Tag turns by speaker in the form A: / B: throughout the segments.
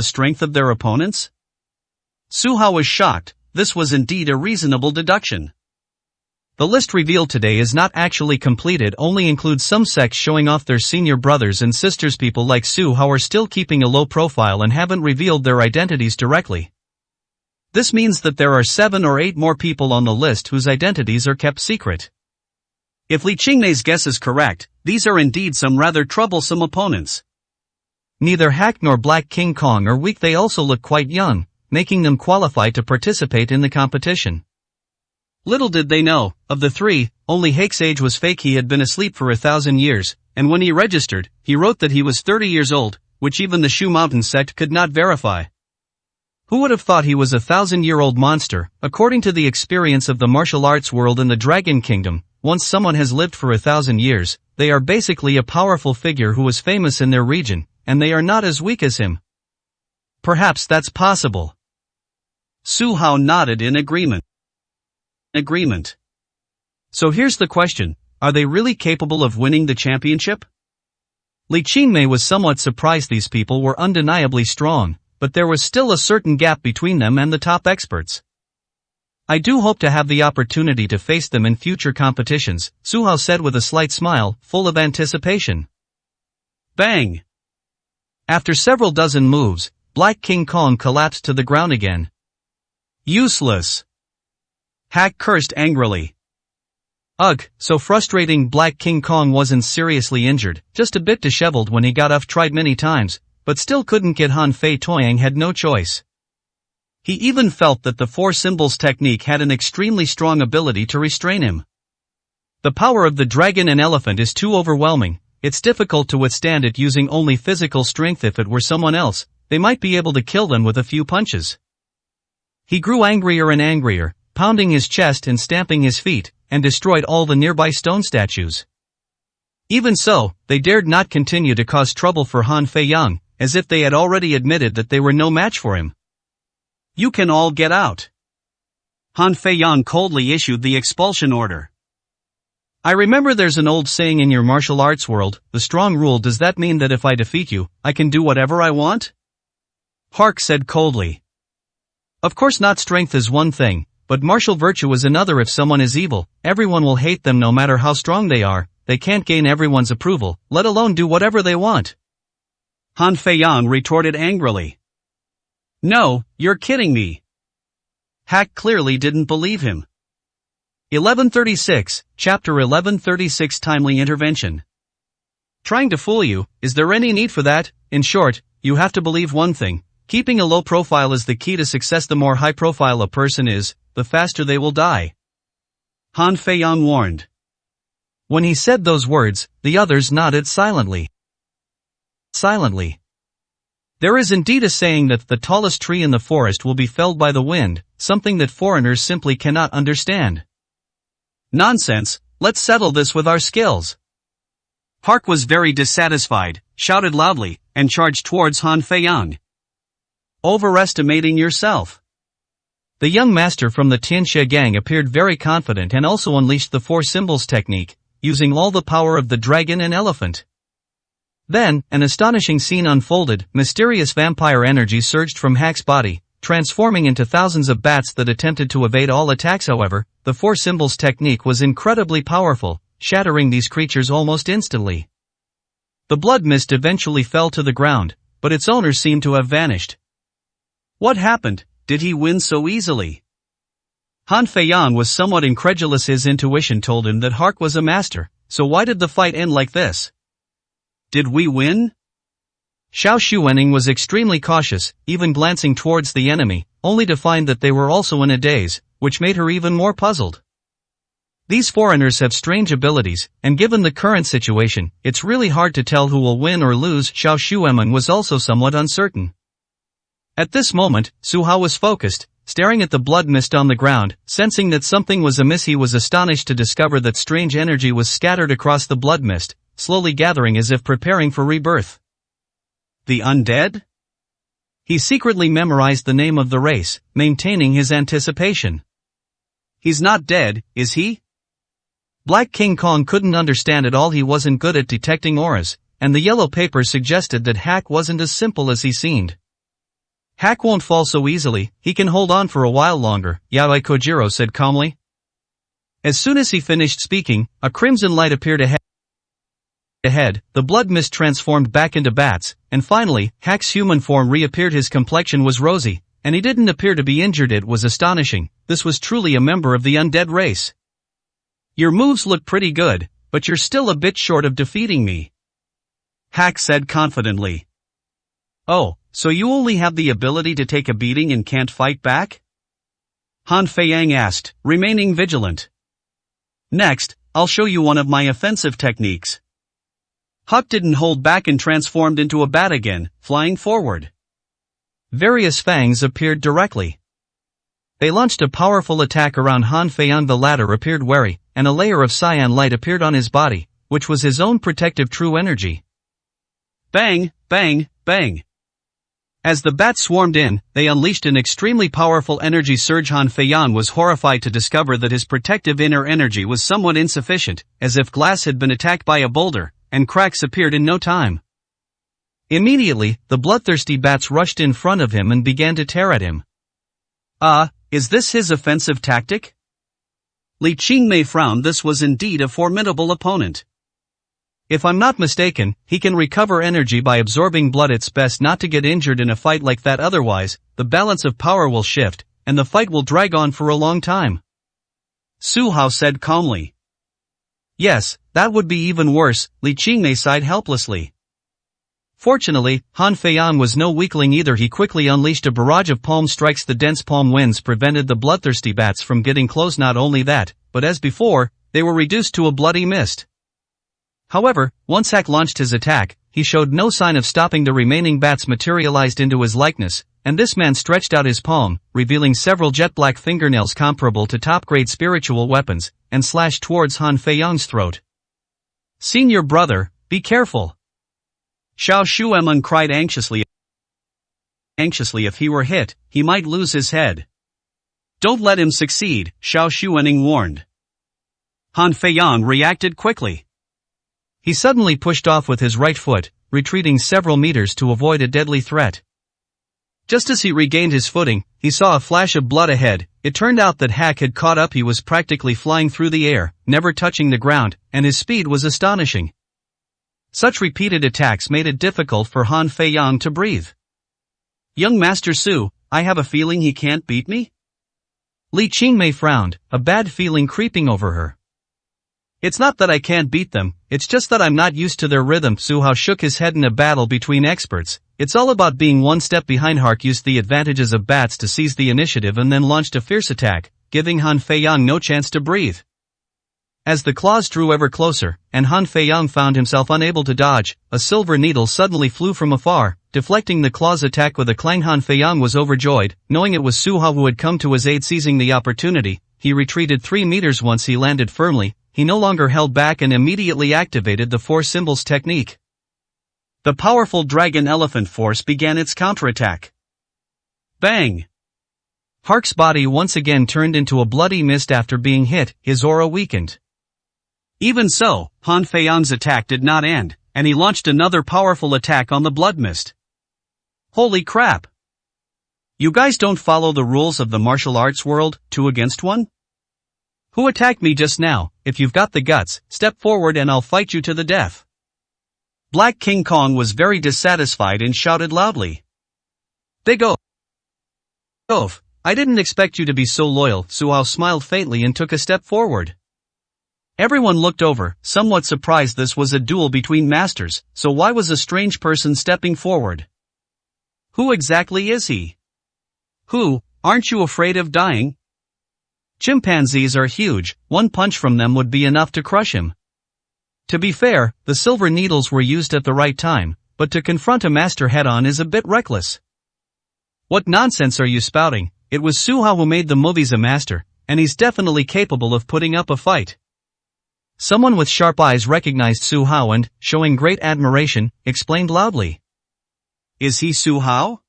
A: the strength of their opponents? Su Hao was shocked. This was indeed a reasonable deduction. The list revealed today is not actually complete. It only includes some sects showing off their senior brothers and sisters. People like Su Hao are still keeping a low profile and haven't revealed their identities directly. This means that there are 7 or 8 more people on the list whose identities are kept secret. If Li Qingmei's guess is correct, these are indeed some rather troublesome opponents. Neither Hack nor Black King Kong are weak. They also look quite young, making them qualified to participate in the competition. Little did they know, of the 3, only Hake's age was fake. He had been asleep for 1,000 years, and when he registered, he wrote that he was 30 years old, which even the Shu Mountain sect could not verify. Who would have thought he was a 1,000-year-old monster? According to the experience of the martial arts world in the Dragon Kingdom, once someone has lived for 1,000 years, they are basically a powerful figure who was famous in their region, and they are not as weak as him. Perhaps that's possible. Su Hao nodded in agreement. So here's the question, are they really capable of winning the championship? Li Qingmei was somewhat surprised. These people were undeniably strong, but there was still a certain gap between them and the top experts. I do hope to have the opportunity to face them in future competitions, Su Hao said with a slight smile, full of anticipation. Bang! After several dozen moves, Black King Kong collapsed to the ground again. Useless! Hack cursed angrily. Ugh, so frustrating. Black King Kong wasn't seriously injured, just a bit disheveled when he got up. Tried many times, but still couldn't get. Han Fei Toyang had no choice. He even felt that the 4 symbols technique had an extremely strong ability to restrain him. The power of the dragon and elephant is too overwhelming. It's difficult to withstand it using only physical strength. If it were someone else, they might be able to kill them with a few punches. He grew angrier and angrier, pounding his chest and stamping his feet, and destroyed all the nearby stone statues. Even so, they dared not continue to cause trouble for Han Fei Yang, as if they had already admitted that they were no match for him. You can all get out. Han Fei Yang coldly issued the expulsion order. I remember there's an old saying in your martial arts world, the strong rule. Does that mean that if I defeat you, I can do whatever I want? Hark said coldly. Of course not. Strength is one thing, but martial virtue is another. If someone is evil, everyone will hate them no matter how strong they are. They can't gain everyone's approval, let alone do whatever they want. Han Fei Yang retorted angrily. No, you're kidding me. Hack clearly didn't believe him. 1136, Chapter 1136 Timely Intervention. Trying to fool you, is there any need for that? In short, you have to believe one thing. Keeping a low profile is the key to success. The more high profile a person is, the faster they will die. Han Fei Yang warned. When he said those words, the others nodded silently. There is indeed a saying that the tallest tree in the forest will be felled by the wind, something that foreigners simply cannot understand. Nonsense, let's settle this with our skills. Hark was very dissatisfied, shouted loudly, and charged towards Han Fei Yang. Overestimating yourself. The young master from the Tianxia gang appeared very confident and also unleashed the 4 symbols technique, using all the power of the dragon and elephant. Then, an astonishing scene unfolded. Mysterious vampire energy surged from Hack's body, transforming into thousands of bats that attempted to evade all attacks. However, the 4 symbols technique was incredibly powerful, shattering these creatures almost instantly. The blood mist eventually fell to the ground, but its owner seemed to have vanished. What happened? Did he win so easily? Han Fei Yang was somewhat incredulous. His intuition told him that Hark was a master, so why did the fight end like this? Did we win? Xiao Xuening was extremely cautious, even glancing towards the enemy, only to find that they were also in a daze, which made her even more puzzled. These foreigners have strange abilities, and given the current situation, it's really hard to tell who will win or lose. Xiao Xuening was also somewhat uncertain. At this moment, Su Hao was focused, staring at the blood mist on the ground. Sensing that something was amiss, he was astonished to discover that strange energy was scattered across the blood mist, slowly gathering as if preparing for rebirth. The undead? He secretly memorized the name of the race, maintaining his anticipation. He's not dead, is he? Black King Kong couldn't understand at all. He wasn't good at detecting auras, and the yellow paper suggested that Hack wasn't as simple as he seemed. Hack won't fall so easily, he can hold on for a while longer, Yaoi Kojiro said calmly. As soon as he finished speaking, a crimson light appeared ahead, the blood mist transformed back into bats, and finally, Hack's human form reappeared. His complexion was rosy, and he didn't appear to be injured. It was astonishing, this was truly a member of the undead race. Your moves look pretty good, but you're still a bit short of defeating me, Hack said confidently. Oh, so you only have the ability to take a beating and can't fight back? Han Feiyang asked, remaining vigilant. Next, I'll show you one of my offensive techniques. Huck didn't hold back and transformed into a bat again, flying forward. Various fangs appeared directly. They launched a powerful attack around Han Feiyang. The latter appeared wary, and a layer of cyan light appeared on his body, which was his own protective true energy. Bang, bang, bang. As the bats swarmed in, they unleashed an extremely powerful energy surge. Han Feiyang was horrified to discover that his protective inner energy was somewhat insufficient, as if glass had been attacked by a boulder, and cracks appeared in no time. Immediately, the bloodthirsty bats rushed in front of him and began to tear at him. Is this his offensive tactic? Li Qingmei frowned. This was indeed a formidable opponent. If I'm not mistaken, he can recover energy by absorbing blood. It's best not to get injured in a fight like that, otherwise, the balance of power will shift, and the fight will drag on for a long time. Su Hao said calmly. Yes, that would be even worse, Li Qingmei sighed helplessly. Fortunately, Han Feiyang was no weakling either. He quickly unleashed a barrage of palm strikes. The dense palm winds prevented the bloodthirsty bats from getting close. Not only that, but as before, they were reduced to a bloody mist. However, once Hack launched his attack, he showed no sign of stopping. The remaining bats materialized into his likeness, and this man stretched out his palm, revealing several jet-black fingernails comparable to top-grade spiritual weapons, and slashed towards Han Feiyang's throat. Senior brother, be careful. Xiao Shuemun cried anxiously. If he were hit, he might lose his head. Don't let him succeed, Xiao Shuening warned. Han Feiyang reacted quickly. He suddenly pushed off with his right foot, retreating several meters to avoid a deadly threat. Just as he regained his footing, he saw a flash of blood ahead. It turned out that Hack had caught up. He was practically flying through the air, never touching the ground, and his speed was astonishing. Such repeated attacks made it difficult for Han Feiyang to breathe. Young Master Su, I have a feeling he can't beat me? Li Qingmei frowned, a bad feeling creeping over her. It's not that I can't beat them, it's just that I'm not used to their rhythm. Su Hao shook his head. In a battle between experts, it's all about being one step behind. Hark used the advantages of bats to seize the initiative and then launched a fierce attack, giving Han Feiyang no chance to breathe. As the claws drew ever closer, and Han Feiyang found himself unable to dodge, a silver needle suddenly flew from afar, deflecting the claw's attack with a clang. Han Feiyang was overjoyed, knowing it was Su Hao who had come to his aid. Seizing the opportunity, he retreated 3 meters. Once he landed firmly, he no longer held back and immediately activated the Four Symbols technique. The powerful Dragon Elephant Force began its counterattack. Bang! Hark's body once again turned into a bloody mist after being hit. His aura weakened. Even so, Han Feiyang's attack did not end, and he launched another powerful attack on the blood mist. Holy crap! You guys don't follow the rules of the martial arts world, 2 against 1? Who attacked me just now? If you've got the guts, step forward and I'll fight you to the death. Black King Kong was very dissatisfied and shouted loudly. Big Oaf, I didn't expect you to be so loyal. Su Hao smiled faintly and took a step forward. Everyone looked over, somewhat surprised. This was a duel between masters, so why was a strange person stepping forward? Who exactly is he? Who, aren't you afraid of dying? Chimpanzees are huge, one punch from them would be enough to crush him. To be fair, the silver needles were used at the right time, but to confront a master head-on is a bit reckless. What nonsense are you spouting? It was Su Hao who made the movies a master, and he's definitely capable of putting up a fight. Someone with sharp eyes recognized Su Hao and, showing great admiration, explained loudly. Is he Su Hao?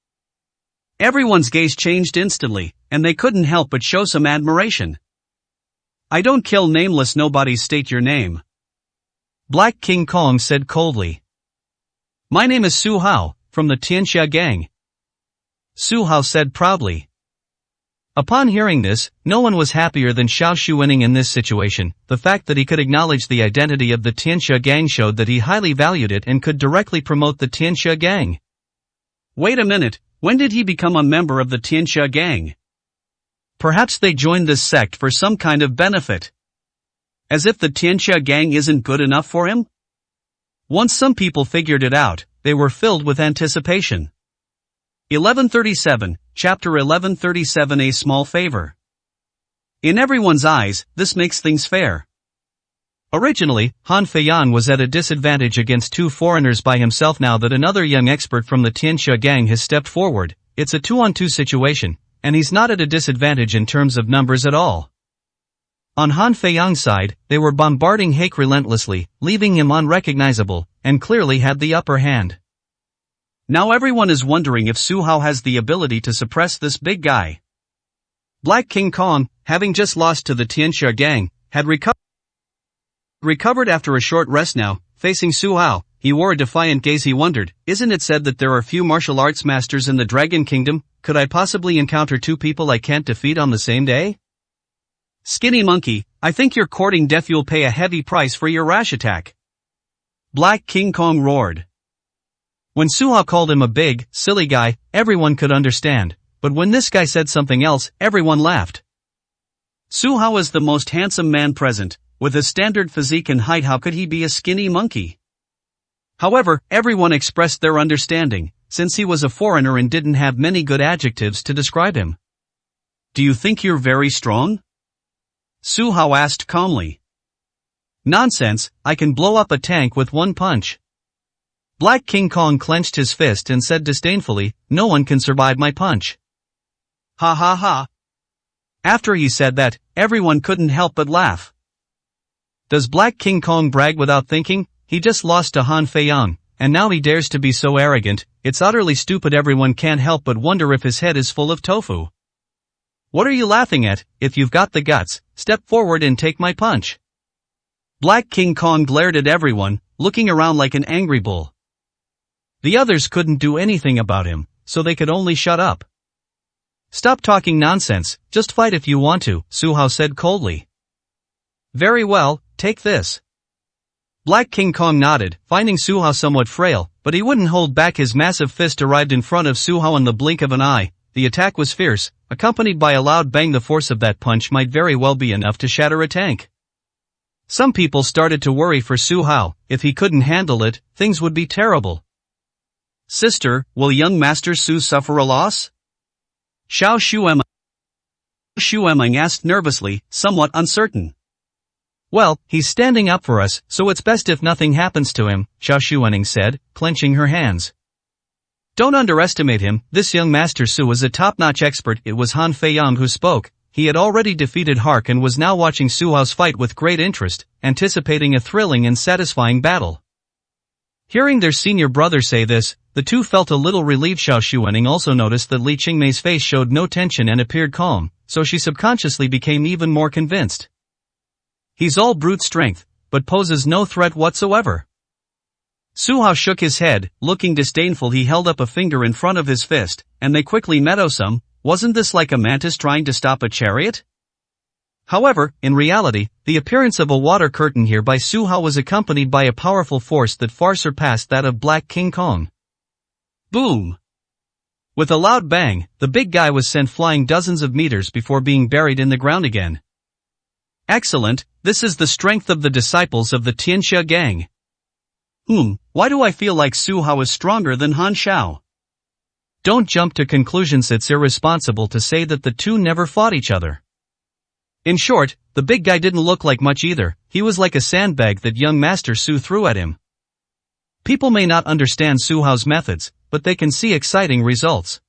A: Everyone's gaze changed instantly, and they couldn't help but show some admiration. I don't kill nameless nobodies. State your name. Black King Kong said coldly. My name is Su Hao, from the Tianxia gang. Su Hao said proudly. Upon hearing this, no one was happier than Xiao Shuining in this situation. The fact that he could acknowledge the identity of the Tianxia gang showed that he highly valued it and could directly promote the Tianxia gang. Wait a minute, when did he become a member of the Tianxia gang? Perhaps they joined this sect for some kind of benefit. As if the Tianxia gang isn't good enough for him? Once some people figured it out, they were filled with anticipation. 1137, Chapter 1137. A small favor. In everyone's eyes, this makes things fair. Originally, Han Feiyan was at a disadvantage against two foreigners by himself. Now that another young expert from the Tianxia gang has stepped forward, it's a 2-on-2 situation, and he's not at a disadvantage in terms of numbers at all. On Han Feiyang's side, they were bombarding Hake relentlessly, leaving him unrecognizable, and clearly had the upper hand. Now everyone is wondering if Su Hao has the ability to suppress this big guy. Black King Kong, having just lost to the Tianxia gang, had recovered after a short rest. Now, facing Su Hao, he wore a defiant gaze. He wondered, isn't it said that there are few martial arts masters in the Dragon Kingdom? Could I possibly encounter two people I can't defeat on the same day? Skinny monkey, I think you're courting death. You'll pay a heavy price for your rash attack. Black King Kong roared. When Su Hao called him a big, silly guy, everyone could understand, but when this guy said something else, everyone laughed. Su Hao is the most handsome man present, with a standard physique and height. How could he be a skinny monkey? However, everyone expressed their understanding, since he was a foreigner and didn't have many good adjectives to describe him. Do you think you're very strong? Su Hao asked calmly. Nonsense, I can blow up a tank with one punch. Black King Kong clenched his fist and said disdainfully, no one can survive my punch. Ha ha ha. After he said that, everyone couldn't help but laugh. Does Black King Kong brag without thinking? He just lost to Han Feiyang, and now he dares to be so arrogant. It's utterly stupid. Everyone can't help but wonder if his head is full of tofu. What are you laughing at? If you've got the guts, step forward and take my punch. Black King Kong glared at everyone, looking around like an angry bull. The others couldn't do anything about him, so they could only shut up. Stop talking nonsense, just fight if you want to, Su Hao said coldly. Very well, take this. Black King Kong nodded, finding Su Hao somewhat frail, but he wouldn't hold back. His massive fist arrived in front of Su Hao in the blink of an eye. The attack was fierce, accompanied by a loud bang. The force of that punch might very well be enough to shatter a tank. Some people started to worry for Su Hao. If he couldn't handle it, things would be terrible. Sister, will young Master Su suffer a loss? Xiao Shueming asked nervously, somewhat uncertain. Well, he's standing up for us, so it's best if nothing happens to him, Xiao Shuening said, clenching her hands. Don't underestimate him. This young Master Su is a top-notch expert. It was Han Feiyang who spoke. He had already defeated Hark and was now watching Su Hao's fight with great interest, anticipating a thrilling and satisfying battle. Hearing their senior brother say this, the two felt a little relieved. Xiao Shuening also noticed that Li Qingmei's face showed no tension and appeared calm, so she subconsciously became even more convinced. He's all brute strength, but poses no threat whatsoever. Su Hao shook his head, looking disdainful. He held up a finger in front of his fist, and they quickly met. Wasn't this like a mantis trying to stop a chariot? However, in reality, the appearance of a water curtain here by Su Hao was accompanied by a powerful force that far surpassed that of Black King Kong. Boom! With a loud bang, the big guy was sent flying dozens of meters before being buried in the ground again. Excellent, this is the strength of the disciples of the Tianxia gang. Why do I feel like Su Hao is stronger than Han Xiao? Don't jump to conclusions. It's irresponsible to say that the two never fought each other. In short, the big guy didn't look like much either. He was like a sandbag that young Master Su threw at him. People may not understand Su Hao's methods, but they can see exciting results.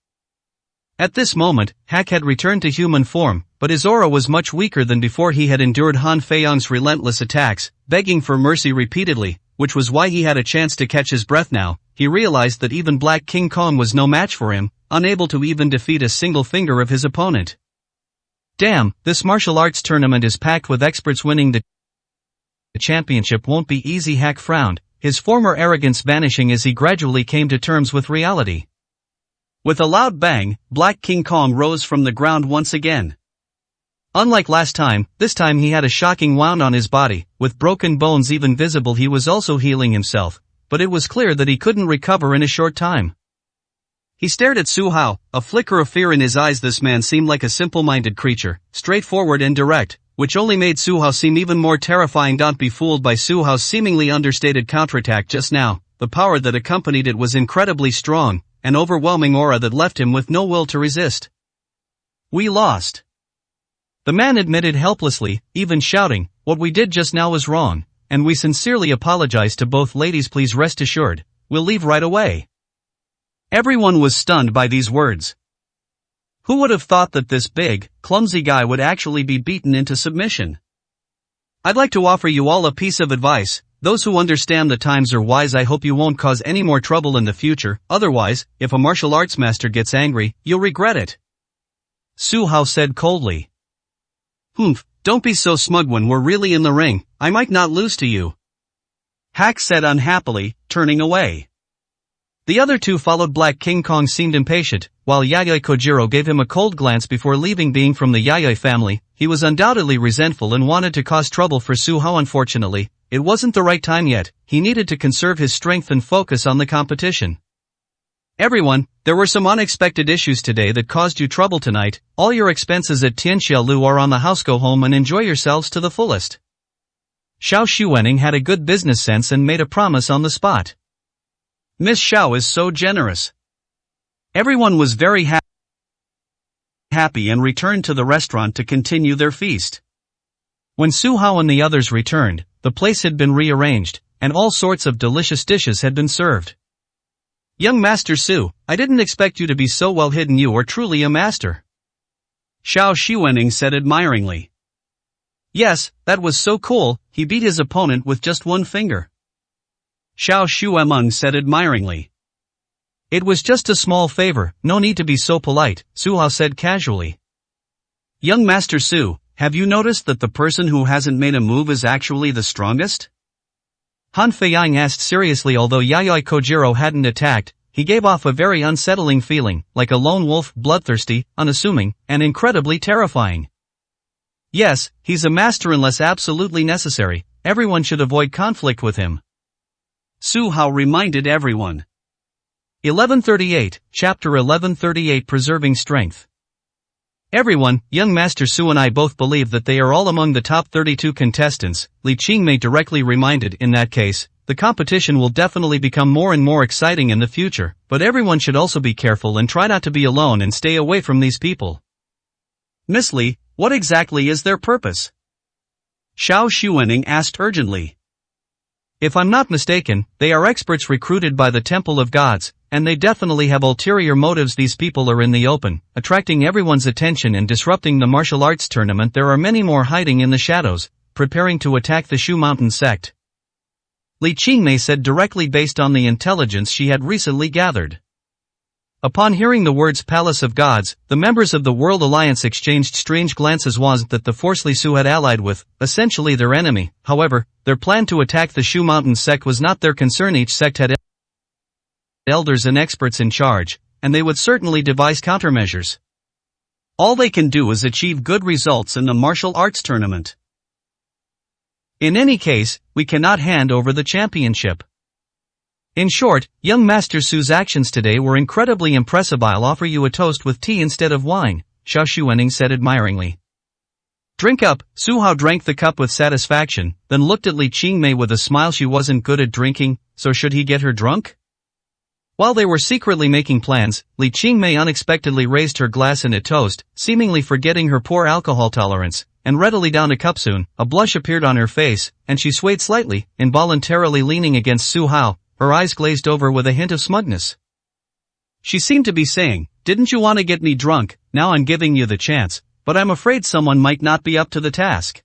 A: At this moment, Hak had returned to human form, but his aura was much weaker than before. He had endured Han Feiyang's relentless attacks, begging for mercy repeatedly, which was why he had a chance to catch his breath now. He realized that even Black King Kong was no match for him, unable to even defeat a single finger of his opponent. Damn, this martial arts tournament is packed with experts. Winning the championship won't be easy. Hak frowned, his former arrogance vanishing as he gradually came to terms with reality. With a loud bang, Black King Kong rose from the ground once again. Unlike last time, this time he had a shocking wound on his body, with broken bones even visible. He was also healing himself, but it was clear that he couldn't recover in a short time. He stared at Su Hao, a flicker of fear in his eyes. This man seemed like a simple-minded creature, straightforward and direct, which only made Su Hao seem even more terrifying. Don't be fooled by Su Hao's seemingly understated counterattack just now. The power that accompanied it was incredibly strong, an overwhelming aura that left him with no will to resist. We lost. The man admitted helplessly, even shouting, "What we did just now was wrong, and we sincerely apologize to both ladies. Please rest assured, we'll leave right away." Everyone was stunned by these words. Who would have thought that this big, clumsy guy would actually be beaten into submission? I'd like to offer you all a piece of advice. Those who understand the times are wise. I hope you won't cause any more trouble in the future. Otherwise, if a martial arts master gets angry, you'll regret it. Su Hao said coldly. Humph, don't be so smug. When we're really in the ring, I might not lose to you. Hack said unhappily, turning away. The other two followed. Black King Kong seemed impatient, while Yayoi Kojiro gave him a cold glance before leaving. Being from the Yayoi family, he was undoubtedly resentful and wanted to cause trouble for Su Hao. Unfortunately, it wasn't the right time yet. He needed to conserve his strength and focus on the competition. Everyone, there were some unexpected issues today that caused you trouble tonight. All your expenses at Tianxiaolu are on the house. Go home and enjoy yourselves to the fullest. Xiao Xuening had a good business sense and made a promise on the spot. Miss Xiao is so generous. Everyone was very happy and returned to the restaurant to continue their feast. When Su Hao and the others returned, the place had been rearranged, and all sorts of delicious dishes had been served. Young Master Su, I didn't expect you to be so well hidden. You are truly a master. Xiao Xuening said admiringly. Yes, that was so cool. He beat his opponent with just one finger. Xiao Xuemeng said admiringly. It was just a small favor, no need to be so polite, Su Hao said casually. Young Master Su, have you noticed that the person who hasn't made a move is actually the strongest? Han Feiyang asked seriously. Although Yayoi Kojiro hadn't attacked, he gave off a very unsettling feeling, like a lone wolf, bloodthirsty, unassuming, and incredibly terrifying. Yes, he's a master unless absolutely necessary. Everyone should avoid conflict with him. Su Hao reminded everyone. 1138, Chapter 1138, Preserving Strength. Everyone, young Master Su and I both believe that they are all among the top 32 contestants, Li Qingmei directly reminded. In that case, the competition will definitely become more and more exciting in the future, but everyone should also be careful and try not to be alone and stay away from these people. Miss Li, what exactly is their purpose? Xiao Xuening asked urgently. If I'm not mistaken, they are experts recruited by the Temple of Gods, and they definitely have ulterior motives. These people are in the open, attracting everyone's attention and disrupting the martial arts tournament. There are many more hiding in the shadows, preparing to attack the Shu Mountain sect. Li Qingmei said directly based on the intelligence she had recently gathered. Upon hearing the words Palace of Gods, the members of the World Alliance exchanged strange glances. Was that the force Li Su had allied with, essentially their enemy? However, their plan to attack the Shu Mountain sect was not their concern. Each sect had elders and experts in charge, and they would certainly devise countermeasures. All they can do is achieve good results in the martial arts tournament. In any case, we cannot hand over the championship. In short, young Master Su's actions today were incredibly impressive. I'll offer you a toast with tea instead of wine, Xiao Xuening said admiringly. Drink up. Su Hao drank the cup with satisfaction, then looked at Li Qingmei with a smile. She wasn't good at drinking, so should he get her drunk? While they were secretly making plans, Li Qingmei unexpectedly raised her glass in a toast, seemingly forgetting her poor alcohol tolerance, and readily downed a cup. Soon, a blush appeared on her face, and she swayed slightly, involuntarily leaning against Su Hao, her eyes glazed over with a hint of smugness. She seemed to be saying, "Didn't you want to get me drunk? Now I'm giving you the chance, but I'm afraid someone might not be up to the task."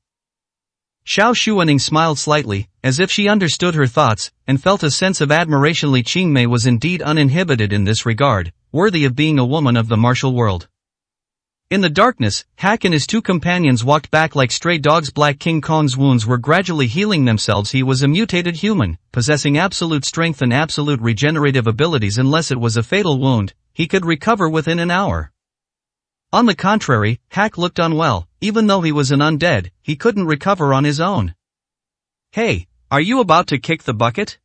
A: Xiao Xuening smiled slightly, as if she understood her thoughts, and felt a sense of admiration. Li Qingmei was indeed uninhibited in this regard, worthy of being a woman of the martial world. In the darkness, Hack and his two companions walked back like stray dogs. Black King Kong's wounds were gradually healing themselves. He was a mutated human, possessing absolute strength and absolute regenerative abilities. Unless it was a fatal wound, he could recover within an hour. On the contrary, Hak looked unwell. Even though he was an undead, he couldn't recover on his own. "Hey, are you about to kick the bucket?"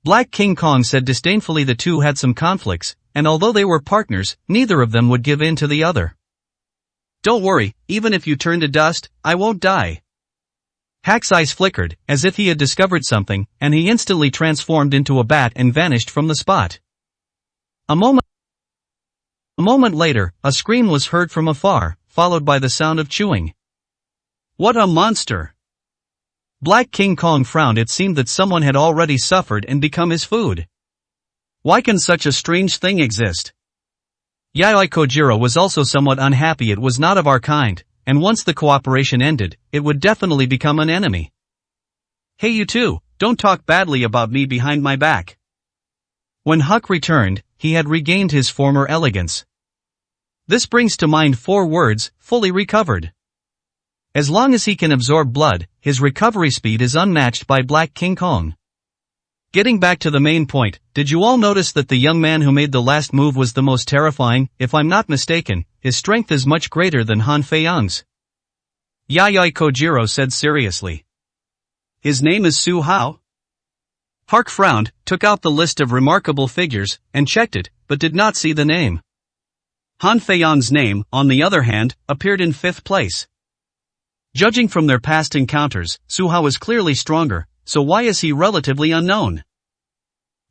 A: Black King Kong said disdainfully. The two had some conflicts, and although they were partners, neither of them would give in to the other. "Don't worry, even if you turn to dust, I won't die." Hak's eyes flickered, as if he had discovered something, and he instantly transformed into a bat and vanished from the spot. A moment later, a scream was heard from afar, followed by the sound of chewing. "What a monster!" Black King Kong frowned. It seemed that someone had already suffered and become his food. Why can such a strange thing exist? Yayoi Kojiro was also somewhat unhappy. It was not of our kind, and once the cooperation ended, it would definitely become an enemy. "Hey you two, don't talk badly about me behind my back." When Huck returned, he had regained his former elegance. This brings to mind 4 words: fully recovered. As long as he can absorb blood, his recovery speed is unmatched by Black King Kong. Getting back to the main point, did you all notice that the young man who made the last move was the most terrifying? If I'm not mistaken, his strength is much greater than Han Fei-yong's. Yayoi Kojiro said seriously. "His name is Su Hao?" Hark frowned, took out the list of remarkable figures, and checked it, but did not see the name. Han Fei-yong's name, on the other hand, appeared in 5th place. Judging from their past encounters, Su Hao is clearly stronger, so why is he relatively unknown?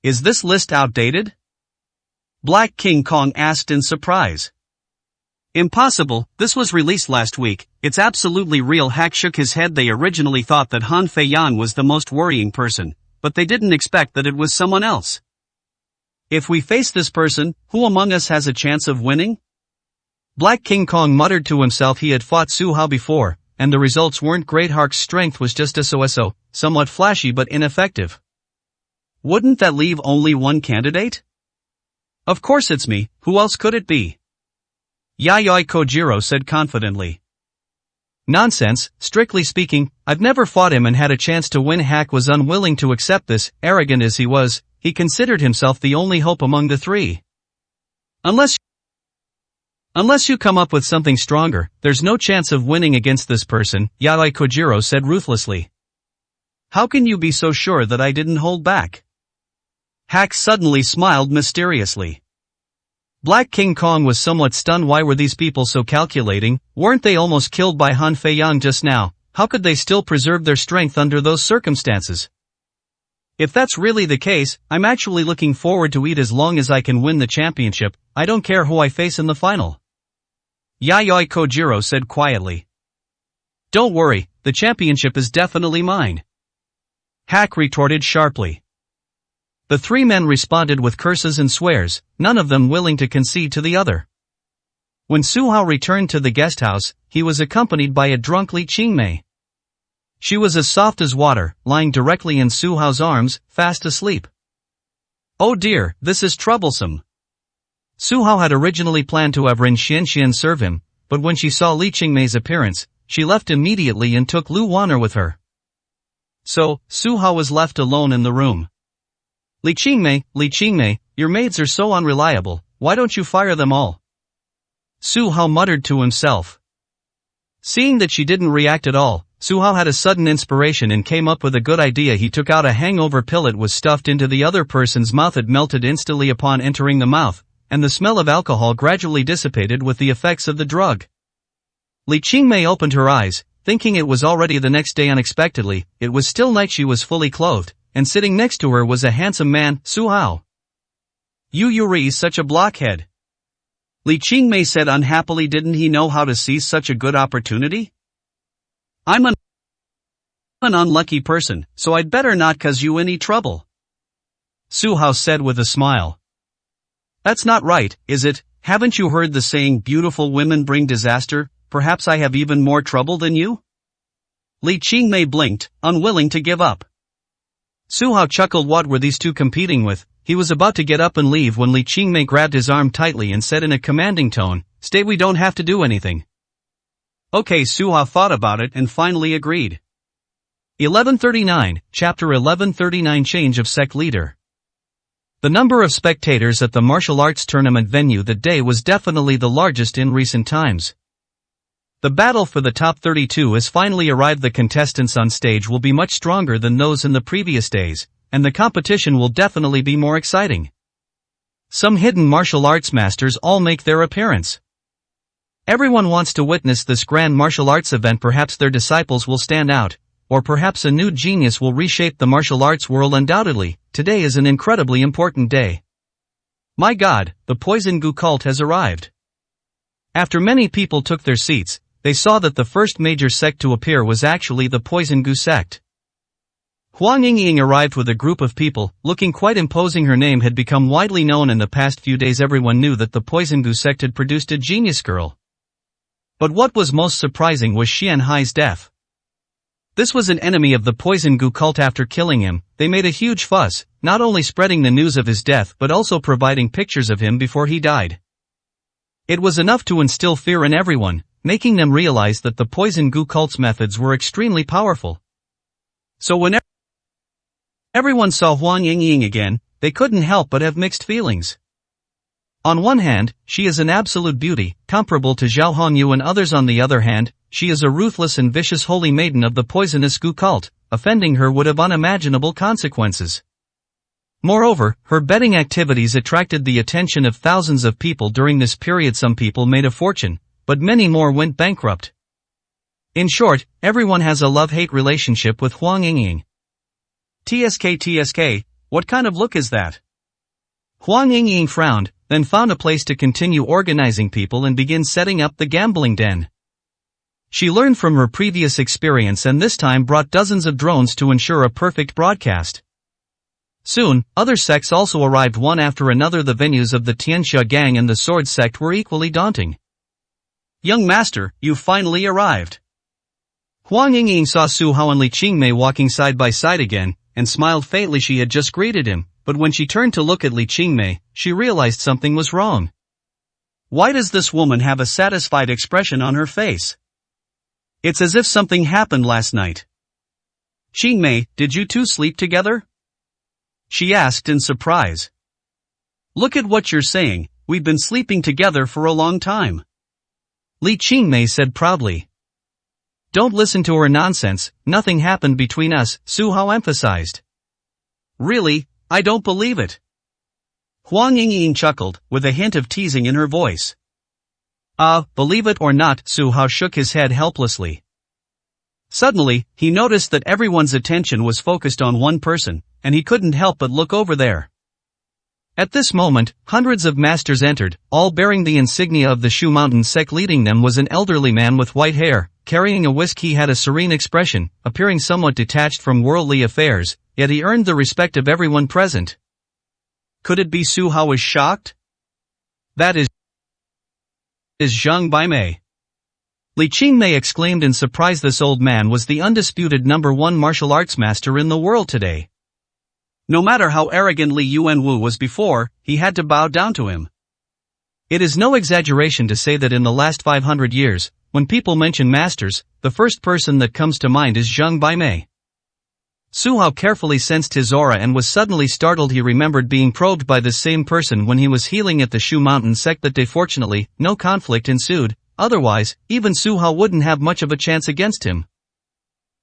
A: Is this list outdated? Black King Kong asked in surprise. Impossible, this was released last week, it's absolutely real. Hak shook his head. They originally thought that Han Fei-yong was the most worrying person, but they didn't expect that it was someone else. If we face this person, who among us has a chance of winning? Black King Kong muttered to himself. He had fought Su Hao before, and the results weren't great. Hark's strength was just so, somewhat flashy but ineffective. Wouldn't that leave only one candidate? Of course it's me, who else could it be? Yayoi Kojiro said confidently. Nonsense, strictly speaking, I've never fought him and had a chance to win. Hak was unwilling to accept this. Arrogant as he was, he considered himself the only hope among the 3. Unless you come up with something stronger, there's no chance of winning against this person, Yayoi Kojiro said ruthlessly. How can you be so sure that I didn't hold back? Hak suddenly smiled mysteriously. Black King Kong was somewhat stunned. Why were these people so calculating? Weren't they almost killed by Han Fei-yong just now? How could they still preserve their strength under those circumstances? If that's really the case, I'm actually looking forward to it. As long as I can win the championship, I don't care who I face in the final. Yayoi Kojiro said quietly. Don't worry, the championship is definitely mine. Hak retorted sharply. The 3 men responded with curses and swears, none of them willing to concede to the other. When Su Hao returned to the guest house, he was accompanied by a drunk Li Qingmei. She was as soft as water, lying directly in Su Hao's arms, fast asleep. Oh dear, this is troublesome. Su Hao had originally planned to have Ren Xianxian serve him, but when she saw Li Qingmei's appearance, she left immediately and took Lu Wanner with her. So, Su Hao was left alone in the room. Li Qingmei, your maids are so unreliable, why don't you fire them all? Su Hao muttered to himself. Seeing that she didn't react at all, Su Hao had a sudden inspiration and came up with a good idea. He took out a hangover pill. It was stuffed into the other person's mouth. It melted instantly upon entering the mouth, and the smell of alcohol gradually dissipated with the effects of the drug. Li Qingmei opened her eyes, thinking it was already the next day. Unexpectedly, it was still night. She was fully clothed, and sitting next to her was a handsome man, Su Hao. You Yuri's such a blockhead. Li Qingmei said unhappily. Didn't he know how to seize such a good opportunity? I'm an unlucky person, so I'd better not cause you any trouble. Su Hao said with a smile. That's not right, is it? Haven't you heard the saying, beautiful women bring disaster? Perhaps I have even more trouble than you? Li Qingmei blinked, unwilling to give up. Su Hao chuckled. What were these two competing with? He was about to get up and leave when Li Qingmei grabbed his arm tightly and said in a commanding tone, Stay, we don't have to do anything. Okay. Su Hao thought about it and finally agreed. 1139, Chapter 1139 Change of Sect Leader. The number of spectators at the martial arts tournament venue that day was definitely the largest in recent times. The battle for the top 32 has finally arrived. The contestants on stage will be much stronger than those in the previous days, and the competition will definitely be more exciting. Some hidden martial arts masters all make their appearance. Everyone wants to witness this grand martial arts event. Perhaps their disciples will stand out, or perhaps a new genius will reshape the martial arts world. Undoubtedly, today is an incredibly important day. My God, the Poison Gu cult has arrived. After many people took their seats, they saw that the first major sect to appear was actually the Poison Gu sect. Huang Yingying arrived with a group of people, looking quite imposing. Her name had become widely known in the past few days. Everyone knew that the Poison Gu sect had produced a genius girl. But what was most surprising was Xian Hai's death. This was an enemy of the Poison Gu cult. After killing him, they made a huge fuss, not only spreading the news of his death but also providing pictures of him before he died. It was enough to instill fear in everyone, making them realize that the Poison Gu cult's methods were extremely powerful. So when everyone saw Huang Yingying again, they couldn't help but have mixed feelings. On one hand, she is an absolute beauty, comparable to Zhao Hongyu, and others. On the other hand, she is a ruthless and vicious holy maiden of the poisonous Gu cult. Offending her would have unimaginable consequences. Moreover, her betting activities attracted the attention of thousands of people during this period. Some people made a fortune, but many more went bankrupt. In short, everyone has a love-hate relationship with Huang Yingying. TSK, what kind of look is that? Huang Yingying frowned, then found a place to continue organizing people and begin setting up the gambling den. She learned from her previous experience and this time brought dozens of drones to ensure a perfect broadcast. Soon, other sects also arrived one after another. The venues of the Tianxia gang and the Sword sect were equally daunting. Young master, you finally arrived. Huang Yingying saw Su Hao and Li Qingmei walking side by side again, and smiled faintly. She had just greeted him, but when she turned to look at Li Qingmei, she realized something was wrong. Why does this woman have a satisfied expression on her face? It's as if something happened last night. Qingmei, did you two sleep together? She asked in surprise. Look at what you're saying, we've been sleeping together for a long time. Li Qingmei said proudly. Don't listen to her nonsense, nothing happened between us, Su Hao emphasized. Really, I don't believe it. Huang Yingying chuckled, with a hint of teasing in her voice. Believe it or not, Su Hao shook his head helplessly. Suddenly, he noticed that everyone's attention was focused on one person, and he couldn't help but look over there. At this moment, hundreds of masters entered, all bearing the insignia of the Shu Mountain sect. Leading them was an elderly man with white hair, carrying a whisk. He had a serene expression, appearing somewhat detached from worldly affairs, yet he earned the respect of everyone present. Could it be Su Hao was shocked? That is Zhang Baimei. Li Qingmei exclaimed in surprise. This old man was the undisputed #1 martial arts master in the world today. No matter how arrogant Li Yuanwu was before, he had to bow down to him. It is no exaggeration to say that in the last 500 years, when people mention masters, the first person that comes to mind is Zhang Baimei. Su Hao carefully sensed his aura and was suddenly startled. He remembered being probed by this same person when he was healing at the Shu Mountain sect that day. Fortunately, no conflict ensued, otherwise, even Su Hao wouldn't have much of a chance against him.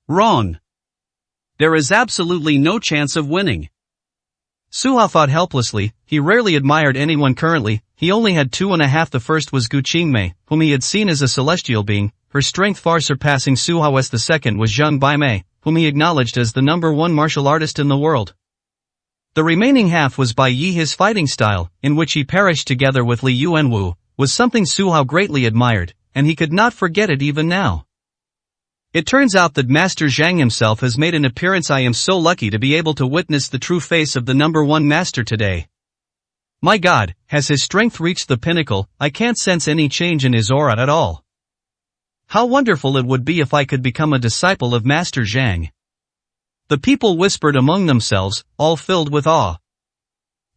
A: Wrong. There is absolutely no chance of winning. Su Hao fought helplessly. He rarely admired anyone currently, he only had two and a half. The first was Gu Qingmei, whom he had seen as a celestial being, her strength far surpassing Su Hao's. The second was Zhang Baimei, whom he acknowledged as the #1 martial artist in the world. The remaining half was Bai Yi. His fighting style, in which he perished together with Li Yuanwu, was something Su Hao greatly admired, and he could not forget it even now. It turns out that Master Zhang himself has made an appearance. I am so lucky to be able to witness the true face of the #1 master today. My God, has his strength reached the pinnacle? I can't sense any change in his aura at all. How wonderful it would be if I could become a disciple of Master Zhang. The people whispered among themselves, all filled with awe.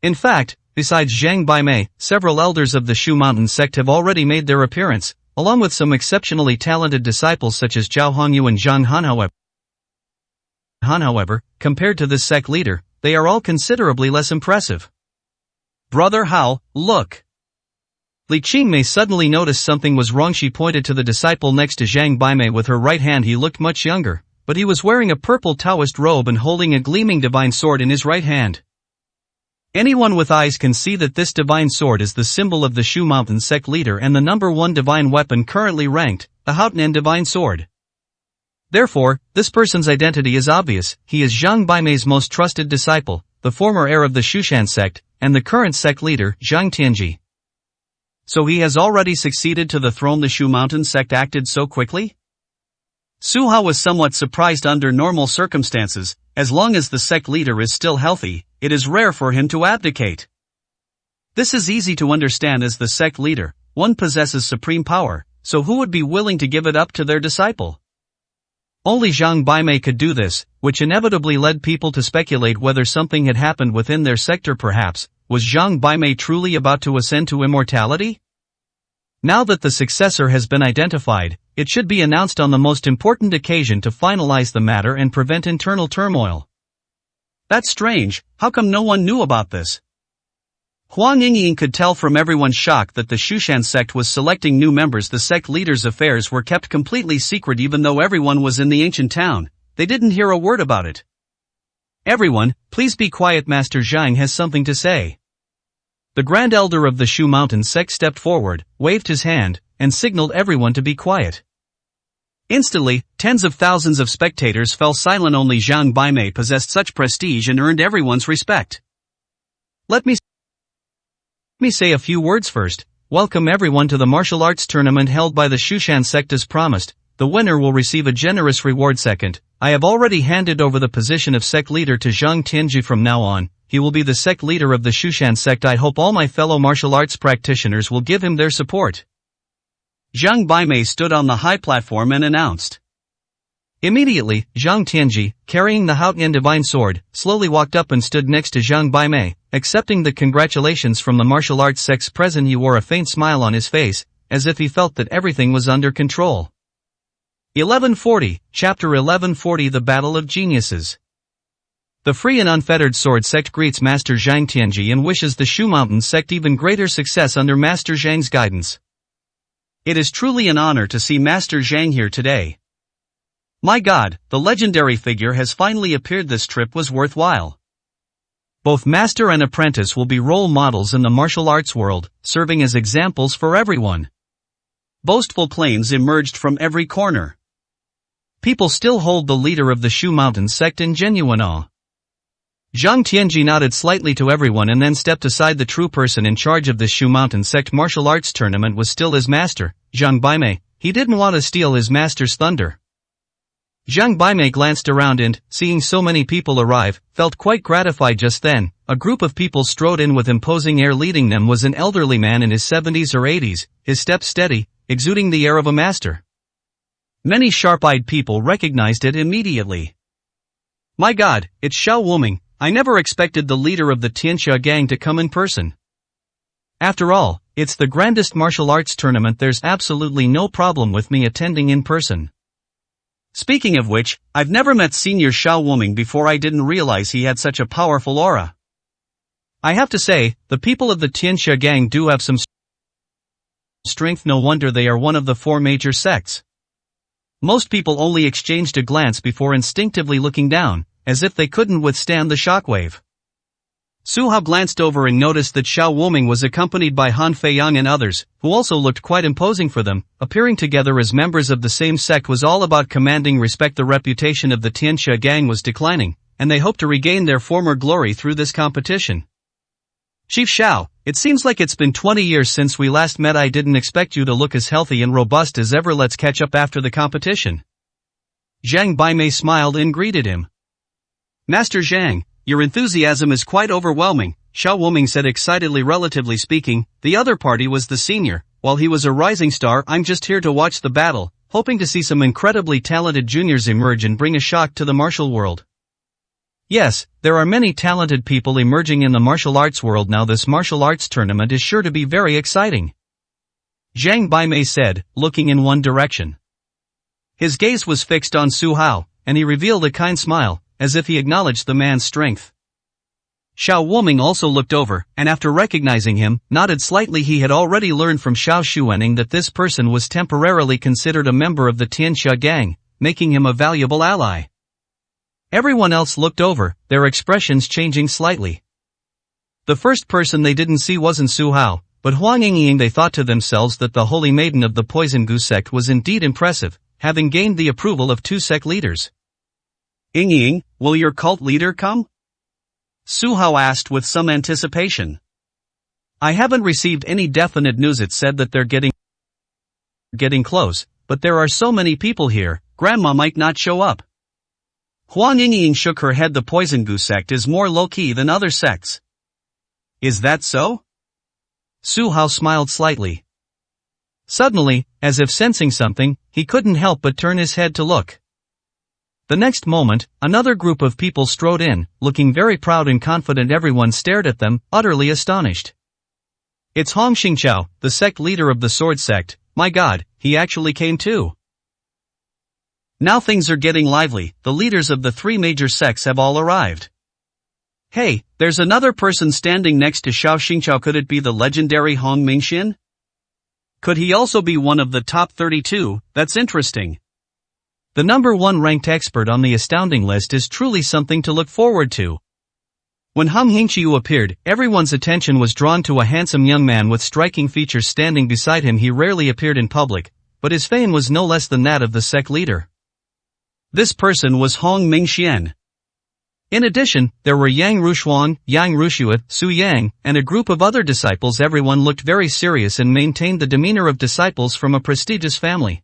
A: In fact, besides Zhang Baimei, several elders of the Shu Mountain sect have already made their appearance, along with some exceptionally talented disciples such as Zhao Hongyu and Zhang Han. However, compared to this sect leader, they are all considerably less impressive. Brother Hao, look. Li Qingmei suddenly noticed something was wrong. She pointed to the disciple next to Zhang Baimei with her right hand. He looked much younger, but he was wearing a purple Taoist robe and holding a gleaming divine sword in his right hand. Anyone with eyes can see that this divine sword is the symbol of the Shu Mountain sect leader and the #1 divine weapon currently ranked, the Haotian divine sword. Therefore, this person's identity is obvious. He is Zhang Baimei's most trusted disciple, the former heir of the Shushan sect, and the current sect leader, Zhang Tianji. So he has already succeeded to the throne. The Shu Mountain sect acted so quickly? Su Hao was somewhat surprised. Under normal circumstances, as long as the sect leader is still healthy, it is rare for him to abdicate. This is easy to understand. As the sect leader, one possesses supreme power, so who would be willing to give it up to their disciple? Only Zhang Baimei could do this, which inevitably led people to speculate whether something had happened within their sector. Perhaps, was Zhang Baimei truly about to ascend to immortality? Now that the successor has been identified, it should be announced on the most important occasion to finalize the matter and prevent internal turmoil. That's strange. How come no one knew about this? Huang Yingying could tell from everyone's shock that the Shushan sect was selecting new members. The sect leader's affairs were kept completely secret. Even though everyone was in the ancient town, they didn't hear a word about it. Everyone, please be quiet. Master Zhang has something to say. The Grand Elder of the Shu Mountain sect stepped forward, waved his hand, and signaled everyone to be quiet. Instantly, tens of thousands of spectators fell silent. Only Zhang Baimei possessed such prestige and earned everyone's respect. Let me say a few words first. Welcome everyone to the martial arts tournament held by the Shushan sect. As promised, the winner will receive a generous reward. Second, I have already handed over the position of sect leader to Zhang Tianji. From now on, he will be the sect leader of the Shushan sect. I hope all my fellow martial arts practitioners will give him their support. Zhang Baimei stood on the high platform and announced. Immediately, Zhang Tianji, carrying the Haotian divine sword, slowly walked up and stood next to Zhang Baimei. Accepting the congratulations from the martial arts sects present, he wore a faint smile on his face, as if he felt that everything was under control. 1140, Chapter 1140, The Battle of Geniuses. The Free and Unfettered Sword sect greets Master Zhang Tianji and wishes the Shu Mountain sect even greater success under Master Zhang's guidance. It is truly an honor to see Master Zhang here today. My God, the legendary figure has finally appeared. This trip was worthwhile. Both master and apprentice will be role models in the martial arts world, serving as examples for everyone. Boastful claims emerged from every corner. People still hold the leader of the Shu Mountain sect in genuine awe. Zhang Tianji nodded slightly to everyone and then stepped aside. The true person in charge of the Shu Mountain sect martial arts tournament was still his master, Zhang Baimei. He didn't want to steal his master's thunder. Zhang Baimei glanced around and, seeing so many people arrive, felt quite gratified. Just then, a group of people strode in with imposing air. Leading them was an elderly man in his 70s or 80s, his step steady, exuding the air of a master. Many sharp-eyed people recognized it immediately. My God, it's Xiao Wuming. I never expected the leader of the Tianxia gang to come in person. After all, it's the grandest martial arts tournament. There's absolutely no problem with me attending in person. Speaking of which, I've never met Senior Xiao Wuming before. I didn't realize he had such a powerful aura. I have to say, the people of the Tianxia gang do have some strength. No wonder they are one of the 4 major sects. Most people only exchanged a glance before instinctively looking down, as if they couldn't withstand the shockwave. Su Hao glanced over and noticed that Xiao Wuming was accompanied by Han Feiyang and others, who also looked quite imposing. For them, appearing together as members of the same sect was all about commanding respect. The reputation of the Tianxia gang was declining, and they hoped to regain their former glory through this competition. Chief Xiao, it seems like it's been 20 years since we last met. I didn't expect you to look as healthy and robust as ever. Let's catch up after the competition. Zhang Baimei smiled and greeted him. Master Zhang, your enthusiasm is quite overwhelming, Xiao Wuming said excitedly. Relatively speaking, the other party was the senior, while he was a rising star. I'm just here to watch the battle, hoping to see some incredibly talented juniors emerge and bring a shock to the martial world. Yes, there are many talented people emerging in the martial arts world now. This martial arts tournament is sure to be very exciting, Zhang Baimei said, looking in one direction. His gaze was fixed on Su Hao, and he revealed a kind smile, as if he acknowledged the man's strength. Xiao Wuming also looked over, and after recognizing him, nodded slightly. He had already learned from Xiao Xuaning that this person was temporarily considered a member of the Tianxia gang, making him a valuable ally. Everyone else looked over, their expressions changing slightly. The first person they didn't see wasn't Su Hao, but Huang Yingying. They thought to themselves that the holy maiden of the Poison Goose sect was indeed impressive, having gained the approval of 2 sect leaders. Yingying, will your cult leader come? Su Hao asked with some anticipation. I haven't received any definite news. It said that they're getting close, but there are so many people here, Grandma might not show up. Huang Yingying shook her head. The Poison Goose sect is more low-key than other sects. Is that so? Su Hao smiled slightly. Suddenly, as if sensing something, he couldn't help but turn his head to look. The next moment, another group of people strode in, looking very proud and confident. Everyone stared at them, utterly astonished. It's Hong Xingqiao, the sect leader of the Sword Sect. My God, he actually came too. Now things are getting lively. The leaders of the 3 major sects have all arrived. Hey, there's another person standing next to Xiao Xingqiao. Could it be the legendary Hong Mingxian? Could he also be one of the top 32? That's interesting. The number 1 ranked expert on the astounding list is truly something to look forward to. When Hong Hingqiu appeared, everyone's attention was drawn to a handsome young man with striking features standing beside him. He rarely appeared in public, but his fame was no less than that of the sect leader. This person was Hong Mingxian. In addition, there were Yang Rushuang, Yang Rushua, Su Yang, and a group of other disciples. Everyone looked very serious and maintained the demeanor of disciples from a prestigious family.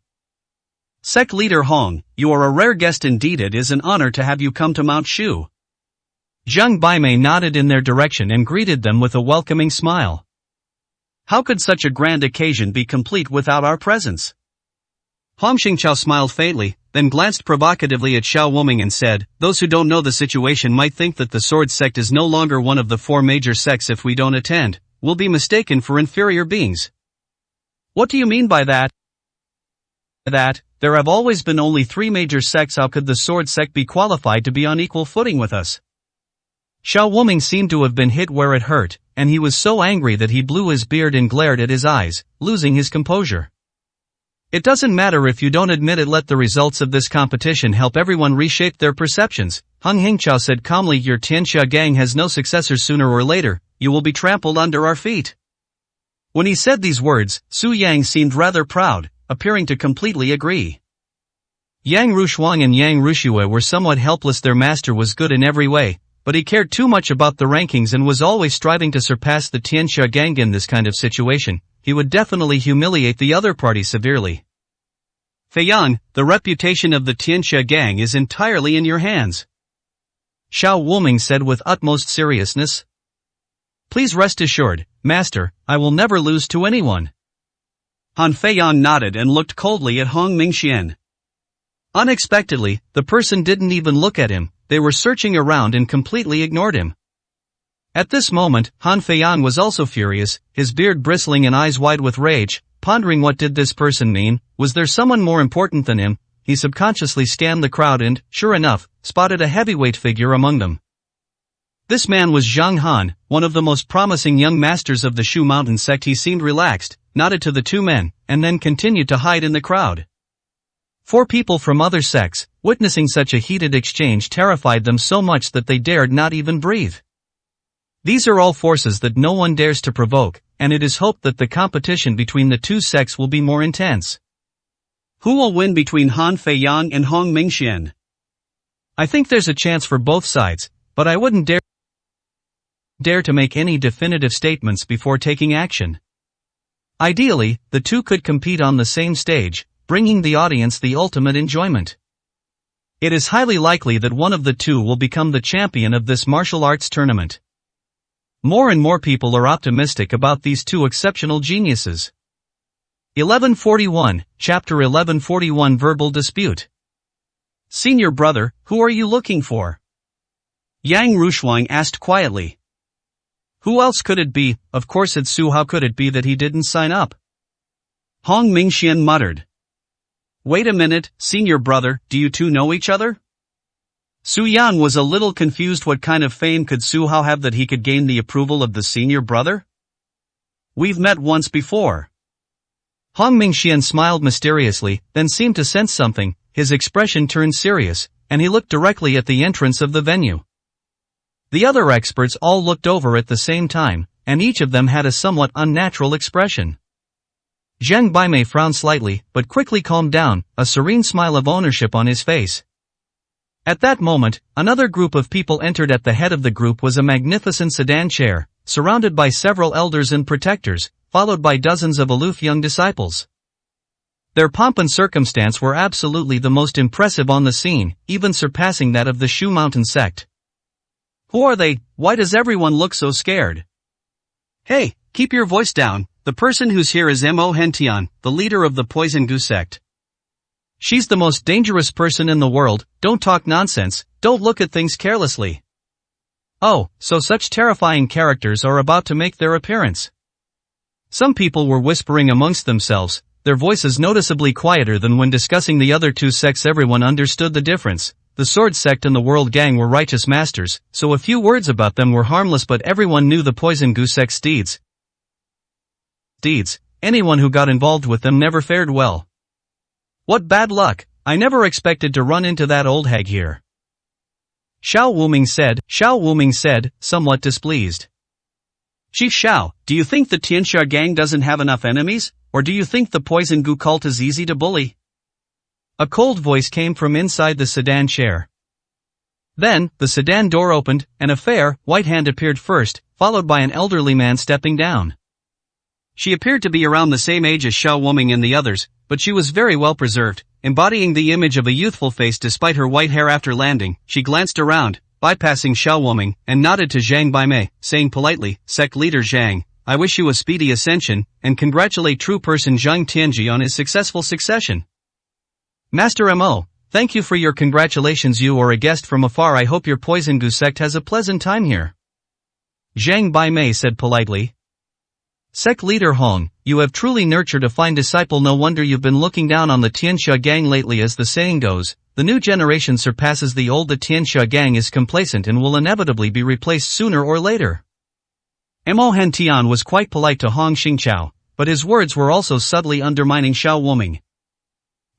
A: Sect leader Hong, you are a rare guest indeed. It is an honor to have you come to Mount Shu. Zhang Baimei nodded in their direction and greeted them with a welcoming smile. How could such a grand occasion be complete without our presence? Hong Xingqiao smiled faintly, then glanced provocatively at Xiao Wuming and said, those who don't know the situation might think that the Sword Sect is no longer one of the 4 major sects. If we don't attend, we'll be mistaken for inferior beings. What do you mean by that? There have always been only 3 major sects. How could the Sword Sect be qualified to be on equal footing with us? Xiao Wuming seemed to have been hit where it hurt, and he was so angry that he blew his beard and glared at his eyes, losing his composure. It doesn't matter if you don't admit it. Let the results of this competition help everyone reshape their perceptions, Hong Hingqiao said calmly. Your Tianxia gang has no successors. Sooner or later, you will be trampled under our feet. When he said these words, Su Yang seemed rather proud, appearing to completely agree. Yang Rushuang and Yang Rushua were somewhat helpless. Their master was good in every way, but he cared too much about the rankings and was always striving to surpass the Tianxia gang. In this kind of situation, he would definitely humiliate the other party severely. Feiyan, the reputation of the Tianxia gang is entirely in your hands, Xiao Wuming said with utmost seriousness. Please rest assured, Master, I will never lose to anyone. Han Feiyan nodded and looked coldly at Hong Mingxian. Unexpectedly, the person didn't even look at him. They were searching around and completely ignored him. At this moment, Han Feiyan was also furious, his beard bristling and eyes wide with rage, pondering what did this person mean. Was there someone more important than him? He subconsciously scanned the crowd and, sure enough, spotted a heavyweight figure among them. This man was Zhang Han, one of the most promising young masters of the Shu Mountain sect. He seemed relaxed, nodded to the 2 men, and then continued to hide in the crowd. 4 people from other sects, witnessing such a heated exchange, terrified them so much that they dared not even breathe. These are all forces that no one dares to provoke, and it is hoped that the competition between the 2 sects will be more intense. Who will win between Han Feiyan and Hong Mingxian? I think there's a chance for both sides, but I wouldn't dare to make any definitive statements before taking action. Ideally, the 2 could compete on the same stage, bringing the audience the ultimate enjoyment. It is highly likely that one of the 2 will become the champion of this martial arts tournament. More and more people are optimistic about these 2 exceptional geniuses. 1141, Chapter 1141 Verbal Dispute. Senior brother, who are you looking for? Yang Rushuang asked quietly. Who else could it be? Of course it's Su. How could it be that he didn't sign up? Hong Mingxian muttered. Wait a minute, senior brother, do you 2 know each other? Su Yan was a little confused. What kind of fame could Su Hao have that he could gain the approval of the senior brother? We've met once before. Hong Mingxian smiled mysteriously, then seemed to sense something. His expression turned serious, and he looked directly at the entrance of the venue. The other experts all looked over at the same time, and each of them had a somewhat unnatural expression. Zhang Baimei frowned slightly, but quickly calmed down, a serene smile of ownership on his face. At that moment, another group of people entered. At the head of the group was a magnificent sedan chair, surrounded by several elders and protectors, followed by dozens of aloof young disciples. Their pomp and circumstance were absolutely the most impressive on the scene, even surpassing that of the Shu Mountain sect. Who are they? Why does everyone look so scared? Hey, keep your voice down. The person who's here is Mo Hentian, the leader of the Poison Gu sect. She's the most dangerous person in the world. Don't talk nonsense, don't look at things carelessly. Oh, so such terrifying characters are about to make their appearance. Some people were whispering amongst themselves, their voices noticeably quieter than when discussing the other two sects. Everyone understood the difference. The Sword Sect and the World Gang were righteous masters, so a few words about them were harmless, but everyone knew the Poison Gu sect's deeds. Anyone who got involved with them never fared well. What bad luck, I never expected to run into that old hag here. Xiao Wuming said, somewhat displeased. Chief Xiao, do you think the Tianxia gang doesn't have enough enemies, or do you think the Poison Gu cult is easy to bully? A cold voice came from inside the sedan chair. Then, the sedan door opened, and a fair, white hand appeared first, followed by an elderly man stepping down. She appeared to be around the same age as Xiao Wuming and the others, but she was very well preserved, embodying the image of a youthful face despite her white hair. After landing, she glanced around, bypassing Xiao Wuming, and nodded to Zhang Baimei, saying politely, Sect Leader Zhang, I wish you a speedy ascension, and congratulate true person Zhang Tianji on his successful succession. Master Mo, thank you for your congratulations. You are a guest from afar. I hope your Poison Gu sect has a pleasant time here. Zhang Baimei said politely. Sect Leader Hong, you have truly nurtured a fine disciple. No wonder you've been looking down on the Tianxia gang lately. As the saying goes, the new generation surpasses the old. The Tianxia gang is complacent and will inevitably be replaced sooner or later. Mo Hentian was quite polite to Hong Xingqiao, but his words were also subtly undermining Xiao Wuming.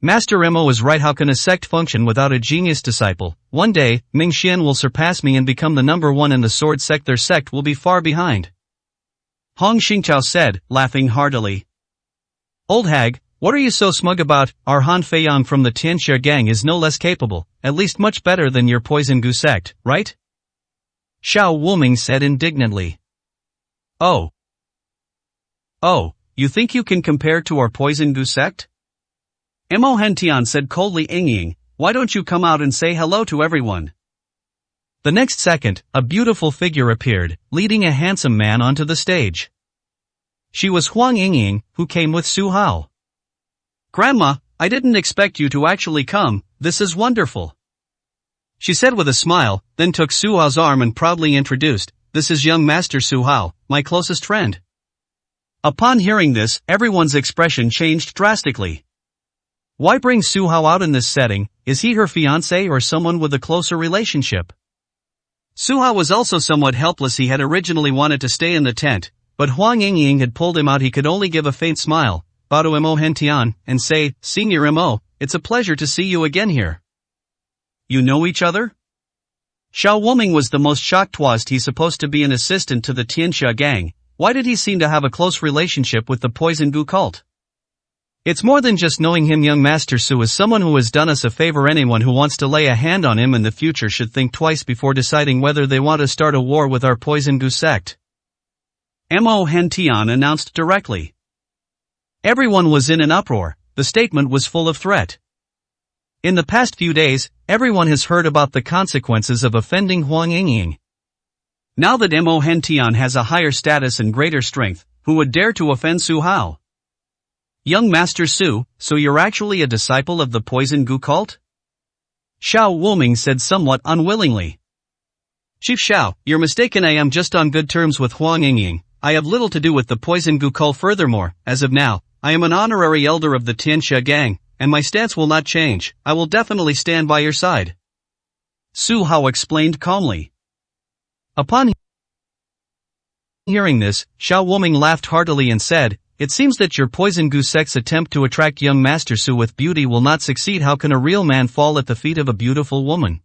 A: Master Mo is right. How can a sect function without a genius disciple? One day, Mingxian will surpass me and become the number one in the Sword Sect. Their sect will be far behind. Hong Xingqiao said, laughing heartily. Old hag, what are you so smug about? Our Han Feiyang from the Tianxia gang is no less capable, at least much better than your Poison Gu sect, right? Xiao Wuming said indignantly. Oh, you think you can compare to our Poison Gu sect? Mo Hentian said coldly. Ying, why don't you come out and say hello to everyone? The next second, a beautiful figure appeared, leading a handsome man onto the stage. She was Huang Ying, who came with Su Hao. Grandma, I didn't expect you to actually come, this is wonderful. She said with a smile, then took Su Hao's arm and proudly introduced, this is young Master Su Hao, my closest friend. Upon hearing this, everyone's expression changed drastically. Why bring Su Hao out in this setting? Is he her fiancé or someone with a closer relationship? Su Hao was also somewhat helpless. He had originally wanted to stay in the tent, but Huang Ying had pulled him out. He could only give a faint smile, bow to Mo Hentian, and say, Senior Mo, it's a pleasure to see you again here. You know each other? Xiao Wuming was the most shocked. Was he supposed to be an assistant to the Tianxia gang? Why did he seem to have a close relationship with the Poison Gu cult? It's more than just knowing him. Young Master Su is someone who has done us a favor. Anyone who wants to lay a hand on him in the future should think twice before deciding whether they want to start a war with our Poison Gu sect. Mo Hentian announced directly. Everyone was in an uproar. The statement was full of threat. In the past few days, everyone has heard about the consequences of offending Huang Ying. Now that Mo Hentian has a higher status and greater strength, who would dare to offend Su Hao? Young Master Su, so you're actually a disciple of the Poison Gu cult? Xiao Wuming said somewhat unwillingly. Chief Xiao, you're mistaken. I am just on good terms with Huang Ying. I have little to do with the Poison Gu cult. Furthermore, as of now, I am an honorary elder of the Tianxia gang, and my stance will not change. I will definitely stand by your side. Su Hao explained calmly. Upon hearing this, Xiao Wuming laughed heartily and said, "It seems that your poison goose sect's attempt to attract young Master Su with beauty will not succeed. How can a real man fall at the feet of a beautiful woman?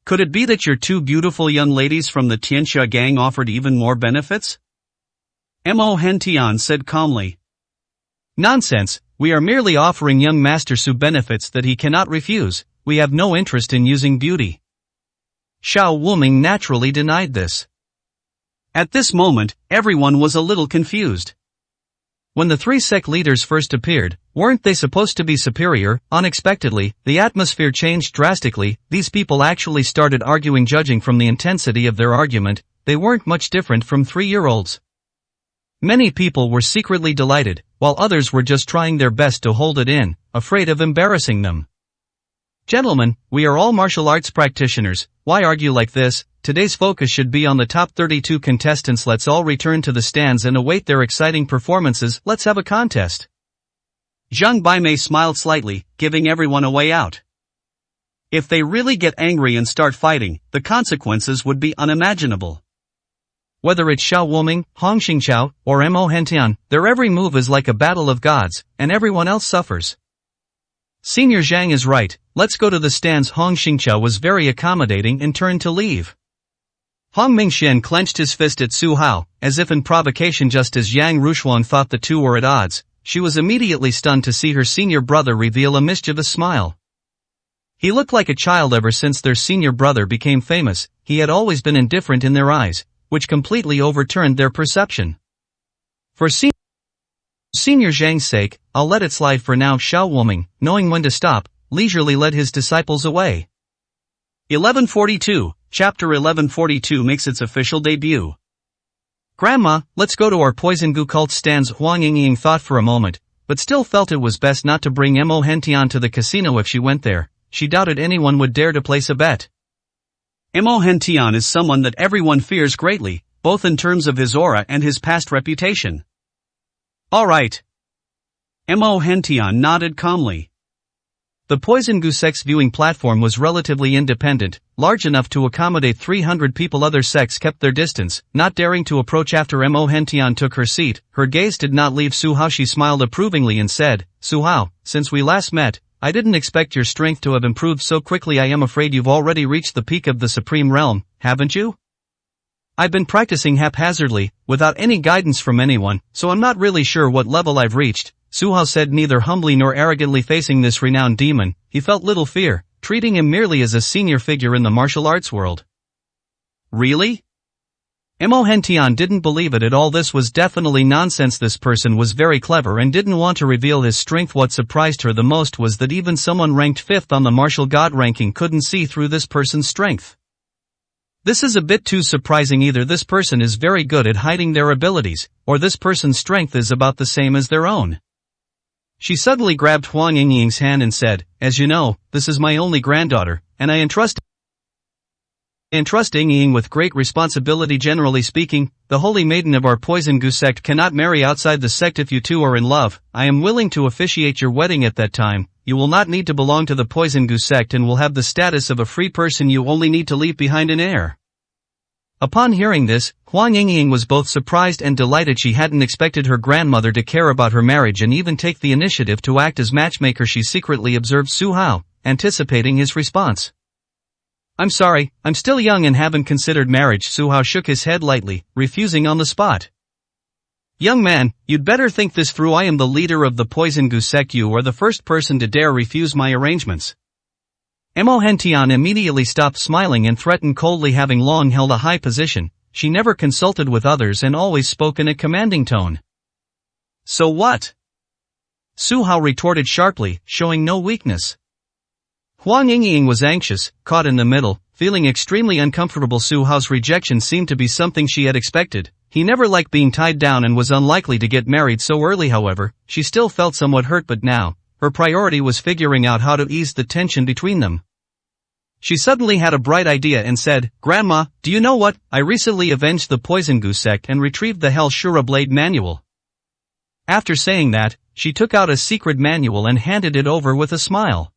A: Could it be that your two beautiful young ladies from the Tianxia gang offered even more benefits?" Mo Hentian said calmly. "Nonsense, we are merely offering young Master Su benefits that he cannot refuse. We have no interest in using beauty." Xiao Wuming naturally denied this. At this moment, everyone was a little confused. When the three sect leaders first appeared, weren't they supposed to be superior? Unexpectedly, the atmosphere changed drastically. These people actually started arguing. Judging from the intensity of their argument, they weren't much different from 3-year-olds. Many people were secretly delighted, while others were just trying their best to hold it in, afraid of embarrassing them. "Gentlemen, we are all martial arts practitioners, why argue like this? Today's focus should be on the top 32 contestants. Let's all return to the stands and await their exciting performances. Let's have a contest." Zhang Baimei smiled slightly, giving everyone a way out. If they really get angry and start fighting, the consequences would be unimaginable. Whether it's Xiao Wuming, Hong Xingqiao, or Mo Hentian, their every move is like a battle of gods, and everyone else suffers. "Senior Zhang is right, let's go to the stands." Hong Xingqiao was very accommodating and turned to leave. Hong Mingxian clenched his fist at Su Hao, as if in provocation. Just as Yang Rushuang thought the two were at odds, she was immediately stunned to see her senior brother reveal a mischievous smile. He looked like a child. Ever since their senior brother became famous, he had always been indifferent in their eyes, which completely overturned their perception. For Senior Zhang's sake, I'll let it slide for now. Xiao Wuming, knowing when to stop, leisurely led his disciples away. 1142, Chapter 1142 makes its official debut. "Grandma, let's go to our Poison Gu cult stands." Huang Yingying thought for a moment, but still felt it was best not to bring Mo Hentian to the casino. If she went there, she doubted anyone would dare to place a bet. Mo Hentian is someone that everyone fears greatly, both in terms of his aura and his past reputation. "All right." Mo Hentian nodded calmly. The Poison Goose sect's viewing platform was relatively independent, large enough to accommodate 300 people. Other sects kept their distance, not daring to approach. After Mo Hentian took her seat, her gaze did not leave Su Hao. She smiled approvingly and said, "Su Hao, since we last met, I didn't expect your strength to have improved so quickly. I am afraid you've already reached the peak of the Supreme Realm, haven't you?" "I've been practicing haphazardly, without any guidance from anyone, so I'm not really sure what level I've reached," Su Hao said, neither humbly nor arrogantly. Facing this renowned demon, he felt little fear, treating him merely as a senior figure in the martial arts world. "Really?" Mo Hentian didn't believe it at all. This was definitely nonsense. This person was very clever and didn't want to reveal his strength. What surprised her the most was that even someone ranked 5th on the martial god ranking couldn't see through this person's strength. This is a bit too surprising. Either this person is very good at hiding their abilities, or this person's strength is about the same as their own. She suddenly grabbed Huang Yingying's hand and said, "As you know, this is my only granddaughter, and I entrust Yingying with great responsibility. Generally speaking, the holy maiden of our Poison Goose sect cannot marry outside the sect. If you two are in love, I am willing to officiate your wedding. At that time, you will not need to belong to the Poison Goose sect and will have the status of a free person. You only need to leave behind an heir." Upon hearing this, Huang Yingying was both surprised and delighted. She hadn't expected her grandmother to care about her marriage and even take the initiative to act as matchmaker. She secretly observed Su Hao, anticipating his response. "I'm sorry, I'm still young and haven't considered marriage." Su Hao shook his head lightly, refusing on the spot. "Young man, you'd better think this through. I am the leader of the Poison Goose sect. You are the first person to dare refuse my arrangements." Mo Hentian immediately stopped smiling and threatened coldly. Having long held a high position, she never consulted with others and always spoke in a commanding tone. "So what?" Su Hao retorted sharply, showing no weakness. Huang Yingying was anxious, caught in the middle, feeling extremely uncomfortable. Su Hao's rejection seemed to be something she had expected. He never liked being tied down and was unlikely to get married so early. However, she still felt somewhat hurt, but now, her priority was figuring out how to ease the tension between them. She suddenly had a bright idea and said, "Grandma, do you know what? I recently avenged the Poison Goose sect and retrieved the Hell Shura Blade manual." After saying that, she took out a secret manual and handed it over with a smile.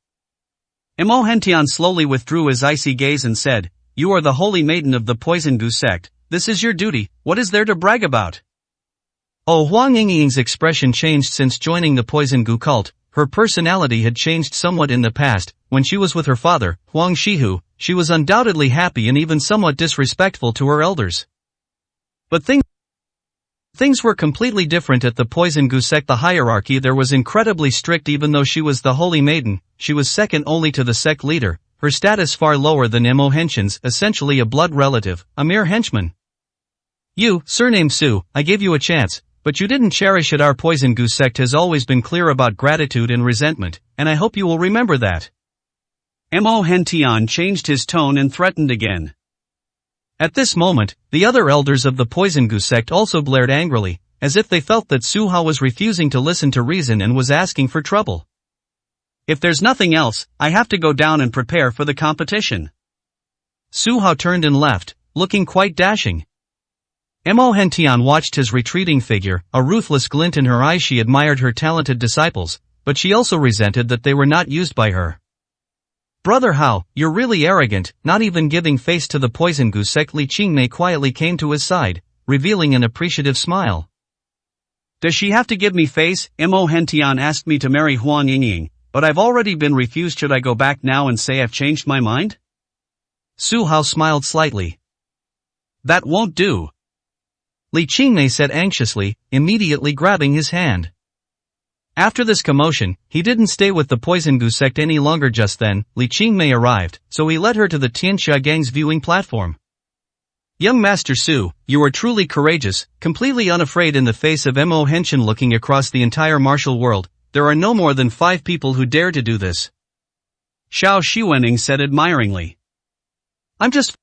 A: Imo Hentian slowly withdrew his icy gaze and said, "You are the holy maiden of the Poison Gu sect, this is your duty, what is there to brag about?" Oh, Huang Yingying's expression changed since joining the Poison Gu cult. Her personality had changed somewhat in the past. When she was with her father, Huang Shihu, she was undoubtedly happy and even somewhat disrespectful to her elders. But things were completely different at the Poison Gu sect. The hierarchy there was incredibly strict. Even though she was the holy maiden, she was second only to the sect leader, her status far lower than Imo Hentian's, essentially a blood relative, a mere henchman. "You, surnamed Su, I gave you a chance, but you didn't cherish it. Our Poison Gu sect has always been clear about gratitude and resentment, and I hope you will remember that." Imo Hentian changed his tone and threatened again. At this moment, the other elders of the Poison Gu sect also glared angrily, as if they felt that Su Hao was refusing to listen to reason and was asking for trouble. "If there's nothing else, I have to go down and prepare for the competition." Su Hao turned and left, looking quite dashing. Imo Hentian watched his retreating figure, a ruthless glint in her eyes. She admired her talented disciples, but she also resented that they were not used by her. "Brother Hao, you're really arrogant," not even giving face to the Poison Gu sect. Li Qingmei quietly came to his side, revealing an appreciative smile. "Does she have to give me face?" Imo Hentian asked me to marry Huang Yingying, but I've already been refused. Should I go back now and say I've changed my mind? Su Hao smiled slightly. "That won't do," Li Qingmei said anxiously, immediately grabbing his hand. After this commotion, he didn't stay with the Poison Gu sect any longer. Just then, Li Qingmei arrived, so he led her to the Tianxia Gang's viewing platform. "Young Master Su, you are truly courageous, completely unafraid in the face of Imo Hentian." Looking across the entire martial world, there are no more than 5 people who dare to do this, Xiao Shiwening said admiringly. "I'm just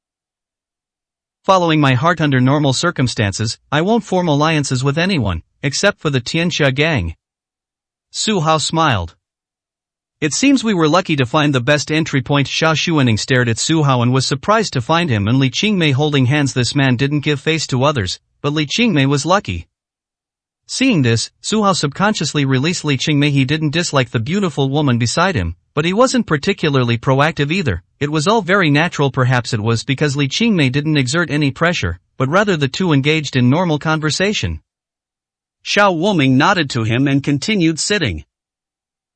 A: following my heart. Under normal circumstances, I won't form alliances with anyone, except for the Tianxia Gang." Su Hao smiled. "It seems we were lucky to find the best entry point." Xiao Shiwening stared at Su Hao and was surprised to find him and Li Qingmei holding hands. This man didn't give face to others, but Li Qingmei was lucky. Seeing this, Su Hao subconsciously released Li Qingmei. He didn't dislike the beautiful woman beside him, but he wasn't particularly proactive either. It was all very natural. Perhaps it was because Li Qingmei didn't exert any pressure, but rather the two engaged in normal conversation. Xiao Wuming nodded to him and continued sitting.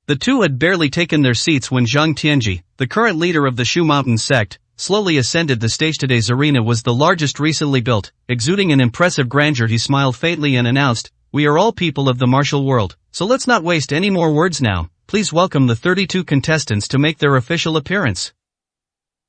A: The two had barely taken their seats when Zhang Tianji, the current leader of the Shu Mountain sect, slowly ascended the stage. Today's arena was the largest recently built, exuding an impressive grandeur. He smiled faintly and announced, "We are all people of the martial world, so let's not waste any more words now. Please welcome the 32 contestants to make their official appearance."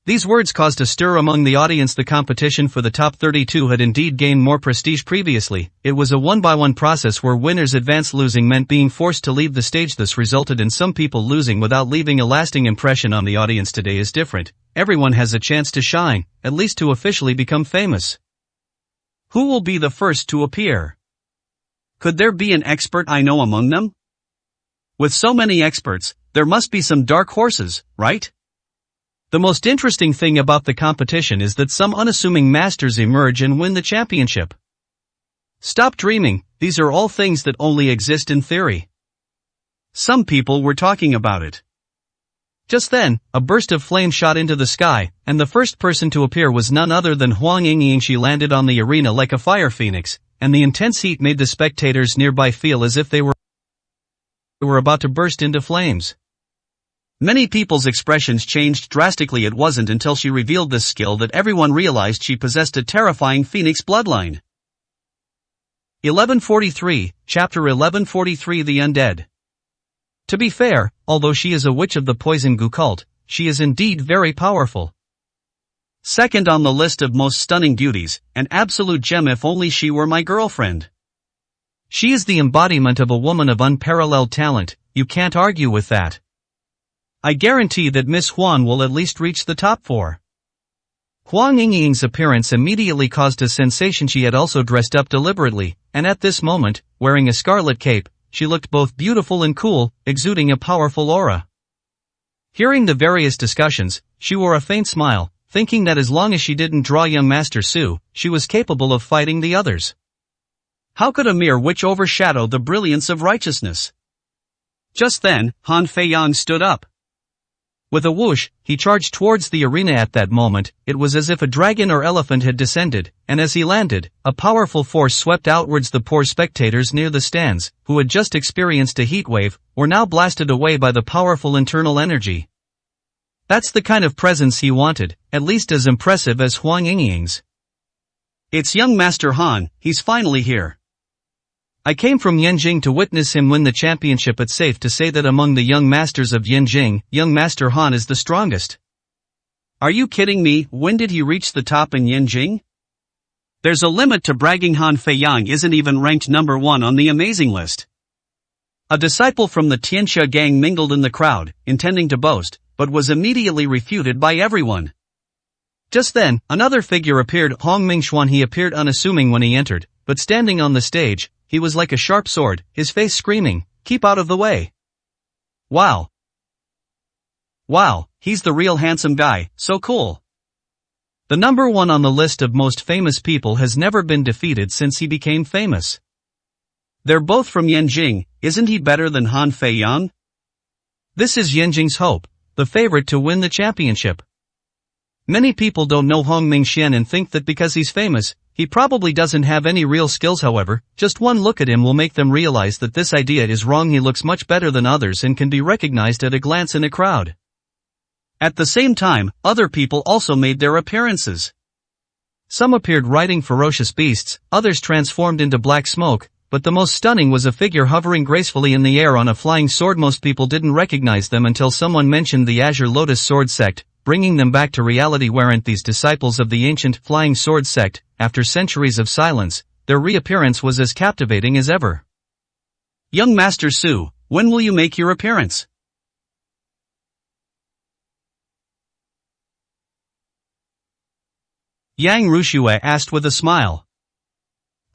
A: These words caused a stir among the audience. The competition for the top 32 had indeed gained more prestige previously. It was a one-by-one process where winners advanced. Losing meant being forced to leave the stage. This resulted in some people losing without leaving a lasting impression on the audience. Today is different. Everyone has a chance to shine, at least to officially become famous. Who will be the first to appear? Could there be an expert I know among them? With so many experts, there must be some dark horses, right? The most interesting thing about the competition is that some unassuming masters emerge and win the championship. Stop dreaming, these are all things that only exist in theory. Some people were talking about it. Just then, a burst of flame shot into the sky, and the first person to appear was none other than Huang Yingying. She landed on the arena like a fire phoenix, and the intense heat made the spectators nearby feel as if they were about to burst into flames. Many people's expressions changed drastically. It wasn't until she revealed this skill that everyone realized she possessed a terrifying phoenix bloodline. 1143, Chapter 1143. The Undead. To be fair, although she is a witch of the Poison Gu cult, she is indeed very powerful. Second on the list of most stunning beauties, an absolute gem. If only she were my girlfriend. She is the embodiment of a woman of unparalleled talent, you can't argue with that. I guarantee that Miss Huan will at least reach the top 4. Huang Yingying's appearance immediately caused a sensation. She had also dressed up deliberately, and at this moment, wearing a scarlet cape, she looked both beautiful and cool, exuding a powerful aura. Hearing the various discussions, she wore a faint smile, thinking that as long as she didn't draw young Master Su, she was capable of fighting the others. How could a mere witch overshadow the brilliance of righteousness? Just then, Han Feiyang stood up. With a whoosh, he charged towards the arena. At that moment, it was as if a dragon or elephant had descended, and as he landed, a powerful force swept outwards. The poor spectators near the stands, who had just experienced a heat wave, were now blasted away by the powerful internal energy. That's the kind of presence he wanted, at least as impressive as Huang Yingying's. It's young Master Han, he's finally here. I came from Yanjing to witness him win the championship. It's safe to say that among the young masters of Yanjing, young Master Han is the strongest. Are you kidding me? When did he reach the top in Yanjing? There's a limit to bragging. Han Feiyang isn't even ranked number 1 on the amazing list. A disciple from the Tianxia gang mingled in the crowd, intending to boast, but was immediately refuted by everyone. Just then, another figure appeared, Hong Mingxuan. He appeared unassuming when he entered, but standing on the stage, he was like a sharp sword, his face screaming, "Keep out of the way." Wow. Wow, he's the real handsome guy, so cool. The number 1 on the list of most famous people has never been defeated since he became famous. They're both from Yanjing, isn't he better than Han Feiyang? This is Yanjing's hope, the favorite to win the championship. Many people don't know Hong Mingxian and think that because he's famous, he probably doesn't have any real skills. However, just one look at him will make them realize that this idea is wrong. He looks much better than others and can be recognized at a glance in a crowd. At the same time, other people also made their appearances. Some appeared riding ferocious beasts, others transformed into black smoke, but the most stunning was a figure hovering gracefully in the air on a flying sword. Most people didn't recognize them until someone mentioned the Azure Lotus Sword Sect, bringing them back to reality. Weren't these disciples of the ancient Flying Sword Sect? After centuries of silence, their reappearance was as captivating as ever. Young Master Su, when will you make your appearance? Yang Rushue asked with a smile.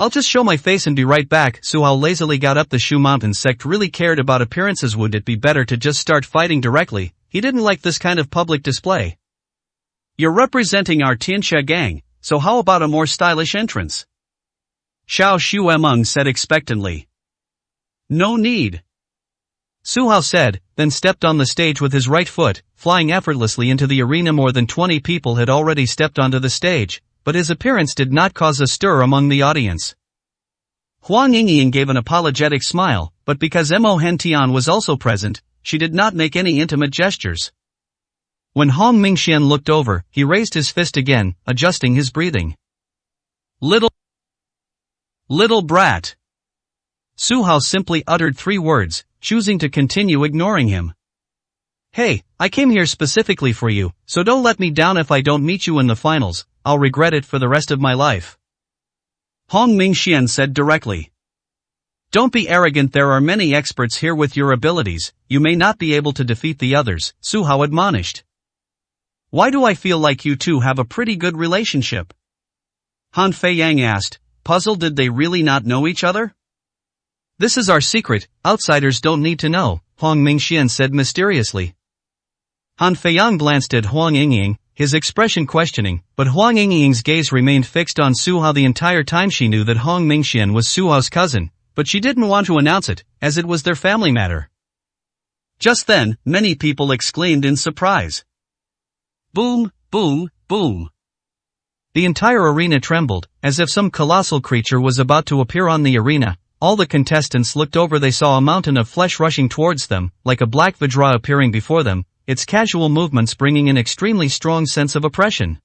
A: I'll just show my face and be right back. Su Hao lazily got up. The Shu Mountain sect really cared about appearances. Would it be better to just start fighting directly? He didn't like this kind of public display. You're representing our Tianxia gang, so how about a more stylish entrance? Xiao Xuemeng said expectantly. No need. Su Hao said, then stepped on the stage with his right foot, flying effortlessly into the arena. More than 20 people had already stepped onto the stage, but his appearance did not cause a stir among the audience. Huang Yingying gave an apologetic smile, but because Mo Hentian was also present, she did not make any intimate gestures. When Hong Mingxian looked over, he raised his fist again, adjusting his breathing. Little brat. Su Hao simply uttered 3 words, choosing to continue ignoring him. Hey, I came here specifically for you, so don't let me down. If I don't meet you in the finals, I'll regret it for the rest of my life. Hong Mingxian said directly. Don't be arrogant. There are many experts here with your abilities. You may not be able to defeat the others, Su Hao admonished. Why do I feel like you two have a pretty good relationship? Han Feiyang asked, puzzled. Did they really not know each other? This is our secret, outsiders don't need to know, Huang Mingxian said mysteriously. Han Feiyang glanced at Huang Yingying, his expression questioning, but Huang Yingying's gaze remained fixed on Su Hao the entire time. She knew that Hong Mingxian was Su Hao's cousin, but she didn't want to announce it, as it was their family matter. Just then, many people exclaimed in surprise. Boom, boom, boom. The entire arena trembled, as if some colossal creature was about to appear on the arena. All the contestants looked over. They saw a mountain of flesh rushing towards them, like a black Vajra appearing before them, its casual movements bringing an extremely strong sense of oppression.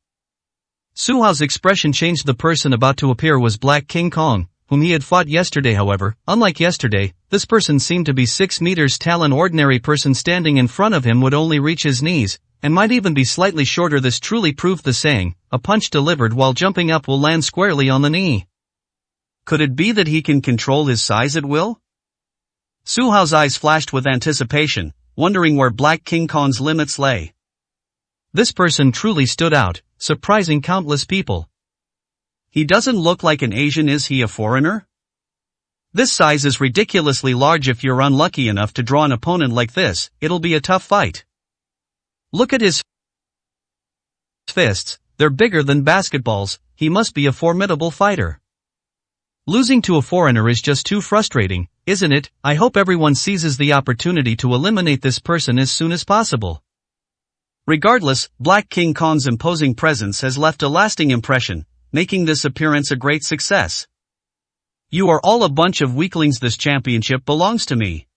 A: Su Hao's expression changed. The person about to appear was Black King Kong, whom he had fought yesterday. However, unlike yesterday, this person seemed to be 6 meters tall. An ordinary person standing in front of him would only reach his knees, and might even be slightly shorter. This truly proved the saying, a punch delivered while jumping up will land squarely on the knee. Could it be that he can control his size at will? Su Hao's eyes flashed with anticipation, wondering where Black King Kong's limits lay. This person truly stood out, surprising countless people. He doesn't look like an Asian. Is he a foreigner? This size is ridiculously large. If you're unlucky enough to draw an opponent like this, it'll be a tough fight. Look at his fists, they're bigger than basketballs. He must be a formidable fighter. Losing to a foreigner is just too frustrating, isn't it? I hope everyone seizes the opportunity to eliminate this person as soon as possible. Regardless, Black King Kong's imposing presence has left a lasting impression, making this appearance a great success. You are all a bunch of weaklings, this championship belongs to me.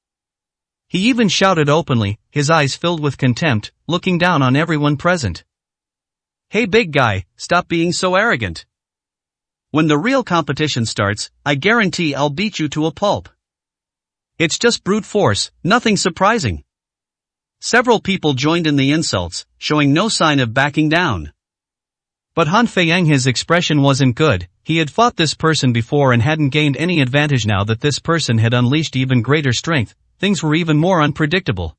A: He even shouted openly, his eyes filled with contempt, looking down on everyone present. Hey big guy, stop being so arrogant. When the real competition starts, I guarantee I'll beat you to a pulp. It's just brute force, nothing surprising. Several people joined in the insults, showing no sign of backing down. But Han Feiyang, his expression wasn't good. He had fought this person before and hadn't gained any advantage. Now that this person had unleashed even greater strength, things were even more unpredictable.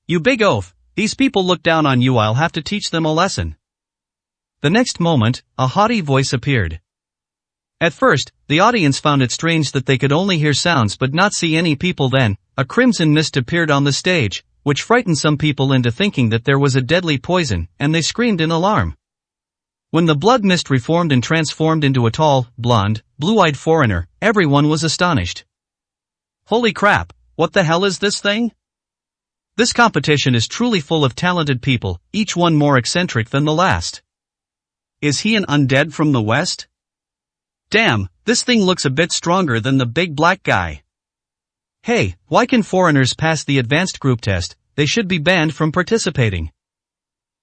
A: You big oaf, these people look down on you, I'll have to teach them a lesson. The next moment, a haughty voice appeared. At first, the audience found it strange that they could only hear sounds but not see any people. Then, a crimson mist appeared on the stage, which frightened some people into thinking that there was a deadly poison, and they screamed in alarm. When the blood mist reformed and transformed into a tall, blonde, blue-eyed foreigner, everyone was astonished. Holy crap, what the hell is this thing? This competition is truly full of talented people, each one more eccentric than the last. Is he an undead from the West? Damn, this thing looks a bit stronger than the big black guy. Hey, why can foreigners pass the advanced group test? They should be banned from participating.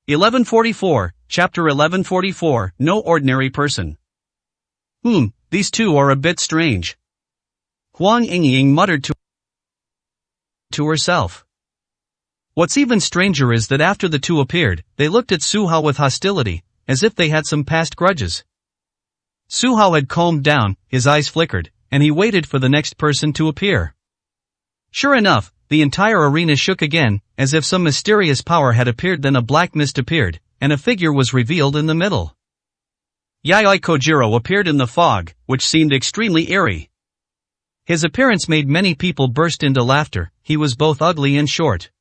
A: 1144, Chapter 1144, No Ordinary Person. These two are a bit strange. Huang Yingying muttered to herself. What's even stranger is that after the two appeared, they looked at Su Hao with hostility, as if they had some past grudges. Su Hao had calmed down, his eyes flickered, and he waited for the next person to appear. Sure enough, the entire arena shook again, as if some mysterious power had appeared. Then a black mist appeared, and a figure was revealed in the middle. Yayoi Kojiro appeared in the fog, which seemed extremely eerie. His appearance made many people burst into laughter. He was both ugly and short.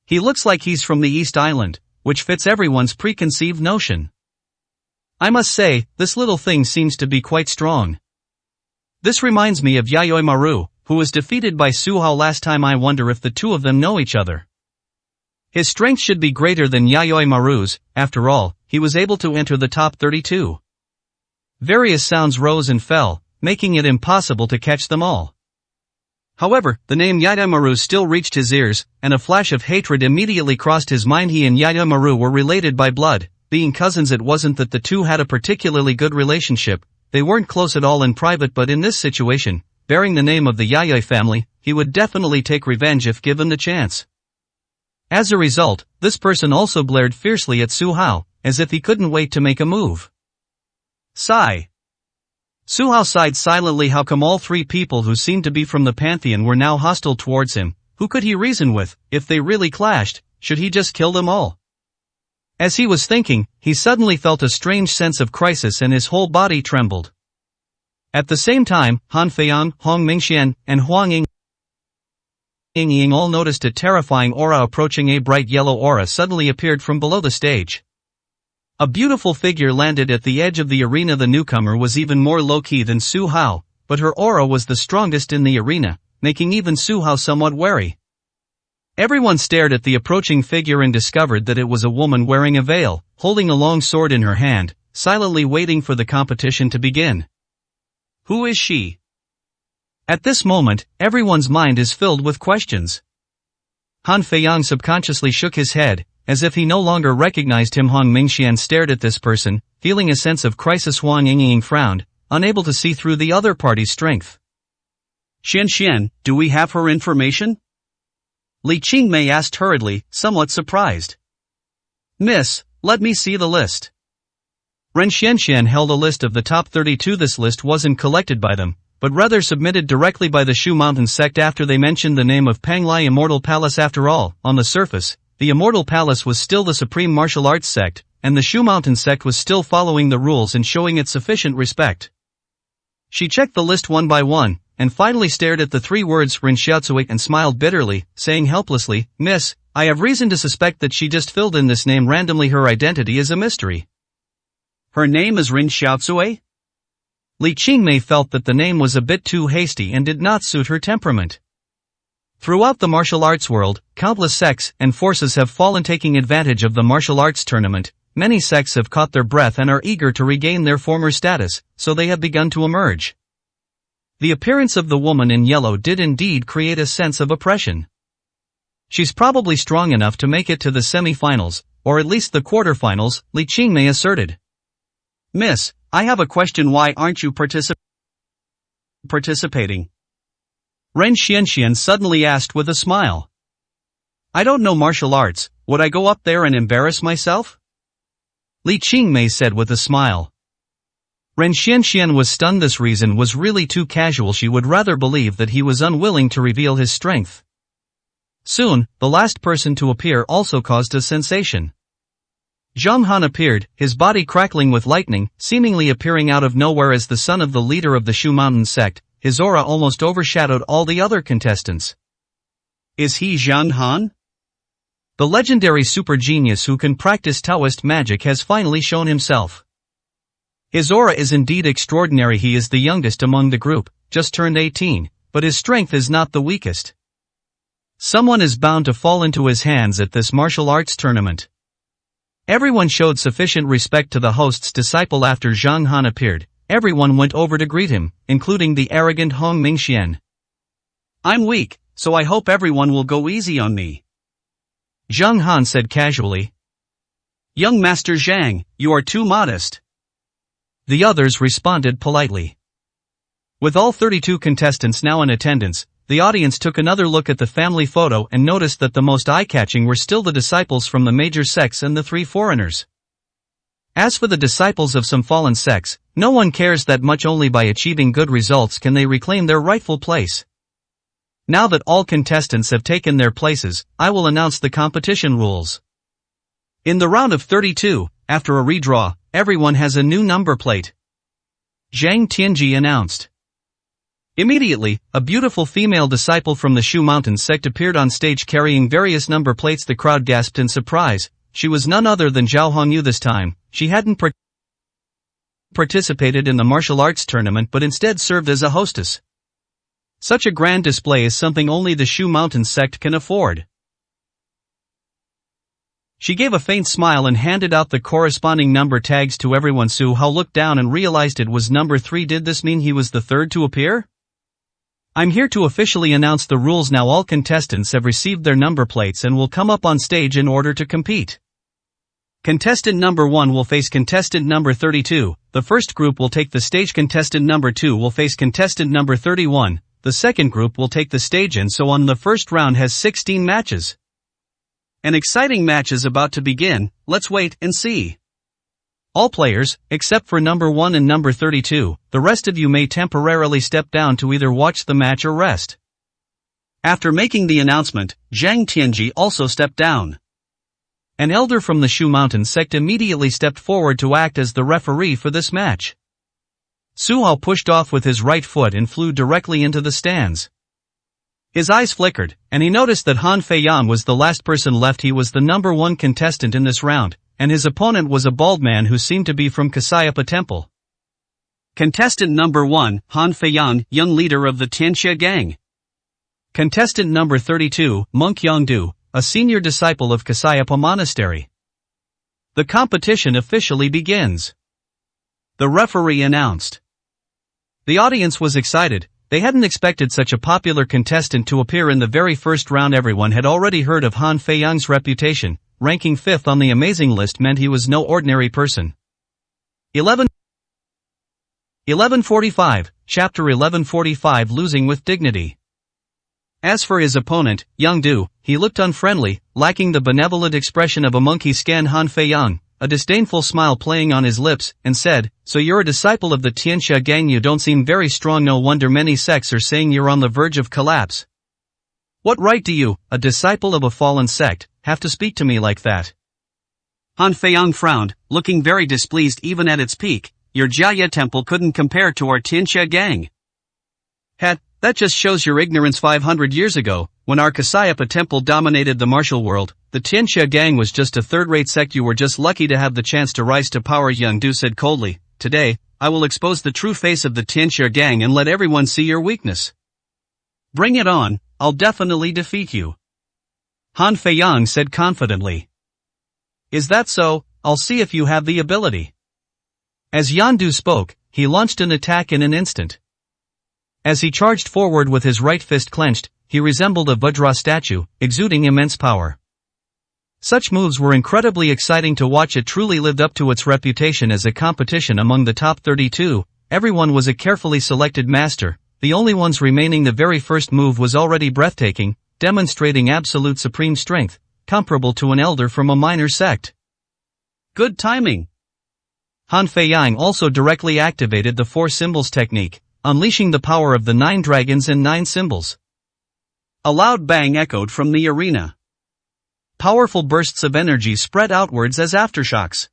A: He looks like he's from the East Island, which fits everyone's preconceived notion. I must say, this little thing seems to be quite strong. This reminds me of Yayoi Maru, who was defeated by Su Hao last time. I wonder if the two of them know each other. His strength should be greater than Yayoi Maru's. After all, he was able to enter the top 32. Various sounds rose and fell, making it impossible to catch them all. However, the name Yayoi Maru still reached his ears, and a flash of hatred immediately crossed his mind. He and Yayoi Maru were related by blood. Being cousins, it wasn't that the two had a particularly good relationship. They weren't close at all in private, but in this situation, bearing the name of the Yayoi family, he would definitely take revenge if given the chance. As a result, this person also glared fiercely at Su Hao, as if he couldn't wait to make a move. Sigh. Su Hao sighed silently. How come all three people who seemed to be from the pantheon were now hostile towards him? Who could he reason with? If they really clashed, should he just kill them all? As he was thinking, he suddenly felt a strange sense of crisis and his whole body trembled. At the same time, Han Feiyang, Hong Mingxian, and Huang Yingying all noticed a terrifying aura approaching. A bright yellow aura suddenly appeared from below the stage. A beautiful figure landed at the edge of the arena. The newcomer was even more low-key than Su Hao, but her aura was the strongest in the arena, making even Su Hao somewhat wary. Everyone stared at the approaching figure and discovered that it was a woman wearing a veil, holding a long sword in her hand, silently waiting for the competition to begin. Who is she? At this moment, everyone's mind is filled with questions. Han Feiyang subconsciously shook his head, as if he no longer recognized him. Hong Mingxian stared at this person, feeling a sense of crisis. Huang Yingying frowned, unable to see through the other party's strength. Xian, do we have her information? Li Qingmei asked hurriedly, somewhat surprised. Miss, let me see the list. Ren Xianxian held a list of the top 32. This list wasn't collected by them, but rather submitted directly by the Shu Mountain sect after they mentioned the name of Panglai Immortal Palace. After all, on the surface, the Immortal Palace was still the supreme martial arts sect, and the Shu Mountain sect was still following the rules and showing it sufficient respect. She checked the list one by one, and finally stared at the three words Ren Xiaotsui and smiled bitterly, saying helplessly, Miss, I have reason to suspect that she just filled in this name randomly. Her identity is a mystery. Her name is Ren Xiaotsui? Li Qingmei felt that the name was a bit too hasty and did not suit her temperament. Throughout the martial arts world, countless sects and forces have fallen taking advantage of the martial arts tournament. Many sects have caught their breath and are eager to regain their former status, so they have begun to emerge. The appearance of the woman in yellow did indeed create a sense of oppression. She's probably strong enough to make it to the semi-finals, or at least the quarter-finals, Li Qingmei asserted. Miss, I have a question. Why aren't you participating? Ren Xianxian suddenly asked with a smile. I don't know martial arts, would I go up there and embarrass myself? Li Qingmei said with a smile. Ren Xianxian was stunned. This reason was really too casual. She would rather believe that he was unwilling to reveal his strength. Soon, the last person to appear also caused a sensation. Zhang Han appeared, his body crackling with lightning, seemingly appearing out of nowhere as the son of the leader of the Shu Mountain sect. His aura almost overshadowed all the other contestants. Is he Zhang Han? The legendary super genius who can practice Taoist magic has finally shown himself. His aura is indeed extraordinary. He is the youngest among the group, just turned 18, but his strength is not the weakest. Someone is bound to fall into his hands at this martial arts tournament. Everyone showed sufficient respect to the host's disciple after Zhang Han appeared. Everyone went over to greet him, including the arrogant Hong Mingxian. I'm weak, so I hope everyone will go easy on me. Zhang Han said casually. Young Master Zhang, you are too modest. The others responded politely. With all 32 contestants now in attendance, the audience took another look at the family photo and noticed that the most eye-catching were still the disciples from the major sects and the 3 foreigners. As for the disciples of some fallen sects, no one cares that much. Only by achieving good results can they reclaim their rightful place. Now that all contestants have taken their places, I will announce the competition rules. In the round of 32, after a redraw, everyone has a new number plate. Zhang Tianji announced. Immediately, a beautiful female disciple from the Shu Mountain sect appeared on stage carrying various number plates. The crowd gasped in surprise. She was none other than Zhao Hongyu this time. She hadn't participated in the martial arts tournament but instead served as a hostess. Such a grand display is something only the Shu Mountain sect can afford. She gave a faint smile and handed out the corresponding number tags to everyone. Su Hao looked down and realized it was number 3. Did this mean he was the third to appear? I'm here to officially announce the rules now. All contestants have received their number plates and will come up on stage in order to compete. Contestant number 1 will face contestant number 32, the first group will take the stage. Contestant number 2 will face contestant number 31, the second group will take the stage, and so on. The first round has 16 matches. An exciting match is about to begin, let's wait and see. All players, except for number 1 and number 32, the rest of you may temporarily step down to either watch the match or rest. After making the announcement, Zhang Tianji also stepped down. An elder from the Shu Mountain sect immediately stepped forward to act as the referee for this match. Su Hao pushed off with his right foot and flew directly into the stands. His eyes flickered, and he noticed that Han Feiyan was the last person left. He was the number 1 contestant in this round, and his opponent was a bald man who seemed to be from Kasayapa Temple. Contestant number 1, Han Feiyan, young leader of the Tianxia gang. Contestant number 32, Monk Yongdu, a senior disciple of Kasayapa Monastery. The competition officially begins. The referee announced. The audience was excited. They hadn't expected such a popular contestant to appear in the very first round. Everyone had already heard of Han Feiyang's reputation. Ranking 5th on the amazing list meant he was no ordinary person. 1145, Chapter 1145, Losing with Dignity. As for his opponent, Yang Du, he looked unfriendly, lacking the benevolent expression of a monkey. Scanned Han Feiyang, a disdainful smile playing on his lips, and said, "So you're a disciple of the Tianxia gang? You don't seem very strong. No wonder many sects are saying you're on the verge of collapse. What right do you, a disciple of a fallen sect, have to speak to me like that?" Han Feiyang frowned, looking very displeased. Even at its peak, your Jiaya temple couldn't compare to our Tianxia gang. That just shows your ignorance. 500 years ago, when our Kasayapa temple dominated the martial world, the Tianxia gang was just a third-rate sect. You were just lucky to have the chance to rise to power. Yang Du said coldly. Today, I will expose the true face of the Tianxia gang and let everyone see your weakness. Bring it on. I'll definitely defeat you," Han Feiyang said confidently. "Is that so? I'll see if you have the ability." As Yan Du spoke, he launched an attack in an instant. As he charged forward with his right fist clenched, he resembled a Vajra statue, exuding immense power. Such moves were incredibly exciting to watch. It truly lived up to its reputation as a competition among the top 32. Everyone was a carefully selected master. The only ones remaining. The very first move was already breathtaking, demonstrating absolute supreme strength, comparable to an elder from a minor sect. Good timing. Han Feiyang also directly activated the 4 symbols technique, unleashing the power of the 9 dragons and 9 symbols. A loud bang echoed from the arena. Powerful bursts of energy spread outwards as aftershocks.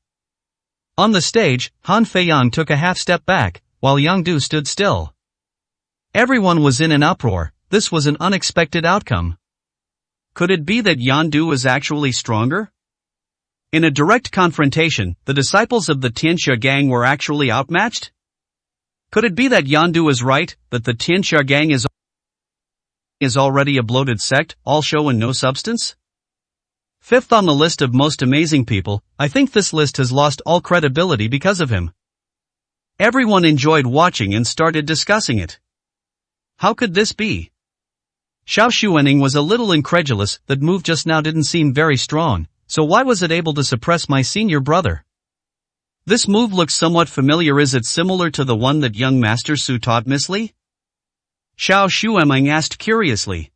A: On the stage, Han Feiyang took a half step back, while Yang Du stood still. Everyone was in an uproar. This was an unexpected outcome. Could it be that Yan Du was actually stronger? In a direct confrontation, the disciples of the Tianxia gang were actually outmatched? Could it be that Yan Du is right, that the Tianxia gang is already a bloated sect, all show and no substance? 5th on the list of most amazing people. I think this list has lost all credibility because of him. Everyone enjoyed watching and started discussing it. How could this be? Xiao Xuening was a little incredulous. That move just now didn't seem very strong, so why was it able to suppress my senior brother? This move looks somewhat familiar. Is it similar to the one that young Master Su taught Miss Li? Xiao Xuening asked curiously.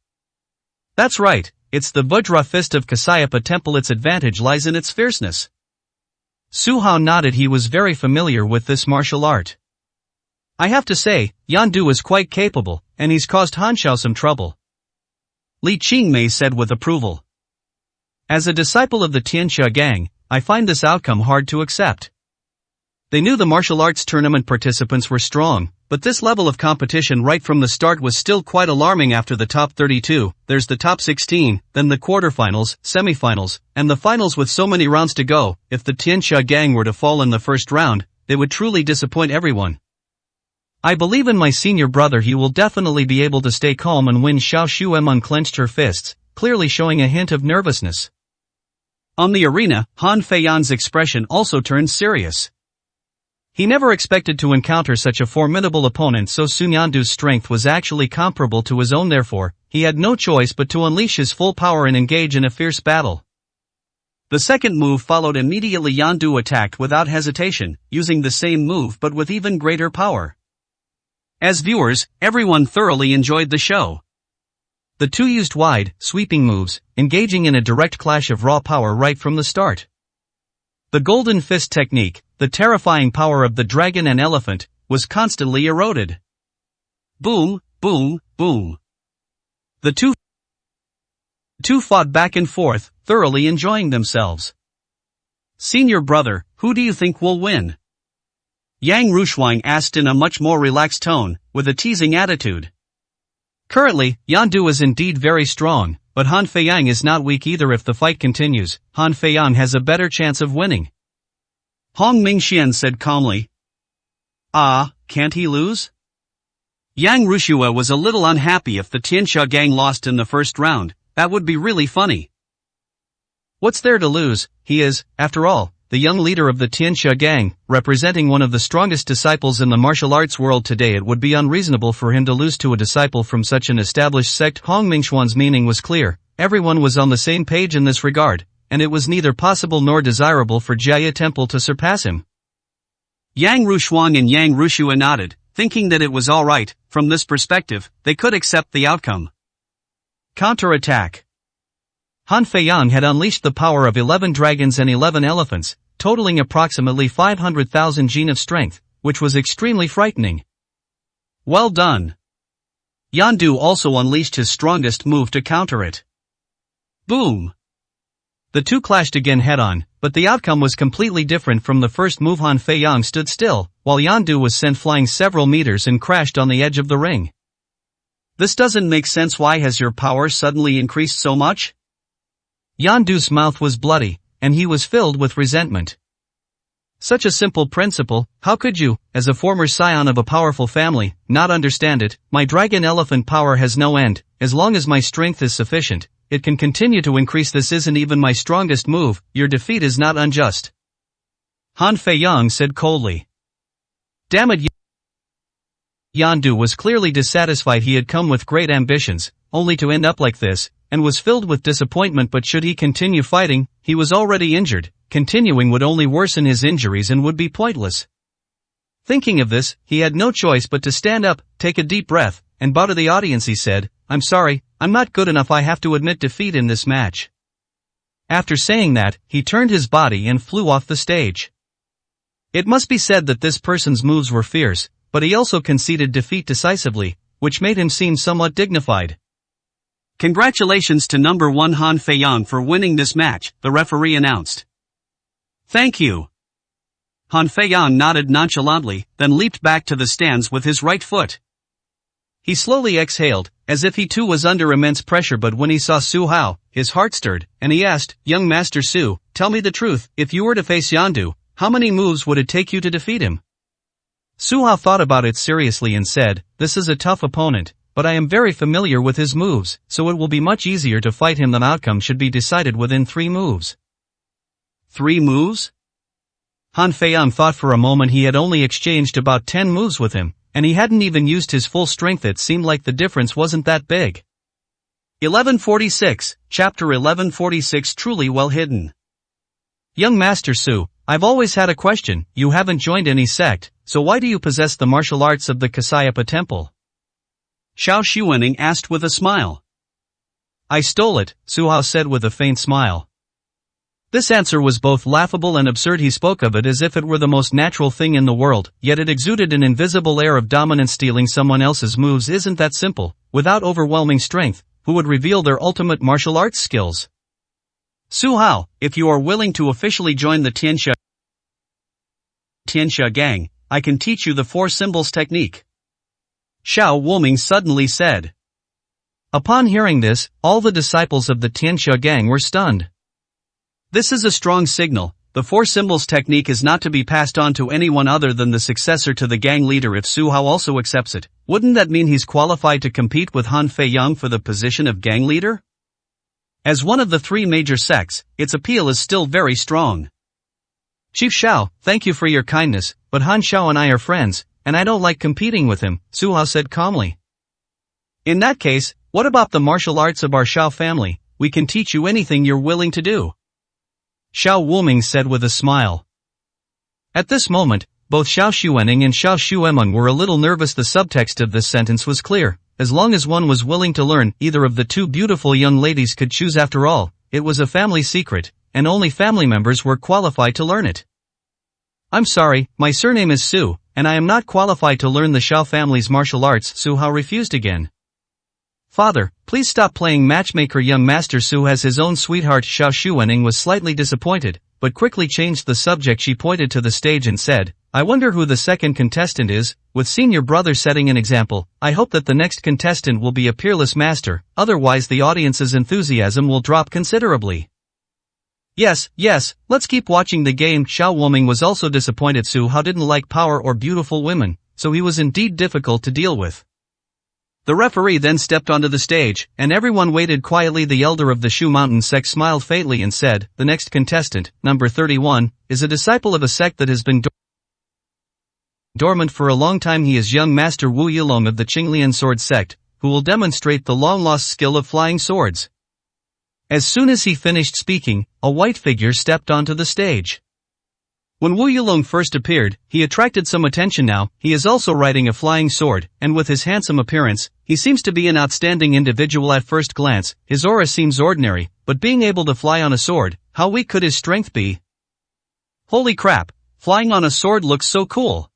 A: That's right, it's the Vajra Fist of Kasayapa Temple. Its advantage lies in its fierceness. Su Hao nodded. He was very familiar with this martial art. I have to say, Yan Du is quite capable, and he's caused Han Xiao some trouble, Li Qingmei said with approval. As a disciple of the Tianxia gang, I find this outcome hard to accept. They knew the martial arts tournament participants were strong, but this level of competition right from the start was still quite alarming. After the top 32, there's the top 16, then the quarterfinals, semifinals, and the finals with so many rounds to go. If the Tianxia gang were to fall in the first round, they would truly disappoint everyone. I believe in my senior brother. He will definitely be able to stay calm and win. Xiao Xuem unclenched her fists, clearly showing a hint of nervousness. On the arena, Han Feiyang's expression also turned serious. He never expected to encounter such a formidable opponent so soon. Yan Du's strength was actually comparable to his own, therefore, he had no choice but to unleash his full power and engage in a fierce battle. The second move followed immediately. Yan Du attacked without hesitation, using the same move but with even greater power. As viewers, everyone thoroughly enjoyed the show. The two used wide, sweeping moves, engaging in a direct clash of raw power right from the start. The Golden Fist technique, the terrifying power of the dragon and elephant, was constantly eroded. Boom, boom, boom. The two fought back and forth, thoroughly enjoying themselves. Senior brother, who do you think will win? Yang Rushuang asked in a much more relaxed tone, with a teasing attitude. Currently, Yan Du is indeed very strong, but Han Feiyang is not weak either. If the fight continues, Han Feiyang has a better chance of winning. Hong Mingxian said calmly. Can't he lose? Yang Rushua was a little unhappy. If the Tianxia gang lost in the first round, that would be really funny. What's there to lose? He is, after all, the young leader of the Tianxia gang, representing one of the strongest disciples in the martial arts world today. It would be unreasonable for him to lose to a disciple from such an established sect. Hong Mingxuan's meaning was clear. Everyone was on the same page in this regard, and it was neither possible nor desirable for Jia Temple to surpass him. Yang Rushuang and Yang Rushua nodded, thinking that it was alright. From this perspective, they could accept the outcome. Counter-attack. Han Feiyang had unleashed the power of 11 dragons and 11 elephants, totaling approximately 500,000 jin of strength, which was extremely frightening. Well done. Yan Du also unleashed his strongest move to counter it. Boom. The two clashed again head-on, but the outcome was completely different from the first move. Han Feiyang stood still, while Yan Du was sent flying several meters and crashed on the edge of the ring. This doesn't make sense. Why has your power suddenly increased so much? Yan Du's mouth was bloody, and he was filled with resentment. Such a simple principle, how could you, as a former scion of a powerful family, not understand it? My dragon elephant power has no end. As long as my strength is sufficient, it can continue to increase. This isn't even my strongest move. Your defeat is not unjust. Han Fei-yong said coldly. Damn it. Yandu was clearly dissatisfied. He had come with great ambitions, only to end up like this, and was filled with disappointment. But should he continue fighting, he was already injured. Continuing would only worsen his injuries and would be pointless. Thinking of this, he had no choice but to stand up, take a deep breath, and bow to the audience. He said, I'm sorry, I'm not good enough. I have to admit defeat in this match. After saying that, he turned his body and flew off the stage. It must be said that this person's moves were fierce, but he also conceded defeat decisively, which made him seem somewhat dignified. Congratulations to number 1 Han Fei-yong for winning this match, the referee announced. Thank you. Han Fei-yong nodded nonchalantly, then leaped back to the stands with his right foot. He slowly exhaled, as if he too was under immense pressure. But when he saw Su Hao, his heart stirred, and he asked, Young Master Su, tell me the truth, if you were to face Yandu, how many moves would it take you to defeat him? Su Hao thought about it seriously and said, This is a tough opponent, but I am very familiar with his moves, so it will be much easier to fight him. The outcome should be decided within 3 moves. 3 moves? Han Fei-yong thought for a moment. He had only exchanged about 10 moves with him, and he hadn't even used his full strength. It seemed like the difference wasn't that big. 1146, Chapter 1146. Truly well hidden. Young Master Su, I've always had a question. You haven't joined any sect, so why do you possess the martial arts of the Kasyapa Temple? Xiao Xuening asked with a smile. I stole it, Su Hao said with a faint smile. This answer was both laughable and absurd. He spoke of it as if it were the most natural thing in the world, yet it exuded an invisible air of dominance. Stealing someone else's moves isn't that simple. Without overwhelming strength, who would reveal their ultimate martial arts skills? Su Hao, if you are willing to officially join the Tianxia gang, I can teach you the 4 symbols technique. Xiao Wuming suddenly said. Upon hearing this, all the disciples of the Tianxia gang were stunned. This is a strong signal. The 4 symbols technique is not to be passed on to anyone other than the successor to the gang leader. If Su Hao also accepts it, wouldn't that mean he's qualified to compete with Han Fei-yong for the position of gang leader? As one of the 3 major sects, its appeal is still very strong. Chief Xiao, thank you for your kindness, but Han Xiao and I are friends, and I don't like competing with him, Su Hao said calmly. In that case, what about the martial arts of our Xiao family? We can teach you anything you're willing to do. Xiao Wuming said with a smile. At this moment, both Xiao Xuening and Xiao Xuemeng were a little nervous. The subtext of this sentence was clear. As long as one was willing to learn, either of the 2 beautiful young ladies could choose. After all, it was a family secret, and only family members were qualified to learn it. I'm sorry, my surname is Su, and I am not qualified to learn the Xiao family's martial arts. Su Hao refused again. Father, please stop playing matchmaker. Young Master Su has his own sweetheart. Xiao Xuening was slightly disappointed, but quickly changed the subject. She pointed to the stage and said, I wonder who the second contestant is. With senior brother setting an example, I hope that the next contestant will be a peerless master, otherwise the audience's enthusiasm will drop considerably. Yes, let's keep watching the game. Xiao Wuming was also disappointed. Su Hao didn't like power or beautiful women, so he was indeed difficult to deal with. The referee then stepped onto the stage, and everyone waited quietly. The elder of the Shu Mountain sect smiled faintly and said, The next contestant, number 31, is a disciple of a sect that has been dormant for a long time. He is young Master Wu Yulong of the Qinglian sword sect, who will demonstrate the long-lost skill of flying swords. As soon as he finished speaking, a white figure stepped onto the stage. When Wu Yulong first appeared, he attracted some attention. Now, he is also riding a flying sword, and with his handsome appearance, he seems to be an outstanding individual at first glance. His aura seems ordinary, but being able to fly on a sword, how weak could his strength be? Holy crap, flying on a sword looks so cool.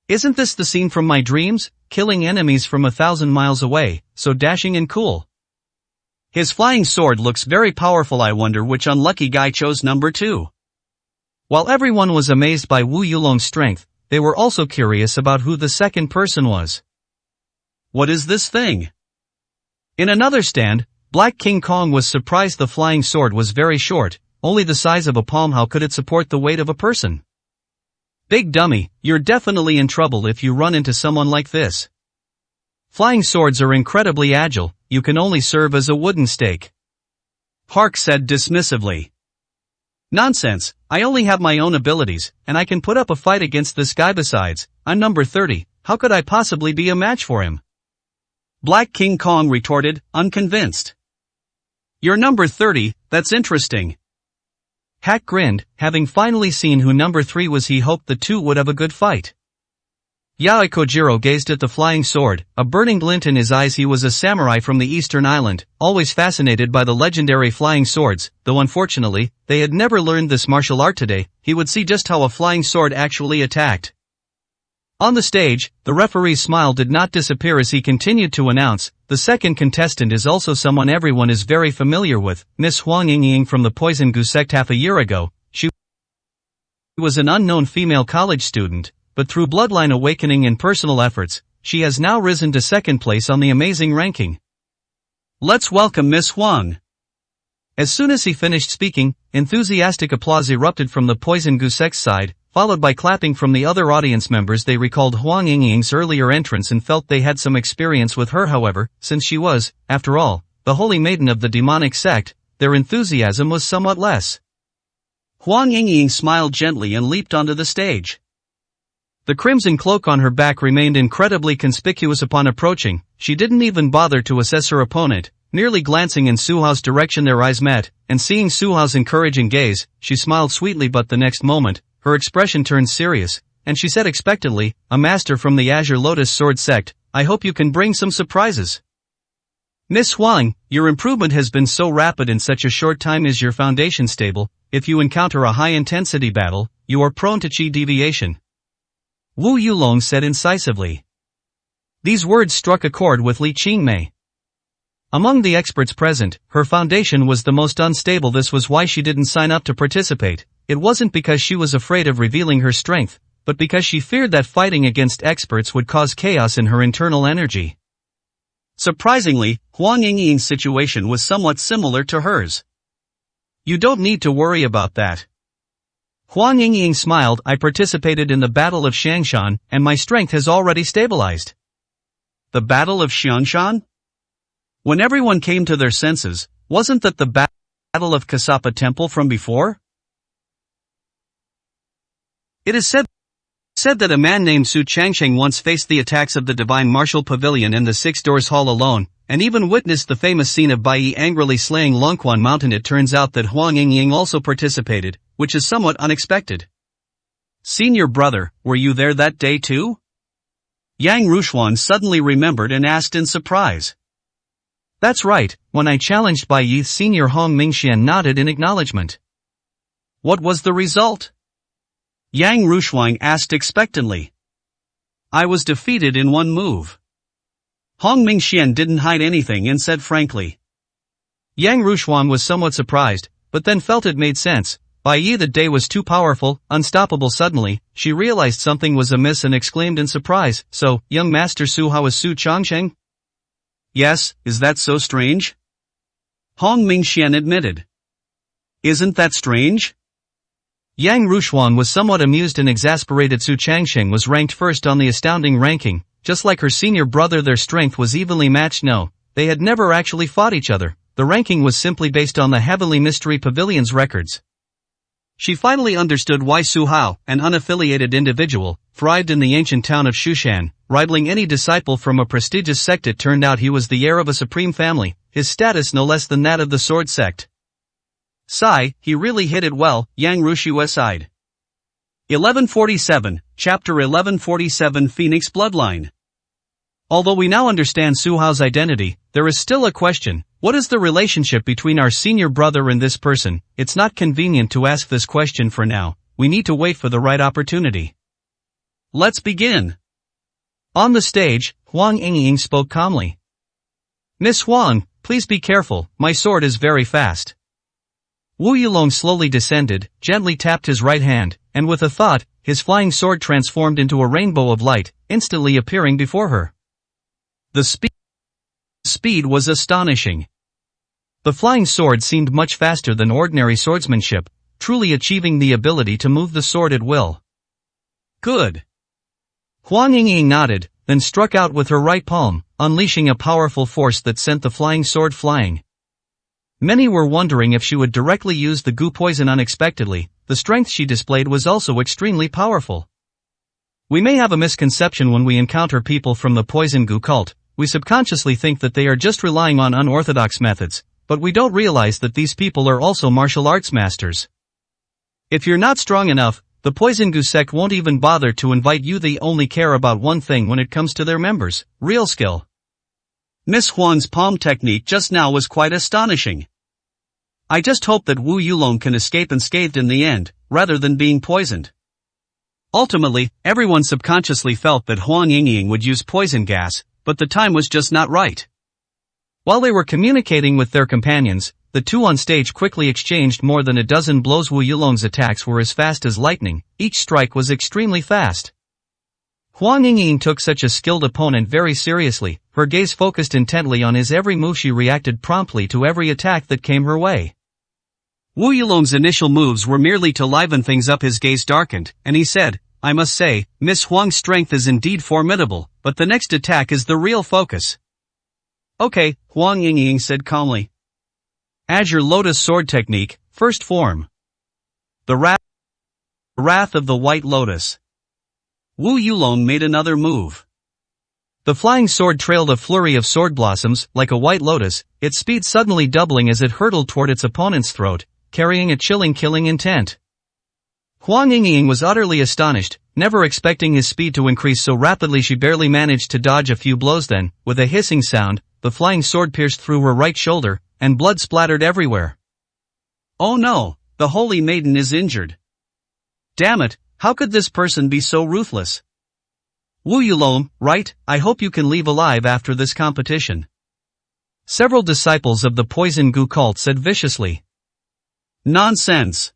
A: Isn't this the scene from my dreams? Killing enemies from 1,000 miles away, so dashing and cool. His flying sword looks very powerful. I wonder which unlucky guy chose number 2. While everyone was amazed by Wu Yulong's strength, they were also curious about who the second person was. What is this thing? In another stand, Black King Kong was surprised. The flying sword was very short, only the size of a palm. How could it support the weight of a person? Big dummy, you're definitely in trouble if you run into someone like this. Flying swords are incredibly agile, you can only serve as a wooden stake. Park said dismissively. Nonsense, I only have my own abilities, and I can put up a fight against this guy besides, I'm number 30, how could I possibly be a match for him? Black King Kong retorted, unconvinced. You're number 30, that's interesting. Hack grinned, having finally seen who number 3 was. He hoped the two would have a good fight. Yaoi Kojiro gazed at the flying sword, a burning glint in his eyes. He was a samurai from the eastern island, always fascinated by the legendary flying swords, though unfortunately, they had never learned this martial art. Today, he would see just how a flying sword actually attacked. On the stage, the referee's smile did not disappear as he continued to announce, the second contestant is also someone everyone is very familiar with, Miss Huang Yingying from the Poison Gu sect. Half a year ago, she was an unknown female college student, but through bloodline awakening and personal efforts, she has now risen to second place on the amazing ranking. Let's welcome Miss Huang. As soon as he finished speaking, enthusiastic applause erupted from the Poison Gu sect side, followed by clapping from the other audience members. They recalled Huang Yingying's earlier entrance and felt they had some experience with her. However, since she was, after all, the holy maiden of the demonic sect, their enthusiasm was somewhat less. Huang Yingying smiled gently and leaped onto the stage. The crimson cloak on her back remained incredibly conspicuous upon approaching. She didn't even bother to assess her opponent, merely glancing in Su Hao's direction. Their eyes met, and seeing Su Hao's encouraging gaze, she smiled sweetly, but the next moment, her expression turned serious, and she said expectantly, a master from the Azure Lotus Sword sect, I hope you can bring some surprises. Miss Huang, your improvement has been so rapid in such a short time. Is your foundation stable? If you encounter a high-intensity battle, you are prone to chi deviation. Wu Yulong said incisively. These words struck a chord with Li Qingmei. Among the experts present, her foundation was the most unstable. This was why she didn't sign up to participate. It wasn't because she was afraid of revealing her strength, but because she feared that fighting against experts would cause chaos in her internal energy. Surprisingly, Huang Yingying's situation was somewhat similar to hers. You don't need to worry about that. Huang Yingying smiled. I participated in the Battle of Xiangshan, and my strength has already stabilized. The Battle of Xiangshan? When everyone came to their senses, wasn't that the Battle of Kasapa Temple from before? It is said that a man named Su Changsheng once faced the attacks of the Divine Martial Pavilion in the Six Doors Hall alone, and even witnessed the famous scene of Bai Yi angrily slaying Longquan Mountain. It turns out that Huang Yingying also participated, which is somewhat unexpected. Senior brother, were you there that day too? Yang Rushuan suddenly remembered and asked in surprise. That's right, when I challenged Bai Yi. Senior Hong Mingxian nodded in acknowledgement. What was the result? Yang Rushuang asked expectantly. I was defeated in one move. Hong Mingxian didn't hide anything and said frankly. Yang Rushuang was somewhat surprised, but then felt it made sense. Bai Yi, the day was too powerful, unstoppable. Suddenly, she realized something was amiss and exclaimed in surprise, so, young Master Su Hao is Su Changsheng? Yes, is that so strange? Hong Mingxian admitted. Isn't that strange? Yang Rushuan was somewhat amused and exasperated. Su Changsheng was ranked first on the astounding ranking, just like her senior brother. Their strength was evenly matched. No, they had never actually fought each other. The ranking was simply based on the Heavenly Mystery Pavilion's records. She finally understood why Su Hao, an unaffiliated individual, thrived in the ancient town of Shushan, rivaling any disciple from a prestigious sect. It turned out he was the heir of a supreme family, his status no less than that of the sword sect. Sigh, he really hit it well, Yang Rushua sighed. 1147, Chapter 1147 Phoenix Bloodline. Although we now understand Su Hao's identity, there is still a question. What is the relationship between our senior brother and this person? It's not convenient to ask this question for now. We need to wait for the right opportunity. Let's begin. On the stage, Huang Yingying spoke calmly. Miss Huang, please be careful, my sword is very fast. Wu Yulong slowly descended, gently tapped his right hand, and with a thought, his flying sword transformed into a rainbow of light, instantly appearing before her. The speed was astonishing. The flying sword seemed much faster than ordinary swordsmanship, truly achieving the ability to move the sword at will. Good. Huang Yingying nodded, then struck out with her right palm, unleashing a powerful force that sent the flying sword flying. Many were wondering if she would directly use the goo poison unexpectedly. The strength she displayed was also extremely powerful. We may have a misconception when we encounter people from the poison goo cult. We subconsciously think that they are just relying on unorthodox methods, but we don't realize that these people are also martial arts masters. If you're not strong enough, the Poison Goo sect won't even bother to invite you. They only care about one thing when it comes to their members: real skill. Miss Huang's palm technique just now was quite astonishing. I just hope that Wu Yulong can escape unscathed in the end, rather than being poisoned. Ultimately, everyone subconsciously felt that Huang Yingying would use poison gas, but the time was just not right. While they were communicating with their companions, the two on stage quickly exchanged more than a dozen blows. Wu Yulong's attacks were as fast as lightning. Each strike was extremely fast. Huang Yingying took such a skilled opponent very seriously. Her gaze focused intently on his every move. She reacted promptly to every attack that came her way. Wu Yulong's initial moves were merely to liven things up. His gaze darkened, and he said, "I must say, Miss Huang's strength is indeed formidable, but the next attack is the real focus." "Okay," Huang Yingying said calmly. Azure Lotus Sword Technique, First Form. The Wrath of the White Lotus. Wu Yulong made another move. The flying sword trailed a flurry of sword blossoms, like a white lotus, its speed suddenly doubling as it hurtled toward its opponent's throat, carrying a chilling killing intent. Huang Yingying was utterly astonished, never expecting his speed to increase so rapidly. She barely managed to dodge a few blows. Then, with a hissing sound, the flying sword pierced through her right shoulder, and blood splattered everywhere. "Oh no, the holy maiden is injured. Damn it, how could this person be so ruthless? Wu Yulong, right, I hope you can leave alive after this competition." Several disciples of the Poison Goo cult said viciously. "Nonsense.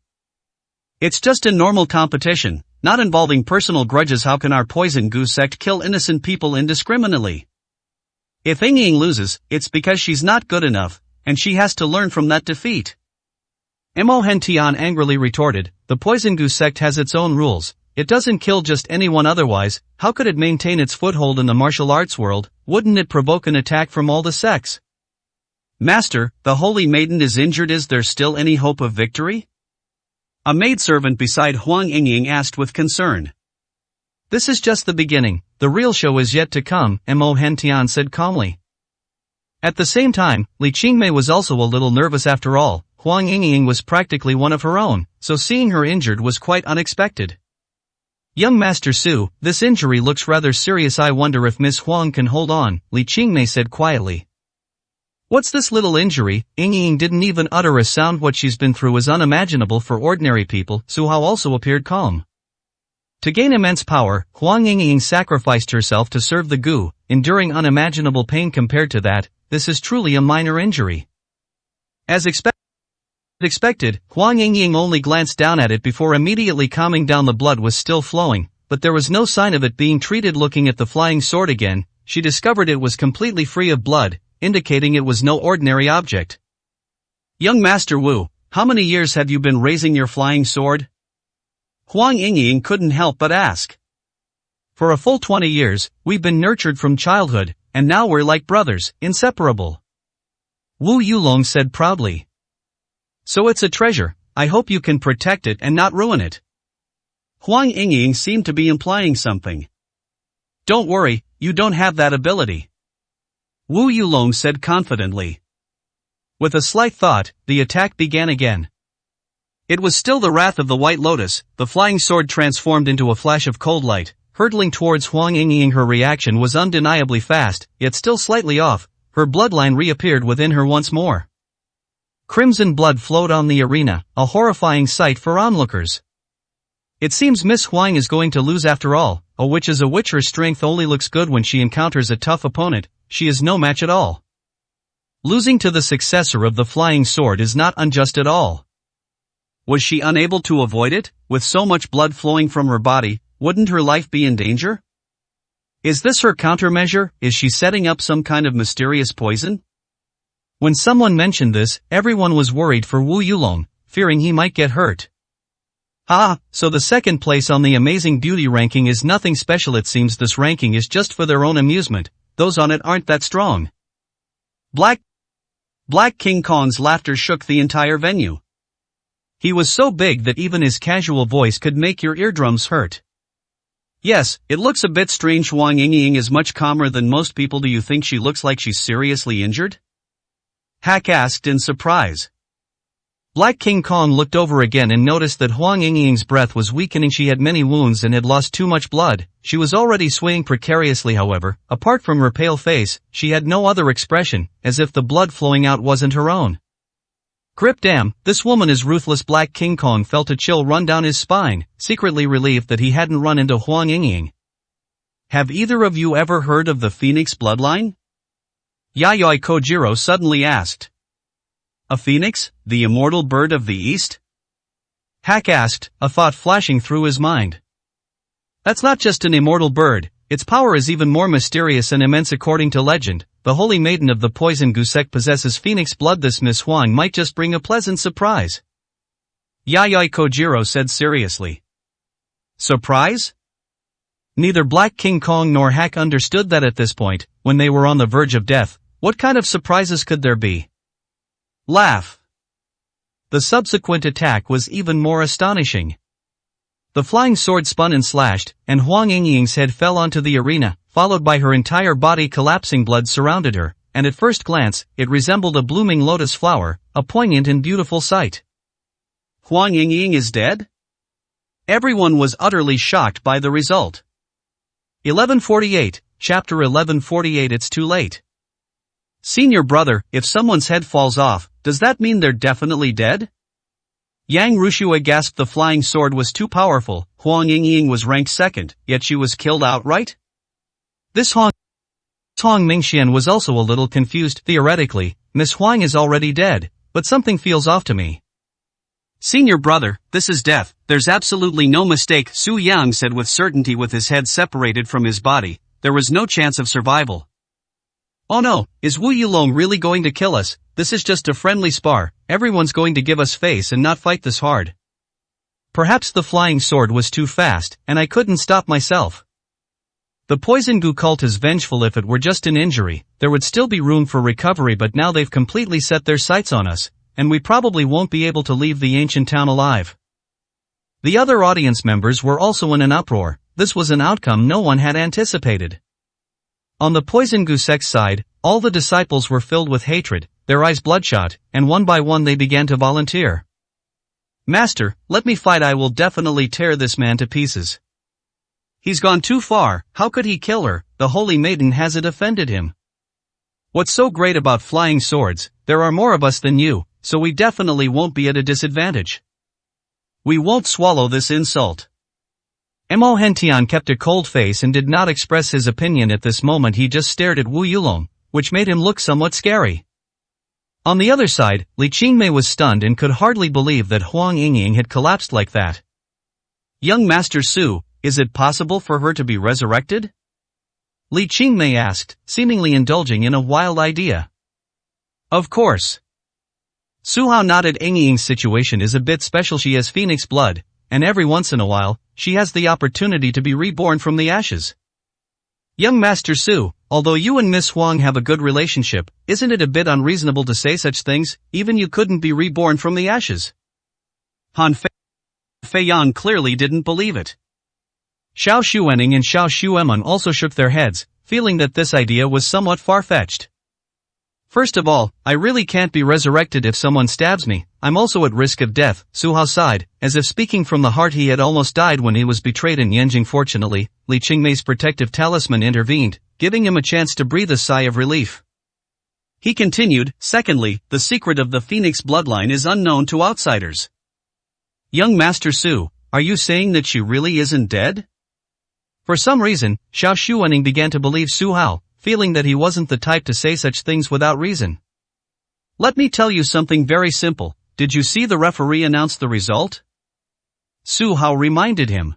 A: It's just a normal competition, not involving personal grudges. How can our Poison Goo sect kill innocent people indiscriminately? If Yingying loses, it's because she's not good enough, and she has to learn from that defeat." Mo Hentian angrily retorted, "The Poison Goo sect has its own rules. It doesn't kill just anyone. Otherwise, how could it maintain its foothold in the martial arts world? Wouldn't it provoke an attack from all the sects?" "Master, the holy maiden is injured. Is there still any hope of victory?" A maidservant beside Huang Yingying asked with concern. "This is just the beginning. The real show is yet to come," Mo Hentian said calmly. At the same time, Li Qingmei was also a little nervous. After all, Huang Yingying was practically one of her own, so seeing her injured was quite unexpected. "Young Master Su, this injury looks rather serious. I wonder if Miss Huang can hold on," Li Qingmei said quietly. "What's this little injury?" Yingying didn't even utter a sound. What she's been through is unimaginable for ordinary people. Su Hao also appeared calm. To gain immense power, Huang Yingying sacrificed herself to serve the Goo, enduring unimaginable pain. Compared to that, this is truly a minor injury. As expected, Huang Yingying only glanced down at it before immediately calming down. The blood was still flowing, but there was no sign of it being treated. Looking at the flying sword again, she discovered it was completely free of blood, indicating it was no ordinary object. "Young Master Wu, how many years have you been raising your flying sword?" Huang Yingying couldn't help but ask. "For a full 20 years, we've been nurtured from childhood, and now we're like brothers, inseparable," Wu Yulong said proudly. "So it's a treasure. I hope you can protect it and not ruin it." Huang Yingying seemed to be implying something. "Don't worry, you don't have that ability," Wu Yulong said confidently. With a slight thought, the attack began again. It was still the Wrath of the White Lotus. The flying sword transformed into a flash of cold light, hurtling towards Huang Yingying. Her reaction was undeniably fast, yet still slightly off. Her bloodline reappeared within her once more. Crimson blood flowed on the arena, a horrifying sight for onlookers. It seems Miss Huang is going to lose after all. A witch is a witch. Her strength only looks good when she encounters a tough opponent. She is no match at all. Losing to the successor of the flying sword is not unjust at all. Was she unable to avoid it? With so much blood flowing from her body, wouldn't her life be in danger? Is this her countermeasure? Is she setting up some kind of mysterious poison? When someone mentioned this, everyone was worried for Wu Yulong, fearing he might get hurt. So the second place on the amazing beauty ranking is nothing special. It seems this ranking is just for their own amusement, those on it aren't that strong. Black King Kong's laughter shook the entire venue. He was so big that even his casual voice could make your eardrums hurt. Yes, it looks a bit strange. Huang Yingying is much calmer than most people. Do you think she looks like she's seriously injured? Hack asked in surprise. Black King Kong looked over again and noticed that Huang Yingying's breath was weakening. She had many wounds and had lost too much blood. She was already swaying precariously. However, apart from her pale face, she had no other expression, as if the blood flowing out wasn't her own. Grip damn, this woman is ruthless. Black King Kong felt a chill run down his spine, secretly relieved that he hadn't run into Huang Yingying. Have either of you ever heard of the Phoenix bloodline? Yayoi Kojiro suddenly asked. A phoenix, the immortal bird of the east? Hack asked, a thought flashing through his mind. That's not just an immortal bird, its power is even more mysterious and immense. According to legend, the holy maiden of the poison gusek possesses phoenix blood. This Miss Huang might just bring a pleasant surprise. Yayoi Kojiro said seriously. Surprise? Neither Black King Kong nor Hack understood that at this point, when they were on the verge of death, what kind of surprises could there be? Laugh. The subsequent attack was even more astonishing. The flying sword spun and slashed, and Huang Yingying's head fell onto the arena, followed by her entire body collapsing. Blood surrounded her, and at first glance, it resembled a blooming lotus flower, a poignant and beautiful sight. Huang Yingying is dead? Everyone was utterly shocked by the result. 1148, Chapter 1148. It's too late. Senior brother, if someone's head falls off, does that mean they're definitely dead? Yang Rushua gasped. The flying sword was too powerful. Huang Yingying was ranked second, yet she was killed outright? This Hong Mingxian was also a little confused. Theoretically, Miss Huang is already dead, but something feels off to me. Senior brother, this is death, there's absolutely no mistake, Su Yang said with certainty. With his head separated from his body, there was no chance of survival. Oh no, is Wu Yulong really going to kill us? This is just a friendly spar, everyone's going to give us face and not fight this hard. Perhaps the flying sword was too fast, and I couldn't stop myself. The poison goo cult is vengeful. If it were just an injury, there would still be room for recovery, but now they've completely set their sights on us, and we probably won't be able to leave the ancient town alive. The other audience members were also in an uproar. This was an outcome no one had anticipated. On the poison gusek side, all the disciples were filled with hatred, their eyes bloodshot, and one by one they began to volunteer. Master, let me fight. I will definitely tear this man to pieces. He's gone too far. How could he kill her? The holy maiden hasn't offended him. What's so great about flying swords? There are more of us than you, so we definitely won't be at a disadvantage. We won't swallow this insult. Mo Hentian kept a cold face and did not express his opinion at this moment. He just stared at Wu Yulong, which made him look somewhat scary. On the other side, Li Qingmei was stunned and could hardly believe that Huang Yingying had collapsed like that. Young Master Su, is it possible for her to be resurrected? Li Qingmei asked, seemingly indulging in a wild idea. Of course. Su Hao nodded. Yingying's situation is a bit special. She has phoenix blood, and every once in a while, she has the opportunity to be reborn from the ashes. Young Master Su, although you and Miss Huang have a good relationship, isn't it a bit unreasonable to say such things? Even you couldn't be reborn from the ashes. Han Feiyan clearly didn't believe it. Xiao Xuening and Xiao Xuemon also shook their heads, feeling that this idea was somewhat far-fetched. First of all, I really can't be resurrected if someone stabs me. I'm also at risk of death. Su Hao sighed, as if speaking from the heart. He had almost died when he was betrayed in Yanjing. Fortunately, Li Qingmei's protective talisman intervened, giving him a chance to breathe a sigh of relief. He continued, secondly, the secret of the Phoenix bloodline is unknown to outsiders. Young Master Su, are you saying that she really isn't dead? For some reason, Xiao Xuening began to believe Su Hao, feeling that he wasn't the type to say such things without reason. Let me tell you something very simple. Did you see the referee announce the result? Su Hao reminded him.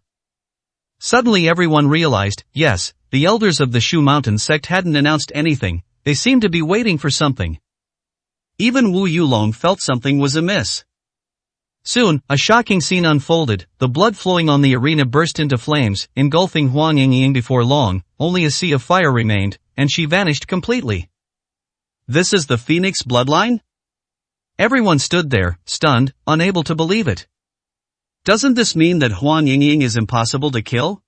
A: Suddenly everyone realized, yes, the elders of the Shu Mountain sect hadn't announced anything, they seemed to be waiting for something. Even Wu Yulong felt something was amiss. Soon, a shocking scene unfolded. The blood flowing on the arena burst into flames, engulfing Huang Yingying. Before long, only a sea of fire remained, and she vanished completely. This is the Phoenix bloodline? Everyone stood there, stunned, unable to believe it. Doesn't this mean that Huang Yingying is impossible to kill?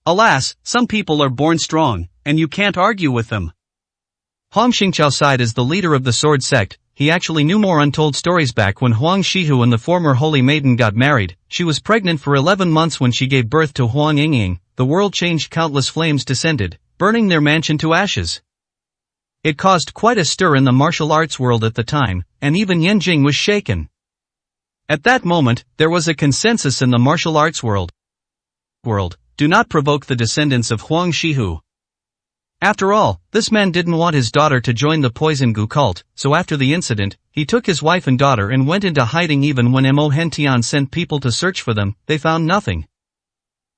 A: Alas, some people are born strong, and you can't argue with them. Huang Xingqiao sighed as the leader of the sword sect. He actually knew more untold stories. Back when Huang Shihu and the former Holy Maiden got married, she was pregnant for 11 months when she gave birth to Huang Yingying. The world changed. Countless flames descended, burning their mansion to ashes. It caused quite a stir in the martial arts world at the time, and even Yanjing was shaken. At that moment, there was a consensus in the martial arts world. Do not provoke the descendants of Huang Shihu. After all, this man didn't want his daughter to join the Poison Gu cult, so after the incident, he took his wife and daughter and went into hiding. Even when Mo Hentian sent people to search for them, they found nothing.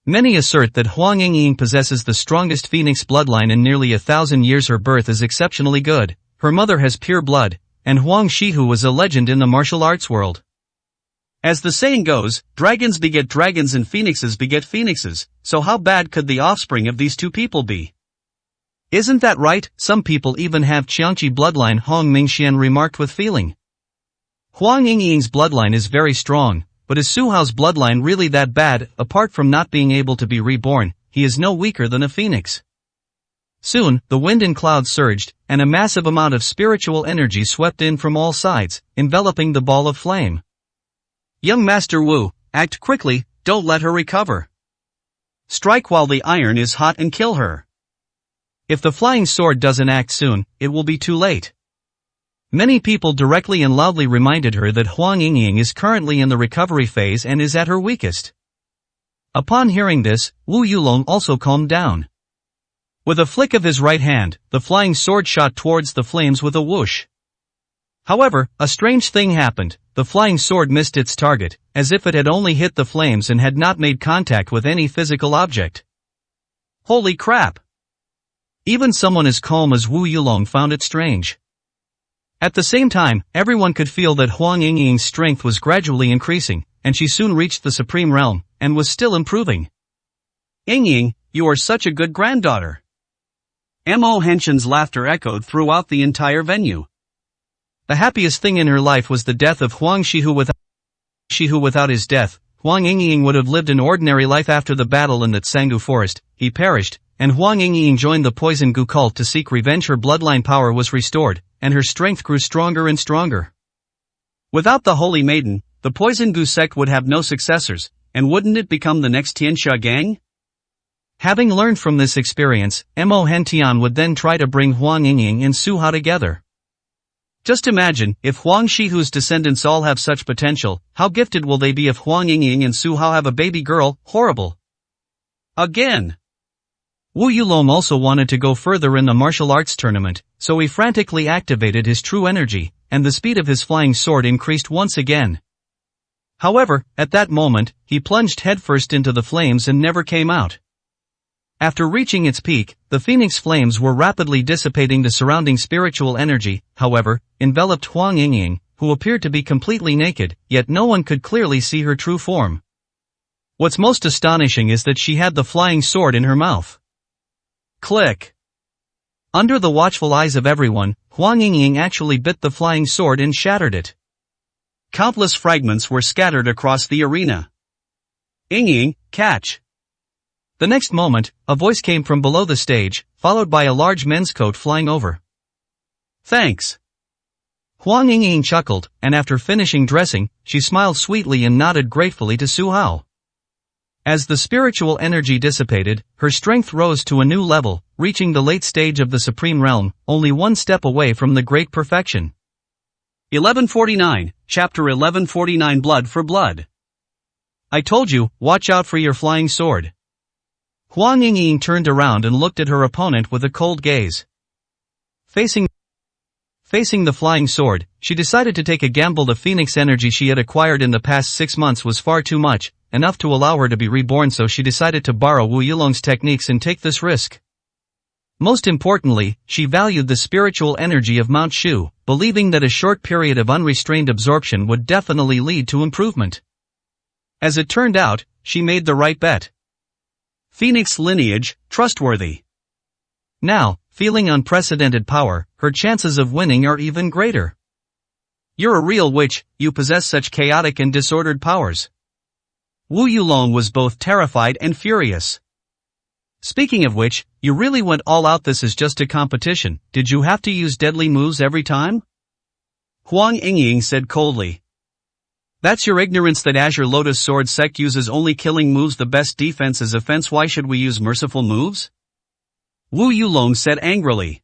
A: Many assert that Huang Yingying possesses the strongest Phoenix bloodline in nearly 1,000 years. Her birth is exceptionally good, her mother has pure blood, and Huang Shihu was a legend in the martial arts world. As the saying goes, dragons beget dragons and phoenixes beget phoenixes, so how bad could the offspring of these two people be? Isn't that right? Some people even have Qiangqi bloodline, Hong Mingxian remarked with feeling. Huang Yingying's bloodline is very strong, but is Su Hao's bloodline really that bad? Apart from not being able to be reborn, he is no weaker than a phoenix. Soon, the wind and clouds surged, and a massive amount of spiritual energy swept in from all sides, enveloping the ball of flame. Young Master Wu, act quickly, don't let her recover. Strike while the iron is hot and kill her. If the flying sword doesn't act soon, it will be too late. Many people directly and loudly reminded her that Huang Yingying is currently in the recovery phase and is at her weakest. Upon hearing this, Wu Yulong also calmed down. With a flick of his right hand, the flying sword shot towards the flames with a whoosh. However, a strange thing happened. The flying sword missed its target, as if it had only hit the flames and had not made contact with any physical object. Holy crap! Even someone as calm as Wu Yulong found it strange. At the same time, everyone could feel that Huang Yingying's strength was gradually increasing, and she soon reached the supreme realm, and was still improving. Yingying, you are such a good granddaughter. Mo Henshin's laughter echoed throughout the entire venue. The happiest thing in her life was the death of Huang Shihu. Without his death, Huang Yingying would have lived an ordinary life. After the battle in the Tsangu forest, he perished, and Huang Yingying joined the Poison Gu cult to seek revenge. Her bloodline power was restored, and her strength grew stronger and stronger. Without the Holy Maiden, the Poison Gu sect would have no successors, and wouldn't it become the next Tianxia gang? Having learned from this experience, Mo Hentian would then try to bring Huang Yingying and Su Hao together. Just imagine, if Huang Shihu's descendants all have such potential, how gifted will they be if Huang Yingying and Su Hao have a baby girl? Horrible. Again. Wu Yulong also wanted to go further in the martial arts tournament, so he frantically activated his true energy, and the speed of his flying sword increased once again. However, at that moment, he plunged headfirst into the flames and never came out. After reaching its peak, the phoenix flames were rapidly dissipating. The surrounding spiritual energy, however, enveloped Huang Yingying, who appeared to be completely naked, yet no one could clearly see her true form. What's most astonishing is that she had the flying sword in her mouth. Click! Under the watchful eyes of everyone, Huang Yingying actually bit the flying sword and shattered it. Countless fragments were scattered across the arena. Yingying, catch! The next moment, a voice came from below the stage, followed by a large men's coat flying over. Thanks. Huang Yingying chuckled, and after finishing dressing, she smiled sweetly and nodded gratefully to Su Hao. As the spiritual energy dissipated, her strength rose to a new level, reaching the late stage of the Supreme Realm, only one step away from the great perfection. 1149, Chapter 1149 Blood for Blood. I told you, watch out for your flying sword. Huang Yingying turned around and looked at her opponent with a cold gaze. Facing the flying sword, she decided to take a gamble. The phoenix energy she had acquired in the past 6 months was far too much, enough to allow her to be reborn, so she decided to borrow Wu Yulong's techniques and take this risk. Most importantly, she valued the spiritual energy of Mount Shu, believing that a short period of unrestrained absorption would definitely lead to improvement. As it turned out, she made the right bet. Phoenix lineage, trustworthy. Now, feeling unprecedented power, her chances of winning are even greater. You're a real witch, you possess such chaotic and disordered powers. Wu Yulong was both terrified and furious. Speaking of which, you really went all out. This is just a competition. Did you have to use deadly moves every time? Huang Yingying said coldly. That's your ignorance that Azure Lotus Sword sect uses only killing moves. The best defense is offense. Why should we use merciful moves? Wu Yulong said angrily.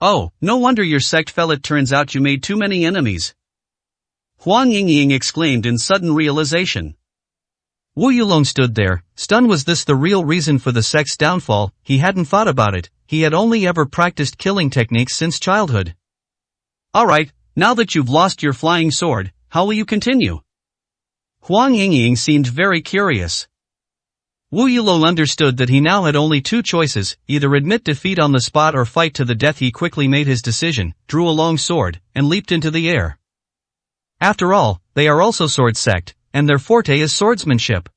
A: Oh, no wonder your sect fell. It turns out you made too many enemies. Huang Yingying exclaimed in sudden realization. Wu Yulong stood there, stunned. Was this the real reason for the sect's downfall? He hadn't thought about it. He had only ever practiced killing techniques since childhood. Alright, now that you've lost your flying sword, how will you continue? Huang Yingying seemed very curious. Wu Yulong understood that he now had only two choices, either admit defeat on the spot or fight to the death. He quickly made his decision, drew a long sword, and leaped into the air. After all, they are also sword sect, and their forte is swordsmanship.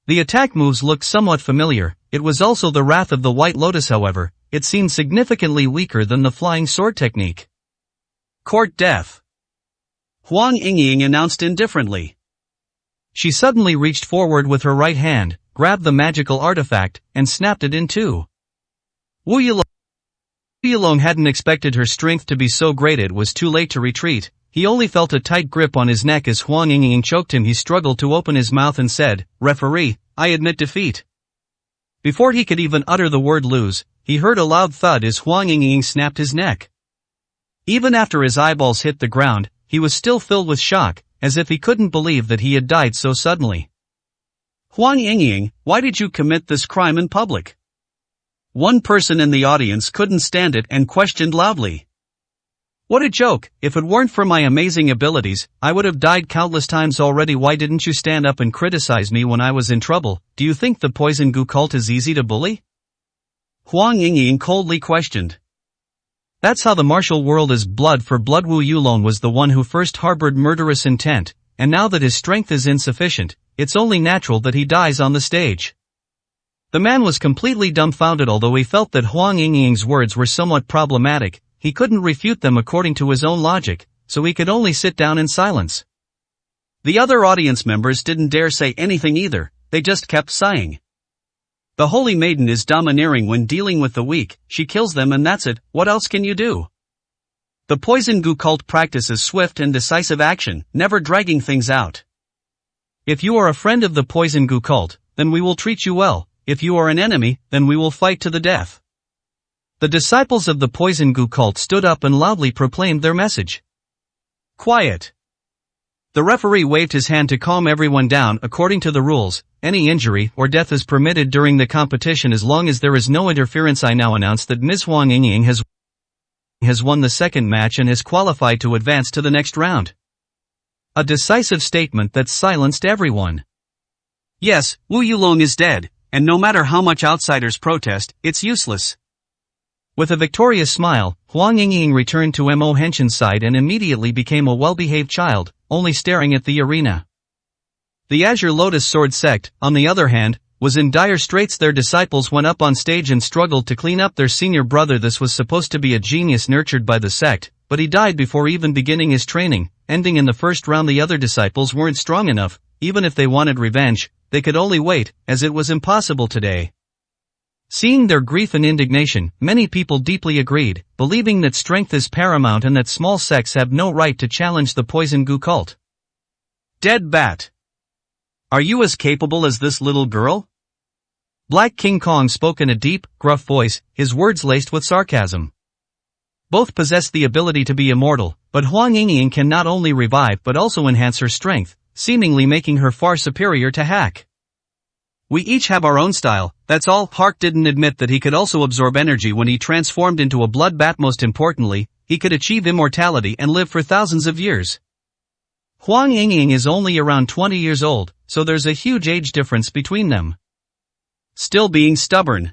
A: The attack moves looked somewhat familiar. It was also the Wrath of the White Lotus. However, it seemed significantly weaker than the flying sword technique. Court death. Huang Yingying announced indifferently. She suddenly reached forward with her right hand, grabbed the magical artifact, and snapped it in two. Wu Yulong hadn't expected her strength to be so great. It was too late to retreat. He only felt a tight grip on his neck as Huang Yingying choked him. He struggled to open his mouth and said, "Referee, I admit defeat." Before he could even utter the word lose, he heard a loud thud as Huang Yingying snapped his neck. Even after his eyeballs hit the ground, he was still filled with shock, as if he couldn't believe that he had died so suddenly. Huang Yingying, why did you commit this crime in public? One person in the audience couldn't stand it and questioned loudly. What a joke! If it weren't for my amazing abilities, I would have died countless times already. Why didn't you stand up and criticize me when I was in trouble? Do you think the Poison Gu cult is easy to bully? Huang Yingying coldly questioned. That's how the martial world is. Blood for blood. Wu Yulong was the one who first harbored murderous intent, and now that his strength is insufficient, it's only natural that he dies on the stage. The man was completely dumbfounded. Although he felt that Huang Yingying's words were somewhat problematic, he couldn't refute them according to his own logic, so he could only sit down in silence. The other audience members didn't dare say anything either, they just kept sighing. The Holy Maiden is domineering when dealing with the weak. She kills them and that's it. What else can you do? The Poison Gu cult practices swift and decisive action, never dragging things out. If you are a friend of the Poison Gu cult, then we will treat you well. If you are an enemy, then we will fight to the death. The disciples of the Poison Gu cult stood up and loudly proclaimed their message. Quiet. The referee waved his hand to calm everyone down. According to the rules, any injury or death is permitted during the competition as long as there is no interference. I now announce that Ms. Huang Yingying has won the second match and has qualified to advance to the next round. A decisive statement that silenced everyone. Yes, Wu Yulong is dead, and no matter how much outsiders protest, it's useless. With a victorious smile, Huang Yingying returned to Mo Henshin's side and immediately became a well-behaved child, only staring at the arena. The Azure Lotus Sword sect, on the other hand, was in dire straits. Their disciples went up on stage and struggled to clean up their senior brother. This was supposed to be a genius nurtured by the sect, but he died before even beginning his training, ending in the first round. The other disciples weren't strong enough. Even if they wanted revenge, they could only wait, as it was impossible today. Seeing their grief and indignation, many people deeply agreed, believing that strength is paramount and that small sects have no right to challenge the Poison Gu cult. Dead bat. Are you as capable as this little girl? Black King Kong spoke in a deep, gruff voice, his words laced with sarcasm. Both possess the ability to be immortal, but Huang Yingying can not only revive but also enhance her strength, seemingly making her far superior to Hack. We each have our own style, that's all. Hark didn't admit that he could also absorb energy when he transformed into a blood bat. Most importantly, he could achieve immortality and live for thousands of years. Huang Yingying is only around 20 years old, so there's a huge age difference between them. Still being stubborn.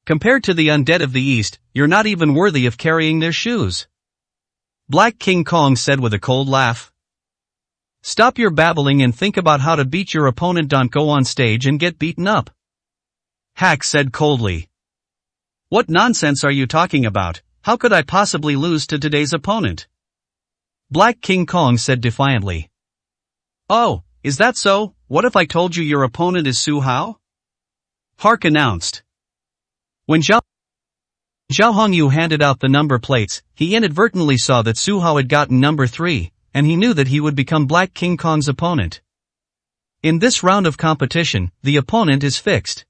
A: Compared to the undead of the East, you're not even worthy of carrying their shoes. Black King Kong said with a cold laugh. Stop your babbling and think about how to beat your opponent. Don't go on stage and get beaten up. Hack said coldly. What nonsense are you talking about? How could I possibly lose to today's opponent? Black King Kong said defiantly. Oh, is that so? What if I told you your opponent is Su Hao? Hark announced. When Zhao Hongyu handed out the number plates, he inadvertently saw that Su Hao had gotten number 3, and he knew that he would become Black King Kong's opponent. In this round of competition, the opponent is fixed.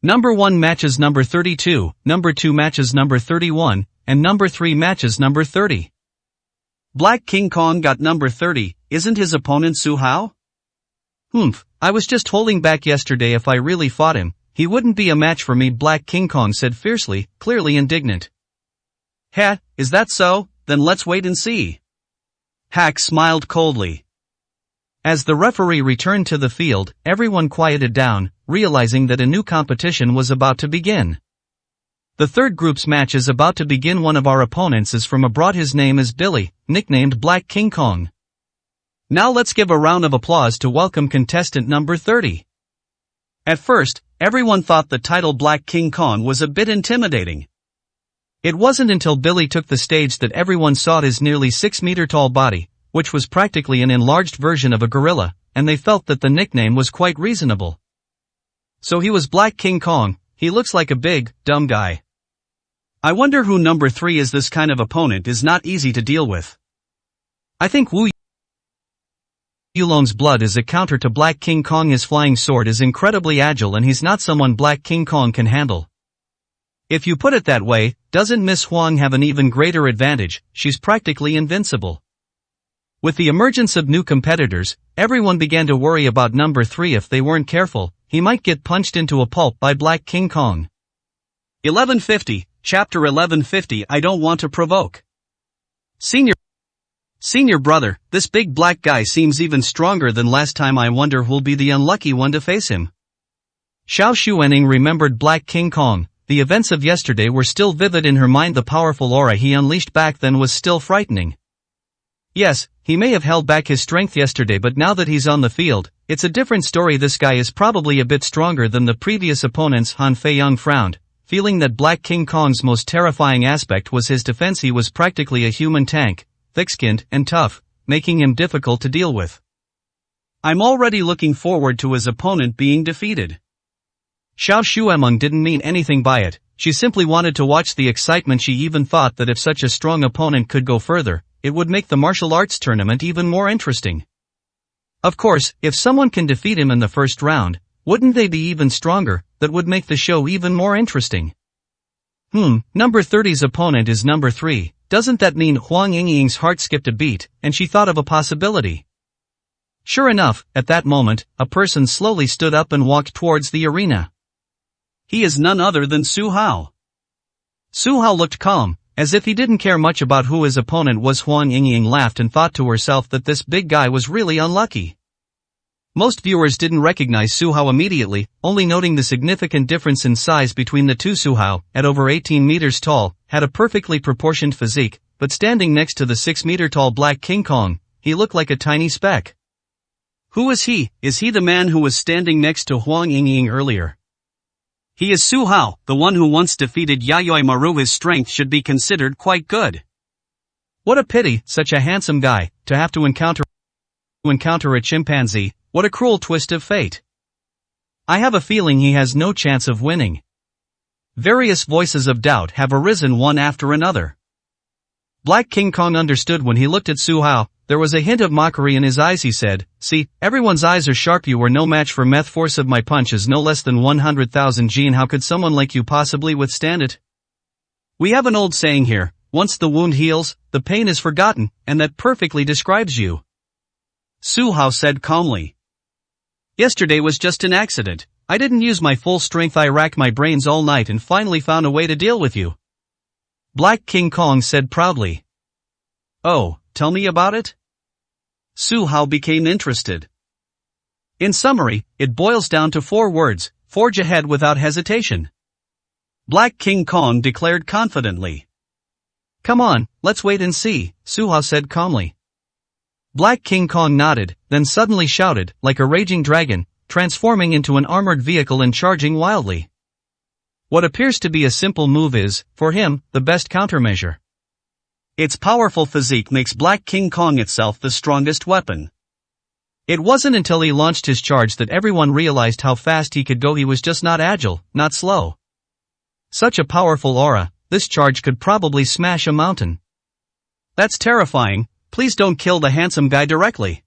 A: Number 1 matches number 32, number 2 matches number 31, and number 3 matches number 30. Black King Kong got number 30, isn't his opponent Su Hao? I was just holding back yesterday. If I really fought him, he wouldn't be a match for me, Black King Kong said fiercely, clearly indignant. Ha, is that so? Then let's wait and see. Hack smiled coldly. As the referee returned to the field, everyone quieted down, realizing that a new competition was about to begin. The third group's match is about to begin. One of our opponents is from abroad. His name is Billy, nicknamed Black King Kong. Now let's give a round of applause to welcome contestant number 30. At first, everyone thought the title Black King Kong was a bit intimidating. It wasn't until Billy took the stage that everyone saw his nearly 6-meter tall body, which was practically an enlarged version of a gorilla, and they felt that the nickname was quite reasonable. So he was Black King Kong. He looks like a big, dumb guy. I wonder who number 3 is. This kind of opponent is not easy to deal with. I think Wu Yulong's blood is a counter to Black King Kong. His flying sword is incredibly agile and he's not someone Black King Kong can handle. If you put it that way, doesn't Miss Huang have an even greater advantage? She's practically invincible. With the emergence of new competitors, everyone began to worry about number 3. If they weren't careful, he might get punched into a pulp by Black King Kong. 1150, Chapter 1150. I don't want to provoke. Senior brother, this big black guy seems even stronger than last time. I wonder who'll be the unlucky one to face him. Xiao Xuening remembered Black King Kong. The events of yesterday were still vivid in her mind. The powerful aura he unleashed back then was still frightening. Yes, he may have held back his strength yesterday, but now that he's on the field, it's a different story. This guy is probably a bit stronger than the previous opponents. Han Feiyong frowned, feeling that Black King Kong's most terrifying aspect was his defense. He was practically a human tank, thick-skinned and tough, making him difficult to deal with. I'm already looking forward to his opponent being defeated. Xiao Xuemeng didn't mean anything by it. She simply wanted to watch the excitement. She even thought that if such a strong opponent could go further, it would make the martial arts tournament even more interesting. Of course, if someone can defeat him in the first round, wouldn't they be even stronger? That would make the show even more interesting. Number 30's opponent is number 3. Doesn't that mean Huang Yingying's heart skipped a beat, and she thought of a possibility? Sure enough, at that moment, a person slowly stood up and walked towards the arena. He is none other than Su Hao. Su Hao looked calm, as if he didn't care much about who his opponent was. Huang Yingying laughed and thought to herself that this big guy was really unlucky. Most viewers didn't recognize Su Hao immediately, only noting the significant difference in size between the two. Su Hao, at over 18 meters tall, had a perfectly proportioned physique, but standing next to the 6-meter tall Black King Kong, he looked like a tiny speck. Who is he? Is he the man who was standing next to Huang Yingying earlier? He is Su Hao, the one who once defeated Yayoi Maru. His strength should be considered quite good. What a pity, such a handsome guy, to have to encounter a chimpanzee. What a cruel twist of fate. I have a feeling he has no chance of winning. Various voices of doubt have arisen one after another. Black King Kong understood when he looked at Su Hao. There was a hint of mockery in his eyes. He said, "See, everyone's eyes are sharp. You were no match for meth. Force of my punch is no less than 100,000 G, and how could someone like you possibly withstand it? We have an old saying here, once the wound heals, the pain is forgotten, and that perfectly describes you." Su Hao said calmly. Yesterday was just an accident. I didn't use my full strength. I racked my brains all night and finally found a way to deal with you. Black King Kong said proudly. Oh, tell me about it? Su Hao became interested. In summary, it boils down to 4 words: forge ahead without hesitation. Black King Kong declared confidently. Come on, let's wait and see, Su Hao said calmly. Black King Kong nodded, then suddenly shouted, like a raging dragon, transforming into an armored vehicle and charging wildly. What appears to be a simple move is, for him, the best countermeasure. Its powerful physique makes Black King Kong itself the strongest weapon. It wasn't until he launched his charge that everyone realized how fast he could go. He was just not agile, not slow. Such a powerful aura, this charge could probably smash a mountain. That's terrifying, please don't kill the handsome guy directly.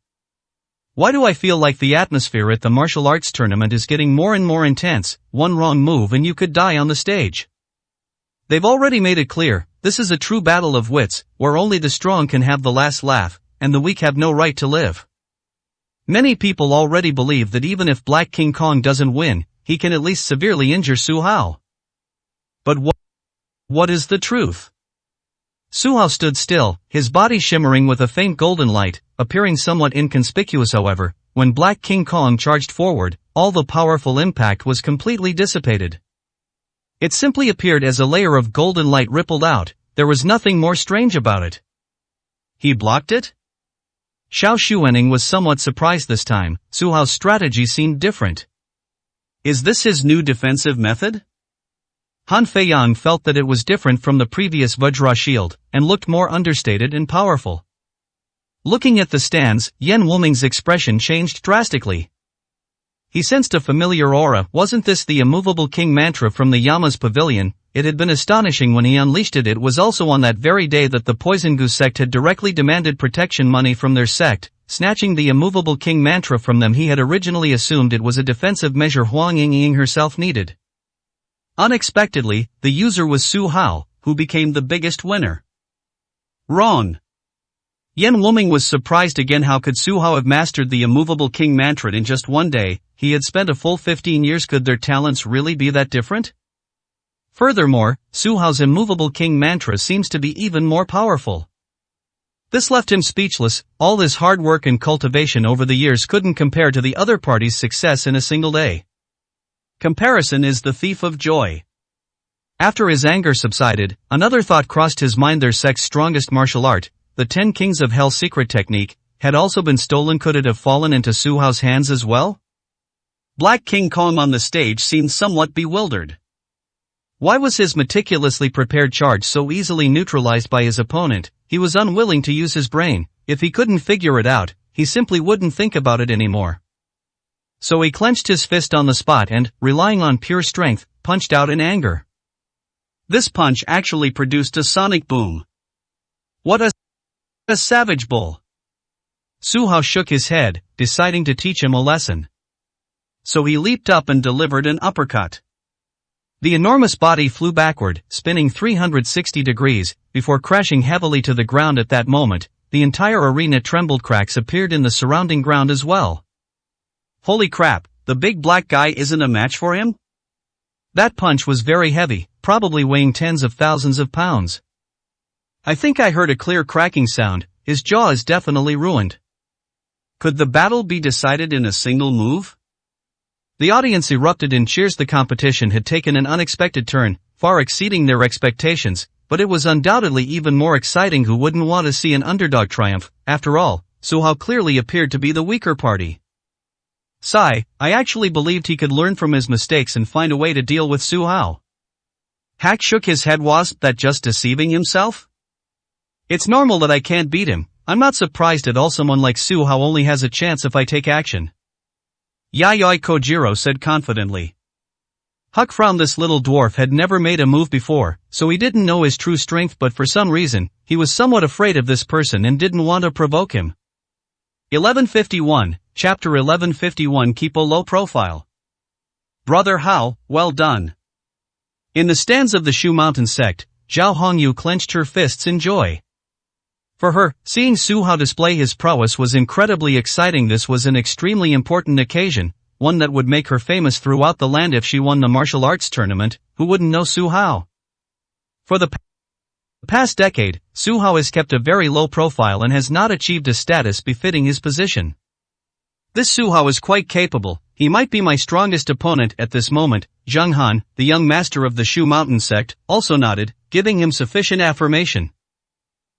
A: Why do I feel like the atmosphere at the martial arts tournament is getting more and more intense? One wrong move and you could die on the stage. They've already made it clear, this is a true battle of wits, where only the strong can have the last laugh, and the weak have no right to live. Many people already believe that even if Black King Kong doesn't win, he can at least severely injure Su Hao. But what is the truth? Su Hao stood still, his body shimmering with a faint golden light, appearing somewhat inconspicuous. However, when Black King Kong charged forward, all the powerful impact was completely dissipated. It simply appeared as a layer of golden light rippled out. There was nothing more strange about it. He blocked it? Xiao Xuanning was somewhat surprised this time. Su Hao's strategy seemed different. Is this his new defensive method? Han Feiyang felt that it was different from the previous Vajra shield, and looked more understated and powerful. Looking at the stands, Yan Wuming's expression changed drastically. He sensed a familiar aura. Wasn't this the immovable king mantra from the Yama's pavilion? It had been astonishing when he unleashed it. It was also on that very day that the Poison Goose sect had directly demanded protection money from their sect, snatching the immovable king mantra from them. He had originally assumed it was a defensive measure Huang Yingying herself needed. Unexpectedly, the user was Su Hao, who became the biggest winner. Wrong. Yan Wuming was surprised again. How could Su Hao have mastered the immovable king mantra in just one day? He had spent a full 15 years. Could their talents really be that different? Furthermore, Su Hao's immovable king mantra seems to be even more powerful. This left him speechless. All his hard work and cultivation over the years couldn't compare to the other party's success in a single day. Comparison is the thief of joy. After his anger subsided, another thought crossed his mind. Their sect's strongest martial art, the 10 Kings of Hell secret technique, had also been stolen. Could it have fallen into Su Hao's hands as well? Black King Kong on the stage seemed somewhat bewildered. Why was his meticulously prepared charge so easily neutralized by his opponent? He was unwilling to use his brain. If he couldn't figure it out, he simply wouldn't think about it anymore. So he clenched his fist on the spot and, relying on pure strength, punched out in anger. This punch actually produced a sonic boom. What a savage bull! Su Hao shook his head, deciding to teach him a lesson. So he leaped up and delivered an uppercut. The enormous body flew backward, spinning 360 degrees, before crashing heavily to the ground. At that moment, the entire arena trembled. Cracks appeared in the surrounding ground as well. Holy crap, the big black guy isn't a match for him? That punch was very heavy, probably weighing tens of thousands of pounds. I think I heard a clear cracking sound. His jaw is definitely ruined. Could the battle be decided in a single move? The audience erupted in cheers. The competition had taken an unexpected turn, far exceeding their expectations, but it was undoubtedly even more exciting. Who wouldn't want to see an underdog triumph? After all, Su Hao clearly appeared to be the weaker party. Sigh, I actually believed he could learn from his mistakes and find a way to deal with Su Hao. Hack shook his head. Was that just deceiving himself? It's normal that I can't beat him. I'm not surprised at all. Someone like Su Hao only has a chance if I take action. Yayoi Kojiro said confidently. Huck frowned. This little dwarf had never made a move before, so he didn't know his true strength, but for some reason, he was somewhat afraid of this person and didn't want to provoke him. 1151, Chapter 1151. Keep a low profile. Brother Hao, well done. In the stands of the Shu Mountain sect, Zhao Hongyu clenched her fists in joy. For her, seeing Su Hao display his prowess was incredibly exciting. This was an extremely important occasion, one that would make her famous throughout the land. If she won the martial arts tournament, who wouldn't know Su Hao? For the past decade, Su Hao has kept a very low profile and has not achieved a status befitting his position. This Su Hao is quite capable. He might be my strongest opponent at this moment. Zhang Han, the young master of the Shu Mountain sect, also nodded, giving him sufficient affirmation.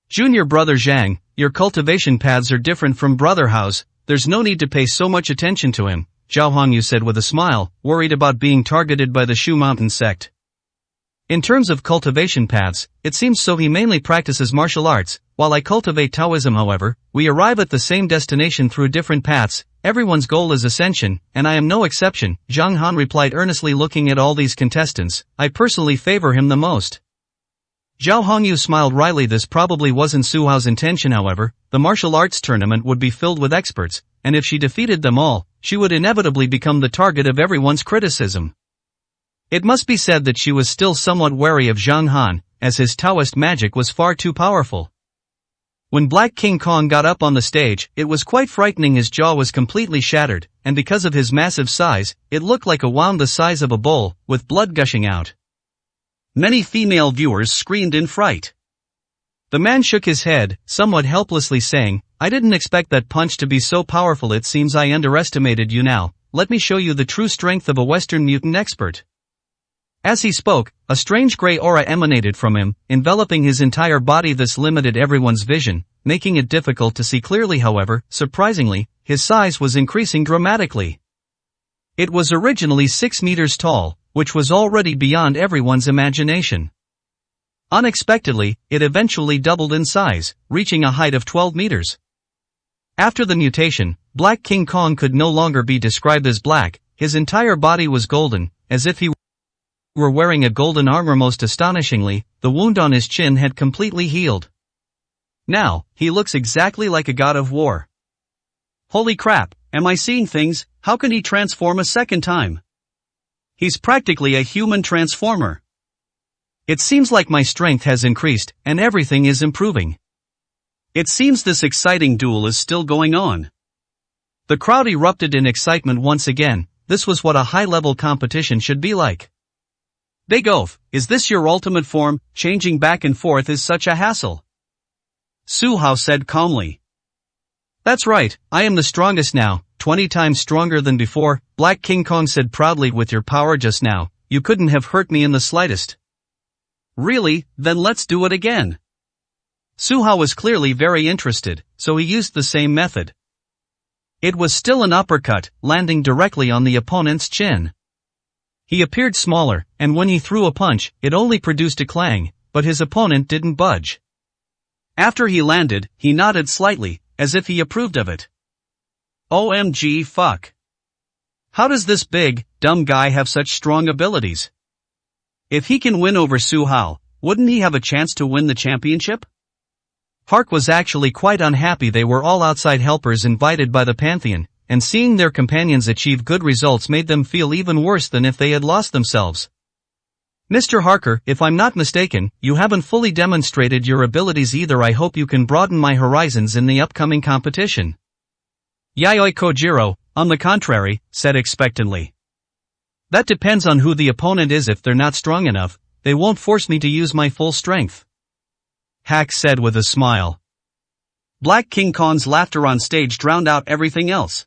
A: Junior brother Zhang, your cultivation paths are different from brother Hao's, there's no need to pay so much attention to him, Zhao Hongyu said with a smile, worried about being targeted by the Shu Mountain sect. In terms of cultivation paths, it seems so he mainly practices martial arts, while I cultivate Taoism however, we arrive at the same destination through different paths, everyone's goal is ascension, and I am no exception, Zhang Han replied earnestly looking at all these contestants, I personally favor him the most. Zhao Hongyu smiled wryly. This probably wasn't Su Hao's intention however, the martial arts tournament would be filled with experts, and if she defeated them all, she would inevitably become the target of everyone's criticism. It must be said that she was still somewhat wary of Zhang Han, as his Taoist magic was far too powerful. When Black King Kong got up on the stage, it was quite frightening. His jaw was completely shattered, and because of his massive size, it looked like a wand the size of a bowl, with blood gushing out. Many female viewers screamed in fright. The man shook his head, somewhat helplessly saying, I didn't expect that punch to be so powerful. It seems I underestimated you. Now, let me show you the true strength of a Western mutant expert. As he spoke, a strange gray aura emanated from him, enveloping his entire body. This limited everyone's vision, making it difficult to see clearly. However, surprisingly, his size was increasing dramatically. It was originally 6 meters tall, which was already beyond everyone's imagination. Unexpectedly, it eventually doubled in size, reaching a height of 12 meters. After the mutation, Black King Kong could no longer be described as black, his entire body was golden, as if he were wearing a golden armor. Most astonishingly, the wound on his chin had completely healed. Now, he looks exactly like a god of war. Holy crap, am I seeing things? How can he transform a second time? He's practically a human transformer. It seems like my strength has increased, and everything is improving. It seems this exciting duel is still going on. The crowd erupted in excitement once again. This was what a high-level competition should be like. Big Oaf, is this your ultimate form? Changing back and forth is such a hassle. Su Hao said calmly. That's right, I am the strongest now, 20 times stronger than before, Black King Kong said proudly. With your power just now, you couldn't have hurt me in the slightest. Really? Then let's do it again. Su Hao was clearly very interested, so he used the same method. It was still an uppercut, landing directly on the opponent's chin. He appeared smaller, and when he threw a punch, it only produced a clang, but his opponent didn't budge. After he landed, he nodded slightly, as if he approved of it. OMG fuck. How does this big, dumb guy have such strong abilities? If he can win over Su Hao, wouldn't he have a chance to win the championship? Hark was actually quite unhappy. They were all outside helpers invited by the Pantheon, and seeing their companions achieve good results made them feel even worse than if they had lost themselves. Mr. Harker, if I'm not mistaken, you haven't fully demonstrated your abilities either. I hope you can broaden my horizons in the upcoming competition. Yayoi Kojiro, on the contrary, said expectantly. That depends on who the opponent is. If they're not strong enough, they won't force me to use my full strength. Hack said with a smile. Black King Kong's laughter on stage drowned out everything else.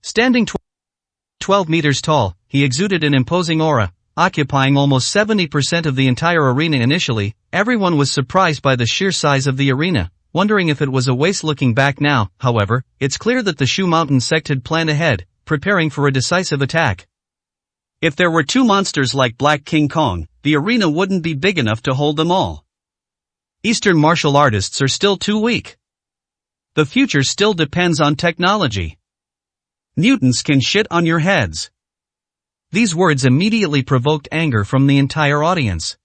A: Standing 12 meters tall, he exuded an imposing aura, occupying almost 70% of the entire arena. Initially, everyone was surprised by the sheer size of the arena, wondering if it was a waste. Looking back now, however, it's clear that the Shu Mountain sect had planned ahead, preparing for a decisive attack. If there were two monsters like Black King Kong, the arena wouldn't be big enough to hold them all. Eastern martial artists are still too weak. The future still depends on technology. Mutants can shit on your heads. These words immediately provoked anger from the entire audience.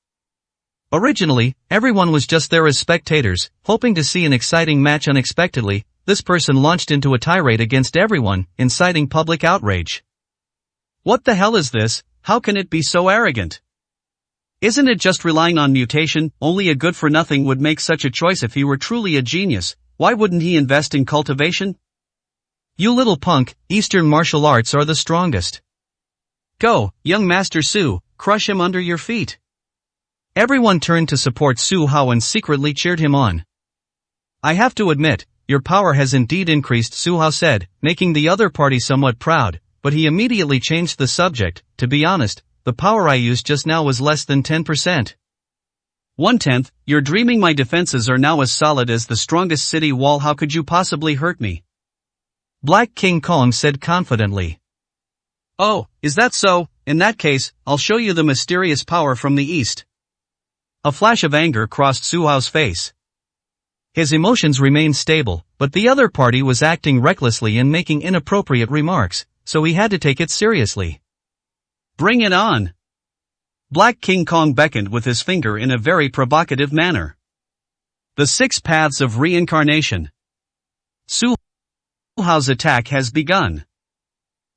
A: Originally, everyone was just there as spectators, hoping to see an exciting match. Unexpectedly, this person launched into a tirade against everyone, inciting public outrage. What the hell is this? How can it be so arrogant? Isn't it just relying on mutation? Only a good-for-nothing would make such a choice. If he were truly a genius, why wouldn't he invest in cultivation? You little punk, Eastern martial arts are the strongest. Go, young Master Su, crush him under your feet. Everyone turned to support Su Hao and secretly cheered him on. I have to admit, your power has indeed increased, Su Hao said, making the other party somewhat proud. but he immediately changed the subject. To be honest, the power I used just now was less than 10%. 1/10, you're dreaming. My defenses are now as solid as the strongest city wall. How could you possibly hurt me? Black King Kong said confidently. Oh, is that so? In that case, I'll show you the mysterious power from the east. A flash of anger crossed Su Hao's face. His emotions remained stable, but the other party was acting recklessly and making inappropriate remarks, so he had to take it seriously. Bring it on! Black King Kong beckoned with his finger in a very provocative manner. The 6 paths of reincarnation. Su Hao's attack has begun.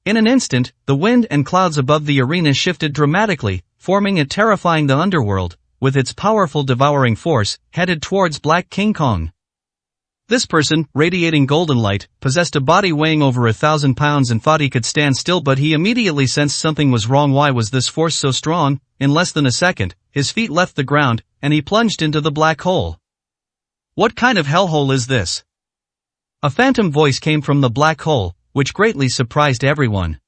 A: In an instant, the wind and clouds above the arena shifted dramatically, forming a terrifying the underworld, with its powerful devouring force, headed towards Black King Kong. This person, radiating golden light, possessed a body weighing over 1,000 pounds and thought he could stand still, but he immediately sensed something was wrong. Why was this force so strong? In less than a second, his feet left the ground, and he plunged into the black hole. What kind of hellhole is this? A phantom voice came from the black hole, which greatly surprised everyone.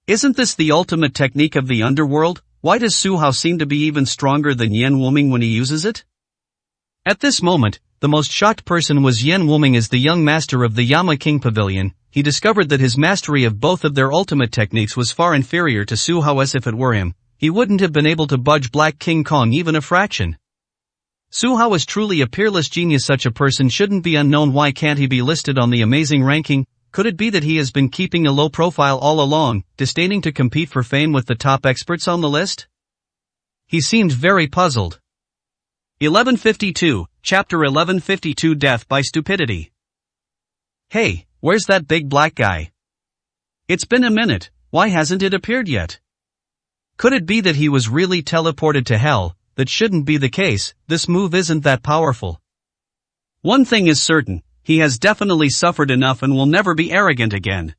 A: Isn't this the ultimate technique of the underworld? Why does Su Hao seem to be even stronger than Yan Wuming when he uses it? At this moment, the most shocked person was Yan Wuming. As the young master of the Yama King Pavilion, he discovered that his mastery of both of their ultimate techniques was far inferior to Su Hao's. If it were him, he wouldn't have been able to budge Black King Kong even a fraction. Su Hao is truly a peerless genius. Such a person shouldn't be unknown. Why can't he be listed on the amazing ranking? Could it be that he has been keeping a low profile all along, disdaining to compete for fame with the top experts on the list? He seemed very puzzled. 1152, Chapter 1152, Death by Stupidity. Hey, where's that big black guy? It's been a minute, why hasn't it appeared yet? Could it be that he was really teleported to hell? That shouldn't be the case. This move isn't that powerful. One thing is certain. He has definitely suffered enough and will never be arrogant again.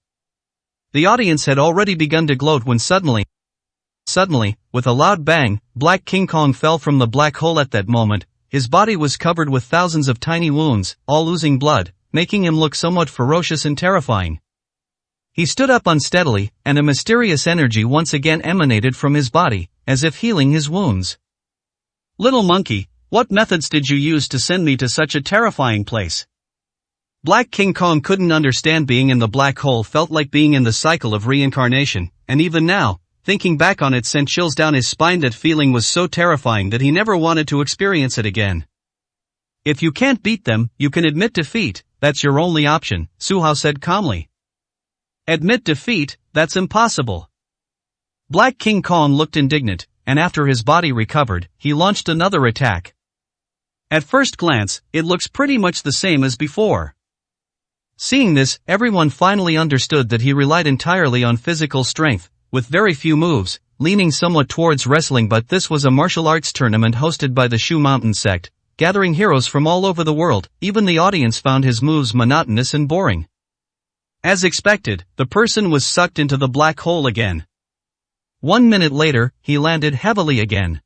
A: The audience had already begun to gloat when suddenly, with a loud bang, Black King Kong fell from the black hole. At that moment, his body was covered with thousands of tiny wounds, all oozing blood, making him look somewhat ferocious and terrifying. He stood up unsteadily, and a mysterious energy once again emanated from his body, as if healing his wounds. Little monkey, what methods did you use to send me to such a terrifying place? Black King Kong couldn't understand. Being in the black hole felt like being in the cycle of reincarnation, and even now, thinking back on it sent chills down his spine. That feeling was so terrifying that he never wanted to experience it again. If you can't beat them, you can admit defeat. That's your only option, Su Hao said calmly. Admit defeat? That's impossible. Black King Kong looked indignant, and after his body recovered, he launched another attack. At first glance, it looks pretty much the same as before. Seeing this, everyone finally understood that he relied entirely on physical strength, with very few moves, leaning somewhat towards wrestling. But this was a martial arts tournament hosted by the Shu Mountain sect, gathering heroes from all over the world. Even the audience found his moves monotonous and boring. As expected, the person was sucked into the black hole again. 1 minute later, he landed heavily again.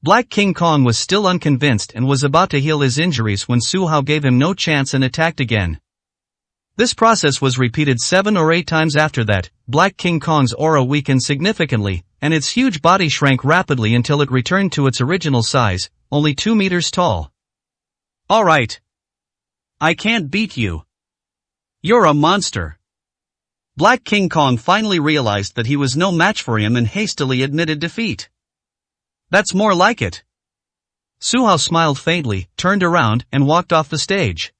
A: Black King Kong was still unconvinced and was about to heal his injuries when Su Hao gave him no chance and attacked again. This process was repeated 7 or 8 times. After that, Black King Kong's aura weakened significantly, and its huge body shrank rapidly until it returned to its original size, only 2 meters tall. Alright. I can't beat you. You're a monster. Black King Kong finally realized that he was no match for him and hastily admitted defeat. That's more like it. Su Hao smiled faintly, turned around, and walked off the stage.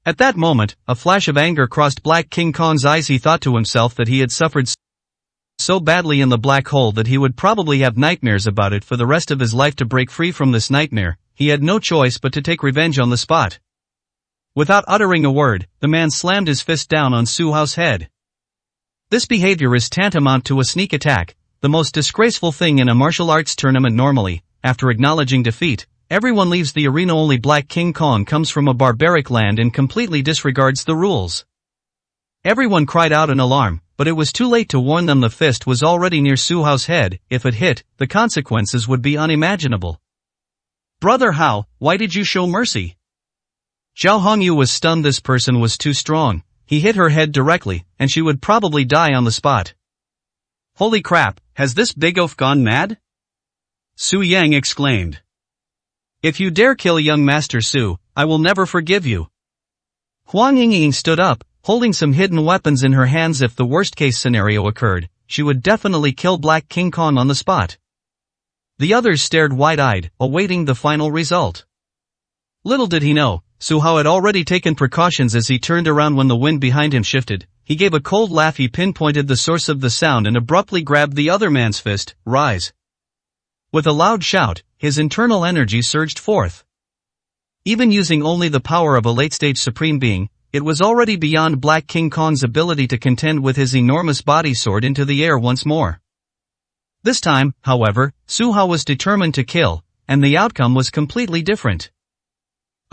A: At that moment, a flash of anger crossed Black King Kong's eyes. He thought to himself that he had suffered so badly in the black hole that he would probably have nightmares about it for the rest of his life. To break free from this nightmare, he had no choice but to take revenge on the spot. Without uttering a word, the man slammed his fist down on Su Hao's head. This behavior is tantamount to a sneak attack, the most disgraceful thing in a martial arts tournament. Normally, after acknowledging defeat, everyone leaves the arena. Only Black King Kong comes from a barbaric land and completely disregards the rules. Everyone cried out in alarm, but it was too late to warn them. The fist was already near Su Hao's head. If it hit, the consequences would be unimaginable. Brother Hao, why did you show mercy? Zhao Hongyu was stunned. This person was too strong. he hit her head directly, and she would probably die on the spot. Holy crap, has this big oaf gone mad? Su Yang exclaimed. If you dare kill young Master Su, I will never forgive you. Huang Yingying stood up, holding some hidden weapons in her hands. If the worst-case scenario occurred, she would definitely kill Black King Kong on the spot. The others stared wide-eyed, awaiting the final result. Little did he know, Su Hao had already taken precautions. As he turned around when the wind behind him shifted, he gave a cold laugh. He pinpointed the source of the sound and abruptly grabbed the other man's fist. Rise! With a loud shout, his internal energy surged forth. Even using only the power of a late-stage supreme being, it was already beyond Black King Kong's ability to contend with his enormous body. Soared into the air once more. This time, however, Su Hao was determined to kill, and the outcome was completely different.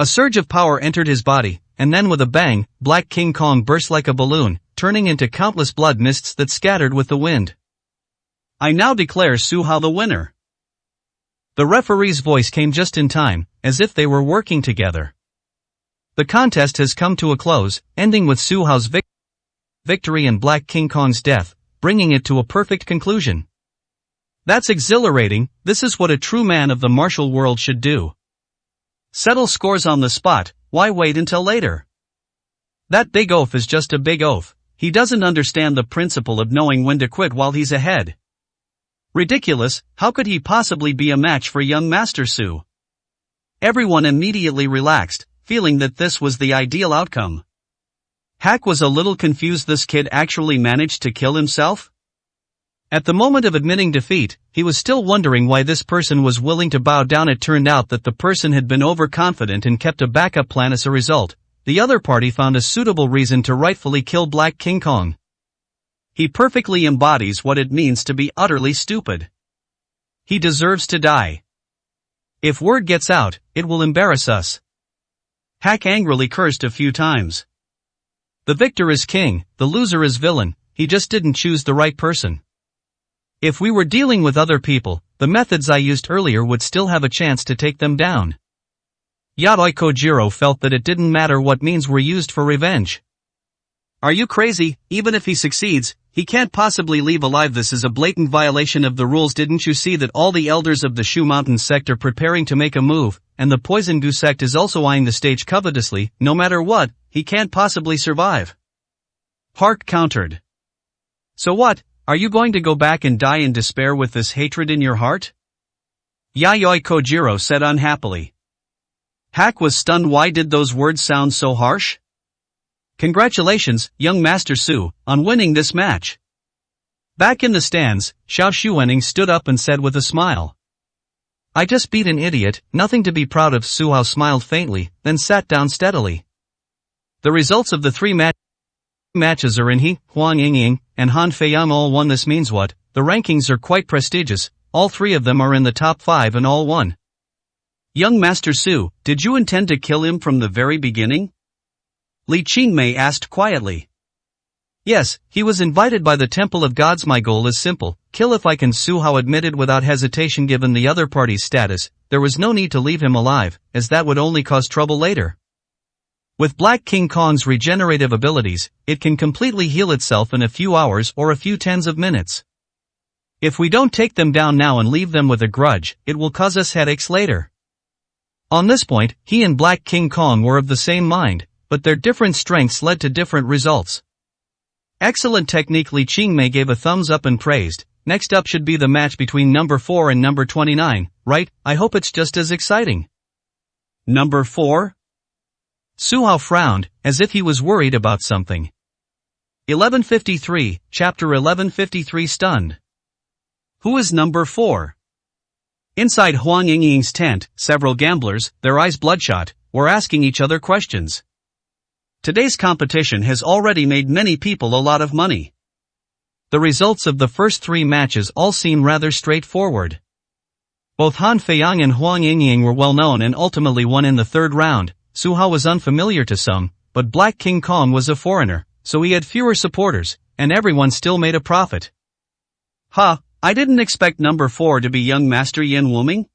A: A surge of power entered his body, and then with a bang, Black King Kong burst like a balloon, turning into countless blood mists that scattered with the wind. I now declare Su Hao the winner. The referee's voice came just in time, as if they were working together. The contest has come to a close, ending with Su Hao's victory and Black King Kong's death, bringing it to a perfect conclusion. That's exhilarating. This is what a true man of the martial world should do. Settle scores on the spot. Why wait until later? That big oaf is just a big oaf. He doesn't understand the principle of knowing when to quit while he's ahead. Ridiculous, how could he possibly be a match for young Master Su? Everyone immediately relaxed, feeling that this was the ideal outcome. Hack was a little confused. This kid actually managed to kill himself? At the moment of admitting defeat, he was still wondering why this person was willing to bow down. It turned out that the person had been overconfident and kept a backup plan. As a result, the other party found a suitable reason to rightfully kill Black King Kong. He perfectly embodies what it means to be utterly stupid. He deserves to die. If word gets out, it will embarrass us. Hack angrily cursed a few times. The victor is king, the loser is villain. He just didn't choose the right person. If we were dealing with other people, the methods I used earlier would still have a chance to take them down. Yatoi Kojiro felt that it didn't matter what means were used for revenge. Are you crazy? Even if he succeeds, he can't possibly leave alive. This is a blatant violation of the rules. Didn't you see that all the elders of the Shu Mountains sect are preparing to make a move, and the Poison Gu sect is also eyeing the stage covetously? No matter what, he can't possibly survive. Hark countered. So what, are you going to go back and die in despair with this hatred in your heart? Yayoi Kojiro said unhappily. Hack was stunned. Why did those words sound so harsh? Congratulations, young Master Su, on winning this match. Back in the stands, Xiao Xuening stood up and said with a smile. I just beat an idiot, nothing to be proud of. Su Hao smiled faintly, then sat down steadily. The results of the three matches are in. He, Huang Yingying, and Han Feiyang all won. This means what? The rankings are quite prestigious, all three of them are in the top 5 and all won. Young Master Su, did you intend to kill him from the very beginning? Li Qingmei asked quietly. Yes, he was invited by the Temple of Gods. My goal is simple, kill if I can. Su Hao admitted without hesitation. Given the other party's status, there was no need to leave him alive, as that would only cause trouble later. With Black King Kong's regenerative abilities, it can completely heal itself in a few hours or a few tens of minutes. If we don't take them down now and leave them with a grudge, it will cause us headaches later. On this point, he and Black King Kong were of the same mind, but their different strengths led to different results. Excellent technique. Li Qingmei gave a thumbs up and praised. Next up should be the match between number 4 and number 29, right? I hope it's just as exciting. Number 4? Su Hao frowned, as if he was worried about something. 1153, Chapter 1153. Stunned. Who is number 4? Inside Huang Yingying's tent, several gamblers, their eyes bloodshot, were asking each other questions. Today's competition has already made many people a lot of money. The results of the first 3 matches all seem rather straightforward. Both Han Feiyang and Huang Yingying were well known and ultimately won in the 3rd round. Su Hao was unfamiliar to some, but Black King Kong was a foreigner, so he had fewer supporters, and everyone still made a profit. I didn't expect number 4 to be young Master Yin Wuming.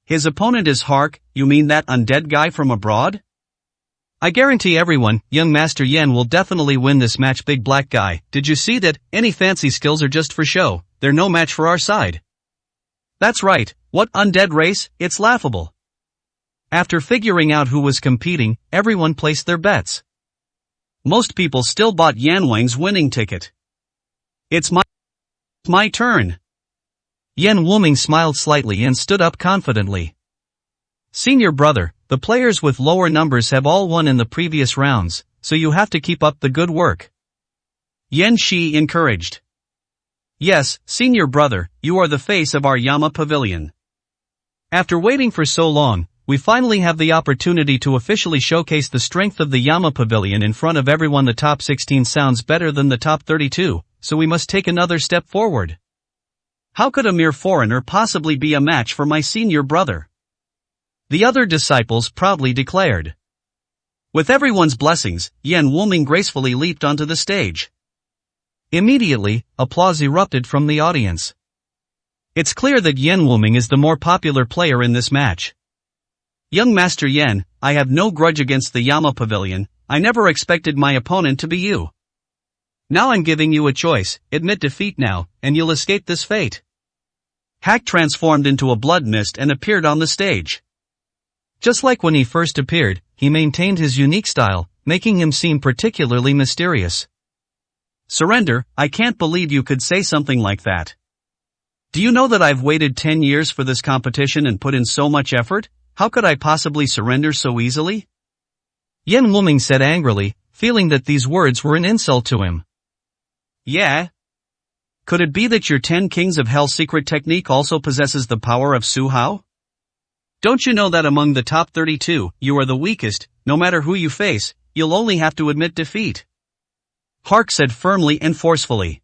A: His opponent is Hark, you mean that undead guy from abroad? I guarantee everyone, young Master Yen will definitely win this match. Big black guy, did you see that? Any fancy skills are just for show, they're no match for our side. That's right, what undead race, it's laughable. After figuring out who was competing, everyone placed their bets. Most people still bought Yan Wang's winning ticket. It's my turn. Yan Wuming smiled slightly and stood up confidently. Senior brother, the players with lower numbers have all won in the previous rounds, so you have to keep up the good work. Yan Shi encouraged. Yes, senior brother, you are the face of our Yama Pavilion. After waiting for so long, we finally have the opportunity to officially showcase the strength of the Yama Pavilion in front of everyone. The top 16 sounds better than the top 32, so we must take another step forward. How could a mere foreigner possibly be a match for my senior brother? The other disciples proudly declared. With everyone's blessings, Yan Wuming gracefully leaped onto the stage. Immediately, applause erupted from the audience. It's clear that Yan Wuming is the more popular player in this match. Young Master Yen, I have no grudge against the Yama Pavilion, I never expected my opponent to be you. Now I'm giving you a choice, admit defeat now, and you'll escape this fate. Hack transformed into a blood mist and appeared on the stage. Just like when he first appeared, he maintained his unique style, making him seem particularly mysterious. Surrender, I can't believe you could say something like that. Do you know that I've waited 10 years for this competition and put in so much effort? How could I possibly surrender so easily? Yan Wuming said angrily, feeling that these words were an insult to him. Yeah? Could it be that your 10 Kings of Hell secret technique also possesses the power of Su Hao? Don't you know that among the top 32, you are the weakest, no matter who you face, you'll only have to admit defeat? Hark said firmly and forcefully.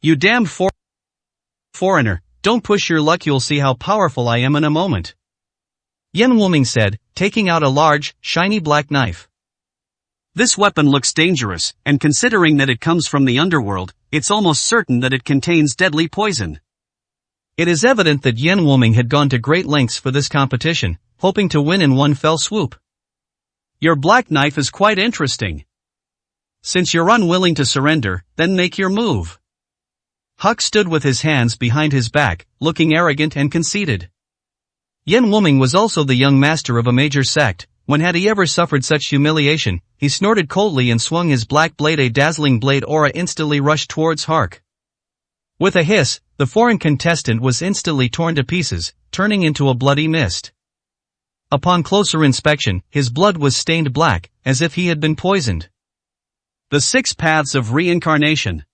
A: You damned foreigner, don't push your luck, you'll see how powerful I am in a moment. Yan Wuming said, taking out a large, shiny black knife. This weapon looks dangerous, and considering that it comes from the underworld, it's almost certain that it contains deadly poison. It is evident that Yan Wuming had gone to great lengths for this competition, hoping to win in one fell swoop. Your black knife is quite interesting. Since you're unwilling to surrender, then make your move. Huck stood with his hands behind his back, looking arrogant and conceited. Yan Wuming was also the young master of a major sect. When had he ever suffered such humiliation? He snorted coldly and swung his black blade. A dazzling blade aura instantly rushed towards Hark. With a hiss, the foreign contestant was instantly torn to pieces, turning into a bloody mist. Upon closer inspection, his blood was stained black, as if he had been poisoned. The 6 paths of reincarnation.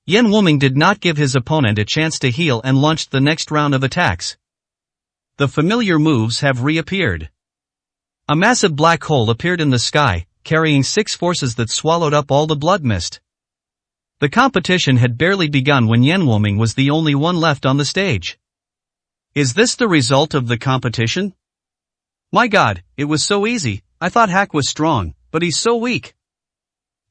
A: Yan Wuming did not give his opponent a chance to heal and launched the next round of attacks. The familiar moves have reappeared. A massive black hole appeared in the sky, carrying 6 forces that swallowed up all the blood mist. The competition had barely begun when Yan Wuming was the only one left on the stage. Is this the result of the competition? My God, it was so easy. I thought Hack was strong, but he's so weak.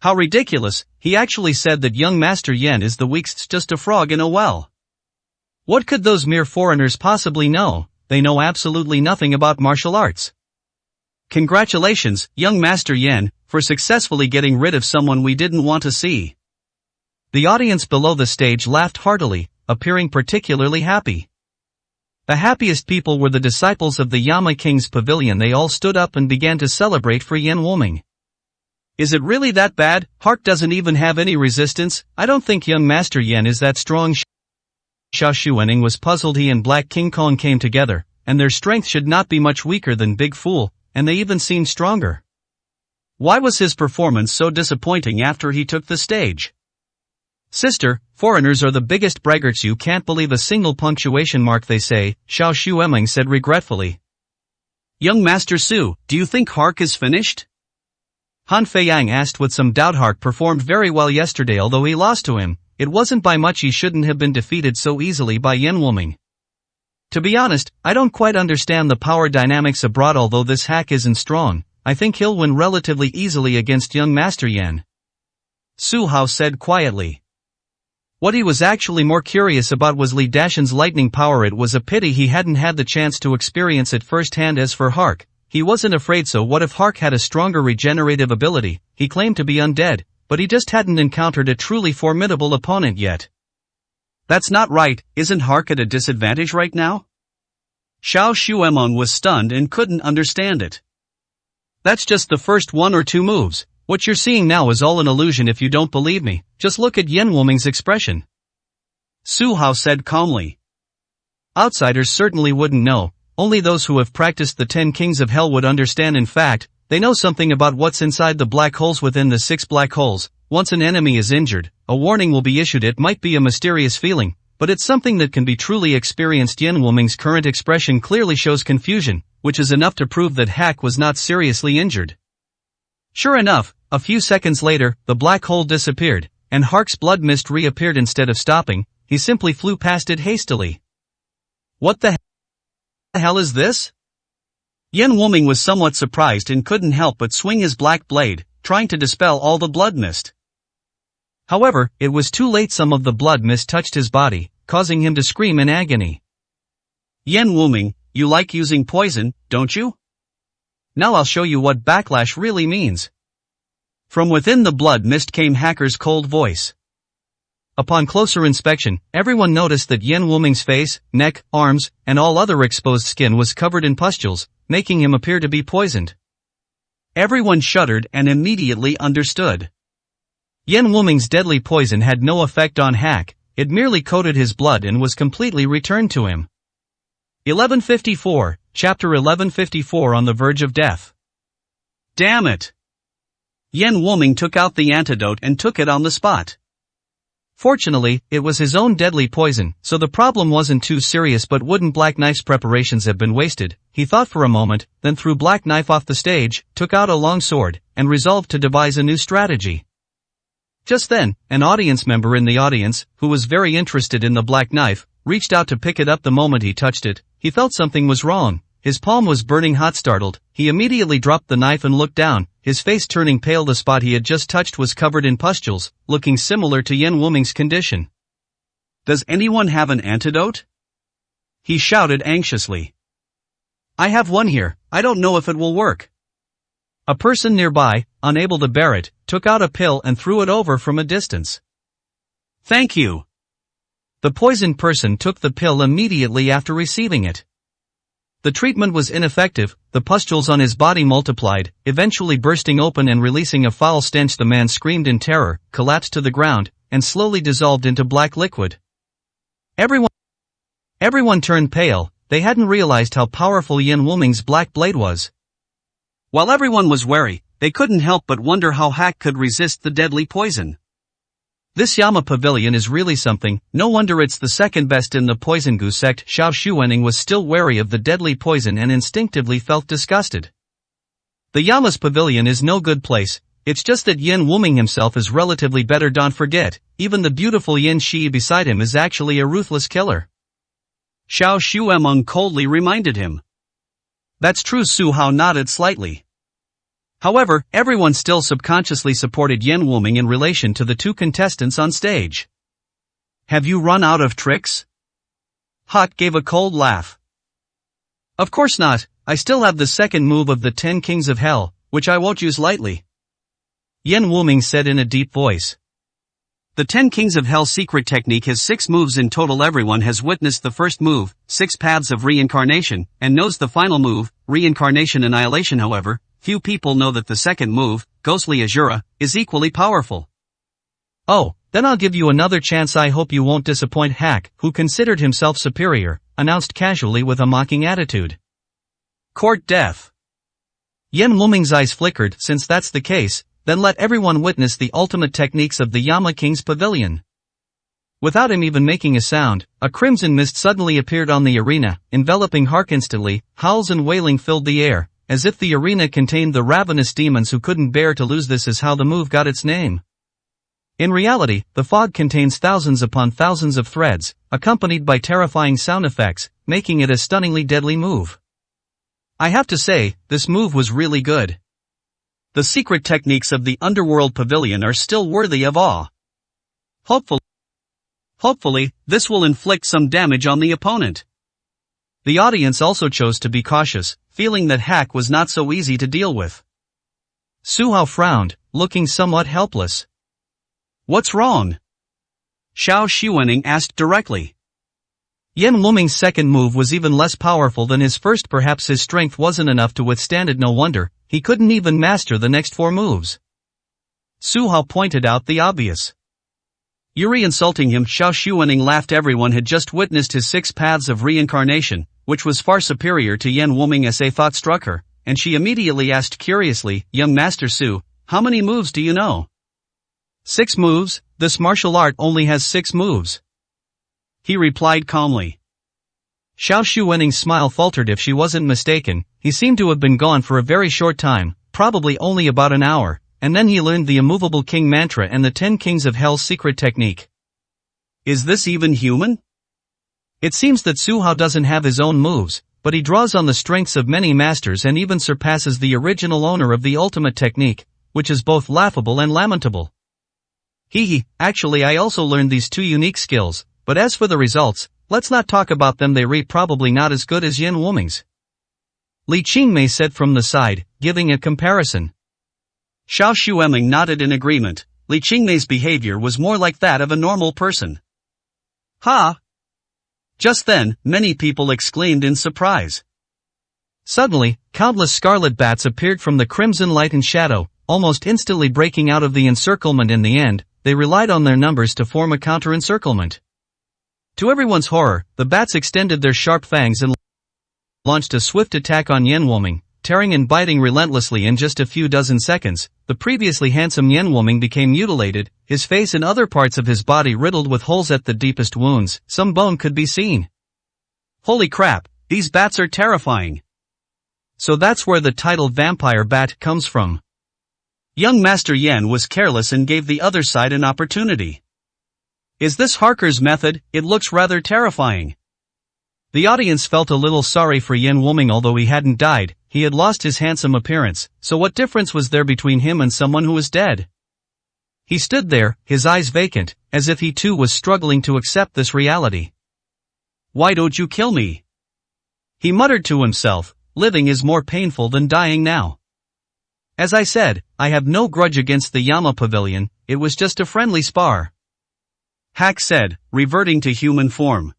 A: How ridiculous, he actually said that young Master Yen is the weakest, just a frog in a well. What could those mere foreigners possibly know? They know absolutely nothing about martial arts. Congratulations, young Master Yen, for successfully getting rid of someone we didn't want to see. The audience below the stage laughed heartily, appearing particularly happy. The happiest people were the disciples of the Yama King's Pavilion. They all stood up and began to celebrate for Yan Wuming. Is it really that bad? Hark doesn't even have any resistance. I don't think young Master Yen is that strong. Xiao Xuening was puzzled. He and Black King Kong came together, and their strength should not be much weaker than Big Fool, and they even seemed stronger. Why was his performance so disappointing after he took the stage? Sister, foreigners are the biggest braggarts. You can't believe a single punctuation mark they say, Xiao Xueming said regretfully. Young Master Su, do you think Hark is finished? Han Feiyang asked with some doubt. Hark performed very well yesterday. Although he lost to him, it wasn't by much. He shouldn't have been defeated so easily by Yan Wuming. To be honest, I don't quite understand the power dynamics abroad. Although this Hack isn't strong, I think he'll win relatively easily against young Master Yen. Su Hao said quietly. What he was actually more curious about was Li Dashan's lightning power. It was a pity he hadn't had the chance to experience it firsthand. As for Hark, he wasn't afraid. So what if Hark had a stronger regenerative ability? He claimed to be undead, but he just hadn't encountered a truly formidable opponent yet.
B: That's not right, isn't Hark at a disadvantage right now? Xiao Xuemeng was stunned and couldn't understand it.
A: That's just the first 1 or 2 moves. What you're seeing now is all an illusion. If you don't believe me, just look at Yan Wuming's expression.
B: Su Hao said calmly.
A: Outsiders certainly wouldn't know, only those who have practiced the 10 Kings of Hell would understand. In fact, they know something about what's inside the black holes within the 6 black holes. Once an enemy is injured, a warning will be issued. It might be a mysterious feeling, but it's something that can be truly experienced. Yan Wuming's current expression clearly shows confusion, which is enough to prove that Hack was not seriously injured. Sure enough, a few seconds later, the black hole disappeared, and Hark's blood mist reappeared. Instead of stopping, he simply flew past it hastily. What the hell is this?
B: Yan Wuming was somewhat surprised and couldn't help but swing his black blade, trying to dispel all the blood mist.
A: However, it was too late. Some of the blood mist touched his body, causing him to scream in agony.
B: Yan Wuming, you like using poison, don't you?
A: Now I'll show you what backlash really means.
B: From within the blood mist came Hacker's cold voice.
A: Upon closer inspection, everyone noticed that Yan Wuming's face, neck, arms, and all other exposed skin was covered in pustules, making him appear to be poisoned.
B: Everyone shuddered and immediately understood.
A: Yan Wuming's deadly poison had no effect on Hack, it merely coated his blood and was completely returned to him. 1154, Chapter 1154. On the verge of death.
B: Damn it! Yan Wuming took out the antidote and took it on the spot.
A: Fortunately, it was his own deadly poison, so the problem wasn't too serious. But wouldn't Black Knife's preparations have been wasted? He thought for a moment, then threw Black Knife off the stage, took out a long sword, and resolved to devise a new strategy. Just then, an audience member in the audience, who was very interested in the Black Knife, reached out to pick it up. The moment he touched it, he felt something was wrong. His palm was burning hot. Startled, he immediately dropped the knife and looked down, his face turning pale. The spot he had just touched was covered in pustules, looking similar to Yan Wuming's condition.
B: Does anyone have an antidote? He shouted anxiously.
A: I have one here, I don't know if it will work. A person nearby, unable to bear it, took out a pill and threw it over from a distance.
B: Thank you.
A: The poisoned person took the pill immediately after receiving it. The treatment was ineffective, the pustules on his body multiplied, eventually bursting open and releasing a foul stench. The man screamed in terror, collapsed to the ground, and slowly dissolved into black liquid. Everyone turned pale, they hadn't realized how powerful Yan Wuming's black blade was.
B: While everyone was wary, they couldn't help but wonder how Hack could resist the deadly poison.
A: This Yama Pavilion is really something, no wonder it's the second best in the Poison Gu sect. Xiao Xuemeng was still wary of the deadly poison and instinctively felt disgusted. The Yama's Pavilion is no good place, it's just that Yan Wuming himself is relatively better. Don't forget, even the beautiful Yan Shi beside him is actually a ruthless killer.
B: Xiao Xuemeng coldly reminded him.
A: That's true. Su Hao nodded slightly. However, everyone still subconsciously supported Yan Wuming in relation to the 2 contestants on stage.
B: Have you run out of tricks?
A: Hawk gave a cold laugh. Of course not, I still have the second move of the 10 Kings of Hell, which I won't use lightly. Yan Wuming said in a deep voice.
B: The 10 Kings of Hell secret technique has 6 moves in total. Everyone has witnessed the first move, 6 Paths of Reincarnation, and knows the final move, Reincarnation Annihilation. However, few people know that the second move, Ghostly Azura, is equally powerful.
A: Oh, then I'll give you another chance. I hope you won't disappoint. Hack, who considered himself superior, announced casually with a mocking attitude.
B: Court death.
A: Yan Wuming's eyes flickered. Since that's the case, then let everyone witness the ultimate techniques of the Yama King's Pavilion. Without him even making a sound, a crimson mist suddenly appeared on the arena, enveloping Hark. Instantly, howls and wailing filled the air, as if the arena contained the ravenous demons who couldn't bear to lose. This is how the move got its name. In reality, the fog contains thousands upon thousands of threads, accompanied by terrifying sound effects, making it a stunningly deadly move. I have to say, this move was really good.
B: The secret techniques of the Underworld Pavilion are still worthy of awe. Hopefully, this will inflict some damage on the opponent. The audience also chose to be cautious, feeling that Hack was not so easy to deal with.
A: Su Hao frowned, looking somewhat helpless.
B: What's wrong? Xiao Xuening asked directly.
A: Yan Wuming's second move was even less powerful than his first. Perhaps his strength wasn't enough to withstand it. No wonder, he couldn't even master the next 4 moves.
B: Su Hao pointed out the obvious. You're insulting him. Xiao Xuening laughed. Everyone had just witnessed his 6 paths of reincarnation, which was far superior to Yan Wuming as a thought struck her, and she immediately asked curiously, Young Master Su, how many moves do you know?
A: 6 moves, this martial art only has 6 moves.
B: He replied calmly.
A: Xiao Xuening's smile faltered. If she wasn't mistaken, he seemed to have been gone for a very short time, probably only about an hour, and then he learned the Immovable King mantra and the 10 Kings of Hell's secret technique.
B: Is this even human?
A: It seems that Su Hao doesn't have his own moves, but he draws on the strengths of many masters and even surpasses the original owner of the ultimate technique, which is both laughable and lamentable. Actually I also learned these 2 unique skills, but as for the results, let's not talk about them. They're probably not as good as Yan Wuming's. Li Qingmei said from the side, giving a comparison.
B: Xiao Xueming nodded in agreement. Li Qingmei's behavior was more like that of a normal person. Ha! Just then, many people exclaimed in surprise.
A: Suddenly, countless scarlet bats appeared from the crimson light and shadow, almost instantly breaking out of the encirclement. In the end, they relied on their numbers to form a counter-encirclement. To everyone's horror, the bats extended their sharp fangs and launched a swift attack on Yan Wuming, tearing and biting relentlessly. In just a few dozen seconds, the previously handsome Yan Wuming became mutilated, his face and other parts of his body riddled with holes at the deepest wounds. Some bone could be seen.
B: Holy crap, these bats are terrifying.
A: So that's where the title Vampire Bat comes from.
B: Young Master Yan was careless and gave the other side an opportunity. Is this Harker's method? It looks rather terrifying.
A: The audience felt a little sorry for Yan Wuming. Although he hadn't died, he had lost his handsome appearance, so what difference was there between him and someone who was dead? He stood there, his eyes vacant, as if he too was struggling to accept this reality.
B: Why don't you kill me?
A: He muttered to himself, living is more painful than dying now. As I said, I have no grudge against the Yama Pavilion, it was just a friendly spar.
B: Hack said, reverting to human form.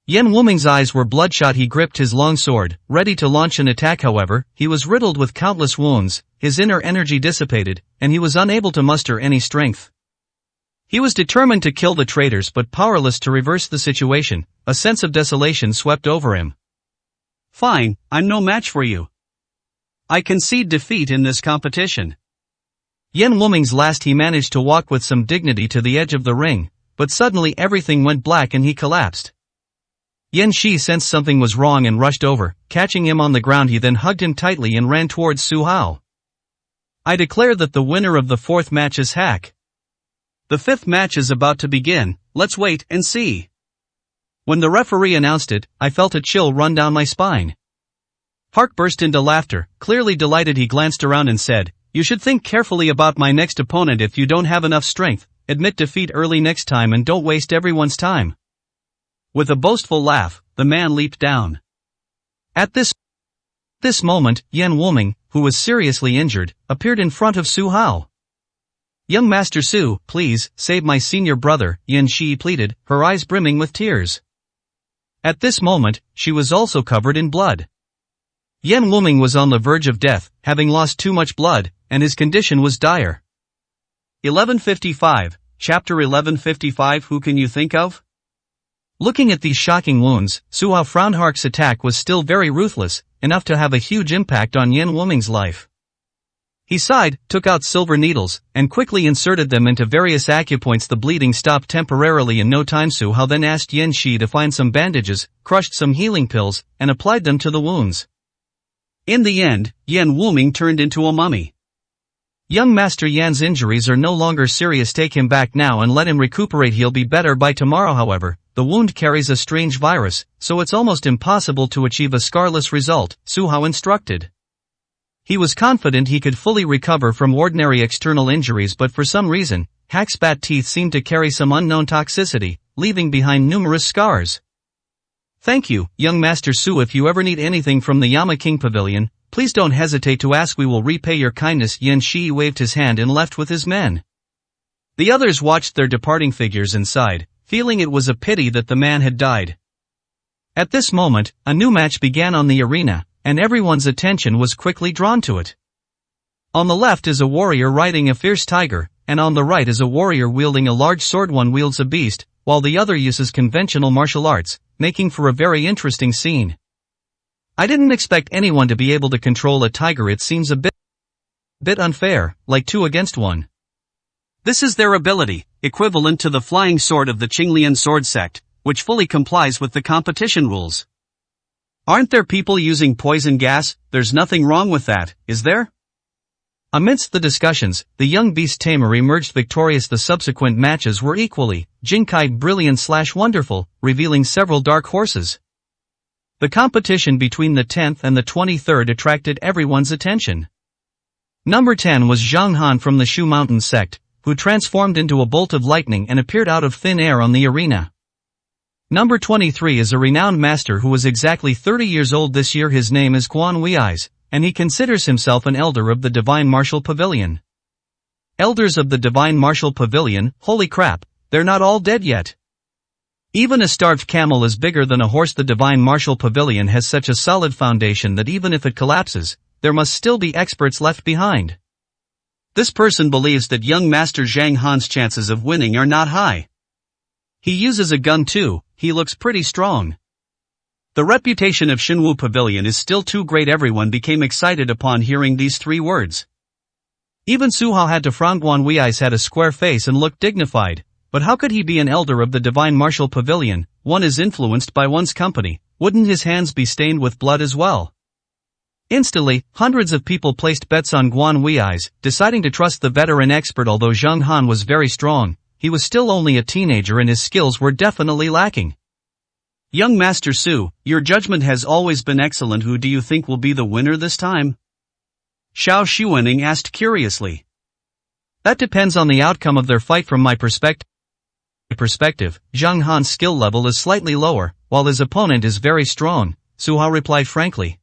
A: Yan Wuming's eyes were bloodshot. He gripped his long sword, ready to launch an attack. However, he was riddled with countless wounds, his inner energy dissipated, and he was unable to muster any strength. He was determined to kill the traitors but powerless to reverse the situation. A sense of desolation swept over him.
B: Fine, I'm no match for you. I concede defeat in this competition.
A: Yan Wuming's last. He managed to walk with some dignity to the edge of the ring, but suddenly everything went black and he collapsed. Yan Shi sensed something was wrong and rushed over, catching him on the ground. He then hugged him tightly and ran towards Su Hao. I declare that the winner of the 4th match is Hack.
B: The 5th match is about to begin, let's wait and see.
A: When the referee announced it, I felt a chill run down my spine. Hark burst into laughter, clearly delighted. He glanced around and said, you should think carefully about my next opponent. If you don't have enough strength, admit defeat early next time and don't waste everyone's time. With a boastful laugh, the man leaped down. At this moment, Yan Wuming, who was seriously injured, appeared in front of Su Hao. Young Master Su, please, save my senior brother, Yan Shi pleaded, her eyes brimming with tears. At this moment, she was also covered in blood. Yan Wuming was on the verge of death, having lost too much blood, and his condition was dire.
B: 1155, Chapter 1155. Who can you think of?
A: Looking at these shocking wounds, Su Hao frowned. Hark's attack was still very ruthless, enough to have a huge impact on Yan Wuming's life. He sighed, took out silver needles, and quickly inserted them into various acupoints. The bleeding stopped temporarily in no time. Su Hao then asked Yan Shi to find some bandages, crushed some healing pills, and applied them to the wounds.
B: In the end, Yan Wuming turned into a mummy.
A: Young Master Yan's injuries are no longer serious. Take him back now and let him recuperate. He'll be better by tomorrow. However, the wound carries a strange virus, so it's almost impossible to achieve a scarless result, Su Hao instructed. He was confident he could fully recover from ordinary external injuries, but for some reason, Hack's bat teeth seemed to carry some unknown toxicity, leaving behind numerous scars. Thank you, young Master Su. If you ever need anything from the Yama King Pavilion, please don't hesitate to ask. We will repay your kindness. Yan Shi waved his hand and left with his men. The others watched their departing figures and sighed, feeling it was a pity that the man had died. At this moment, a new match began on the arena, and everyone's attention was quickly drawn to it. On the left is a warrior riding a fierce tiger, and on the right is a warrior wielding a large sword. One wields a beast, while the other uses conventional martial arts, making for a very interesting scene. I didn't expect anyone to be able to control a tiger. It seems a bit unfair, like 2 against 1.
B: This is their ability, equivalent to the flying sword of the Qinglian sword sect, which fully complies with the competition rules. Aren't there people using poison gas? There's nothing wrong with that, is there?
A: Amidst the discussions, the young beast tamer emerged victorious. The subsequent matches were equally Jinkai brilliant/wonderful, revealing several dark horses. The competition between the 10th and the 23rd attracted everyone's attention. Number 10 was Zhang Han from the Shu Mountain sect, who transformed into a bolt of lightning and appeared out of thin air on the arena. Number 23 is a renowned master who was exactly 30 years old this year. His name is Guan Wei's, and he considers himself an elder of the Divine Martial Pavilion. Elders of the Divine Martial Pavilion, holy crap, they're not all dead yet. Even a starved camel is bigger than a horse. The Divine Martial Pavilion has such a solid foundation that even if it collapses, there must still be experts left behind. This person believes that young Master Zhang Han's chances of winning are not high. He uses a gun too. He looks pretty strong. The reputation of Shenwu Pavilion is still too great. Everyone became excited upon hearing these 3 words. Even Su Hao had to frown. Guan Wei's had a square face and looked dignified, but how could he be an elder of the Divine Martial Pavilion? One is influenced by one's company. Wouldn't his hands be stained with blood as well? Instantly, hundreds of people placed bets on Guan Wei's, deciding to trust the veteran expert. Although Zhang Han was very strong, he was still only a teenager and his skills were definitely lacking. Young Master Su, your judgment has always been excellent. Who do you think will be the winner this time? Xiao Xuaning asked curiously. That depends on the outcome of their fight. From my perspective, Zhang Han's skill level is slightly lower, while his opponent is very strong, Su Hao replied frankly.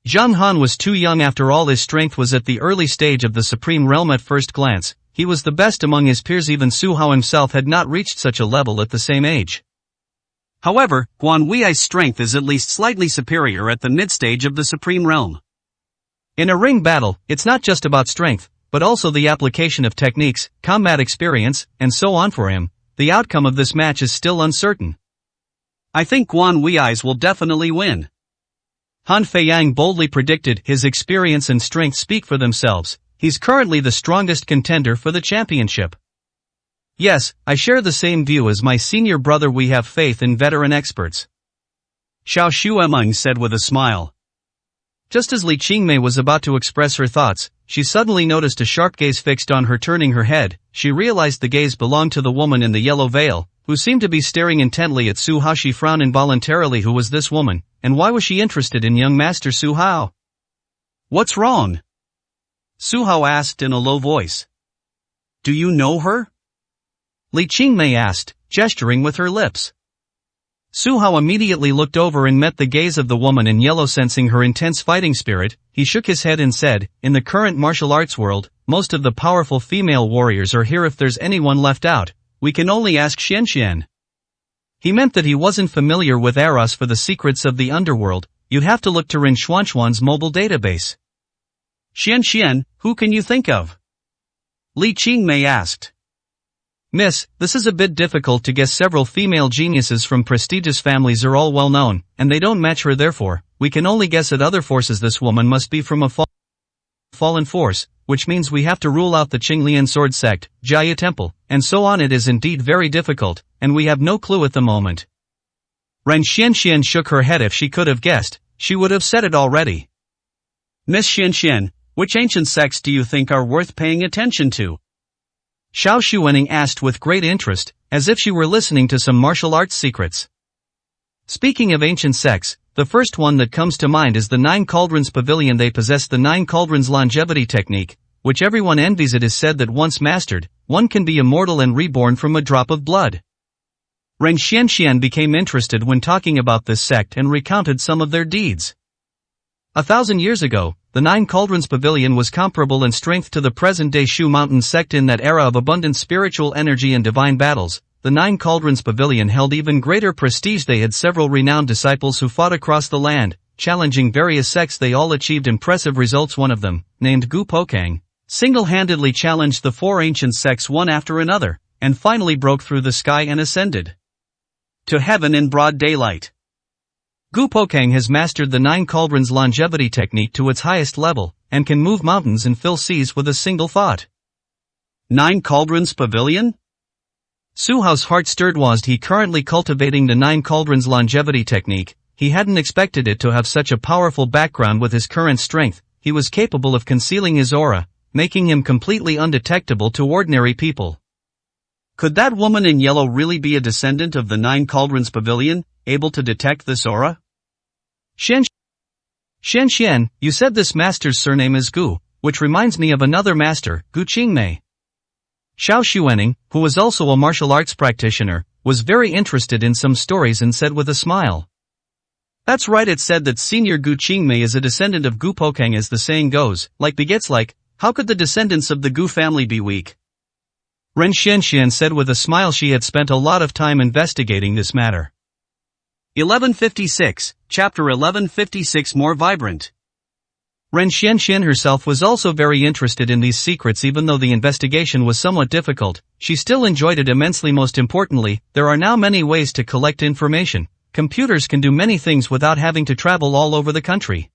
A: Zhang Han was too young. After all, his strength was at the early stage of the Supreme Realm. At first glance, he was the best among his peers. Even Su Hao himself had not reached such a level at the same age. However, Guan Wei's strength is at least slightly superior at the mid-stage of the Supreme Realm. In a ring battle, it's not just about strength, but also the application of techniques, combat experience, and so on. For him, the outcome of this match is still uncertain. I think Guan Wei's will definitely win. Han Feiyang boldly predicted. His experience and strength speak for themselves. He's currently the strongest contender for the championship. Yes, I share the same view as my senior brother. We have faith in veteran experts, Xiao Xuemeng said with a smile. Just as Li Qingmei was about to express her thoughts, she suddenly noticed a sharp gaze fixed on her. Turning her head, she realized the gaze belonged to the woman in the yellow veil, who seemed to be staring intently at Su Hao. She frowned involuntarily. Who was this woman, and why was she interested in young Master Su Hao? What's wrong? Su Hao asked in a low voice. Do you know her? Li Qingmei asked, gesturing with her lips. Su Hao immediately looked over and met the gaze of the woman in yellow. Sensing her intense fighting spirit, he shook his head and said, in the current martial arts world, most of the powerful female warriors are here. If there's anyone left out, we can only ask Xianxian. He meant that he wasn't familiar with Eros. For the secrets of the underworld, you'd have to look to Rin Xuanxuan's mobile database. Xianxian, who can you think of? Li Qingmei asked. Miss, this is a bit difficult to guess. Several female geniuses from prestigious families are all well known, and they don't match her. Therefore, we can only guess at other forces. This woman must be from a fallen force, which means we have to rule out the Qinglian sword sect, Jia Temple, and so on. It is indeed very difficult, and we have no clue at the moment. Ren Xianxian shook her head. If she could have guessed, she would have said it already. Miss Xianxian, which ancient sects do you think are worth paying attention to? Xiao Xuening asked with great interest, as if she were listening to some martial arts secrets. Speaking of ancient sects, the first one that comes to mind is the Nine Cauldrons Pavilion. They possess the Nine Cauldrons longevity technique, which everyone envies. It is said that once mastered, one can be immortal and reborn from a drop of blood. Ren Xianxian became interested when talking about this sect and recounted some of their deeds. 1,000 years ago, the Nine Cauldrons Pavilion was comparable in strength to the present-day Shu Mountain sect in that era of abundant spiritual energy and divine battles. The Nine Cauldrons Pavilion held even greater prestige. They had several renowned disciples who fought across the land, challenging various sects. They all achieved impressive results. One of them, named Gu Pokang, single-handedly challenged the four ancient sects one after another, and finally broke through the sky and ascended to heaven in broad daylight. Gu Pokang has mastered the Nine Cauldrons longevity technique to its highest level, and can move mountains and fill seas with a single thought. Nine Cauldrons Pavilion? Su Hao's heart stirred. Was he currently cultivating the Nine Cauldrons longevity technique? He hadn't expected it to have such a powerful background. With his current strength, he was capable of concealing his aura, making him completely undetectable to ordinary people. Could that woman in yellow really be a descendant of the Nine Cauldrons Pavilion, able to detect this aura? Xian, you said this master's surname is Gu, which reminds me of another master, Gu Qingmei. Xiao Xuening, who was also a martial arts practitioner, was very interested in some stories and said with a smile. That's right, it said that Senior Gu Qingmei is a descendant of Gu Pokang. As the saying goes, like begets like, how could the descendants of the Gu family be weak? Ren Xianxian said with a smile. She had spent a lot of time investigating this matter. 1156, Chapter 1156 More Vibrant. Ren Xianxian herself was also very interested in these secrets. Even though the investigation was somewhat difficult, she still enjoyed it immensely. Most importantly, there are now many ways to collect information. Computers can do many things without having to travel all over the country.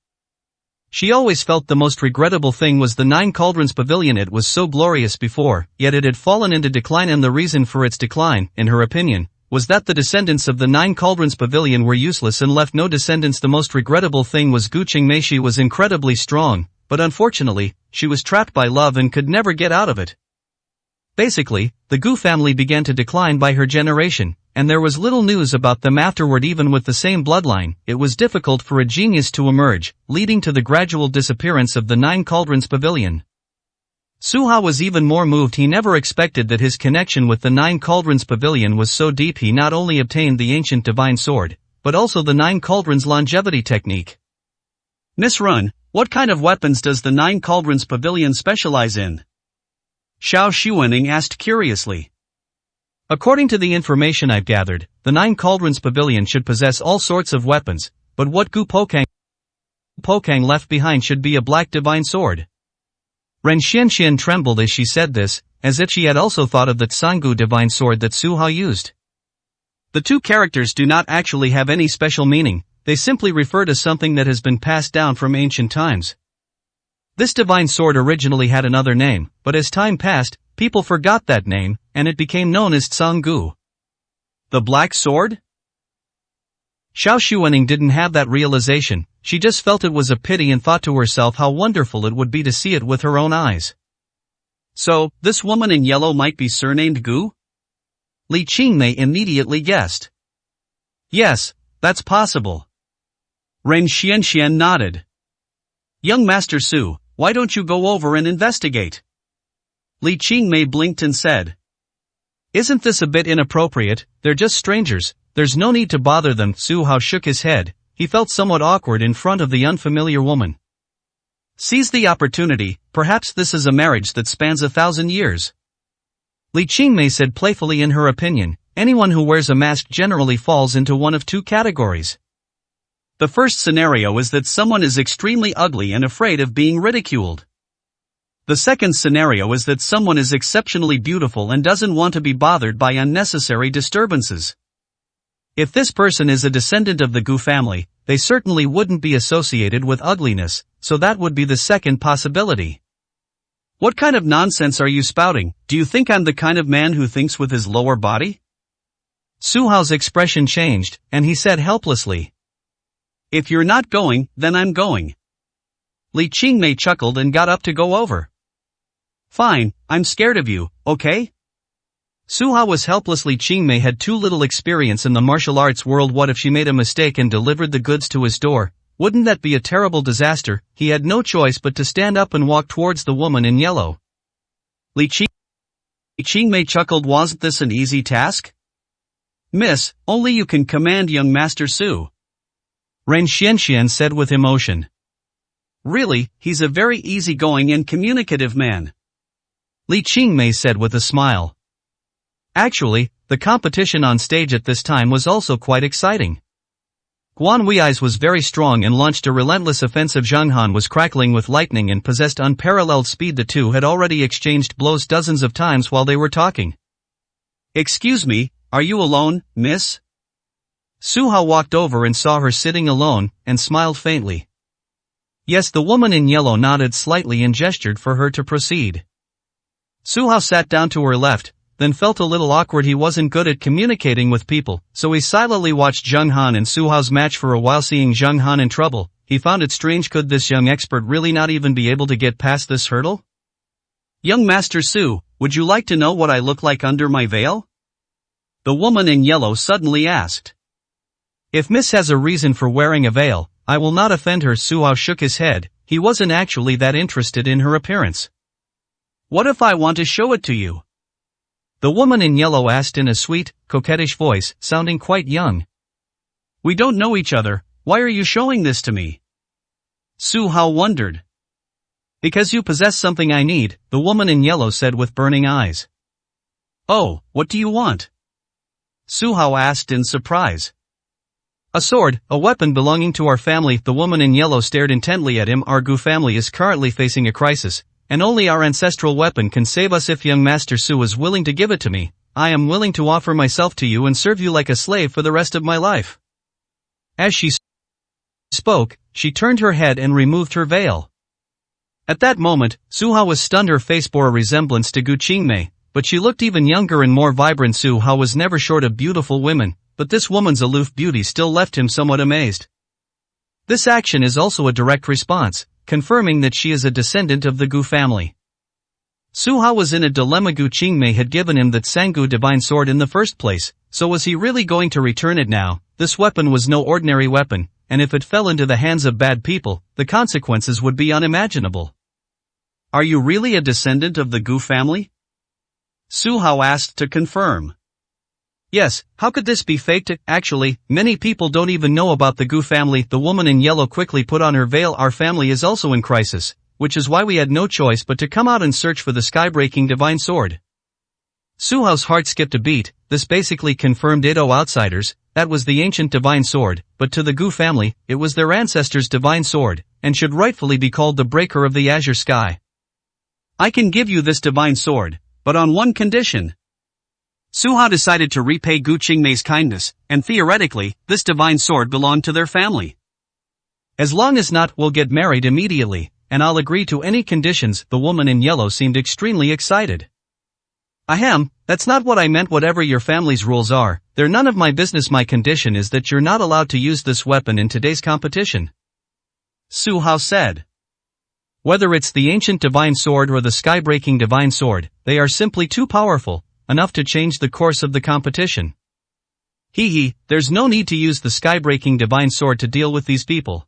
A: She always felt the most regrettable thing was the Nine Cauldrons Pavilion. It was so glorious before, yet it had fallen into decline, and the reason for its decline, in her opinion, was that the descendants of the Nine Cauldrons Pavilion were useless and left no descendants. The most regrettable thing was Gu Qingmei. She was incredibly strong, but unfortunately, she was trapped by love and could never get out of it. Basically, the Gu family began to decline by her generation, and there was little news about them afterward. Even with the same bloodline, it was difficult for a genius to emerge, leading to the gradual disappearance of the Nine Cauldrons Pavilion. Su Hao was even more moved. He never expected that his connection with the Nine Cauldrons Pavilion was so deep. He not only obtained the ancient divine sword, but also the Nine Cauldrons longevity technique. Miss Run, what kind of weapons does the Nine Cauldrons Pavilion specialize in? Xiao Xuening asked curiously. According to the information I've gathered, the Nine Cauldrons Pavilion should possess all sorts of weapons, but what Gu Pokang left behind should be a black divine sword. Ren Xianxian trembled as she said this, as if she had also thought of the Tsangu divine sword that Su Hao used. The two characters do not actually have any special meaning, they simply refer to something that has been passed down from ancient times. This divine sword originally had another name, but as time passed, people forgot that name, and it became known as Tsangu. The black sword? Xiao Xuening didn't have that realization. She just felt it was a pity and thought to herself how wonderful it would be to see it with her own eyes. So, this woman in yellow might be surnamed Gu? Li Qingmei immediately guessed. Yes, that's possible. Ren Xianxian nodded. Young Master Su, why don't you go over and investigate? Li Qingmei blinked and said. Isn't this a bit inappropriate? They're just strangers, there's no need to bother them. Su Hao shook his head. He felt somewhat awkward in front of the unfamiliar woman. Seize the opportunity, perhaps this is a marriage that spans 1,000 years. Li Qingmei said playfully. In her opinion, anyone who wears a mask generally falls into one of two categories. The first scenario is that someone is extremely ugly and afraid of being ridiculed. The second scenario is that someone is exceptionally beautiful and doesn't want to be bothered by unnecessary disturbances. If this person is a descendant of the Gu family, they certainly wouldn't be associated with ugliness, so that would be the second possibility. What kind of nonsense are you spouting? Do you think I'm the kind of man who thinks with his lower body? Su Hao's expression changed, and he said helplessly. If you're not going, then I'm going. Li Qingmei chuckled and got up to go over. Fine, I'm scared of you, okay? Su Hao was helpless. Li Qingmei had too little experience in the martial arts world. What if she made a mistake and delivered the goods to his door? Wouldn't that be a terrible disaster? He had no choice but to stand up and walk towards the woman in yellow. Li Qingmei chuckled. Wasn't this an easy task?
B: Miss, only you can command young Master Su.
A: Ren Xianxian said with emotion.
B: Really, he's a very easygoing and communicative man.
A: Li Qingmei said with a smile. Actually, the competition on stage at this time was also quite exciting. Guan Wei's was very strong and launched a relentless offensive. Zhang Han was crackling with lightning and possessed unparalleled speed. The two had already exchanged blows dozens of times while they were talking.
B: Excuse me, are you alone, miss?
A: Su Hao walked over and saw her sitting alone, and smiled faintly. Yes, the woman in yellow nodded slightly and gestured for her to proceed. Su Hao sat down to her left, then felt a little awkward. He wasn't good at communicating with people, so he silently watched Zhang Han and Su Hao's match for a while. Seeing Zhang Han in trouble, he found it strange. Could this young expert really not even be able to get past this hurdle?
B: Young Master Su, would you like to know what I look like under my veil? The woman in yellow suddenly asked.
A: If Miss has a reason for wearing a veil, I will not offend her. Su Hao shook his head. He wasn't actually that interested in her appearance.
B: What if I want to show it to you?
A: The woman in yellow asked in a sweet, coquettish voice, sounding quite young.
B: We don't know each other, why are you showing this to me? Su Hao wondered.
A: Because you possess something I need, the woman in yellow said with burning eyes.
B: Oh, what do you want? Su Hao asked in surprise.
A: A sword, a weapon belonging to our family. The woman in yellow stared intently at him. Our Gu family is currently facing a crisis, and only our ancestral weapon can save us. If young Master Su is willing to give it to me, I am willing to offer myself to you and serve you like a slave for the rest of my life. As she spoke, she turned her head and removed her veil. At that moment, Su Hao was stunned. Her face bore a resemblance to Gu Qingmei, but she looked even younger and more vibrant. Su Hao was never short of beautiful women, but this woman's aloof beauty still left him somewhat amazed. This action is also a direct response, confirming that she is a descendant of the Gu family. Su Hao was in a dilemma. Gu Qingmei had given him that Sangu divine sword in the first place, so was he really going to return it now? This weapon was no ordinary weapon, and if it fell into the hands of bad people, the consequences would be unimaginable.
B: Are you really a descendant of the Gu family? Su Hao asked to confirm.
A: Yes, how could this be faked? Actually, many people don't even know about the Gu family. The woman in yellow quickly put on her veil. Our family is also in crisis, which is why we had no choice but to come out and search for the sky-breaking divine sword. Su Hao's heart skipped a beat. This basically confirmed it. Oh, outsiders, that was the ancient divine sword, but to the Gu family, it was their ancestors' divine sword, and should rightfully be called the breaker of the azure sky.
B: I can give you this divine sword, but on one condition. Su Hao decided to repay Gu Qingmei's kindness, and theoretically, this divine sword belonged to their family.
A: As long as not, we'll get married immediately, and I'll agree to any conditions. The woman in yellow seemed extremely excited. Ahem, that's not what I meant. Whatever your family's rules are, they're none of my business. My condition is that you're not allowed to use this weapon in today's competition.
B: Su Hao said.
A: Whether it's the ancient divine sword or the sky-breaking divine sword, they are simply too powerful, enough to change the course of the competition. There's no need to use the sky-breaking divine sword to deal with these people.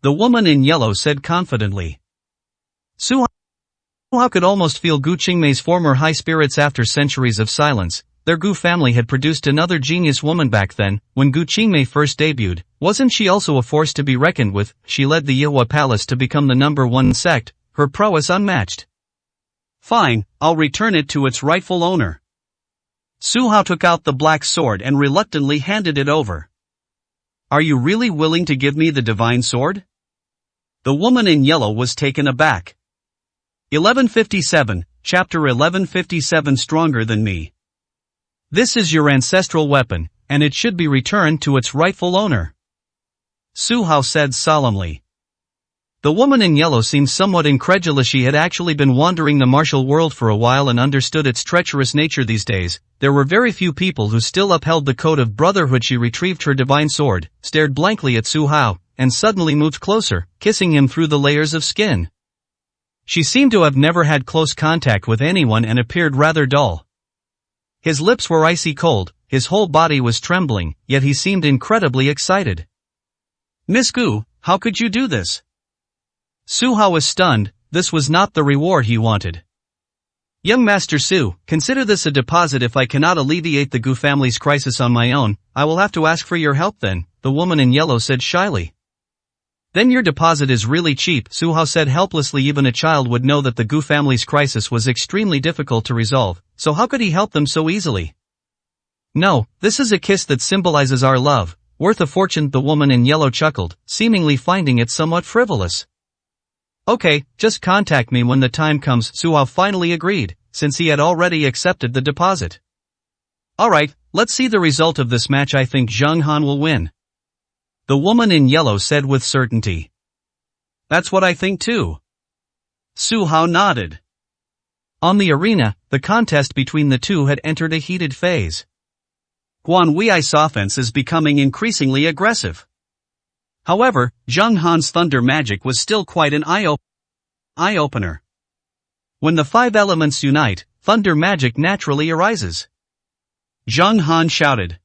A: The woman in yellow said confidently. Su Hao could almost feel Gu Qingmei's former high spirits. After centuries of silence, their Gu family had produced another genius woman. Back then, when Gu Qingmei first debuted, wasn't she also a force to be reckoned with? She led the Yihua Palace to become the #1 sect, her prowess unmatched.
B: Fine, I'll return it to its rightful owner. Su Hao took out the black sword and reluctantly handed it over. Are you really willing to give me the divine sword? The woman in yellow was taken aback. 1157, Chapter 1157. Stronger than me. This is your ancestral weapon, and it should be returned to its rightful owner. Su Hao said solemnly.
A: The woman in yellow seemed somewhat incredulous. She had actually been wandering the martial world for a while and understood its treacherous nature. These days, there were very few people who still upheld the code of brotherhood. She retrieved her divine sword, stared blankly at Su Hao, and suddenly moved closer, kissing him through the layers of skin. She seemed to have never had close contact with anyone and appeared rather dull. His lips were icy cold, his whole body was trembling, yet he seemed incredibly excited.
B: Miss Gu, how could you do this?
A: Su Hao was stunned. This was not the reward he wanted. Young Master Su, consider this a deposit. If I cannot alleviate the Gu family's crisis on my own, I will have to ask for your help then, the woman in yellow said shyly. Then your deposit is really cheap, Su Hao said helplessly. Even a child would know that the Gu family's crisis was extremely difficult to resolve, so how could he help them so easily? No, this is a kiss that symbolizes our love, worth a fortune, the woman in yellow chuckled, seemingly finding it somewhat frivolous. Okay, just contact me when the time comes, Su Hao finally agreed, since he had already accepted the deposit. Alright, let's see the result of this match. I think Zheng Han will win, the woman in yellow said with certainty. That's what I think too. Su Hao nodded. On the arena, the contest between the two had entered a heated phase. Guan Wei's offense is becoming increasingly aggressive. However, Zheng Han's thunder magic was still quite an eye-opener. When the five elements unite, thunder magic naturally arises. Zheng Han shouted.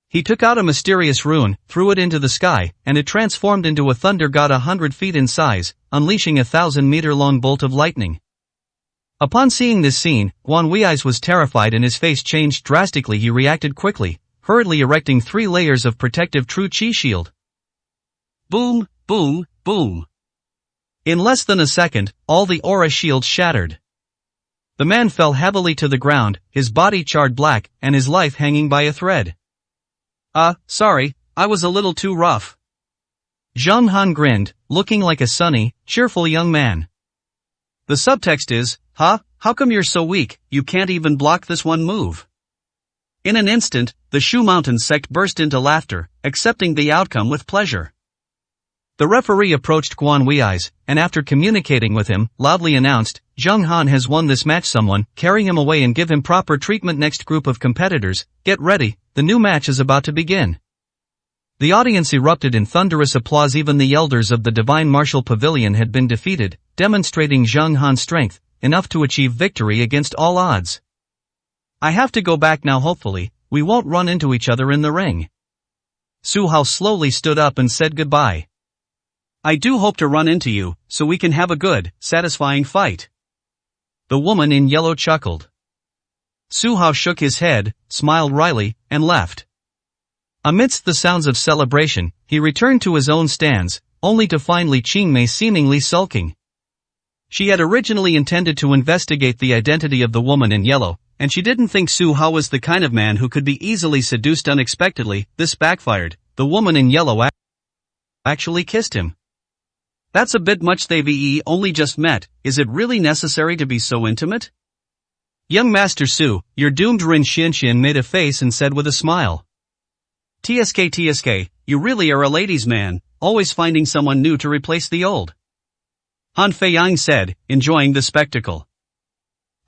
A: He took out a mysterious rune, threw it into the sky, and it transformed into a thunder god 100 feet in size, unleashing a 1,000-meter-long bolt of lightning. Upon seeing this scene, Guan Wei's was terrified and his face changed drastically. He reacted quickly, hurriedly erecting 3 layers of protective true chi shield. Boom, boom, boom. In less than a second, all the aura shields shattered. The man fell heavily to the ground, his body charred black, and his life hanging by a thread. Sorry, I was a little too rough. Zheng Han grinned, looking like a sunny, cheerful young man. The subtext is, how come you're so weak, you can't even block this one move? In an instant, the Shu Mountain sect burst into laughter, accepting the outcome with pleasure. The referee approached Guan Wei's, and after communicating with him, loudly announced, Zheng Han has won this match. Someone, carry him away and give him proper treatment. Next group of competitors, get ready, the new match is about to begin. The audience erupted in thunderous applause. Even the elders of the Divine Martial Pavilion had been defeated, demonstrating Zheng Han's strength, enough to achieve victory against all odds. I have to go back now. Hopefully, we won't run into each other in the ring. Su Hao slowly stood up and said goodbye. I do hope to run into you, so we can have a good, satisfying fight. The woman in yellow chuckled. Su Hao shook his head, smiled wryly, and left. Amidst the sounds of celebration, he returned to his own stands, only to find Li Qingmei seemingly sulking. She had originally intended to investigate the identity of the woman in yellow, and she didn't think Su Hao was the kind of man who could be easily seduced. Unexpectedly, this backfired. The woman in yellow actually kissed him. That's a bit much. They've only just met. Is it really necessary to be so intimate? Young Master Su, you're doomed. Rin Xianxian made a face and said with a smile. TSK, you really are a ladies' man, always finding someone new to replace the old. Han Feiyang said, enjoying the spectacle.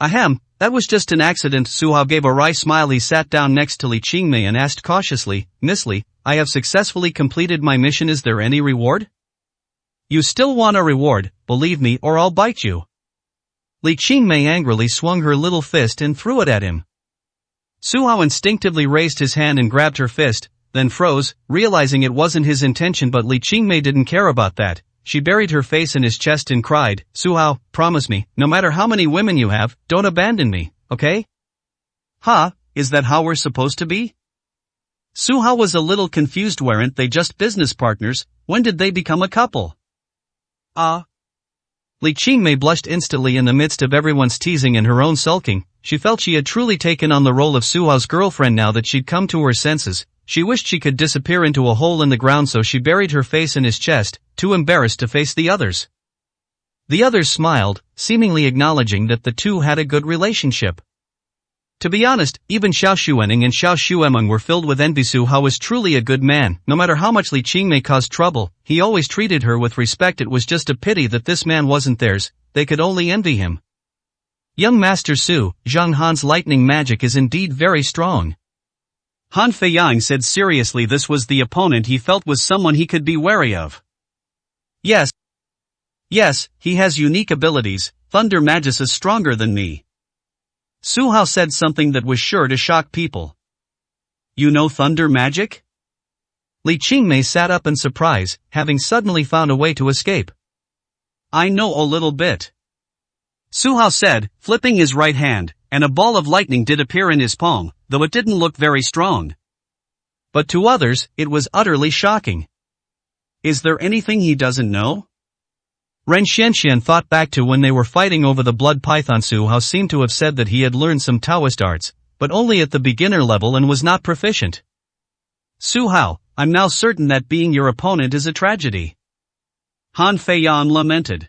A: Ahem, that was just an accident. Su Hao gave a wry smile. He sat down next to Li Qingmei and asked cautiously, Miss Li, I have successfully completed my mission. Is there any reward? You still want a reward, believe me, or I'll bite you. Li Qingmei angrily swung her little fist and threw it at him. Su Hao instinctively raised his hand and grabbed her fist, then froze, realizing it wasn't his intention. But Li Qingmei didn't care about that. She buried her face in his chest and cried, Su Hao, promise me, no matter how many women you have, don't abandon me, okay? Is that how we're supposed to be? Su Hao was a little confused. Weren't they just business partners? When did they become a couple? Li Qingmei blushed instantly. In the midst of everyone's teasing and her own sulking, she felt she had truly taken on the role of Su Hao's girlfriend. Now that she'd come to her senses, she wished she could disappear into a hole in the ground, so she buried her face in his chest, too embarrassed to face the others. The others smiled, seemingly acknowledging that the two had a good relationship. To be honest, even Xiao Xuening and Xiao Xuemeng were filled with envy. Su Hao was truly a good man. No matter how much Li Qingmei caused trouble, he always treated her with respect. It was just a pity that this man wasn't theirs. They could only envy him. Young Master Su, Zheng Han's lightning magic is indeed very strong. Han Feiyang said seriously. This was the opponent he felt was someone he could be wary of. Yes, he has unique abilities. Thunder Magus is stronger than me. Su Hao said something that was sure to shock people. You know thunder magic? Li Qingmei sat up in surprise, having suddenly found a way to escape. I know a little bit.
B: Su Hao said, flipping his right hand, and a ball of lightning did appear in his palm, though it didn't look very strong.
A: But to others, it was utterly shocking.
B: Is there anything he doesn't know?
A: Ren Xianxian thought back to when they were fighting over the blood python. Su Hao seemed to have said that he had learned some Taoist arts, but only at the beginner level and was not proficient.
B: Su Hao, I'm now certain that being your opponent is a tragedy. Han Feiyan lamented.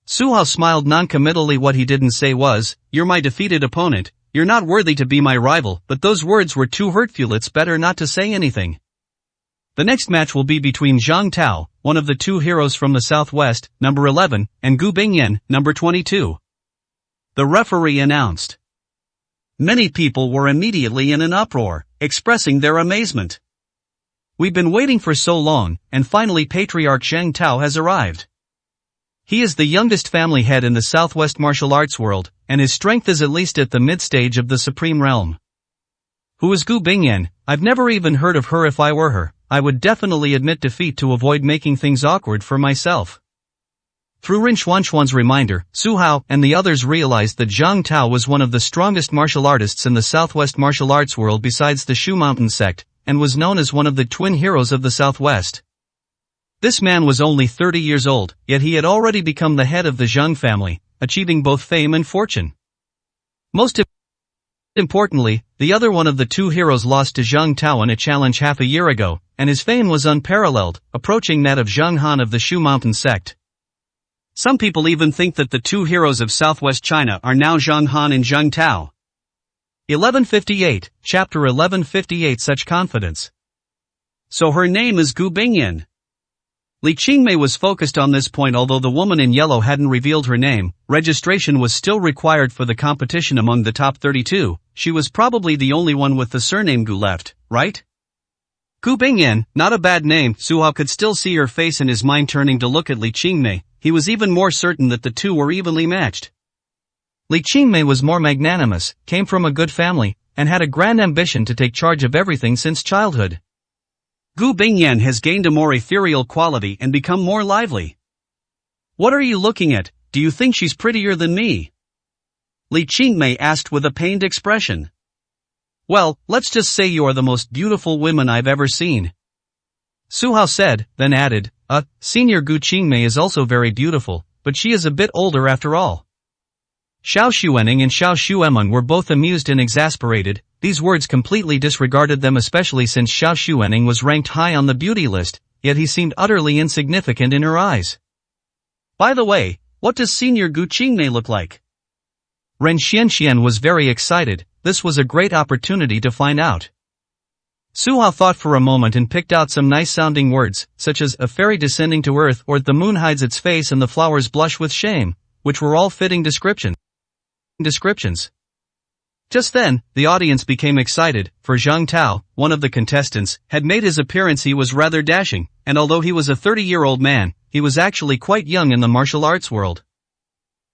A: Su Hao smiled noncommittally. What he didn't say was, "You're my defeated opponent, you're not worthy to be my rival," but those words were too hurtful. It's better not to say anything. The next match will be between Zhang Tao, one of the two heroes from the southwest, number 11, and Gu Bingyan, number 22.
B: The referee announced. Many people were immediately in an uproar, expressing their amazement.
A: We've been waiting for so long, and finally Patriarch Zhang Tao has arrived. He is the youngest family head in the Southwest martial arts world, and his strength is at least at the mid-stage of the Supreme Realm. Who is Gu Bingyan? I've never even heard of her. If I were her, I would definitely admit defeat to avoid making things awkward for myself. Through Rin Xuanxuan's reminder, Su Hao and the others realized that Zhang Tao was one of the strongest martial artists in the Southwest martial arts world besides the Shu Mountain sect, and was known as one of the twin heroes of the Southwest. This man was only 30 years old, yet he had already become the head of the Zhang family, achieving both fame and fortune. Most importantly, the other one of the two heroes lost to Zhang Tao in a challenge half a year ago, and his fame was unparalleled, approaching that of Zhang Han of the Shu Mountain sect.
B: Some people even think that the two heroes of Southwest China are now Zhang Han and Zhang Tao.
A: 1158, Chapter 1158. Such confidence.
B: So her name is Gu Bingyan. Li Qingmei was focused on this point. Although the woman in yellow hadn't revealed her name, registration was still required for the competition among the top 32, she was probably the only one with the surname Gu left, right? Gu Bingyan, not a bad name. Su Hao could still see her face in his mind. Turning to look at Li Qingmei, he was even more certain that the two were evenly matched.
A: Li Qingmei was more magnanimous, came from a good family, and had a grand ambition to take charge of everything since childhood.
B: Gu Bingyan has gained a more ethereal quality and become more lively. What are you looking at? Do you think she's prettier than me? Li Qingmei asked with a pained expression.
A: Well, let's just say you are the most beautiful woman I've ever seen. Su Hao said, then added, Senior Gu Qingmei is also very beautiful, but she is a bit older after all. Xiao Xuening and Xiao Xuemeng were both amused and exasperated. These words completely disregarded them, especially since Xiao Xuening was ranked high on the beauty list, yet he seemed utterly insignificant in her eyes.
B: By the way, what does Senior Gu Qingmei look like?
A: Ren Xianxian was very excited. This was a great opportunity to find out. Su Hao thought for a moment and picked out some nice-sounding words, such as a fairy descending to earth or the moon hides its face and the flowers blush with shame, which were all fitting descriptions. Just then, the audience became excited, for Zhang Tao, one of the contestants, had made his appearance. He was rather dashing, and although he was a 30-year-old man, he was actually quite young in the martial arts world.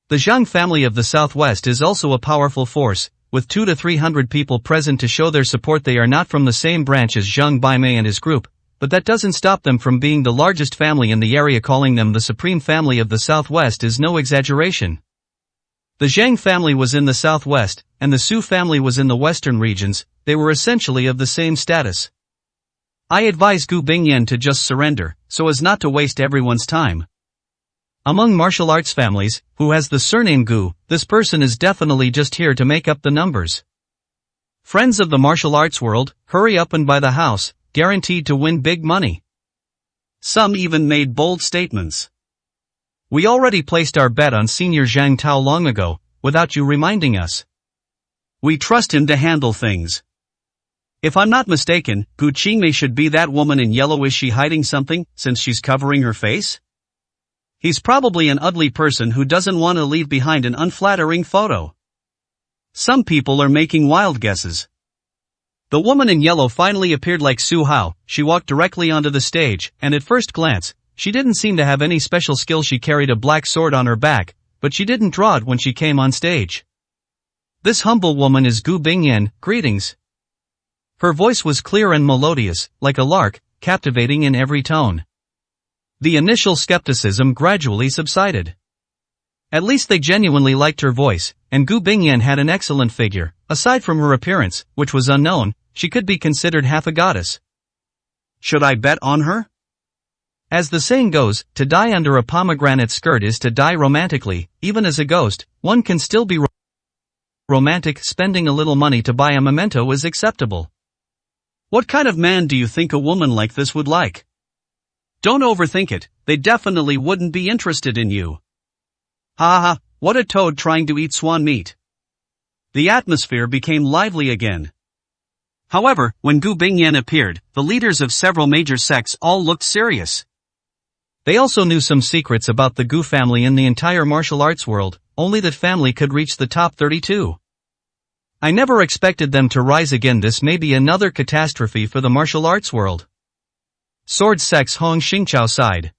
A: The Zhang family of the Southwest is also a powerful force, with 200 to 300 people present to show their support. They are not from the same branch as Zhang Baimei and his group, but that doesn't stop them from being the largest family in the area. Calling them the Supreme Family of the Southwest is no exaggeration. The Zhang family was in the southwest, and the Su family was in the western regions. They were essentially of the same status. I advise Gu Bingyan to just surrender, so as not to waste everyone's time. Among martial arts families, who has the surname Gu, this person is definitely just here to make up the numbers. Friends of the martial arts world, hurry up and buy the house, guaranteed to win big money.
B: Some even made bold statements.
A: We already placed our bet on Senior Zhang Tao long ago, without you reminding us.
B: We trust him to handle things. If I'm not mistaken, Gu Qingmei should be that woman in yellow. Is she hiding something, since she's covering her face? He's probably an ugly person who doesn't want to leave behind an unflattering photo. Some people are making wild guesses. The woman in yellow finally appeared. Like Su Hao, she walked directly onto the stage, and at first glance, she didn't seem to have any special skill. She carried a black sword on her back, but she didn't draw it when she came on stage. This humble woman is Gu Bingyan. Greetings. Her voice was clear and melodious, like a lark, captivating in every tone. The initial skepticism gradually subsided.
A: At least they genuinely liked her voice, and Gu Bingyan had an excellent figure. Aside from her appearance, which was unknown, she could be considered half a goddess.
B: Should I bet on her?
A: As the saying goes, to die under a pomegranate skirt is to die romantically. Even as a ghost, one can still be romantic. Spending a little money to buy a memento is acceptable.
B: What kind of man do you think a woman like this would like? Don't overthink it, they definitely wouldn't be interested in you. Ha ha, what a toad trying to eat swan meat. The atmosphere became lively again. However, when Gu Bingyan appeared, the leaders of several major sects all looked serious.
A: They also knew some secrets about the Gu family in the entire martial arts world. Only that family could reach the top 32. I never expected them to rise again. This may be another catastrophe for the martial arts world. Sword Sect's Hong Xingqiao sighed.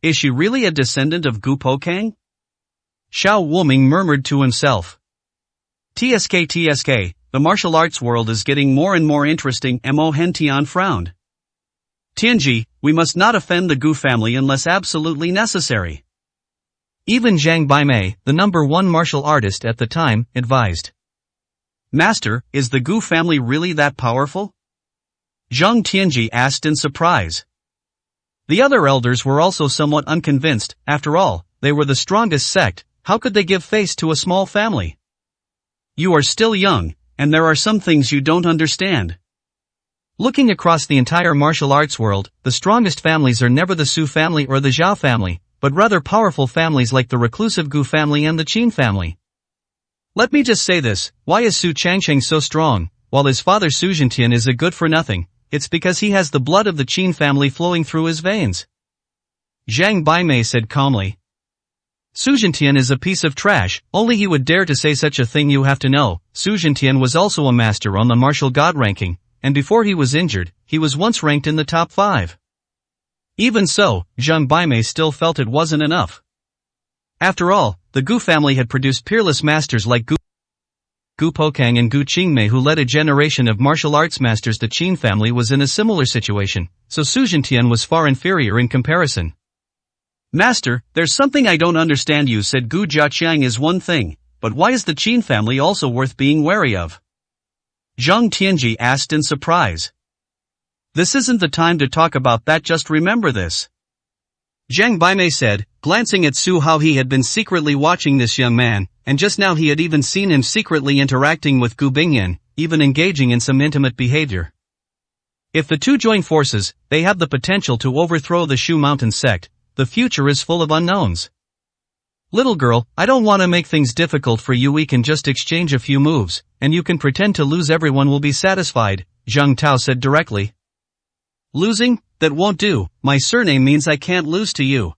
B: Is she really a descendant of Gu Pokang?
A: Xiao Wuming murmured to himself.
B: TSK, the martial arts world is getting more and more interesting. Mo Hentian frowned. Tianji, we must not offend the Gu family unless absolutely necessary.
A: Even Zhang Baimei, the number one martial artist at the time, advised.
B: Master, is the Gu family really that powerful? Zhang Tianji asked in surprise.
A: The other elders were also somewhat unconvinced. After all, they were the strongest sect. How could they give face to a small family?
B: You are still young, and there are some things you don't understand.
A: Looking across the entire martial arts world, the strongest families are never the Su family or the Zhao family, but rather powerful families like the reclusive Gu family and the Qin family. Let me just say this, why is Su Changsheng so strong? While his father Su Zhentian is a good-for-nothing, it's because he has the blood of the Qin family flowing through his veins. Zhang Baimei said calmly. Su Zhentian is a piece of trash, only he would dare to say such a thing. You have to know, Su Zhentian was also a master on the martial god ranking, and before he was injured, he was once ranked in the top 5. Even so, Zhang Baimei still felt it wasn't enough. After all, the Gu family had produced peerless masters like Gu Pokang and Gu Qingmei, who led a generation of martial arts masters. The Qin family was in a similar situation, so Su Zhentian was far inferior in comparison.
B: Master, there's something I don't understand. You said Gu Jiaqiang is one thing, but why is the Qin family also worth being wary of? Zhang Tianji asked in surprise. This isn't the time to talk about that, just remember this. Zhang Baimei said, glancing at Su Hao. He had been secretly watching this young man, and just now he had even seen him secretly interacting with Gu Bingyan, even engaging in some intimate behavior. If the two join forces, they have the potential to overthrow the Shu Mountain sect. The future is full of unknowns. Little girl, I don't want to make things difficult for you. We can just exchange a few moves, and you can pretend to lose. Everyone will be satisfied, Zhang Tao said directly. Losing? That won't do. My surname means I can't lose to you.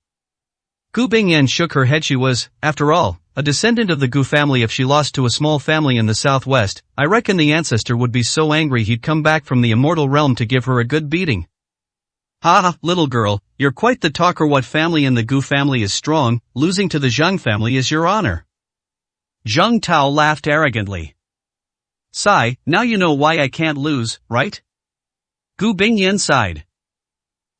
B: Gu Bingyan shook her head. She was, after all, a descendant of the Gu family. If she lost to a small family in the southwest, I reckon the ancestor would be so angry he'd come back from the immortal realm to give her a good beating. Ha ha, little girl, you're quite the talker. What family in the Gu family is strong? Losing to the Zhang family is your honor. Zhang Tao laughed arrogantly. Sigh, now you know why I can't lose, right? Gu Bingyan sighed.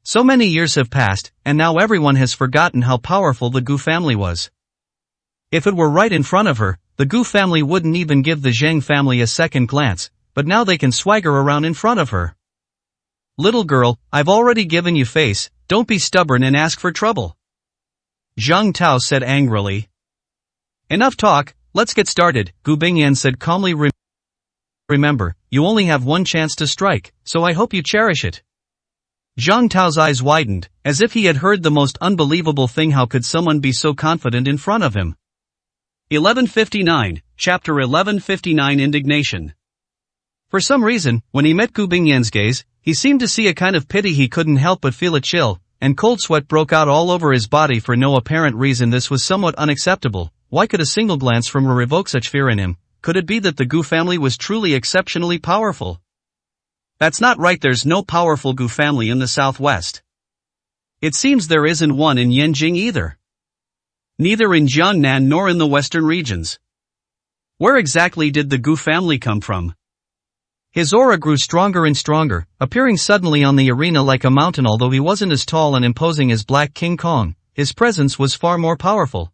B: So many years have passed, and now everyone has forgotten how powerful the Gu family was. If it were right in front of her, the Gu family wouldn't even give the Zhang family a second glance, but now they can swagger around in front of her. Little girl, I've already given you face, don't be stubborn and ask for trouble. Zhang Tao said angrily. Enough talk, let's get started, Gu Bingyan said calmly. Remember, you only have one chance to strike, so I hope you cherish it. Zhang Tao's eyes widened, as if he had heard the most unbelievable thing. How could someone be so confident in front of him? 1159, Chapter 1159 Indignation. For some reason, when he met Gu Bingyan's gaze, he seemed to see a kind of pity. He couldn't help but feel a chill, and cold sweat broke out all over his body for no apparent reason. This was somewhat unacceptable. Why could a single glance from her evoke such fear in him? Could it be that the Gu family was truly exceptionally powerful? That's not right. There's no powerful Gu family in the southwest. It seems there isn't one in Yanjing either. Neither in Jiangnan nor in the western regions. Where exactly did the Gu family come from? His aura grew stronger and stronger, appearing suddenly on the arena like a mountain. Although he wasn't as tall and imposing as Black King Kong, his presence was far more powerful.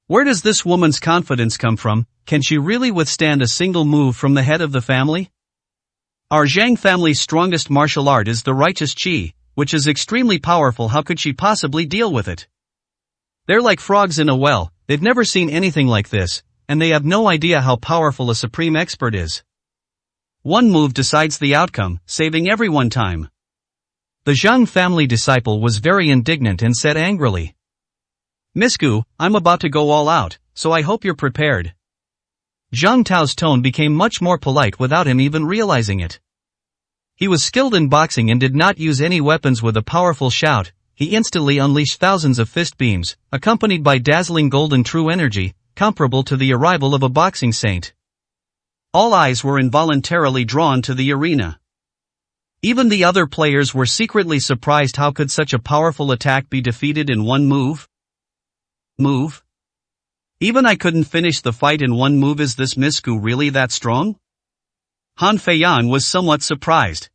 A: Where does this woman's confidence come from? Can she really withstand a single move from the head of the family? Our Zhang family's strongest martial art is the righteous qi, which is extremely powerful. How could she possibly deal with it? They're like frogs in a well, they've never seen anything like this, and they have no idea how powerful a supreme expert is. One move decides the outcome, saving everyone time. The Zhang family disciple was very indignant and said angrily, Miss Gu, I'm about to go all out, so I hope you're prepared. Zhang Tao's tone became much more polite without him even realizing it. He was skilled in boxing and did not use any weapons. With a powerful shout, he instantly unleashed thousands of fist beams, accompanied by dazzling golden true energy, comparable to the arrival of a boxing saint. All eyes were involuntarily drawn to the arena. Even the other players were secretly surprised. How could such a powerful attack be defeated in one move? Even I couldn't finish the fight in one move. Is this Miss Gu really that strong? Han Feiyan was somewhat surprised.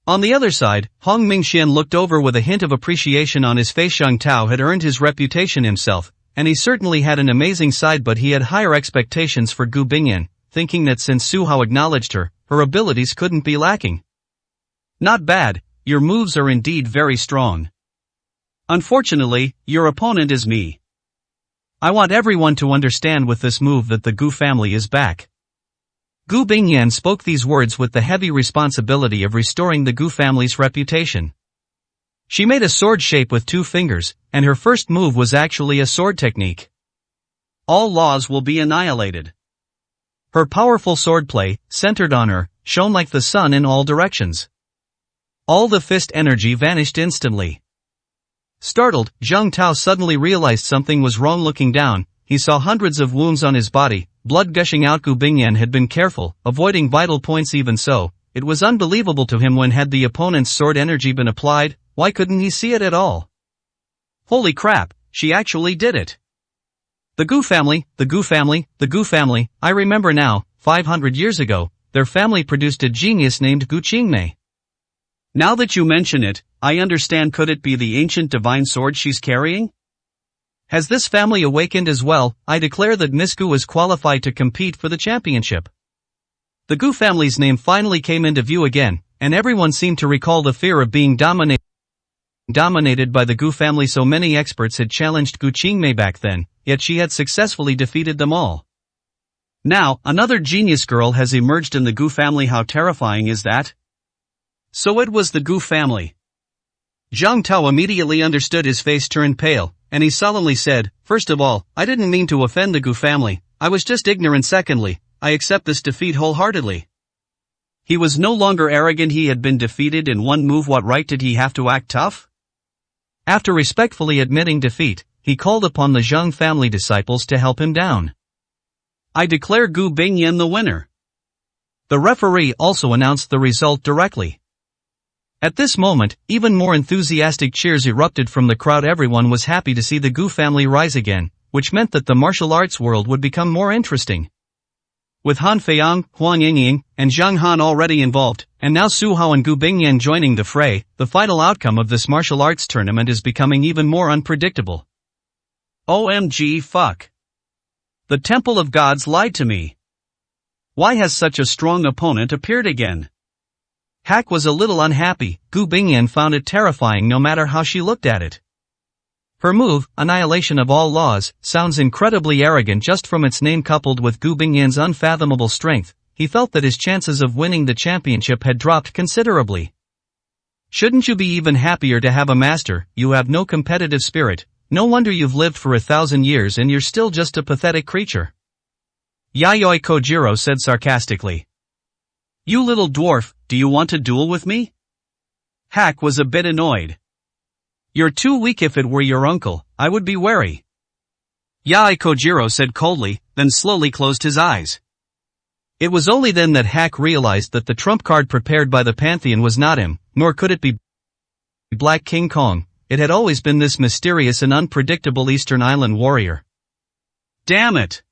A: On the other side, Hong Mingxian looked over with a hint of appreciation on his face. Zhang Tao had earned his reputation himself, and he certainly had an amazing side, but he had higher expectations for Gu Bingyan, thinking that since Su Hao acknowledged her, her abilities couldn't be lacking. Not bad, your moves are indeed very strong. Unfortunately, your opponent is me. I want everyone to understand with this move that the Gu family is back. Gu Bingyan spoke these words with the heavy responsibility of restoring the Gu family's reputation. She made a sword shape with 2 fingers, and her first move was actually a sword technique. All laws will be annihilated. Her powerful swordplay, centered on her, shone like the sun in all directions. All the fist energy vanished instantly. Startled, Zhang Tao suddenly realized something was wrong. Looking down, he saw hundreds of wounds on his body, blood gushing out. Gu Bingyan had been careful, avoiding vital points. Even so, it was unbelievable to him. When had the opponent's sword energy been applied? Why couldn't he see it at all? Holy crap, she actually did it. The Gu family, the Gu family, the Gu family, I remember now, 500 years ago, their family produced a genius named Gu Qingmei. Now that you mention it, I understand. Could it be the ancient divine sword she's carrying? Has this family awakened as well? I declare that Miss Gu is qualified to compete for the championship. The Gu family's name finally came into view again, and everyone seemed to recall the fear of being dominated by the Gu family. So many experts had challenged Gu Qingmei back then, yet she had successfully defeated them all. Now, another genius girl has emerged in the Gu family. How terrifying is that? So it was the Gu family. Zhang Tao immediately understood. His face turned pale, and he solemnly said, First of all, I didn't mean to offend the Gu family, I was just ignorant. Secondly, I accept this defeat wholeheartedly. He was no longer arrogant. He had been defeated in one move. What right did he have to act tough? After respectfully admitting defeat, he called upon the Zhang family disciples to help him down. I declare Gu Bingyan the winner. The referee also announced the result directly. At this moment, even more enthusiastic cheers erupted from the crowd. Everyone was happy to see the Gu family rise again, which meant that the martial arts world would become more interesting. With Han Feiyang, Huang Yingying, and Zhang Han already involved, and now Su Hao and Gu Bingyan joining the fray, the final outcome of this martial arts tournament is becoming even more unpredictable. OMG fuck. The Temple of Gods lied to me. Why has such a strong opponent appeared again? Hack was a little unhappy. Gu Bingyan found it terrifying no matter how she looked at it. Her move, Annihilation of All Laws, sounds incredibly arrogant just from its name. Coupled with Gu Bingyan's unfathomable strength, he felt that his chances of winning the championship had dropped considerably. Shouldn't you be even happier to have a master? You have no competitive spirit. No wonder you've lived for 1,000 years and you're still just a pathetic creature. Yayoi Kojiro said sarcastically. You little dwarf, do you want to duel with me? Hack was a bit annoyed. You're too weak. If it were your uncle, I would be wary. Yae Kojiro said coldly, then slowly closed his eyes. It was only then that Hack realized that the trump card prepared by the Pantheon was not him, nor could it be Black King Kong. It had always been this mysterious and unpredictable Eastern Island warrior. Damn it!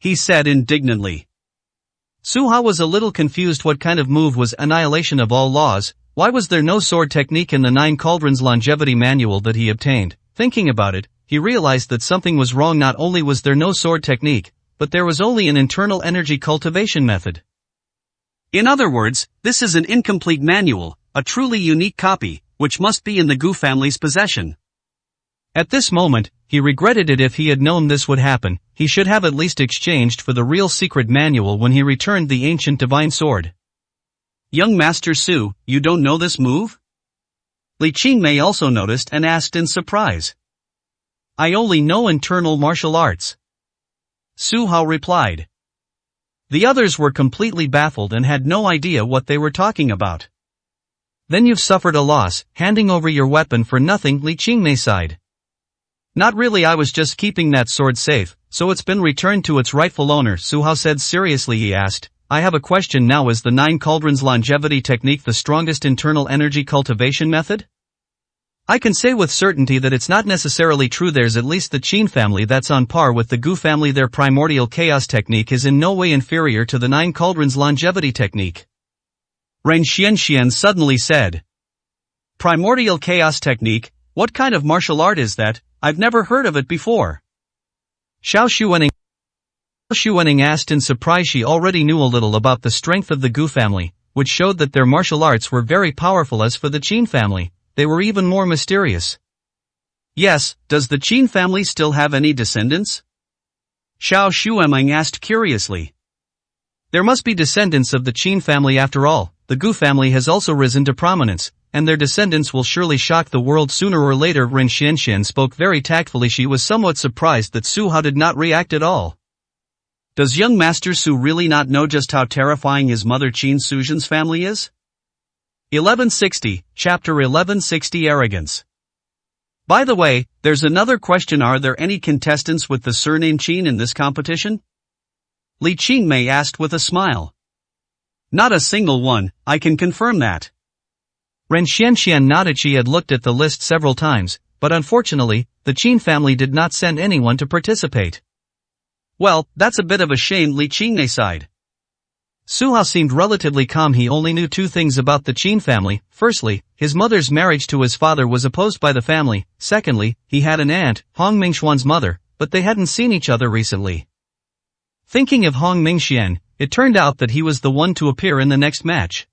A: He said indignantly. Su Hao was a little confused. What kind of move was Annihilation of All Laws? Why was there no sword technique in the 9 Cauldrons longevity manual that he obtained? Thinking about it, he realized that something was wrong. Not only was there no sword technique, but there was only an internal energy cultivation method.
B: In other words, this is an incomplete manual, a truly unique copy, which must be in the Gu family's possession.
A: At this moment, he regretted it. If he had known this would happen, he should have at least exchanged for the real secret manual when he returned the ancient divine sword.
B: Young Master Su, you don't know this move? Li Qingmei also noticed and asked in surprise.
A: I only know internal martial arts.
B: Su Hao replied.
A: The others were completely baffled and had no idea what they were talking about. Then you've suffered a loss, handing over your weapon for nothing, Li Qingmei sighed. Not really, I was just keeping that sword safe, so it's been returned to its rightful owner, Su Hao said seriously. He asked, I have a question now. Is the 9 cauldrons longevity technique the strongest internal energy cultivation method? I can say with certainty that it's not necessarily true. There's at least the Qin family that's on par with the Gu family. Their primordial chaos technique is in no way inferior to the 9 cauldrons longevity technique.
B: Ren Xianxian suddenly said. Primordial chaos technique, what kind of martial art is that? I've never heard of it before.
A: Xiao Xuening asked in surprise. She already knew a little about the strength of the Gu family, which showed that their martial arts were very powerful. As for the Qin family, they were even more mysterious.
B: Yes, does the Qin family still have any descendants? Xiao Xueming asked curiously.
A: There must be descendants of the Qin family after all. The Gu family has also risen to prominence, and their descendants will surely shock the world sooner or later. Ren Xianxian spoke very tactfully. She was somewhat surprised that Su Hao did not react at all.
B: Does young Master Su really not know just how terrifying his mother Qin Suzhen's family is? 1160, Chapter 1160 Arrogance. By the way, there's another question. Are there any contestants with the surname Qin in this competition? Li Qingmei asked with a smile. Not a single one, I can confirm that.
A: Ren Xianxian nodded. She had looked at the list several times, but unfortunately, the Qin family did not send anyone to participate.
B: Well, that's a bit of a shame, Li Qingmei sighed.
A: Su Hao seemed relatively calm. He only knew 2 things about the Qin family. Firstly, his mother's marriage to his father was opposed by the family. Secondly, he had an aunt, Hong Mingxuan's mother, but they hadn't seen each other recently. Thinking of Hong Mingxian, it turned out that he was the one to appear in the next match.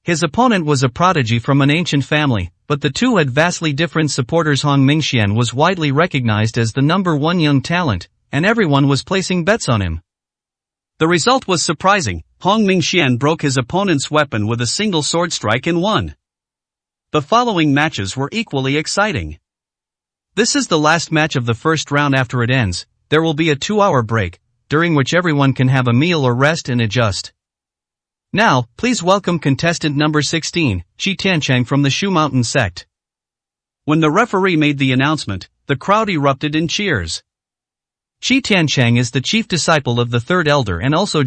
A: His opponent was a prodigy from an ancient family, but the two had vastly different supporters. Hong Mingxian was widely recognized as the #1 young talent, and everyone was placing bets on him.
B: The result was surprising. Hong Mingxian broke his opponent's weapon with a single sword strike and won. The following matches were equally exciting.
A: This is the last match of the first round. After it ends, there will be a 2-hour break, during which everyone can have a meal or rest and adjust. Now, please welcome contestant number 16, Qi Tiancheng from the Shu Mountain sect.
B: When the referee made the announcement, the crowd erupted in cheers.
A: Qi Tiancheng is the chief disciple of the third elder and also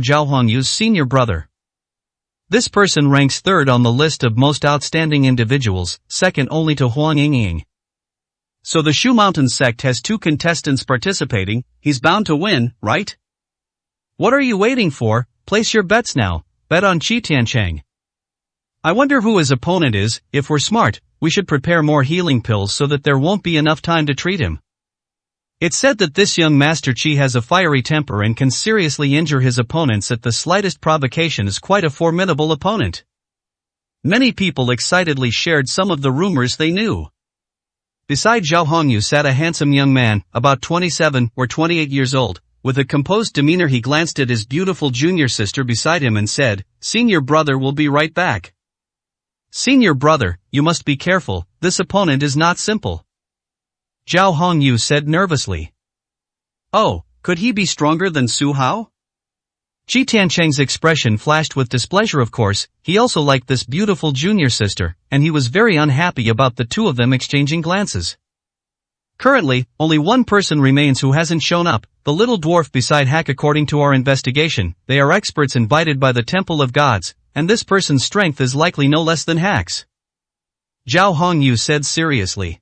A: Zhao Hongyu's senior brother. This person ranks third on the list of most outstanding individuals, second only to Huang Yingying.
B: So the Shu Mountain sect has 2 contestants participating. He's bound to win, right?
A: What are you waiting for? Place your bets now. Bet on Qi Tiancheng. I wonder who his opponent is. If we're smart, we should prepare more healing pills so that there won't be enough time to treat him. It's said that this young Master Qi has a fiery temper and can seriously injure his opponents at the slightest provocation. Is quite a formidable opponent.
B: Many people excitedly shared some of the rumors they knew.
A: Beside Zhao Hongyu sat a handsome young man, about 27 or 28 years old. With a composed demeanor he glanced at his beautiful junior sister beside him and said, "Senior brother will be right back." "Senior brother, you must be careful, this opponent is not simple," Zhao Hongyu said nervously.
B: "Oh, could he be stronger than Su Hao?"
A: Qi Tiancheng's expression flashed with displeasure. Of course, he also liked this beautiful junior sister, and he was very unhappy about the 2 of them exchanging glances. Currently, only one person remains who hasn't shown up, the little dwarf beside Hack. According to our investigation, they are experts invited by the Temple of Gods, and this person's strength is likely no less than Hack's, Zhao Hongyu said seriously.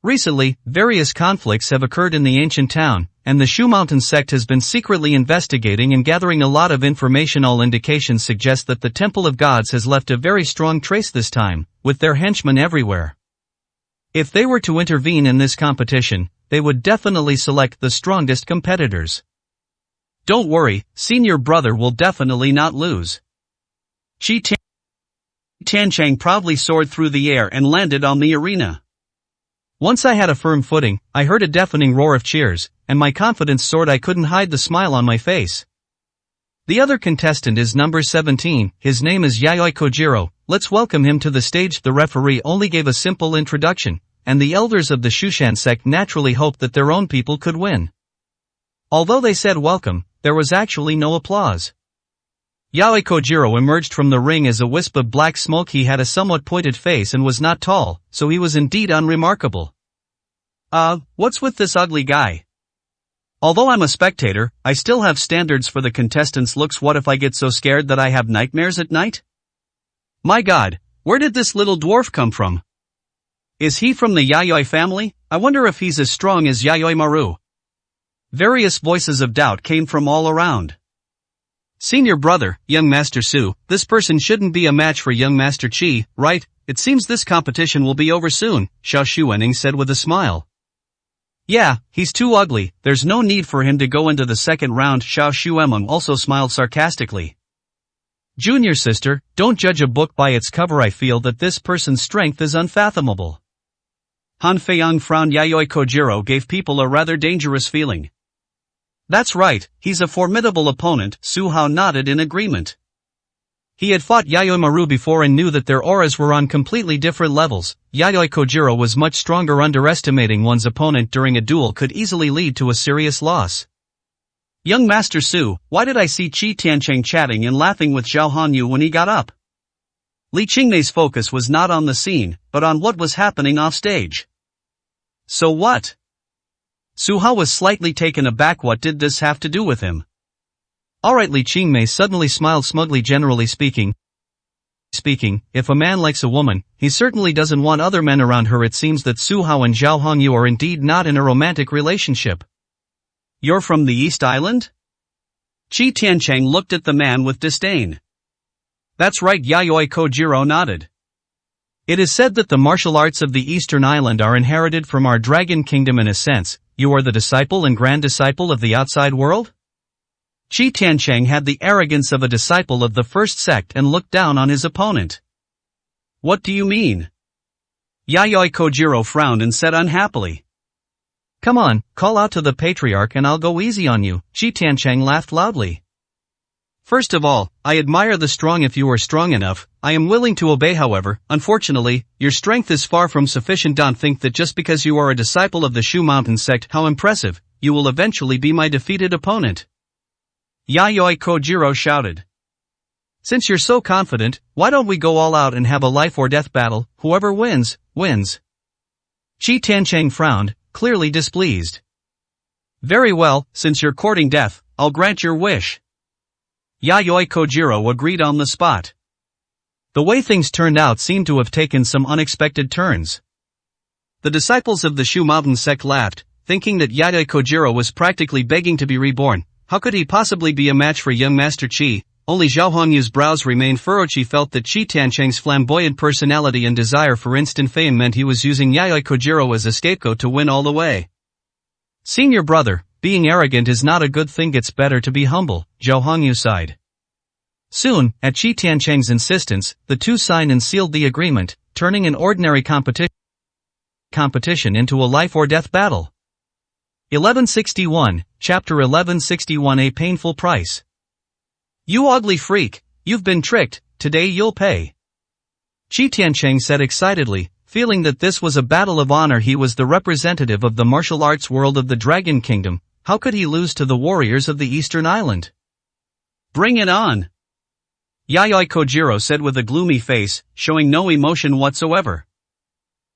A: Recently, various conflicts have occurred in the ancient town, and the Shu Mountain sect has been secretly investigating and gathering a lot of information. All indications suggest that the Temple of Gods has left a very strong trace this time, with their henchmen everywhere. If they were to intervene in this competition, they would definitely select the strongest competitors.
B: Don't worry, senior brother will definitely not lose. Qi Tiancheng proudly soared through the air and landed on the arena.
A: Once I had a firm footing, I heard a deafening roar of cheers, and my confidence soared. I couldn't hide the smile on my face. The other contestant is number 17, his name is Yayoi Kojiro, let's welcome him to the stage. The referee only gave a simple introduction, and the elders of the Shushan sect naturally hoped that their own people could win. Although they said welcome, there was actually no applause. Yayoi Kojiro emerged from the ring as a wisp of black smoke. He had a somewhat pointed face and was not tall, so he was indeed unremarkable.
B: What's with this ugly guy? Although I'm a spectator, I still have standards for the contestants' looks. What if I get so scared that I have nightmares at night? My god, where did this little dwarf come from? Is he from the Yayoi family? I wonder if he's as strong as Yayoi Maru. Various voices of doubt came from all around. Senior brother, young Master Su, this person shouldn't be a match for young Master Qi, right? It seems this competition will be over soon, Xiao Shuening said with a smile. Yeah, he's too ugly, there's no need for him to go into the second round. Xiao Shuemeng also smiled sarcastically. Junior sister, don't judge a book by its cover. I feel that this person's strength is unfathomable. Han Feiyang frowned. Yayoi Kojiro gave people a rather dangerous feeling. That's right, he's a formidable opponent. Su Hao nodded in agreement. He had fought Yayoi Maru before and knew that their auras were on completely different levels. Yayoi Kojiro was much stronger. Underestimating one's opponent during a duel could easily lead to a serious loss. Young Master Su, why did I see Qi Tiancheng chatting and laughing with Zhao Hanyu when he got up? Li Qingmei's focus was not on the scene, but on what was happening off stage. So what? Su Hao was slightly taken aback. What did this have to do with him? Alright, Li Qingmei suddenly smiled smugly. Generally speaking, if a man likes a woman, he certainly doesn't want other men around her. It seems that Su Hao and Zhao Hongyu are indeed not in a romantic relationship. You're from the East Island? Qi Tiancheng looked at the man with disdain. That's right, Yayoi Kojiro nodded. It is said that the martial arts of the Eastern Island are inherited from our Dragon Kingdom. In a sense, you are the disciple and grand disciple of the outside world? Qi Tiancheng had the arrogance of a disciple of the first sect and looked down on his opponent. What do you mean? Yayoi Kojiro frowned and said unhappily. Come on, call out to the patriarch and I'll go easy on you. Qi Tiancheng laughed loudly. First of all, I admire the strong. If you are strong enough, I am willing to obey. However, unfortunately, your strength is far from sufficient. Don't think that just because you are a disciple of the Shu Mountain sect, how impressive, you will eventually be my defeated opponent. Yayoi Kojiro shouted. Since you're so confident, why don't we go all out and have a life or death battle? Whoever wins, wins. Qi Tiancheng frowned, clearly displeased. Very well, since you're courting death, I'll grant your wish. Yayoi Kojiro agreed on the spot. The way things turned out seemed to have taken some unexpected turns. The disciples of the Shu Mountain sect laughed, thinking that Yayoi Kojiro was practically begging to be reborn. How could he possibly be a match for young Master Qi? Only Zhao Hongyu's brows remained furrowed. She felt that Qi Tiancheng's flamboyant personality and desire for instant fame meant he was using Yayoi Kojiro as a scapegoat to win all the way. Senior brother, being arrogant is not a good thing. It's better to be humble, Zhao Hongyu sighed. Soon, at Qi Tiancheng's insistence, the two signed and sealed the agreement, turning an ordinary competition into a life or death battle. 1161, Chapter 1161. A painful price. You ugly freak, you've been tricked, today you'll pay. Qi Tiancheng said excitedly, feeling that this was a battle of honor. He was the representative of the martial arts world of the Dragon Kingdom. How could he lose to the warriors of the Eastern Island? Bring it on! Yayoi Kojiro said with a gloomy face, showing no emotion whatsoever.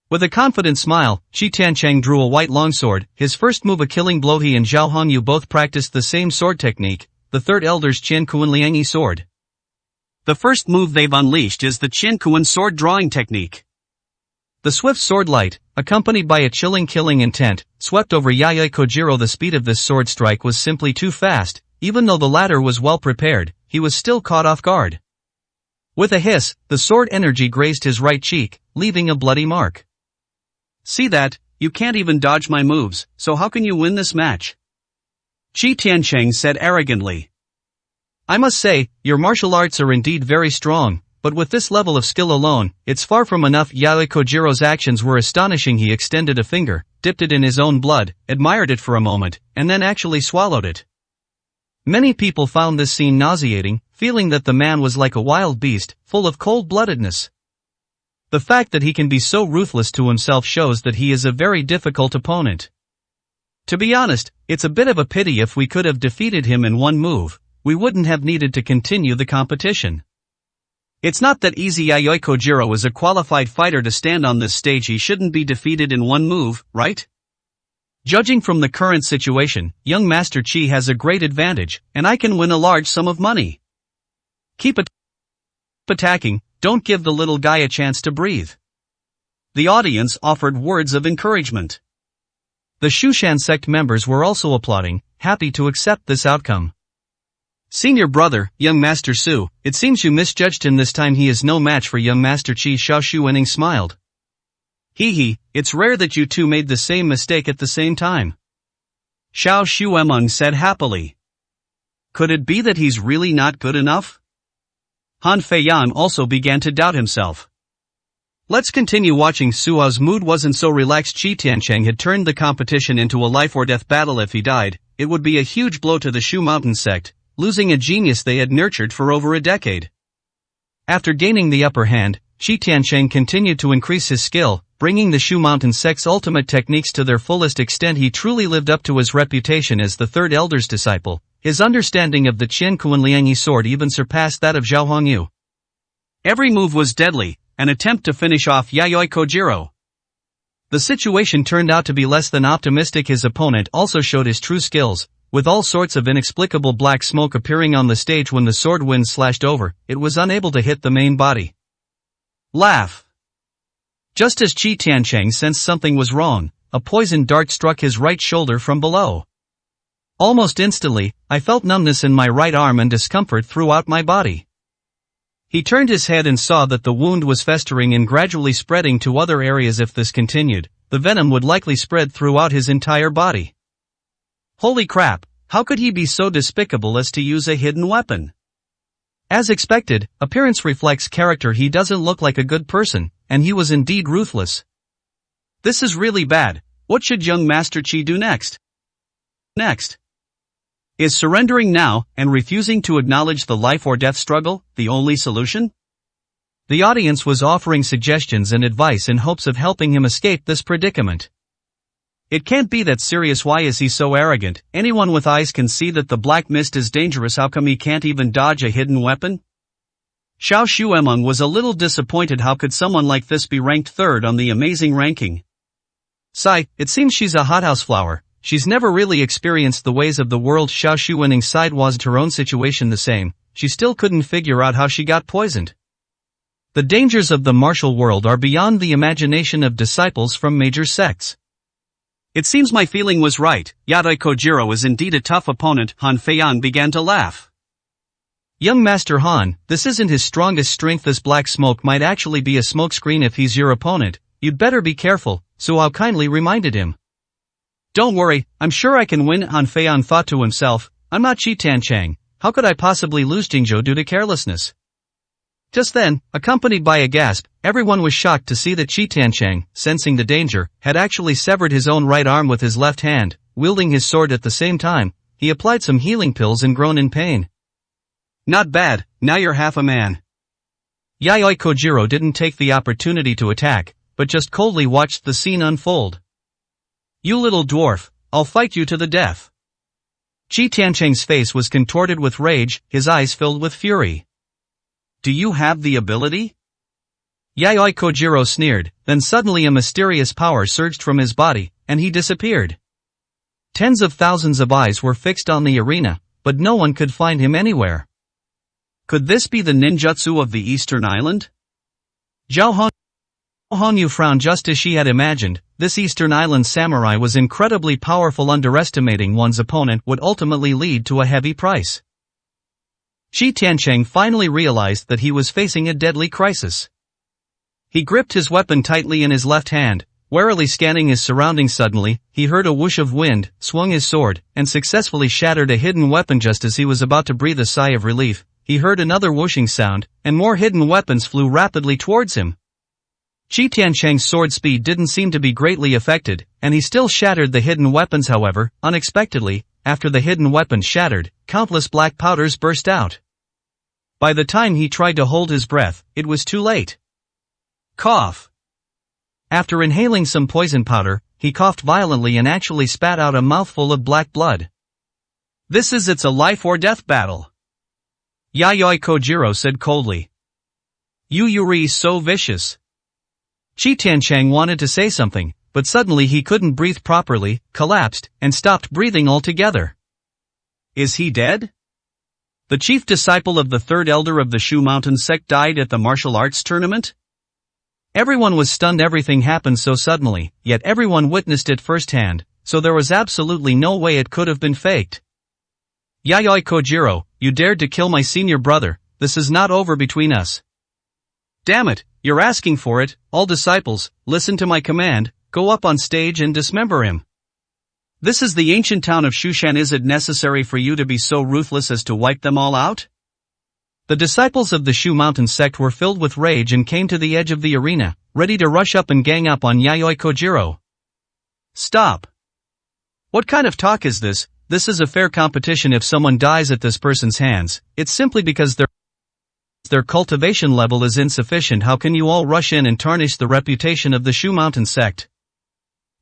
B: With a confident smile, Qi Tiancheng drew a white longsword, his first move a killing blow. He and Zhao Hongyu both practiced the same sword technique, the third elder's Qian Kuan Liangyi sword. The first move they've unleashed is the Qian Kuan sword drawing technique. The swift sword light, accompanied by a chilling killing intent, swept over Yayoi Kojiro. The speed of this sword strike was simply too fast. Even though the latter was well prepared, he was still caught off guard. With a hiss, the sword energy grazed his right cheek, leaving a bloody mark. See that, you can't even dodge my moves, so how can you win this match? Qi Tiancheng said arrogantly.
A: I must say, your martial arts are indeed very strong, but with this level of skill alone, it's far from enough. Yayoi Kojiro's actions were astonishing. He extended a finger, dipped it in his own blood, admired it for a moment, and then actually swallowed it. Many people found this scene nauseating, feeling that the man was like a wild beast, full of cold-bloodedness. The fact that he can be so ruthless to himself shows that he is a very difficult opponent. To be honest, it's a bit of a pity. If we could have defeated him in one move, we wouldn't have needed to continue the competition. It's not that easy. Yayoi Kojiro is a qualified fighter to stand on this stage. He shouldn't be defeated in one move, right? Judging from the current situation, young Master Qi has a great advantage, and I can win a large sum of money. Keep attacking, don't give the little guy a chance to breathe. The audience offered words of encouragement. The Shushan sect members were also applauding, happy to accept this outcome. Senior brother, young Master Su, it seems you misjudged him this time. He is no match for young Master Qi. Xiao Shuening smiled. Hee, it's rare that you two made the same mistake at the same time. Xiao Shuemeng said happily. Could it be that he's really not good enough? Han Feiyan also began to doubt himself. Let's continue watching. Suo's mood wasn't so relaxed. Qi Tiancheng had turned the competition into a life-or-death battle. If he died, it would be a huge blow to the Shu Mountain sect, losing a genius they had nurtured for over a decade. After gaining the upper hand, Qi Tiancheng continued to increase his skill, bringing the Shu Mountain sect's ultimate techniques to their fullest extent. He truly lived up to his reputation as the third elder's disciple. His understanding of the Qian Kuan Liangyi sword even surpassed that of Zhao Hongyu. Every move was deadly, an attempt to finish off Yayoi Kojiro. The situation turned out to be less than optimistic. His opponent also showed his true skills, with all sorts of inexplicable black smoke appearing on the stage when the sword wind slashed over. It was unable to hit the main body. Laugh. Just as Qi Tiancheng sensed something was wrong, a poisoned dart struck his right shoulder from below. Almost instantly, I felt numbness in my right arm and discomfort throughout my body. He turned his head and saw that the wound was festering and gradually spreading to other areas. If this continued, the venom would likely spread throughout his entire body. Holy crap, how could he be so despicable as to use a hidden weapon? As expected, appearance reflects character. He doesn't look like a good person, and he was indeed ruthless. This is really bad. What should young Master Qi do next? Is surrendering now, and refusing to acknowledge the life-or-death struggle, the only solution? The audience was offering suggestions and advice in hopes of helping him escape this predicament. It can't be that serious. Why is he so arrogant? Anyone with eyes can see that the black mist is dangerous. How come he can't even dodge a hidden weapon? Xiao Shuemeng was a little disappointed. How could someone like this be ranked third on the amazing ranking? Sigh, it seems she's a hothouse flower. She's never really experienced the ways of the world. Xiao Shuening sighed. Wasn't her own situation the same? She still couldn't figure out how she got poisoned. The dangers of the martial world are beyond the imagination of disciples from major sects. It seems my feeling was right. Yayoi Kojiro is indeed a tough opponent. Han Feiyan began to laugh. Young Master Han, this isn't his strongest strength. This black smoke might actually be a smokescreen. If he's your opponent, you'd better be careful, Suo kindly reminded him. Don't worry, I'm sure I can win. Han Feiyan thought to himself. I'm not Qi Tiancheng. How could I possibly lose Jingzhou due to carelessness? Just then, accompanied by a gasp, everyone was shocked to see that Qi Tiancheng, sensing the danger, had actually severed his own right arm with his left hand. Wielding his sword at the same time, he applied some healing pills and groaned in pain. Not bad, now you're half a man. Yayoi Kojiro didn't take the opportunity to attack, but just coldly watched the scene unfold. You little dwarf, I'll fight you to the death. Qi Tiancheng's face was contorted with rage, his eyes filled with fury. Do you have the ability? Yayoi Kojiro sneered, then suddenly a mysterious power surged from his body, and he disappeared. Tens of thousands of eyes were fixed on the arena, but no one could find him anywhere. Could this be the ninjutsu of the Eastern Island? Zhao Hongyu frowned. Just as she had imagined, this Eastern Island samurai was incredibly powerful. Underestimating one's opponent would ultimately lead to a heavy price. Qi Tiancheng finally realized that he was facing a deadly crisis. He gripped his weapon tightly in his left hand, Warily scanning his surroundings suddenly, he heard a whoosh of wind, swung his sword, and successfully shattered a hidden weapon just as he was about to breathe a sigh of relief. He heard another whooshing sound, and more hidden weapons flew rapidly towards him. Qi Tiancheng's sword speed didn't seem to be greatly affected, and he still shattered the hidden weapons. However, unexpectedly, after the hidden weapons shattered, countless black powders burst out. By the time he tried to hold his breath, it was too late. Cough. After inhaling some poison powder, he coughed violently and actually spat out a mouthful of black blood. It's a life or death battle. Yayoi Kojiro said coldly. You Yuri so vicious. Qi Tiancheng wanted to say something, but suddenly he couldn't breathe properly, collapsed, and stopped breathing altogether. Is he dead? The chief disciple of the third elder of the Shu Mountain sect died at the martial arts tournament? Everyone was stunned. Everything happened so suddenly, yet everyone witnessed it firsthand, so there was absolutely no way it could have been faked. Yayoi Kojiro, you dared to kill my senior brother. This is not over between us. Damn it, you're asking for it. All disciples, listen to my command, go up on stage and dismember him. This is the ancient town of Shushan. Is it necessary for you to be so ruthless as to wipe them all out? The disciples of the Shu Mountain sect were filled with rage and came to the edge of the arena, ready to rush up and gang up on Yayoi Kojiro. Stop. What kind of talk is this? This is a fair competition. If someone dies at this person's hands, it's simply because their cultivation level is insufficient. How can you all rush in and tarnish the reputation of the Shu Mountain sect?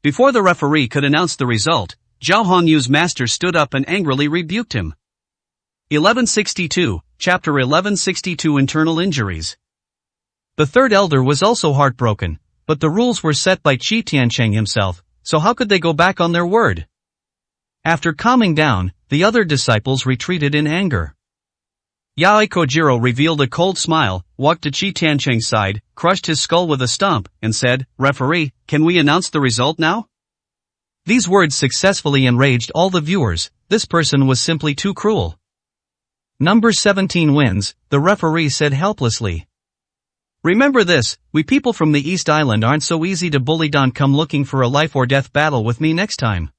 A: Before the referee could announce the result, Zhao Honyu's master stood up and angrily rebuked him. 1162, Chapter 1162 Internal Injuries. The third elder was also heartbroken, but the rules were set by Qi Tiancheng himself, so how could they go back on their word? After calming down, the other disciples retreated in anger. Yayoi Kojiro revealed a cold smile, walked to Qi Tiancheng's side, crushed his skull with a stump, and said, Referee, can we announce the result now? These words successfully enraged all the viewers. This person was simply too cruel. Number 17 wins, the referee said helplessly. Remember this, we people from the East Island aren't so easy to bully. Don't come looking for a life or death battle with me next time.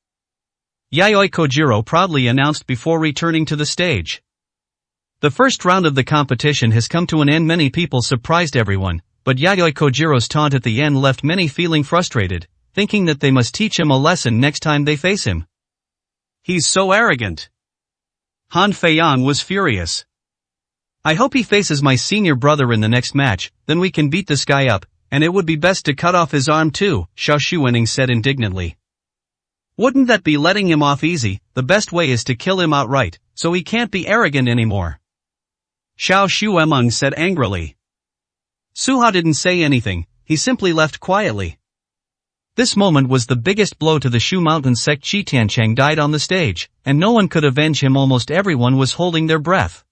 A: Yayoi Kojiro proudly announced before returning to the stage. The first round of the competition has come to an end. Many people surprised everyone, but Yayoi Kojiro's taunt at the end left many feeling frustrated, thinking that they must teach him a lesson next time they face him. He's so arrogant. Han Feiyan was furious. I hope he faces my senior brother in the next match, then we can beat this guy up, and it would be best to cut off his arm too, Xiao Shuening said indignantly. Wouldn't that be letting him off easy? The best way is to kill him outright, so he can't be arrogant anymore. Xiao Shuemeng said angrily. Su Hao didn't say anything, he simply left quietly. This moment was the biggest blow to the Shu Mountain sect. Qi Tiancheng died on the stage, and no one could avenge him. Almost everyone was holding their breath.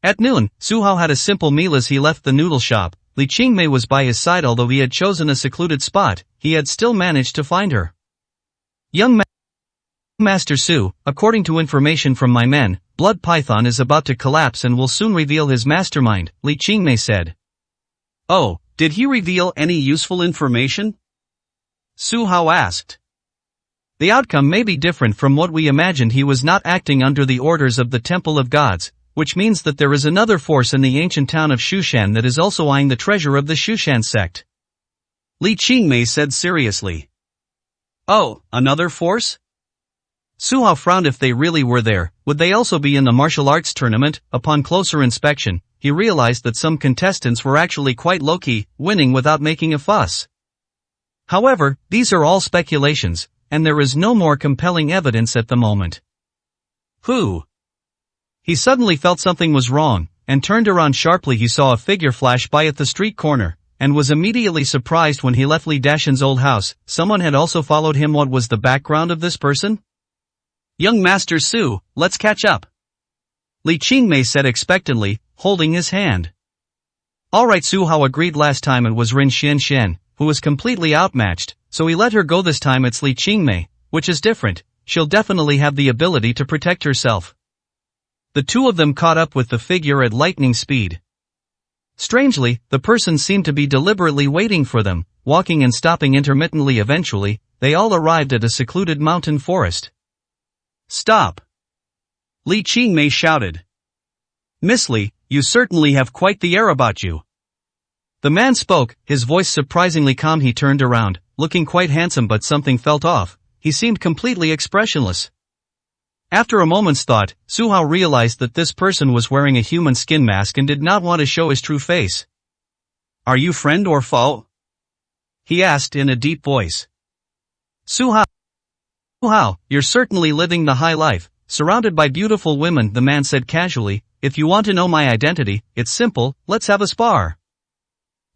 A: At noon, Su Hao had a simple meal as he left the noodle shop. Li Qingmei was by his side. Although he had chosen a secluded spot, he had still managed to find her. Young Master Su, according to information from my men, Blood Python is about to collapse and will soon reveal his mastermind, Li Qingmei said. Oh, did he reveal any useful information? Su Hao asked. The outcome may be different from what we imagined. He was not acting under the orders of the Temple of Gods, which means that there is another force in the ancient town of Shushan that is also eyeing the treasure of the Shushan sect. Li Qingmei said seriously. Oh, another force? Su Hao frowned. If they really were there, would they also be in the martial arts tournament? Upon closer inspection, he realized that some contestants were actually quite low-key, winning without making a fuss. However, these are all speculations, and there is no more compelling evidence at the moment. Who? He suddenly felt something was wrong, and turned around sharply. He saw a figure flash by at the street corner, and was immediately surprised when he left Li Dashan's old house. Someone had also followed him. What was the background of this person? Young Master Su, let's catch up. Li Qingmei said expectantly, holding his hand. Alright. Su Hao agreed. Last time it was Rin Xian, who was completely outmatched, so he let her go. This time it's Li Qingmei, which is different. She'll definitely have the ability to protect herself. The two of them caught up with the figure at lightning speed. Strangely, the person seemed to be deliberately waiting for them, walking and stopping intermittently. Eventually, they all arrived at a secluded mountain forest.
B: Stop! Li Qingmei shouted. Miss Li, you certainly have quite the air about you.
A: The man spoke, his voice surprisingly calm. He turned around, looking quite handsome, but something felt off. He seemed completely expressionless. After a moment's thought, Su Hao realized that this person was wearing a human skin mask and did not want to show his true face.
B: Are you friend or foe? He asked in a deep voice.
A: Su Hao, you're certainly living the high life, surrounded by beautiful women, the man said casually. If you want to know my identity, it's simple, let's have a spar.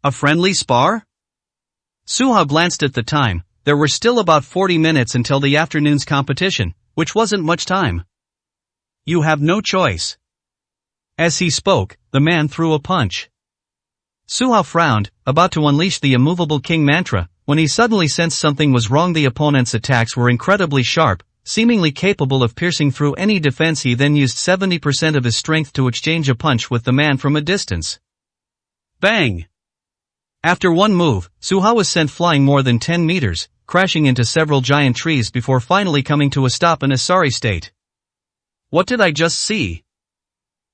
B: A friendly spar?
A: Su Hao glanced at the time. There were still about 40 minutes until the afternoon's competition, which wasn't much time.
B: You have no choice.
A: As he spoke, the man threw a punch. Su Hao frowned, about to unleash the immovable king mantra, when he suddenly sensed something was wrong. The opponent's attacks were incredibly sharp, seemingly capable of piercing through any defense. He then used 70% of his strength to exchange a punch with the man from a distance.
B: Bang!
A: After one move, Su Hao was sent flying more than 10 meters, crashing into several giant trees before finally coming to a stop in a sorry state.
B: What did I just see?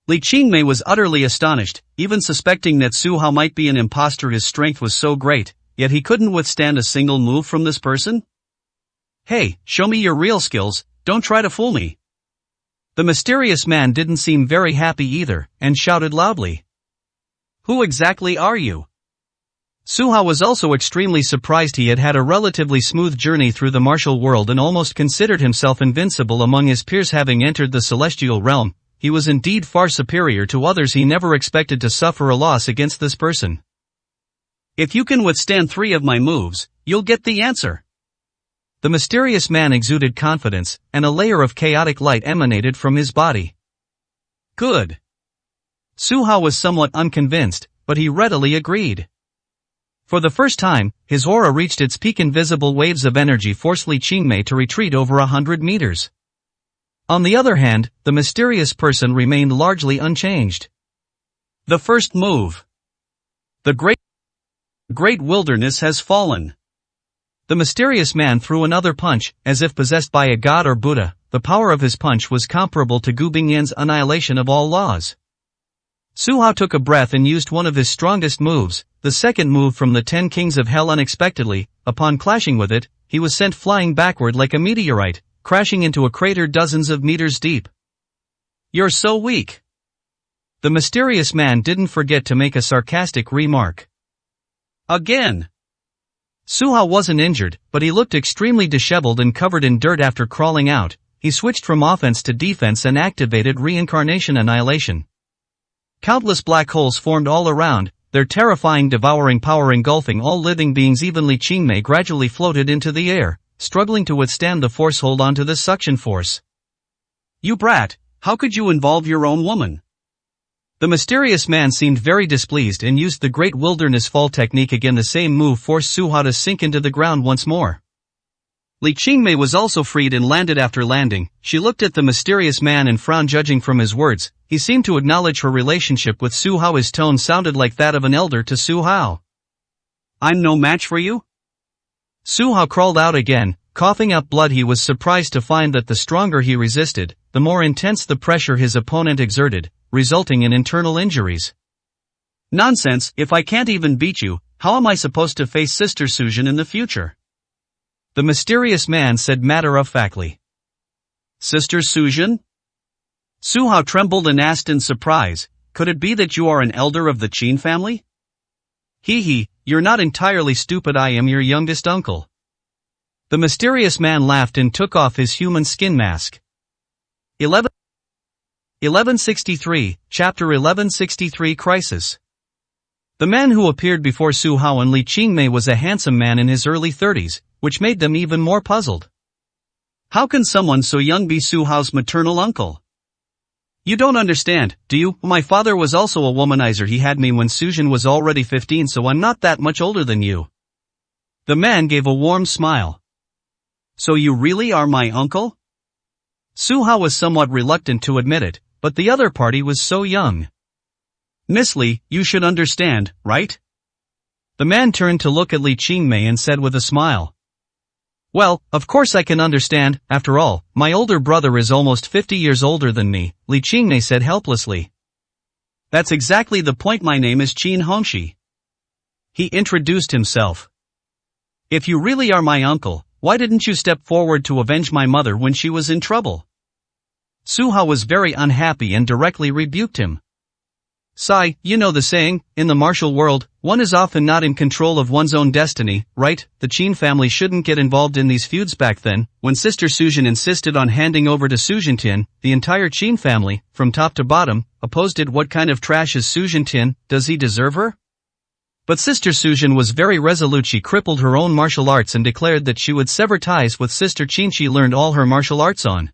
B: Li Qingmei was utterly astonished, even suspecting that Su Hao might be an impostor. His strength was so great, yet he couldn't withstand a single move from this person? Hey, show me your real skills, don't try to fool me.
A: The mysterious man didn't seem very happy either, and shouted loudly.
B: Who exactly are you?
A: Su Hao was also extremely surprised. He had had a relatively smooth journey through the martial world and almost considered himself invincible among his peers. Having entered the celestial realm, he was indeed far superior to others. He never expected to suffer a loss against this person.
B: If you can withstand 3 of my moves, you'll get the answer.
A: The mysterious man exuded confidence, and a layer of chaotic light emanated from his body.
B: Good.
A: Su Hao was somewhat unconvinced, but he readily agreed. For the first time, his aura reached its peak. Invisible waves of energy forced Li Qingmei to retreat over 100 meters. On the other hand, the mysterious person remained largely unchanged.
B: The first move. The great wilderness has fallen.
A: The mysterious man threw another punch, as if possessed by a god or Buddha. The power of his punch was comparable to Gu Bingyan's annihilation of all laws. Su Hao took a breath and used one of his strongest moves, the second move from the 10 Kings of Hell. Unexpectedly, upon clashing with it, he was sent flying backward like a meteorite, crashing into a crater dozens of meters deep.
B: You're so weak.
A: The mysterious man didn't forget to make a sarcastic remark.
B: Again.
A: Su Hao wasn't injured, but he looked extremely disheveled and covered in dirt. After crawling out, he switched from offense to defense and activated Reincarnation Annihilation. Countless black holes formed all around, their terrifying devouring power engulfing all living beings. Even Li Qingmei gradually floated into the air, struggling to withstand the force. Hold on to this suction force.
B: You brat, how could you involve your own woman?
A: The mysterious man seemed very displeased and used the Great Wilderness Fall technique again. The same move forced Su Hao to sink into the ground once more.
B: Li Qingmei was also freed and landed. After landing, she looked at the mysterious man and frowned. Judging from his words, he seemed to acknowledge her relationship with Su Hao. His tone sounded like that of an elder to Su Hao. I'm no match for you?
A: Su Hao crawled out again, coughing up blood. He was surprised to find that the stronger he resisted, the more intense the pressure his opponent exerted, resulting in internal injuries.
B: Nonsense, if I can't even beat you, how am I supposed to face Sister Suzhen in the future?
A: The mysterious man said matter-of-factly.
B: Sister Suzhen? Su Hao trembled and asked in surprise, could it be that you are an elder of the Qin family?
A: Hee, you're not entirely stupid. I am your youngest uncle. The mysterious man laughed and took off his human skin mask. 1163, Chapter 1163 Crisis. The man who appeared before Su Hao and Li Qingmei was a handsome man in his early 30s, which made them even more puzzled.
B: How can someone so young be Su Hao's maternal uncle?
A: You don't understand, do you? My father was also a womanizer. He had me when Suzhen was already 15, so I'm not that much older than you. The man gave a warm smile.
B: So you really are my uncle?
A: Su Hao was somewhat reluctant to admit it, but the other party was so young.
B: Miss Li, you should understand, right?
A: The man turned to look at Li Qingmei and said with a smile. Well, of course I can understand, after all, my older brother is almost 50 years older than me, Li Qingmei said helplessly. That's exactly the point. My name is Qin Hongxi. He introduced himself. If you really are my uncle, why didn't you step forward to avenge my mother when she was in trouble? Su Hao was very unhappy and directly rebuked him. Sai, you know the saying, in the martial world, one is often not in control of one's own destiny, right? The Qin family shouldn't get involved in these feuds. Back then, when Sister Suzhen insisted on handing over to Su Zhentian, the entire Qin family, from top to bottom, opposed it. What kind of trash is Su Zhentian? Does he deserve her? But Sister Suzhen was very resolute. She crippled her own martial arts and declared that she would sever ties with Sister Qin she learned all her martial arts on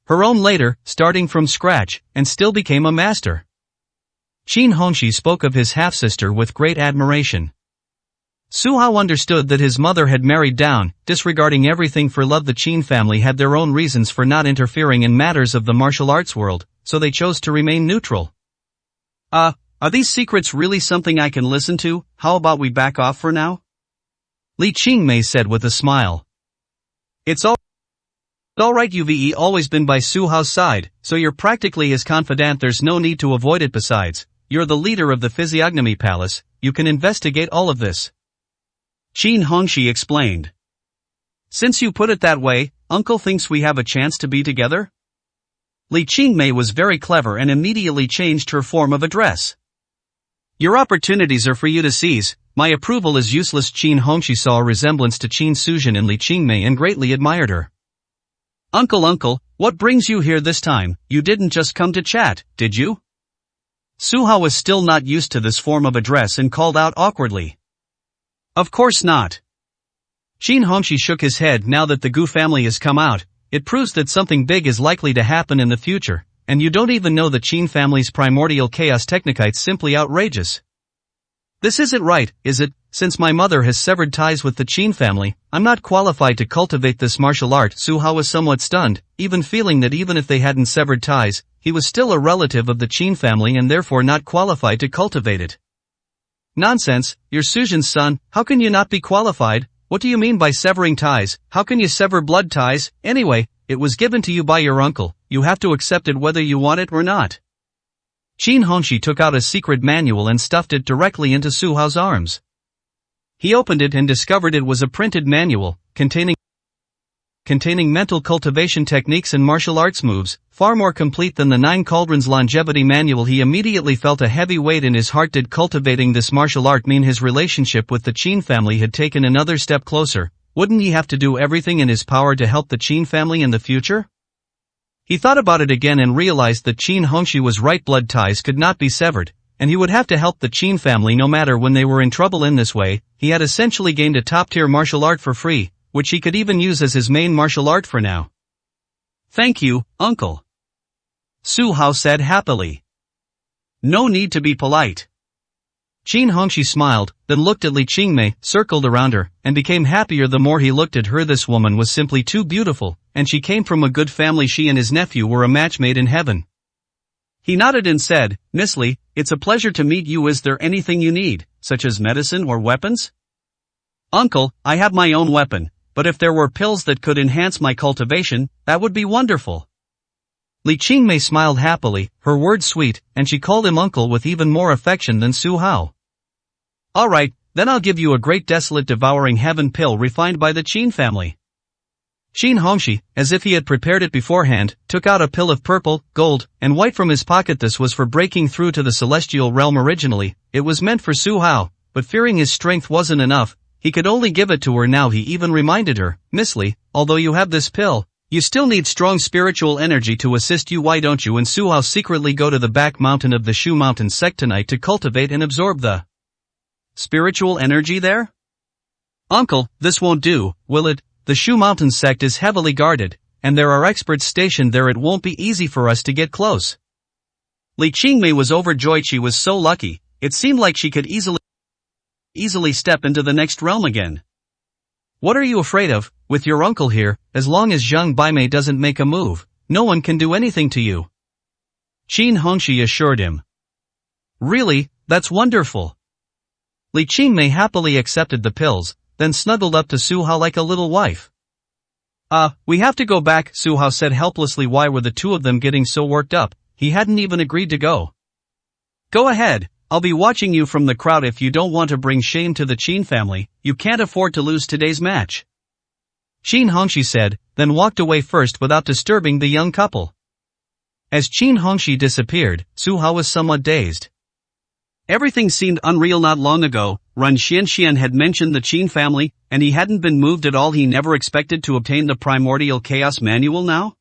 A: her own later, starting from scratch, and still became a master. Qin Hongxi spoke of his half-sister with great admiration. Su Hao understood that his mother had married down, disregarding everything for love. The Qin family had their own reasons for not interfering in matters of the martial arts world, so they chose to remain neutral. Are these secrets really something I can listen to? How about we back off for now? Li Qingmei said with a smile. It's alright. You've always been by Su Hao's side, so you're practically his confidant. There's no need to avoid it. Besides, you're the leader of the Physiognomy Palace, you can investigate all of this. Qin Hongxi explained. Since you put it that way, Uncle thinks we have a chance to be together? Li Qingmei was very clever and immediately changed her form of address. Your opportunities are for you to seize, my approval is useless. Qin Hongxi saw a resemblance to Qin Suzhen in Li Qingmei and greatly admired her. Uncle, what brings you here this time? You didn't just come to chat, did you? Su Hao was still not used to this form of address and called out awkwardly. Of course not. Qin Hongxi shook his head. Now that the Gu family has come out, it proves that something big is likely to happen in the future, and you don't even know the Qin family's primordial chaos technikite's simply outrageous. This isn't right, is it? Since my mother has severed ties with the Qin family, I'm not qualified to cultivate this martial art. Su Hao was somewhat stunned, even feeling that even if they hadn't severed ties, he was still a relative of the Qin family and therefore not qualified to cultivate it. Nonsense, you're Suzhen's son, how can you not be qualified? What do you mean by severing ties? How can you sever blood ties? Anyway, it was given to you by your uncle, you have to accept it whether you want it or not. Qin Hongxi took out a secret manual and stuffed it directly into Su Hao's arms. He opened it and discovered it was a printed manual, containing mental cultivation techniques and martial arts moves, far more complete than the 9 Cauldrons longevity manual. He immediately felt a heavy weight in his heart. Did cultivating this martial art mean his relationship with the Qin family had taken another step closer? Wouldn't he have to do everything in his power to help the Qin family in the future? He thought about it again and realized that Qin Hongxi was right. Blood ties could not be severed, and he would have to help the Qin family no matter when they were in trouble. In this way, he had essentially gained a top-tier martial art for free, which he could even use as his main martial art for now. Thank you, uncle. Su Hao said happily. No need to be polite. Qin Hongxi smiled, then looked at Li Qingmei, circled around her, and became happier the more he looked at her. This woman was simply too beautiful, and she came from a good family. She and his nephew were a match made in heaven. He nodded and said, Miss Li, it's a pleasure to meet you. Is there anything you need, such as medicine or weapons? Uncle, I have my own weapon, but if there were pills that could enhance my cultivation, that would be wonderful. Li Qingmei smiled happily, her words sweet, and she called him uncle with even more affection than Su Hao. Alright, then I'll give you a great desolate devouring heaven pill refined by the Qin family. Qin Hongxi, as if he had prepared it beforehand, took out a pill of purple, gold, and white from his pocket. This was for breaking through to the celestial realm. Originally, it was meant for Su Hao, but fearing his strength wasn't enough, he could only give it to her. Now he even reminded her, Miss Li, although you have this pill, you still need strong spiritual energy to assist you. Why don't you and Su Hao secretly go to the back mountain of the Shu Mountain sect tonight to cultivate and absorb the spiritual energy there? Uncle, this won't do, will it? The Shu Mountain sect is heavily guarded, and there are experts stationed there. It won't be easy for us to get close. Li Qingmei was overjoyed. She was so lucky, it seemed like she could easily step into the next realm again. What are you afraid of? With your uncle here, as long as Zhang Baimei doesn't make a move, no one can do anything to you. Qin Hongxi assured him. Really, that's wonderful. Li Qingmei happily accepted the pills, then snuggled up to Su Hao like a little wife.
B: We have to go back, Su Hao said helplessly. Why were the two of them getting so worked up? He hadn't even agreed to go. Go ahead, I'll be watching you from the crowd. If you don't want to bring shame to the Qin family, you can't afford to lose today's match.
A: Qin Hongxi said, then walked away first without disturbing the young couple. As Qin Hongxi disappeared, Su Hao was somewhat dazed.
B: Everything seemed unreal. Not long ago, Ren Xianxian had mentioned the Qin family, and he hadn't been moved at all. He never expected to obtain the Primordial Chaos Manual now?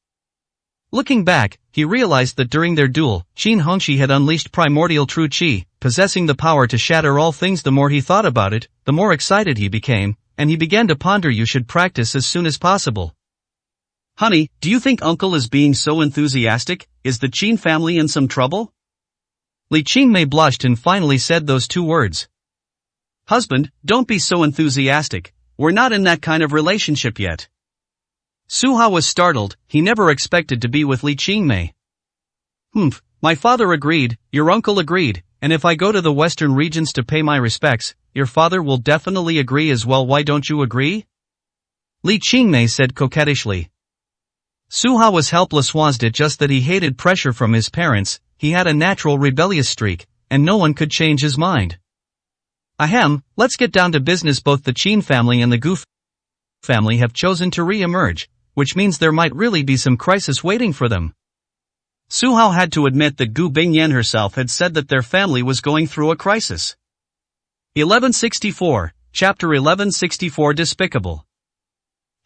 A: Looking back, he realized that during their duel, Qin Hongxi had unleashed primordial true qi, possessing the power to shatter all things. The more he thought about it, the more excited he became, and he began to ponder. You should practice as soon as possible.
B: Honey, do you think Uncle is being so enthusiastic? Is the Qin family in some trouble?
A: Li Qingmei blushed and finally said those two words.
B: Husband, don't be so enthusiastic, we're not in that kind of relationship yet. Su Hao was startled. He never expected to be with Li Qingmei.
A: My father agreed, your uncle agreed, and if I go to the western regions to pay my respects, your father will definitely agree as well. Why don't you agree? Li Qingmei said coquettishly. Su Hao was helpless. Was it just that he hated pressure from his parents? He had a natural rebellious streak, and no one could change his mind. Ahem, let's get down to business. Both the Qin family and the Gu family have chosen to re-emerge, which means there might really be some crisis waiting for them.
B: Su Hao had to admit that Gu Bingyan herself had said that their family was going through a crisis. 1164, Chapter 1164. Despicable.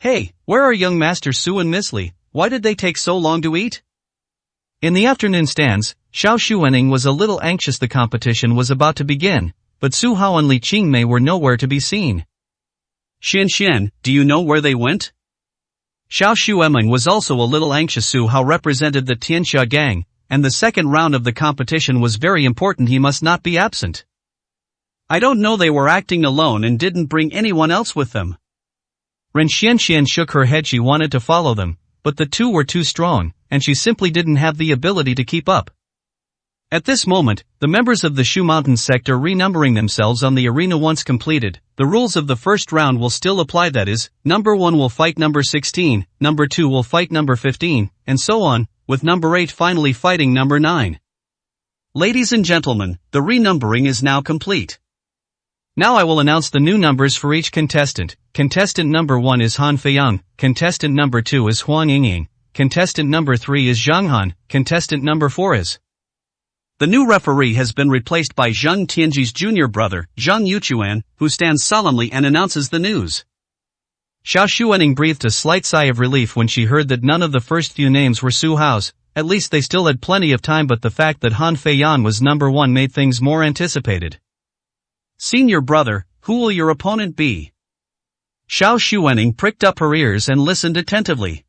B: Hey, where are young Master Su and Miss Li? Why did they take so long to eat?
A: In the afternoon stands, Xiao Xuening was a little anxious. The competition was about to begin, but Su Hao and Li Qingmei were nowhere to be seen.
B: Xian, do you know where they went?
A: Xiao Xueming was also a little anxious. Su Hao represented the Tianxia gang, and the second round of the competition was very important. He must not be absent.
B: I don't know. They were acting alone and didn't bring anyone else with them.
A: Ren Xianxian shook her head. She wanted to follow them, but the two were too strong, and she simply didn't have the ability to keep up. At this moment, the members of the Shu Mountain sector renumbering themselves on the arena. Once completed, the rules of the first round will still apply. That is, number 1 will fight number 16, number 2 will fight number 15, and so on, with number 8 finally fighting number 9.
B: Ladies and gentlemen, the renumbering is now complete.
A: Now I will announce the new numbers for each contestant. Contestant number 1 is Han Feiyang, contestant number 2 is Huang Yingying, contestant number 3 is Zhang Han, contestant number 4 is...
B: The new referee has been replaced by Zheng Tianji's junior brother, Zhang Yuchuan, who stands solemnly and announces the news.
A: Xiao Xuening breathed a slight sigh of relief when she heard that none of the first few names were Su Hao's. At least they still had plenty of time, but the fact that Han Feiyang was number 1 made things more anticipated.
B: Senior brother, who will your opponent be?
A: Xiao Xuening pricked up her ears and listened attentively.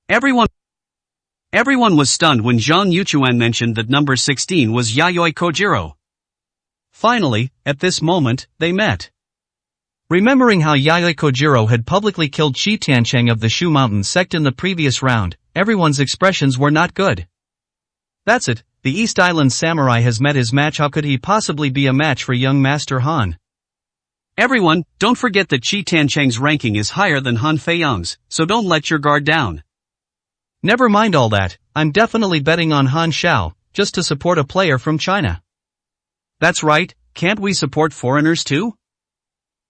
B: Everyone was stunned when Zhang Yuchuan mentioned that number 16 was Yayoi Kojiro.
A: Finally, at this moment, they met. Remembering how Yayoi Kojiro had publicly killed Qi Tiancheng of the Shu Mountain sect in the previous round, everyone's expressions were not good. That's it, the East Island samurai has met his match. How could he possibly be a match for young Master Han?
B: Everyone, don't forget that Qi Tiancheng's ranking is higher than Han Feiyang's, so don't let your guard down.
A: Never mind all that, I'm definitely betting on Han Xiao, just to support a player from China.
B: That's right, can't we support foreigners too?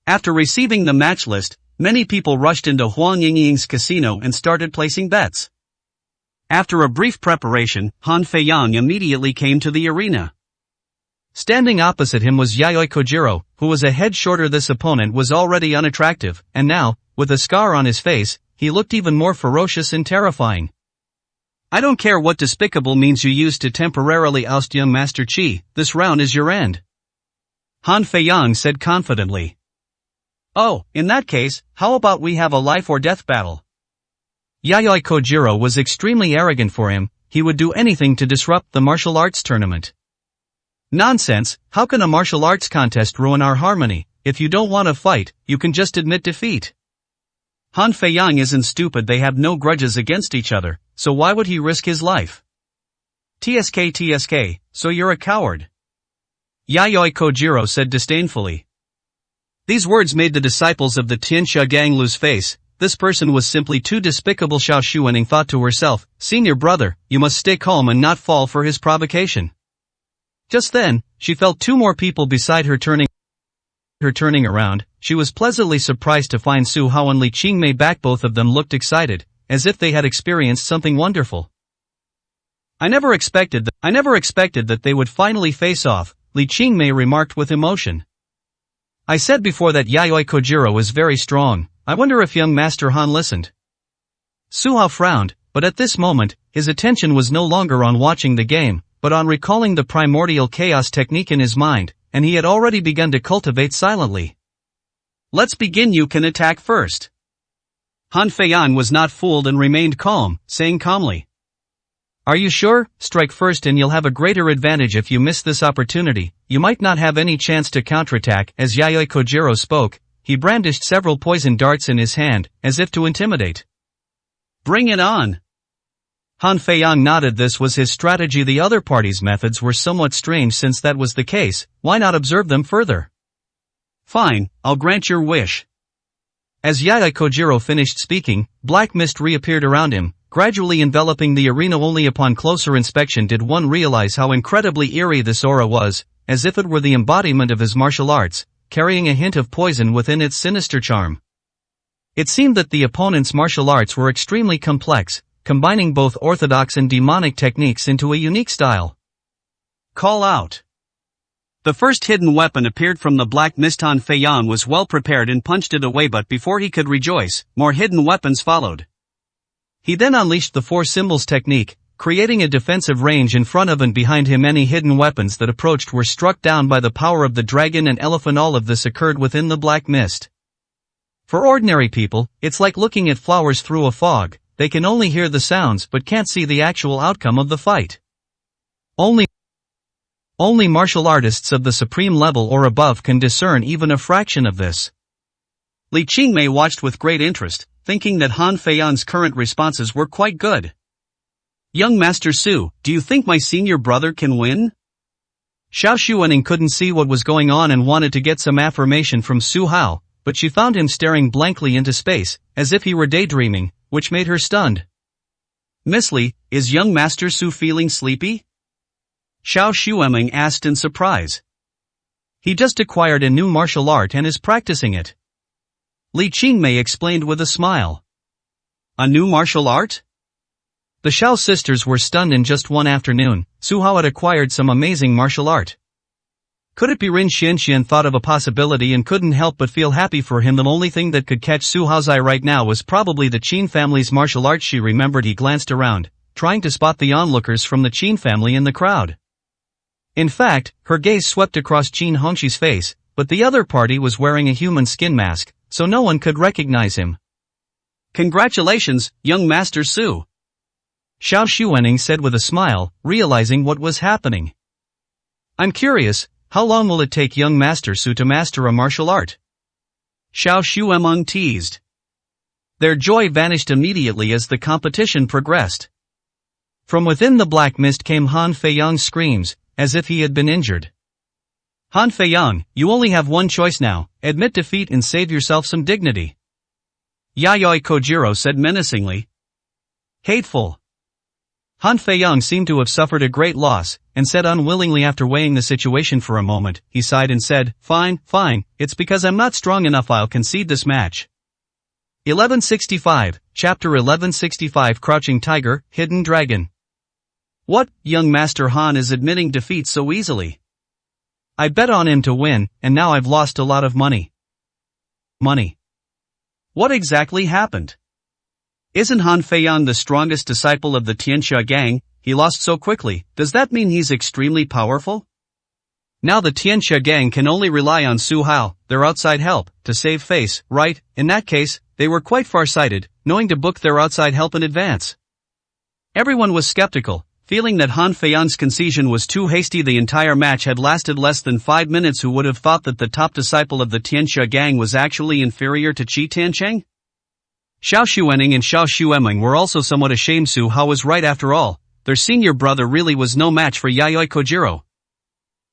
B: After receiving the match list, many people rushed into Huang Yingying's casino and started placing bets. After a brief preparation, Han Feiyang immediately came to the arena.
A: Standing opposite him was Yayoi Kojiro, who was a head shorter. This opponent was already unattractive, and now, with a scar on his face, he looked even more ferocious and terrifying.
B: I don't care what despicable means you use to temporarily oust young Master Qi, this round is your end. Han Feiyang said confidently. Oh, in that case, how about we have a life or death battle?
A: Yayoi Kojiro was extremely arrogant. For him, he would do anything to disrupt the martial arts tournament. Nonsense, how can a martial arts contest ruin our harmony? If you don't want to fight, you can just admit defeat.
B: Han Feiyang isn't stupid. They have no grudges against each other, so why would he risk his life? TSK, so you're a coward.
A: Yayoi Kojiro said disdainfully. These words made the disciples of the Tianxia gang lose face. This person was simply too despicable. Xiao Shuening thought to herself, senior brother, you must stay calm and not fall for his provocation. Just then, she felt two more people beside her turning around. She was pleasantly surprised to find Su Hao and Li Qingmei back. Both of them looked excited, as if they had experienced something wonderful. I never expected that they would finally face off, Li Qingmei remarked with emotion. I said before that Yayoi Kojiro is very strong. I wonder if young Master Han listened. Su Hao frowned, but at this moment, his attention was no longer on watching the game, but on recalling the primordial chaos technique in his mind, and he had already begun to cultivate silently. Let's begin. You can attack first. Han Feiyan was not fooled and remained calm, saying calmly. Are you sure? Strike first and you'll have a greater advantage. If you miss this opportunity, you might not have any chance to counterattack. As Yayoi Kojiro spoke, he brandished several poison darts in his hand, as if to intimidate. Bring it on! Han Feiyan nodded. This was his strategy. The other party's methods were somewhat strange. Since that was the case, why not observe them further? Fine, I'll grant your wish. As Yayoi Kojiro finished speaking, black mist reappeared around him, gradually enveloping the arena. Only upon closer inspection did one realize how incredibly eerie this aura was, as if it were the embodiment of his martial arts, carrying a hint of poison within its sinister charm. It seemed that the opponent's martial arts were extremely complex, combining both orthodox and demonic techniques into a unique style. Call out. The first hidden weapon appeared from the black mist. Han Feiyan was well prepared and punched it away, but before he could rejoice, more hidden weapons followed. He then unleashed the four symbols technique, creating a defensive range in front of and behind him. Any hidden weapons that approached were struck down by the power of the dragon and elephant. All of this occurred within the black mist. For ordinary people, it's like looking at flowers through a fog. They can only hear the sounds but can't see the actual outcome of the fight. Only martial artists of the supreme level or above can discern even a fraction of this. Li Qingmei watched with great interest, thinking that Han Feiyan's current responses were quite good. Young Master Su, do you think my senior brother can win? Xiao Shuening couldn't see what was going on and wanted to get some affirmation from Su Hao, but she found him staring blankly into space, as if he were daydreaming, which made her stunned. Miss Li, is young Master Su feeling sleepy? Xiao Shueming asked in surprise. He just acquired a new martial art and is practicing it. Li Qingmei explained with a smile. A new martial art? The Xiao sisters were stunned. In just one afternoon, Su Hao had acquired some amazing martial art. Could it be? Rin Xianxian thought of a possibility and couldn't help but feel happy for him. The only thing that could catch Su Hao's eye right now was probably the Qin family's martial arts. She remembered. He glanced around, trying to spot the onlookers from the Qin family in the crowd. In fact, her gaze swept across Qin Hongxi's face, but the other party was wearing a human skin mask, so no one could recognize him. Congratulations, young Master Su. Xiao Shuening said with a smile, realizing what was happening. I'm curious, how long will it take young Master Su to master a martial art? Xiao Shuemeng teased. Their joy vanished immediately as the competition progressed. From within the black mist came Han Feiyang's screams, as if he had been injured. Han Feiyang, you only have one choice now, admit defeat and save yourself some dignity. Yayoi Kojiro said menacingly. Hateful. Han Feiyang seemed to have suffered a great loss, and said unwillingly. After weighing the situation for a moment, he sighed and said, Fine, it's because I'm not strong enough. I'll concede this match. 1165, Chapter 1165. Crouching Tiger, Hidden Dragon. What, young Master Han is admitting defeat so easily? I bet on him to win, and now I've lost a lot of money. Money. What exactly happened? Isn't Han Feiyan the strongest disciple of the Tianxia gang? He lost so quickly. Does that mean he's extremely powerful? Now the Tianxia gang can only rely on Su Hao, their outside help, to save face, right? In that case, they were quite far-sighted, knowing to book their outside help in advance. Everyone was skeptical, feeling that Han Feiyan's concession was too hasty. The entire match had lasted less than 5 minutes. Who would have thought that the top disciple of the Tianxia gang was actually inferior to Qi Tiancheng? Xiao Shuening and Xiao Shuemeng were also somewhat ashamed. Su Hao was right after all. Their senior brother really was no match for Yayoi Kojiro.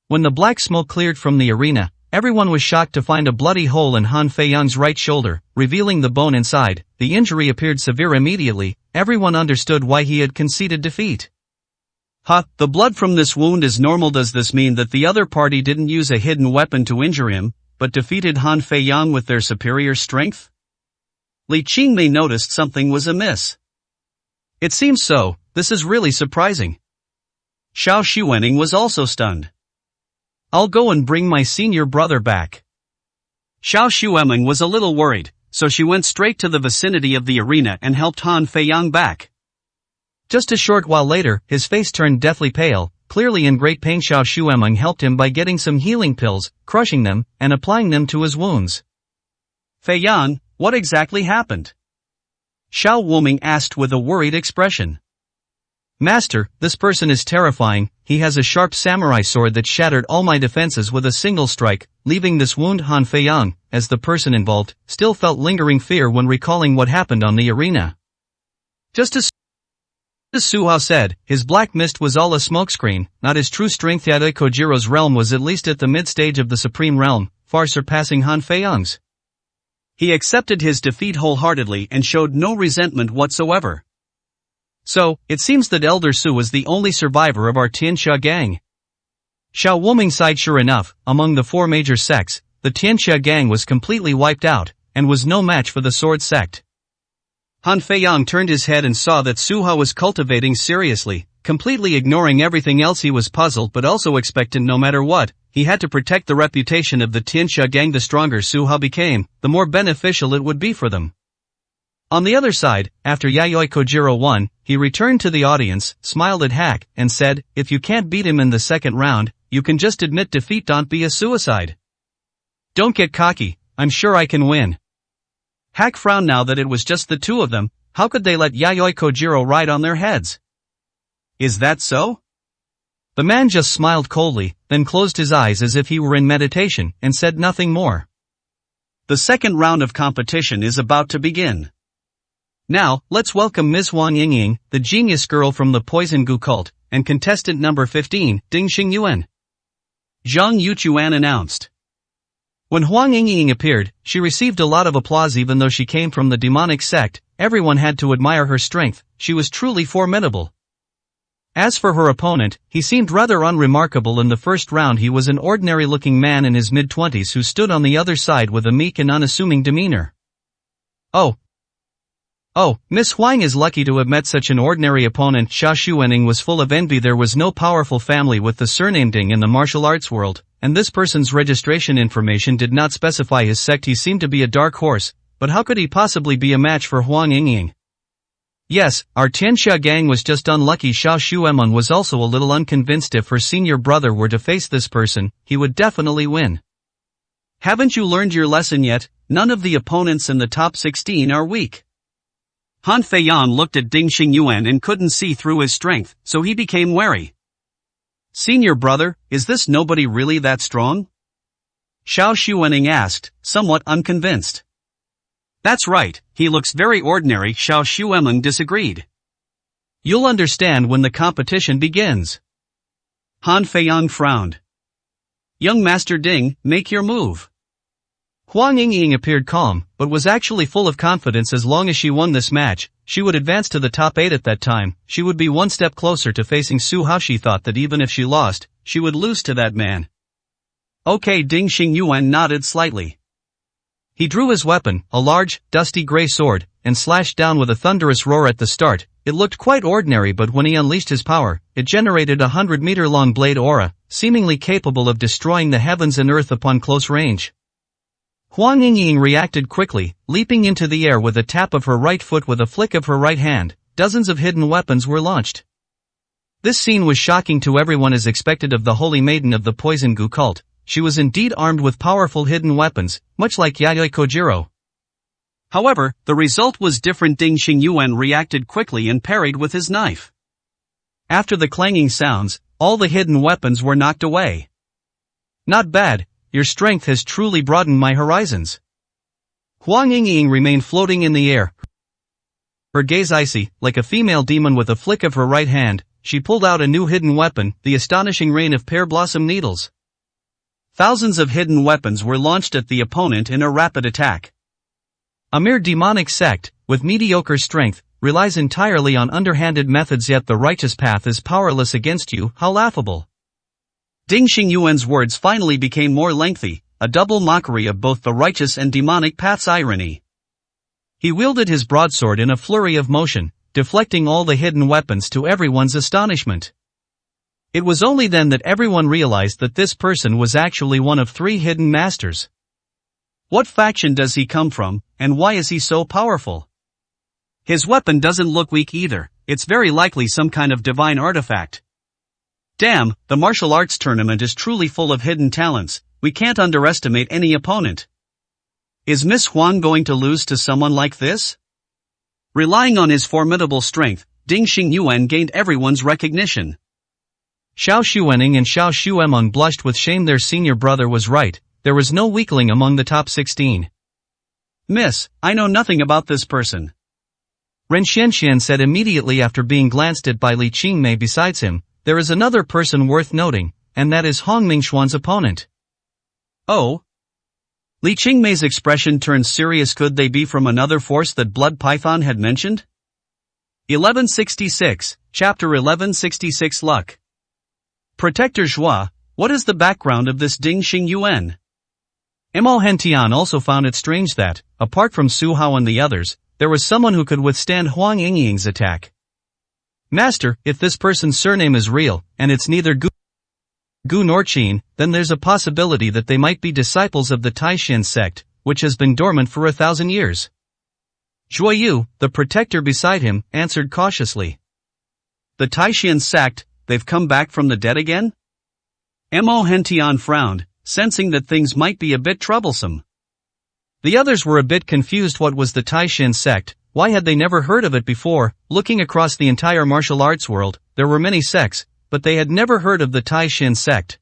A: When the black smoke cleared from the arena, everyone was shocked to find a bloody hole in Han Feiyang's right shoulder, revealing the bone inside. The injury appeared severe immediately. Everyone understood why he had conceded defeat.
B: The blood from this wound is normal. Does this mean that the other party didn't use a hidden weapon to injure him, but defeated Han Feiyang with their superior strength? Li Qingmei noticed something was amiss.
A: It seems so. This is really surprising.
B: Xiao Xuening was also stunned.
A: I'll go and bring my senior brother back.
B: Xiao Xuemeng was a little worried, so she went straight to the vicinity of the arena and helped Han Feiyang back.
A: Just a short while later, his face turned deathly pale. Clearly in great pain, Xiao Xuemeng helped him by getting some healing pills, crushing them, and applying them to his wounds.
B: Feiyang, what exactly happened?
A: Xiao Wuming asked with a worried expression. Master, this person is terrifying. He has a sharp samurai sword that shattered all my defenses with a single strike, leaving this wound. Han Feiyang, as the person involved, still felt lingering fear when recalling what happened on the arena. Just as Su Hao said, his black mist was all a smokescreen, not his true strength. Yayoi Kojiro's realm was at least at the mid-stage of the supreme realm, far surpassing Han Feiyang's.
B: He accepted his defeat wholeheartedly and showed no resentment whatsoever.
A: So, it seems that Elder Su is the only survivor of our Tianxia gang. Xiao Wuming sighed. Sure enough, among the four major sects, the Tianxia gang was completely wiped out, and was no match for the sword sect.
B: Han Feiyang turned his head and saw that Su Hao was cultivating seriously, completely ignoring everything else. He was puzzled but also expectant. No matter what, he had to protect the reputation of the Tianxia gang. The stronger Su Hao became, the more beneficial it would be for them. On the other side, after Yayoi Kojiro won, he returned to the audience, smiled at Hack, and said, if you can't beat him in the second round, you can just admit defeat. Don't be a suicide. Don't get cocky, I'm sure I can win. Hack frowned. Now that it was just the two of them, how could they let Yayoi Kojiro ride on their heads? Is that so?
A: The man just smiled coldly, then closed his eyes as if he were in meditation, and said nothing more.
B: The second round of competition is about to begin.
A: Now, let's welcome Ms. Huang Yingying, the genius girl from the Poison Gu cult, and contestant number 15, Ding Xingyuan.
B: Zhang Yuchuan announced.
A: When Huang Yingying appeared, she received a lot of applause. Even though she came from the demonic sect, everyone had to admire her strength. She was truly formidable. As for her opponent, he seemed rather unremarkable. In the first round he was an ordinary-looking man in his mid-20s who stood on the other side with a meek and unassuming demeanor. Oh, Miss Huang is lucky to have met such an ordinary opponent. Xiao Xuening was full of envy. There was no powerful family with the surname Ding in the martial arts world, and this person's registration information did not specify his sect. He seemed to be a dark horse, but how could he possibly be a match for Huang Yingying? Yes, our Tianxia gang was just unlucky. Xiao Xuemon was also a little unconvinced. If her senior brother were to face this person, he would definitely win.
B: Haven't you learned your lesson yet? None of the opponents in the top 16 are weak. Han Feiyang looked at Ding Xingyuan and couldn't see through his strength, so he became wary. Senior brother, is this nobody really that strong? Xiao Xuening asked, somewhat unconvinced. That's right, he looks very ordinary. Xiao Xuemeng disagreed.
A: You'll understand when the competition begins.
B: Han Feiyang frowned. Young Master Ding, make your move.
A: Huang Yingying appeared calm, but was actually full of confidence. As long as she won this match, she would advance to the top 8 at that time. She would be one step closer to facing Su Hao. She thought that even if she lost, she would lose to that man.
B: Okay, Ding Xingyuan nodded slightly.
A: He drew his weapon, a large, dusty gray sword, and slashed down with a thunderous roar. At the start, it looked quite ordinary, but when he unleashed his power, it generated a 100-meter-long blade aura, seemingly capable of destroying the heavens and earth upon close range. Huang Yingying reacted quickly, leaping into the air with a tap of her right foot. With a flick of her right hand, dozens of hidden weapons were launched. This scene was shocking to everyone. As expected of the holy maiden of the Poison Gu cult, she was indeed armed with powerful hidden weapons, much like Yayoi Kojiro.
B: However, the result was different. Ding Xingyuan reacted quickly and parried with his knife. After the clanging sounds, all the hidden weapons were knocked away.
A: Not bad. Your strength has truly broadened my horizons. Huang Yingying remained floating in the air, her gaze icy, like a female demon. With a flick of her right hand, she pulled out a new hidden weapon, the astonishing rain of pear blossom needles.
B: Thousands of hidden weapons were launched at the opponent in a rapid attack.
A: A mere demonic sect, with mediocre strength, relies entirely on underhanded methods, yet the righteous path is powerless against you. How laughable.
B: Ding Xingyuan's words finally became more lengthy, a double mockery of both the righteous and demonic path's irony.
A: He wielded his broadsword in a flurry of motion, deflecting all the hidden weapons to everyone's astonishment. It was only then that everyone realized that this person was actually one of 3 hidden masters.
B: What faction does he come from, and why is he so powerful? His weapon doesn't look weak either, it's very likely some kind of divine artifact. Damn, the martial arts tournament is truly full of hidden talents, we can't underestimate any opponent. Is Miss Huang going to lose to someone like this? Relying on his formidable strength, Ding Xingyuan gained everyone's recognition.
A: Xiao Xuening and Xiao Xuemeng blushed with shame. Their senior brother was right, there was no weakling among the top 16.
B: Miss, I know nothing about this person.
A: Ren Xianxian said immediately after being glanced at by Li Qingmei. Besides him, there is another person worth noting, and that is Hong Mingxuan's opponent.
B: Oh? Li Qingmei's expression turned serious. Could they be from another force that Blood Python had mentioned? 1166, Chapter 1166 Luck. Protector Zhua, what is the background of this Ding Xingyuan?
A: Mo Hentian also found it strange that, apart from Su Hao and the others, there was someone who could withstand Huang Yingying's attack. Master, if this person's surname is real, and it's neither Gu nor Qin, then there's a possibility that they might be disciples of the Taishan sect, which has been dormant for 1,000 years. Zhuoyu, the protector beside him, answered cautiously.
B: The Taishan sect, they've come back from the dead again? Mo Hentian frowned, sensing that things might be a bit troublesome.
A: The others were a bit confused. What was the Taishan sect? Why had they never heard of it before? Looking across the entire martial arts world, there were many sects, but they had never heard of the Taishan sect.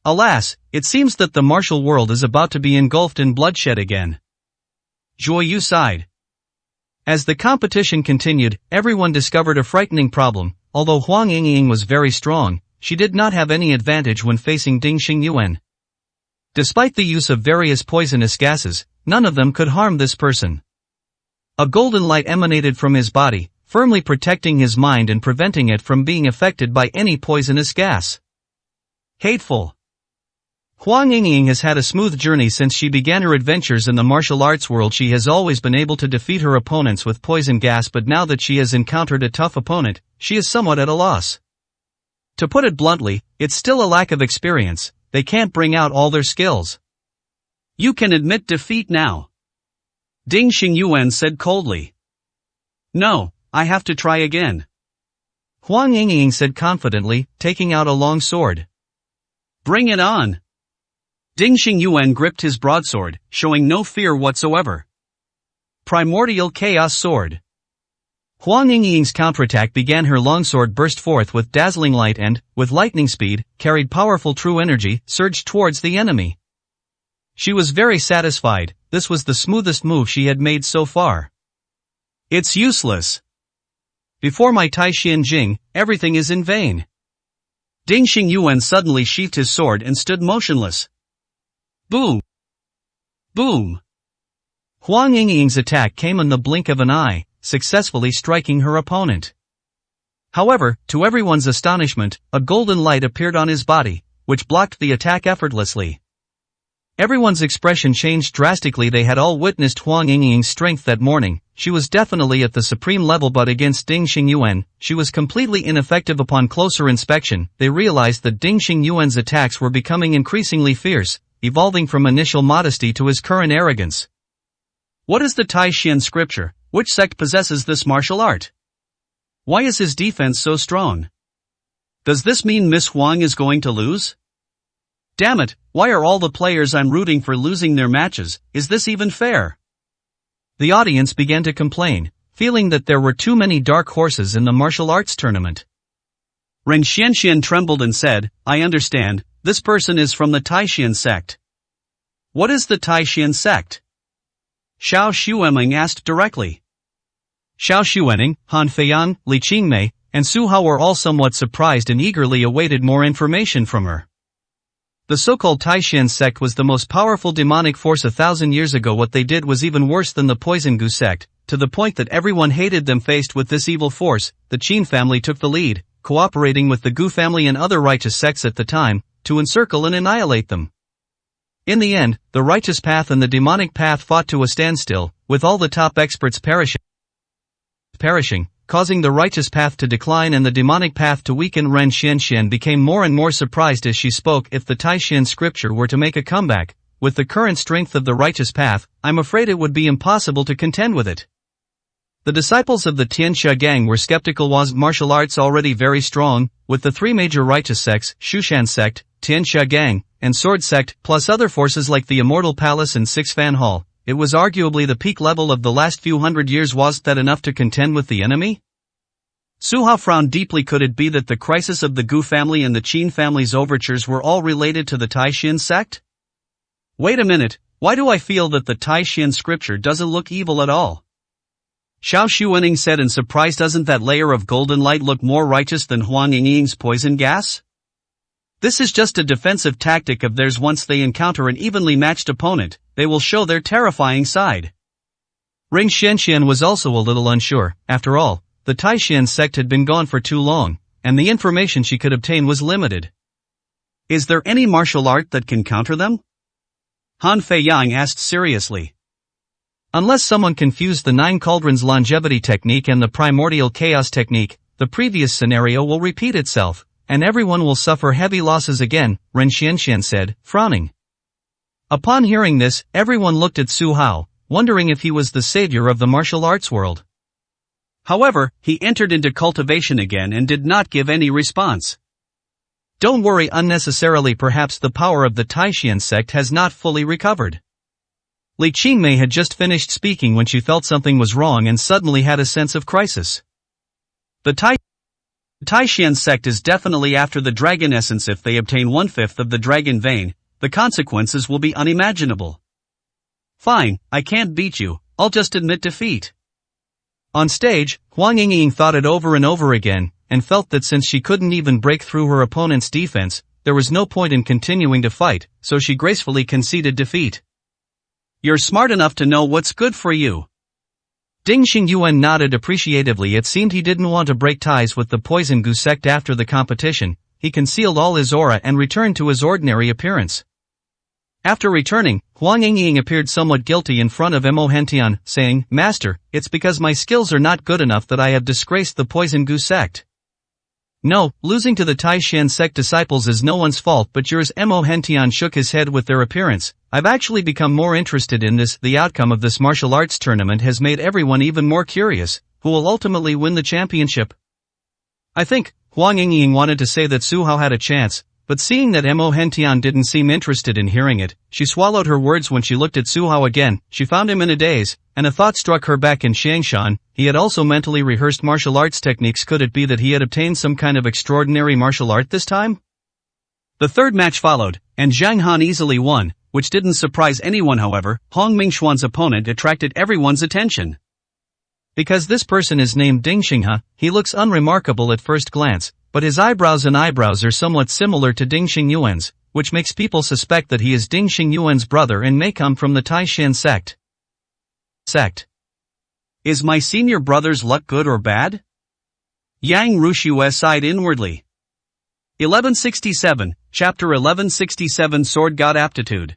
A: Alas, it seems that the martial world is about to be engulfed in bloodshed again.
B: Zhuoyu sighed.
A: As the competition continued, everyone discovered a frightening problem. Although Huang Yingying was very strong, she did not have any advantage when facing Ding Xingyuan. Despite the use of various poisonous gases, none of them could harm this person. A golden light emanated from his body, firmly protecting his mind and preventing it from being affected by any poisonous gas. Hateful. Huang Yingying has had a smooth journey since she began her adventures in the martial arts world. She has always been able to defeat her opponents with poison gas, but now that she has encountered a tough opponent, she is somewhat at a loss. To put it bluntly, it's still a lack of experience, they can't bring out all their skills.
B: You can admit defeat now. Ding Xingyuan said coldly. No, I have to try again.
A: Huang Yingying said confidently, taking out a long sword.
B: Bring it on. Ding Xingyuan gripped his broadsword, showing no fear whatsoever. Primordial Chaos Sword.
A: Huang Yingying's counterattack began. Her longsword burst forth with dazzling light and, with lightning speed, carried powerful true energy, surged towards the enemy. She was very satisfied, this was the smoothest move she had made so far.
B: It's useless.
A: Before my Taishan Jing, everything is in vain.
B: Ding Xingyuan suddenly sheathed his sword and stood motionless. Boom! Boom!
A: Huang Yingying's attack came in the blink of an eye, successfully striking her opponent. However, to everyone's astonishment, a golden light appeared on his body, which blocked the attack effortlessly. Everyone's expression changed drastically. They had all witnessed Huang Yingying's strength that morning. She was definitely at the supreme level, but against Ding Xingyuan, she was completely ineffective. Upon closer inspection, they realized that Ding Xingyuan's attacks were becoming increasingly fierce, evolving from initial modesty to his current arrogance.
B: What is the Taishan scripture? Which sect possesses this martial art? Why is his defense so strong? Does this mean Miss Huang is going to lose? Damn it, why are all the players I'm rooting for losing their matches? Is this even fair?
A: The audience began to complain, feeling that there were too many dark horses in the martial arts tournament.
B: Ren Xianxian trembled and said, I understand, this person is from the Taishan sect. What is the Taishan sect? Xiao Xuemeng asked directly.
A: Xiao Xuening, Han Feiyang, Li Qingmei, and Su Hao were all somewhat surprised and eagerly awaited more information from her. The so-called Taishan sect was the most powerful demonic force 1,000 years ago. What they did was even worse than the Poison Gu sect, to the point that everyone hated them. Faced with this evil force, the Qin family took the lead, cooperating with the Gu family and other righteous sects at the time, to encircle and annihilate them. In the end, the righteous path and the demonic path fought to a standstill, with all the top experts perishing, causing the righteous path to decline and the demonic path to weaken. Ren Xianxian became more and more surprised as she spoke. If the Taishan scripture were to make a comeback, with the current strength of the righteous path, I'm afraid it would be impossible to contend with it. The disciples of the Tianxia gang were skeptical. Was martial arts already very strong, with the three major righteous sects, Shushan sect, Tianxia gang, and Sword sect, plus other forces like the Immortal Palace and Six Fan Hall. It was arguably the peak level of the last few hundred years. Was that enough to contend with the enemy? Su Hao frowned deeply. Could it be that the crisis of the Gu family and the Qin family's overtures were all related to the Taishan sect? Wait a minute, why do I feel that the Taishan scripture doesn't look evil at all? Xiao Xuening said in surprise. Doesn't that layer of golden light look more righteous than Huang Yingying's poison gas? This is just a defensive tactic of theirs. Once they encounter an evenly matched opponent, they will show their terrifying side. Ring Xianxian was also a little unsure. After all, the Taishan sect had been gone for too long, and the information she could obtain was limited. Is there any martial art that can counter them? Han Feiyang asked seriously. Unless someone confused the Nine Cauldrons longevity technique and the primordial chaos technique, the previous scenario will repeat itself, and everyone will suffer heavy losses again, Ren Xianxian said, frowning. Upon hearing this, everyone looked at Su Hao, wondering if he was the savior of the martial arts world. However, he entered into cultivation again and did not give any response. Don't worry unnecessarily. Perhaps the power of the Taishan sect has not fully recovered. Li Qingmei had just finished speaking when she felt something was wrong and suddenly had a sense of crisis. The Taishan sect is definitely after the dragon essence. If they obtain 1/5 of the dragon vein, the consequences will be unimaginable. Fine, I can't beat you, I'll just admit defeat. On stage, Huang Yingying thought it over and over again, and felt that since she couldn't even break through her opponent's defense, there was no point in continuing to fight, so she gracefully conceded defeat. You're smart enough to know what's good for you. Ding Xingyuan nodded appreciatively. It seemed he didn't want to break ties with the Poison Gu sect after the competition. He concealed all his aura and returned to his ordinary appearance. After returning, Huang Yingying appeared somewhat guilty in front of Mo Hentian, saying, Master, it's because my skills are not good enough that I have disgraced the Poison Gu sect. No, losing to the Taishan sect disciples is no one's fault but yours. Mo Hentian shook his head with their appearance. I've actually become more interested in this. The outcome of this martial arts tournament has made everyone even more curious. Who will ultimately win the championship? I think, Huang Yingying wanted to say that Su Hao had a chance, but seeing that Mo Hentian didn't seem interested in hearing it, she swallowed her words. When she looked at Su Hao again, she found him in a daze, and a thought struck her. Back in Shangshan, he had also mentally rehearsed martial arts techniques. Could it be that he had obtained some kind of extraordinary martial art this time? The third match followed, and Zhang Han easily won, which didn't surprise anyone. However, Hong Mingxuan's opponent attracted everyone's attention. Because this person is named Ding Xinghe, he looks unremarkable at first glance, but his eyebrows are somewhat similar to Ding Xingyuan's, which makes people suspect that he is Ding Xingyuan's brother and may come from the Taishan sect. Is my senior brother's luck good or bad? Yang Rushue sighed inwardly. 1167, Chapter 1167 Sword God Aptitude.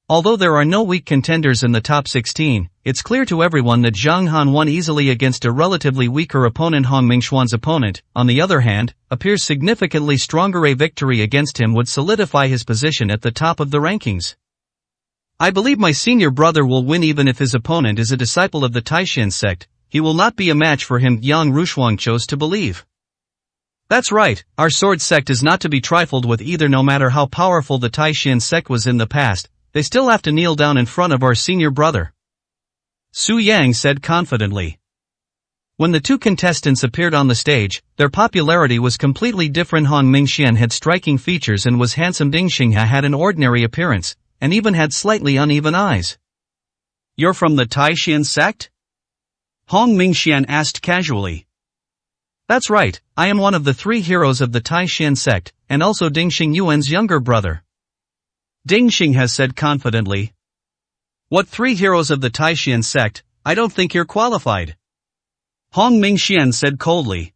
A: Although there are no weak contenders in the top 16, it's clear to everyone that Zhang Han won easily against a relatively weaker opponent. Hong Mingxuan's opponent, on the other hand, appears significantly stronger. A victory against him would solidify his position at the top of the rankings. I believe my senior brother will win even if his opponent is a disciple of the Taishan sect. He will not be a match for him, Yang Rushuang chose to believe. That's right, our sword sect is not to be trifled with either. No matter how powerful the Taishan sect was in the past, they still have to kneel down in front of our senior brother. Su Yang said confidently. When the two contestants appeared on the stage, their popularity was completely different. Han Mingxian had striking features and was handsome. Ding Xinghe had an ordinary appearance, and even had slightly uneven eyes. You're from the Taishan sect? Hong Mingxian asked casually. That's right, I am one of the 3 heroes of the Taishan sect, and also Ding Xingyuan's younger brother.
B: Ding Xing has said confidently. What 3 heroes of the Taishan sect? I don't think you're qualified. Hong Mingxian said coldly.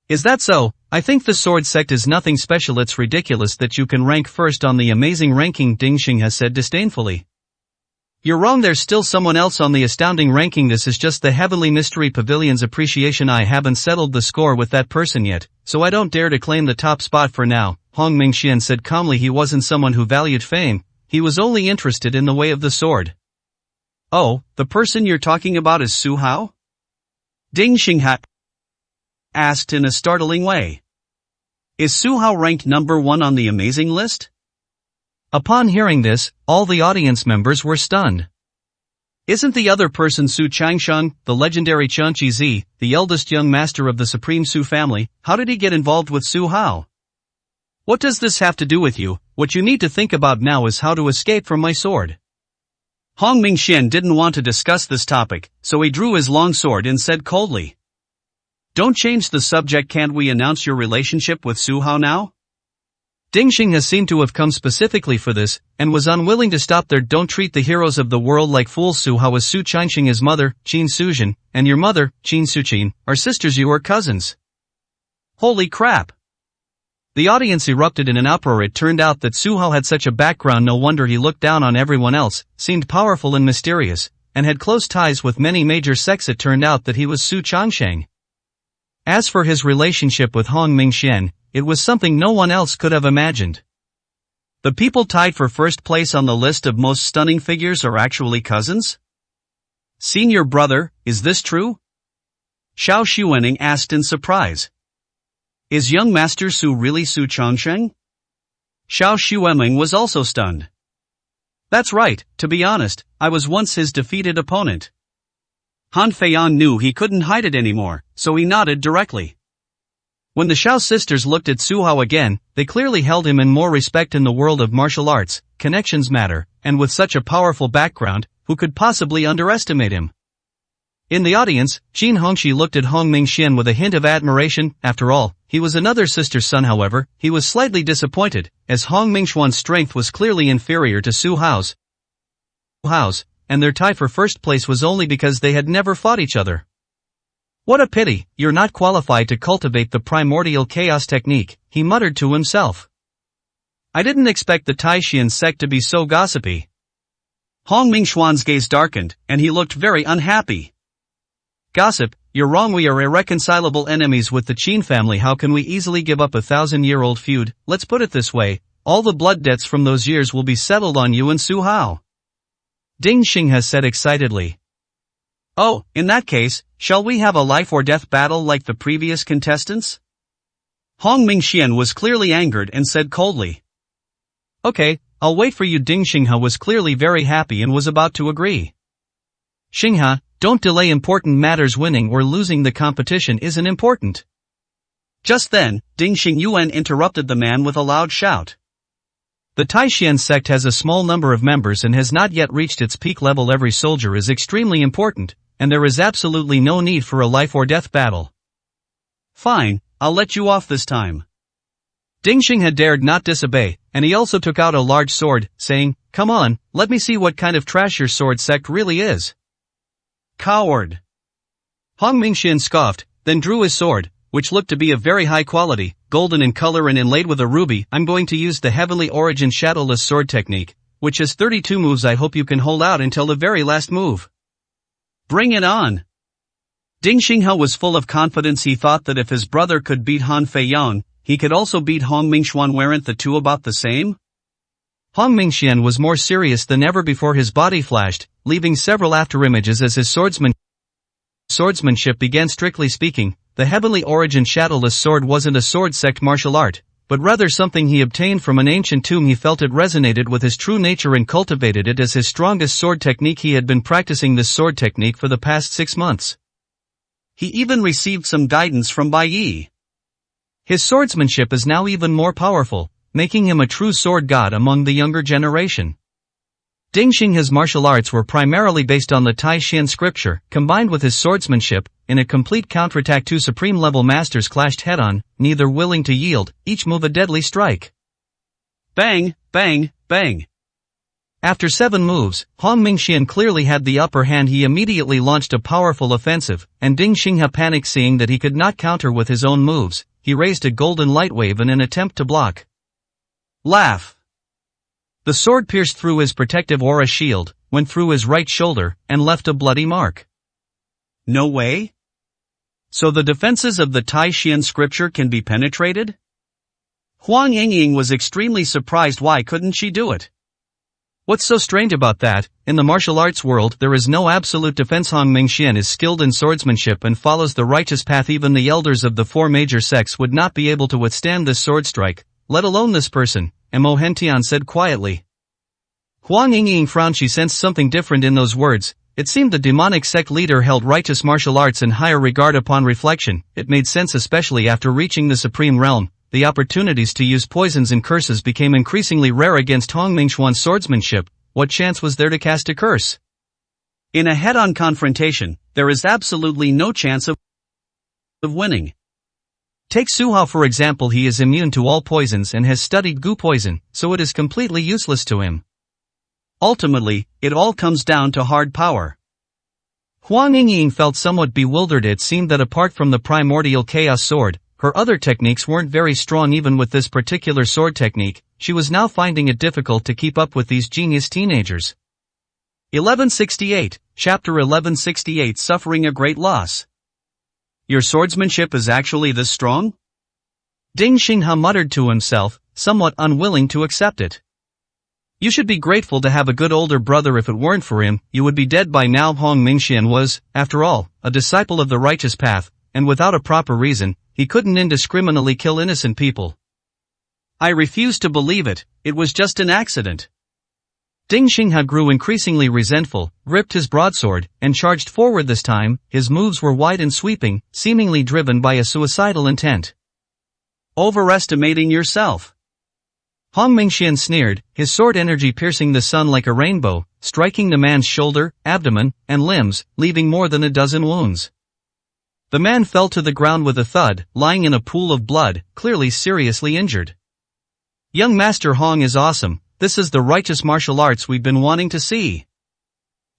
A: Is that so? I think the sword sect is nothing special. It's ridiculous that you can rank first on the amazing ranking, Ding Xing has said disdainfully. You're wrong, there's still someone else on the astounding ranking. This is just the Heavenly Mystery Pavilion's appreciation. I haven't settled the score with that person yet, so I don't dare to claim the top spot for now, Hong Mingxian said calmly. He wasn't someone who valued fame, he was only interested in the way of the sword.
B: Oh, the person you're talking about is Su Hao? Ding Xing asked in a startling way. Is Su Hao ranked number 1 on the amazing list?
A: Upon hearing this, all the audience members were stunned.
B: Isn't the other person Su Changsheng, the legendary Qianqi Zi, the eldest young master of the Supreme Su family? How did he get involved with Su Hao? What does this have to do with you? What you need to think about now is how to escape from my sword. Hong Mingxian didn't want to discuss this topic, so he drew his long sword and said coldly. Don't change the subject. Can't we announce your relationship with Su Hao now?
A: Ding Xing has seemed to have come specifically for this, and was unwilling to stop there. Don't treat the heroes of the world like fools. Su Hao is Su Changxing, his mother, Qin Sujin, and your mother, Qin Suqin, are sisters. You are cousins.
B: Holy crap!
A: The audience erupted in an uproar. It turned out that Su Hao had such a background. No wonder he looked down on everyone else, seemed powerful and mysterious, and had close ties with many major sects. It turned out that he was Su Changsheng. As for his relationship with Hong Mingxian, it was something no one else could have imagined.
B: The people tied for first place on the list of most stunning figures are actually cousins? Senior brother, is this true? Xiao Xuening asked in surprise. Is young Master Su really Su Changsheng? Xiao Xueming was also stunned. That's right, to be honest, I was once his defeated opponent. Han Feiyan knew he couldn't hide it anymore, so he nodded directly. When the Xiao sisters looked at Su Hao again, they clearly held him in more respect. In the world of martial arts, connections matter, and with such a powerful background, who could possibly underestimate him? In the audience, Qin Hongxi looked at Hong Mingxian with a hint of admiration. After all, he was another sister's son. However, he was slightly disappointed, as Hong Mingxuan's strength was clearly inferior to Su Hao's, and their tie for first place was only because they had never fought each other. What a pity, you're not qualified to cultivate the primordial chaos technique, he muttered to himself. I didn't expect the Taishan sect to be so gossipy. Hong Mingxuan's gaze darkened, and he looked very unhappy. Gossip, you're wrong. We are irreconcilable enemies with the Qin family. How can we easily give up a 1,000-year-old feud? Let's put it this way, all the blood debts from those years will be settled on you and Su Hao. Ding Xing has said excitedly. Oh, in that case, shall we have a life or death battle like the previous contestants? Hong Mingxian was clearly angered and said coldly. Okay, I'll wait for you. Ding Xinghe was clearly very happy and was about to agree. Xinghe, don't delay important matters. Winning or losing the competition isn't important. Just then, Ding Xingyuan interrupted the man with a loud shout. The Taishan sect has a small number of members and has not yet reached its peak level. Every soldier is extremely important, and there is absolutely no need for a life or death battle. Fine, I'll let you off this time. Ding Xinghe dared not disobey, and he also took out a large sword, saying, Come on, let me see what kind of trash your sword sect really is. Coward! Hong Mingxian scoffed, then drew his sword, which looked to be of very high quality, golden in color and inlaid with a ruby. I'm going to use the Heavenly Origin Shadowless Sword technique, which has 32 moves. I hope you can hold out until the very last move. Bring it on! Ding Xinghe was full of confidence. He thought that if his brother could beat Han Feiyan, he could also beat Hong Mingxuan. Weren't the two about the same? Hong Mingxian was more serious than ever before. His body flashed, leaving several afterimages as his swordsmanship began. Strictly speaking, the Heavenly Origin Shadowless Sword wasn't a sword sect martial art, but rather something he obtained from an ancient tomb. He felt it resonated with his true nature and cultivated it as his strongest sword technique. He had been practicing this sword technique for the past 6 months. He even received some guidance from Bai Yi. His swordsmanship is now even more powerful, making him a true sword god among the younger generation. Ding Xinghe's martial arts were primarily based on the Taishan scripture. Combined with his swordsmanship,
A: in a complete counterattack two supreme-level masters clashed head-on, neither willing to yield, each move a deadly strike.
B: Bang, bang, bang.
A: After 7 moves, Hong Mingxian clearly had the upper hand. He immediately launched a powerful offensive, and Ding Xinghe panicked seeing that he could not counter with his own moves. He raised a golden light wave in an attempt to block.
B: Laugh.
A: The sword pierced through his protective aura shield, went through his right shoulder, and left a bloody mark.
B: No way? So the defenses of the Tai Xian scripture can be penetrated? Huang Yingying was extremely surprised. Why couldn't she do it?
A: What's so strange about that? In the martial arts world there is no absolute defense. Hong Mingxian is skilled in swordsmanship and follows the righteous path. Even the elders of the 4 major sects would not be able to withstand this sword strike, let alone this person, Mo Hentian said quietly. Huang Yingying frowned. She sensed something different in those words. It seemed the demonic sect leader held righteous martial arts in higher regard. Upon reflection, it made sense, especially after reaching the supreme realm. The opportunities to use poisons and curses became increasingly rare against Hong Mingxian's swordsmanship. What chance was there to cast a curse?
B: In a head-on confrontation, there is absolutely no chance of winning.
A: Take Su Hao for example. He is immune to all poisons and has studied Gu poison, so it is completely useless to him.
B: Ultimately, it all comes down to hard power.
A: Huang Yingying felt somewhat bewildered. It seemed that apart from the primordial chaos sword, her other techniques weren't very strong. Even with this particular sword technique, she was now finding it difficult to keep up with these genius teenagers.
B: 1168, Chapter 1168. Suffering a great loss. Your swordsmanship is actually this strong?
A: Ding Xinghe muttered to himself, somewhat unwilling to accept it. You should be grateful to have a good older brother. If it weren't for him, you would be dead by now. Hong Mingxian was, after all, a disciple of the righteous path, and without a proper reason, he couldn't indiscriminately kill innocent people.
B: I refuse to believe it. It was just an accident.
A: Ding Xinghe grew increasingly resentful, gripped his broadsword, and charged forward. This time, his moves were wide and sweeping, seemingly driven by a suicidal intent.
B: Overestimating yourself.
A: Hong Mingxian sneered, his sword energy piercing the sun like a rainbow, striking the man's shoulder, abdomen, and limbs, leaving more than a dozen wounds. The man fell to the ground with a thud, lying in a pool of blood, clearly seriously injured. Young Master Hong is awesome. This is the righteous martial arts we've been wanting to see.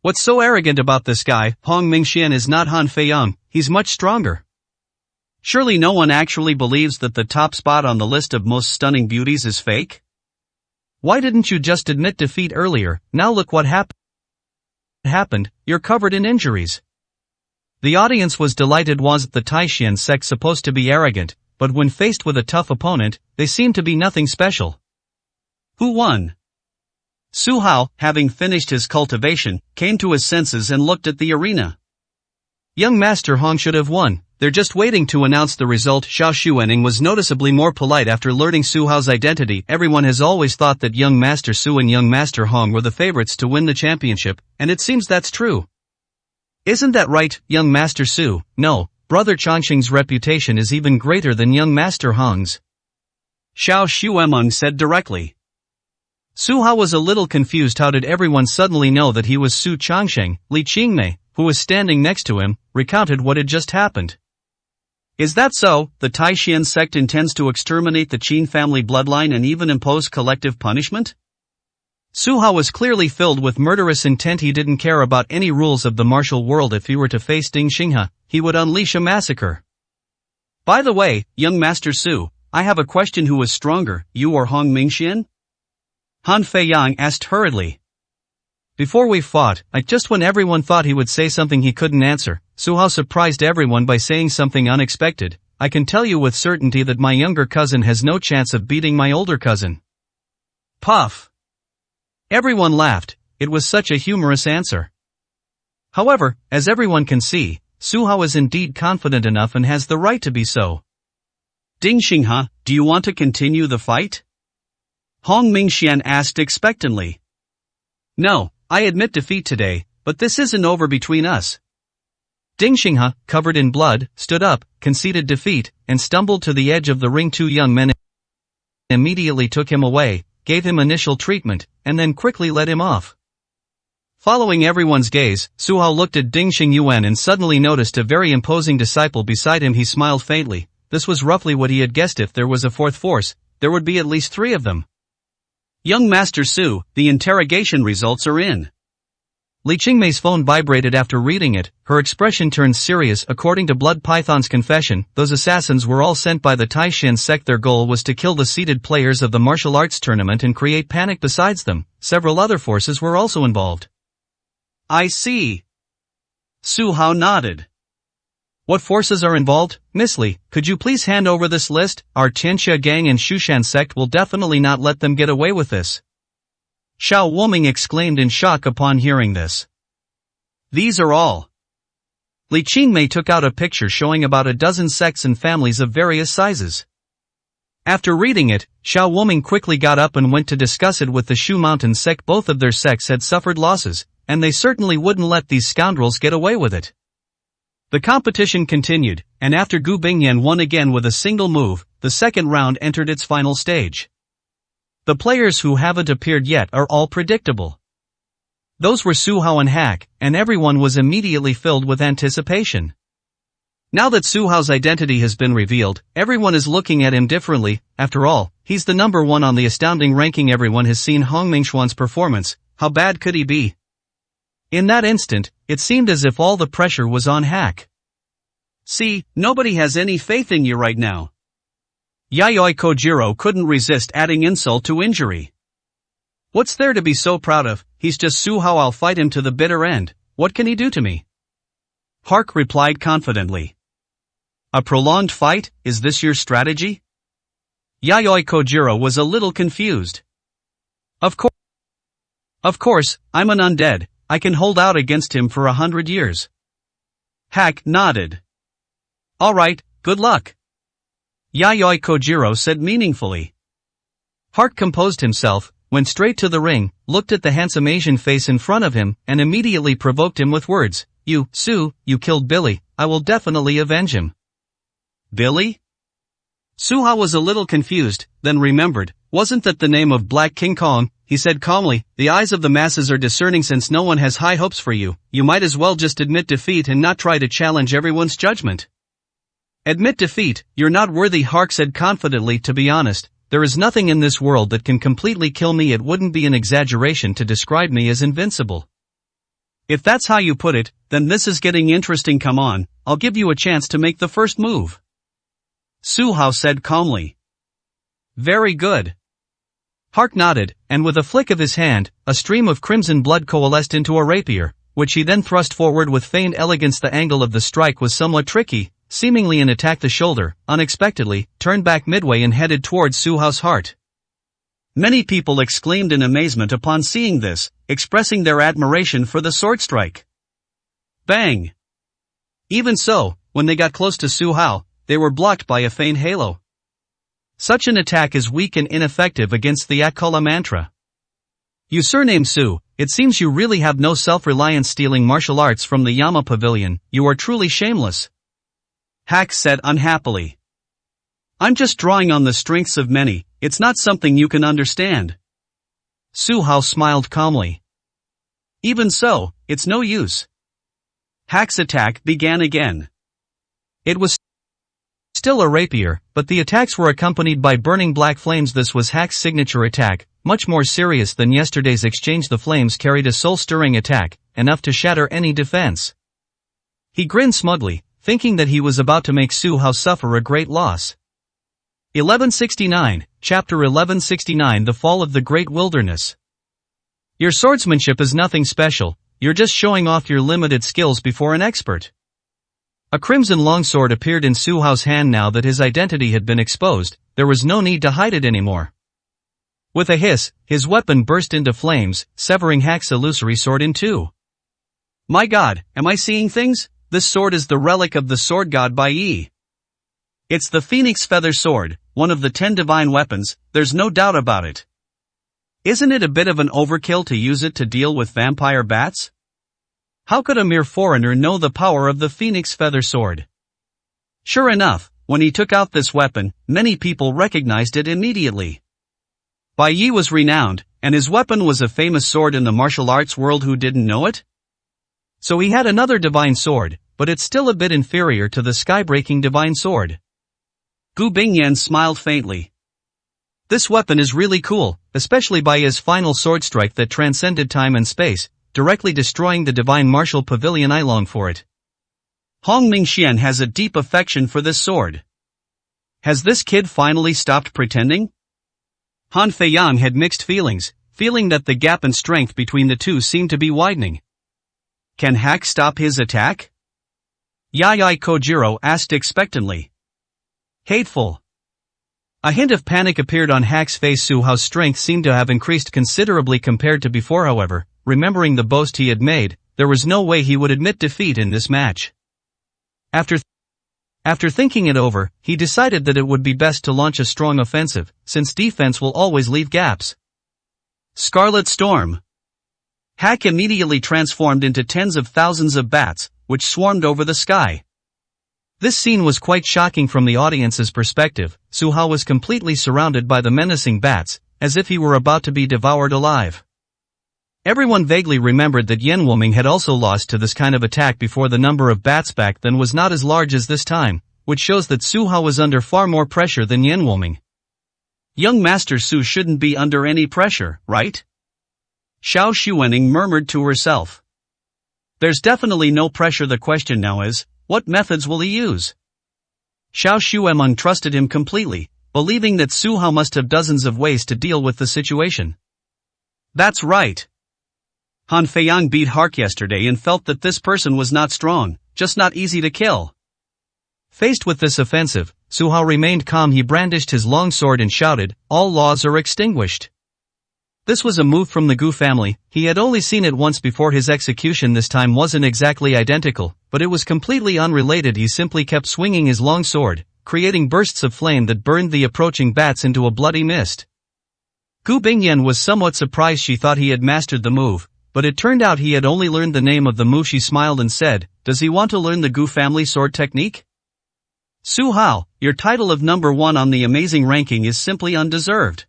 B: What's so arrogant about this guy? Hong Mingxian is not Han Feiyang, he's much stronger. Surely no one actually believes that the top spot on the list of most stunning beauties is fake?
A: Why didn't you just admit defeat earlier? Now look what happened, you're covered in injuries. The audience was delighted. Wasn't the Tai Xian sect supposed to be arrogant, but when faced with a tough opponent, they seemed to be nothing special.
B: Who won? Su Hao, having finished his cultivation, came to his senses and looked at the arena.
A: Young Master Hong should have won. They're just waiting to announce the result. Xiao Xuening was noticeably more polite after learning Su Hao's identity. Everyone has always thought that young Master Su and young Master Hong were the favorites to win the championship, and it seems that's true. Isn't that right, young Master Su? No, Brother Chongqing's reputation is even greater than young Master Hong's.
B: Xiao Xuemeng said directly.
A: Su Hao was a little confused. How did everyone suddenly know that he was Su Chongqing? Li Qingmei, who was standing next to him, recounted what had just happened.
B: Is that so? The Tai Xian sect intends to exterminate the Qin family bloodline and even impose collective punishment?
A: Su Hao was clearly filled with murderous intent. He didn't care about any rules of the martial world. If he were to face Ding Xinghe, he would unleash a massacre.
B: By the way, young Master Su, I have a question. Who is stronger, you or Hong Mingxian? Han Feiyang asked hurriedly.
A: Before we fought, just when everyone thought he would say something he couldn't answer, Su Hao surprised everyone by saying something unexpected. I can tell you with certainty that my younger cousin has no chance of beating my older cousin.
B: Puff.
A: Everyone laughed. It was such a humorous answer. However, as everyone can see, Su Hao is indeed confident enough and has the right to be so.
B: Ding Xinghe, do you want to continue the fight? Hong Mingxian asked expectantly.
A: No, I admit defeat today, but this isn't over between us. Ding Xinghe, covered in blood, stood up, conceded defeat, and stumbled to the edge of the ring. Two young men immediately took him away, gave him initial treatment, and then quickly led him off. Following everyone's gaze, Su Hao looked at Ding Xingyuan and suddenly noticed a very imposing disciple beside him. He smiled faintly. This was roughly what he had guessed. If there was a fourth force, there would be at least 3 of them.
B: Young Master Su, the interrogation results are in.
A: Li Qingmei's phone vibrated after reading it. Her expression turned serious. According to Blood Python's confession, those assassins were all sent by the Taishan sect. Their goal was to kill the seeded players of the martial arts tournament and create panic. Besides them, several other forces were also involved.
B: I see. Su Hao nodded.
A: What forces are involved? Miss Li, could you please hand over this list? Our Tianxia gang and Shushan sect will definitely not let them get away with this. Xiao Woming exclaimed in shock upon hearing this.
B: These are all.
A: Li Qingmei took out a picture showing about a dozen sects and families of various sizes. After reading it, Xiao Woming quickly got up and went to discuss it with the Shu Mountain sect. Both of their sects had suffered losses, and they certainly wouldn't let these scoundrels get away with it. The competition continued, and after Gu Bingyan won again with a single move, the second round entered its final stage. The players who haven't appeared yet are all predictable. Those were Su Hao and Hack, and everyone was immediately filled with anticipation. Now that Su Hao's identity has been revealed, everyone is looking at him differently. After all, he's the number 1 on the astounding ranking. Everyone has seen Hong Mingxuan's performance. How bad could he be? In that instant, it seemed as if all the pressure was on Hack.
B: See, nobody has any faith in you right now. Yayoi Kojiro couldn't resist adding insult to injury.
A: What's there to be so proud of? He's just Su Hao. I'll fight him to the bitter end. What can he do to me?
B: Hark replied confidently. A prolonged fight, is this your strategy?
A: Yayoi Kojiro was a little confused. Of course, I'm an undead. I can hold out against him for 100 years.
B: Hack nodded.
A: All right, good luck.
B: Yayoi Kojiro said meaningfully.
A: Hark composed himself, went straight to the ring, looked at the handsome Asian face in front of him, and immediately provoked him with words. You, Su, you killed Billy. I will definitely avenge him.
B: Billy?
A: Su Hao was a little confused, then remembered. Wasn't that the name of Black King Kong? He said calmly, the eyes of the masses are discerning. Since no one has high hopes for you, you might as well just admit defeat and not try to challenge everyone's judgment. Admit defeat, you're not worthy, Hark said confidently. To be honest, there is nothing in this world that can completely kill me. It wouldn't be an exaggeration to describe me as invincible.
B: If that's how you put it, then this is getting interesting. Come on, I'll give you a chance to make the first move. Su Hao said calmly.
A: Very good. Hark nodded, and with a flick of his hand, a stream of crimson blood coalesced into a rapier, which he then thrust forward with feigned elegance. The angle of the strike was somewhat tricky, seemingly an attack. The shoulder, unexpectedly, turned back midway and headed towards Su Hao's heart.
B: Many people exclaimed in amazement upon seeing this, expressing their admiration for the sword strike. Bang! Even so, when they got close to Su Hao, they were blocked by a faint halo. Such an attack is weak and ineffective against the Akala mantra.
A: You surname Su, it seems you really have no self-reliance. Stealing martial arts from the Yama Pavilion, you are truly shameless.
B: Hack said unhappily. I'm just drawing on the strengths of many, it's not something you can understand.
A: Su Hao smiled calmly.
B: Even so, it's no use. Hack's attack began again.
A: It was still a rapier, but the attacks were accompanied by burning black flames. This was Hack's signature attack, much more serious than yesterday's exchange. The flames carried a soul-stirring attack, enough to shatter any defense. He grinned smugly, thinking that he was about to make Su Hao suffer a great loss. 1169, Chapter 1169. The Fall of the Great Wilderness. Your swordsmanship is nothing special, you're just showing off your limited skills before an expert. A crimson longsword appeared in Su Hao's hand. Now that his identity had been exposed, there was no need to hide it anymore. With a hiss, his weapon burst into flames, severing Hack's illusory sword in two.
B: My God, am I seeing things? This sword is the relic of the sword god Bai Yi. It's the Phoenix Feather Sword, one of the 10 divine weapons, there's no doubt about it. Isn't it a bit of an overkill to use it to deal with vampire bats? How could a mere foreigner know the power of the Phoenix Feather Sword? Sure enough, when he took out this weapon, many people recognized it immediately. Bai Yi was renowned, and his weapon was a famous sword in the martial arts world. Who didn't know it?
A: So he had another divine sword, but it's still a bit inferior to the sky-breaking divine sword.
B: Gu Bingyan smiled faintly.
A: This weapon is really cool, especially by his final sword strike that transcended time and space, directly destroying the divine martial pavilion. I long for it.
B: Hong Mingxian has a deep affection for this sword. Has this kid finally stopped pretending? Han Feiyang had mixed feelings, feeling that the gap in strength between the two seemed to be widening. Can Hack stop his attack?
A: Yai Kojiro asked expectantly.
B: Hateful.
A: A hint of panic appeared on Hack's face. Su Hao's strength seemed to have increased considerably compared to before. However, remembering the boast he had made, there was no way he would admit defeat in this match. After thinking it over, he decided that it would be best to launch a strong offensive, since defense will always leave gaps.
B: Scarlet Storm. Hack immediately transformed into tens of thousands of bats, which swarmed over the sky.
A: This scene was quite shocking from the audience's perspective. Su Hao was completely surrounded by the menacing bats, as if he were about to be devoured alive. Everyone vaguely remembered that Yan Wuming had also lost to this kind of attack before. The number of bats back then was not as large as this time, which shows that Su Hao was under far more pressure than Yan Wuming.
B: Young Master Su shouldn't be under any pressure, right? Xiao Xuening murmured to herself. There's definitely no pressure. The question now is, what methods will he use?
A: Xiao Xuemeng trusted him completely, believing that Su Hao must have dozens of ways to deal with the situation.
B: That's right. Han Feiyang beat Hark yesterday and felt that this person was not strong, just not easy to kill.
A: Faced with this offensive, Su Hao remained calm. He brandished his long sword and shouted, "All laws are extinguished." This was a move from the Gu family. He had only seen it once before. His execution this time wasn't exactly identical, but it was completely unrelated. He simply kept swinging his long sword, creating bursts of flame that burned the approaching bats into a bloody mist. Gu Bingyan was somewhat surprised. She thought he had mastered the move, but it turned out he had only learned the name of the move. She smiled and said, "Does he want to learn the Gu family sword technique?"
B: Su Hao, your title of number 1 on the amazing ranking is simply undeserved.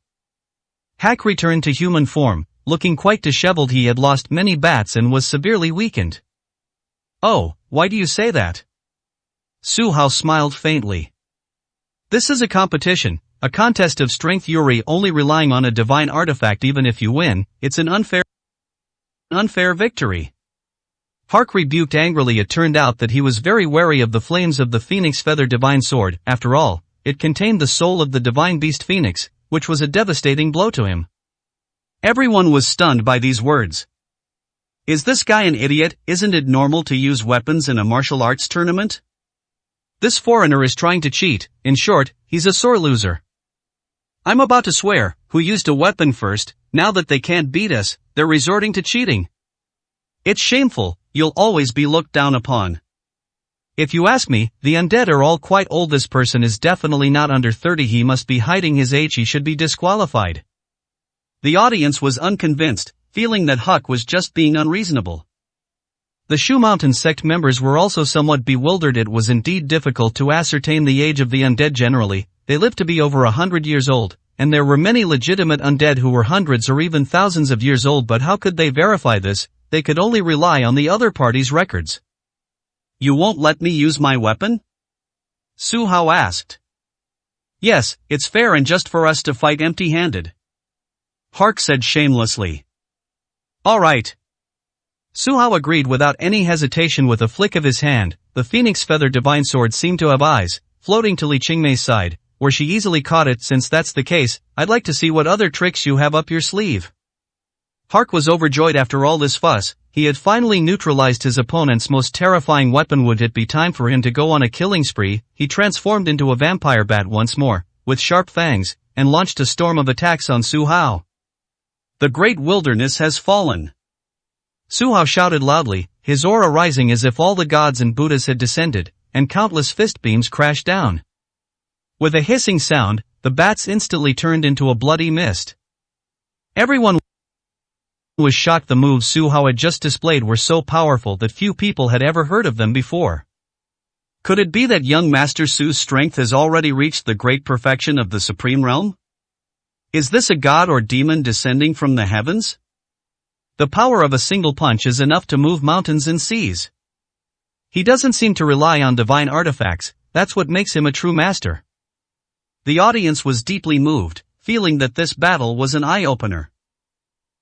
A: Hack returned to human form, looking quite disheveled. He had lost many bats and was severely weakened.
B: Oh, why do you say that?
A: Su Hao smiled faintly. This is a competition, a contest of strength. You're only relying on a divine artifact. Even if you win, it's an unfair victory. Hark rebuked angrily. It turned out that he was very wary of the flames of the Phoenix Feather Divine Sword. After all, it contained the soul of the divine beast Phoenix, which was a devastating blow to him.
B: Everyone was stunned by these words. Is this guy an idiot? Isn't it normal to use weapons in a martial arts tournament?
A: This foreigner is trying to cheat. In short, he's a sore loser.
B: I'm about to swear, who used a weapon first? Now that they can't beat us, they're resorting to cheating. It's shameful. You'll always be looked down upon.
A: If you ask me, the undead are all quite old. This person is definitely not under 30. He must be hiding his age. He should be disqualified.
B: The audience was unconvinced, feeling that Huck was just being unreasonable.
A: The Shu Mountain sect members were also somewhat bewildered. It was indeed difficult to ascertain the age of the undead generally. They lived to be over 100 years old, and there were many legitimate undead who were hundreds or even thousands of years old. But how could they verify this? They could only rely on the other party's records.
B: You won't let me use my weapon? Su Hao asked. Yes, it's fair and just for us to fight empty-handed. Hark said shamelessly. All right.
A: Su Hao agreed without any hesitation. With a flick of his hand, the Phoenix Feather Divine Sword seemed to have eyes, floating to Li Qingmei's side, where she easily caught it. Since that's the case, I'd like to see what other tricks you have up your sleeve. Hark was overjoyed. After all this fuss, he had finally neutralized his opponent's most terrifying weapon. Would it be time for him to go on a killing spree? He transformed into a vampire bat once more, with sharp fangs, and launched a storm of attacks on Su Hao.
B: The great wilderness has fallen.
A: Su Hao shouted loudly, his aura rising as if all the gods and Buddhas had descended, and countless fist beams crashed down. With a hissing sound, the bats instantly turned into a bloody mist. Everyone was shocked. The moves Su Hao had just displayed were so powerful that few people had ever heard of them before.
B: Could it be that young Master Su's strength has already reached the great perfection of the Supreme Realm? Is this a god or demon descending from the heavens? The power of a single punch is enough to move mountains and seas. He doesn't seem to rely on divine artifacts, that's what makes him a true master. The audience was deeply moved, feeling that this battle was an eye-opener.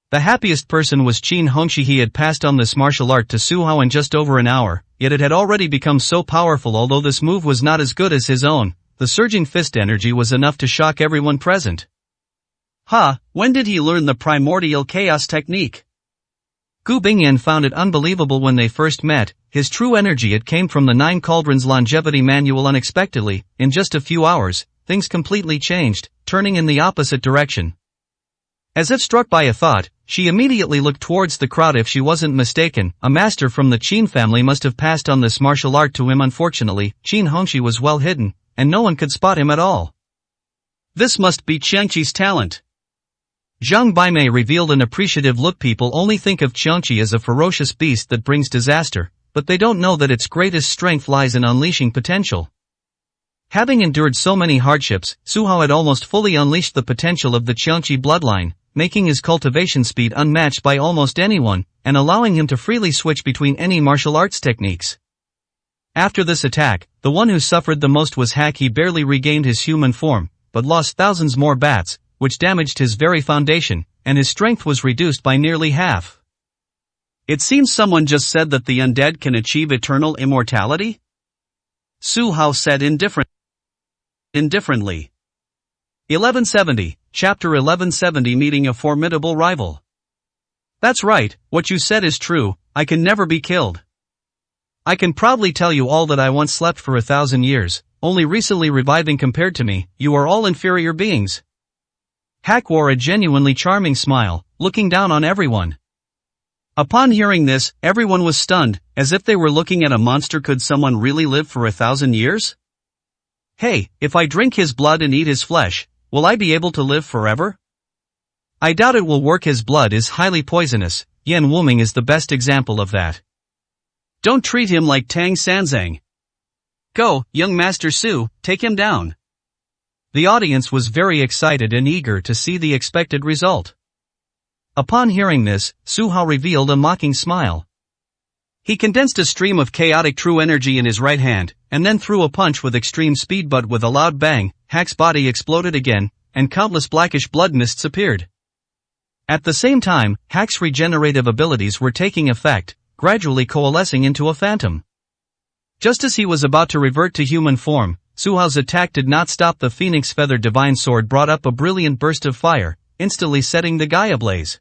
B: The happiest person was Qin Hongxi. He had passed on this martial art to Su Hao in just over an hour, yet it had already become so powerful. Although this move was not as good as his own, the surging fist energy was enough to shock everyone present. When did he learn the primordial chaos technique? Gu Bingyan found it unbelievable when they first met. His true energy, it came from the Nine Cauldrons longevity manual. Unexpectedly, in just a few hours, things completely changed, turning in the opposite direction. As if struck by a thought, she immediately looked towards the crowd. If she wasn't mistaken, a master from the Qin family must have passed on this martial art to him. Unfortunately, Qin Hongxi was well hidden, and no one could spot him at all. This must be Qiangqi's talent. Zhang Baimei revealed an appreciative look. People only think of Qiangqi as a ferocious beast that brings disaster, but they don't know that its greatest strength lies in unleashing potential. Having endured so many hardships, Su Hao had almost fully unleashed the potential of the Qiangqi bloodline, making his cultivation speed unmatched by almost anyone, and allowing him to freely switch between any martial arts techniques. After this attack, the one who suffered the most was Hack. He barely regained his human form, but lost thousands more bats, which damaged his very foundation, and his strength was reduced by nearly half. It seems someone just said that the undead can achieve eternal immortality? Su Hao said indifferently. 1170, Chapter 1170. Meeting a formidable rival. That's right, what you said is true. I can never be killed. I can proudly tell you all that I once slept for 1,000 years, only recently reviving. Compared to me, you are all inferior beings. Hack wore a genuinely charming smile, looking down on everyone. Upon hearing this, everyone was stunned, as if they were looking at a monster. Could someone really live for 1,000 years? Hey, if I drink his blood and eat his flesh, will I be able to live forever? I doubt it will work. His blood is highly poisonous. Yan Wuming is the best example of that. Don't treat him like Tang Sanzang. Go, young Master Su, take him down. The audience was very excited and eager to see the expected result. Upon hearing this, Su Hao revealed a mocking smile. He condensed a stream of chaotic true energy in his right hand, and then threw a punch with extreme speed. But with a loud bang, Hack's body exploded again, and countless blackish blood mists appeared. At the same time, Hack's regenerative abilities were taking effect, gradually coalescing into a phantom. Just as he was about to revert to human form, Su Hao's attack did not stop. The Phoenix Feather Divine Sword brought up a brilliant burst of fire, instantly setting the Gaia ablaze.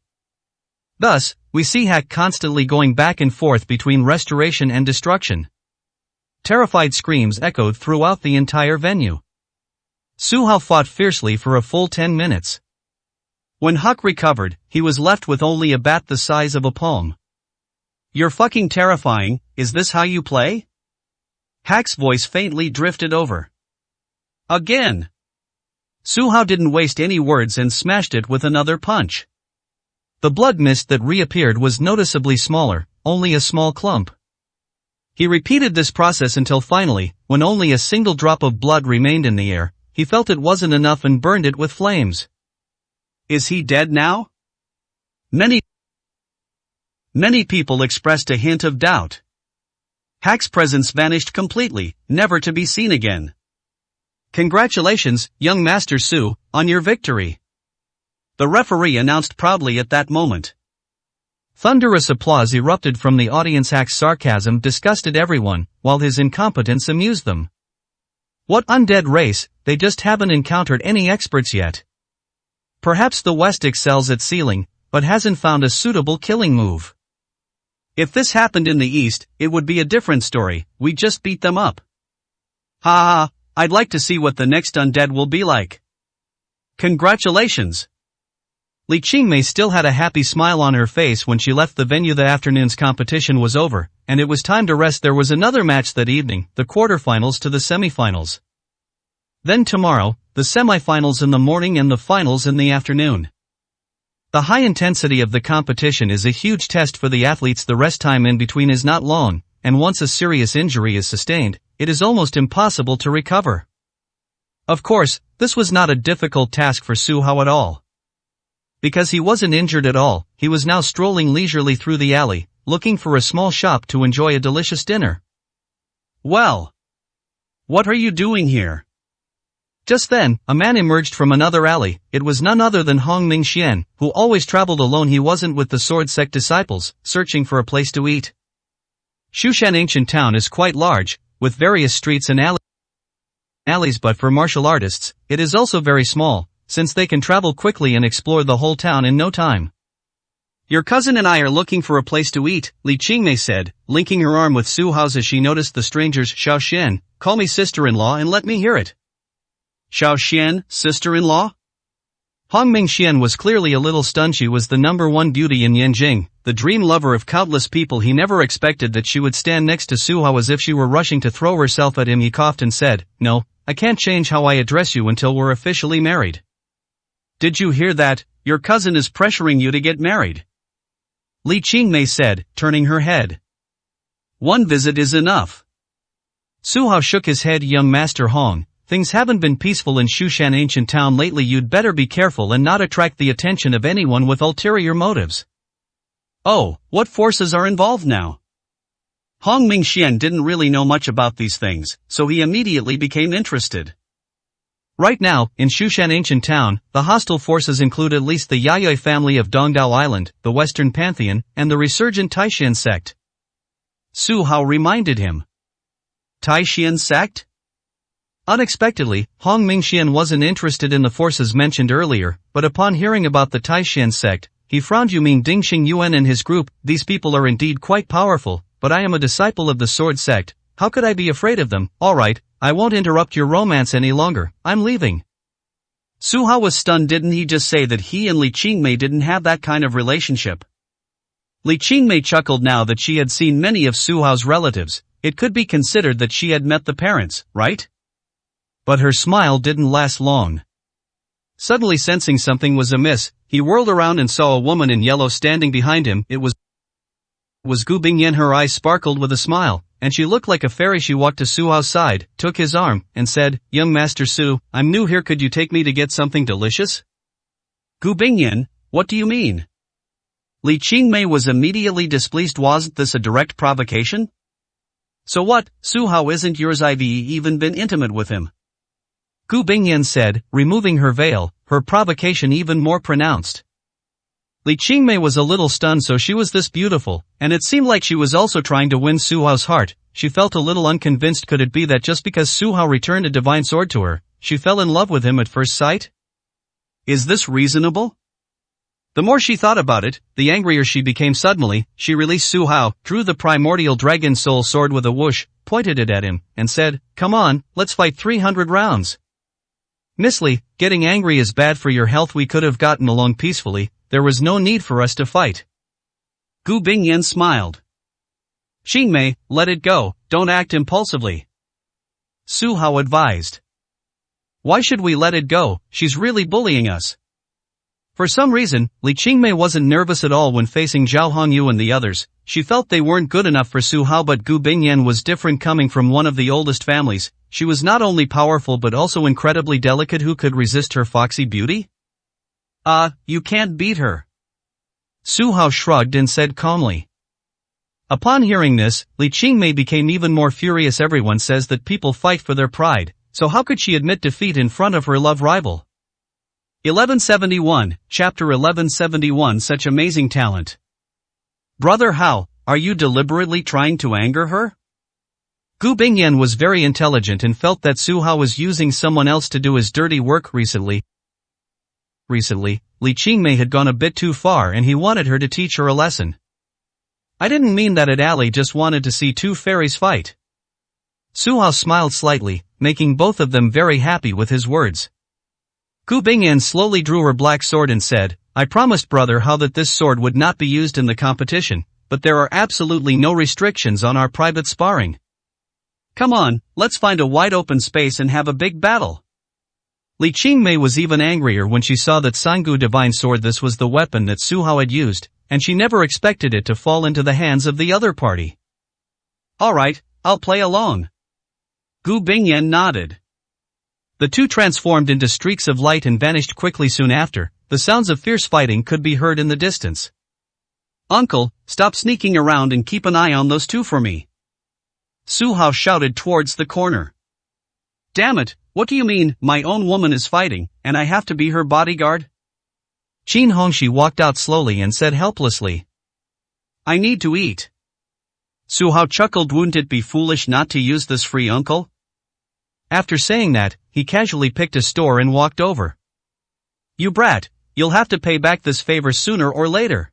B: Thus, we see Hack constantly going back and forth between restoration and destruction. Terrified screams echoed throughout the entire venue. Su Hao fought fiercely for a full 10 minutes. When Huck recovered, he was left with only a bat the size of a palm. You're fucking terrifying, is this how you play? Hack's voice faintly drifted over. Again. Su Hao didn't waste any words and smashed it with another punch. The blood mist that reappeared was noticeably smaller, only a small clump. He repeated this process until finally, when only a single drop of blood remained in the air, he felt it wasn't enough and burned it with flames. Is he dead now? Many people expressed a hint of doubt. Hack's presence vanished completely, never to be seen again. Congratulations, young Master Su, on your victory. The referee announced proudly at that moment. Thunderous applause erupted from the audience. Hack's sarcasm disgusted everyone, while his incompetence amused them. What undead race, they just haven't encountered any experts yet. Perhaps the West excels at sealing, but hasn't found a suitable killing move. If this happened in the East, it would be a different story. We just beat them up. Ha ha, I'd like to see what the next undead will be like. Congratulations. Li Qingmei still had a happy smile on her face when she left the venue. The afternoon's competition was over, and it was time to rest. There was another match that evening, the quarterfinals to the semifinals. Then tomorrow, the semifinals in the morning and the finals in the afternoon. The high intensity of the competition is a huge test for the athletes. The rest time in between is not long, and once a serious injury is sustained, it is almost impossible to recover.
A: Of course, this was not a difficult task for Su Hao at all. Because he wasn't injured at all, he was now strolling leisurely through the alley, looking for a small shop to enjoy a delicious dinner.
B: Well, what are you doing here?
A: Just then, a man emerged from another alley. It was none other than Hong Mingxian, who always traveled alone. He wasn't with the Sword Sect disciples, searching for a place to eat. Shushan ancient town is quite large, with various streets and alleys, but for martial artists, it is also very small, since they can travel quickly and explore the whole town in no time.
B: Your cousin and I are looking for a place to eat, Li Qingmei said, linking her arm with Su Hao's as she noticed the stranger's. Xiao Xian, call me sister-in-law and let me hear it. Xiao Xian, sister-in-law?
A: Hong Mingxian was clearly a little stunned. She was the #1 beauty in Yanjing, the dream lover of countless people. He never expected that she would stand next to Su Hao as if she were rushing to throw herself at him. He coughed and said, "No, I can't change how I address you until we're officially married."
B: Did you hear that? Your cousin is pressuring you to get married. Li Qingmei said, turning her head. One visit is enough.
A: Su Hao shook his head. Young Master Hong, things haven't been peaceful in Shushan ancient town lately. You'd better be careful and not attract the attention of anyone with ulterior motives.
B: Oh, what forces are involved now? Hong Mingxian didn't really know much about these things, so he immediately became interested.
A: Right now, in Shushan ancient town, the hostile forces include at least the Yayoi family of Dongdao Island, the Western Pantheon, and the resurgent Taishan sect.
B: Su Hao reminded him. Taishan sect?
A: Unexpectedly, Hong Mingxian wasn't interested in the forces mentioned earlier, but upon hearing about the Taishan sect, he frowned. You mean Ding Xingyuan and his group? These people are indeed quite powerful, but I am a disciple of the Sword Sect. How could I be afraid of them? Alright, I won't interrupt your romance any longer, I'm leaving.
B: Su Hao was stunned. Didn't he just say that he and Li Qingmei didn't have that kind of relationship? Li Qingmei chuckled. Now that she had seen many of Su Hao's relatives, it could be considered that she had met the parents, right?
A: But her smile didn't last long. Suddenly sensing something was amiss, he whirled around and saw a woman in yellow standing behind him. It was Gu Bingyan. Her eyes sparkled with a smile, and she looked like a fairy. She walked to Su Hao's side, took his arm, and said, "Young Master Su, I'm new here. Could you take me to get something delicious?"
B: Gu Bingyan, what do you mean? Li Qingmei was immediately displeased. Wasn't this a direct provocation? So what? Su Hao isn't yours. I've even been intimate with him.
A: Gu Bingyan said, removing her veil, her provocation even more pronounced. Li Qingmei was a little stunned. So she was this beautiful, and it seemed like she was also trying to win Su Hao's heart. She felt a little unconvinced. Could it be that just because Su Hao returned a divine sword to her, she fell in love with him at first sight?
B: Is this reasonable?
A: The more she thought about it, the angrier she became. Suddenly, she released Su Hao, drew the primordial dragon soul sword with a whoosh, pointed it at him, and said, "Come on, let's fight 300 rounds. Miss Li, getting angry is bad for your health. We could have gotten along peacefully. There was no need for us to fight."
B: Gu Bingyan smiled. "Qingmei, let it go, don't act impulsively,"
A: Su Hao advised. "Why should we let it go? She's really bullying us." For some reason, Li Qingmei wasn't nervous at all when facing Zhao Hongyu and the others. She felt they weren't good enough for Su Hao, but Gu Bingyan was different. Coming from one of the oldest families, she was not only powerful but also incredibly delicate. Who could resist her foxy beauty?
B: You can't beat her.
A: Su Hao shrugged and said calmly. Upon hearing this, Li Qingmei became even more furious. Everyone says that people fight for their pride, so how could she admit defeat in front of her love rival?
B: 1171, Chapter 1171. Such amazing talent. Brother Hao, are you deliberately trying to anger her?
A: Gu Bingyan was very intelligent and felt that Su Hao was using someone else to do his dirty work. Recently, Li Qingmei had gone a bit too far and he wanted her to teach her a lesson. I didn't mean that at Ali just wanted to see two fairies fight. Su Hao smiled slightly, making both of them very happy with his words. Gu Bingyan slowly drew her black sword and said, I promised Brother Hao that this sword would not be used in the competition, but there are absolutely no restrictions on our private sparring.
B: Come on, let's find a wide open space and have a big battle.
A: Li Qingmei was even angrier when she saw that Sangu divine sword. This was the weapon that Su Hao had used, and she never expected it to fall into the hands of the other party.
B: Alright, I'll play along. Gu Bingyan nodded.
A: The two transformed into streaks of light and vanished quickly soon after. The sounds of fierce fighting could be heard in the distance.
B: Uncle, stop sneaking around and keep an eye on those two for me. Su Hao shouted towards the corner. Damn it, what do you mean, my own woman is fighting, and I have to be her bodyguard?
A: Qin Hongxi walked out slowly and said helplessly.
B: I need to eat. Su Hao chuckled. Wouldn't it be foolish not to use this free, uncle?
A: After saying that, he casually picked a store and walked over.
B: You brat, you'll have to pay back this favor sooner or later.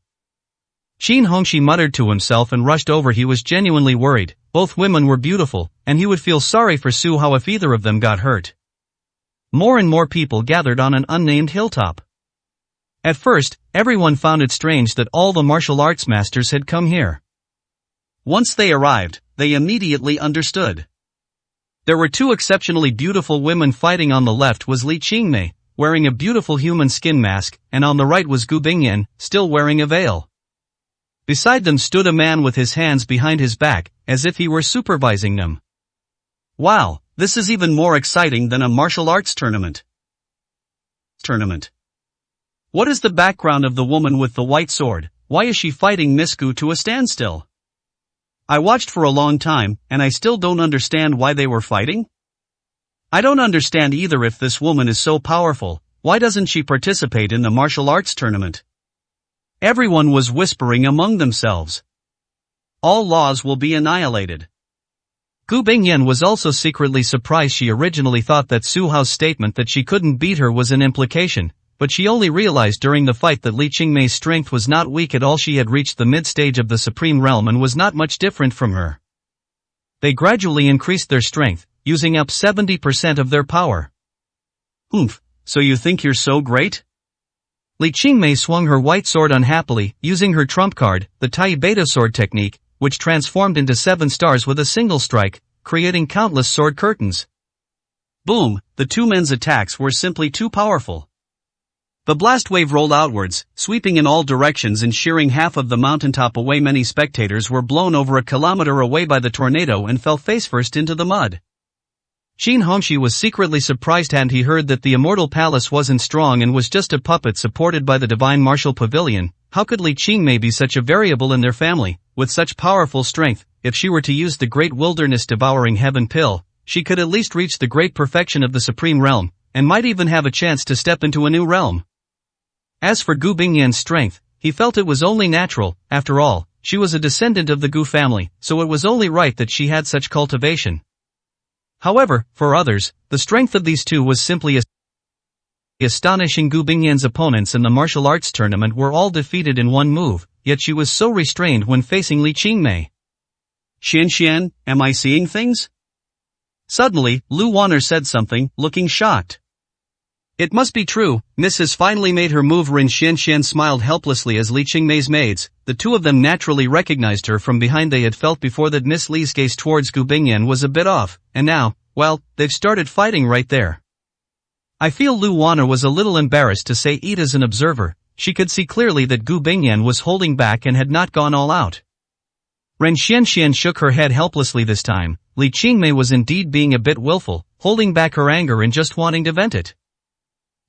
A: Qin Hongxi muttered to himself and rushed over. He was genuinely worried. Both women were beautiful, and he would feel sorry for Su Hao if either of them got hurt. More and more people gathered on an unnamed hilltop. At first, everyone found it strange that all the martial arts masters had come here.
B: Once they arrived, they immediately understood. There were two exceptionally beautiful women fighting. On the left was Li Qingmei, wearing a beautiful human skin mask, and on the right was Gu Bingyan, still wearing a veil. Beside them stood a man with his hands behind his back, as if he were supervising them. Wow, this is even more exciting than a martial arts tournament. What is the background of the woman with the white sword? Why is she fighting Miss Gu to a standstill? I watched for a long time, and I still don't understand why they were fighting. I don't understand either. If this woman is so powerful, why doesn't she participate in the martial arts tournament? Everyone was whispering among themselves. All laws will be annihilated.
A: Gu Bingyan was also secretly surprised. She originally thought that Su Hao's statement that she couldn't beat her was an implication, but she only realized during the fight that Li Qingmei's strength was not weak at all. She had reached the mid-stage of the Supreme Realm and was not much different from her. They gradually increased their strength, using up 70% of their power.
B: Oomph, so you think you're so great?
A: Li Qingmei swung her white sword unhappily, using her trump card, the Tai Beta sword technique, which transformed into 7 stars with a single strike, creating countless sword curtains.
B: Boom, the two men's attacks were simply too powerful. The blast wave rolled outwards, sweeping in all directions and shearing half of the mountaintop away. Many spectators were blown over a kilometer away by the tornado and fell face-first into the mud.
A: Qin Hongxi was secretly surprised, and he heard that the Immortal Palace wasn't strong and was just a puppet supported by the Divine Martial Pavilion. How could Li Qingmei be such a variable in their family, with such powerful strength? If she were to use the Great Wilderness Devouring Heaven Pill, she could at least reach the great perfection of the Supreme Realm, and might even have a chance to step into a new realm. As for Gu Bingyan's strength, he felt it was only natural. After all, she was a descendant of the Gu family, so it was only right that she had such cultivation. However, for others, the strength of these two was simply astonishing. Gu Bingyan's opponents in the martial arts tournament were all defeated in one move, yet she was so restrained when facing Li Qingmei.
B: Xian, am I seeing things? Suddenly, Lu Wanner said something, looking shocked. It must be true, Miss has finally made her move. Ren Xian smiled helplessly as Li Qingmei's maids, the two of them naturally recognized her from behind. They had felt before that Miss Li's gaze towards Gu Bingyan was a bit off, and now, well, they've started fighting right there. I feel Lu Wanner was a little embarrassed to say it as an observer. She could see clearly that Gu Bingyan was holding back and had not gone all out. Ren Xian shook her head helplessly this time. Li Qingmei was indeed being a bit willful, holding back her anger and just wanting to vent it.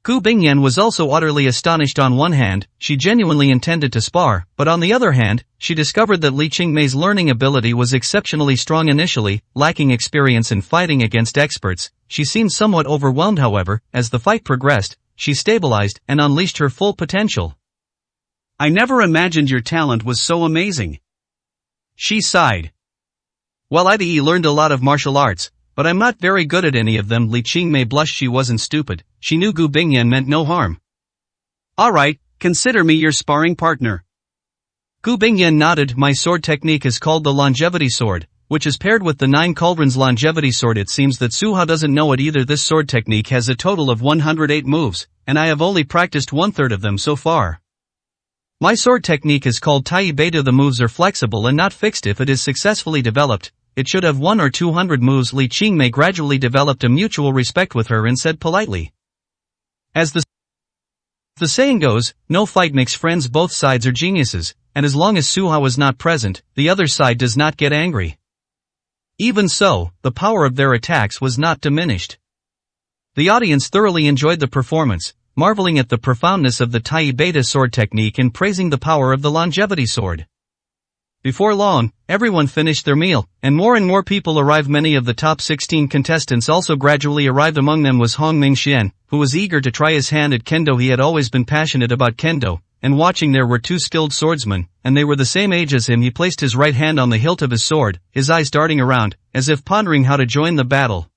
B: Gu Bingyan was also utterly astonished. On one hand, she genuinely intended to spar, but on the other hand, she discovered that Li Qingmei's learning ability was exceptionally strong initially. Lacking experience in fighting against experts, she seemed somewhat overwhelmed. However, as the fight progressed, she stabilized and unleashed her full potential. I never imagined your talent was so amazing. She sighed. Well, I've learned a lot of martial arts, but I'm not very good at any of them. Li Qingmei blushed. She wasn't stupid. She knew Gu Bingyan meant no harm. Alright, consider me your sparring partner.
A: Gu Bingyan nodded. My sword technique is called the Longevity Sword, which is paired with the 9 Cauldrons Longevity Sword. It seems that Su Hao doesn't know it either. This sword technique has a total of 108 moves, and I have only practiced 1/3 of them so far. My sword technique is called Tai Beta. The moves are flexible and not fixed. If it is successfully developed, it should have 100 or 200 moves. Li Qingmei gradually developed a mutual respect with her and said politely. As the saying goes, no fight makes friends. Both sides are geniuses, and as long as Su Hao is not present, the other side does not get angry. Even so, the power of their attacks was not diminished. The audience thoroughly enjoyed the performance, marveling at the profoundness of the Tai Beta sword technique and praising the power of the longevity sword. Before long, everyone finished their meal, and more people arrived. Many of the top 16 contestants also gradually arrived. Among them was Hong Mingxian, who was eager to try his hand at kendo. He had always been passionate about kendo, and watching there were two skilled swordsmen, and they were the same age as him. He placed his right hand on the hilt of his sword, his eyes darting around, as if pondering how to join the battle.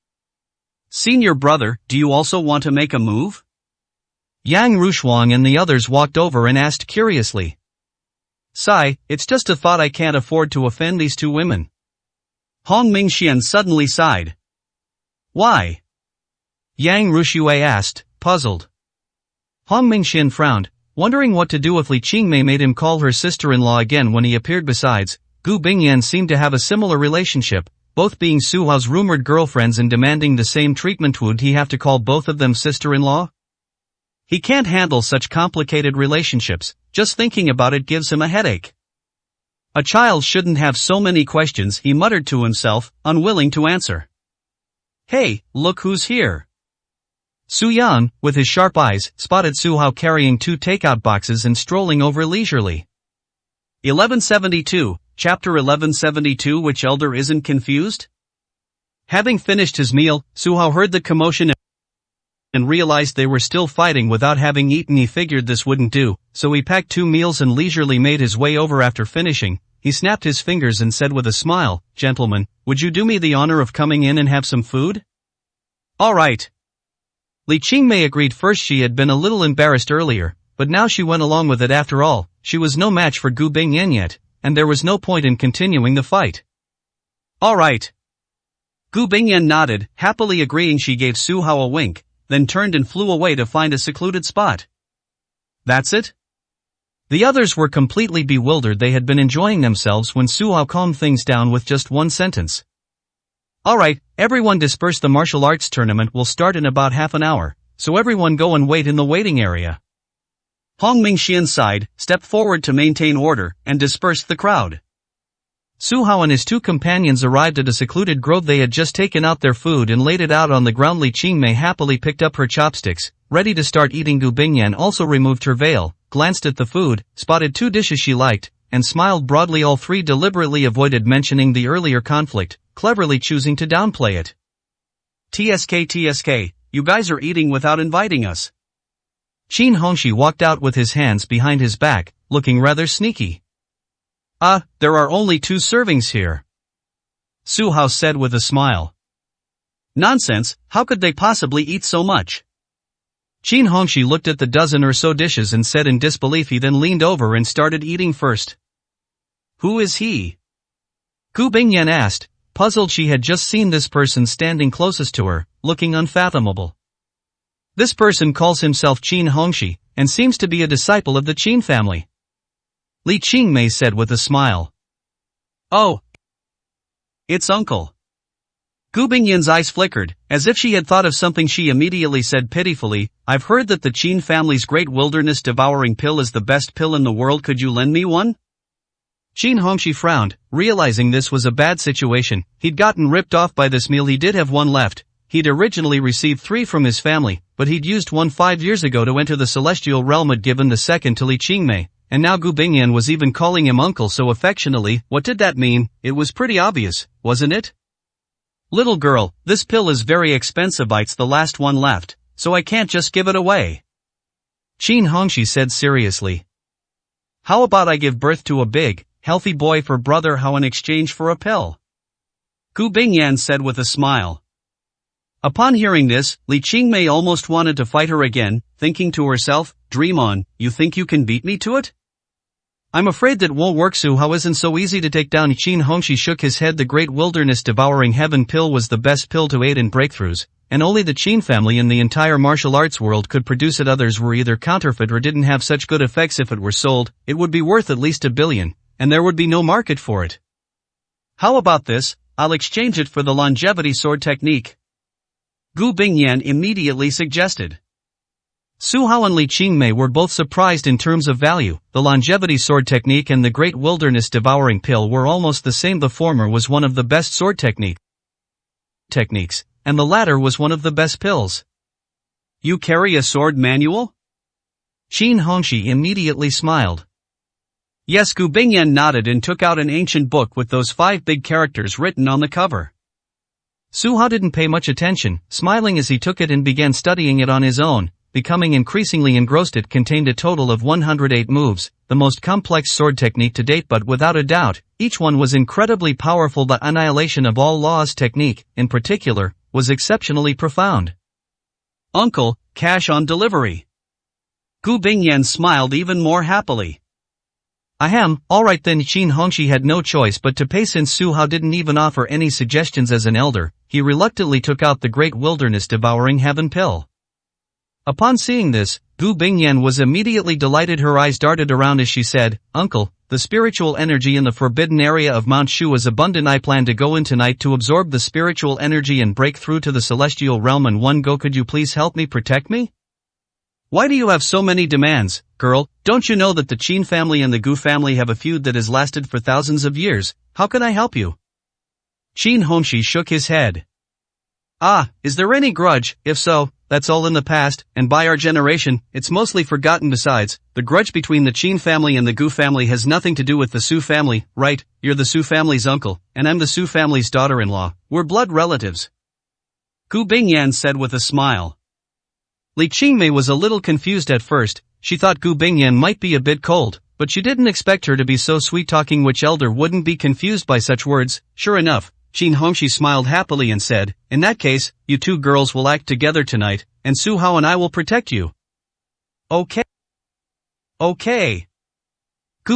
B: Senior brother, do you also want to make a move?
A: Yang Rushuang and the others walked over and asked curiously.
B: Sigh, it's just a thought. I can't afford to offend these two women. Hong Mingxian suddenly sighed. Why?
A: Yang Rushue asked, puzzled. Hong Mingxian frowned, wondering what to do if Li Qingmei made him call her sister-in-law again when he appeared. Besides, Gu Bingyan seemed to have a similar relationship, both being Su Hao's rumored girlfriends and demanding the same treatment. Would he have to call both of them sister-in-law? He can't handle such complicated relationships, just thinking about it gives him a headache. A child shouldn't have so many questions, he muttered to himself, unwilling to answer. Hey, look who's here. Su Yan, with his sharp eyes, spotted Su Hao carrying two takeout boxes and strolling over leisurely.
B: 1172, Chapter 1172. Which elder isn't confused? Having finished his meal, Su Hao heard the commotion and realized they were still fighting without having eaten. He figured this wouldn't do, so he packed 2 meals and leisurely made his way over. After finishing, he snapped his fingers and said with a smile, "Gentlemen, would you do me the honor of coming in and have some food?"
A: All right. Li Qingmei agreed. First she had been a little embarrassed earlier, but now she went along with it. After all, she was no match for Gu Bingyan yet, and there was no point in continuing the fight.
B: All right. Gu Bingyan nodded, happily agreeing. She gave Su Hao a wink, then turned and flew away to find a secluded spot.
A: That's it? The others were completely bewildered. They had been enjoying themselves when Su Hao calmed things down with just one sentence. Alright, everyone disperse. The martial arts tournament will start in about half an hour, so everyone go and wait in the waiting area.
B: Hong Mingxian sighed, stepped forward to maintain order, and dispersed the crowd.
A: Su Hao and his 2 companions arrived at a secluded grove. They had just taken out their food and laid it out on the ground. Li Qingmei happily picked up her chopsticks, ready to start eating. Gu Bingyan also removed her veil, glanced at the food, spotted 2 dishes she liked, and smiled broadly. All 3 deliberately avoided mentioning the earlier conflict, cleverly choosing to downplay it.
B: TSK, you guys are eating without inviting us.
A: Qin Hongxi walked out with his hands behind his back, looking rather sneaky.
B: There are only 2 servings here.
A: Su Hao said with a smile.
B: Nonsense, how could they possibly eat so much?
A: Qin Hongxi looked at the dozen or so dishes and said in disbelief. He then leaned over and started eating first.
B: Who is he?
A: Gu Bingyan asked, puzzled. She had just seen this person standing closest to her, looking unfathomable. This person calls himself Qin Hongxi, and seems to be a disciple of the Qin family. Li Qingmei said with a smile.
B: Oh, it's Uncle. Gu Bingyan's eyes flickered, as if she had thought of something. She immediately said pitifully, I've heard that the Qin family's great wilderness-devouring pill is the best pill in the world. Could you lend me one?
A: Qin Hongxi frowned, realizing this was a bad situation. He'd gotten ripped off by this meal. He did have 1 left. He'd originally received 3 from his family, but he'd used 1 5 years ago to enter the celestial realm. Had given the second to Li Qingmei, and now Gu Bingyan was even calling him uncle so affectionately. What did that mean? It was pretty obvious, wasn't it?
B: Little girl, this pill is very expensive. It's the last one left, so I can't just give it away.
A: Qin Hongxi said seriously.
B: How about I give birth to a big, healthy boy for brother Hao in exchange for a pill? Gu Bingyan said with a smile. Upon hearing this, Li Qingmei almost wanted to fight her again, thinking to herself, dream on, you think you can beat me to it?
A: I'm afraid that won't work. Su Hao isn't so easy to take down. Qin Hongxi shook his head. The great wilderness-devouring heaven pill was the best pill to aid in breakthroughs, and only the Qin family in the entire martial arts world could produce it. Others were either counterfeit or didn't have such good effects. If it were sold, it would be worth at least $1 billion, and there would be no market for it.
B: How about this? I'll exchange it for the longevity sword technique. Gu Bingyan immediately suggested.
A: Su Hao and Li Qingmei were both surprised in terms of value. The longevity sword technique and the great wilderness-devouring pill were almost the same. The former was one of the best sword techniques, and the latter was one of the best pills.
B: You carry a sword manual?
A: Qin Hongxi immediately smiled.
B: Yes, Gu Bingyan nodded and took out an ancient book with those 5 big characters written on the cover.
A: Su Hao didn't pay much attention, smiling as he took it and began studying it on his own, becoming increasingly engrossed. It contained a total of 108 moves, the most complex sword technique to date, but without a doubt, each one was incredibly powerful. The annihilation of all laws technique, in particular, was exceptionally profound.
B: Uncle, cash on delivery. Gu Bingyan smiled even more happily.
A: Ahem, alright then. Qin Hongxi had no choice but to pay. Since Su Hao didn't even offer any suggestions as an elder, he reluctantly took out the Great Wilderness Devouring Heaven pill. Upon seeing this, Gu Bingyan was immediately delighted. Her eyes darted around as she said, Uncle, the spiritual energy in the forbidden area of Mount Shu is abundant. I plan to go in tonight to absorb the spiritual energy and break through to the celestial realm in one go. Could you please help me, protect me?
B: Why do you have so many demands, girl? Don't you know that the Qin family and the Gu family have a feud that has lasted for thousands of years? How can I help you?
A: Qin Hongxi shook his head.
B: Ah, is there any grudge? If so, that's all in the past, and by our generation, it's mostly forgotten. Besides, the grudge between the Qin family and the Gu family has nothing to do with the Su family, right? You're the Su family's uncle, and I'm the Su family's daughter-in-law. We're blood relatives. Gu Bingyan said with a smile.
A: Li Qingmei was a little confused at first. She thought Gu Bingyan might be a bit cold, but she didn't expect her to be so sweet-talking. Which elder wouldn't be confused by such words?
B: Sure enough, Qin Hongxi smiled happily and said, in that case, you 2 girls will act together tonight, and Su Hao and I will protect you.
A: Okay. Gu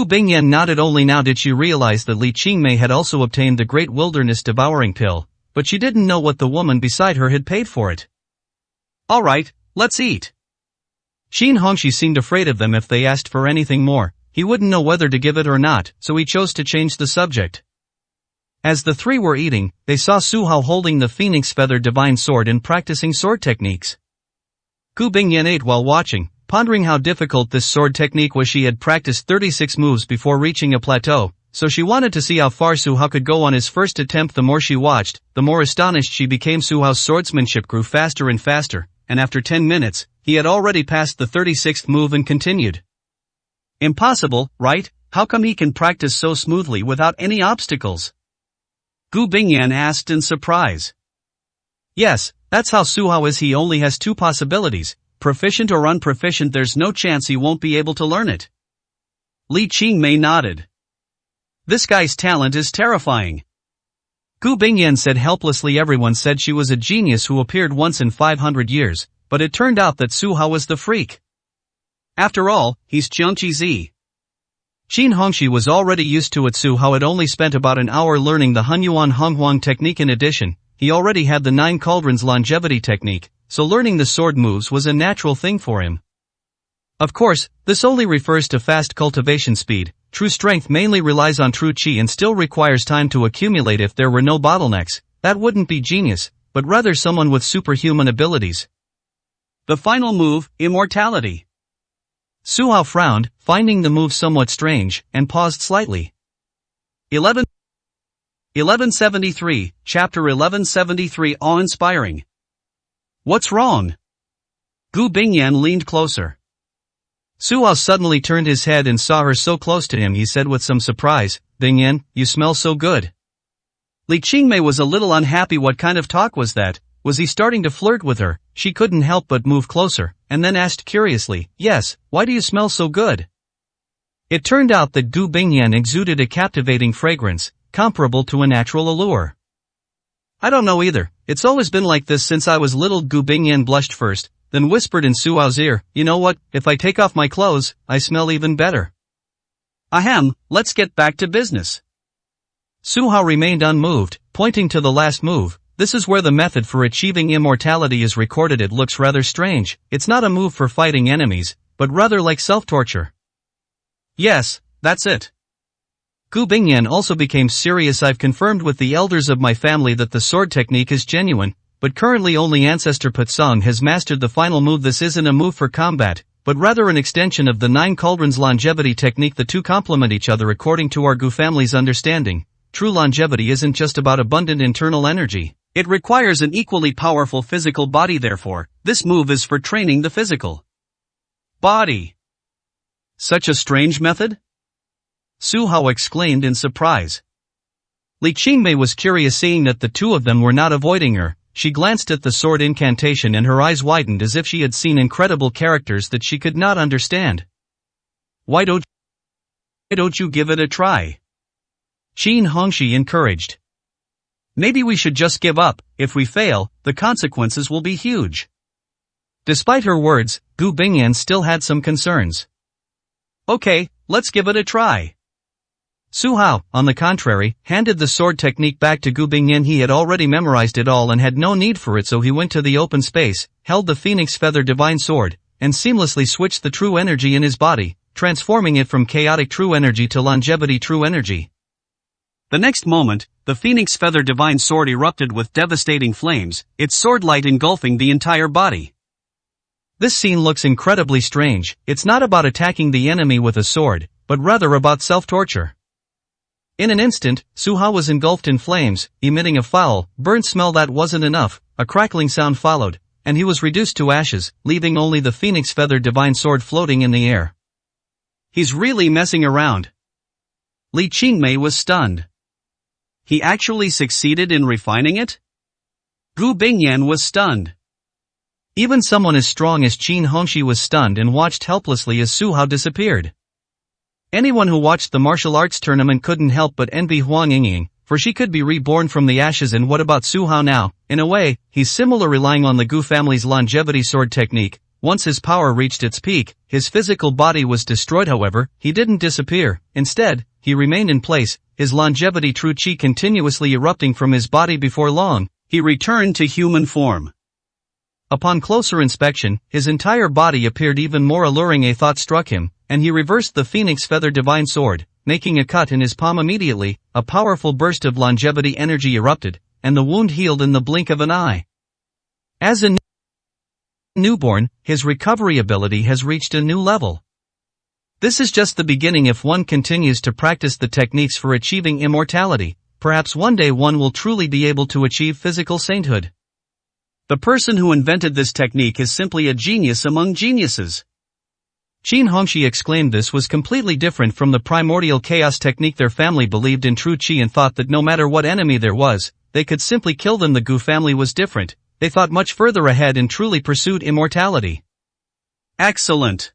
A: Bingyan nodded. Only now did she realize that Li Qingmei had also obtained the Great Wilderness Devouring pill, but she didn't know what the woman beside her had paid for it.
B: Alright, let's eat.
A: Qin Hongxi seemed afraid of them. If they asked for anything more, he wouldn't know whether to give it or not, so he chose to change the subject. As the 3 were eating, they saw Su Hao holding the Phoenix Feather Divine Sword and practicing sword techniques. Gu Bingyan ate while watching, pondering how difficult this sword technique was. She had practiced 36 moves before reaching a plateau, so she wanted to see how far Su Hao could go on his first attempt. The more she watched, the more astonished she became. Su Hao's swordsmanship grew faster and faster, and after 10 minutes, he had already passed the 36th move and continued.
B: Impossible, right? How come he can practice so smoothly without any obstacles? Gu Bingyan asked in surprise.
A: Yes, that's how Su Hao is. He only has 2 possibilities, proficient or unproficient. There's no chance he won't be able to learn it.
B: Li Qingmei nodded. This guy's talent is terrifying.
A: Gu Bingyan said helplessly. Everyone said she was a genius who appeared once in 500 years, but it turned out that Su Hao was the freak.
B: After all, he's Jiangqi Zi.
A: Qin Hongxi was already used to it. Su Hao had only spent about an hour learning the Hunyuan Honghuang technique. In addition, he already had the 9 cauldrons longevity technique, so learning the sword moves was a natural thing for him. Of course, this only refers to fast cultivation speed. True strength mainly relies on true qi and still requires time to accumulate. If there were no bottlenecks, that wouldn't be genius, but rather someone with superhuman abilities.
B: The final move, immortality.
A: Su Hao frowned, finding the move somewhat strange, and paused slightly.
B: 1173, Chapter 1173. Awe-inspiring. What's wrong? Gu Bingyan leaned closer.
A: Su Hao suddenly turned his head and saw her so close to him. He said with some surprise, Bingyan, you smell so good.
B: Li Qingmei was a little unhappy. What kind of talk was that? Was he starting to flirt with her? She couldn't help but move closer, and then asked curiously, yes, why do you smell so good?
A: It turned out that Gu Bingyan exuded a captivating fragrance, comparable to a natural allure.
B: I don't know either. It's always been like this since I was little. Gu Bingyan blushed first, then whispered in Su Hao's ear, you know what, if I take off my clothes, I smell even better. Ahem, let's get back to business.
A: Su Hao remained unmoved, pointing to the last move. This is where the method for achieving immortality is recorded. It looks rather strange. It's not a move for fighting enemies, but rather like self-torture.
B: Yes, that's it.
A: Gu Bingyan also became serious. I've confirmed with the elders of my family that the sword technique is genuine, but currently only Ancestor Putsong has mastered the final move. This isn't a move for combat, but rather an extension of the 9 cauldrons longevity technique. The two complement each other according to our Gu family's understanding. True longevity isn't just about abundant internal energy.
B: It requires an equally powerful physical body, therefore, this move is for training the physical body.
A: Such a strange method? Su Hao exclaimed in surprise. Li Qingmei was curious, seeing that the two of them were not avoiding her. She glanced at the sword incantation and her eyes widened as if she had seen incredible characters that she could not understand. Why don't you give it a try? Qin Hongxi encouraged. Maybe we should just give up. If we fail, the consequences will be huge. Despite her words, Gu Bingyan still had some concerns. Okay, let's give it a try. Su Hao, on the contrary, handed the sword technique back to Gu Bingyan. He had already memorized it all and had no need for it, so he went to the open space, held the Phoenix Feather Divine Sword, and seamlessly switched the true energy in his body, transforming it from chaotic true energy to longevity true energy.
B: The next moment, the Phoenix Feather Divine Sword erupted with devastating flames, its sword light engulfing the entire body.
A: This scene looks incredibly strange. It's not about attacking the enemy with a sword, but rather about self-torture. In an instant, Su Hao was engulfed in flames, emitting a foul, burnt smell that wasn't enough. A crackling sound followed, and he was reduced to ashes, leaving only the Phoenix Feather Divine Sword floating in the air.
B: He's really messing around. Li Qingmei was stunned. He actually succeeded in refining it? Gu Bingyan was stunned.
A: Even someone as strong as Qin Hongxi was stunned and watched helplessly as Su Hao disappeared. Anyone who watched the martial arts tournament couldn't help but envy Huang Yingying, for she could be reborn from the ashes. And what about Su Hao now? In a way, he's similar, relying on the Gu family's longevity sword technique. Once his power reached its peak, his physical body was destroyed. However, he didn't disappear. Instead, he remained in place, his longevity true qi continuously erupting from his body. Before long,
B: he returned to human form.
A: Upon closer inspection, his entire body appeared even more alluring. A thought struck him, and he reversed the Phoenix Feather Divine Sword, making a cut in his palm. Immediately, a powerful burst of longevity energy erupted, and the wound healed in the blink of an eye. As a newborn, his recovery ability has reached a new level. This is just the beginning. If one continues to practice the techniques for achieving immortality, perhaps one day one will truly be able to achieve physical sainthood.
B: The person who invented this technique is simply a genius among geniuses.
A: Qin Hongxi exclaimed. This was completely different from the primordial chaos technique. Their family believed in true qi and thought that no matter what enemy there was, they could simply kill them. The Gu family was different. They thought much further ahead and truly pursued immortality.
B: Excellent.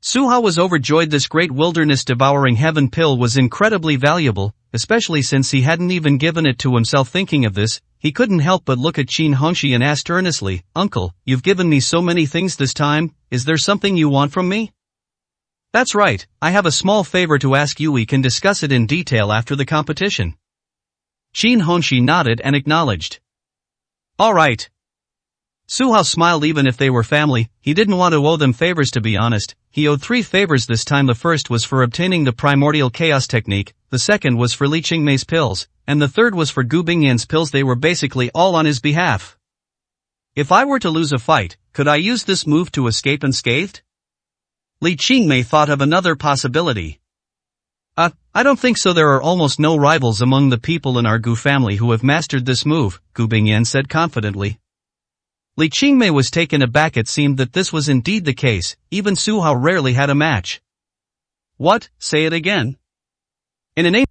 A: Su Hao was overjoyed. This great wilderness-devouring heaven pill was incredibly valuable, especially since he hadn't even given it to himself. Thinking of this, he couldn't help but look at Qin Hongxi and asked earnestly, "Uncle, you've given me so many things this time, is there something you want from me?" "That's right, I have a small favor to ask you. We can discuss it in detail after the competition." Qin Hongxi nodded and acknowledged. "All right." Su Hao smiled. Even if they were family, he didn't want to owe them favors. To be honest, he owed 3 favors this time. The first was for obtaining the primordial chaos technique, the second was for Li Qingmei's pills, and the third was for Gu Bingyan's pills. They were basically all on his behalf. If I were to lose a fight, could I use this move to escape unscathed? Li Qingmei thought of another possibility. I don't think so. There are almost no rivals among the people in our Gu family who have mastered this move, Gu Bingyan said confidently. Li Qingmei was taken aback. It seemed that this was indeed the case. Even Su Hao rarely had a match. What? Say it again. In an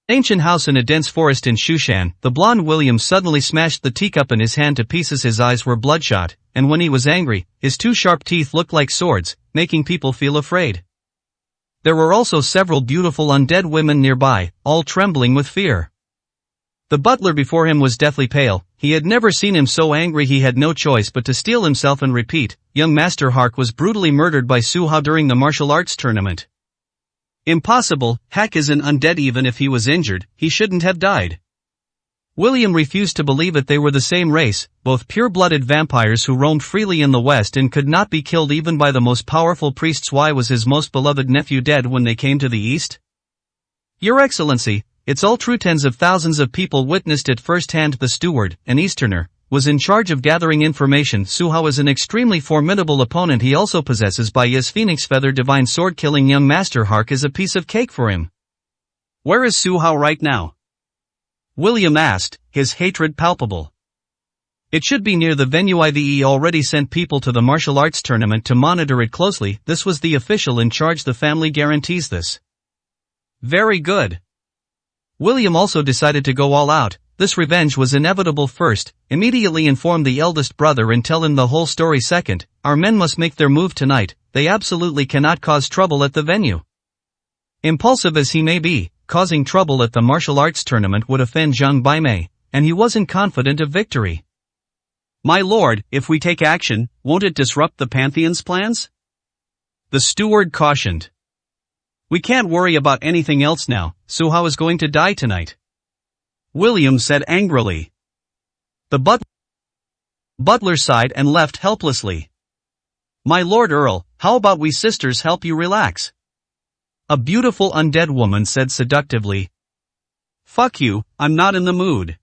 A: ancient house in a dense forest in Shushan, the blonde William suddenly smashed the teacup in his hand to pieces. His eyes were bloodshot, and when he was angry, his 2 sharp teeth looked like swords, making people feel afraid. There were also several beautiful undead women nearby, all trembling with fear. The butler before him was deathly pale. He had never seen him so angry. He had no choice but to steel himself and repeat, "Young Master Hark was brutally murdered by Su Hao during the martial arts tournament." Impossible, Hack is an undead. Even if he was injured, he shouldn't have died. William refused to believe it. They were the same race, both pure-blooded vampires who roamed freely in the West and could not be killed even by the most powerful priests. Why was his most beloved nephew dead when they came to the East? Your Excellency, it's all true. Tens of thousands of people witnessed it firsthand. The steward, an Easterner, was in charge of gathering information. Su Hao is an extremely formidable opponent. He also possesses Bai Yi's Phoenix Feather Divine Sword. Killing young Master Hark is a piece of cake for him. Where is Su Hao right now? William asked, his hatred palpable. It should be near the venue. IVE already sent people to the martial arts tournament to monitor it closely. This was the official in charge. The family guarantees this. Very good. William also decided to go all out. This revenge was inevitable. First, immediately inform the eldest brother and tell him the whole story. Second, our men must make their move tonight. They absolutely cannot cause trouble at the venue. Impulsive as he may be, causing trouble at the martial arts tournament would offend Zhang Baimei, and he wasn't confident of victory.
B: My lord, if we take action, won't it disrupt the Pantheon's plans?
A: The steward cautioned. We can't worry about anything else now. Su Hao is going to die tonight,
B: William said angrily.
A: The butler sighed and left helplessly.
B: My lord Earl, how about we sisters help you relax?
A: A beautiful undead woman said seductively.
B: Fuck you, I'm not in the mood.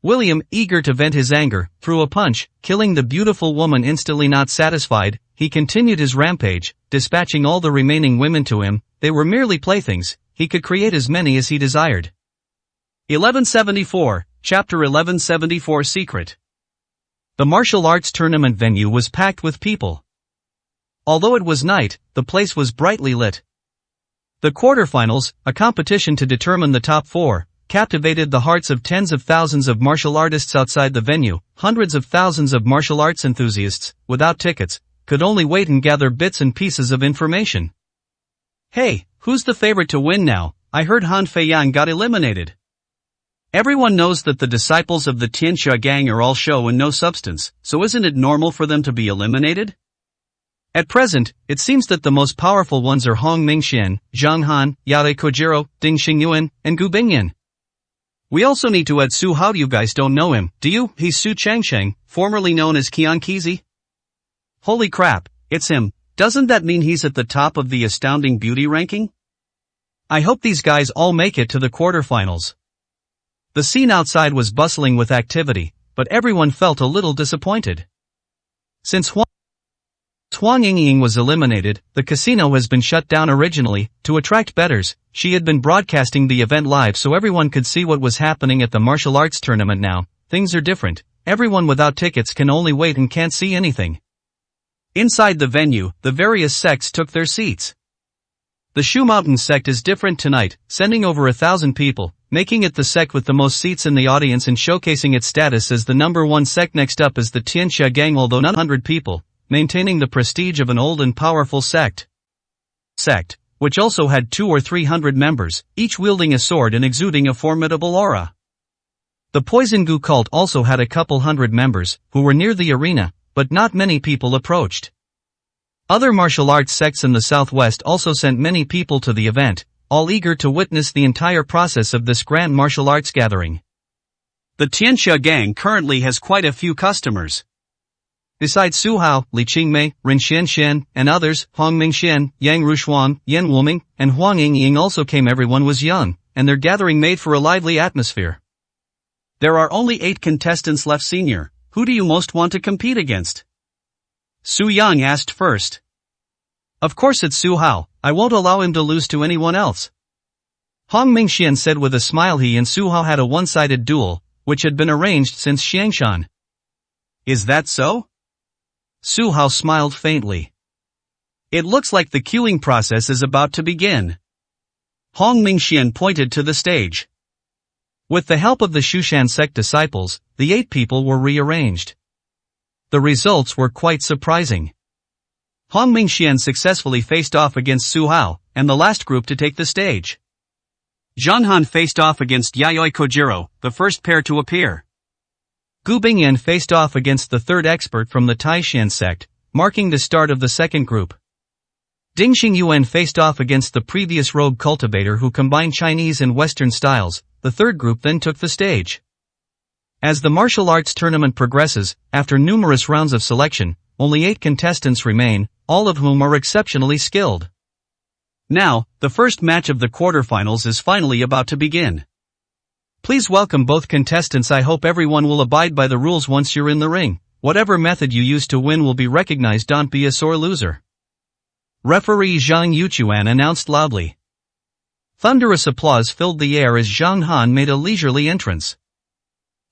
A: William, eager to vent his anger, threw a punch, killing the beautiful woman instantly. Not satisfied, he continued his rampage, dispatching all the remaining women to him. They were merely playthings, he could create as many as he desired.
B: 1174, Chapter 1174 Secret.
A: The martial arts tournament venue was packed with people. Although it was night, the place was brightly lit. The quarterfinals, a competition to determine the top four, captivated the hearts of tens of thousands of martial artists outside the venue. Hundreds of thousands of martial arts enthusiasts, without tickets, could only wait and gather bits and pieces of information.
B: Hey, who's the favorite to win now? I heard Han Feiyang got eliminated. Everyone knows that the disciples of the Tianxia gang are all show and no substance, so isn't it normal for them to be eliminated?
A: At present, it seems that the most powerful ones are Hong Mingxian, Zhang Han, Yare Kojiro, Ding Xingyuan, and Gu Bingyan.
B: We also need to add Su Hao. You guys don't know him, do you? He's Su Changsheng, formerly known as Qian Qizi. Holy crap, it's him. Doesn't that mean he's at the top of the astounding beauty ranking?
A: I hope these guys all make it to the quarterfinals. The scene outside was bustling with activity, but everyone felt a little disappointed. Since Huang Yingying was eliminated, the casino has been shut down. Originally, to attract bettors, she had been broadcasting the event live so everyone could see what was happening at the martial arts tournament. Now, things are different. Everyone without tickets can only wait and can't see anything.
B: Inside the venue, the various sects took their seats.
A: The Shu Mountain sect is different tonight, sending over 1,000 people, making it the sect with the most seats in the audience and showcasing its status as the number one sect. Next up is the Tianxia gang, although not 100 people, maintaining the prestige of an old and powerful sect, which also had 200 or 300 members, each wielding a sword and exuding a formidable aura. The Poison Gu cult also had a couple hundred members, who were near the arena, but not many people approached. Other martial arts sects in the southwest also sent many people to the event, all eager to witness the entire process of this grand martial arts gathering.
B: The Tianxia gang currently has quite a few customers.
A: Besides Su Hao, Li Qingmei, Ren Xianxian, and others, Hong Mingxian, Yang Rushuang, Yan Wuming, and Huang Yingying also came. Everyone was young, and their gathering made for a lively atmosphere.
B: There are only 8 contestants left. Senior, who do you most want to compete against? Su Yang asked first.
A: Of course it's Su Hao, I won't allow him to lose to anyone else. Hong Mingxian said with a smile. He and Su Hao had a one-sided duel, which had been arranged since Xiangshan.
B: Is that so?
A: Su Hao smiled faintly.
B: It looks like the queuing process is about to begin. Hong Mingxian pointed to the stage.
A: With the help of the Shushan sect disciples, the 8 people were rearranged. The results were quite surprising. Hong Mingxian successfully faced off against Su Hao, and the last group to take the stage.
B: Zhang Han faced off against Yayoi Kojiro, the first pair to appear.
A: Gu Bingyan faced off against the third expert from the Taishan sect, marking the start of the second group. Ding Xingyuan faced off against the previous rogue cultivator who combined Chinese and Western styles. The third group then took the stage. As the martial arts tournament progresses, after numerous rounds of selection, only 8 contestants remain, all of whom are exceptionally skilled.
B: Now, the first match of the quarterfinals is finally about to begin.
A: Please welcome both contestants. I hope everyone will abide by the rules once you're in the ring. Whatever method you use to win will be recognized. Don't be a sore loser. Referee Zhang Yuchuan announced loudly. Thunderous applause filled the air as Zhang Han made a leisurely entrance.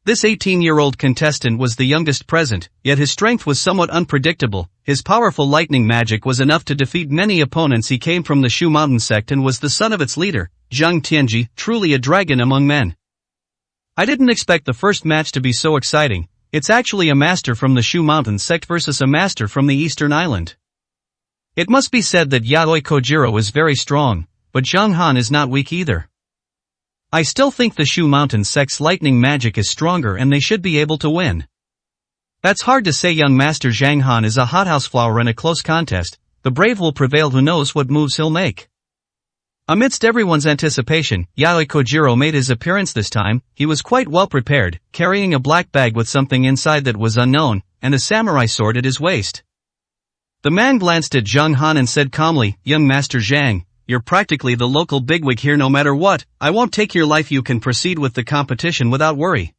A: This 18-year-old contestant was the youngest present, yet his strength was somewhat unpredictable. His powerful lightning magic was enough to defeat many opponents. He came from the Shu Mountain sect and was the son of its leader, Zhang Tianji, truly a dragon among men. I didn't expect the first match to be so exciting. It's actually a master from the Shu Mountain sect versus a master from the Eastern Island. It must be said that Yaoi Kojiro is very strong, but Zhang Han is not weak either. I still think the Shu Mountain sect's lightning magic is stronger and they should be able to win. That's hard to say. Young Master Zhang Han is a hothouse flower in a close contest. The brave will prevail. Who knows what moves he'll make? Amidst everyone's anticipation, Yaoi Kojiro made his appearance this time. He was quite well prepared, carrying a black bag with something inside that was unknown, and a samurai sword at his waist. The man glanced at Zhang Han and said calmly, "Young Master Zhang, you're practically the local bigwig here. No matter what, I won't take your life. You can proceed with the competition without worry."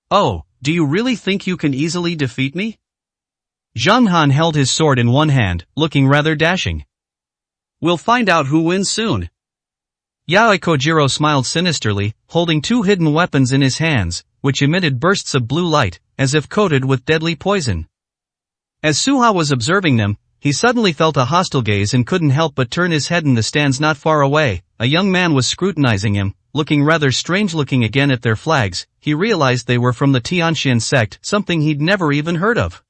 A: "Oh, do you really think you can easily defeat me?" Zhang Han held his sword in one hand, looking rather dashing. "We'll find out who wins soon." Yaoi Kojiro smiled sinisterly, holding two hidden weapons in his hands, which emitted bursts of blue light, as if coated with deadly poison. As Suhao was observing them, he suddenly felt a hostile gaze and couldn't help but turn his head. In the stands not far away, a young man was scrutinizing him, looking rather strange. Looking again at their flags, he realized they were from the Tianxian sect, something he'd never even heard of.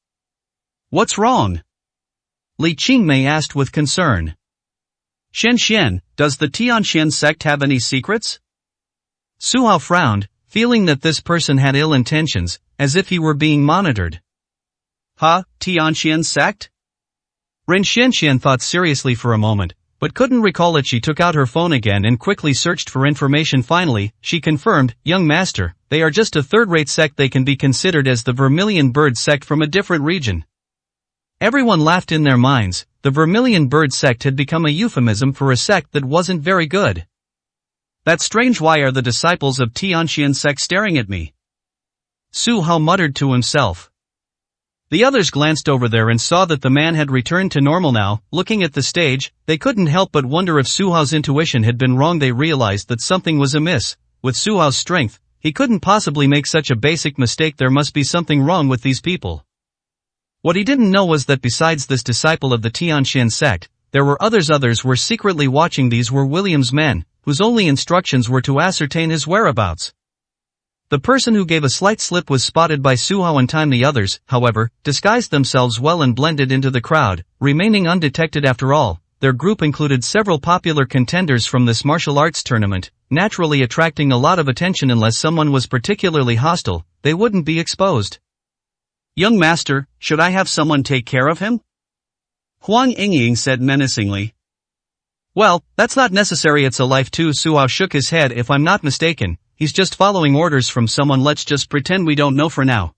A: "What's wrong?" Li Qingmei asked with concern. "Shen Xian, does the Tianxian sect have any secrets?" Suhao frowned, feeling that this person had ill intentions, as if he were being monitored. Tianxian sect? Ren Xianxian thought seriously for a moment, but couldn't recall it. She took out her phone again and quickly searched for information. Finally, she confirmed, "Young Master, they are just a third-rate sect. They can be considered as the Vermilion Bird sect from a different region." Everyone laughed in their minds. The Vermilion Bird sect had become a euphemism for a sect that wasn't very good. "That's strange. Why are the disciples of Tianxian sect staring at me?" Su Hao muttered to himself. The others glanced over there and saw that the man had returned to normal now. Looking at the stage, they couldn't help but wonder if Su Hao's intuition had been wrong. They realized that something was amiss. With Su Hao's strength, he couldn't possibly make such a basic mistake. There must be something wrong with these people. What he didn't know was that besides this disciple of the Tianxian sect, there were others. Others were secretly watching. These were William's men, whose only instructions were to ascertain his whereabouts. The person who gave a slight slip was spotted by Su Hao in time. The others, however, disguised themselves well and blended into the crowd, remaining undetected. After all, their group included several popular contenders from this martial arts tournament, naturally attracting a lot of attention. Unless someone was particularly hostile, they wouldn't be exposed. "Young Master, should I have someone take care of him?" Huang Yingying said menacingly. "Well, that's not necessary. It's a life too." Su Hao shook his head. "If I'm not mistaken, he's just following orders from someone. Let's just pretend we don't know for now."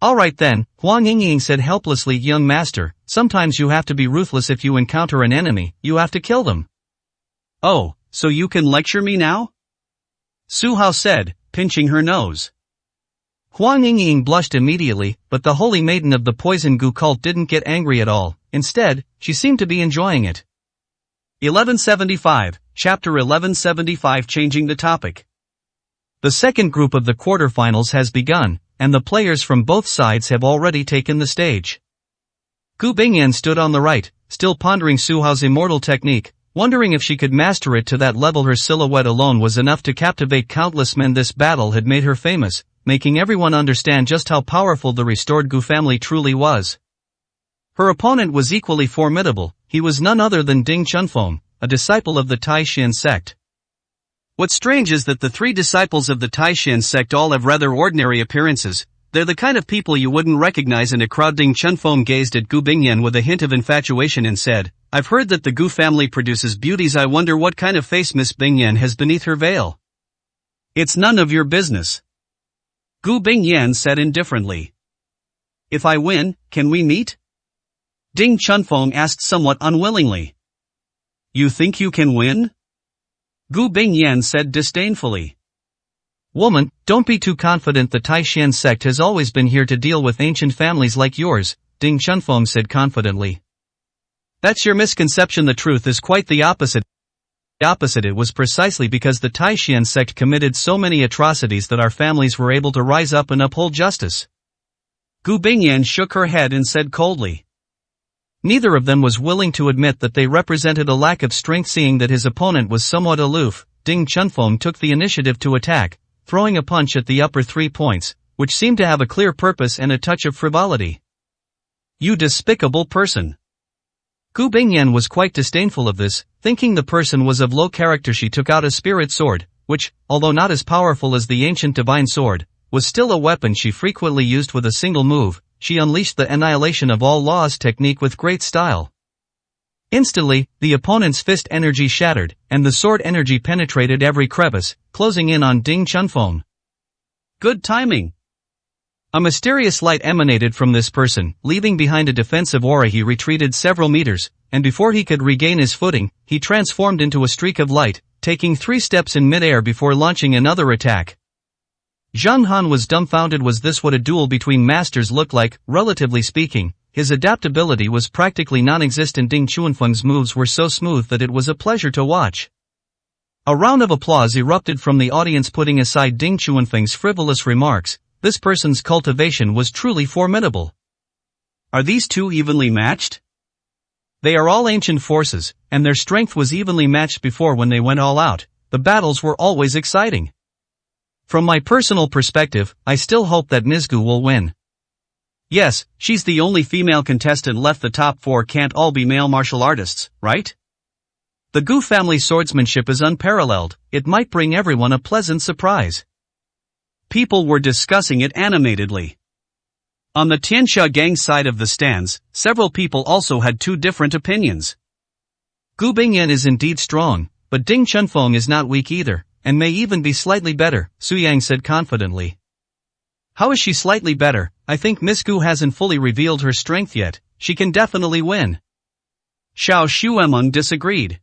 A: "All right then," Huang Yingying said helplessly. "Young Master, sometimes you have to be ruthless. If you encounter an enemy, you have to kill them." "Oh, so you can lecture me now?" Su Hao said, pinching her nose. Huang Yingying blushed immediately, but the holy maiden of the Poison Gu cult didn't get angry at all. Instead, she seemed to be enjoying it. 1175, Chapter 1175. Changing the topic. The second group of the quarterfinals has begun, and the players from both sides have already taken the stage. Gu Bingyan stood on the right, still pondering Su Hao's immortal technique, wondering if she could master it to that level. Her silhouette alone was enough to captivate countless men. This battle had made her famous, making everyone understand just how powerful the restored Gu family truly was. Her opponent was equally formidable. He was none other than Ding Chunfeng, a disciple of the Taishan sect. What's strange is that the three disciples of the Taishan sect all have rather ordinary appearances. They're the kind of people you wouldn't recognize in a crowd. Ding Chunfeng gazed at Gu Bingyan with a hint of infatuation and said, "I've heard that the Gu family produces beauties. I wonder what kind of face Miss Bingyan has beneath her veil." "It's none of your business," Gu Bingyan said indifferently. "If I win, can we meet?" Ding Chunfeng asked somewhat unwillingly. "You think you can win?" Gu Bingyan said disdainfully. "Woman, don't be too confident. The Taishan sect has always been here to deal with ancient families like yours," Ding Chunfeng said confidently. "That's your misconception. The truth is quite the opposite. opposite. It was precisely because the Taishan sect committed so many atrocities that our families were able to rise up and uphold justice.
B: Gu Bingyan shook her head and said coldly.
A: Neither of them was willing to admit that they represented a lack of strength. Seeing that his opponent was somewhat aloof, Ding Chunfeng took the initiative to attack, throwing a punch at the upper 3 points, which seemed to have a clear purpose and a touch of frivolity.
B: You despicable person!
A: Gu Bingyan was quite disdainful of this, thinking the person was of low character. She took out a spirit sword, which, although not as powerful as the ancient divine sword, was still a weapon she frequently used with a single move. She unleashed the annihilation of all laws technique with great style. Instantly, the opponent's fist energy shattered, and the sword energy penetrated every crevice, closing in on Ding Chunfeng.
B: Good timing!
A: A mysterious light emanated from this person. Leaving behind a defensive aura, he retreated several meters, and before he could regain his footing, he transformed into a streak of light, taking 3 steps in midair before launching another attack. Zhang Han was dumbfounded. Was this what a duel between masters looked like? Relatively speaking, his adaptability was practically non-existent. Ding Chunfeng's moves were so smooth that it was a pleasure to watch. A round of applause erupted from the audience. Putting aside Ding Chunfeng's frivolous remarks, this person's cultivation was truly formidable.
B: Are these two evenly matched?
A: They are all ancient forces, and their strength was evenly matched before. When they went all out, the battles were always exciting. From my personal perspective, I still hope that Ms. Gu will win.
B: Yes, she's the only female contestant left. The top 4 can't all be male martial artists, right?
A: The Gu family swordsmanship is unparalleled. It might bring everyone a pleasant surprise.
B: People were discussing it animatedly. On the Tianxia gang side of the stands, several people also had 2 different opinions.
A: Gu Bingyan is indeed strong, but Ding Chunfeng is not weak either, and may even be slightly better, Su Yang said confidently. How is she slightly better? I think Miss Gu hasn't fully revealed her strength yet. She can definitely win.
B: Xiao Xuemeng disagreed.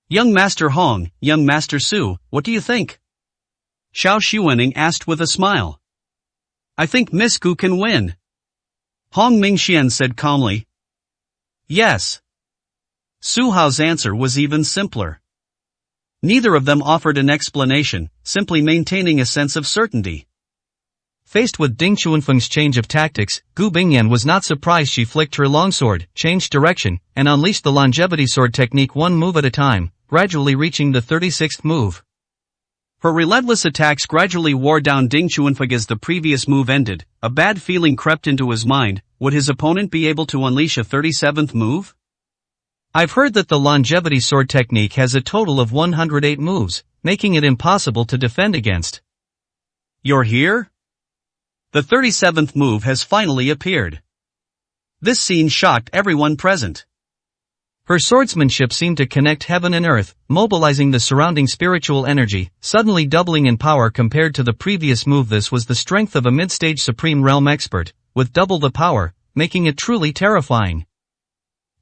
B: Young Master Hong, young Master Su, what do you think? Xiao Xuening asked with a smile. I think Miss Gu can win. Hong Mingxian said calmly.
A: Yes.
B: Su Hao's answer was even simpler. Neither of them offered an explanation, simply maintaining a sense of certainty.
A: Faced with Ding Chunfeng's change of tactics, Gu Bingyan was not surprised. She flicked her longsword, changed direction, and unleashed the longevity sword technique 1 move at a time, gradually reaching the 36th move.
B: Her relentless attacks gradually wore down Ding Chunfeng. As the previous move ended, a bad feeling crept into his mind. Would his opponent be able to unleash a 37th move?
A: I've heard that the longevity sword technique has a total of 108 moves, making it impossible to defend against.
B: You're here? The 37th move has finally appeared. This scene shocked everyone present.
A: Her swordsmanship seemed to connect heaven and earth, mobilizing the surrounding spiritual energy, suddenly doubling in power compared to the previous move. This was the strength of a mid-stage supreme realm expert, with double the power, making it truly terrifying.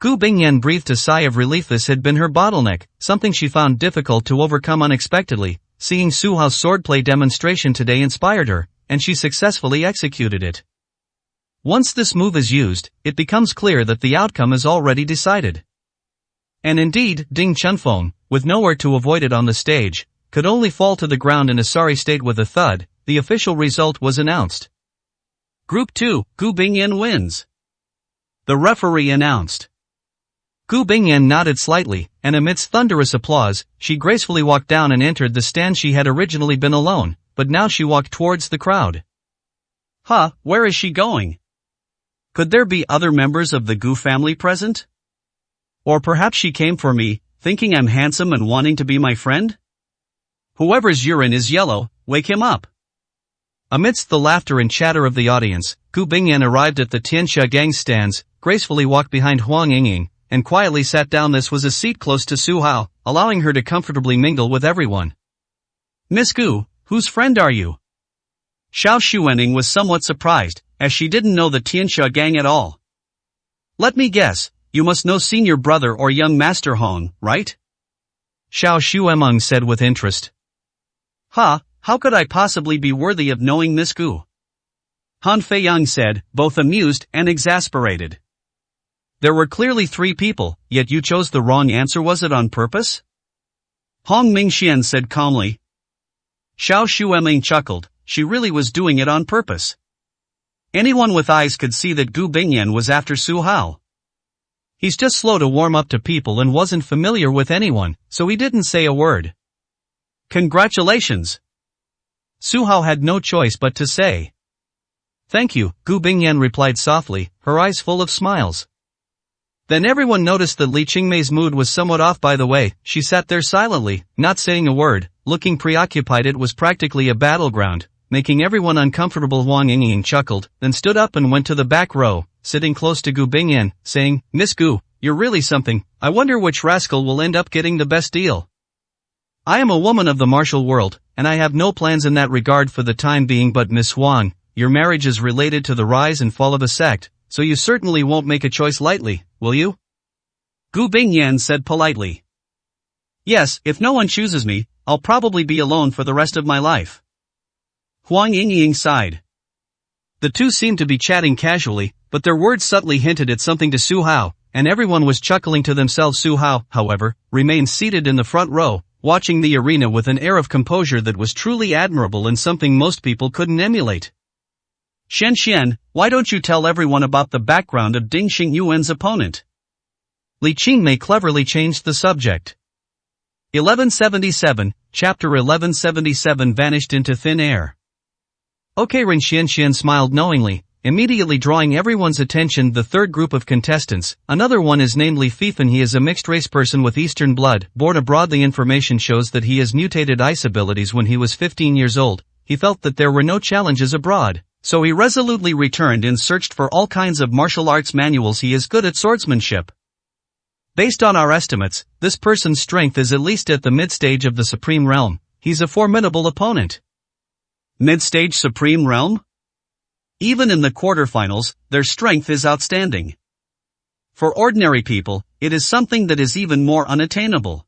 A: Gu Bingyan breathed a sigh of relief. This had been her bottleneck, something she found difficult to overcome unexpectedly. Seeing Su Hao's swordplay demonstration today inspired her, and she successfully executed it. Once this move is used, it becomes clear that the outcome is already decided. And indeed, Ding Chunfeng, with nowhere to avoid it on the stage, could only fall to the ground in a sorry state. With a thud, the official result was announced.
B: Group 2, Gu Bingyan wins. The referee announced.
A: Gu Bingyan nodded slightly, and amidst thunderous applause, she gracefully walked down and entered the stand. She had originally been alone, but now she walked towards the crowd.
B: Where is she going? Could there be other members of the Gu family present? Or perhaps she came for me, thinking I'm handsome and wanting to be my friend? Whoever's urine is yellow, wake him up.
A: Amidst the laughter and chatter of the audience, Gu Bingyan arrived at the Tianxia gang stands, gracefully walked behind Huang Yingying, and quietly sat down. This was a seat close to Su Hao, allowing her to comfortably mingle with everyone.
B: Miss Gu, whose friend are you? Xiao Xuening was somewhat surprised, as she didn't know the Tianxia gang at all. Let me guess, you must know senior brother or young master Hong, right?
A: Xiao Xuemeng said with interest.
B: How could I possibly be worthy of knowing Miss Gu? Han Feiyang said, both amused and exasperated.
A: There were clearly 3 people, yet you chose the wrong answer. Was it on purpose?
B: Hong Mingxian said calmly. Xiao Shueming chuckled, she really was doing it on purpose. Anyone with eyes could see that Gu Bingyan was after Su Hao. He's just slow to warm up to people and wasn't familiar with anyone, so he didn't say a word. Congratulations! Su Hao had no choice but to say. Thank you, Gu Bingyan replied softly, her eyes full of smiles. Then everyone noticed that Li Qingmei's mood was somewhat off. By the way, she sat there silently, not saying a word, looking preoccupied. It was practically a battleground, making everyone uncomfortable. Huang Yingying chuckled, then stood up and went to the back row, sitting close to Gu Bingyan, saying, Miss Gu, you're really something. I wonder which rascal will end up getting the best deal. I am a woman of the martial world, and I have no plans in that regard for the time being. But Miss Huang, your marriage is related to the rise and fall of a sect, so you certainly won't make a choice lightly, will you? Gu Bingyan said politely. Yes, if no one chooses me, I'll probably be alone for the rest of my life. Huang Yingying sighed. The two seemed to be chatting casually, but their words subtly hinted at something to Su Hao, and everyone was chuckling to themselves. Su Hao, however, remained seated in the front row, watching the arena with an air of composure that was truly admirable and something most people couldn't emulate. Shen Xian, why don't you tell everyone about the background of Ding Xingyuan's opponent? Li Qingmei cleverly changed the subject. 1177, Chapter 1177 vanished into thin air. Okay, Ren Xian smiled knowingly, immediately drawing everyone's attention. The third group of contestants, another one is named Li Fifan. He is a mixed-race person with Eastern blood, born abroad. The information shows that he has mutated ice abilities when he was 15 years old. He felt that there were no challenges abroad, so he resolutely returned and searched for all kinds of martial arts manuals. He is good at swordsmanship. Based on our estimates, this person's strength is at least at the mid-stage of the Supreme Realm. He's a formidable opponent. Mid-stage Supreme Realm? Even in the quarterfinals, their strength is outstanding. For ordinary people, it is something that is even more unattainable.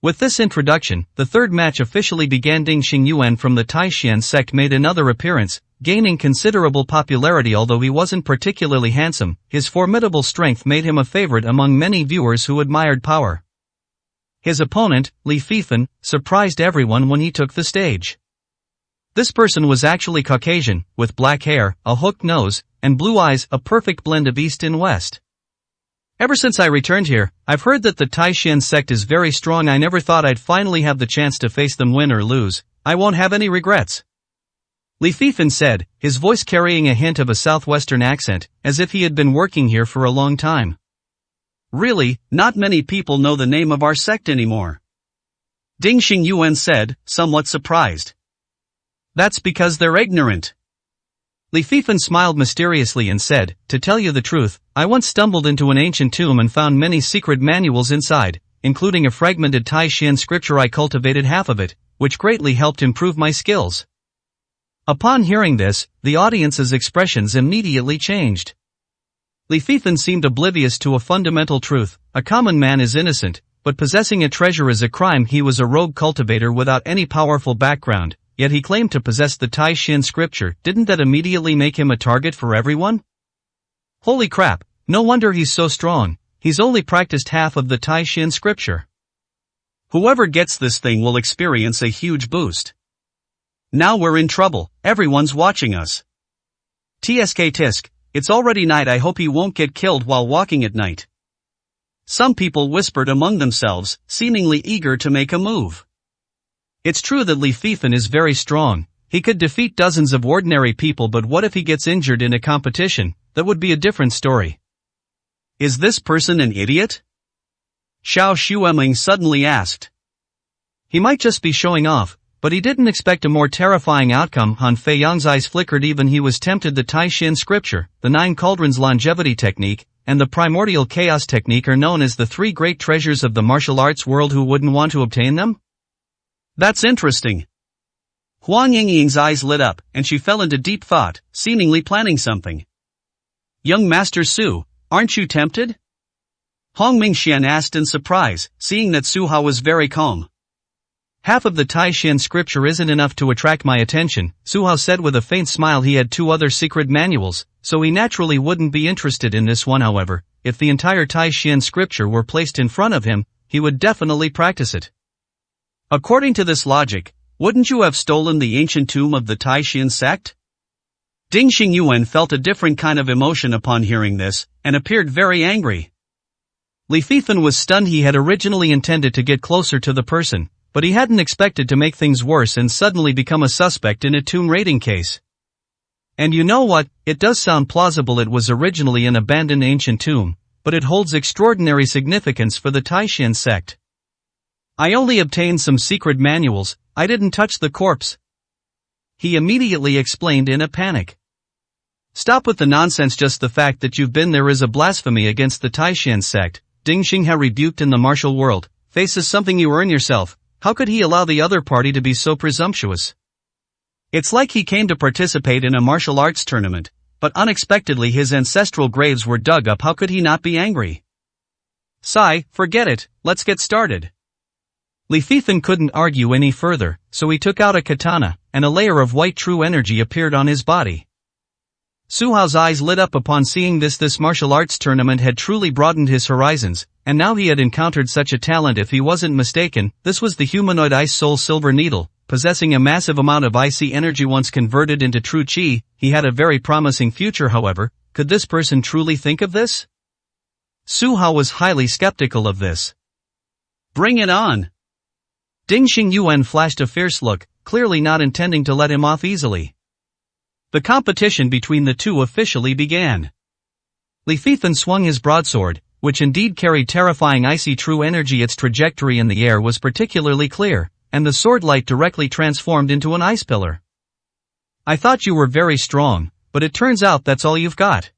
B: With this introduction, the third match officially began. Ding Xingyuan from the Taishan sect made another appearance, gaining considerable popularity. Although he wasn't particularly handsome, his formidable strength made him a favorite among many viewers who admired power. His opponent, Li Fifan, surprised everyone when he took the stage. This person was actually Caucasian, with black hair, a hooked nose, and blue eyes, a perfect blend of East and West. Ever since I returned here, I've heard that the Taishan sect is very strong. I never thought I'd finally have the chance to face them. Win or lose, I won't have any regrets. Li Fifan said, his voice carrying a hint of a southwestern accent, as if he had been working here for a long time. Really, not many people know the name of our sect anymore. Ding Xingyuan said, somewhat surprised. That's because they're ignorant. Li Fifan smiled mysteriously and said, to tell you the truth, I once stumbled into an ancient tomb and found many secret manuals inside, including a fragmented Taishan scripture. I cultivated half of it, which greatly helped improve my skills. Upon hearing this, the audience's expressions immediately changed. Li Fifan seemed oblivious to a fundamental truth: a common man is innocent, but possessing a treasure is a crime. He was a rogue cultivator without any powerful background, yet he claimed to possess the Taishan scripture. Didn't that immediately make him a target for everyone? Holy crap, no wonder he's so strong. He's only practiced half of the Taishan scripture. Whoever gets this thing will experience a huge boost. Now we're in trouble, everyone's watching us. TSK Tisk, it's already night. I hope he won't get killed while walking at night. Some people whispered among themselves, seemingly eager to make a move. It's true that Li Fifan is very strong. He could defeat dozens of ordinary people, but what if he gets injured in a competition? That would be a different story. Is this person an idiot? Xiao Shueming suddenly asked. He might just be showing off, but he didn't expect a more terrifying outcome. Han Feiyang's eyes flickered. Even he was tempted. The Taishan scripture, the 9 cauldrons longevity technique, and the primordial chaos technique are known as the 3 great treasures of the martial arts world. Who wouldn't want to obtain them? That's interesting. Huang Yingying's eyes lit up, and she fell into deep thought, seemingly planning something. Young Master Su, aren't you tempted? Hong Mingxian asked in surprise, seeing that Su Hao was very calm. Half of the Taishan scripture isn't enough to attract my attention, Su Hao said with a faint smile. He had 2 other secret manuals, so he naturally wouldn't be interested in this one. However, if the entire Taishan scripture were placed in front of him, he would definitely practice it. According to this logic, wouldn't you have stolen the ancient tomb of the Taishan sect? Ding Xingyuan felt a different kind of emotion upon hearing this, and appeared very angry. Li Fifan was stunned. He had originally intended to get closer to the person, but he hadn't expected to make things worse and suddenly become a suspect in a tomb raiding case. And you know what, it does sound plausible. It was originally an abandoned ancient tomb, but it holds extraordinary significance for the Taishan sect. I only obtained some secret manuals, I didn't touch the corpse. He immediately explained in a panic. Stop with the nonsense. Just the fact that you've been there is a blasphemy against the Taishan sect. Ding Xinghe, rebuked in the martial world, faith is something you earn yourself. How could he allow the other party to be so presumptuous? It's like he came to participate in a martial arts tournament, but unexpectedly his ancestral graves were dug up. How could he not be angry? Sai, forget it, let's get started. Li Fifan couldn't argue any further, so he took out a katana, and a layer of white true energy appeared on his body. Su Hao's eyes lit up upon seeing this. This martial arts tournament had truly broadened his horizons, and now he had encountered such a talent. If he wasn't mistaken, this was the humanoid Ice Soul Silver Needle, possessing a massive amount of icy energy once converted into true chi. He had a very promising future. However, could this person truly think of this? Su Hao was highly skeptical of this. Bring it on! Ding Xingyuan flashed a fierce look, clearly not intending to let him off easily. The competition between the two officially began. Li Fifan swung his broadsword, which indeed carried terrifying icy true energy. Its trajectory in the air was particularly clear, and the sword light directly transformed into an ice pillar. I thought you were very strong, but it turns out that's all you've got.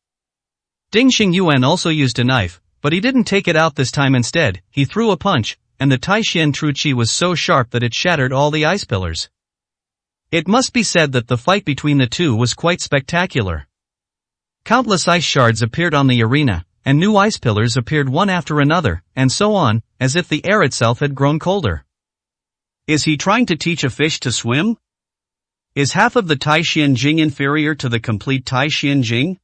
B: Ding Xingyuan also used a knife, but he didn't take it out this time. Instead, he threw a punch, and the Taishan True Chi was so sharp that it shattered all the ice pillars. It must be said that the fight between the two was quite spectacular. Countless ice shards appeared on the arena, and new ice pillars appeared one after another, and so on, as if the air itself had grown colder. Is he trying to teach a fish to swim? Is half of the Taishan Jing inferior to the complete Taishan Jing?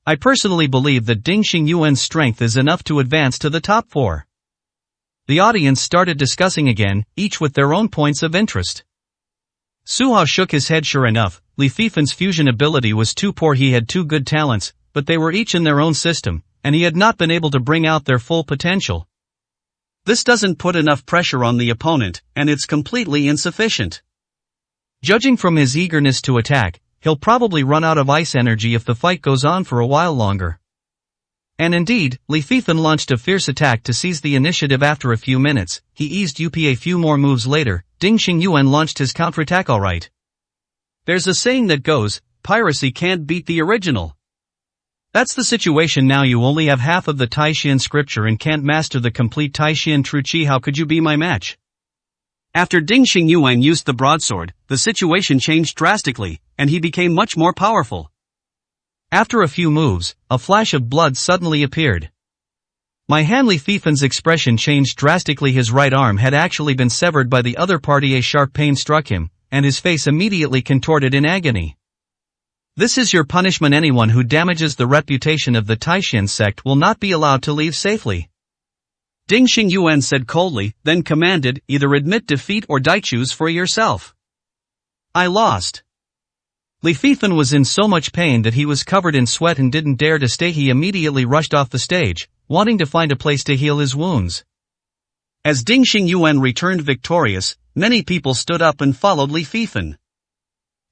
B: I personally believe that Ding Xingyuan's strength is enough to advance to the top 4. The audience started discussing again, each with their own points of interest. Su Hao shook his head. Sure enough, Li Fifan's fusion ability was too poor. He had 2 good talents, but they were each in their own system, and he had not been able to bring out their full potential. This doesn't put enough pressure on the opponent, and it's completely insufficient. Judging from his eagerness to attack, he'll probably run out of ice energy if the fight goes on for a while longer. And indeed, Li Fifan launched a fierce attack to seize the initiative. After a few minutes, he eased up. A few more moves later, Ding Xingyuan launched his counterattack. Alright. There's a saying that goes, piracy can't beat the original. That's the situation now. You only have half of the Taishan scripture and can't master the complete Taishan True Chi. How could you be my match? After Ding Xingyuan used the broadsword, the situation changed drastically, and he became much more powerful. After a few moves, a flash of blood suddenly appeared. My hand. Li Fifan's expression changed drastically. His right arm had actually been severed by the other party. A sharp pain struck him, and his face immediately contorted in agony. This is your punishment. Anyone who damages the reputation of the Taishan sect will not be allowed to leave safely. Ding Xingyuan said coldly, then commanded, either admit defeat or die. Choose for yourself. I lost. Li Fifan was in so much pain that he was covered in sweat and didn't dare to stay. He immediately rushed off the stage, wanting to find a place to heal his wounds. As Ding Xingyuan returned victorious, many people stood up and followed Li Fifan.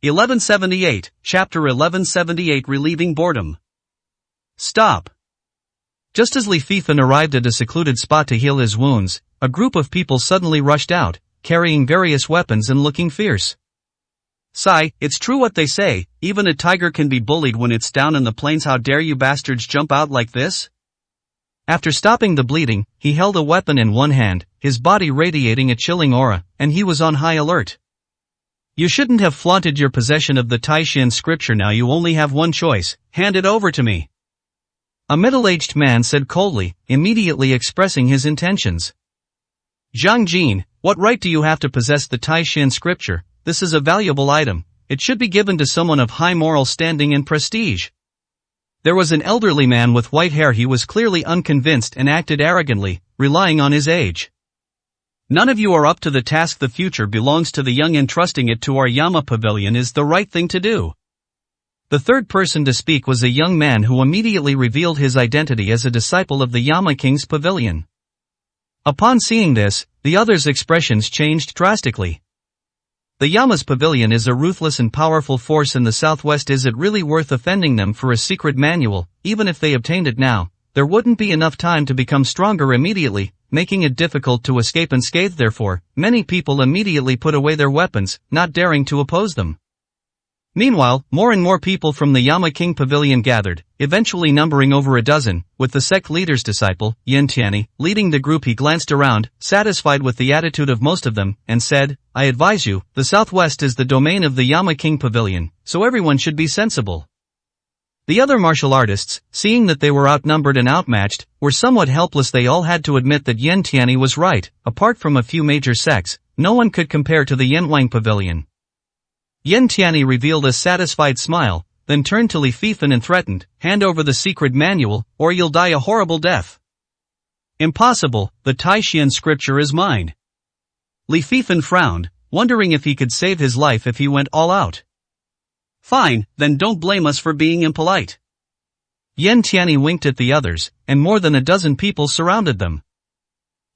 B: 1178, Chapter 1178, Relieving Boredom. Stop. Just as Li Fifan arrived at a secluded spot to heal his wounds, a group of people suddenly rushed out, carrying various weapons and looking fierce. Sai, it's true what they say, even a tiger can be bullied when it's down in the plains. How dare you bastards jump out like this? After stopping the bleeding, he held a weapon in one hand, his body radiating a chilling aura, and he was on high alert. You shouldn't have flaunted your possession of the Taishan scripture. Now you only have one choice, hand it over to me. A middle-aged man said coldly, immediately expressing his intentions. Zhang Jin, what right do you have to possess the Taishan scripture? This is a valuable item. It should be given to someone of high moral standing and prestige. There was an elderly man with white hair. He was clearly unconvinced and acted arrogantly, relying on his age.
A: None of you are up to the task. The future belongs to the young, and trusting it to our Yama pavilion is the right thing to do. The third person to speak was a young man who immediately revealed his identity as a disciple of the Yama King's pavilion. Upon seeing this, the others' expressions changed drastically. The Yama's pavilion is a ruthless and powerful force in the southwest. Is it really worth offending them for a secret manual? Even if they obtained it now, there wouldn't be enough time to become stronger immediately, making it difficult to escape unscathed. Therefore, many people immediately put away their weapons, not daring to oppose them. Meanwhile, more and more people from the Yama King pavilion gathered, eventually numbering over a dozen, with the sect leader's disciple, Yin Tianyi, leading the group. He glanced around, satisfied with the attitude of most of them, and said, "I advise you, the southwest is the domain of the Yama King pavilion, so everyone should be sensible." The other martial artists, seeing that they were outnumbered and outmatched, were somewhat helpless. They all had to admit that Yin Tianyi was right. Apart from a few major sects, no one could compare to the Yanwang pavilion. Yin Tianyi revealed a satisfied smile, then turned to Li Fifan and threatened, "Hand over the secret manual, or you'll die a horrible death." "Impossible, the Taishan scripture is mine." Li Fifan frowned, wondering if he could save his life if he went all out. "Fine, then don't blame us for being impolite." Yin Tianyi winked at the others, and more than a dozen people surrounded them.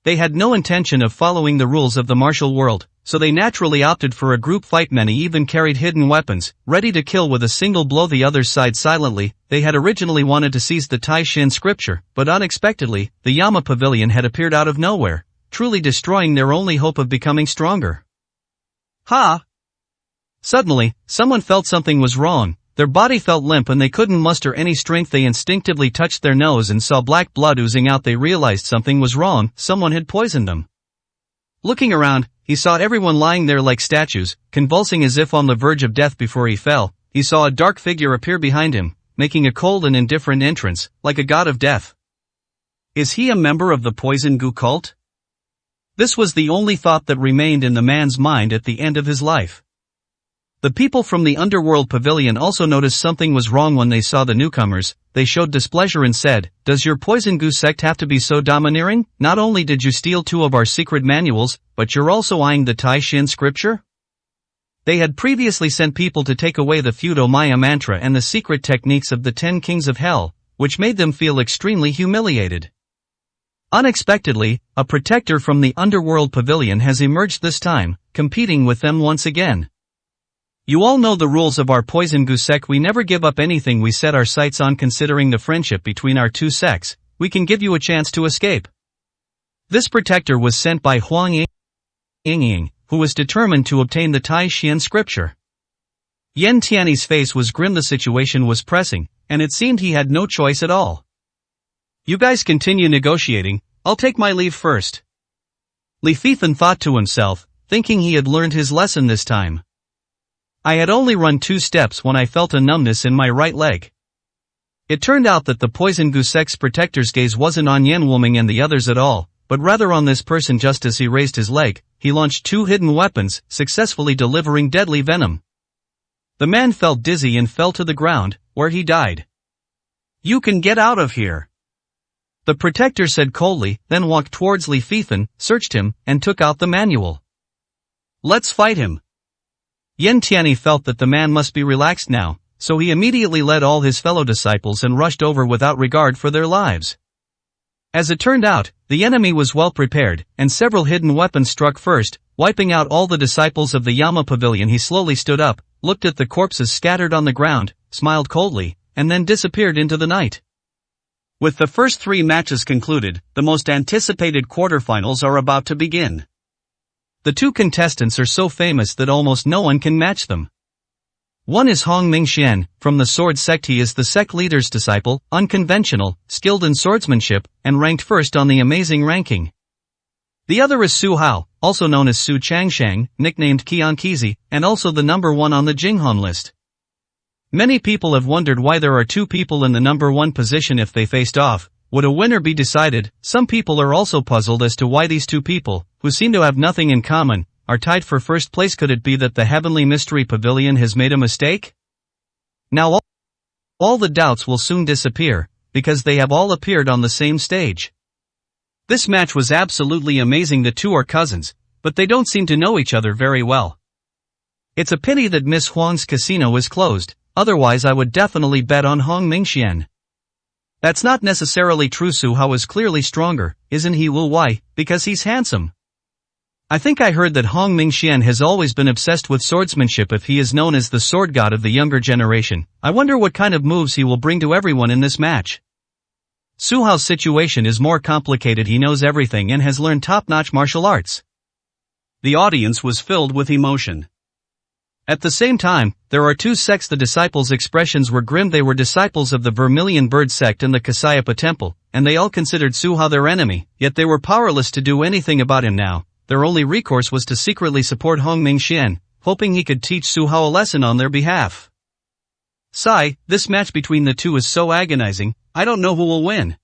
A: They had no intention of following the rules of the martial world, so they naturally opted for a group fight. Many even carried hidden weapons, ready to kill with a single blow. The others sighed silently. They had originally wanted to seize the Taishan scripture, but unexpectedly, the Yama pavilion had appeared out of nowhere, truly destroying their only hope of becoming stronger. Ha! Suddenly, someone felt something was wrong. Their body felt limp and they couldn't muster any strength. They instinctively touched their nose and saw black blood oozing out. They realized something was wrong. Someone had poisoned them. Looking around, he saw everyone lying there like statues, convulsing as if on the verge of death. Before he fell, he saw a dark figure appear behind him, making a cold and indifferent entrance, like a god of death. Is he a member of the Poison Gu cult? This was the only thought that remained in the man's mind at the end of his life. The people from the underworld pavilion also noticed something was wrong when they saw the newcomers. They showed displeasure and said, "Does your Poison Gu sect have to be so domineering? Not only did you steal 2 of our secret manuals, but you're also eyeing the Taishan scripture?" They had previously sent people to take away the Fudo Maya mantra and the secret techniques of the 10 kings of hell, which made them feel extremely humiliated. Unexpectedly, a protector from the underworld pavilion has emerged this time, competing with them once again. "You all know the rules of our Poison Gu sect. We never give up anything we set our sights on. Considering the friendship between our 2 sects, we can give you a chance to escape." This protector was sent by Huang Yingying, who was determined to obtain the Taishan scripture. Yin Tianyi's face was grim. The situation was pressing, and it seemed he had no choice at all. "You guys continue negotiating, I'll take my leave first." Li Fifan thought to himself, thinking he had learned his lesson this time. "I had only run 2 steps when I felt a numbness in my right leg." It turned out that the Poison Gu sect's protector's gaze wasn't on Yan Wuming and the others at all, but rather on this person. Just as he raised his leg, he launched 2 hidden weapons, successfully delivering deadly venom. The man felt dizzy and fell to the ground, where he died. "You can get out of here," the protector said coldly, then walked towards Li Fifan, searched him, and took out the manual. "Let's fight him." Yin Tianyi felt that the man must be relaxed now, so he immediately led all his fellow disciples and rushed over without regard for their lives. As it turned out, the enemy was well prepared, and several hidden weapons struck first, wiping out all the disciples of the Yama pavilion. He slowly stood up, looked at the corpses scattered on the ground, smiled coldly, and then disappeared into the night. With the first 3 matches concluded, the most anticipated quarterfinals are about to begin. The 2 contestants are so famous that almost no one can match them. One is Hong Mingxian, from the Sword Sect. He is the sect leader's disciple, unconventional, skilled in swordsmanship, and ranked first on the amazing ranking. The other is Su Hao, also known as Su Changshang, nicknamed Qian Qizi, and also the number 1 on the Jinghan list. Many people have wondered why there are 2 people in the number 1 position if they faced off. Would a winner be decided? Some people are also puzzled as to why these 2 people, who seem to have nothing in common, are tied for first place. Could it be that the Heavenly Mystery Pavilion has made a mistake? Now all the doubts will soon disappear, because they have all appeared on the same stage. This match was absolutely amazing. The two are cousins, but they don't seem to know each other very well. It's a pity that Miss Huang's casino is closed, otherwise I would definitely bet on Hong Mingxian. That's not necessarily true. Su Hao is clearly stronger, isn't he? Well, why? Because he's handsome. I think I heard that Hong Mingxian has always been obsessed with swordsmanship. If he is known as the sword god of the younger generation, I wonder what kind of moves he will bring to everyone in this match. Su Hao's situation is more complicated. He knows everything and has learned top-notch martial arts.
B: The audience was filled with emotion.
A: At the same time, there are two sects. The disciples' expressions were grim. They were disciples of the Vermilion Bird sect and the Kasyapa temple, and they all considered Su Hao their enemy, yet they were powerless to do anything about him now. Their only recourse was to secretly support Hong Mingxian, hoping he could teach Su Hao a lesson on their behalf. Sigh, this match between the two is so agonizing, I don't know who will win.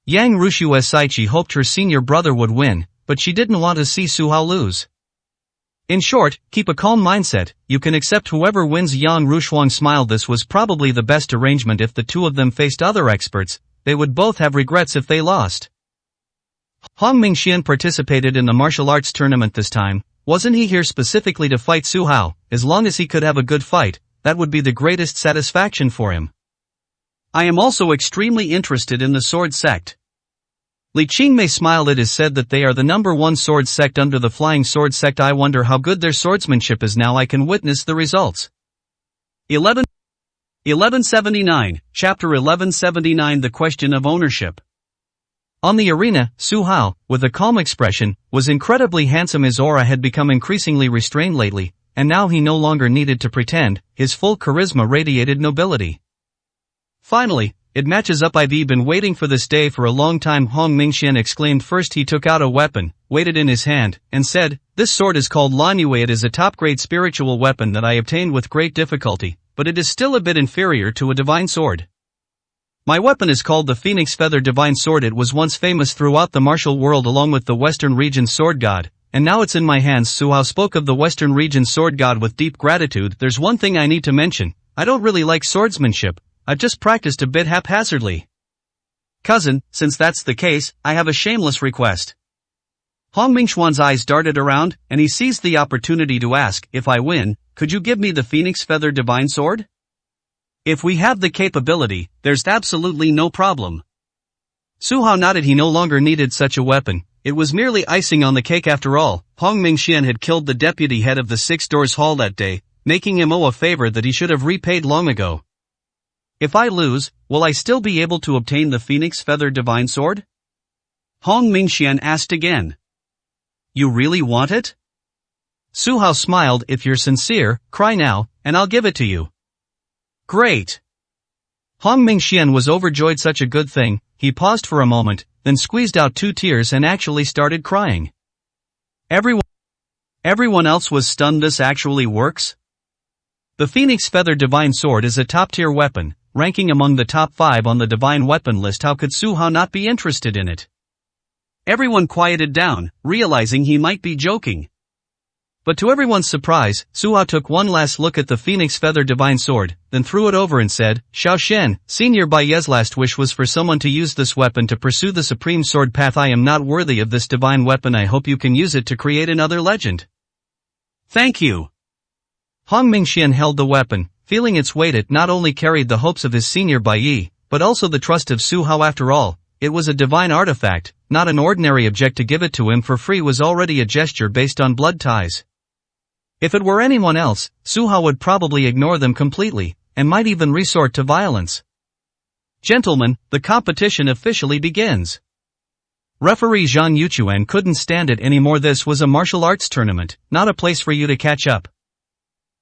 A: Yang Rushu Saichi hoped her senior brother would win, but she didn't want to see Su Hao lose. In short, keep a calm mindset, you can accept whoever wins. Yang Rushuang smiled. This was probably the best arrangement. If the two of them faced other experts, they would both have regrets if they lost. Hong Mingxian participated in the martial arts tournament this time. Wasn't he here specifically to fight Su Hao? As long as he could have a good fight, that would be the greatest satisfaction for him.
B: I am also extremely interested in the sword sect.
A: Li Qingmei smiled. It is said that they are the #1 sword sect under the Flying Sword sect. I wonder how good their swordsmanship is now. I can witness the results.
B: 1179, Chapter 1179. The question of ownership.
A: On the arena, Su Hao, with a calm expression, was incredibly handsome. His aura had become increasingly restrained lately, and now he no longer needed to pretend. His full charisma radiated nobility. Finally, it matches up. I've been waiting for this day for a long time, Hong Mingxian exclaimed. First he took out a weapon, weighed it in his hand, and said, "This sword is called Lanyue. It is a top-grade spiritual weapon that I obtained with great difficulty, but it is still a bit inferior to a divine sword. My weapon is called the Phoenix Feather Divine Sword. It was once famous throughout the martial world along with the Western region's sword god, and now it's in my hands." Su Hao spoke of the Western region's sword god with deep gratitude. There's one thing I need to mention. I don't really like swordsmanship. I've just practiced a bit haphazardly.
B: Cousin, since that's the case, I have a shameless request.
A: Hong Mingxuan's eyes darted around, and he seized the opportunity to ask, "If I win, could you give me the Phoenix Feather Divine Sword?"
B: "If we have the capability, there's absolutely no problem."
A: Su Hao nodded. He no longer needed such a weapon. It was merely icing on the cake after all. Hong Mingxian had killed the deputy head of the Six Doors Hall that day, making him owe a favor that he should have repaid long ago.
B: "If I lose, will I still be able to obtain the Phoenix Feather Divine Sword?" Hong Mingxian asked again. "You really want it?"
A: Su Hao smiled. "If you're sincere, cry now, and I'll give it to you."
B: "Great."
A: Hong Mingxian was overjoyed. Such a good thing. He paused for a moment, then squeezed out 2 tears and actually started crying.
B: Everyone else was stunned. This actually works?
A: The Phoenix Feather Divine Sword is a top-tier weapon, ranking among the top 5 on the divine weapon list. How could Su Hao not be interested in it?
B: Everyone quieted down, realizing he might be joking.
A: But to everyone's surprise, Su Hao took one last look at the Phoenix Feather Divine Sword, then threw it over and said, "Xiao Shen, Senior Baiye's last wish was for someone to use this weapon to pursue the supreme sword path. I am not worthy of this divine weapon. I hope you can use it to create another legend."
B: "Thank you."
A: Hong Mingxian held the weapon, feeling its weight. It not only carried the hopes of his senior Baiyi, but also the trust of Su Hao. After all, it was a divine artifact, not an ordinary object. To give it to him for free was already a gesture based on blood ties. If it were anyone else, Su Hao would probably ignore them completely, and might even resort to violence. Gentlemen, the competition officially begins. Referee Zhang Yuchuan couldn't stand it anymore. This was a martial arts tournament, not a place for you to catch up.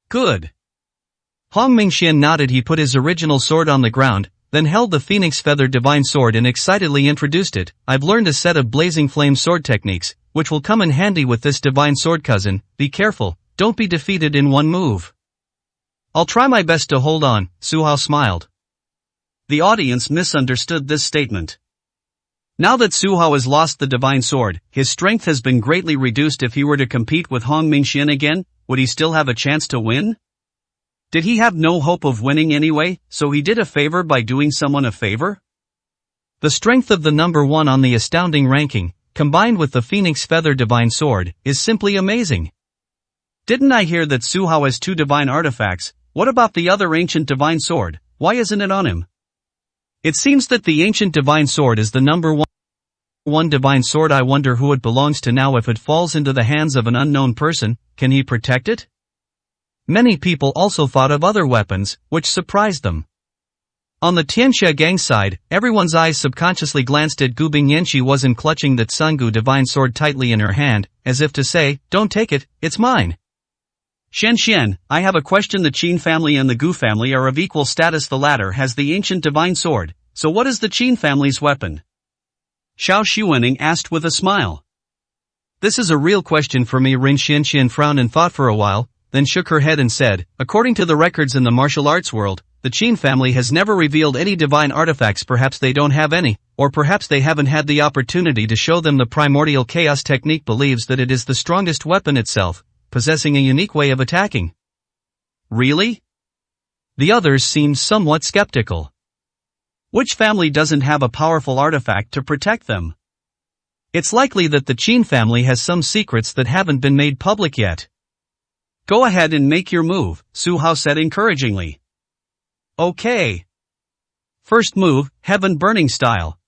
B: Good.
A: Hong Mingxian nodded. He put his original sword on the ground, then held the Phoenix Feather Divine Sword and excitedly introduced it. "I've learned a set of blazing flame sword techniques, which will come in handy with this divine sword. Cousin, be careful, don't be defeated in one move." "I'll try my best to hold on," Su Hao smiled.
B: The audience misunderstood this statement. Now that Su Hao has lost the divine sword, his strength has been greatly reduced. If he were to compete with Hong Mingxian again, would he still have a chance to win? Did he have no hope of winning anyway, so he did a favor by doing someone a favor?
A: The strength of the number 1 on the astounding ranking, combined with the Phoenix Feather Divine Sword, is simply amazing.
B: Didn't I hear that Su Hao has 2 divine artifacts? What about the other ancient divine sword? Why isn't it on him?
A: It seems that the ancient divine sword is the number 1 divine sword. I wonder who it belongs to now. If it falls into the hands of an unknown person, can he protect it? Many people also thought of other weapons, which surprised them. On the Tianxia gang side, everyone's eyes subconsciously glanced at Gu Bingyan. She wasn't clutching that Sungu divine sword tightly in her hand, as if to say, "Don't take it, it's mine."
B: Shen Xian, I have a question. The Qin family and the Gu family are of equal status. The latter has the ancient divine sword, so what is the Qin family's weapon? Xiao Xuening asked with a smile.
A: This is a real question for me. Rin Xian frowned and thought for a while, then shook her head and said, according to the records in the martial arts world, the Qin family has never revealed any divine artifacts. Perhaps they don't have any, or perhaps they haven't had the opportunity to show them. The primordial chaos technique believes that it is the strongest weapon itself, possessing a unique way of attacking.
B: Really?
A: The others seemed somewhat skeptical.
B: Which family doesn't have a powerful artifact to protect them?
A: It's likely that the Qin family has some secrets that haven't been made public yet.
B: Go ahead and make your move, Su Hao said encouragingly. Okay. First move, Heaven Burning Style.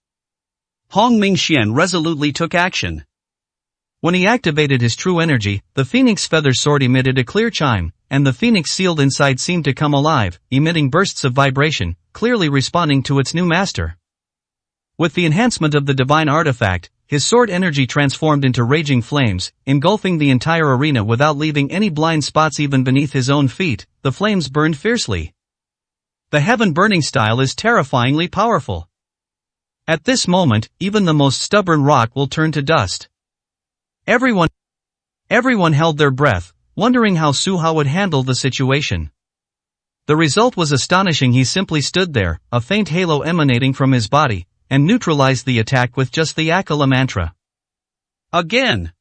B: Hong Mingxian resolutely took action.
A: When he activated his true energy, the Phoenix Feather Sword emitted a clear chime, and the phoenix sealed inside seemed to come alive, emitting bursts of vibration, clearly responding to its new master. With the enhancement of the divine artifact, his sword energy transformed into raging flames, engulfing the entire arena without leaving any blind spots even beneath his own feet. The flames burned fiercely. The Heaven Burning style is terrifyingly powerful. At this moment, even the most stubborn rock will turn to dust. Everyone held their breath, wondering how Su Hao would handle the situation. The result was astonishing. He simply stood there, a faint halo emanating from his body, and neutralized the attack with just the Akala mantra.
B: Again!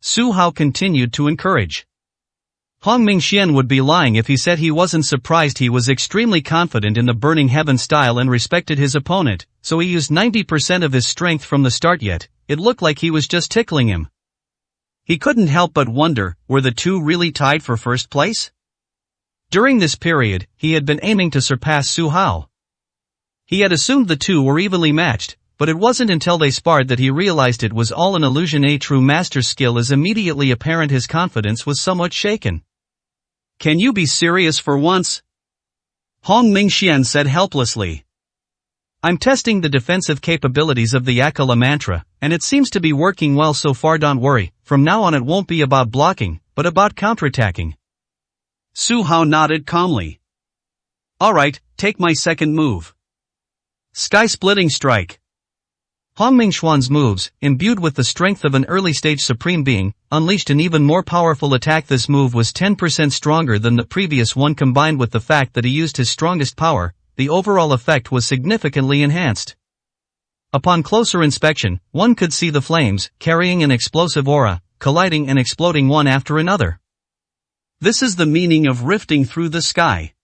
A: Su Hao continued to encourage. Hong Mingxian would be lying if he said he wasn't surprised. He was extremely confident in the Burning Heaven style and respected his opponent, so he used 90% of his strength from the start. Yet it looked like he was just tickling him. He couldn't help but wonder, were the two really tied for first place? During this period, he had been aiming to surpass Su Hao. He had assumed the two were evenly matched, but it wasn't until they sparred that he realized it was all an illusion. A true master's skill is immediately apparent. His confidence was somewhat shaken.
B: Can you be serious for once? Hong Mingxian said helplessly.
A: I'm testing the defensive capabilities of the Akala mantra, and it seems to be working well so far. Don't worry, from now on it won't be about blocking, but about counterattacking.
B: Su Hao nodded calmly. Alright, take my second move. Sky-splitting strike.
A: Hong Mingxuan's moves, imbued with the strength of an early-stage supreme being, unleashed an even more powerful attack. This move was 10% stronger than the previous one. Combined with the fact that he used his strongest power, the overall effect was significantly enhanced. Upon closer inspection, one could see the flames, carrying an explosive aura, colliding and exploding one after another.
B: This is the meaning of rifting through the sky.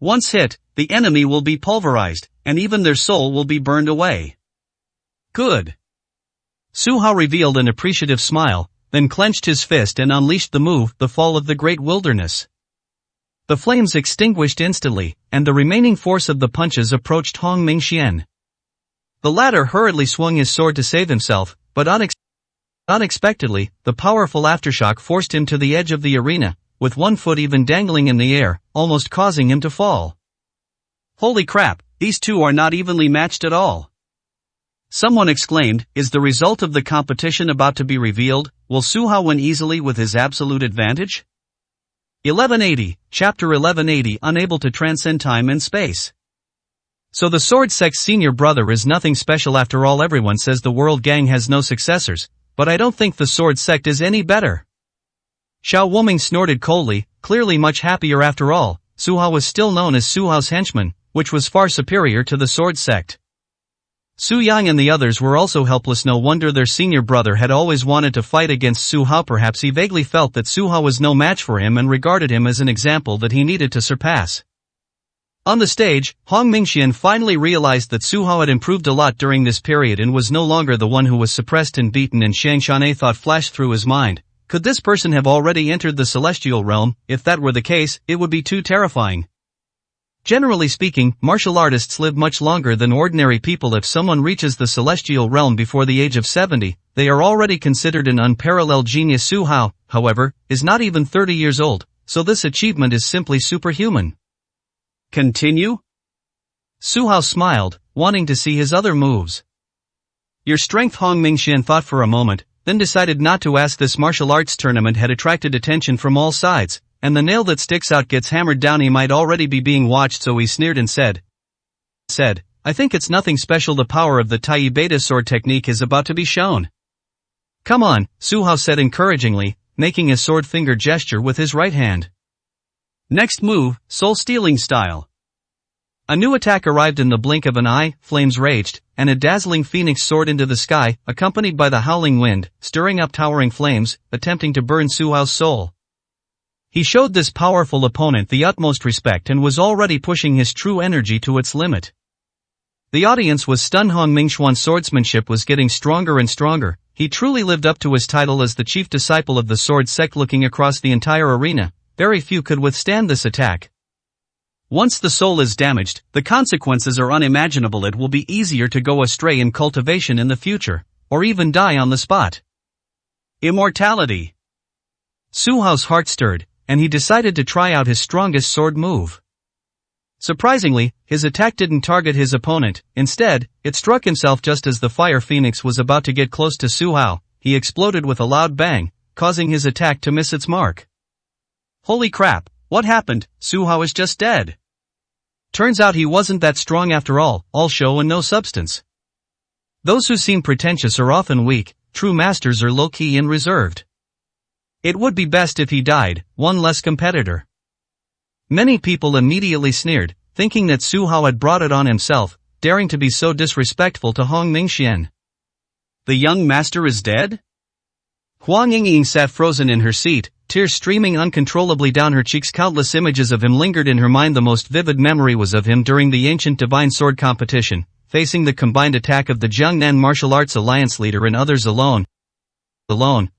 B: Once hit, the enemy will be pulverized, and even their soul will be burned away. Good.
A: Su Hao revealed an appreciative smile, then clenched his fist and unleashed the move, the Fall of the Great Wilderness. The flames extinguished instantly, and the remaining force of the punches approached Hong Mingxian. The latter hurriedly swung his sword to save himself, but unexpectedly, the powerful aftershock forced him to the edge of the arena, with one foot even dangling in the air, almost causing him to fall.
B: Holy crap, these two are not evenly matched at all. Someone exclaimed, is the result of the competition about to be revealed? Will Su Hao win easily with his absolute advantage?
A: 1180, Chapter 1180. Unable to transcend time and space. So the Sword Sect's senior brother is nothing special after all. Everyone says the World Gang has no successors, but I don't think the Sword Sect is any better. Xiao Woming snorted coldly, clearly much happier. After all, Su Hao was still known as Su Hao's henchman, which was far superior to the Sword Sect. Su Yang and the others were also helpless. No wonder their senior brother had always wanted to fight against Su Hao. Perhaps he vaguely felt that Su Hao was no match for him and regarded him as an example that he needed to surpass. On the stage, Hong Mingxian finally realized that Su Hao had improved a lot during this period and was no longer the one who was suppressed and beaten, and Shang Shan'e thought flashed through his mind. Could this person have already entered the celestial realm? If that were the case, it would be too terrifying. Generally speaking, martial artists live much longer than ordinary people. If someone reaches the celestial realm before the age of 70, they are already considered an unparalleled genius. Su Hao, however, is not even 30 years old, so this achievement is simply superhuman.
B: Continue?
A: Su Hao smiled, wanting to see his other moves. Your strength, Hong Mingxian thought for a moment, then decided not to ask. This martial arts tournament had attracted attention from all sides, and the nail that sticks out gets hammered down. He might already be being watched, so he sneered and said, I think it's nothing special. The power of the Tai Beta sword technique is about to be shown. Come on, Su Hao said encouragingly, making a sword finger gesture with his right hand.
B: Next move, soul stealing style.
A: A new attack arrived in the blink of an eye, flames raged, and a dazzling phoenix soared into the sky, accompanied by the howling wind, stirring up towering flames, attempting to burn Su Hao's soul. He showed this powerful opponent the utmost respect and was already pushing his true energy to its limit. The audience was stunned. Hong Mingxian's swordsmanship was getting stronger and stronger. He truly lived up to his title as the chief disciple of the sword sect. Looking across the entire arena, very few could withstand this attack.
B: Once the soul is damaged, the consequences are unimaginable. It will be easier to go astray in cultivation in the future, or even die on the spot. Immortality.
A: Su Hao's heart stirred, and he decided to try out his strongest sword move. Surprisingly, his attack didn't target his opponent. Instead, it struck himself just as the fire phoenix was about to get close to Su Hao. He exploded with a loud bang, causing his attack to miss its mark.
B: Holy crap, what happened? Su Hao is just dead.
A: Turns out he wasn't that strong after all show and no substance. Those who seem pretentious are often weak. True masters are low-key and reserved. It would be best if he died, one less competitor. Many people immediately sneered, thinking that Su Hao had brought it on himself, daring to be so disrespectful to Hong Mingxian.
B: The young master is dead?
A: Huang Yingying sat frozen in her seat, tears streaming uncontrollably down her cheeks. Countless images of him lingered in her mind. The most vivid memory was of him during the ancient divine sword competition, facing the combined attack of the Jiangnan Martial Arts Alliance leader and others alone,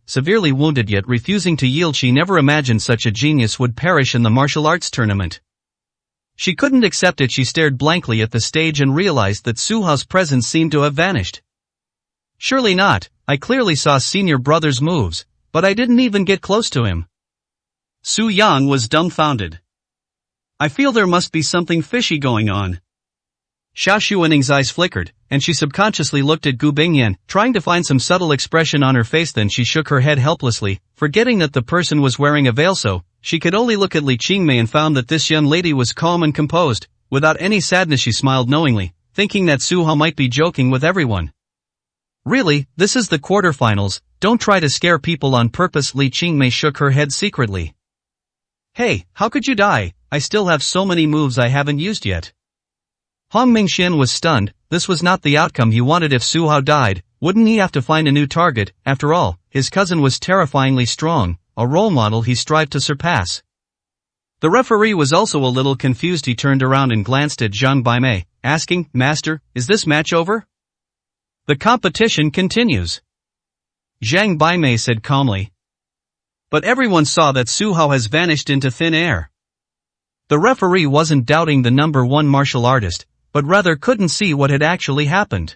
A: severely wounded yet refusing to yield. She never imagined such a genius would perish in the martial arts tournament. She couldn't accept it. She stared blankly at the stage and realized that Su Hao's presence seemed to have vanished. Surely not, I clearly saw senior brother's moves, but I didn't even get close to him.
B: Su Yang was dumbfounded. I feel there must be something fishy going on.
A: Xiao Xuaning's eyes flickered, and she subconsciously looked at Gu Bingyan, trying to find some subtle expression on her face. Then she shook her head helplessly, forgetting that the person was wearing a veil, so she could only look at Li Qingmei and found that this young lady was calm and composed. Without any sadness she smiled knowingly, thinking that Su Hao might be joking with everyone. Really, this is the quarterfinals, don't try to scare people on purpose. Li Qingmei shook her head secretly. Hey, how could you die? I still have so many moves I haven't used yet. Hong Mingxian was stunned. This was not the outcome he wanted. If Su Hao died, wouldn't he have to find a new target? After all, his cousin was terrifyingly strong, a role model he strived to surpass. The referee was also a little confused. He turned around and glanced at Zhang Baimei, asking, Master, is this match over? The competition continues. Zhang Baimei said calmly. But everyone saw that Su Hao has vanished into thin air. The referee wasn't doubting the number one martial artist, but rather couldn't see what had actually happened.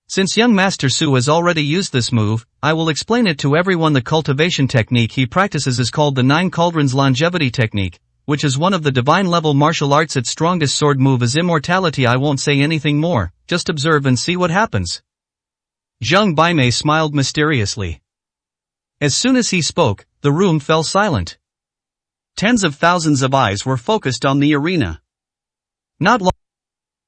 A: Since young Master Su has already used this move, I will explain it to everyone. The cultivation technique he practices is called the Nine Cauldrons Longevity Technique, which is one of the divine-level martial arts. Its strongest sword move is immortality. I won't say anything more, just observe and see what happens. Zhang Baimei smiled mysteriously. As soon as he spoke, the room fell silent.
B: Tens of thousands of eyes were focused on the arena.
A: Not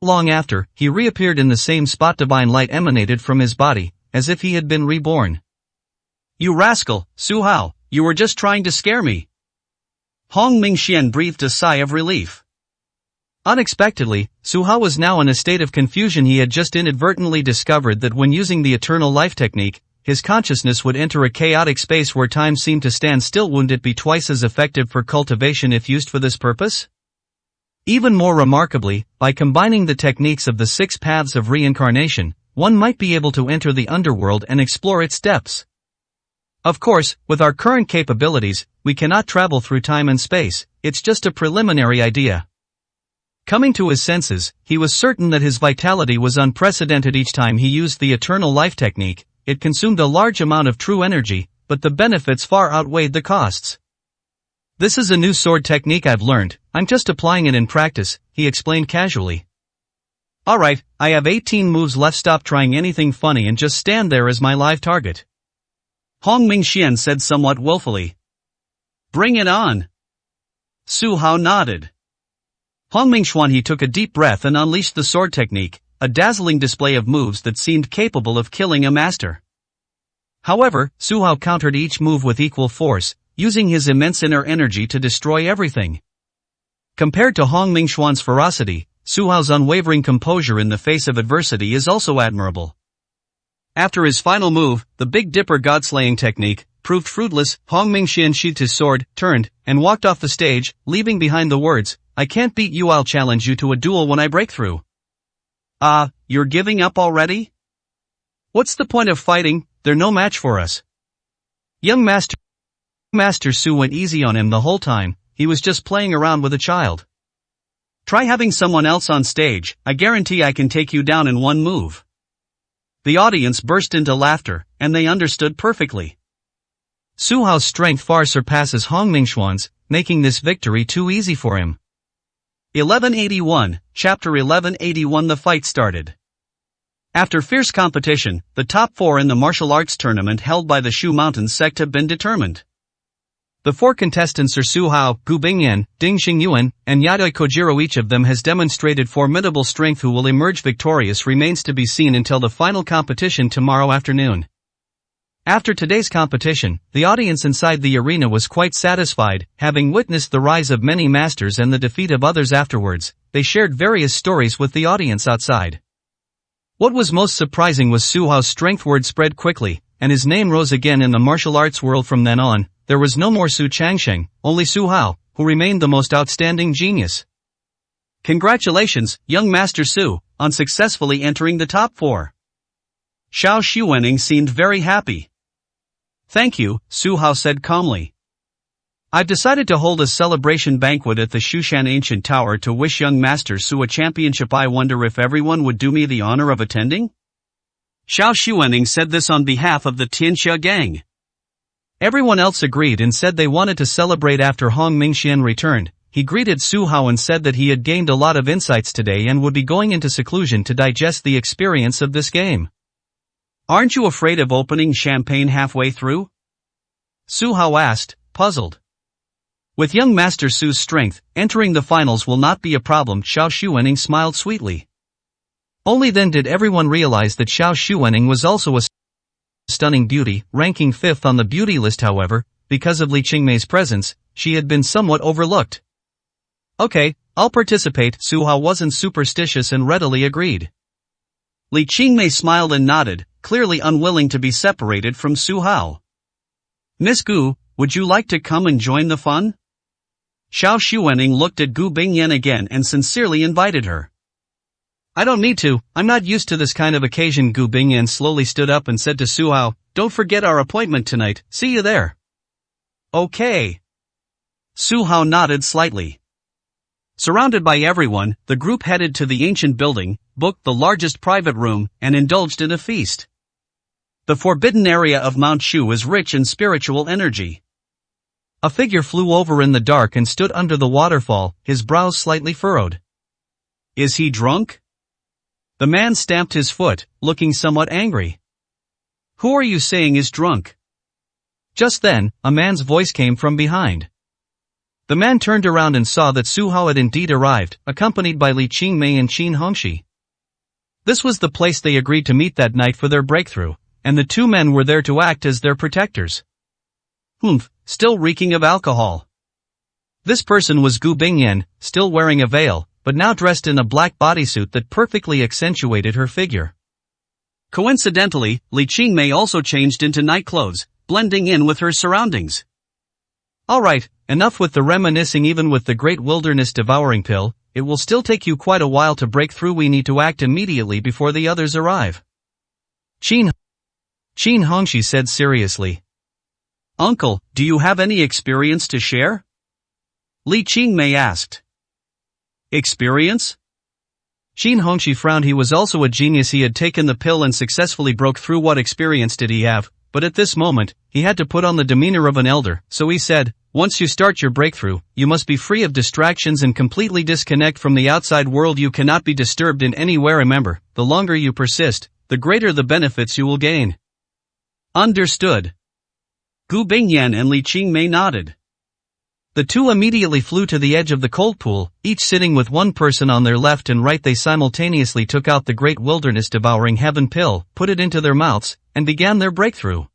A: long after, he reappeared in the same spot. Divine light emanated from his body, as if he had been reborn.
B: You rascal, Su Hao, you were just trying to scare me. Hong Mingxian breathed a sigh of relief.
A: Unexpectedly, Su Hao was now in a state of confusion. He had just inadvertently discovered that when using the Eternal Life technique, his consciousness would enter a chaotic space where time seemed to stand still. Wouldn't it be twice as effective for cultivation if used for this purpose? Even more remarkably, by combining the techniques of the 6 paths of reincarnation, one might be able to enter the underworld and explore its depths. Of course, with our current capabilities, we cannot travel through time and space, it's just a preliminary idea. Coming to his senses, he was certain that his vitality was unprecedented each time he used the eternal life technique. It consumed a large amount of true energy, but the benefits far outweighed the costs. This is a new sword technique I've learned, I'm just applying it in practice, he explained casually. Alright, I have 18 moves left, stop trying anything funny and just stand there as my live target.
B: Hong Mingxian said somewhat willfully. Bring it on. Su Hao nodded. Hong Mingxuan he took a deep breath and unleashed the sword technique, a dazzling display of moves that seemed capable of killing a master. However, Su Hao countered each move with equal force, using his immense inner energy to destroy everything. Compared to Hong Mingxuan's ferocity, Su Hao's unwavering composure in the face of adversity is also admirable. After his final move, the Big Dipper God-slaying technique, proved fruitless. Hong Mingxian sheathed his sword, turned, and walked off the stage, leaving behind the words, "I can't beat you, I'll challenge you to a duel when I break through." You're giving up already? What's the point of fighting? They're no match for us. Young Master Su went easy on him the whole time, he was just playing around with a child. Try having someone else on stage, I guarantee I can take you down in one move. The audience burst into laughter, and they understood perfectly. Su Hao's strength far surpasses Hong Mingxuan's, making this victory too easy for him. 1181, Chapter 1181. The fight started. After fierce competition, the top 4 in the martial arts tournament held by the Shu Mountains sect have been determined. The 4 contestants are Su Hao, Gu Bingyan, Ding Xingyuan, and Yadoi Kojiro. Each of them has demonstrated formidable strength. Who will emerge victorious remains to be seen until the final competition tomorrow afternoon. After today's competition, the audience inside the arena was quite satisfied, having witnessed the rise of many masters and the defeat of others afterwards. They shared various stories with the audience outside. What was most surprising was Su Hao's strength. Word spread quickly, and his name rose again in the martial arts world. From then on, there was no more Su Changsheng, only Su Hao, who remained the most outstanding genius. Congratulations, young Master Su, on successfully entering the top 4. Xiao Xuening seemed very happy. Thank you, Su Hao said calmly. I've decided to hold a celebration banquet at the Shushan Ancient Tower to wish young Master Su a championship. I wonder if everyone would do me the honor of attending? Xiao Xuening said this on behalf of the Tianxia gang. Everyone else agreed and said they wanted to celebrate. After Hong Mingxian returned, he greeted Su Hao and said that he had gained a lot of insights today and would be going into seclusion to digest the experience of this game. Aren't you afraid of opening champagne halfway through? Su Hao asked, puzzled. With young Master Su's strength, entering the finals will not be a problem. Xiao Xuening smiled sweetly. Only then did everyone realize that Xiao Xuening was also a stunning beauty, ranking 5th on the beauty list. However, because of Li Qingmei's presence, she had been somewhat overlooked. Okay, I'll participate. Su Hao wasn't superstitious and readily agreed. Li Qingmei smiled and nodded, clearly unwilling to be separated from Su Hao. Miss Gu, would you like to come and join the fun? Xiao Xuening looked at Gu Bingyan again and sincerely invited her. I don't need to, I'm not used to this kind of occasion. Gu Bingyan slowly stood up and said to Su Hao, don't forget our appointment tonight, see you there. Okay. Su Hao nodded slightly. Surrounded by everyone, the group headed to the ancient building, booked the largest private room, and indulged in a feast. The forbidden area of Mount Shu is rich in spiritual energy. A figure flew over in the dark and stood under the waterfall, his brows slightly furrowed. Is he drunk? The man stamped his foot, looking somewhat angry. Who are you saying is drunk? Just then, a man's voice came from behind. The man turned around and saw that Su Hao had indeed arrived, accompanied by Li Qingmei and Qin Hongxi. This was the place they agreed to meet that night for their breakthrough, and the two men were there to act as their protectors. Humph, still reeking of alcohol. This person was Gu Bingyan, still wearing a veil, but now dressed in a black bodysuit that perfectly accentuated her figure. Coincidentally, Li Qingmei also changed into night clothes, blending in with her surroundings. Alright, enough with the reminiscing. Even with the great wilderness devouring pill,
A: it will still take you quite a while to break through. We need to act immediately before the others arrive. Qin Hongxi said seriously.
B: Uncle, do you have any experience to share? Li Qingmei asked. Experience?
A: Qin Hongxi frowned. He was also a genius. He had taken the pill and successfully broke through. What experience did he have? But at this moment, he had to put on the demeanor of an elder, so he said, once you start your breakthrough, you must be free of distractions and completely disconnect from the outside world. You cannot be disturbed in any way. Remember, the longer you persist, the greater the benefits you will gain.
B: Understood. Gu Bingyan and Li Qingmei nodded.
A: The two immediately flew to the edge of the cold pool, each sitting with one person on their left and right. They simultaneously took out the great wilderness devouring heaven pill, put it into their mouths, and began their breakthrough.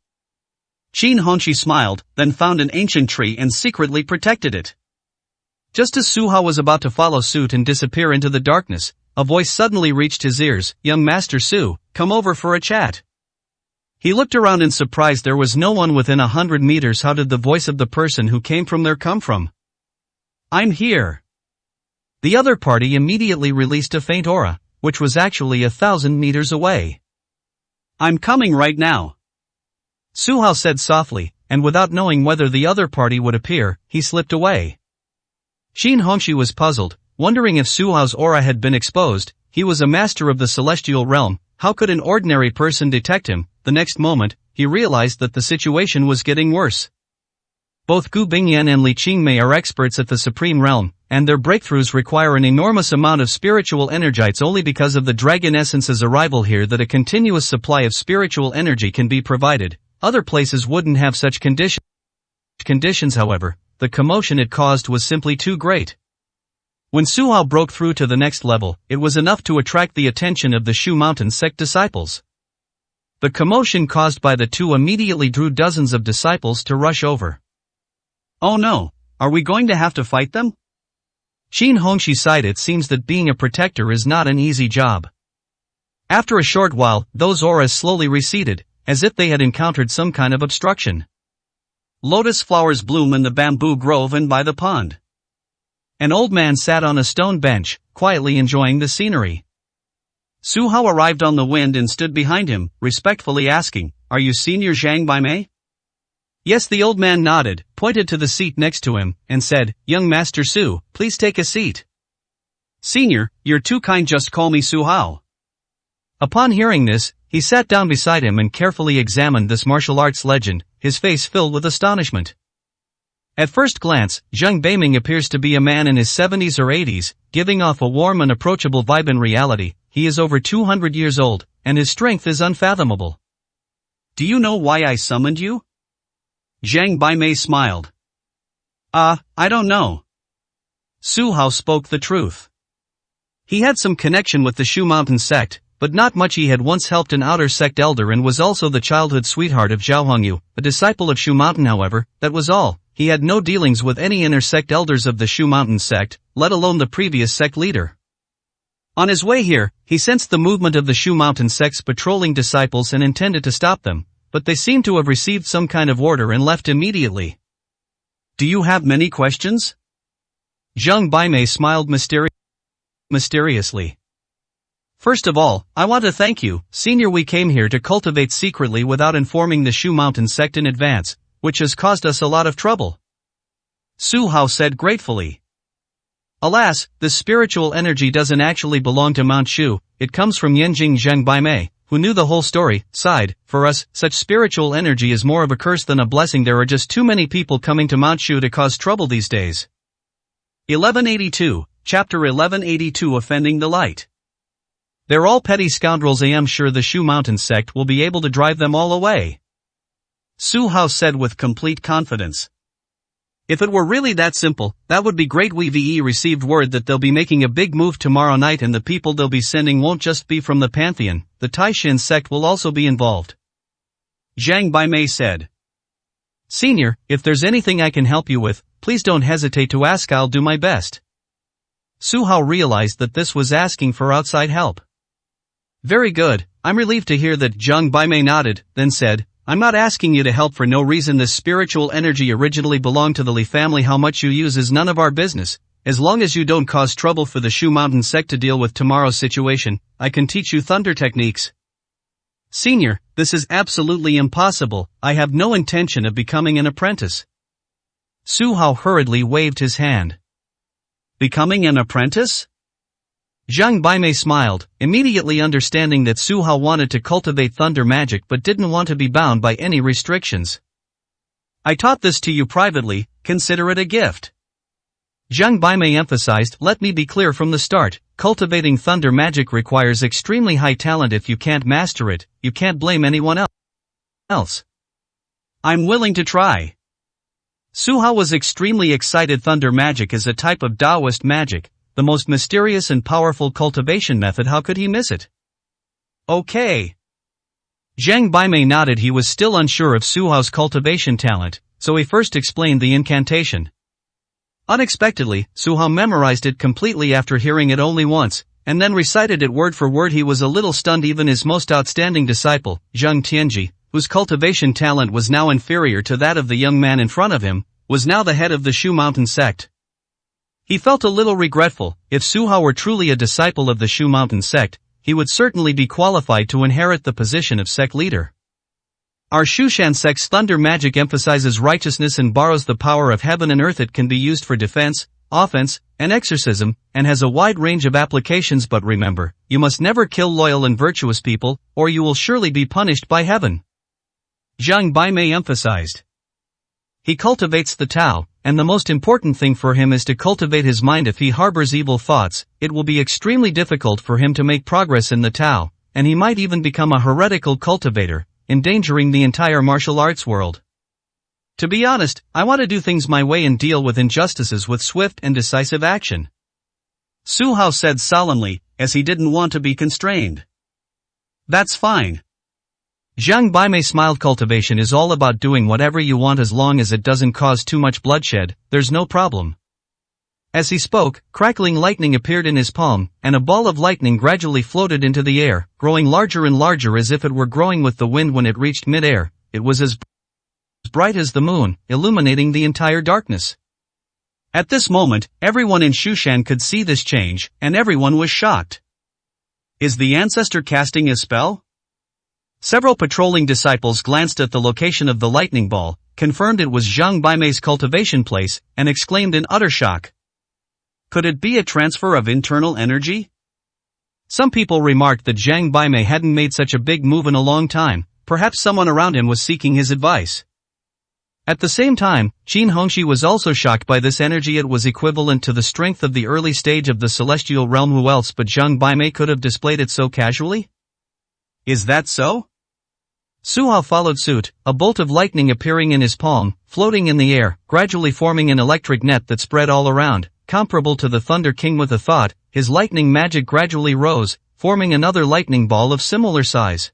B: Qin Hongxi smiled, then found an ancient tree and secretly protected it.
A: Just as Su Hao was about to follow suit and disappear into the darkness, a voice suddenly reached his ears. Young Master Su, come over for a chat. He looked around in surprise. There was no one within 100 meters. How did the voice of the person who came from there come from? I'm here. The other party immediately released a faint aura, which was actually 1,000 meters away.
B: I'm coming right now.
A: Su Hao said softly, and without knowing whether the other party would appear, he slipped away. Qin Hongxi was puzzled, wondering if Su Hao's aura had been exposed. He was a master of the celestial realm. How could an ordinary person detect him? The next moment, he realized that the situation was getting worse. Both Gu Bingyan and Li Qingmei are experts at the supreme realm, and their breakthroughs require an enormous amount of spiritual energy. It's only because of the dragon essence's arrival here that a continuous supply of spiritual energy can be provided. Other places wouldn't have such conditions. However, the commotion it caused was simply too great. When Su Hao broke through to the next level, it was enough to attract the attention of the Shu Mountain sect disciples. The commotion caused by the two immediately drew dozens of disciples to rush over.
B: Oh no, are we going to have to fight them?
A: Qin Hongxi sighed. It seems that being a protector is not an easy job. After a short while, those auras slowly receded, as if they had encountered some kind of obstruction.
B: Lotus flowers bloom in the bamboo grove and by the pond.
A: An old man sat on a stone bench, quietly enjoying the scenery.
B: Su Hao arrived on the wind and stood behind him, respectfully asking, Are you Senior Zhang Baimei?
A: Yes, the old man nodded, pointed to the seat next to him, and said, Young Master Su, please take a seat.
B: Senior, you're too kind, just call me Su Hao.
A: Upon hearing this, he sat down beside him and carefully examined this martial arts legend, his face filled with astonishment. At first glance, Zhang Baiming appears to be a man in his 70s or 80s, giving off a warm and approachable vibe. In reality, he is over 200 years old, and his strength is unfathomable.
B: Do you know why I summoned you? Zhang Baimei smiled.
A: I don't know.
B: Su Hao spoke the truth.
A: He had some connection with the Shu Mountain sect, but not much. He had once helped an outer sect elder and was also the childhood sweetheart of Zhao Hongyu, a disciple of Shu Mountain. However, that was all. He had no dealings with any inner sect elders of the Shu Mountain sect, let alone the previous sect leader. On his way here, he sensed the movement of the Shu Mountain sect's patrolling disciples and intended to stop them, but they seemed to have received some kind of order and left immediately.
B: Do you have many questions?
A: Zhang Baimei smiled mysteriously. First of all, I want to thank you, Senior. We came here to cultivate secretly without informing the Shu Mountain sect in advance, which has caused us a lot of trouble.
B: Su Hao said gratefully.
A: Alas, the spiritual energy doesn't actually belong to Mount Shu, it comes from Yanjing. Zhang Baimei, who knew the whole story, sighed. For us, such spiritual energy is more of a curse than a blessing. There are just too many people coming to Mount Shu to cause trouble these days.
B: 1182, Chapter 1182, Offending the Light.
A: They're all petty scoundrels. I am sure the Shu Mountain sect will be able to drive them all away.
B: Su Hao said with complete confidence. If it were really that simple, that would be great. We've received word that they'll be making a big move tomorrow night, and the people they'll be sending won't just be from the Pantheon, the Taishin sect will also be involved.
A: Zhang Baimei said. Senior, if there's anything I can help you with, please don't hesitate to ask. I'll do my best. Su Hao realized that this was asking for outside help. Very good, I'm relieved to hear that. Zhang Baimei nodded, then said, I'm not asking you to help for no reason. This spiritual energy originally belonged to the Li family. How much you use is none of our business. As long as you don't cause trouble for the Shu Mountain sect to deal with tomorrow's situation, I can teach you thunder techniques. Senior, this is absolutely impossible. I have no intention of becoming an apprentice. Su Hao hurriedly waved his hand. Becoming an apprentice? Zhang Baimei smiled, immediately understanding that Su Hao wanted to cultivate thunder magic but didn't want to be bound by any restrictions. I taught this to you privately, consider it a gift. Zhang Baimei emphasized, let me be clear from the start, cultivating thunder magic requires extremely high talent. If you can't master it, you can't blame anyone else. I'm willing to try. Su Hao was extremely excited. Thunder magic is a type of Taoist magic, the most mysterious and powerful cultivation method. How could he miss it? Okay. Zhang Baimei nodded. He was still unsure of Su Hao's cultivation talent, so he first explained the incantation. Unexpectedly, Su Hao memorized it completely after hearing it only once, and then recited it word for word. He was a little stunned. Even his most outstanding disciple, Zhang Tianji, whose cultivation talent was now inferior to that of the young man in front of him, was now the head of the Shu Mountain sect. He felt a little regretful. If Su Hao were truly a disciple of the Shu Mountain sect, he would certainly be qualified to inherit the position of sect leader. Our Shushan sect's thunder magic emphasizes righteousness and borrows the power of heaven and earth. It can be used for defense, offense, and exorcism, and has a wide range of applications. But remember, you must never kill loyal and virtuous people, or you will surely be punished by heaven. Zhang Baimei emphasized. He cultivates the Tao, and the most important thing for him is to cultivate his mind. If he harbors evil thoughts, it will be extremely difficult for him to make progress in the Tao, and he might even become a heretical cultivator, endangering the entire martial arts world. To be honest, I want to do things my way and deal with injustices with swift and decisive action. Su Hao said solemnly, as he didn't want to be constrained. That's fine. Zhang Baimei smiled. Cultivation is all about doing whatever you want as long as it doesn't cause too much bloodshed, there's no problem. As he spoke, crackling lightning appeared in his palm, and a ball of lightning gradually floated into the air, growing larger and larger as if it were growing with the wind. When it reached mid-air, it was as bright as the moon, illuminating the entire darkness. At this moment, everyone in Shushan could see this change, and everyone was shocked. Is the ancestor casting a spell? Several patrolling disciples glanced at the location of the lightning ball, confirmed it was Zhang Baimei's cultivation place, and exclaimed in utter shock. Could it be a transfer of internal energy? Some people remarked that Zhang Baimei hadn't made such a big move in a long time. Perhaps someone around him was seeking his advice. At the same time, Qin Hongxi was also shocked by this energy. It was equivalent to the strength of the early stage of the celestial realm. Who else but Zhang Baimei could have displayed it so casually? Is that so? Su Hao followed suit, a bolt of lightning appearing in his palm, floating in the air, gradually forming an electric net that spread all around. Comparable to the Thunder King. With a thought, his lightning magic gradually rose, forming another lightning ball of similar size.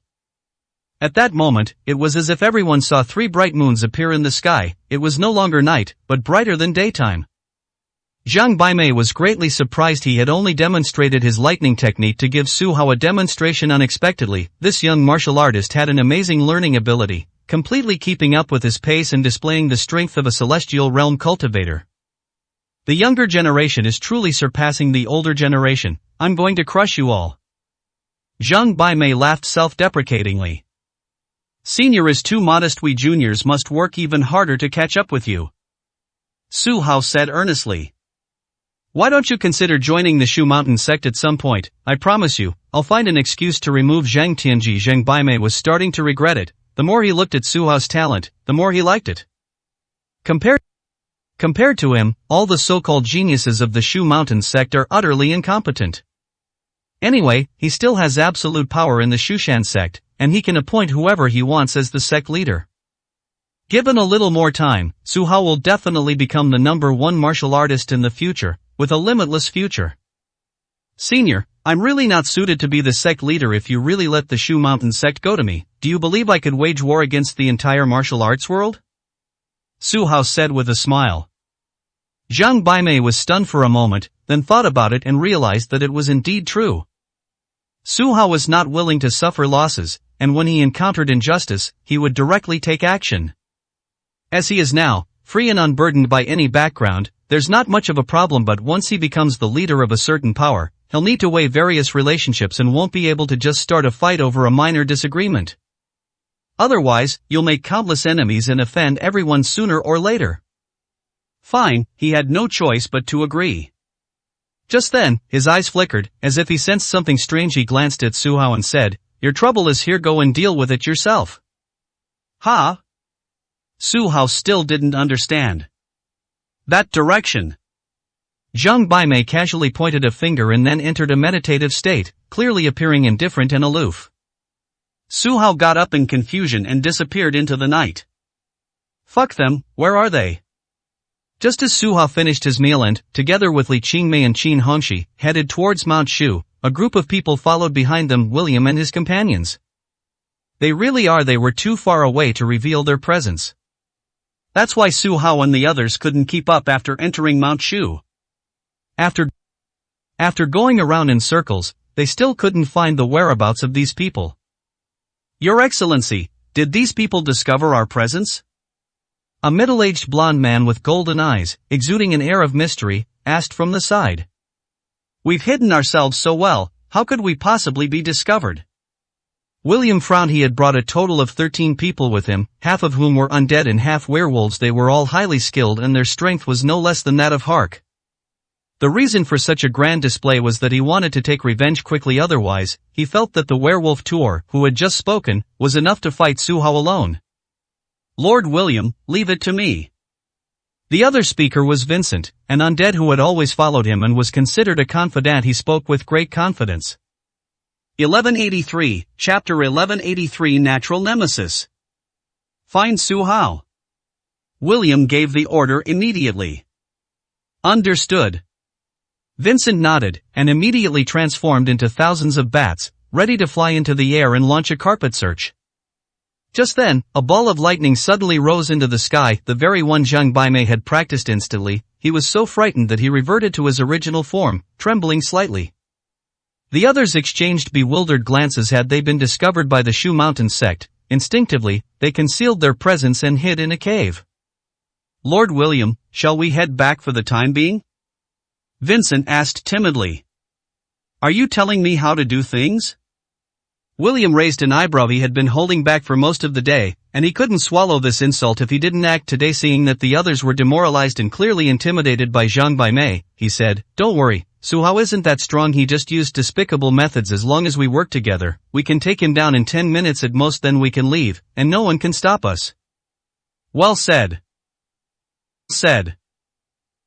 A: At that moment, it was as if everyone saw 3 bright moons appear in the sky. It was no longer night, but brighter than daytime. Zhang Baimei was greatly surprised. He had only demonstrated his lightning technique to give Su Hao a demonstration. Unexpectedly, this young martial artist had an amazing learning ability, completely keeping up with his pace and displaying the strength of a celestial realm cultivator. The younger generation is truly surpassing the older generation. I'm going to crush you all. Zhang Baimei laughed self-deprecatingly. Senior is too modest. We juniors must work even harder to catch up with you. Su Hao said earnestly. Why don't you consider joining the Shu Mountain sect at some point? I promise you, I'll find an excuse to remove Zhang Tianji. Zhang Baimei was starting to regret it. The more he looked at Su Hao's talent, the more he liked it. Compared to him, all the so-called geniuses of the Shu Mountain sect are utterly incompetent. Anyway, he still has absolute power in the Shushan sect, and he can appoint whoever he wants as the sect leader. Given a little more time, Su Hao will definitely become the #1 martial artist in the future, with a limitless future. Senior, I'm really not suited to be the sect leader. If you really let the Shu Mountain sect go to me, do you believe I could wage war against the entire martial arts world? Su Hao said with a smile. Zhang Baimei was stunned for a moment, then thought about it and realized that it was indeed true. Su Hao was not willing to suffer losses, and when he encountered injustice, he would directly take action. As he is now, free and unburdened by any background, there's not much of a problem, but once he becomes the leader of a certain power, he'll need to weigh various relationships and won't be able to just start a fight over a minor disagreement. Otherwise, you'll make countless enemies and offend everyone sooner or later.
B: Fine, he had no choice but to agree.
A: Just then, his eyes flickered, as if he sensed something strange. He glanced at Su Hao and said, "Your trouble is here, go and deal with it yourself."
B: Ha? Su Hao still didn't understand. That direction.
A: Zhang Baimei casually pointed a finger and then entered a meditative state, clearly appearing indifferent and aloof.
B: Su Hao got up in confusion and disappeared into the night.
A: Fuck them, where are they? Just as Su Hao finished his meal and, together with Li Qingmei and Qin Hongxi, headed towards Mount Shu, a group of people followed behind them, William and his companions. They were too far away to reveal their presence.
B: That's why Su Hao and the others couldn't keep up after entering Mount Shu.
A: After going around in circles, they still couldn't find the whereabouts of these people.
B: Your Excellency, did these people discover our presence?
A: A middle-aged blonde man with golden eyes, exuding an air of mystery, asked from the side.
B: We've hidden ourselves so well, how could we possibly be discovered?
A: William frowned. He had brought a total of 13 people with him, half of whom were undead and half werewolves. They were all highly skilled and their strength was no less than that of Hark. The reason for such a grand display was that he wanted to take revenge quickly, otherwise, he felt that the werewolf Tuor, who had just spoken, was enough to fight Su Hao alone.
B: Lord William, leave it to me.
A: The other speaker was Vincent, an undead who had always followed him and was considered a confidant. He spoke with great confidence.
B: 1183, Chapter 1183, Natural Nemesis. Find Su Hao. William gave the order immediately.
A: Understood. Vincent nodded, and immediately transformed into thousands of bats, ready to fly into the air and launch a carpet search. Just then, a ball of lightning suddenly rose into the sky, the very one Zhang Baimei had practiced. Instantly, he was so frightened that he reverted to his original form, trembling slightly. The others exchanged bewildered glances. Had they been discovered by the Shu Mountain sect, instinctively, they concealed their presence and hid in a cave.
B: Lord William, shall we head back for the time being? Vincent asked timidly. Are you telling me how to do things?
A: William raised an eyebrow. He had been holding back for most of the day, and he couldn't swallow this insult if he didn't act today. Seeing that the others were demoralized and clearly intimidated by Zhang Baimei, he said, "Don't worry, Su Hao isn't that strong. He just used despicable methods. As long as we work together, we can take him down in 10 minutes at most, then we can leave, and no one can stop us."
B: Well said.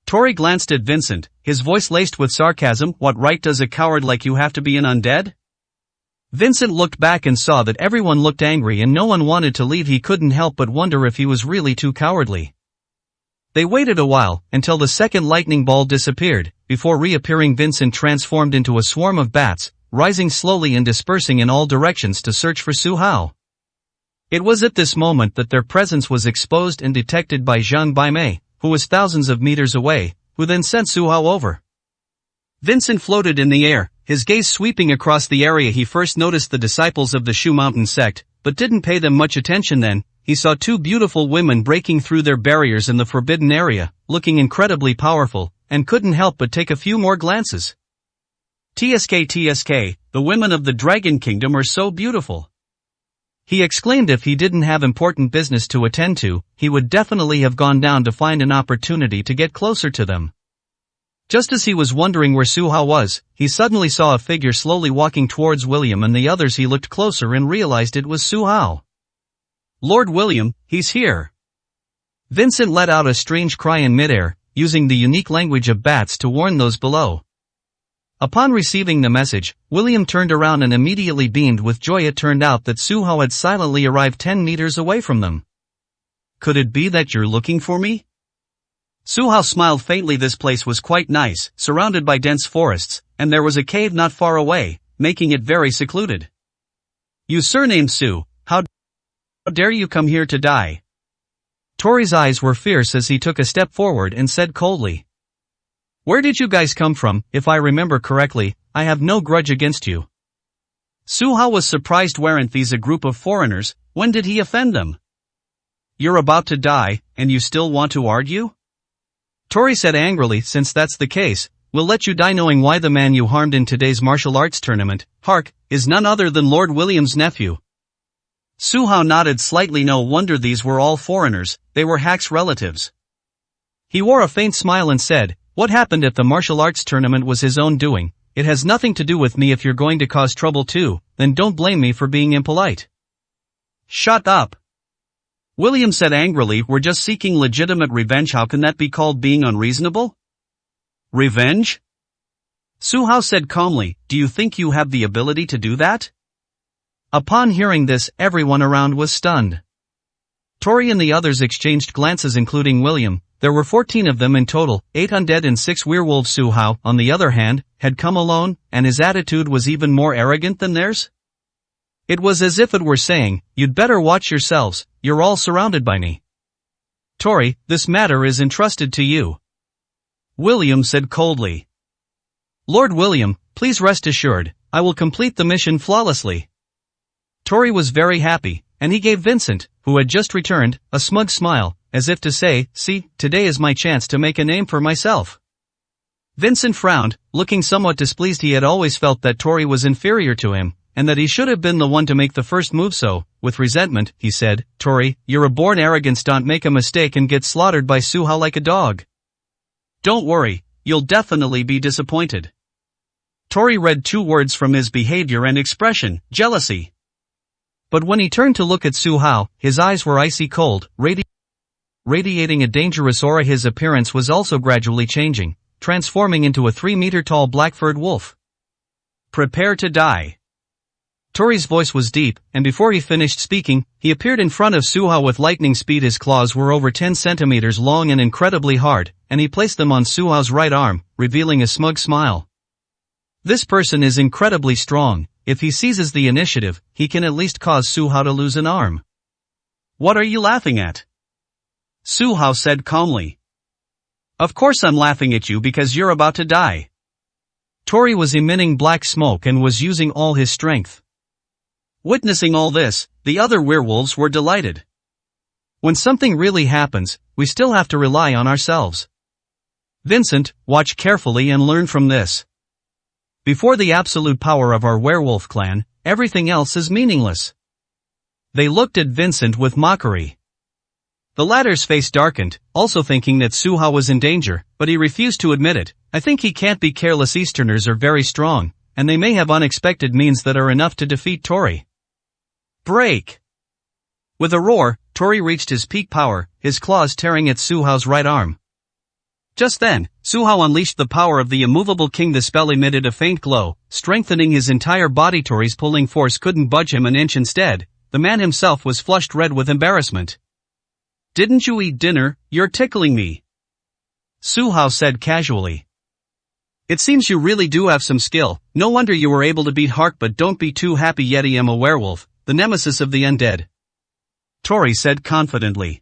B: Tori glanced at Vincent, his voice laced with sarcasm. What right does a coward like you have to be an undead?
A: Vincent looked back and saw that everyone looked angry and no one wanted to leave. He couldn't help but wonder if he was really too cowardly. They waited a while, until the second lightning ball disappeared. Before reappearing, Vincent transformed into a swarm of bats, rising slowly and dispersing in all directions to search for Su Hao. It was at this moment that their presence was exposed and detected by Zhang Baimei, who was thousands of meters away, who then sent Su Hao over.
B: Vincent floated in the air, his gaze sweeping across the area. He first noticed the disciples of the Shu Mountain sect, but didn't pay them much attention. Then, he saw two beautiful women breaking through their barriers in the forbidden area, looking incredibly powerful, and couldn't help but take a few more glances.
A: TSK, the women of the Dragon Kingdom are so beautiful. He exclaimed. If he didn't have important business to attend to, he would definitely have gone down to find an opportunity to get closer to them. Just as he was wondering where Su Hao was, he suddenly saw a figure slowly walking towards William and the others. He looked closer and realized it was Su Hao.
B: Lord William, he's here.
A: Vincent let out a strange cry in midair, using the unique language of bats to warn those below. Upon receiving the message, William turned around and immediately beamed with joy. It turned out that Su Hao had silently arrived 10 meters away from them.
B: Could it be that you're looking for me? Su Hao smiled faintly. This place was quite nice, surrounded by dense forests, and there was a cave not far away, making it very secluded. You surnamed Su, how dare you come here to die?
A: Tori's eyes were fierce as he took a step forward and said coldly. Where did you guys come from? If I remember correctly, I have no grudge against you.
B: Su Hao was surprised. Weren't these a group of foreigners? When did he offend them? You're about to die, and you still want to argue?
A: Tori said angrily, since that's the case, we'll let you die knowing why the man you harmed in today's martial arts tournament, Hark, is none other than Lord William's nephew. Su Hao nodded slightly. No wonder these were all foreigners, they were Hack's relatives. He wore a faint smile and said, what happened at the martial arts tournament was his own doing. It has nothing to do with me. If you're going to cause trouble too, then don't blame me for being impolite. Shut up. William said angrily, we're just seeking legitimate revenge. How can that be called being unreasonable? Revenge? Su Hao said calmly, do you think you have the ability to do that? Upon hearing this, everyone around was stunned. Tori and the others exchanged glances, including William. There were 14 of them in total, 8 undead and 6 werewolves. Su Hao, on the other hand, had come alone, and his attitude was even more arrogant than theirs. It was as if it were saying, you'd better watch yourselves, you're all surrounded by me. Tori, this matter is entrusted to you. William said coldly. Lord William, please rest assured, I will complete the mission flawlessly. Tori was very happy, and he gave Vincent, who had just returned, a smug smile, as if to say, see, today is my chance to make a name for myself. Vincent frowned, looking somewhat displeased. He had always felt that Tori was inferior to him, and that he should have been the one to make the first move. So, with resentment, he said, Tori, you're a born arrogant. Don't make a mistake and get slaughtered by Su Hao like a dog. Don't worry, you'll definitely be disappointed. Tori read 2 words from his behavior and expression, jealousy. But when he turned to look at Su Hao, his eyes were icy cold, radiating a dangerous aura. His appearance was also gradually changing, transforming into a 3-meter-tall black-furred wolf. Prepare to die. Tori's voice was deep, and before he finished speaking, he appeared in front of Su Hao with lightning speed. His claws were over 10 centimeters long and incredibly hard, and he placed them on Su Hao's right arm, revealing a smug smile. This person is incredibly strong. If he seizes the initiative, he can at least cause Su Hao to lose an arm. What are you laughing at? Su Hao said calmly. Of course I'm laughing at you because you're about to die. Tori was emitting black smoke and was using all his strength. Witnessing all this, the other werewolves were delighted. When something really happens, we still have to rely on ourselves. Vincent, watch carefully and learn from this. Before the absolute power of our werewolf clan, everything else is meaningless. They looked at Vincent with mockery. The latter's face darkened, also thinking that Su Hao was in danger, but he refused to admit it. I think he can't be careless. Easterners are very strong, and they may have unexpected means that are enough to defeat Tori. Break! With a roar, Tori reached his peak power, his claws tearing at Su Hao's right arm. Just then, Su Hao unleashed the power of the immovable king. The spell emitted a faint glow, strengthening his entire body. Tori's pulling force couldn't budge him an inch. Instead, the man himself was flushed red with embarrassment. Didn't you eat dinner? You're tickling me. Su Hao said casually. It seems you really do have some skill. No wonder you were able to beat Hark, but don't be too happy yet. I am a werewolf, the nemesis of the undead. Tori said confidently.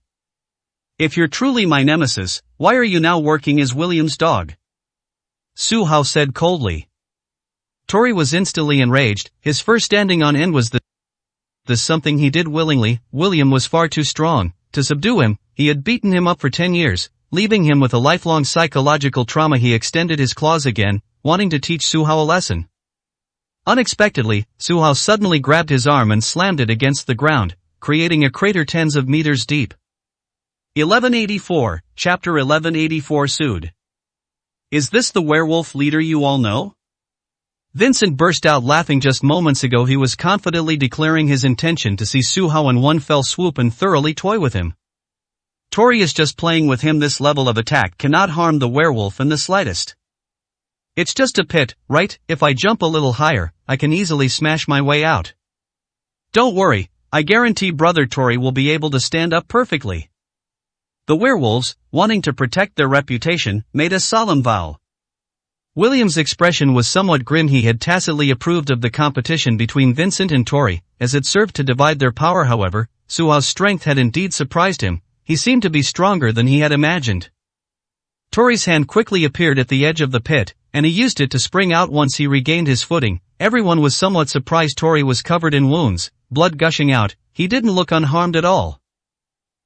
A: If you're truly my nemesis, why are you now working as William's dog? Su Hao said coldly. Tori was instantly enraged. His first standing on end was this something he did willingly. William was far too strong. To subdue him, he had beaten him up for 10 years, leaving him with a lifelong psychological trauma. He extended his claws again, wanting to teach Su Hao a lesson. Unexpectedly, Su Hao suddenly grabbed his arm and slammed it against the ground, creating a crater tens of meters deep. 1184, Chapter 1184. Sood. Is this the werewolf leader you all know? Vincent burst out laughing. Just moments ago he was confidently declaring his intention to see Su Hao in one fell swoop and thoroughly toy with him. Tori is just playing with him. This level of attack cannot harm the werewolf in the slightest. It's just a pit, right? If I jump a little higher, I can easily smash my way out. Don't worry, I guarantee Brother Tori will be able to stand up perfectly. The werewolves, wanting to protect their reputation, made a solemn vow. William's expression was somewhat grim. He had tacitly approved of the competition between Vincent and Tori, as it served to divide their power. However, Su Hao's strength had indeed surprised him. He seemed to be stronger than he had imagined. Tori's hand quickly appeared at the edge of the pit, and he used it to spring out. Once he regained his footing, everyone was somewhat surprised. Tori was covered in wounds, blood gushing out. He didn't look unharmed at all.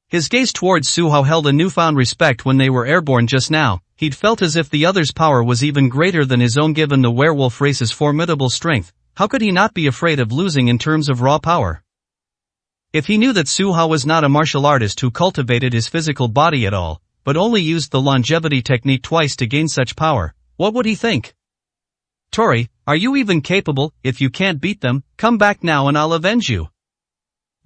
A: His gaze towards Su Hao held a newfound respect when they were airborne just now. He'd felt as if the other's power was even greater than his own given the werewolf race's formidable strength. How could he not be afraid of losing in terms of raw power? If he knew that Su Hao was not a martial artist who cultivated his physical body at all, but only used the longevity technique twice to gain such power, what would he think? Tori, are you even capable? If you can't beat them, come back now and I'll avenge you.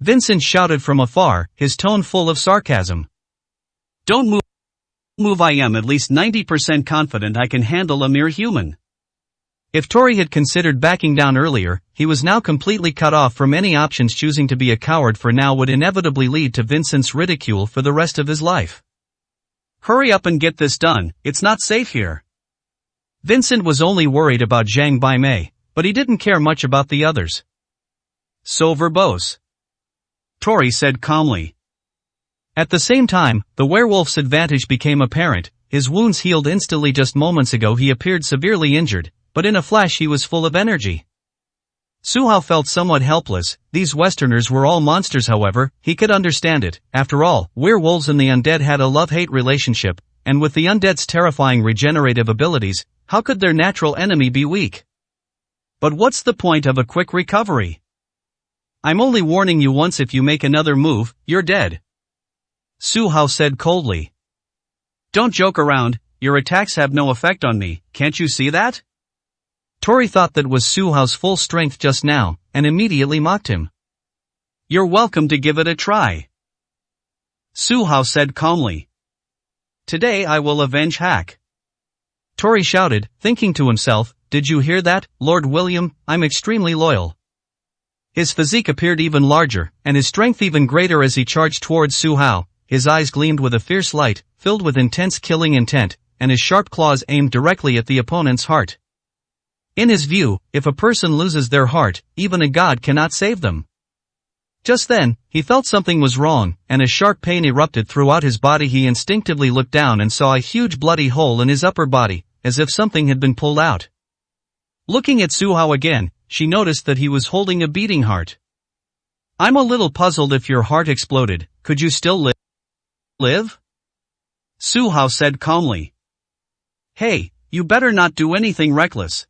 A: Vincent shouted from afar, his tone full of sarcasm.
B: Don't move. I am at least 90% confident I can handle a mere human.
A: If Tori had considered backing down earlier, he was now completely cut off from any options. Choosing to be a coward for now would inevitably lead to Vincent's ridicule for the rest of his life.
B: Hurry up and get this done, it's not safe here.
A: Vincent was only worried about Zhang Baimei, but he didn't care much about the others.
B: So verbose, Tori said calmly.
A: At the same time, the werewolf's advantage became apparent. His wounds healed instantly. Just moments ago he appeared severely injured, but in a flash he was full of energy. Su Hao felt somewhat helpless. These Westerners were all monsters. However, he could understand it. After all, werewolves and the undead had a love-hate relationship, and with the undead's terrifying regenerative abilities, how could their natural enemy be weak?
B: But what's the point of a quick recovery? I'm only warning you once. If you make another move, you're dead,
A: Su Hao said coldly.
B: Don't joke around, your attacks have no effect on me, can't you see that?
A: Tori thought that was Su Hao's full strength just now, and immediately mocked him.
B: You're welcome to give it a try, Su Hao said calmly. Today I will avenge Hack.
A: Tori shouted, thinking to himself, did you hear that, Lord William? I'm extremely loyal. His physique appeared even larger, and his strength even greater as he charged towards Su Hao. His eyes gleamed with a fierce light, filled with intense killing intent, and his sharp claws aimed directly at the opponent's heart. In his view, if a person loses their heart, even a god cannot save them. Just then, he felt something was wrong, and a sharp pain erupted throughout his body. He instinctively looked down and saw a huge bloody hole in his upper body, as if something had been pulled out. Looking at Su Hao again, she noticed that he was holding a beating heart. I'm a little puzzled. If your heart exploded, could you still live?
B: Su Hao said calmly. Hey, you better not do anything reckless.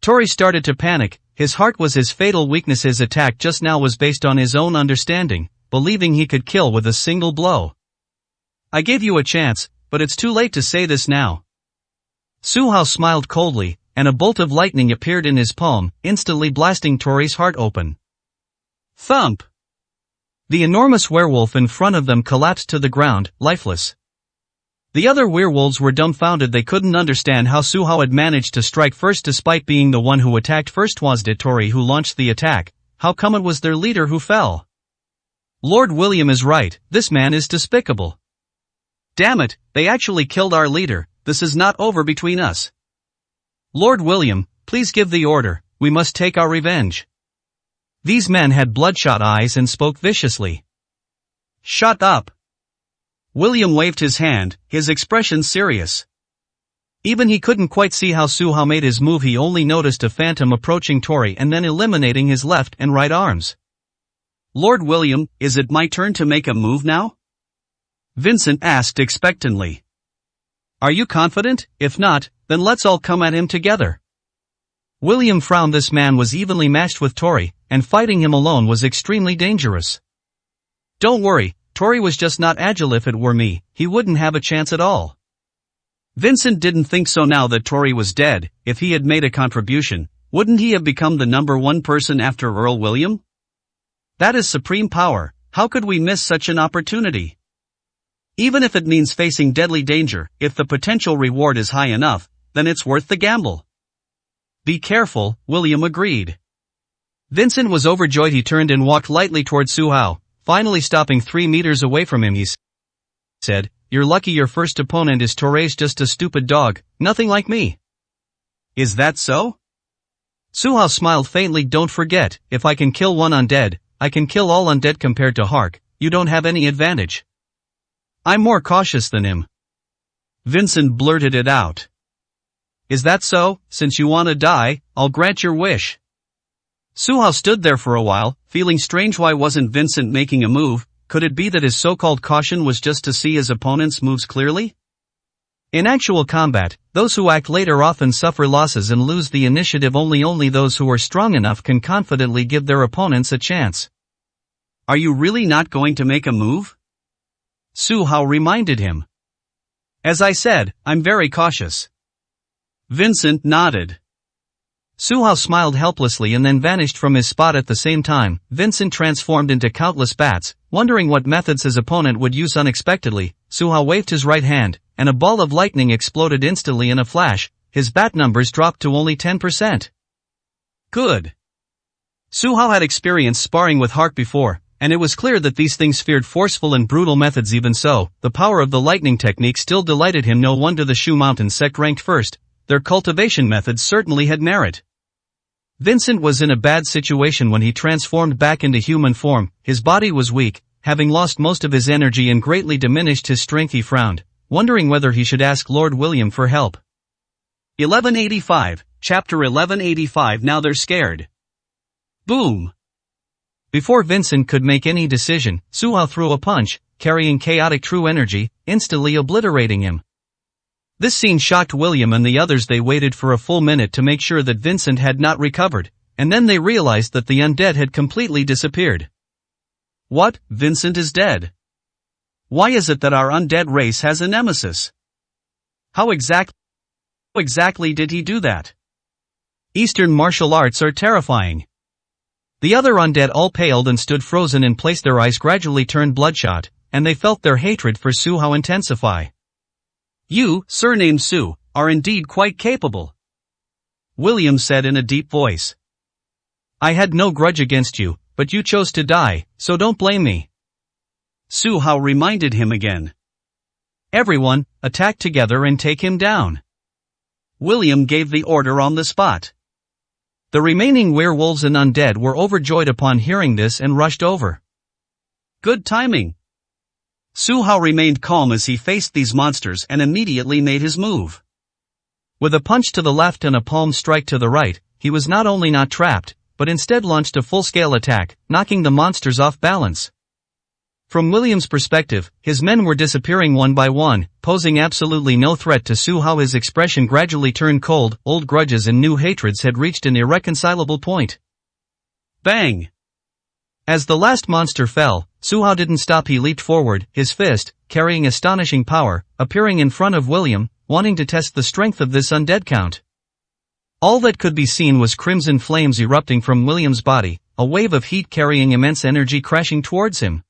A: Tori started to panic. His heart was his fatal weakness. His attack just now was based on his own understanding, believing he could kill with a single blow. I gave you a chance, but it's too late to say this now. Su Hao smiled coldly, and a bolt of lightning appeared in his palm, instantly blasting Tori's heart open.
B: Thump!
A: The enormous werewolf in front of them collapsed to the ground, lifeless. The other werewolves were dumbfounded. They couldn't understand how Su Hao had managed to strike first despite being the one who attacked first. Was it Tori who launched the attack? How come it was their leader who fell? Lord William is right, this man is despicable.
B: Damn it, they actually killed our leader. This is not over between us.
A: Lord William, please give the order, we must take our revenge. These men had bloodshot eyes and spoke viciously.
B: Shut up. William waved his hand, his expression serious.
A: Even he couldn't quite see how Su Hao made his move. He only noticed a phantom approaching Tori and then eliminating his left and right arms.
B: Lord William, is it my turn to make a move now? Vincent asked expectantly. Are you confident? If not, then let's all come at him together.
A: William frowned. This man was evenly matched with Tori, and fighting him alone was extremely dangerous. Don't worry, Tori was just not agile. If it were me, he wouldn't have a chance at all.
B: Vincent didn't think so. Now that Tori was dead, if he had made a contribution, wouldn't he have become the #1 person after Earl William? That is supreme power. How could we miss such an opportunity? Even if it means facing deadly danger, if the potential reward is high enough, then it's worth the gamble.
A: Be careful, William agreed. Vincent was overjoyed. He turned and walked lightly toward Su Hao, finally stopping 3 meters away from him. He said, you're lucky your first opponent is Tori's just a stupid dog, nothing like me.
B: Is that so?
A: Su Hao smiled faintly. Don't forget, if I can kill one undead, I can kill all undead. Compared to Hark, you don't have any advantage. I'm more cautious than him.
B: Vincent blurted it out.
A: Is that so? Since you want to die, I'll grant your wish.
B: Su Hao stood there for a while, feeling strange. Why wasn't Vincent making a move? could it be that his so-called caution was just to see his opponent's moves clearly? In actual combat, those who act later often suffer losses and lose the initiative. Only those who are strong enough can confidently give their opponents a chance. Are you really not going to make a move? Su Hao reminded him. As I said, I'm very cautious. Vincent nodded. Su Hao smiled helplessly and then vanished from his spot at the same time. Vincent transformed into countless bats, wondering what methods his opponent would use unexpectedly. Su Hao waved his right hand, and a ball of lightning exploded instantly in a flash. His bat numbers dropped to only 10%. Good. Su Hao had experienced sparring with Hark before, and it was clear that these things feared forceful and brutal methods. Even so, the power of the lightning technique still delighted him. No wonder the Shu Mountain sect ranked first. Their cultivation methods certainly had merit. Vincent was in a bad situation when he transformed back into human form. His body was weak, having lost most of his energy and greatly diminished his strength. He frowned, wondering whether he should ask Lord William for help. 1185, Chapter 1185. Now they're scared. Boom! Before Vincent could make any decision, Su Hao threw a punch, carrying chaotic true energy, instantly obliterating him. This scene shocked William and the others. They waited for a full minute to make sure that Vincent had not recovered, and then they realized that the undead had completely disappeared. What? Vincent is dead? Why is it that our undead race has a nemesis? How exactly did he do that? Eastern martial arts are terrifying. The other undead all paled and stood frozen in place. Their eyes gradually turned bloodshot, and they felt their hatred for Su Hao intensify. You, surnamed Su, are indeed quite capable, William said in a deep voice. I had no grudge against you, but you chose to die, so don't blame me. Su Hao reminded him again. Everyone, attack together and take him down. William gave the order on the spot. The remaining werewolves and undead were overjoyed upon hearing this and rushed over. Good timing. Su Hao remained calm as he faced these monsters and immediately made his move. With a punch to the left and a palm strike to the right, he was not only not trapped, but instead launched a full-scale attack, knocking the monsters off balance. From William's perspective, his men were disappearing one by one, posing absolutely no threat to Su Hao. His expression gradually turned cold. Old grudges and new hatreds had reached an irreconcilable point. Bang! As the last monster fell, Su Hao didn't stop. He leaped forward, his fist, carrying astonishing power, appearing in front of William, wanting to test the strength of this undead count. All that could be seen was crimson flames erupting from William's body, a wave of heat carrying immense energy crashing towards him.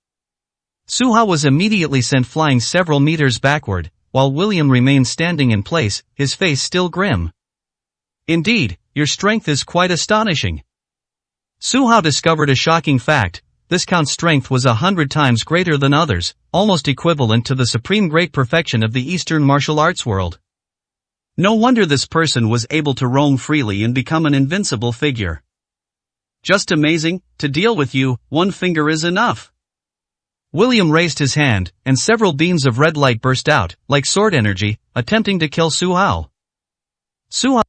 B: Su Hao was immediately sent flying several meters backward, while William remained standing in place, his face still grim. Indeed, your strength is quite astonishing. Su Hao discovered a shocking fact. This count's strength was 100 times greater than others, almost equivalent to the supreme great perfection of the Eastern martial arts world. No wonder this person was able to roam freely and become an invincible figure. Just amazing. To deal with you, one finger is enough. William raised his hand, and several beams of red light burst out, like sword energy, attempting to kill Su Hao. Su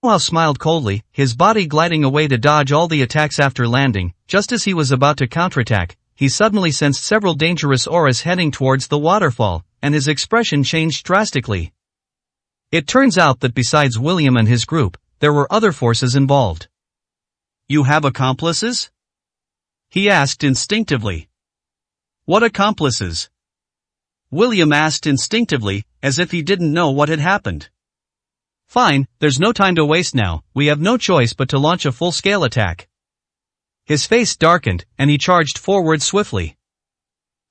B: Hao smiled coldly, his body gliding away to dodge all the attacks. After landing, just as he was about to counterattack, he suddenly sensed several dangerous auras heading towards the waterfall, and his expression changed drastically. It turns out that besides William and his group, there were other forces involved. You have accomplices? He asked instinctively. What accomplices? William asked instinctively, as if he didn't know what had happened. Fine, there's no time to waste now. We have no choice but to launch a full-scale attack. His face darkened, and he charged forward swiftly.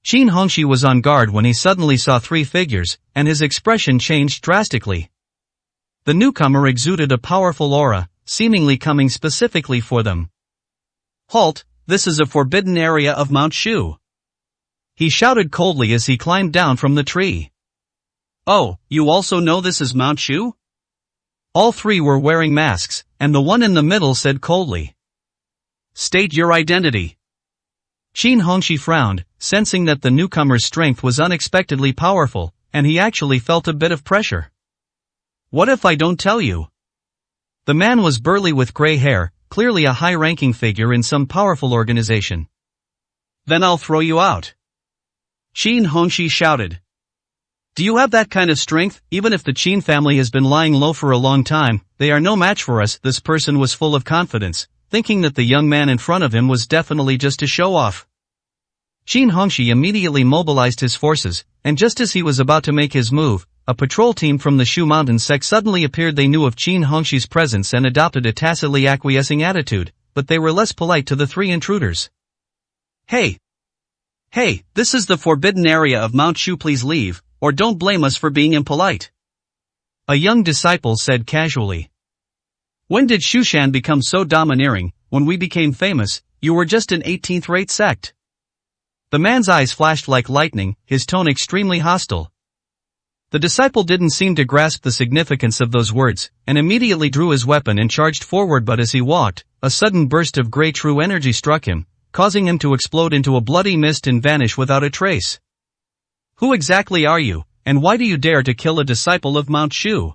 B: Qin Hongxi was on guard when he suddenly saw three figures, and his expression changed drastically. The newcomer exuded a powerful aura, seemingly coming specifically for them. Halt, this is a forbidden area of Mount Shu. He shouted coldly as he climbed down from the tree. Oh, you also know this is Mount Shu? All three were wearing masks, and the one in the middle said coldly. State your identity. Qin Hongxi frowned, sensing that the newcomer's strength was unexpectedly powerful, and he actually felt a bit of pressure. What if I don't tell you? The man was burly with gray hair, clearly a high-ranking figure in some powerful organization. Then I'll throw you out. Qin Hongxi shouted.
A: Do you have that kind of strength? Even if the Qin family has been lying low for a long time, they are no match for us. This person was full of confidence, thinking that the young man in front of him was definitely just to show off. Qin Hongxi immediately mobilized his forces, and just as he was about to make his move, a patrol team from the Shu Mountain sect suddenly appeared. They knew of Qin Hongxi's presence and adopted a tacitly acquiescing attitude, but they were less polite to the three intruders.
B: Hey, this is the forbidden area of Mount Shu. Please leave, or don't blame us for being impolite.
A: A young disciple said casually.
B: When did Shushan become so domineering? When we became famous, you were just an 18th-rate sect.
A: The man's eyes flashed like lightning, his tone extremely hostile. The disciple didn't seem to grasp the significance of those words, and immediately drew his weapon and charged forward. But as he walked, a sudden burst of grey true energy struck him, causing him to explode into a bloody mist and vanish without a trace.
B: Who exactly are you, and why do you dare to kill a disciple of Mount Shu?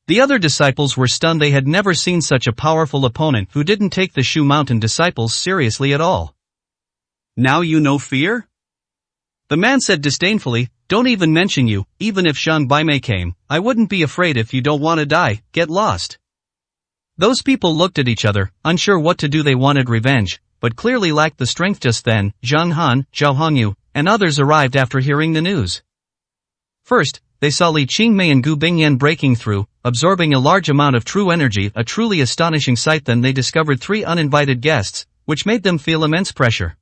A: The other disciples were stunned. They had never seen such a powerful opponent who didn't take the Shu Mountain disciples seriously at all.
B: Now you know fear?
A: The man said disdainfully, don't even mention you. Even if Zhang Baimei came, I wouldn't be afraid. If you don't want to die, get lost. Those people looked at each other, unsure what to do. They wanted revenge, but clearly lacked the strength. Just then, Zhang Han, Zhao Hongyu, and others arrived after hearing the news. First, they saw Li Qingmei and Gu Bingyan breaking through, absorbing a large amount of true energy, a truly astonishing sight. Then they discovered three uninvited guests, which made them feel immense pressure.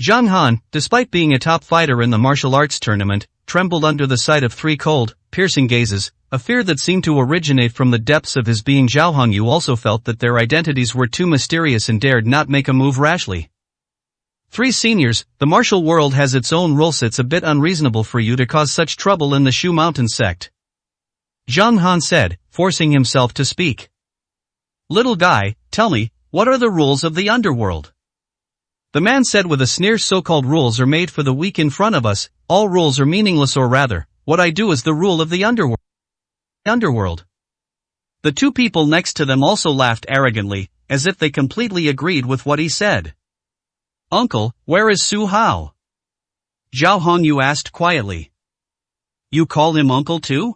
A: Zhang Han, despite being a top fighter in the martial arts tournament, trembled under the sight of three cold, piercing gazes, a fear that seemed to originate from the depths of his being. Zhao Hongyu also felt that their identities were too mysterious and dared not make a move rashly. Three seniors, the martial world has its own rules. It's a bit unreasonable for you to cause such trouble in the Shu Mountain sect. Zhang Han said, forcing himself to speak.
B: Little guy, tell me, what are the rules of the underworld?
A: The man said with a sneer. So-called rules are made for the weak in front of us. All rules are meaningless, or rather, what I do is the rule of the underworld.
B: The two people next to them also laughed arrogantly, as if they completely agreed with what he said. Uncle, where is Su Hao? Zhao Hongyu asked quietly. You call him uncle too?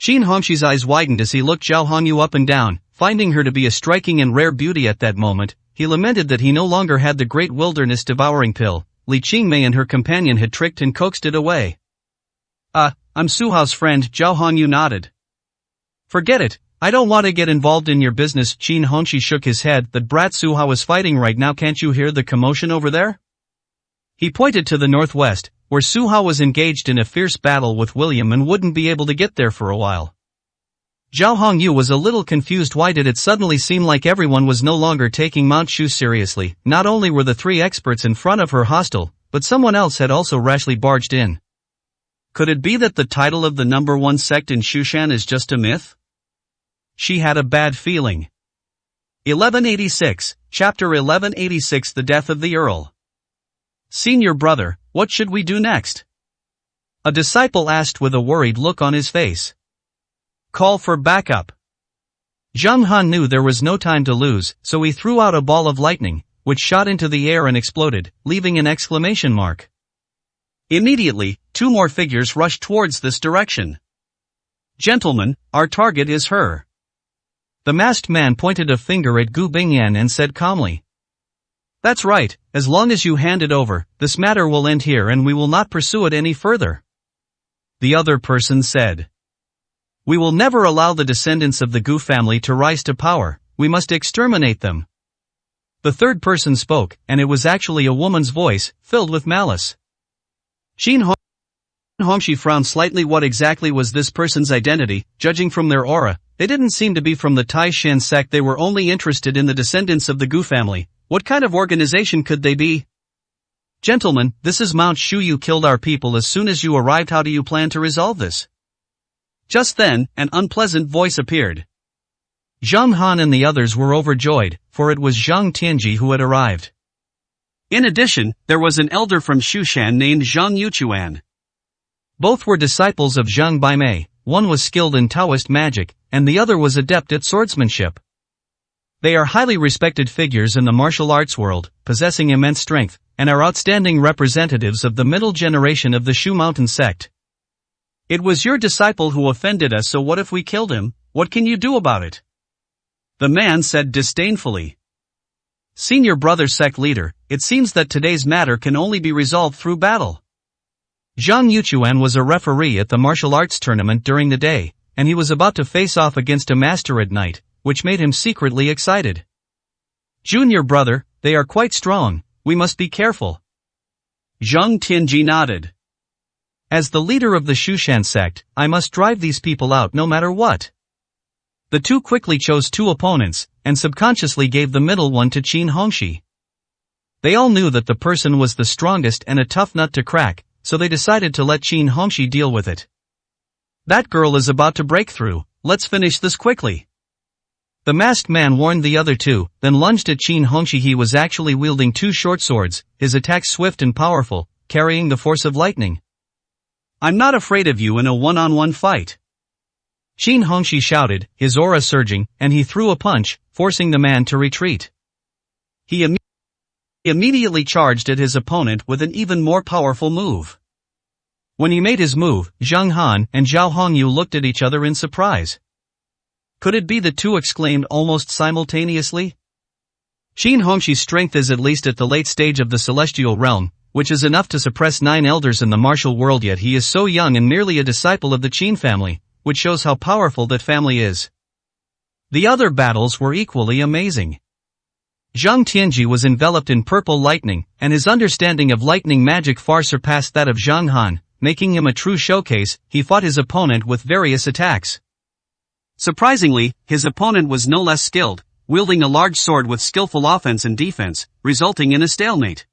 A: Qin Hongxi's eyes widened as he looked Zhao Hongyu up and down, finding her to be a striking and rare beauty at that moment. He lamented that he no longer had the great wilderness devouring pill. Li Qingmei and her companion had tricked and coaxed it away.
B: I'm Su Hao's friend. Zhao Hongyu nodded.
A: Forget it, I don't want to get involved in your business. Qin Hongxi shook his head. That brat Su Hao is fighting right now. Can't you hear the commotion over there? He pointed to the northwest, where Su Hao was engaged in a fierce battle with William and wouldn't be able to get there for a while. Zhao Hongyu was a little confused. Why did it suddenly seem like everyone was no longer taking Mount Shu seriously? Not only were the three experts in front of her hostile, but someone else had also rashly barged in.
B: Could it be that the title of the #1 sect in Shushan is just a myth? She had a bad feeling. 1186, Chapter 1186. The Death of the Earl. Senior brother, what should we do next?
A: A disciple asked with a worried look on his face.
B: Call for backup.
A: Zhang Han knew there was no time to lose, so he threw out a ball of lightning, which shot into the air and exploded, leaving an exclamation mark.
B: Immediately, two more figures rushed towards this direction. Gentlemen, our target is her.
A: The masked man pointed a finger at Gu Bingyan and said calmly. That's right, as long as you hand it over, this matter will end here and we will not pursue it any further.
B: The other person said.
A: We will never allow the descendants of the Gu family to rise to power, we must exterminate them. The third person spoke, and it was actually a woman's voice, filled with malice.
B: Qin Hongxi frowned slightly. What exactly was this person's identity? Judging from their aura, they didn't seem to be from the Tai Shan sect. They were only interested in the descendants of the Gu family. What kind of organization could they be?
A: Gentlemen, this is Mount Shu. You killed our people as soon as you arrived. How do you plan to resolve this?
B: Just then, an unpleasant voice appeared.
A: Zhang Han and the others were overjoyed, for it was Zhang Tianji who had arrived.
B: In addition, there was an elder from Shushan named Zhang Yuchuan.
A: Both were disciples of Zhang Baimei. One was skilled in Taoist magic, and the other was adept at swordsmanship. They are highly respected figures in the martial arts world, possessing immense strength, and are outstanding representatives of the middle generation of the Shu Mountain sect. It was your disciple who offended us, so what if we killed him? What can you do about it? The man said disdainfully. Senior brother sect leader, it seems that today's matter can only be resolved through battle. Zhang Yuchuan was a referee at the martial arts tournament during the day, and he was about to face off against a master at night, which made him secretly excited. Junior brother, they are quite strong, we must be careful. Zhang Tianji nodded. As the leader of the Shushan sect, I must drive these people out no matter what. The two quickly chose two opponents, and subconsciously gave the middle one to Qin Hongxi. They all knew that the person was the strongest and a tough nut to crack, so they decided to let Qin Hongxi deal with it. That girl is about to break through, let's finish this quickly. The masked man warned the other two, then lunged at Qin Hongxi. He was actually wielding two short swords, his attacks swift and powerful, carrying the force of lightning. I'm not afraid of you in a one-on-one fight. Qin Hongxi shouted, his aura surging, and he threw a punch, forcing the man to retreat. He immediately charged at his opponent with an even more powerful move. When he made his move, Zhang Han and Zhao Hongyu looked at each other in surprise. Could it be the two exclaimed almost simultaneously? Qin Hongxi's strength is at least at the late stage of the celestial realm, which is enough to suppress 9 elders in the martial world, yet he is so young and merely a disciple of the Qin family, which shows how powerful that family is. The other battles were equally amazing. Zhang Tianji was enveloped in purple lightning, and his understanding of lightning magic far surpassed that of Zhang Han, making him a true showcase. He fought his opponent with various attacks. Surprisingly, his opponent was no less skilled, wielding a large sword with skillful offense and defense, resulting in a stalemate.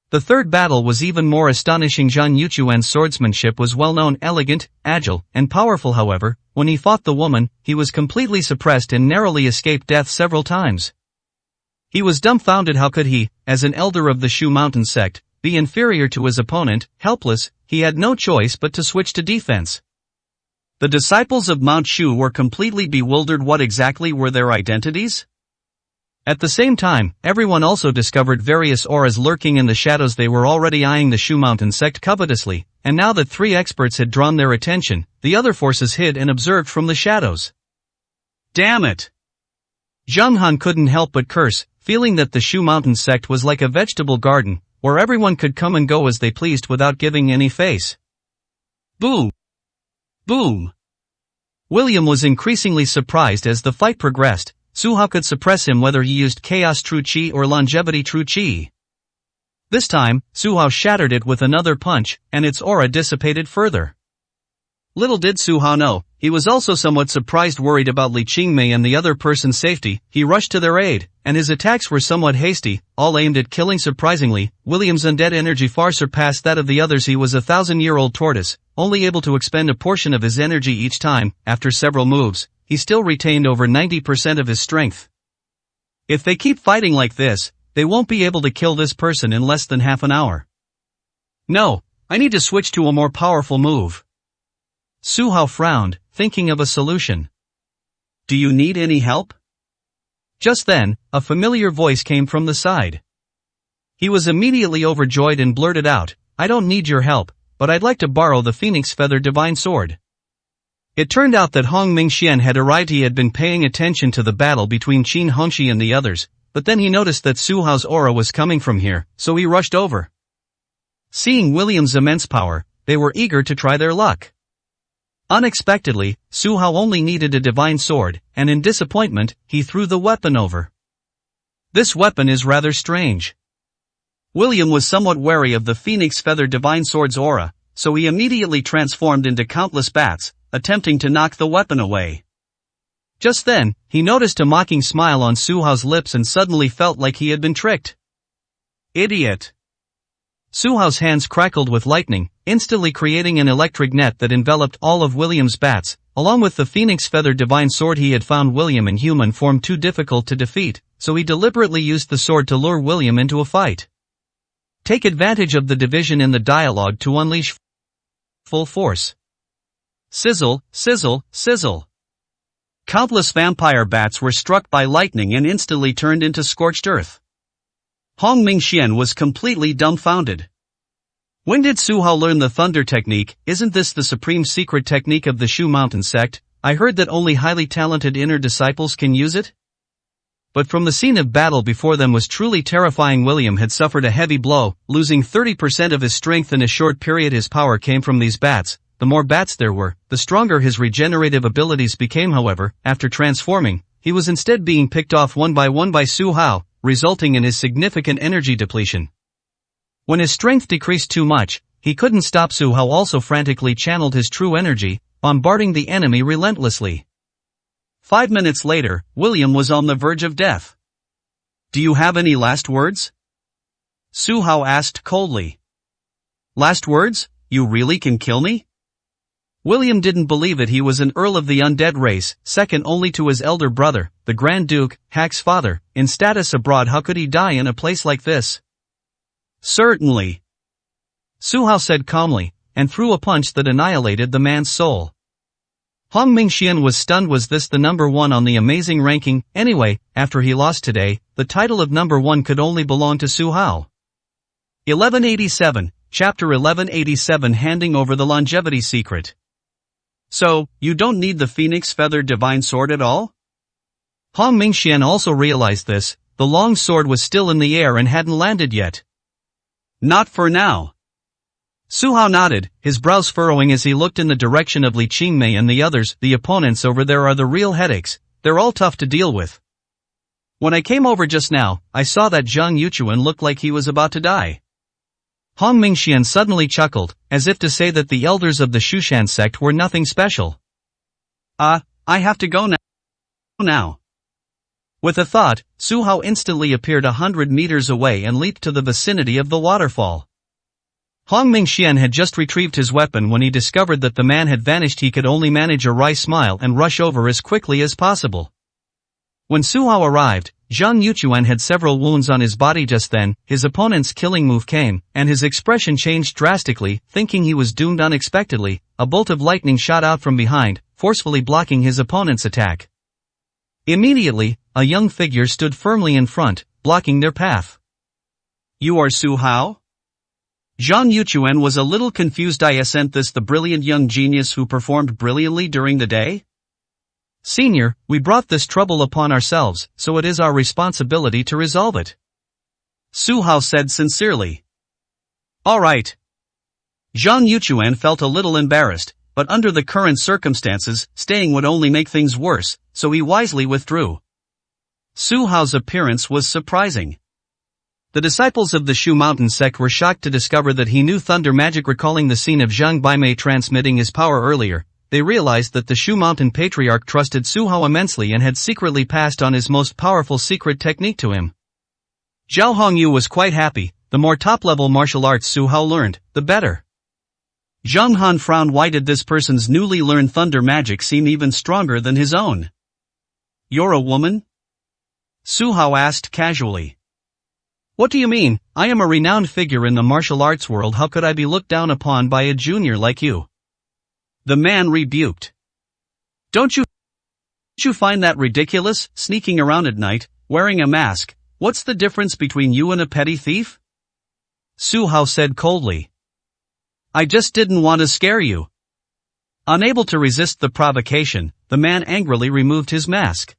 A: The third battle was even more astonishing. Zhang Yuchuan's swordsmanship was well-known, elegant, agile, and powerful. However, when he fought the woman, he was completely suppressed and narrowly escaped death several times. He was dumbfounded. How could he, as an elder of the Shu Mountain sect, be inferior to his opponent? Helpless, he had no choice but to switch to defense. The disciples of Mount Shu were completely bewildered. What exactly were their identities? At the same time, everyone also discovered various auras lurking in the shadows. They were already eyeing the Shu Mountain sect covetously, and now that 3 experts had drawn their attention, the other forces hid and observed from the shadows. Damn it! Zhang Han couldn't help but curse, feeling that the Shu Mountain sect was like a vegetable garden, where everyone could come and go as they pleased without giving any face. Boom! Boom! William was increasingly surprised as the fight progressed. Su Hao could suppress him whether he used Chaos True Qi or Longevity True Qi. This time, Su Hao shattered it with another punch, and its aura dissipated further. Little did Su Hao know, he was also somewhat surprised. Worried about Li Qingmei and the other person's safety, he rushed to their aid, and his attacks were somewhat hasty, all aimed at killing. Surprisingly, William's undead energy far surpassed that of the others. He was a 1,000-year-old tortoise, only able to expend a portion of his energy each time. After several moves, he still retained over 90% of his strength. If they keep fighting like this, they won't be able to kill this person in less than half an hour. No, I need to switch to a more powerful move. Su Hao frowned, thinking of a solution. Do you need any help? Just then, a familiar voice came from the side. He was immediately overjoyed and blurted out, I don't need your help, but I'd like to borrow the Phoenix Feather Divine Sword. It turned out that Hong Mingxian had arrived. He had been paying attention to the battle between Qin Hongxi and the others, but then he noticed that Su Hao's aura was coming from here, so he rushed over. Seeing William's immense power, they were eager to try their luck. Unexpectedly, Su Hao only needed a divine sword, and in disappointment, he threw the weapon over. This weapon is rather strange. William was somewhat wary of the Phoenix Feather Divine Sword's aura, so he immediately transformed into countless bats, attempting to knock the weapon away. Just then, he noticed a mocking smile on Su Hao's lips and suddenly felt like he had been tricked. Idiot! Su Hao's hands crackled with lightning, instantly creating an electric net that enveloped all of William's bats. Along with the Phoenix Feather Divine Sword, he had found William in human form too difficult to defeat, so he deliberately used the sword to lure William into a fight. Take advantage of the division in the dialogue to unleash full force. Sizzle, sizzle, sizzle.
B: Countless vampire bats were struck by lightning and instantly turned into scorched earth. Hong Mingxian was completely dumbfounded. When did Su Hao learn the thunder technique? Isn't this the supreme secret technique of the Shu Mountain sect? I heard that only highly talented inner disciples can use it? But from the scene of battle before them was truly terrifying. William had suffered a heavy blow, losing 30% of his strength in a short period. His power came from these bats. The more bats there were, the stronger his regenerative abilities became. However, after transforming, he was instead being picked off one by Su Hao, resulting in his significant energy depletion. When his strength decreased too much, he couldn't stop. Su Hao also frantically channeled his true energy, bombarding the enemy relentlessly. 5 minutes later, William was on the verge of death. "Do you have any last words?" Su Hao asked coldly. "Last words? You really can kill me?" William didn't believe it. He was an earl of the undead race, second only to his elder brother, the Grand Duke, Hak's father, in status abroad. How could he die in a place like this? "Certainly," Su Hao said calmly, and threw a punch that annihilated the man's soul. Hong Mingxian was stunned. Was this the number one on the amazing ranking? Anyway, after he lost today, the title of number one could only belong to Su Hao. 1187, Chapter 1187, Handing over the longevity secret. "So, you don't need the Phoenix Feather Divine Sword at all?" Hong Mingxian also realized this. The long sword was still in the air and hadn't landed yet. "Not for now." Su Hao nodded, his brows furrowing as he looked in the direction of Li Qingmei and the others. "The opponents over there are the real headaches. They're all tough to deal with. When I came over just now, I saw that Zhang Yuchuan looked like he was about to die." Hong Mingxian suddenly chuckled, as if to say that the elders of the Shushan sect were nothing special. I have to go now. With a thought, Su Hao instantly appeared 100 meters away and leaped to the vicinity of the waterfall. Hong Mingxian had just retrieved his weapon when he discovered that the man had vanished. He could only manage a wry smile and rush over as quickly as possible. When Su Hao arrived, Zhang Yuchuan had several wounds on his body. Just then, his opponent's killing move came, and his expression changed drastically. Thinking he was doomed unexpectedly, a bolt of lightning shot out from behind, forcefully blocking his opponent's attack. Immediately, a young figure stood firmly in front, blocking their path. "You are Su Hao?" Zhang Yuchuan was a little confused. "Isn't this the brilliant young genius who performed brilliantly during the day?" "Senior, we brought this trouble upon ourselves, so it is our responsibility to resolve it," Su Hao said sincerely. "All right." Zhang Yuchuan felt a little embarrassed, but under the current circumstances, staying would only make things worse, so he wisely withdrew. Su Hao's appearance was surprising. The disciples of the Shu Mountain sect were shocked to discover that he knew thunder magic. Recalling the scene of Zhang Baimei transmitting his power earlier, they realized that the Shu Mountain Patriarch trusted Su Hao immensely and had secretly passed on his most powerful secret technique to him. Zhao Hongyu was quite happy. The more top-level martial arts Su Hao learned, the better. Zhang Han frowned. Why did this person's newly learned thunder magic seem even stronger than his own? "You're a woman?" Su Hao asked casually. "What do you mean? I am a renowned figure in the martial arts world. How could I be looked down upon by a junior like you?" The man rebuked. Don't you find that ridiculous, sneaking around at night, wearing a mask? What's the difference between you and a petty thief?" Su Hao said coldly. "I just didn't want to scare you." Unable to resist the provocation, the man angrily removed his mask.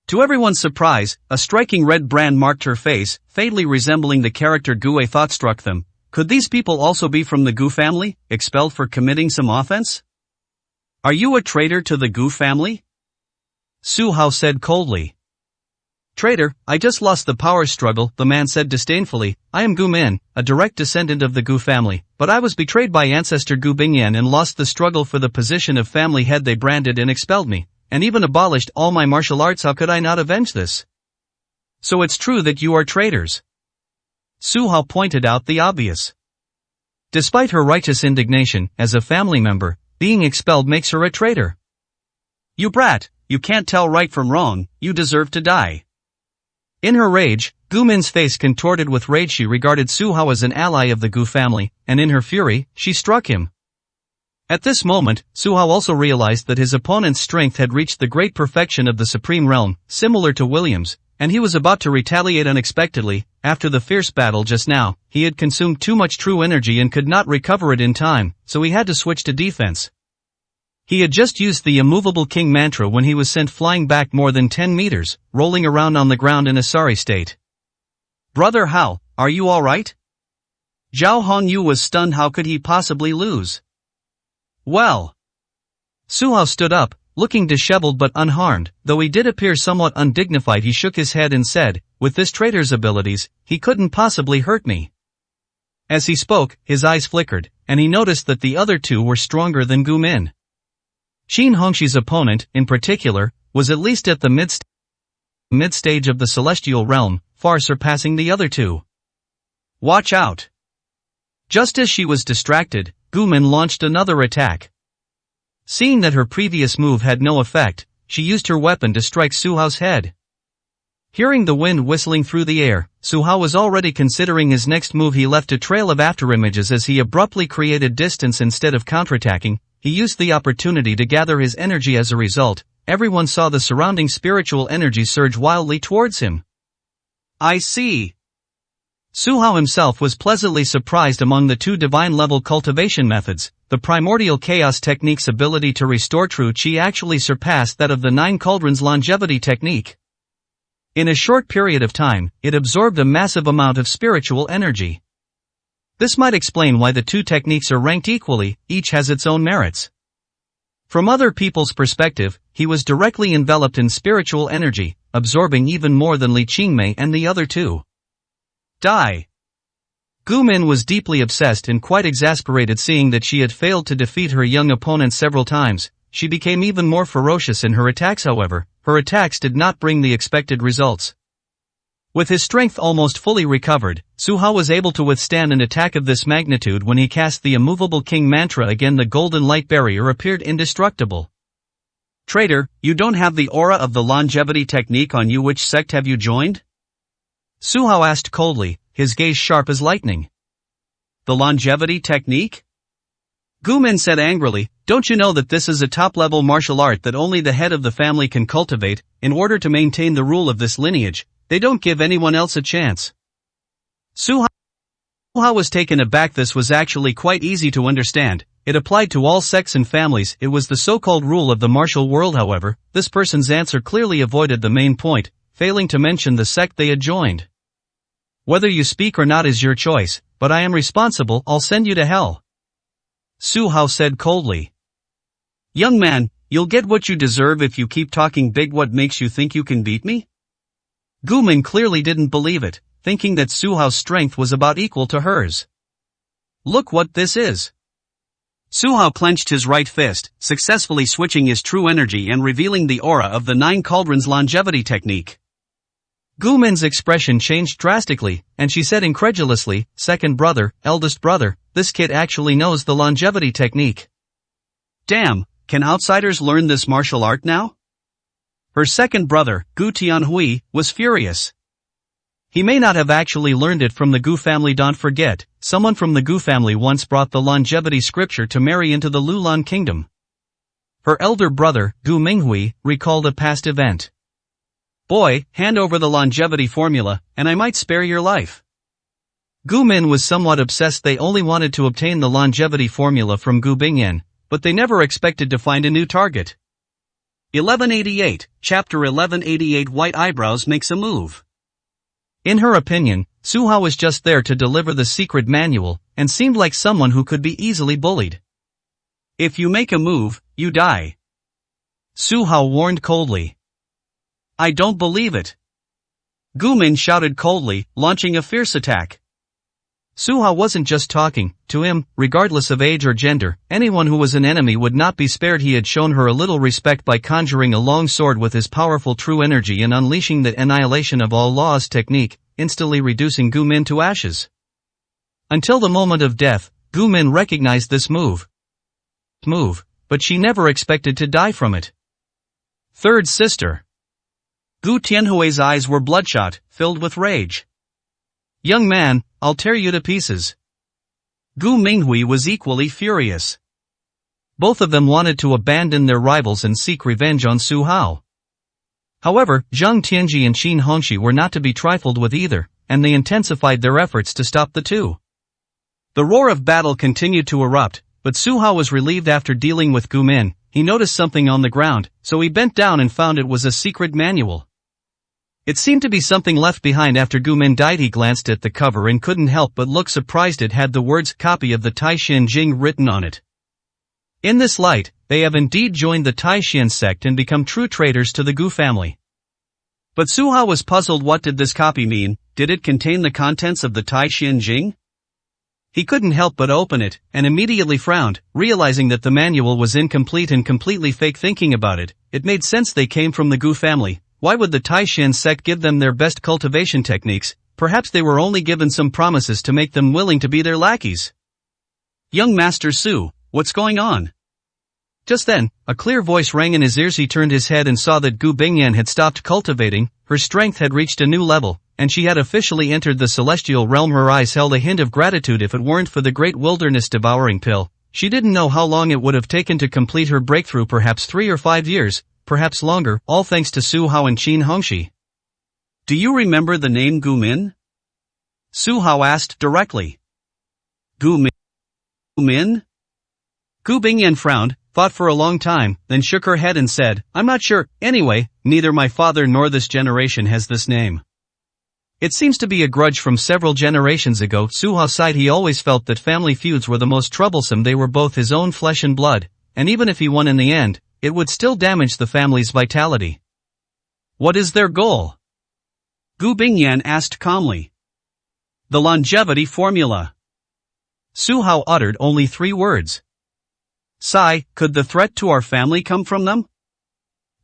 B: To everyone's surprise, a striking red brand marked her face, fatally resembling the character Gu. A thought struck them. Could these people also be from the Gu family, expelled for committing some offense? "Are you a traitor to the Gu family?" Su Hao said coldly. "Traitor, I just lost the power struggle," the man said disdainfully. "I am Gu Min, a direct descendant of the Gu family, but I was betrayed by ancestor Gu Bingyan and lost the struggle for the position of family head. They branded and expelled me, and even abolished all my martial arts. How could I not avenge this?" "So it's true that you are traitors?" Su Hao pointed out the obvious. Despite her righteous indignation, as a family member, being expelled makes her a traitor. "You brat, you can't tell right from wrong, you deserve to die." In her rage, Gu Min's face contorted with rage. She regarded Su Hao as an ally of the Gu family, and in her fury, she struck him.
A: At this moment, Su Hao also realized that his opponent's strength had reached the great perfection of the Supreme Realm, similar to William's, and he was about to retaliate unexpectedly. After the fierce battle just now, he had consumed too much true energy and could not recover it in time, so he had to switch to defense. He had just used the immovable king mantra when he was sent flying back more than 10 meters, rolling around on the ground in a sorry state. "Brother Hao, are you alright?" Zhao Hongyu was stunned. How could he possibly lose? Well. Su Hao stood up, looking disheveled but unharmed. Though he did appear somewhat undignified, he shook his head and said, "With this traitor's abilities, he couldn't possibly hurt me." As he spoke, his eyes flickered, and he noticed that the other two were stronger than Gu Min. Qin Hongshi's opponent, in particular, was at least at the mid-stage of the celestial realm, far surpassing the other two. "Watch out!" Just as she was distracted, Gu Min launched another attack. Seeing that her previous move had no effect, she used her weapon to strike Su Hao's head. Hearing the wind whistling through the air, Su Hao was already considering his next move. He left a trail of afterimages as he abruptly created distance instead of counterattacking. He used the opportunity to gather his energy. As a result, everyone saw the surrounding spiritual energy surge wildly towards him. "I see." Su Hao himself was pleasantly surprised. Among the two divine-level cultivation methods, the primordial chaos technique's ability to restore true qi actually surpassed that of the 9 cauldrons longevity technique. In a short period of time, it absorbed a massive amount of spiritual energy. This might explain why the two techniques are ranked equally. Each has its own merits. From other people's perspective, he was directly enveloped in spiritual energy, absorbing even more than Li Qingmei and the other two. Die. Gu Min was deeply obsessed and quite exasperated. Seeing that she had failed to defeat her young opponent several times, she became even more ferocious in her attacks. However, her attacks did not bring the expected results. With his strength almost fully recovered, Su Hao was able to withstand an attack of this magnitude. When he cast the immovable king mantra again, the golden light barrier appeared indestructible. "Traitor, you don't have the aura of the longevity technique on you. Which sect have you joined?" Su Hao asked coldly, his gaze sharp as lightning. "The longevity technique?" Gu Min said angrily, "Don't you know that this is a top-level martial art that only the head of the family can cultivate? In order to maintain the rule of this lineage, they don't give anyone else a chance." Su Hao was taken aback. This was actually quite easy to understand. It applied to all sects and families. It was the so-called rule of the martial world. However, this person's answer clearly avoided the main point, failing to mention the sect they had joined. "Whether you speak or not is your choice, but I am responsible. I'll send you to hell," Su Hao said coldly. "Young man, you'll get what you deserve if you keep talking big. What makes you think you can beat me?" Gu Min clearly didn't believe it, thinking that Su Hao's strength was about equal to hers. "Look what this is." Su Hao clenched his right fist, successfully switching his true energy and revealing the aura of the 9 cauldrons longevity technique. Gu Min's expression changed drastically, and she said incredulously, "Second brother, eldest brother, this kid actually knows the longevity technique. Damn, can outsiders learn this martial art now?" Her second brother, Gu Tianhui, was furious. He may not have actually learned it from the Gu family. Don't forget, someone from the Gu family once brought the longevity scripture to marry into the Lulan kingdom. Her elder brother, Gu Minghui, recalled a past event. "Boy, hand over the longevity formula, and I might spare your life." Gu Min was somewhat obsessed. They only wanted to obtain the longevity formula from Gu Bingyan, but they never expected to find a new target. 1188, Chapter 1188. White Eyebrows makes a move. In her opinion, Su Hao was just there to deliver the secret manual, and seemed like someone who could be easily bullied. "If you make a move, you die," Su Hao warned coldly. "I don't believe it," Gu Min shouted coldly, launching a fierce attack. Su Hao wasn't just talking. To him, regardless of age or gender, anyone who was an enemy would not be spared. He had shown her a little respect by conjuring a long sword with his powerful true energy and unleashing the annihilation of all laws technique, instantly reducing Gu Min to ashes. Until the moment of death, Gu Min recognized this move, but she never expected to die from it. Third sister. Gu Tianhui's eyes were bloodshot, filled with rage. "Young man, I'll tear you to pieces." Gu Minghui was equally furious. Both of them wanted to abandon their rivals and seek revenge on Su Hao. However, Zhang Tianji and Qin Hongxi were not to be trifled with either, and they intensified their efforts to stop the two. The roar of battle continued to erupt, but Su Hao was relieved after dealing with Gu Min. He noticed something on the ground, so he bent down and found it was a secret manual. It seemed to be something left behind after Gu Min died. He glanced at the cover and couldn't help but look surprised. It had the words "copy of the Taishan Jing" written on it. In this light, they have indeed joined the Taishan sect and become true traitors to the Gu family. But Su Hao was puzzled. What did this copy mean? Did it contain the contents of the Taishan Jing? He couldn't help but open it, and immediately frowned, realizing that the manual was incomplete and completely fake. Thinking about it, it made sense. They came from the Gu family. Why would the Taishan sect give them their best cultivation techniques? Perhaps they were only given some promises to make them willing to be their lackeys. Young Master Su, what's going on? Just then, a clear voice rang in his ears. He turned his head and saw that Gu Bingyan had stopped cultivating. Her strength had reached a new level, and she had officially entered the celestial realm. Her eyes held a hint of gratitude. If it weren't for the great wilderness devouring pill, she didn't know how long it would have taken to complete her breakthrough. Perhaps 3 or 5 years, perhaps longer, all thanks to Su Hao and Qin Hongxi. Do you remember the name Gu Min? Su Hao asked directly. Gu Min? Gu Bingyan frowned, thought for a long time, then shook her head and said, I'm not sure. Anyway, neither my father nor this generation has this name. It seems to be a grudge from several generations ago. Su Hao sighed. He always felt that family feuds were the most troublesome. They were both his own flesh and blood, and even if he won in the end, it would still damage the family's vitality. What is their goal? Gu Bingyan asked calmly. The longevity formula. Su Hao uttered only 3 words. Sigh, could the threat to our family come from them?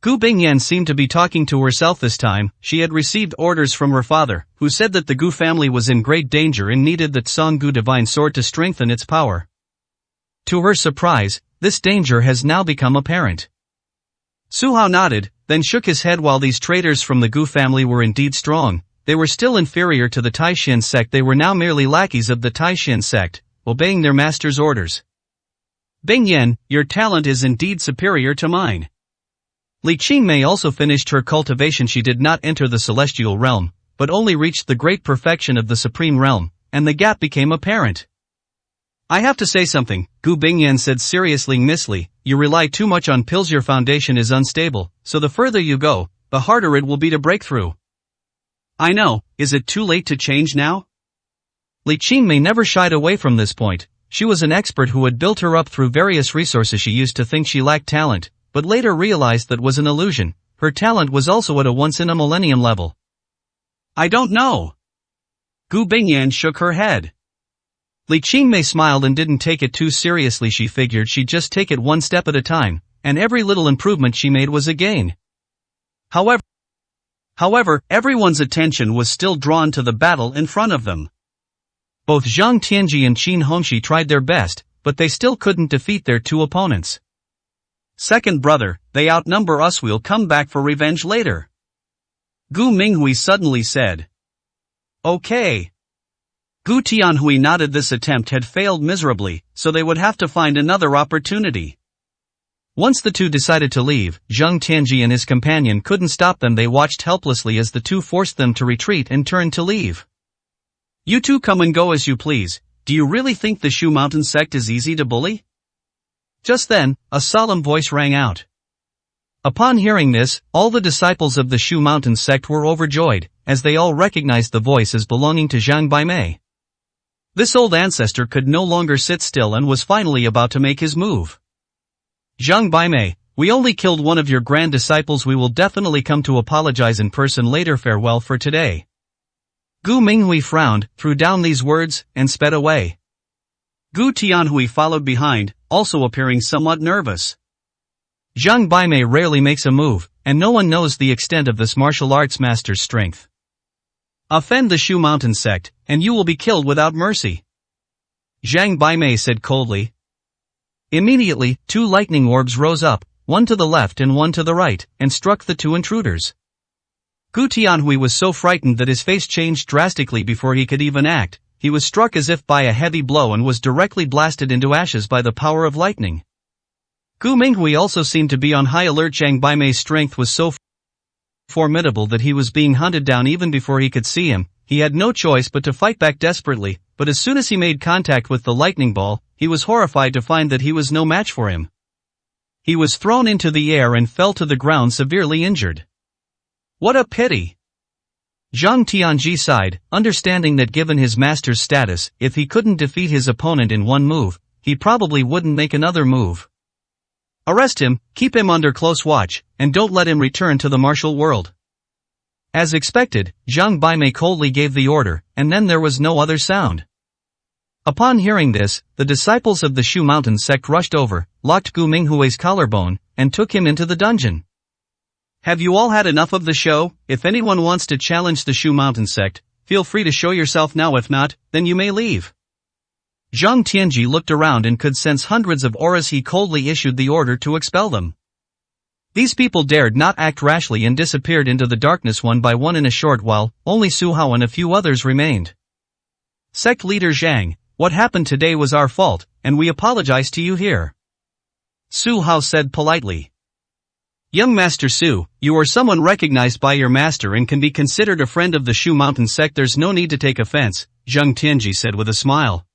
A: Gu Bingyan seemed to be talking to herself this time. She had received orders from her father, who said that the Gu family was in great danger and needed the Tsang Gu divine sword to strengthen its power. To her surprise, this danger has now become apparent. Su Hao nodded, then shook his head. While these traitors from the Gu family were indeed strong, they were still inferior to the Taishan sect. They were now merely lackeys of the Taishan sect, obeying their master's orders. Bingyan, your talent is indeed superior to mine. Li Qingmei also finished her cultivation. She did not enter the celestial realm, but only reached the great perfection of the supreme realm, and the gap became apparent. I have to say something, Gu Bingyan said seriously. Miss Li, you rely too much on pills. Your foundation is unstable, so the further you go, the harder it will be to break through. I know, is it too late to change now? Li Qingmei never shied away from this point. She was an expert who had built her up through various resources. She used to think she lacked talent, but later realized that was an illusion. Her talent was also at a once-in-a-millennium level. I don't know. Gu Bingyan shook her head. Li Qingmei smiled and didn't take it too seriously. She figured she'd just take it one step at a time, and every little improvement she made was a gain. However, everyone's attention was still drawn to the battle in front of them. Both Zhang Tianji and Qin Hongxi tried their best, but they still couldn't defeat their 2 opponents. Second brother, they outnumber us. We'll come back for revenge later. Gu Minghui suddenly said. Okay. Gu Tianhui nodded. This attempt had failed miserably, so they would have to find another opportunity. Once the 2 decided to leave, Zhang Tianji and his companion couldn't stop them. They watched helplessly as the 2 forced them to retreat and turned to leave. You 2 come and go as you please. Do you really think the Shu Mountain sect is easy to bully? Just then, a solemn voice rang out. Upon hearing this, all the disciples of the Shu Mountain sect were overjoyed, as they all recognized the voice as belonging to Zhang Baimei. This old ancestor could no longer sit still and was finally about to make his move. Zhang Baimei, we only killed one of your grand disciples. We will definitely come to apologize in person later. Farewell for today. Gu Minghui frowned, threw down these words, and sped away. Gu Tianhui followed behind, also appearing somewhat nervous. Zhang Baimei rarely makes a move, and no one knows the extent of this martial arts master's strength. Offend the Shu Mountain sect, and you will be killed without mercy. Zhang Baimei said coldly. Immediately, 2 lightning orbs rose up, one to the left and one to the right, and struck the 2 intruders. Gu Tianhui was so frightened that his face changed drastically before he could even act. He was struck as if by a heavy blow and was directly blasted into ashes by the power of lightning. Gu Minghui also seemed to be on high alert. Zhang Baimei's strength was so formidable that he was being hunted down even before he could see him. He had no choice but to fight back desperately, but as soon as he made contact with the lightning ball, he was horrified to find that he was no match for him. He was thrown into the air and fell to the ground severely injured. What a pity! Zhang Tianji sighed, understanding that given his master's status, if he couldn't defeat his opponent in one move, he probably wouldn't make another move. Arrest him, keep him under close watch, and don't let him return to the martial world. As expected, Zhang Baimei coldly gave the order, and then there was no other sound. Upon hearing this, the disciples of the Shu Mountain sect rushed over, locked Gu Minghui's collarbone, and took him into the dungeon. Have you all had enough of the show? If anyone wants to challenge the Shu Mountain sect, feel free to show yourself now. If not, then you may leave. Zhang Tianji looked around and could sense hundreds of auras. He coldly issued the order to expel them. These people dared not act rashly and disappeared into the darkness one by one. In a short while, only Su Hao and a few others remained. Sect leader Zhang, what happened today was our fault, and we apologize to you here. Su Hao said politely. Young Master Su, you are someone recognized by your master and can be considered a friend of the Shu Mountain sect. There's no need to take offense, Zhang Tianji said with a smile.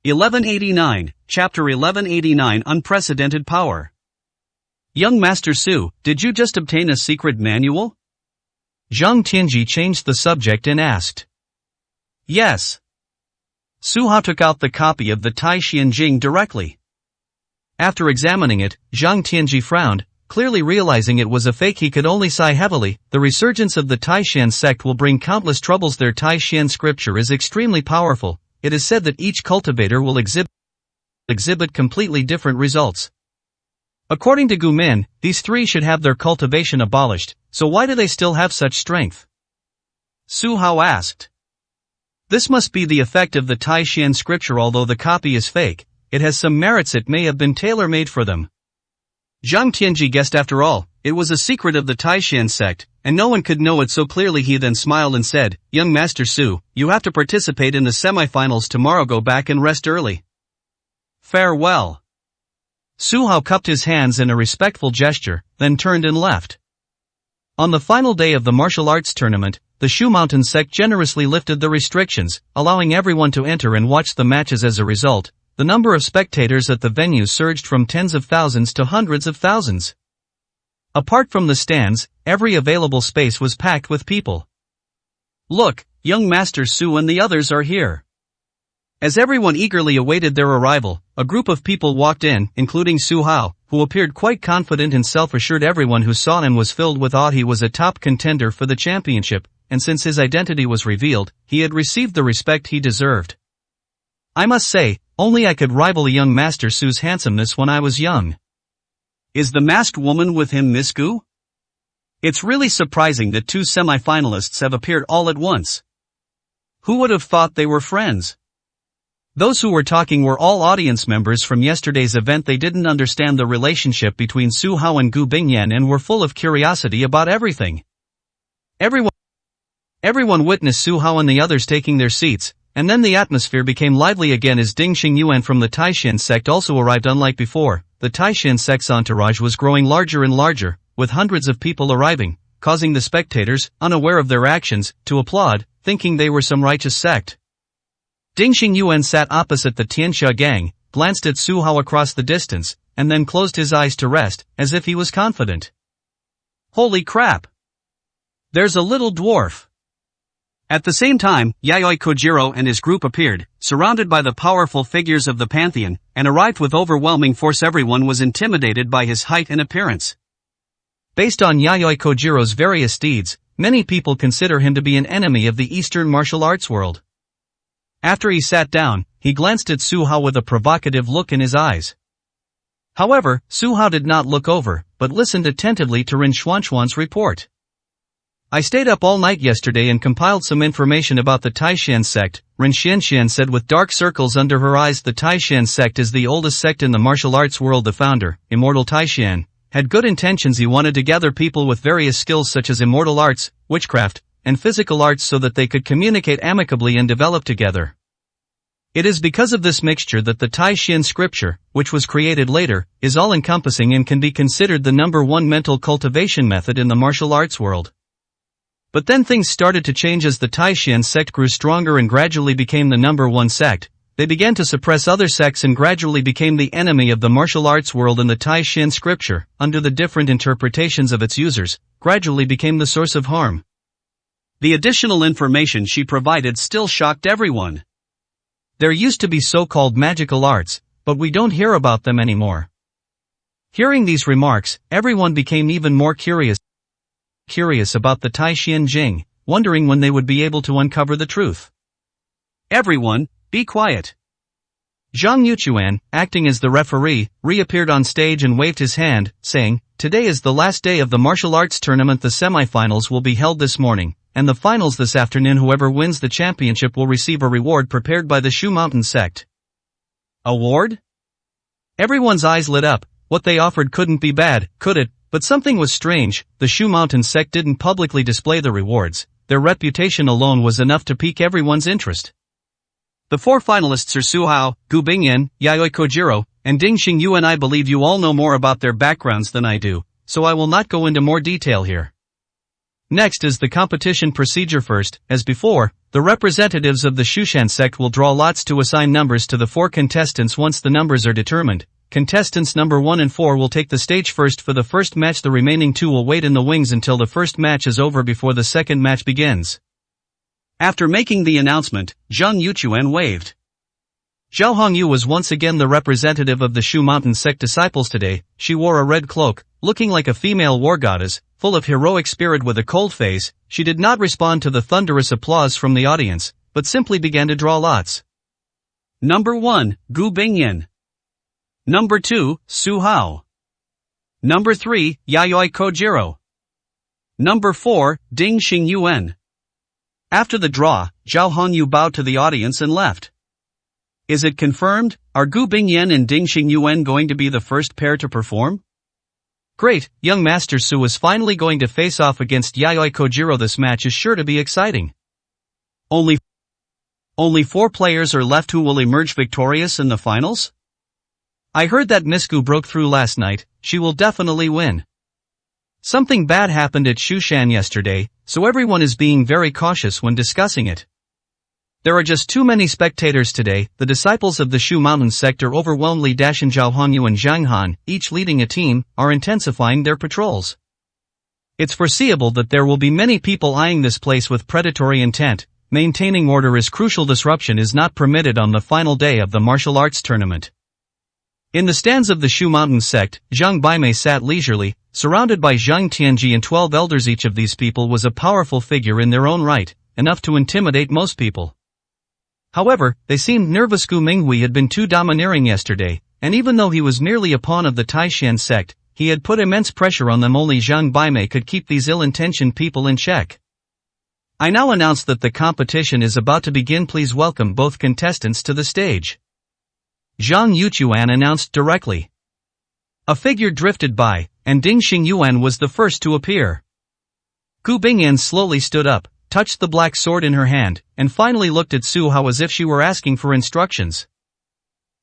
A: 1189, Chapter 1189 Unprecedented Power. Young Master Su, did you just obtain a secret manual? Zhang Tianji changed the subject and asked. Yes. Su Hao took out the copy of the Tai Xian Jing directly. After examining it, Zhang Tianji frowned, clearly realizing it was a fake. He could only sigh heavily. The resurgence of the Taishan sect will bring countless troubles. Their Taishan scripture is extremely powerful. It is said that each cultivator will exhibit completely different results. According to Gu Min, these three should have their cultivation abolished, so why do they still have such strength? Su Hao asked. This must be the effect of the Taishan scripture. Although the copy is fake, it has some merits. It may have been tailor-made for them. Zhang Tianji guessed. After all, it was a secret of the Taishan sect, and no one could know it so clearly. He then smiled and said, Young Master Su, you have to participate in the semifinals tomorrow. Go back and rest early. Farewell. Su Hao cupped his hands in a respectful gesture, then turned and left. On the final day of the martial arts tournament, the Shu Mountain sect generously lifted the restrictions, allowing everyone to enter and watch the matches. As a result, the number of spectators at the venue surged from tens of thousands to hundreds of thousands. Apart from the stands, every available space was packed with people. Look, young Master Su and the others are here. As everyone eagerly awaited their arrival, a group of people walked in, including Su Hao, who appeared quite confident and self-assured. Everyone who saw him was filled with awe. He was a top contender for the championship, and since his identity was revealed, he had received the respect he deserved. I must say, only I could rival young Master Su's handsomeness when I was young. Is the masked woman with him Miss Gu? It's really surprising that two semi-finalists have appeared all at once. Who would have thought they were friends? Those who were talking were all audience members from yesterday's event. They didn't understand the relationship between Su Hao and Gu Bingyan and were full of curiosity about everything. Everyone witnessed Su Hao and the others taking their seats, and then the atmosphere became lively again as Ding Xingyuan from the Taishan sect also arrived. Unlike before, the Taishan sect's entourage was growing larger and larger, with hundreds of people arriving, causing the spectators, unaware of their actions, to applaud, thinking they were some righteous sect. Ding Xingyuan sat opposite the Tianxia gang, glanced at Su Hao across the distance, and then closed his eyes to rest, as if he was confident. Holy crap! There's a little dwarf. At the same time, Yayoi Kojiro and his group appeared, surrounded by the powerful figures of the Pantheon, and arrived with overwhelming force. Everyone was intimidated by his height and appearance. Based on Yayoi Kojiro's various deeds, many people consider him to be an enemy of the Eastern martial arts world. After he sat down, he glanced at Su Hao with a provocative look in his eyes. However, Su Hao did not look over, but listened attentively to Ren Xuanxuan's report. I stayed up all night yesterday and compiled some information about the Taishan sect, Ren Xianxian said with dark circles under her eyes. The Taishan sect is the oldest sect in the martial arts world. The founder, Immortal Taishan, had good intentions. He wanted to gather people with various skills such as immortal arts, witchcraft, and physical arts so that they could communicate amicably and develop together. It is because of this mixture that the Tai Xin scripture, which was created later, is all-encompassing and can be considered the number one mental cultivation method in the martial arts world. But then things started to change as the Tai Xin sect grew stronger and gradually became the number one sect. They began to suppress other sects and gradually became the enemy of the martial arts world, and the Tai Xin scripture, under the different interpretations of its users, gradually became the source of harm.
B: The additional information she provided still shocked everyone.
A: There used to be so-called magical arts, but we don't hear about them anymore. Hearing these remarks, everyone became even more curious about the Tai Xin Jing, wondering when they would be able to uncover the truth.
B: Everyone, be quiet.
A: Zhang Yuquan, acting as the referee, reappeared on stage and waved his hand, saying, "Today is the last day of the martial arts tournament. The semifinals will be held this morning, and the finals this afternoon. Whoever wins the championship will receive a reward prepared by the Shu Mountain sect."
B: Award?
A: Everyone's eyes lit up. What they offered couldn't be bad, could it? But something was strange. The Shu Mountain sect didn't publicly display the rewards. Their reputation alone was enough to pique everyone's interest.
B: The four finalists are Su Hao, Gu Bingyan, Yayoi Kojiro, and Ding Xingyuan. I believe you all know more about their backgrounds than I do, so I will not go into more detail here.
A: Next is the competition procedure. First, as before, the representatives of the Shushan sect will draw lots to assign numbers to the four contestants. Once the numbers are determined, contestants number 1 and 4 will take the stage first for the first match. The remaining 2 will wait in the wings until the first match is over before the second match begins.
B: After making the announcement, Zhang Yuquan waved.
A: Zhao Hongyu was once again the representative of the Shu Mountain sect disciples today. She wore a red cloak, looking like a female war goddess, full of heroic spirit with a cold face. She did not respond to the thunderous applause from the audience, but simply began to draw lots.
B: Number 1, Gu Bingyan. Number 2, Su Hao. Number 3, Yayoi Kojiro. Number 4, Ding Xingyuan. After the draw, Zhao Hongyu bowed to the audience and left. Is it confirmed? Are Gu Bingyan and Ding Xingyuan going to be the first pair to perform?
A: Great, young Master Su is finally going to face off against Yayoi Kojiro. This match is sure to be exciting.
B: Only 4 players are left who will emerge victorious in the finals?
A: I heard that Miss Gu broke through last night. She will definitely win. Something bad happened at Shushan yesterday, so everyone is being very cautious when discussing it. There are just too many spectators today. The disciples of the Shu Mountain sect are overwhelmingly Dashan. Zhao Hongyu and Zhang Han, each leading a team, are intensifying their patrols. It's foreseeable that there will be many people eyeing this place with predatory intent. Maintaining order is crucial. Disruption is not permitted on the final day of the martial arts tournament. In the stands of the Shu Mountain sect, Zhang Baimei sat leisurely, surrounded by Zhang Tianji and 12 elders. Each of these people was a powerful figure in their own right, enough to intimidate most people. However, they seemed nervous. Gu Minghui had been too domineering yesterday, and even though he was merely a pawn of the Tai Xian sect, he had put immense pressure on them. Only Zhang Baimei could keep these ill-intentioned people in check. I now announce that the competition is about to begin. Please welcome both contestants to the stage. Zhang Yuquan announced directly. A figure drifted by, and Ding Xingyuan was the first to appear. Gu Bingyan slowly stood up, touched the black sword in her hand, and finally looked at Su Hao as if she were asking for instructions.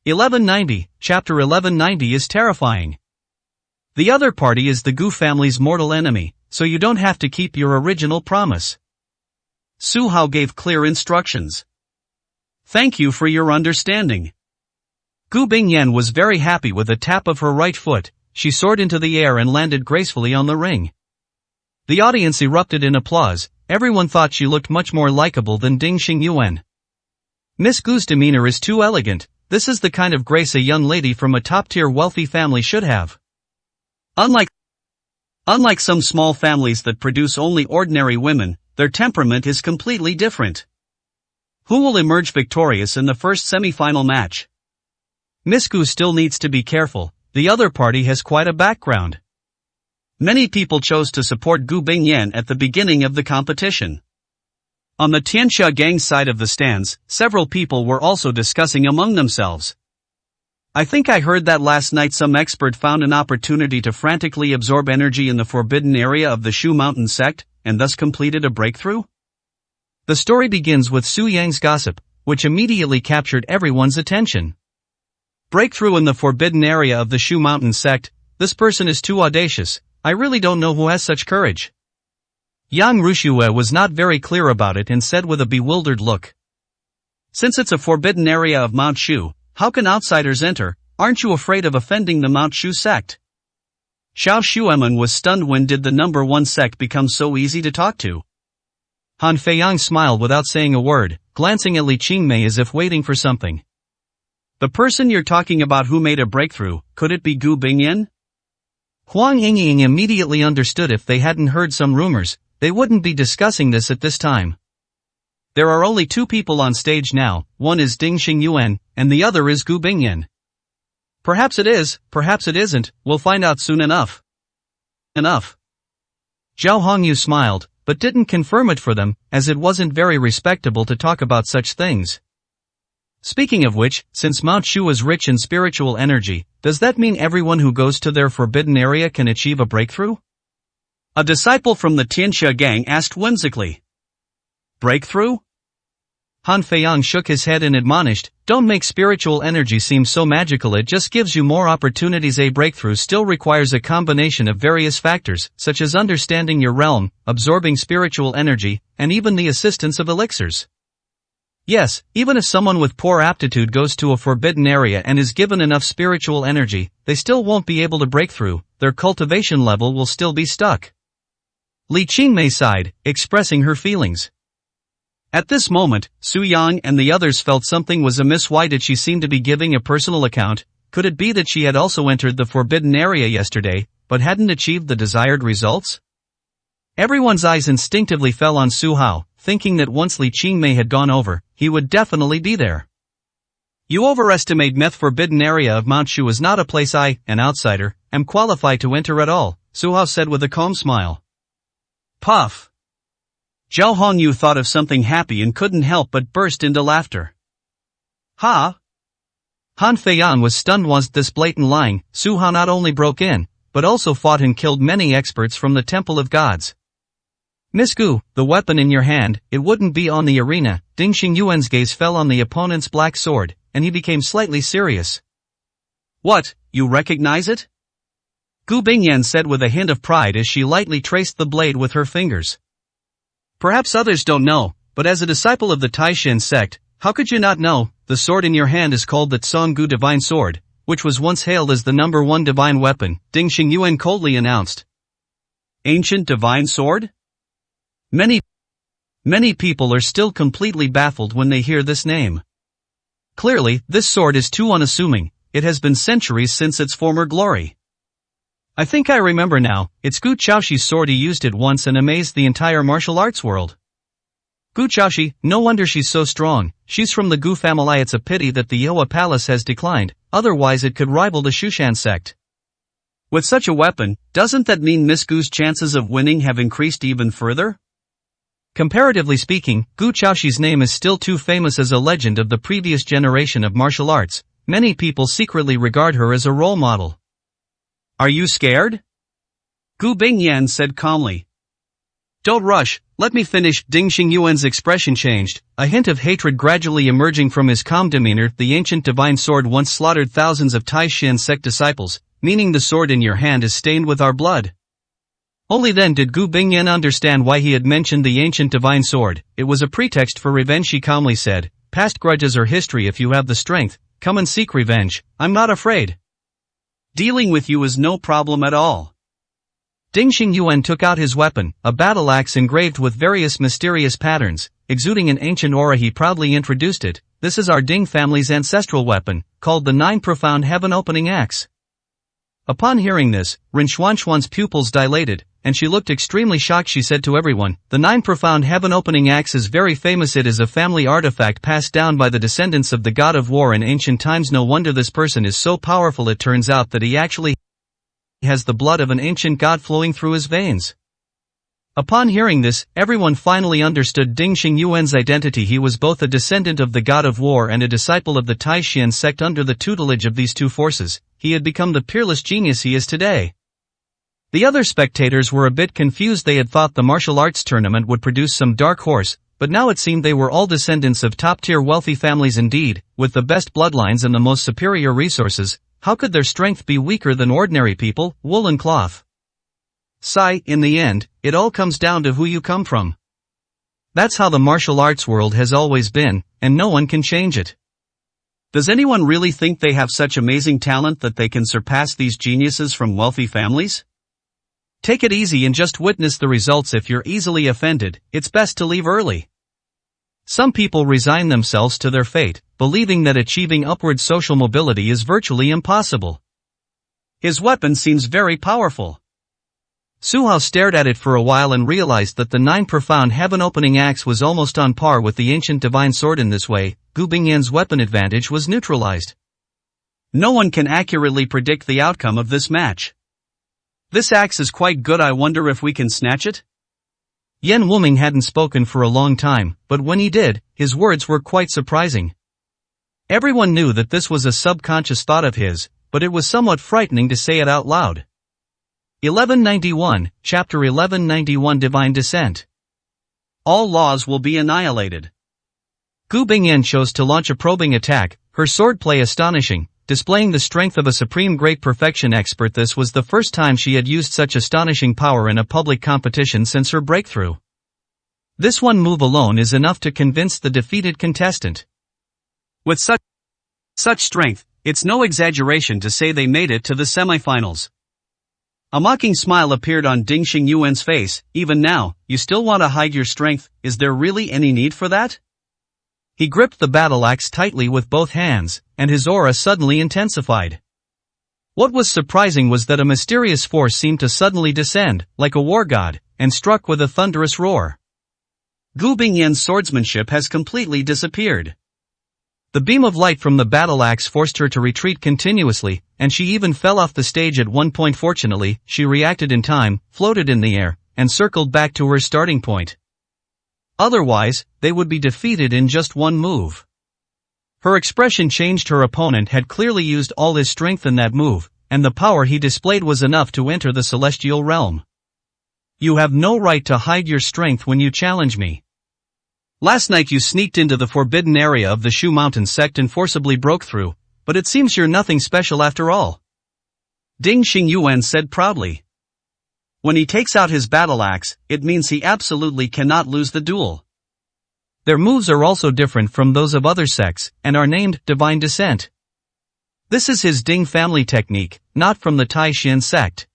A: 1190, Chapter 1190 is terrifying. The other party is the Gu family's mortal enemy, so you don't have to keep your original promise.
B: Su Hao gave clear instructions. Thank you for your understanding.
A: Gu Bingyan was very happy. With a tap of her right foot, she soared into the air and landed gracefully on the ring. The audience erupted in applause. Everyone thought she looked much more likable than Ding Xingyuan. Miss Gu's demeanor is too elegant. This is the kind of grace a young lady from a top-tier wealthy family should have.
B: Unlike some small families that produce only ordinary women, their temperament is completely different. Who will emerge victorious in the first semi-final match?
A: Miss Gu still needs to be careful. The other party has quite a background.
B: Many people chose to support Gu Bingyan at the beginning of the competition. On the Tianxia gang side of the stands, several people were also discussing among themselves. I think I heard that last night some expert found an opportunity to frantically absorb energy in the forbidden area of the Shu Mountain sect, and thus completed a breakthrough?
A: The story begins with Su Yang's gossip. which immediately captured everyone's attention. Breakthrough in the forbidden area of the Shu Mountain sect, this person is too audacious, I really don't know who has such courage. Yang Rushue was not very clear about it and said with a bewildered look. Since it's a forbidden area of Mount Shu, how can outsiders enter? Aren't you afraid of offending the Mount Shu sect? Xiao Xueman was stunned. When did the number one sect become so easy to talk to? Han Feiyang smiled without saying a word, glancing at Li Qingmei as if waiting for something. The person you're talking about who made a breakthrough, could it be Gu Bingyan? Huang Yingying immediately understood. If they hadn't heard some rumors, they wouldn't be discussing this at this time. There are only two people on stage now, one is Ding Xingyuan, and the other is Gu Bingyan. Perhaps it is, perhaps it isn't, we'll find out soon enough. Zhao Hongyu smiled, but didn't confirm it for them, as it wasn't very respectable to talk about such things. Speaking of which, since Mount Shu is rich in spiritual energy, does that mean everyone who goes to their forbidden area can achieve a breakthrough? A disciple from the Tianxia gang asked whimsically. Breakthrough? Han Feiyang shook his head and admonished, don't make spiritual energy seem so magical, it just gives you more opportunities. A breakthrough still requires a combination of various factors, such as understanding your realm, absorbing spiritual energy, and even the assistance of elixirs. Yes, even if someone with poor aptitude goes to a forbidden area and is given enough spiritual energy, they still won't be able to break through, their cultivation level will still be stuck. Li Qingmei sighed, expressing her feelings. At this moment, Su Yang and the others felt something was amiss. Why did she seem to be giving a personal account? Could it be that she had also entered the forbidden area yesterday, but hadn't achieved the desired results? Everyone's eyes instinctively fell on Su Hao, thinking that once Li Qingmei had gone over, he would definitely be there. You overestimate Meth. Forbidden area of Mount Shu is not a place I, an outsider, am qualified to enter at all, Su Hao said with a calm smile. Puff. Zhao Hongyu thought of something happy and couldn't help but burst into laughter. Ha! Han Feiyang was stunned. Was this blatant lying? Su Hao not only broke in, but also fought and killed many experts from the Temple of Gods. Miss Gu, the weapon in your hand, it wouldn't be on the arena. Ding Xingyuan's gaze fell on the opponent's black sword, and he became slightly serious. What, you recognize it? Gu Bingyan said with a hint of pride as she lightly traced the blade with her fingers. Perhaps others don't know, but as a disciple of the Taishan sect, how could you not know? The sword in your hand is called the Tsong-Gu Divine Sword, which was once hailed as the number one divine weapon, Ding Xingyuan coldly announced. Ancient divine sword? Many people are still completely baffled when they hear this name. Clearly, this sword is too unassuming, it has been centuries since its former glory. I think I remember now, it's Gu Chaoxi's sword. He used it once and amazed the entire martial arts world. Gu Chaoxi, no wonder she's so strong, she's from the Gu family. It's a pity that the Yoa Palace has declined, otherwise it could rival the Shushan sect. With such a weapon, doesn't that mean Miss Gu's chances of winning have increased even further? Comparatively speaking, Gu Chaoxi's name is still too famous as a legend of the previous generation of martial arts. Many people secretly regard her as a role model. Are you scared? Gu Bingyan said calmly. Don't rush, let me finish. Ding Xingyuan's expression changed, a hint of hatred gradually emerging from his calm demeanor. The ancient divine sword once slaughtered thousands of Taishan sect disciples, meaning the sword in your hand is stained with our blood. Only then did Gu Bingyan understand why he had mentioned the ancient divine sword. It was a pretext for revenge. She calmly said, past grudges are history. If you have the strength, come and seek revenge. I'm not afraid. Dealing with you is no problem at all. Ding Xingyuan took out his weapon, a battle axe engraved with various mysterious patterns, exuding an ancient aura. He proudly introduced it. This is our Ding family's ancestral weapon, called the Nine Profound Heaven Opening Axe. Upon hearing this, Ren Xuanxuan's pupils dilated, and she looked extremely shocked. She said to everyone, the Nine Profound Heaven Opening Axe is very famous. It is a family artifact passed down by the descendants of the god of war in ancient times. No wonder this person is so powerful. It turns out that he actually has the blood of an ancient god flowing through his veins. Upon hearing this, everyone finally understood Ding Xingyuan's identity. He was both a descendant of the god of war and a disciple of the Taishan sect. Under the tutelage of these two forces, he had become the peerless genius he is today. The other spectators were a bit confused. They had thought the martial arts tournament would produce some dark horse, but now it seemed they were all descendants of top-tier wealthy families indeed, with the best bloodlines and the most superior resources. How could their strength be weaker than ordinary people, wool and cloth? Sigh, in the end, it all comes down to who you come from. That's how the martial arts world has always been, and no one can change it.
B: Does anyone really think they have such amazing talent that they can surpass these geniuses from wealthy families?
A: Take it easy and just witness the results. If you're easily offended, it's best to leave early. Some people resign themselves to their fate, believing that achieving upward social mobility is virtually impossible.
B: His weapon seems very powerful.
A: Su Hao stared at it for a while and realized that the 9 profound heaven-opening axe was almost on par with the ancient divine sword. In this way, Gu Bingyan's weapon advantage was neutralized.
B: No one can accurately predict the outcome of this match. This axe is quite good. I wonder if we can snatch it?
A: Yan Wuming hadn't spoken for a long time, but when he did, his words were quite surprising. Everyone knew that this was a subconscious thought of his, but it was somewhat frightening to say it out loud. 1191, Chapter 1191 Divine Descent.
B: All laws will be annihilated.
A: Gu Bingyan chose to launch a probing attack, her swordplay astonishing, displaying the strength of a supreme great perfection expert. This was the first time she had used such astonishing power in a public competition since her breakthrough. This one move alone is enough to convince the defeated contestant.
B: With such strength, it's no exaggeration to say they made it to the semifinals. A mocking smile appeared on Ding Xingyuan's face. Even now, you still want to hide your strength? Is there really any need for that? He gripped the battle axe tightly with both hands, and his aura suddenly intensified. What was surprising was that a mysterious force seemed to suddenly descend, like a war god, and struck with a thunderous roar. Gu Bingyan's swordsmanship has completely disappeared. The beam of light from the battle axe forced her to retreat continuously, and she even fell off the stage at one point. Fortunately, she reacted in time, floated in the air, and circled back to her starting point. Otherwise, they would be defeated in just one move. Her expression changed. Her opponent had clearly used all his strength in that move, and the power he displayed was enough to enter the celestial realm. You have no right to hide your strength when you challenge me. Last night you sneaked into the forbidden area of the Shu Mountain sect and forcibly broke through, but it seems you're nothing special after all. Ding Xingyuan said proudly. When he takes out his battle axe, it means he absolutely cannot lose the duel. Their moves are also different from those of other sects, and are named Divine Descent. This is his Ding family technique, not from the Taishan sect.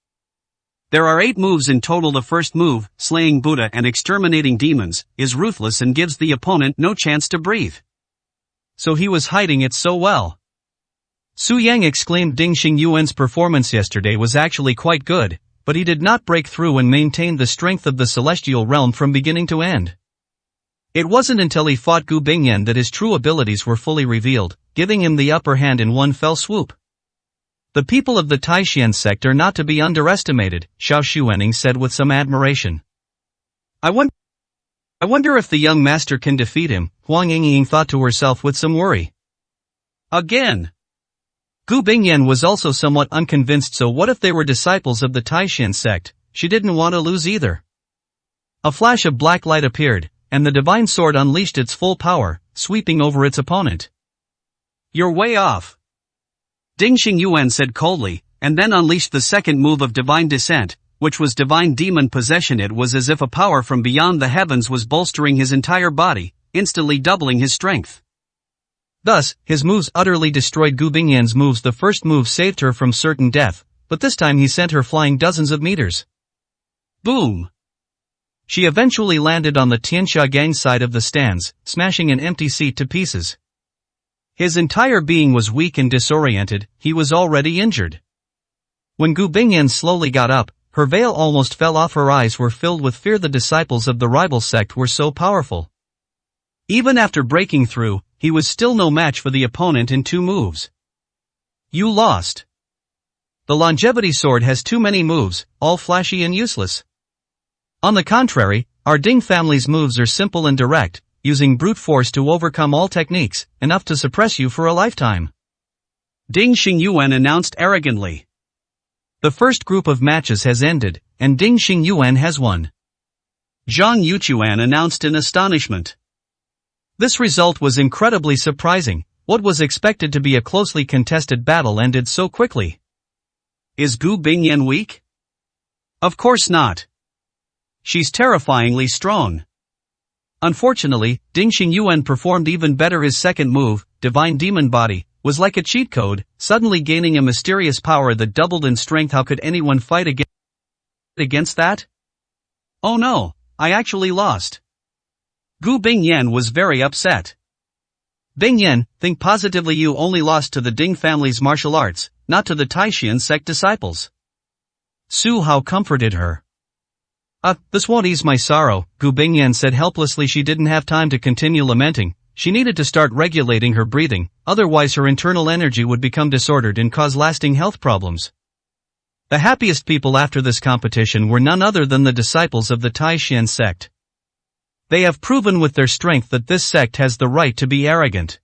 B: There are 8 moves in total. The first move, slaying Buddha and exterminating demons, is ruthless and gives the opponent no chance to breathe. So he was hiding it so well. Su Yang exclaimed. Ding Xingyuan's performance yesterday was actually quite good, but he did not break through and maintained the strength of the celestial realm from beginning to end. It wasn't until he fought Gu Bingyan that his true abilities were fully revealed, giving him the upper hand in one fell swoop. The people of the Taishan sect are not to be underestimated, Xiao Xuaning said with some admiration. I wonder if the young master can defeat him, Huang Yingying thought to herself with some worry. Again. Gu Bingyan was also somewhat unconvinced. So what if they were disciples of the Taishan sect? She didn't want to lose either. A flash of black light appeared, and the divine sword unleashed its full power, sweeping over its opponent. You're way off. Ding Xingyuan said coldly, and then unleashed the second move of Divine Descent, which was Divine Demon Possession. It was as if a power from beyond the heavens was bolstering his entire body, instantly doubling his strength. Thus, his moves utterly destroyed Gu Bingyan's moves. The first move saved her from certain death, but this time he sent her flying dozens of meters. Boom! She eventually landed on the Tianxia Gang side of the stands, smashing an empty seat to pieces. His entire being was weak and disoriented. He was already injured. When Gu Bingyan slowly got up, her veil almost fell off. Her eyes were filled with fear. The disciples of the rival sect were so powerful. Even after breaking through, he was still no match for the opponent in 2 moves. You lost. The longevity sword has too many moves, all flashy and useless. On the contrary, our Ding family's moves are simple and direct, using brute force to overcome all techniques, enough to suppress you for a lifetime. Ding Xingyuan announced arrogantly. The first group of matches has ended, and Ding Xingyuan has won. Zhang Yuchuan announced in astonishment.
A: This result was incredibly surprising. What was expected to be a closely contested battle ended so quickly.
B: Is Gu Bingyan weak? Of course not. She's terrifyingly strong.
A: Unfortunately, Ding Xingyuan performed even better. His second move, Divine Demon Body, was like a cheat code, suddenly gaining a mysterious power that doubled in strength. How could anyone fight against that?
B: Oh no, I actually lost. Gu Bingyan was very upset.
A: Bingyan, think positively. You only lost to the Ding family's martial arts, not to the Taishan sect disciples. Su Hao comforted her. This won't ease my sorrow, Gu Bingyan said helplessly. She didn't have time to continue lamenting. She needed to start regulating her breathing, otherwise her internal energy would become disordered and cause lasting health problems. The happiest people after this competition were none other than the disciples of the Taishan sect. They have proven with their strength that this sect has the right to be arrogant.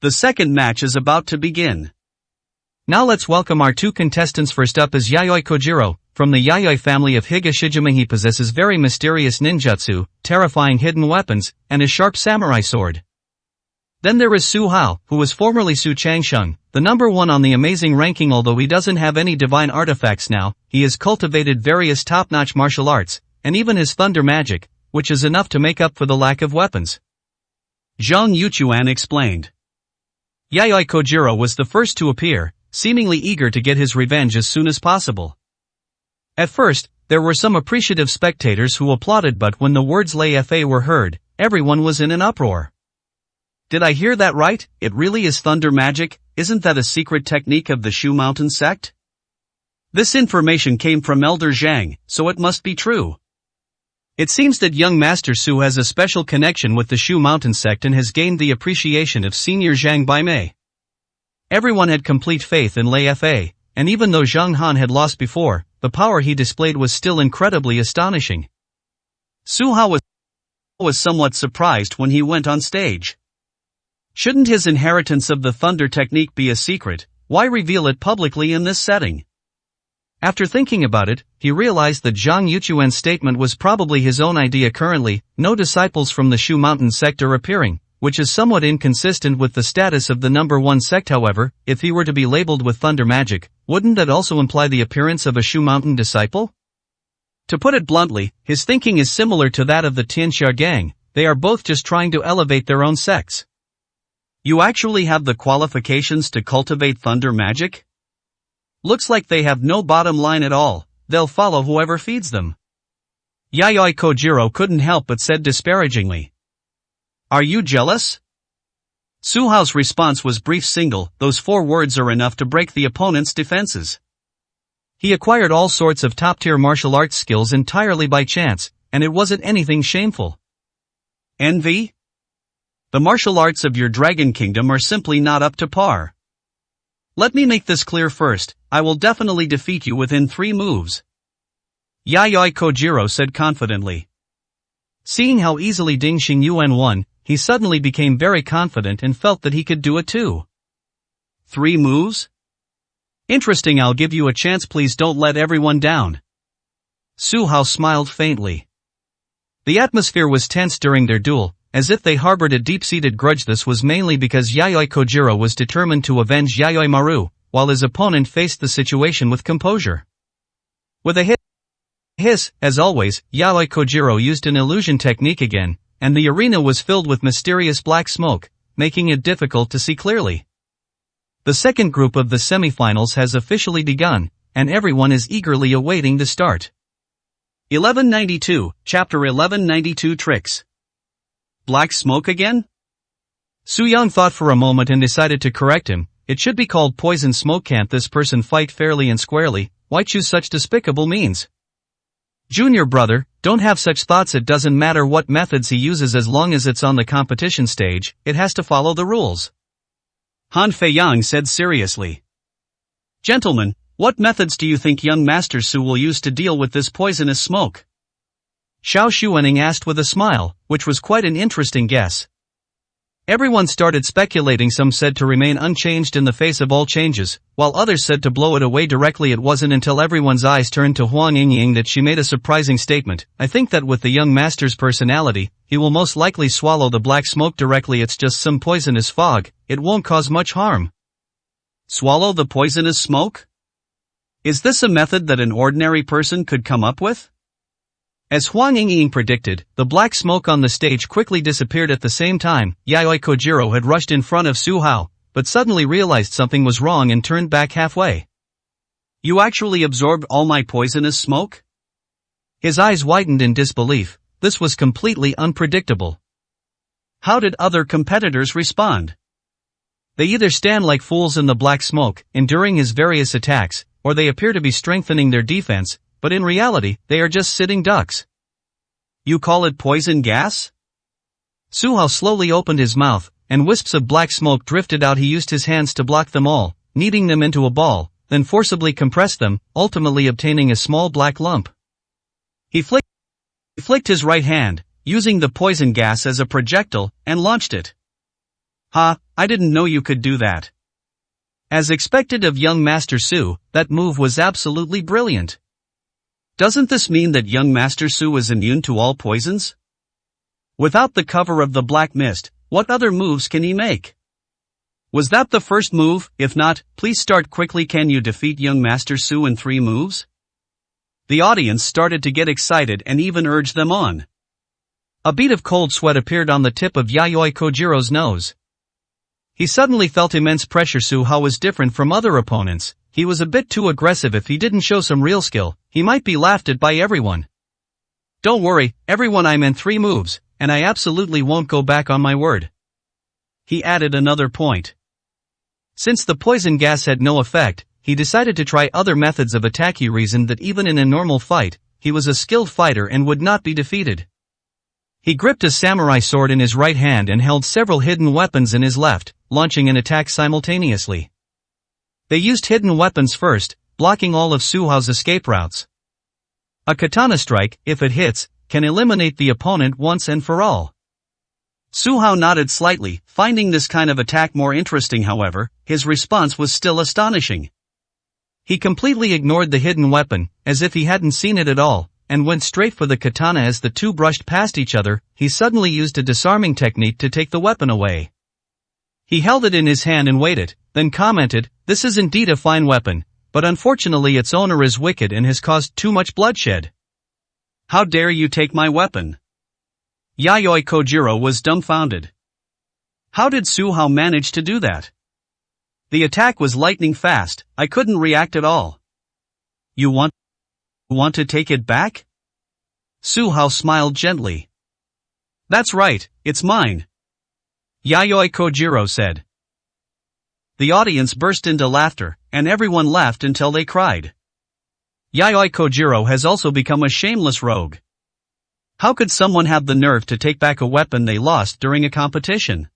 B: The second match is about to begin.
A: Now let's welcome our two contestants. First up is Yayoi Kojiro, from the Yayoi family of Higashijima. He possesses very mysterious ninjutsu, terrifying hidden weapons, and a sharp samurai sword. Then there is Su Hao, who was formerly Su Changsheng, the number one on the amazing ranking. Although he doesn't have any divine artifacts now, he has cultivated various top-notch martial arts, and even his thunder magic, which is enough to make up for the lack of weapons.
B: Zhang Yuchuan explained.
A: Yayoi Kojiro was the first to appear, seemingly eager to get his revenge as soon as possible. At first, there were some appreciative spectators who applauded, but when the words "Lei Fa" were heard, everyone was in an uproar.
B: Did I hear that right? It really is thunder magic? Isn't that a secret technique of the Shu Mountain sect? This information came from Elder Zhang, so it must be true.
A: It seems that young Master Su has a special connection with the Shu Mountain sect and has gained the appreciation of Senior Zhang Baimei. Everyone had complete faith in Lei Fa, and even though Zhang Han had lost before, the power he displayed was still incredibly astonishing.
B: Su Hao was somewhat surprised when he went on stage. Shouldn't his inheritance of the thunder technique be a secret? Why reveal it publicly in this setting?
A: After thinking about it, he realized that Zhang Yuchuan's statement was probably his own idea. Currently, no disciples from the Shu Mountain sect are appearing, which is somewhat inconsistent with the status of the number one sect. However, if he were to be labeled with thunder magic, wouldn't that also imply the appearance of a Shu Mountain disciple? To put it bluntly, his thinking is similar to that of the Tianxia gang. They are both just trying to elevate their own sects.
B: You actually have the qualifications to cultivate thunder magic? Looks like they have no bottom line at all. They'll follow whoever feeds them.
A: Yayoi Kojiro couldn't help but said disparagingly.
B: Are you jealous? Su Hao's response was brief. Those 4 words are enough to break the opponent's defenses.
A: He acquired all sorts of top-tier martial arts skills entirely by chance, and it wasn't anything shameful.
B: Envy? The martial arts of your Dragon Kingdom are simply not up to par. Let me make this clear first, I will definitely defeat you within 3 moves.
A: Yayoi Kojiro said confidently. Seeing how easily Ding Xingyuan won, he suddenly became very confident and felt that he could do it too.
B: 3 moves?
A: Interesting. I'll give you a chance. Please don't let everyone down. Su Hao smiled faintly. The atmosphere was tense during their duel, as if they harbored a deep-seated grudge. This was mainly because Yayoi Kojiro was determined to avenge Yayoi Maru, while his opponent faced the situation with composure. With a hiss, as always, Yayoi Kojiro used an illusion technique again, and the arena was filled with mysterious black smoke, making it difficult to see clearly. The second group of the semifinals has officially begun, and everyone is eagerly awaiting the start.
B: 1192, Chapter 1192 Tricks. Black smoke again?
A: Su Yang thought for a moment and decided to correct him. It should be called poison smoke. Can't this person fight fairly and squarely? Why choose such despicable means? Junior brother, don't have such thoughts. It doesn't matter what methods he uses as long as it's on the competition stage, it has to follow the rules.
B: Han Feiyang said seriously. Gentlemen, what methods do you think young Master Su will use to deal with this poisonous smoke?
A: Xiao Xuaning asked with a smile, which was quite an interesting guess. Everyone started speculating. Some said to remain unchanged in the face of all changes, while others said to blow it away directly. It wasn't until everyone's eyes turned to Huang Yingying that she made a surprising statement. I think that with the young master's personality, he will most likely swallow the black smoke directly. It's just some poisonous fog, it won't cause much harm.
B: Swallow the poisonous smoke? Is this a method that an ordinary person could come up with?
A: As Huang Yingying predicted, the black smoke on the stage quickly disappeared. At the same time, Yayoi Kojiro had rushed in front of Su Hao, but suddenly realized something was wrong and turned back halfway.
B: You actually absorbed all my poisonous smoke?
A: His eyes widened in disbelief. This was completely unpredictable.
B: How did other competitors respond?
A: They either stand like fools in the black smoke, enduring his various attacks, or they appear to be strengthening their defense, but in reality, they are just sitting ducks.
B: You call it poison gas?
A: Su Hao slowly opened his mouth, and wisps of black smoke drifted out. He used his hands to block them all, kneading them into a ball, then forcibly compressed them, ultimately obtaining a small black lump. He flicked his right hand, using the poison gas as a projectile, and launched it.
B: Ha, I didn't know you could do that.
A: As expected of young Master Su, that move was absolutely brilliant.
B: Doesn't this mean that young Master Su is immune to all poisons? Without the cover of the black mist, what other moves can he make? Was that the first move? If not, please start quickly. Can you defeat young Master Su in 3 moves? The audience started to get excited and even urged them on.
A: A bead of cold sweat appeared on the tip of Yayoi Kojiro's nose. He suddenly felt immense pressure. Su Hao was different from other opponents. He was a bit too aggressive. If he didn't show some real skill, he might be laughed at by everyone. Don't worry, everyone, I'm in 3 moves, and I absolutely won't go back on my word.
B: He added another point.
A: Since the poison gas had no effect, he decided to try other methods of attack. He reasoned that even in a normal fight, he was a skilled fighter and would not be defeated. He gripped a samurai sword in his right hand and held several hidden weapons in his left, launching an attack simultaneously. They used hidden weapons first, blocking all of Su Hao's escape routes. A katana strike, if it hits, can eliminate the opponent once and for all.
B: Su Hao nodded slightly, finding this kind of attack more interesting. However, his response was still astonishing.
A: He completely ignored the hidden weapon, as if he hadn't seen it at all, and went straight for the katana. As the two brushed past each other, he suddenly used a disarming technique to take the weapon away. He held it in his hand and waited, then commented, "This is indeed a fine weapon, but unfortunately its owner is wicked and has caused too much bloodshed."
B: How dare you take my weapon? Yayoi Kojiro was dumbfounded. How did Su Hao manage to do that? The attack was lightning fast, I couldn't react at all. You want to take it back? Su Hao smiled gently. That's right, it's mine. Yayoi Kojiro said. The audience burst into laughter, and everyone laughed until they cried. Yayoi Kojiro has also become a shameless rogue. How could someone have the nerve to take back a weapon they lost during a competition?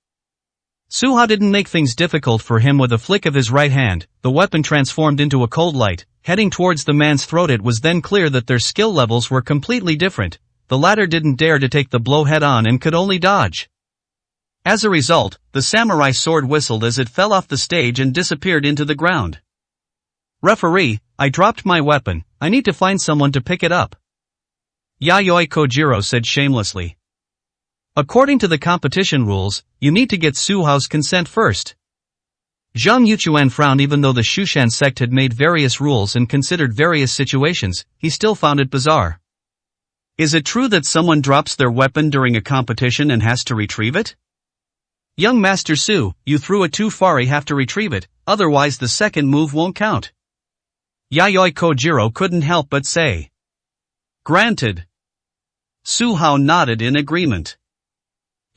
A: Su Hao didn't make things difficult for him. With a flick of his right hand, the weapon transformed into a cold light, heading towards the man's throat. It was then clear that their skill levels were completely different. The latter didn't dare to take the blow head on and could only dodge. As a result, the samurai sword whistled as it fell off the stage and disappeared into the ground. "Referee, I dropped my weapon, I need to find someone to pick it up," Yayoi Kojiro said shamelessly. "According to the competition rules, you need to get Su Hao's consent first." Zhang Yuchuan frowned. Even though the Shushan sect had made various rules and considered various situations, he still found it bizarre. Is it true that someone drops their weapon during a competition and has to retrieve it? "Young Master Su, you threw it too far. You have to retrieve it, otherwise the second move won't count," Yayoi Kojiro couldn't help but say. "Granted." Su Hao nodded in agreement.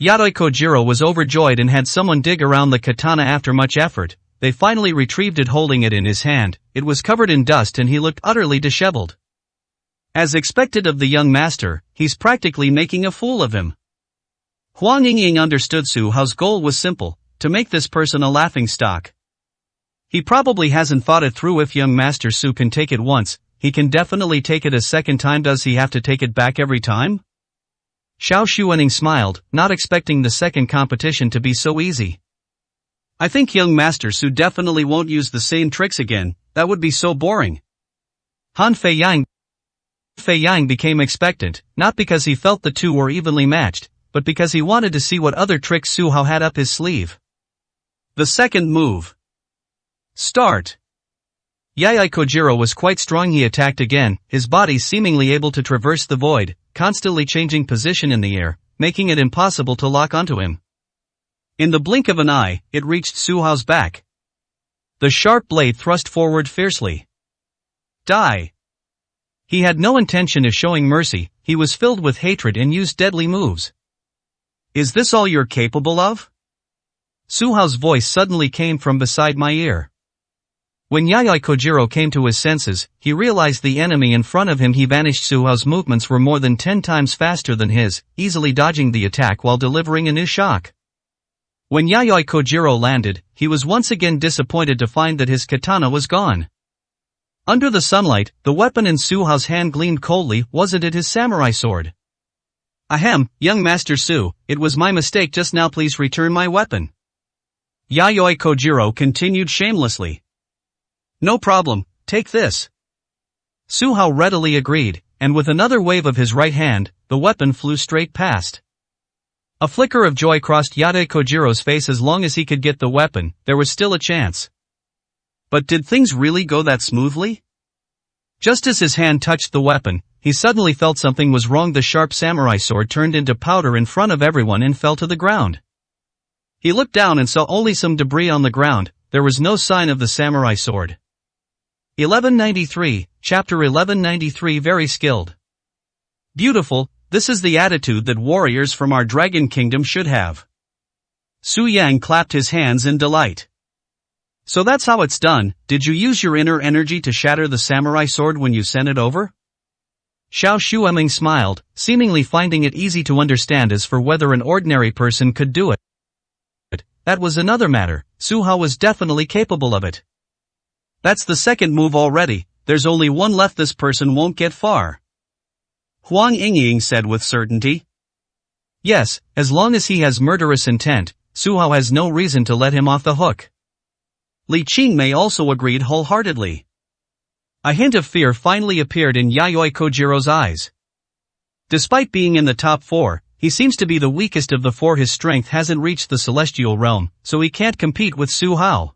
A: Yayoi Kojiro was overjoyed and had someone dig around the katana. After much effort, they finally retrieved it. Holding it in his hand, it was covered in dust and he looked utterly disheveled. As expected of the young master, he's practically making a fool of him. Huang Yingying understood Su Hao's goal was simple, to make this person a laughingstock. He probably hasn't thought it through. If young Master Su can take it once, he can definitely take it a second time. Does he have to take it back every time? Xiao Xuening smiled, not expecting the second competition to be so easy.
B: I think young Master Su definitely won't use the same tricks again, that would be so boring.
A: Han Feiyang became expectant, not because he felt the two were evenly matched, but because he wanted to see what other tricks Su Hao had up his sleeve.
B: The second move. Start.
A: Yayai Kojiro was quite strong. He attacked again, his body seemingly able to traverse the void, constantly changing position in the air, making it impossible to lock onto him.
B: In the blink of an eye, it reached Su Hao's back.
A: The sharp blade thrust forward fiercely.
B: Die.
A: He had no intention of showing mercy, he was filled with hatred and used deadly moves.
B: Is this all you're capable of?
A: Su Hao's voice suddenly came from beside my ear. When Yayai Kojiro came to his senses, he realized the enemy in front of him. He vanished. Su Hao's movements were more than 10 times faster than his, easily dodging the attack while delivering a new shock. When Yayai Kojiro landed, he was once again disappointed to find that his katana was gone. Under the sunlight, the weapon in Su Hao's hand gleamed coldly. Wasn't it his samurai sword?
B: Ahem, young Master Su, it was my mistake just now. Please return my weapon.
A: Yayoi Kojiro continued shamelessly.
B: No problem, take this.
A: Su Hao readily agreed, and with another wave of his right hand, the weapon flew straight past. A flicker of joy crossed Yayoi Kojiro's face. As long as he could get the weapon, there was still a chance.
B: But did things really go that smoothly?
A: Just as his hand touched the weapon, he suddenly felt something was wrong. The sharp samurai sword turned into powder in front of everyone and fell to the ground. He looked down and saw only some debris on the ground. There was no sign of the samurai sword. 1193, Chapter 1193. Very skilled.
B: Beautiful, this is the attitude that warriors from our Dragon Kingdom should have. Su Yang clapped his hands in delight. So that's how it's done. Did you use your inner energy to shatter the samurai sword when you sent it over?
A: Xiao Xueming smiled, seemingly finding it easy to understand. As for whether an ordinary person could do it, that was another matter. Su Hao was definitely capable of it.
B: That's the second move already, there's only one left. This person won't get far. Huang Yingying said with certainty.
A: Yes, as long as he has murderous intent, Su Hao has no reason to let him off the hook.
B: Li Qingmei also agreed wholeheartedly.
A: A hint of fear finally appeared in Yayoi Kojiro's eyes. Despite being in the top 4, he seems to be the weakest of the 4. His strength hasn't reached the celestial realm, so he can't compete with Su Hao.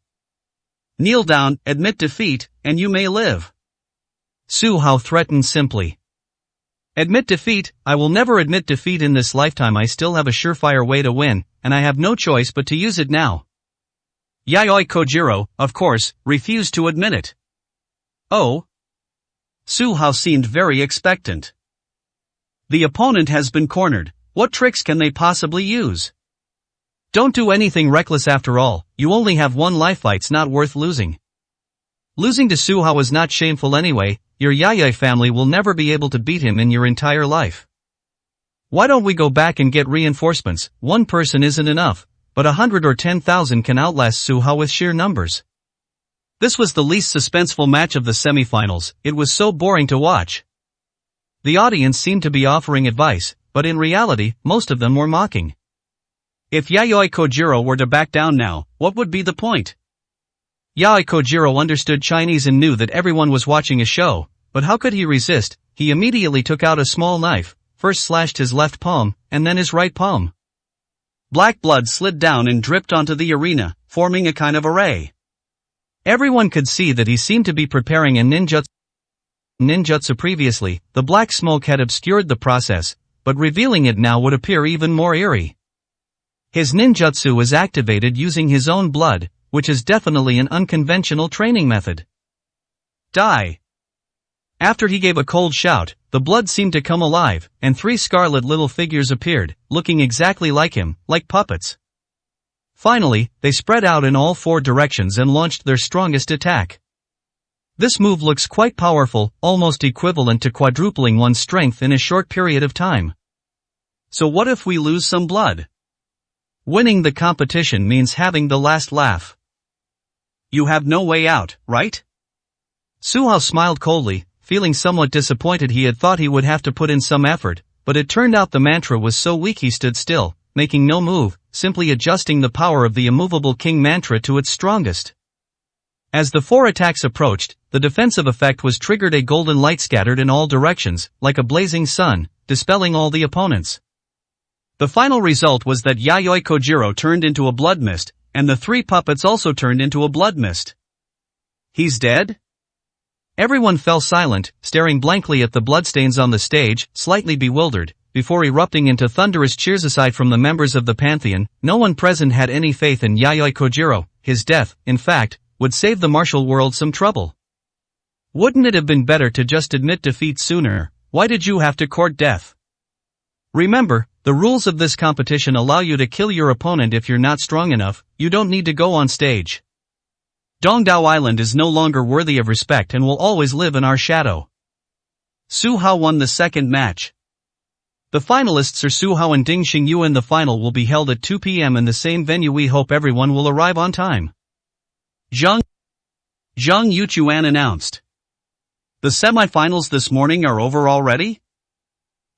B: Kneel down, admit defeat, and you may live.
A: Su Hao threatened simply. Admit defeat? I will never admit defeat in this lifetime. I still have a surefire way to win, and I have no choice but to use it now.
B: Yayoi Kojiro, of course, refused to admit it. Oh? Su Hao seemed very expectant. The opponent has been cornered. What tricks can they possibly use?
A: Don't do anything reckless. After all, you only have one life. Fight's not worth losing. Losing to Su Hao is not shameful anyway. Your Yayoi family will never be able to beat him in your entire life. Why don't we go back and get reinforcements? One person isn't enough, but 100 or 10,000 can outlast Su Hao with sheer numbers.
B: This was the least suspenseful match of the semifinals. It was so boring to watch.
A: The audience seemed to be offering advice, but in reality, most of them were mocking.
B: If Yayoi Kojiro were to back down now, what would be the point?
A: Yayoi Kojiro understood Chinese and knew that everyone was watching a show, but how could he resist? He immediately took out a small knife, first slashed his left palm, and then his right palm.
B: Black blood slid down and dripped onto the arena, forming a kind of array.
A: Everyone could see that he seemed to be preparing a ninjutsu previously. The black smoke had obscured the process, but revealing it now would appear even more eerie. His ninjutsu was activated using his own blood, which is definitely an unconventional training method.
B: Die!
A: After he gave a cold shout, the blood seemed to come alive, and 3 scarlet little figures appeared, looking exactly like him, like puppets. Finally, they spread out in all 4 directions and launched their strongest attack. This move looks quite powerful, almost equivalent to quadrupling one's strength in a short period of time.
B: So what if we lose some blood?
A: Winning the competition means having the last laugh.
B: You have no way out, right?
A: Su Hao smiled coldly, feeling somewhat disappointed. He had thought he would have to put in some effort, but it turned out the mantra was so weak he stood still, making no move, simply adjusting the power of the immovable king mantra to its strongest. As the 4 attacks approached, the defensive effect was triggered. A golden light scattered in all directions, like a blazing sun, dispelling all the opponents. The final result was that Yayoi Kojiro turned into a blood mist, and the 3 puppets also turned into a blood mist. He's dead? Everyone fell silent, staring blankly at the bloodstains on the stage, slightly bewildered, before erupting into thunderous cheers. Aside from the members of the Pantheon, no one present had any faith in Yayoi Kojiro. His death, in fact, would save the martial world some trouble. Wouldn't it have been better to just admit defeat sooner? Why did you have to court death? Remember, the rules of this competition allow you to kill your opponent if you're not strong enough. You don't need to go on stage. Dongdao Island is no longer worthy of respect and will always live in our shadow. Su Hao won the second match. The finalists are Su Hao and Ding Xingyuan. The final will be held at 2 p.m. in the same venue. We hope everyone will arrive on time. Zhang Yuchuan announced. The semifinals this morning are over already?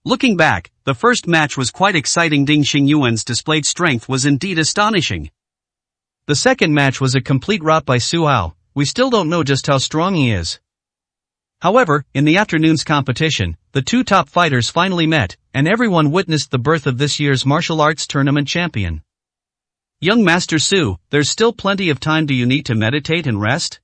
A: Looking back, the first match was quite exciting. Ding Xingyuan's displayed strength was indeed astonishing. The second match was a complete rout by Su Hao. We still don't know just how strong he is. However, in the afternoon's competition, the 2 top fighters finally met, and everyone witnessed the birth of this year's martial arts tournament champion. Young Master Su, there's still plenty of time. Do you need to meditate and rest?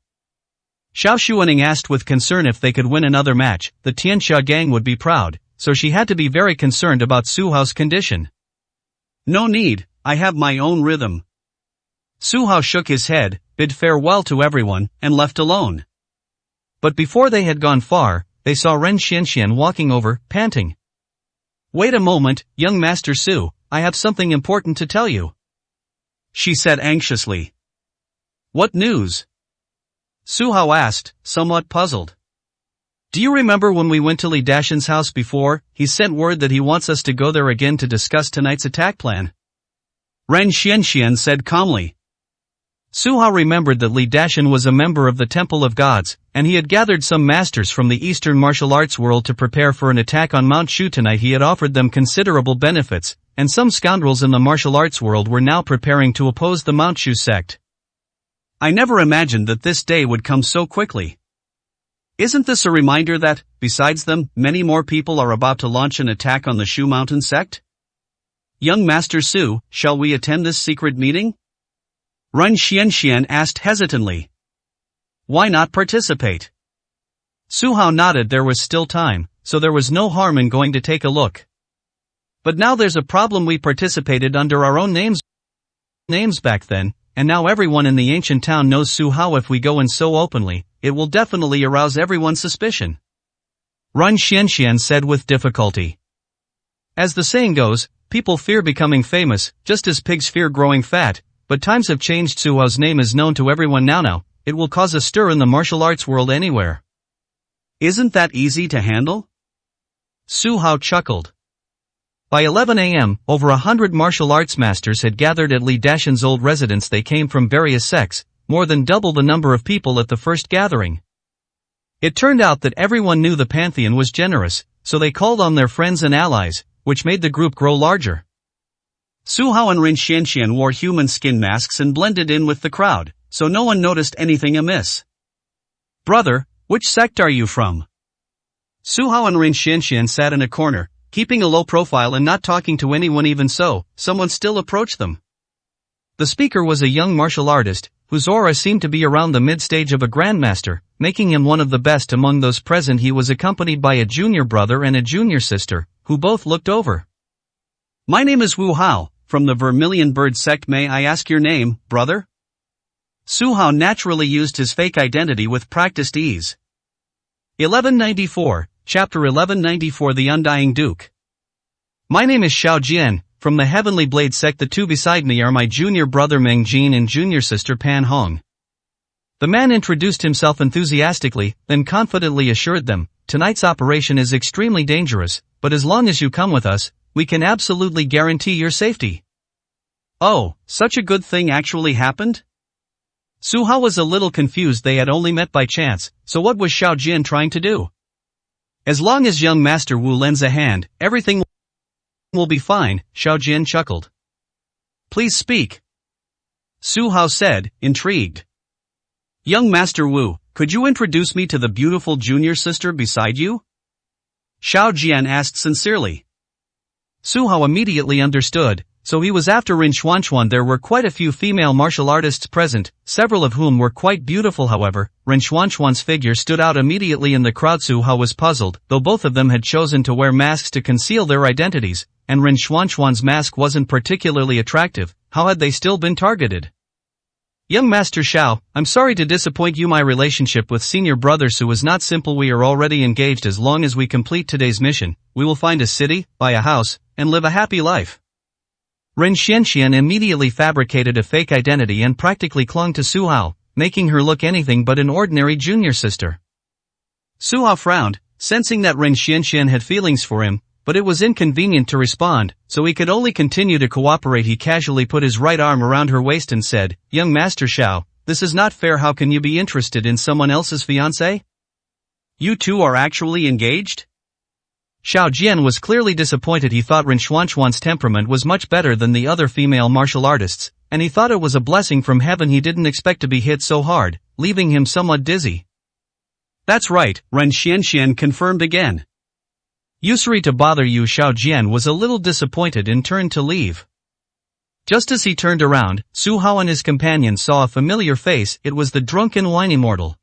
A: Xiao Xuaning asked with concern. If they could win another match, the Tianxia gang would be proud, so she had to be very concerned about Su Hao's condition. No need, I have my own rhythm. Su Hao shook his head, bid farewell to everyone, and left alone. But before they had gone far, they saw Ren Xianxian walking over, panting. Wait a moment, young Master Su, I have something important to tell you, she said anxiously. What news? Su Hao asked, somewhat puzzled. Do you remember when we went to Li Dashan's house before? He sent word that he wants us to go there again to discuss tonight's attack plan. Ren Xianxian said calmly. Su Hao remembered that Li Dashan was a member of the Temple of Gods, and he had gathered some masters from the Eastern martial arts world to prepare for an attack on Mount Shu tonight. He had offered them considerable benefits, and some scoundrels in the martial arts world were now preparing to oppose the Mount Shu sect. I never imagined that this day would come so quickly. Isn't this a reminder that, besides them, many more people are about to launch an attack on the Shu Mountain sect? Young Master Su, shall we attend this secret meeting? Ren Xianxian asked hesitantly. Why not participate? Su Hao nodded. There was still time, so there was no harm in going to take a look. But now there's a problem. We participated under our own names back then, and now everyone in the ancient town knows Su Hao. If we go in so openly, it will definitely arouse everyone's suspicion. Ren Xianxian said with difficulty. As the saying goes, people fear becoming famous, just as pigs fear growing fat, but times have changed. Su Hao's name is known to everyone now, it will cause a stir in the martial arts world anywhere. Isn't that easy to handle? Su Hao chuckled. By 11 a.m., over 100 martial arts masters had gathered at Li Dashan's old residence. They came from various sects, more than double the number of people at the first gathering. It turned out that everyone knew the Pantheon was generous, so they called on their friends and allies, which made the group grow larger. Su Hao and Ren Xianxian wore human skin masks and blended in with the crowd, so no one noticed anything amiss. Brother, which sect are you from? Su Hao and Ren Xianxian sat in a corner, keeping a low profile and not talking to anyone. Even so, someone still approached them. The speaker was a young martial artist, whose aura seemed to be around the mid-stage of a grandmaster, making him one of the best among those present. He was accompanied by a junior brother and a junior sister, who both looked over. My name is Wu Hao, from the Vermilion Bird sect. May I ask your name, brother? Su Hao naturally used his fake identity with practiced ease. 1194, Chapter 1194. The Undying Duke. My name is Xiao Jian, from the Heavenly Blade sect. The two beside me are my junior brother Meng Jin and junior sister Pan Hong. The man introduced himself enthusiastically, then confidently assured them, tonight's operation is extremely dangerous, but as long as you come with us, we can absolutely guarantee your safety. Oh, such a good thing actually happened? Su Hao was a little confused. They had only met by chance, so what was Xiao Jian trying to do? As long as young Master Wu lends a hand, everything Will be fine, Xiao Jian chuckled. Please speak. Su Hao said, intrigued. Young Master Wu, could you introduce me to the beautiful junior sister beside you? Xiao Jian asked sincerely. Su Hao immediately understood, so he was after Rin Xuanxuan. There were quite a few female martial artists present, several of whom were quite beautiful. However, Rin Xuanxuan's figure stood out immediately in the crowd. Su Hao was puzzled, though both of them had chosen to wear masks to conceal their identities, and Rin Xuanxuan's mask wasn't particularly attractive. How had they still been targeted? Young Master Xiao, I'm sorry to disappoint you. My relationship with senior brother Su is not simple. We are already engaged. As long as we complete today's mission, we will find a city, buy a house, and live a happy life. Ren Xianxian immediately fabricated a fake identity and practically clung to Su Hao, making her look anything but an ordinary junior sister. Su Hao frowned, sensing that Ren Xianxian had feelings for him, but it was inconvenient to respond, so he could only continue to cooperate. He casually put his right arm around her waist and said, Young Master Xiao, this is not fair. How can you be interested in someone else's fiancé? You two are actually engaged? Xiao Jian was clearly disappointed. He thought Rin Xuanxuan's temperament was much better than the other female martial artists, and he thought it was a blessing from heaven. He didn't expect to be hit so hard, leaving him somewhat dizzy. That's right, Ren Xianxian confirmed again. Sorry to bother you. Xiao Jian was a little disappointed and turned to leave. Just as he turned around, Su Hao and his companion saw a familiar face. It was the drunken wine immortal.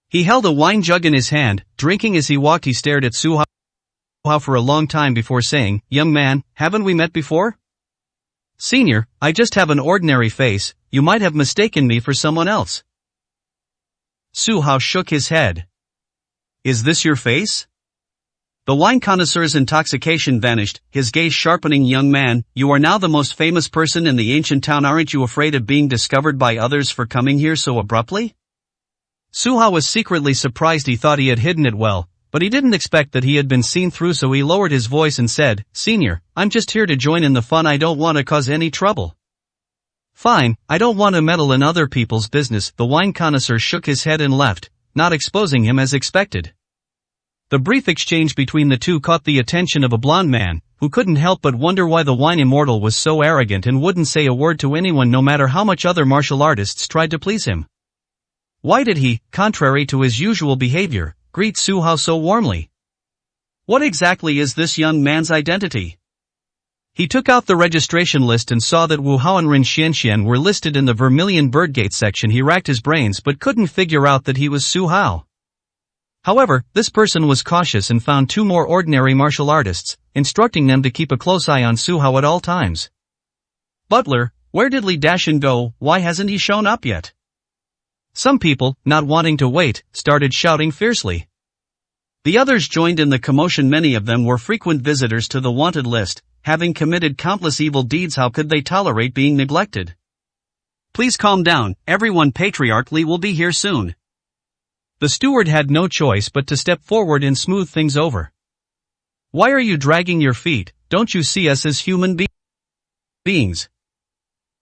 A: He held a wine jug in his hand, drinking as he walked. He stared at Su Hao for a long time before saying, Young man, haven't we met before? Senior, I just have an ordinary face. You might have mistaken me for someone else. Su Hao shook his head. Is this your face? The wine connoisseur's intoxication vanished, his gaze sharpening. Young man, you are now the most famous person in the ancient town. Aren't you afraid of being discovered by others for coming here so abruptly? Su Hao was secretly surprised. He thought he had hidden it well, but he didn't expect that he had been seen through, so he lowered his voice and said, Senior, I'm just here to join in the fun. I don't want to cause any trouble. Fine, I don't want to meddle in other people's business. The wine connoisseur shook his head and left, not exposing him as expected. The brief exchange between the two caught the attention of a blonde man, who couldn't help but wonder why the wine immortal was so arrogant and wouldn't say a word to anyone no matter how much other martial artists tried to please him. Why did he, contrary to his usual behavior, greet Su Hao so warmly? What exactly is this young man's identity? He took out the registration list and saw that Wu Hao and Rin Xianxian were listed in the Vermilion Birdgate section. He racked his brains but couldn't figure out that he was Su Hao. However, this person was cautious and found two more ordinary martial artists, instructing them to keep a close eye on Su Hao at all times. Butler, where did Li Dashan go? Why hasn't he shown up yet? Some people, not wanting to wait, started shouting fiercely. The others joined in the commotion. Many of them were frequent visitors to the wanted list, having committed countless evil deeds. How could they tolerate being neglected? Please calm down, everyone. Patriarch Li will be here soon. The steward had no choice but to step forward and smooth things over. Why are you dragging your feet? Don't you see us as human beings?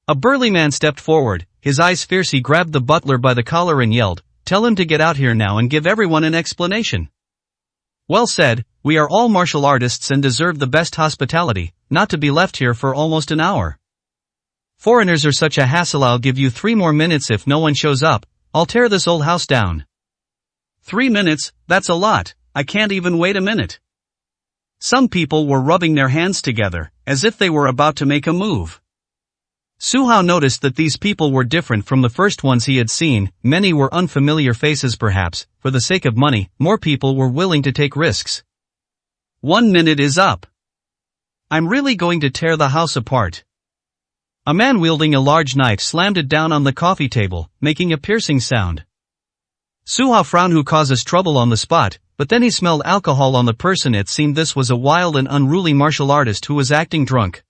A: A burly man stepped forward, his eyes fierce. He grabbed the butler by the collar and yelled, Tell him to get out here now and give everyone an explanation. Well said, we are all martial artists and deserve the best hospitality, not to be left here for almost an hour. Foreigners are such a hassle. I'll give you 3 more minutes. If no one shows up, I'll tear this old house down. 3 minutes, that's a lot. I can't even wait a minute. Some people were rubbing their hands together, as if they were about to make a move. Su Hao noticed that these people were different from the first ones he had seen. Many were unfamiliar faces. Perhaps, for the sake of money, more people were willing to take risks. 1 minute is up. I'm really going to tear the house apart. A man wielding a large knife slammed it down on the coffee table, making a piercing sound. Su Hao frowned. Who causes trouble on the spot, but then he smelled alcohol on the person. It seemed this was a wild and unruly martial artist who was acting drunk.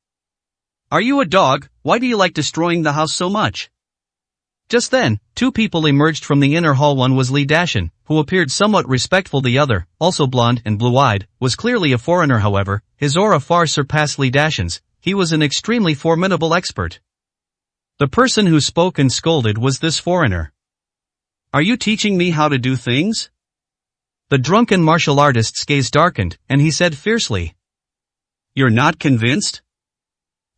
A: Are you a dog? Why do you like destroying the house so much? Just then, 2 people emerged from the inner hall. One was Li Dashan, who appeared somewhat respectful. The other, also blonde and blue-eyed, was clearly a foreigner. However, his aura far surpassed Li Dashan's. He was an extremely formidable expert. The person who spoke and scolded was this foreigner. Are you teaching me how to do things? The drunken martial artist's gaze darkened, and he said fiercely.
B: You're not convinced?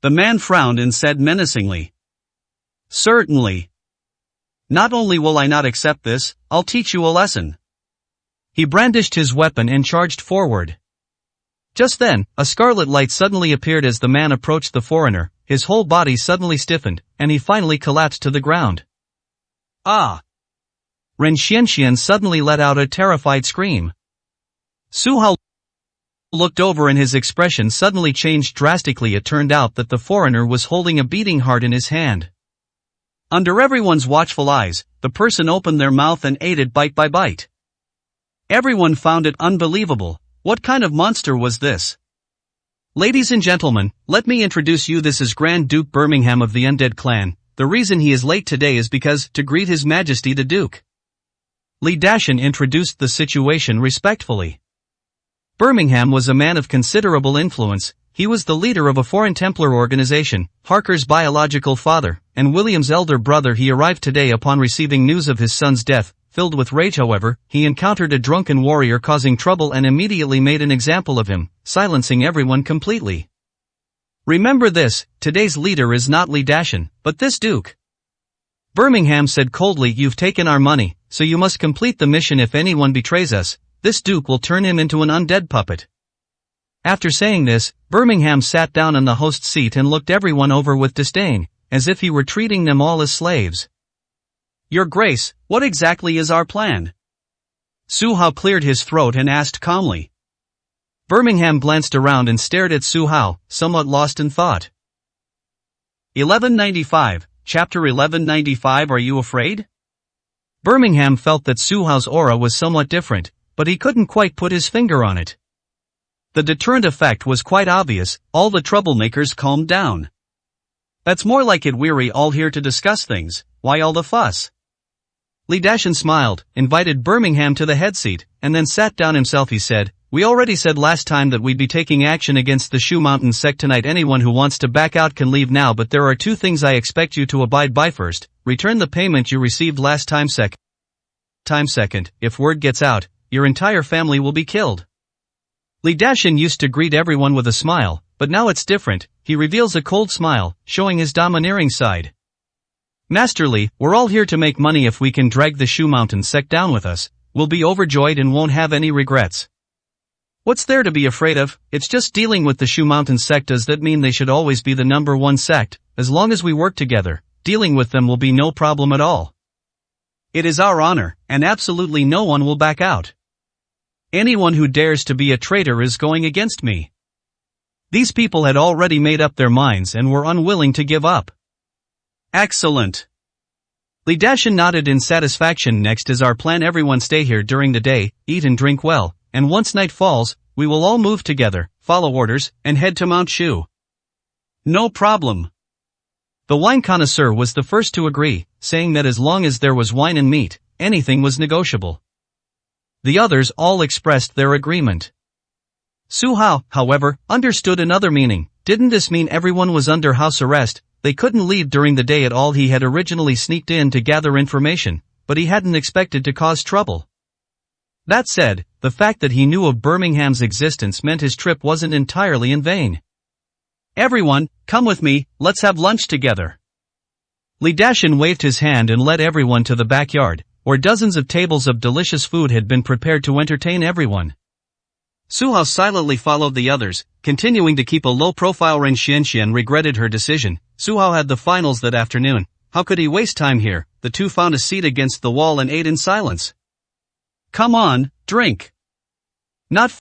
B: The man frowned and said menacingly. Certainly. Not only will I not accept this, I'll teach you a lesson.
A: He brandished his weapon and charged forward. Just then, a scarlet light suddenly appeared as the man approached the foreigner, his whole body suddenly stiffened, and he finally collapsed to the ground.
B: Ah!
A: Ren Xianxian suddenly let out a terrified scream. Su Hao looked over and his expression suddenly changed drastically. It turned out that the foreigner was holding a beating heart in his hand.
B: Under everyone's watchful eyes, the person opened their mouth and ate it bite by bite. Everyone found it unbelievable. What kind of monster was this? Ladies and gentlemen, let me introduce you. This is Grand Duke Birmingham of the Undead Clan. The reason he is late today is because, to greet His Majesty the Duke.
A: Li Dashan introduced the situation respectfully. Birmingham was a man of considerable influence. He was the leader of a foreign Templar organization, Harker's biological father, and William's elder brother. He arrived today upon receiving news of his son's death. Filled with rage, however, he encountered a drunken warrior causing trouble and immediately made an example of him, silencing everyone completely. Remember this, today's leader is not Li Dashan, but this duke. Birmingham said coldly, you've taken our money, so you must complete the mission. If anyone betrays us, this duke will turn him into an undead puppet. After saying this, Birmingham sat down in the host's seat and looked everyone over with disdain, as if he were treating them all as slaves.
B: Your Grace, what exactly is our plan?
A: Su Hao cleared his throat and asked calmly. Birmingham glanced around and stared at Su Hao, somewhat lost in thought.
B: 1195, Chapter 1195. Are you afraid?
A: Birmingham felt that Su Hao's aura was somewhat different, but he couldn't quite put his finger on it.
B: The deterrent effect was quite obvious. All the troublemakers calmed down. That's more like it. We're all here to discuss things. Why all the fuss?
A: Li Dashan smiled, invited Birmingham to the head seat, and then sat down himself. He said, we already said last time that we'd be taking action against the Shu Mountain sect tonight. Anyone who wants to back out can leave now, but there are two things I expect you to abide by. First, return the payment you received last time. Second, if word gets out, your entire family will be killed. Li Dashan used to greet everyone with a smile, but now it's different. He reveals a cold smile, showing his domineering side. Master Li, we're all here to make money. If we can drag the Shu Mountain sect down with us, we'll be overjoyed and won't have any regrets. What's there to be afraid of? It's just dealing with the Shu Mountain sect. Does that mean they should always be the number one sect? As long as we work together, dealing with them will be no problem at all.
B: It is our honor, and absolutely no one will back out. Anyone who dares to be a traitor is going against me.
A: These people had already made up their minds and were unwilling to give up.
B: Excellent.
A: Li Dashan nodded in satisfaction. Next is our plan. Everyone stay here during the day, eat and drink well, and once night falls, we will all move together, follow orders, and head to Mount Shu.
B: No problem.
A: The wine connoisseur was the first to agree, saying that as long as there was wine and meat, anything was negotiable. The others all expressed their agreement. Su Hao, however, understood another meaning. Didn't this mean everyone was under house arrest? They couldn't leave during the day at all. He had originally sneaked in to gather information, but he hadn't expected to cause trouble. That said, the fact that he knew of Birmingham's existence meant his trip wasn't entirely in vain.
B: Everyone, come with me, let's have lunch together.
A: Li Dashan waved his hand and led everyone to the backyard, where dozens of tables of delicious food had been prepared to entertain everyone.
B: Su Hao silently followed the others, continuing to keep a low profile. Ren Xianxian regretted her decision. Su Hao had the finals that afternoon. How could he waste time here? The two found a seat against the wall and ate in silence.
A: Come on, drink. Not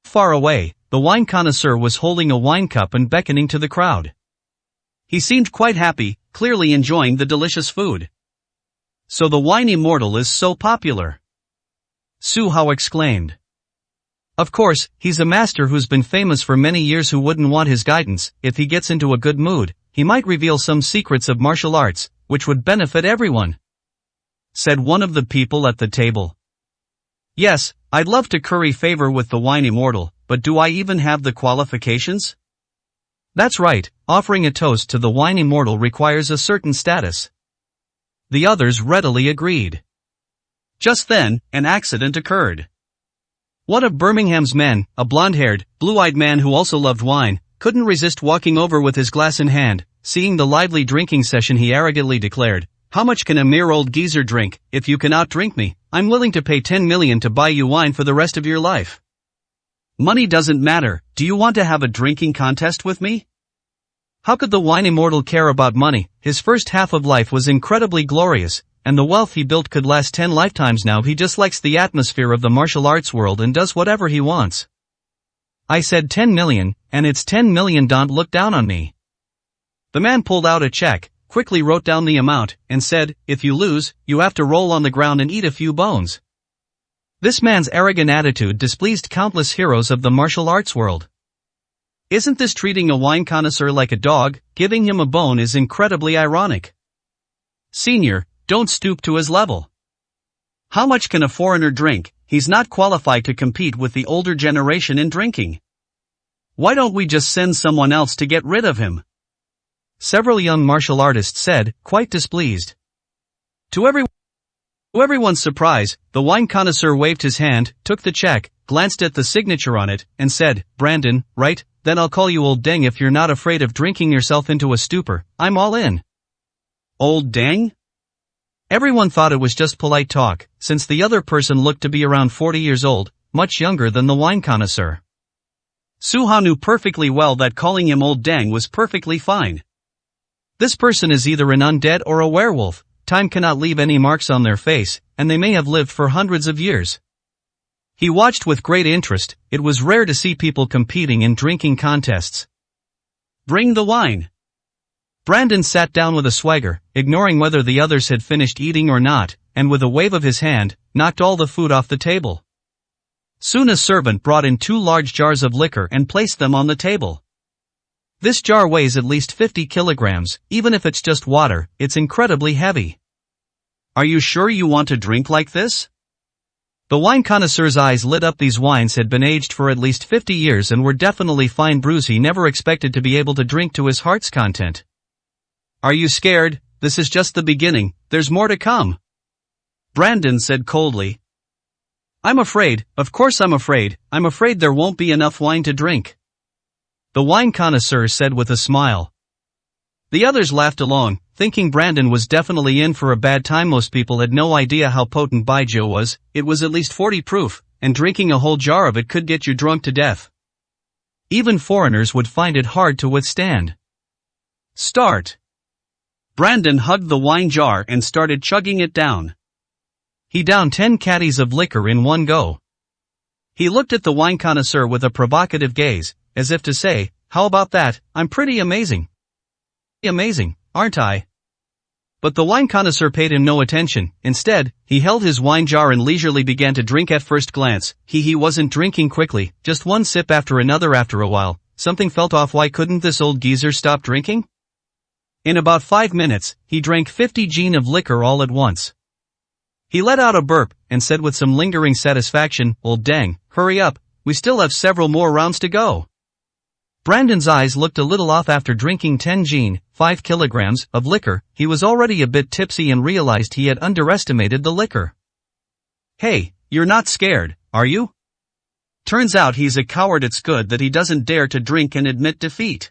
A: far away, the wine connoisseur was holding a wine cup and beckoning to the crowd.
B: He seemed quite happy, clearly enjoying the delicious food. So the wine immortal is so popular.
A: Su Hao exclaimed. Of course, he's a master who's been famous for many years. Who wouldn't want his guidance? If he gets into a good mood, he might reveal some secrets of martial arts, which would benefit everyone, said one of the people at the table.
B: Yes, I'd love to curry favor with the wine immortal, but do I even have the qualifications?
A: That's right, offering a toast to the wine immortal requires a certain status. The others readily agreed.
B: Just then, an accident occurred.
A: One of Birmingham's men, a blonde-haired, blue-eyed man who also loved wine, couldn't resist walking over with his glass in hand. Seeing the lively drinking session, he arrogantly declared, "How much can a mere old geezer drink? If you can outdrink me, I'm willing to pay 10 million to buy you wine for the rest of your life." Money doesn't matter. Do you want to have a drinking contest with me? How could the wine immortal care about money? His first half of life was incredibly glorious, and the wealth he built could last 10 lifetimes. Now he just likes the atmosphere of the martial arts world and does whatever he wants. I said 10 million, and it's 10 million. Don't look down on me. The man pulled out a check, quickly wrote down the amount, and said, "If you lose, you have to roll on the ground and eat a few bones." This man's arrogant attitude displeased countless heroes of the martial arts world. Isn't this treating a wine connoisseur like a dog? Giving him a bone is incredibly ironic. Senior, don't stoop to his level. How much can a foreigner drink? He's not qualified to compete with the older generation in drinking. Why don't we just send someone else to get rid of him? Several young martial artists said, quite displeased. To everyone's surprise, the wine connoisseur waved his hand, took the check, glanced at the signature on it, and said, "Brandon, right? Then I'll call you Old Deng if you're not afraid of drinking yourself into a stupor. I'm all in." Old Deng? Everyone thought it was just polite talk, since the other person looked to be around 40 years old, much younger than the wine connoisseur. Suha knew perfectly well that calling him Old Deng was perfectly fine. This person is either an undead or a werewolf. Time cannot leave any marks on their face, and they may have lived for hundreds of years. He watched with great interest. It was rare to see people competing in drinking contests. "Bring the wine." Brandon sat down with a swagger, ignoring whether the others had finished eating or not, and with a wave of his hand, knocked all the food off the table. Soon a servant brought in 2 large jars of liquor and placed them on the table. This jar weighs at least 50 kilograms, even if it's just water, it's incredibly heavy. "Are you sure you want to drink like this?" The wine connoisseur's eyes lit up. These wines had been aged for at least 50 years and were definitely fine brews. He never expected to be able to drink to his heart's content. "Are you scared? This is just the beginning, there's more to come," Brandon said coldly. "I'm afraid, of course I'm afraid there won't be enough wine to drink," the wine connoisseur said with a smile. The others laughed along, thinking Brandon was definitely in for a bad time. Most people had no idea how potent baijiu was. It was at least 40 proof, and drinking a whole jar of it could get you drunk to death. Even foreigners would find it hard to withstand. "Start." Brandon hugged the wine jar and started chugging it down. He downed 10 caddies of liquor in one go. He looked at the wine connoisseur with a provocative gaze, as if to say, "How about that? I'm pretty amazing. Amazing, aren't I?" But the wine connoisseur paid him no attention. Instead, he held his wine jar and leisurely began to drink. At first glance, he wasn't drinking quickly, just one sip after another. After a while, something felt off. Why couldn't this old geezer stop drinking? In about 5 minutes, he drank 50 gin of liquor all at once. He let out a burp, and said with some lingering satisfaction, "Old Deng, hurry up, we still have several more rounds to go." Brandon's eyes looked a little off. After drinking 10 gin, 5 kilograms, of liquor, he was already a bit tipsy and realized he had underestimated the liquor. "Hey, you're not scared, are you?" Turns out he's a coward. It's good that he doesn't dare to drink and admit defeat.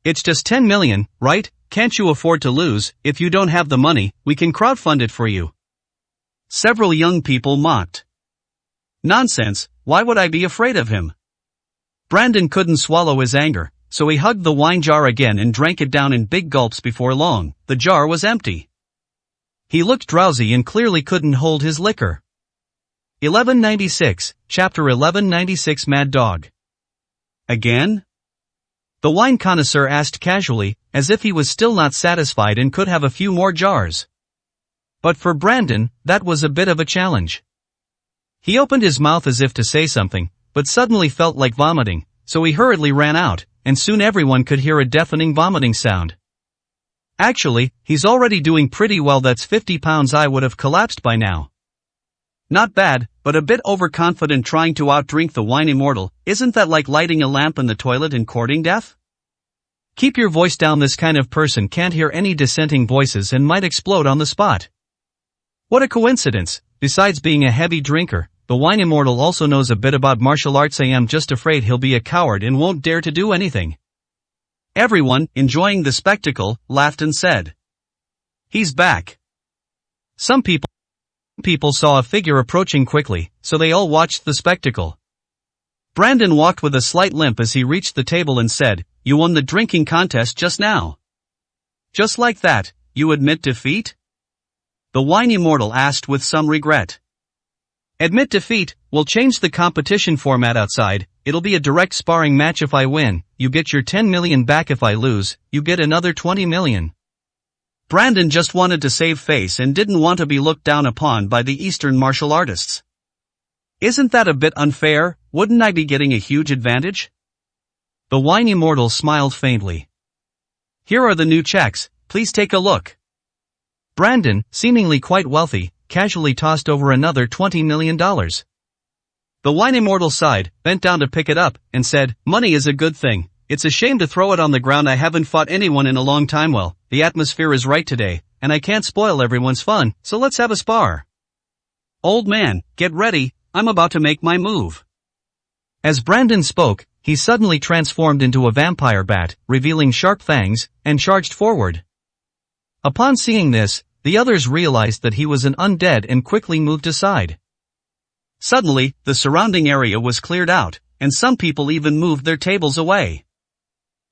A: "It's just 10 million, right? Can't you afford to lose? If you don't have the money, we can crowdfund it for you." Several young people mocked. "Nonsense, why would I be afraid of him?" Brandon couldn't swallow his anger, so he hugged the wine jar again and drank it down in big gulps. Before long, the jar was empty. He looked drowsy and clearly couldn't hold his liquor. 1196, Chapter 1196. Mad Dog. "Again?" the wine connoisseur asked casually, as if he was still not satisfied and could have a few more jars. But for Brandon, that was a bit of a challenge. He opened his mouth as if to say something, but suddenly felt like vomiting, so he hurriedly ran out, and soon everyone could hear a deafening vomiting sound. Actually, he's already doing pretty well. That's 50 pounds. I would have collapsed by now. Not bad, but a bit overconfident trying to outdrink the wine immortal. Isn't that like lighting a lamp in the toilet and courting death? Keep your voice down. This kind of person can't hear any dissenting voices and might explode on the spot. What a coincidence. Besides being a heavy drinker, the wine immortal also knows a bit about martial arts. I am just afraid he'll be a coward and won't dare to do anything.
B: Everyone, enjoying the spectacle, laughed and said, "He's back."
A: Some people saw a figure approaching quickly, so they all watched the spectacle.
B: Brandon walked with a slight limp as he reached the table and said, "You won the drinking contest just now." "Just like that, you admit defeat?" the wine immortal asked with some regret.
A: "Admit defeat? We'll change the competition format outside. It'll be a direct sparring match. If I win, you get your 10 million back. If I lose, you get another 20 million.
B: Brandon just wanted to save face and didn't want to be looked down upon by the Eastern martial artists. "Isn't that a bit unfair? Wouldn't I be getting a huge advantage?"
A: The wine immortal smiled faintly.
B: "Here are the new checks, please take a look."
A: Brandon, seemingly quite wealthy, casually tossed over another $20 million.
B: The wine immortal sighed, bent down to pick it up, and said, "Money is a good thing. It's a shame to throw it on the ground. I haven't fought anyone in a long time. Well, the atmosphere is right today, and I can't spoil everyone's fun, so let's have a spar." "Old man, get ready, I'm about to make my move."
A: As Brandon spoke, he suddenly transformed into a vampire bat, revealing sharp fangs, and charged forward. Upon seeing this, the others realized that he was an undead and quickly moved aside.
B: Suddenly, the surrounding area was cleared out, and some people even moved their tables away.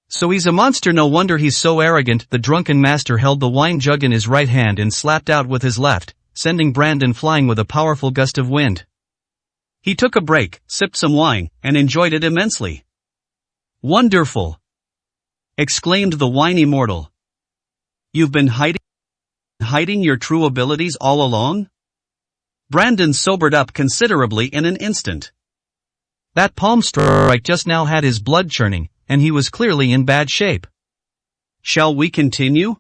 A: "So he's a monster, no wonder he's so arrogant." The drunken master held the wine jug in his right hand and slapped out with his left, sending Brandon flying with a powerful gust of wind.
B: He took a break, sipped some wine, and enjoyed it immensely. "Wonderful!" exclaimed the wine immortal. "You've been hiding your true abilities all along?" Brandon sobered up considerably in an instant.
A: That palm strike just now had his blood churning, and he was clearly in bad shape.
B: "Shall we continue?"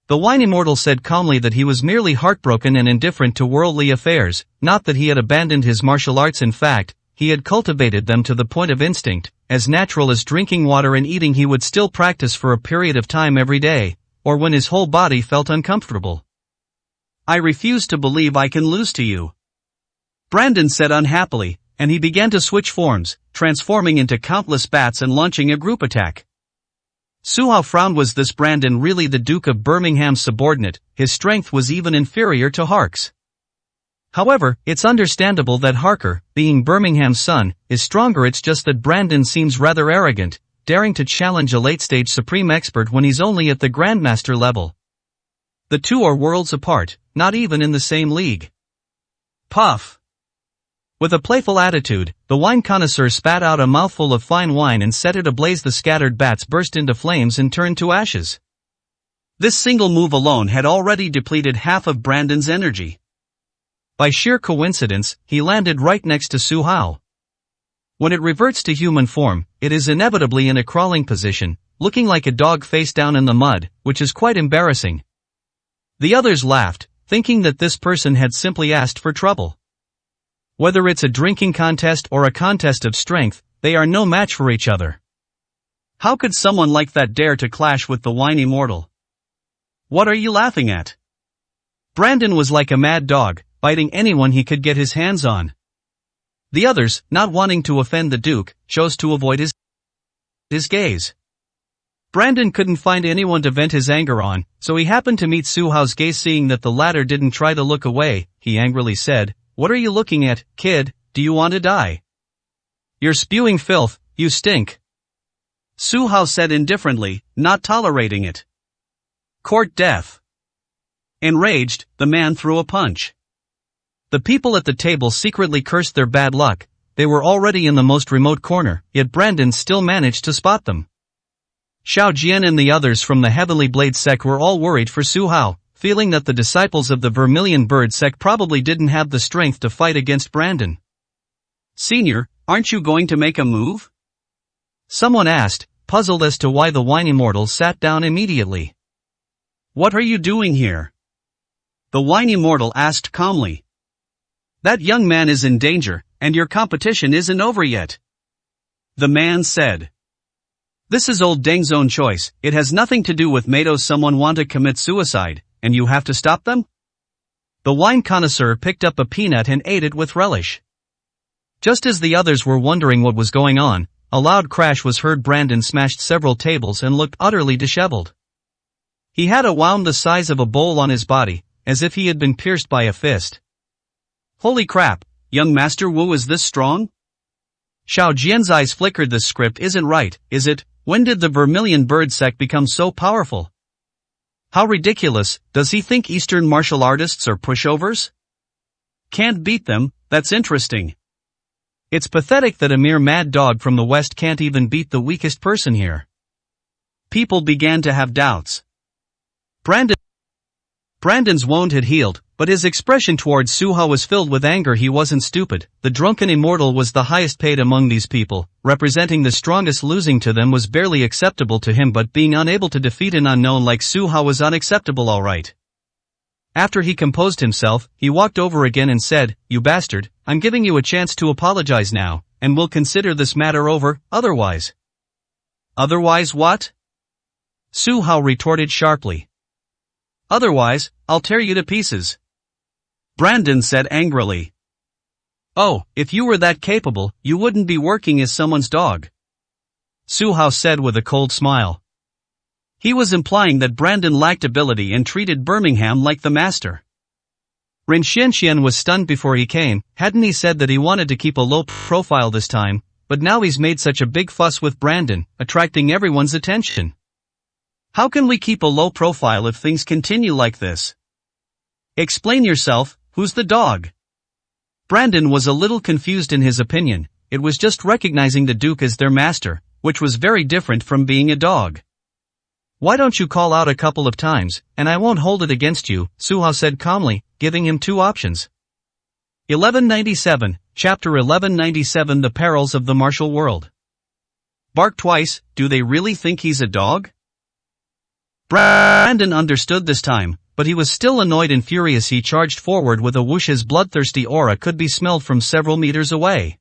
A: The wine immortal said calmly that he was merely heartbroken and indifferent to worldly affairs, not that he had abandoned his martial arts. In fact, he had cultivated them to the point of instinct, as natural as drinking water and eating. He would still practice for a period of time every day, or when his whole body felt uncomfortable.
B: "I refuse to believe I can lose to you," Brandon said unhappily, and he began to switch forms, transforming into countless bats and launching a group attack. Su Hao frowned. Was this Brandon really the Duke of Birmingham's subordinate? His strength was even inferior to Hark's.
A: However, it's understandable that Harker, being Birmingham's son, is stronger. It's just that Brandon seems rather arrogant, daring to challenge a late-stage supreme expert when he's only at the Grandmaster level. The two are worlds apart, not even in the same league.
B: Puff!
A: With a playful attitude, the wine connoisseur spat out a mouthful of fine wine and set it ablaze. The scattered bats burst into flames and turned to ashes.
B: This single move alone had already depleted half of Brandon's energy.
A: By sheer coincidence, he landed right next to Su Hao. When it reverts to human form, it is inevitably in a crawling position, looking like a dog face down in the mud, which is quite embarrassing. The others laughed, thinking that this person had simply asked for trouble. Whether it's a drinking contest or a contest of strength, they are no match for each other.
B: How could someone like that dare to clash with the wine immortal? What are you laughing at?
A: Brandon was like a mad dog, biting anyone he could get his hands on. The others, not wanting to offend the Duke, chose to avoid his gaze. Brandon couldn't find anyone to vent his anger on, so he happened to meet Su Hao's gaze. Seeing that the latter didn't try to look away, he angrily said, "What are you looking at, kid? Do you want to die? You're spewing filth, you stink."
B: Su Hao said indifferently, not tolerating it. "Court death." Enraged, the man threw a punch.
A: The people at the table secretly cursed their bad luck. They were already in the most remote corner, yet Brandon still managed to spot them. Xiao Jian and the others from the Heavenly Blade sect were all worried for Su Hao, feeling that the disciples of the Vermilion Bird sect probably didn't have the strength to fight against Brandon.
B: "Senior, aren't you going to make a move?"
A: someone asked, puzzled as to why the wine immortal sat down immediately.
B: "What are you doing here?" the wine immortal asked calmly. "That young man is in danger, and your competition isn't over yet," the man said. "This is old Deng's own choice. It has nothing to do with Meido. Someone want to commit suicide, and you have to stop them?"
A: The wine connoisseur picked up a peanut and ate it with relish. Just as the others were wondering what was going on, a loud crash was heard. Brandon smashed several tables and looked utterly disheveled. He had a wound the size of a bowl on his body, as if he had been pierced by a fist.
B: Holy crap, young Master Wu, is this strong?
A: Xiao Jian's eyes flickered. The script isn't right, is it? When did the Vermilion Bird sect become so powerful? How ridiculous, does he think Eastern martial artists are pushovers?
B: Can't beat them, that's interesting.
A: It's pathetic that a mere mad dog from the West can't even beat the weakest person here.
B: People began to have doubts.
A: Brandon's wound had healed, but his expression towards Su Hao was filled with anger. He wasn't stupid. The drunken immortal was the highest paid among these people, representing the strongest. Losing to them was barely acceptable to him, but being unable to defeat an unknown like Su Hao was unacceptable. Alright. After he composed himself, he walked over again and said, "You bastard, I'm giving you a chance to apologize now, and we'll consider this matter over, otherwise."
B: Otherwise what?
A: Su Hao retorted sharply.
B: Otherwise, I'll tear you to pieces. Brandon said angrily.
A: Oh, if you were that capable, you wouldn't be working as someone's dog. Su Hao said with a cold smile. He was implying that Brandon lacked ability and treated Birmingham like the master. Ren Xianxian was stunned before he came. Hadn't he said that he wanted to keep a low profile this time, but now he's made such a big fuss with Brandon, attracting everyone's attention. How can we keep a low profile if things continue like this? Explain yourself, who's the dog? Brandon was a little confused in his opinion. It was just recognizing the Duke as their master, which was very different from being a dog. Why don't you call out a couple of times, and I won't hold it against you, Su Hao said calmly, giving him two options. 1197, Chapter 1197, The Perils of the Martial World. Bark twice, do they really think he's a dog? Brandon understood this time, but he was still annoyed and furious. He charged forward with a whoosh. His bloodthirsty aura could be smelled from several meters away.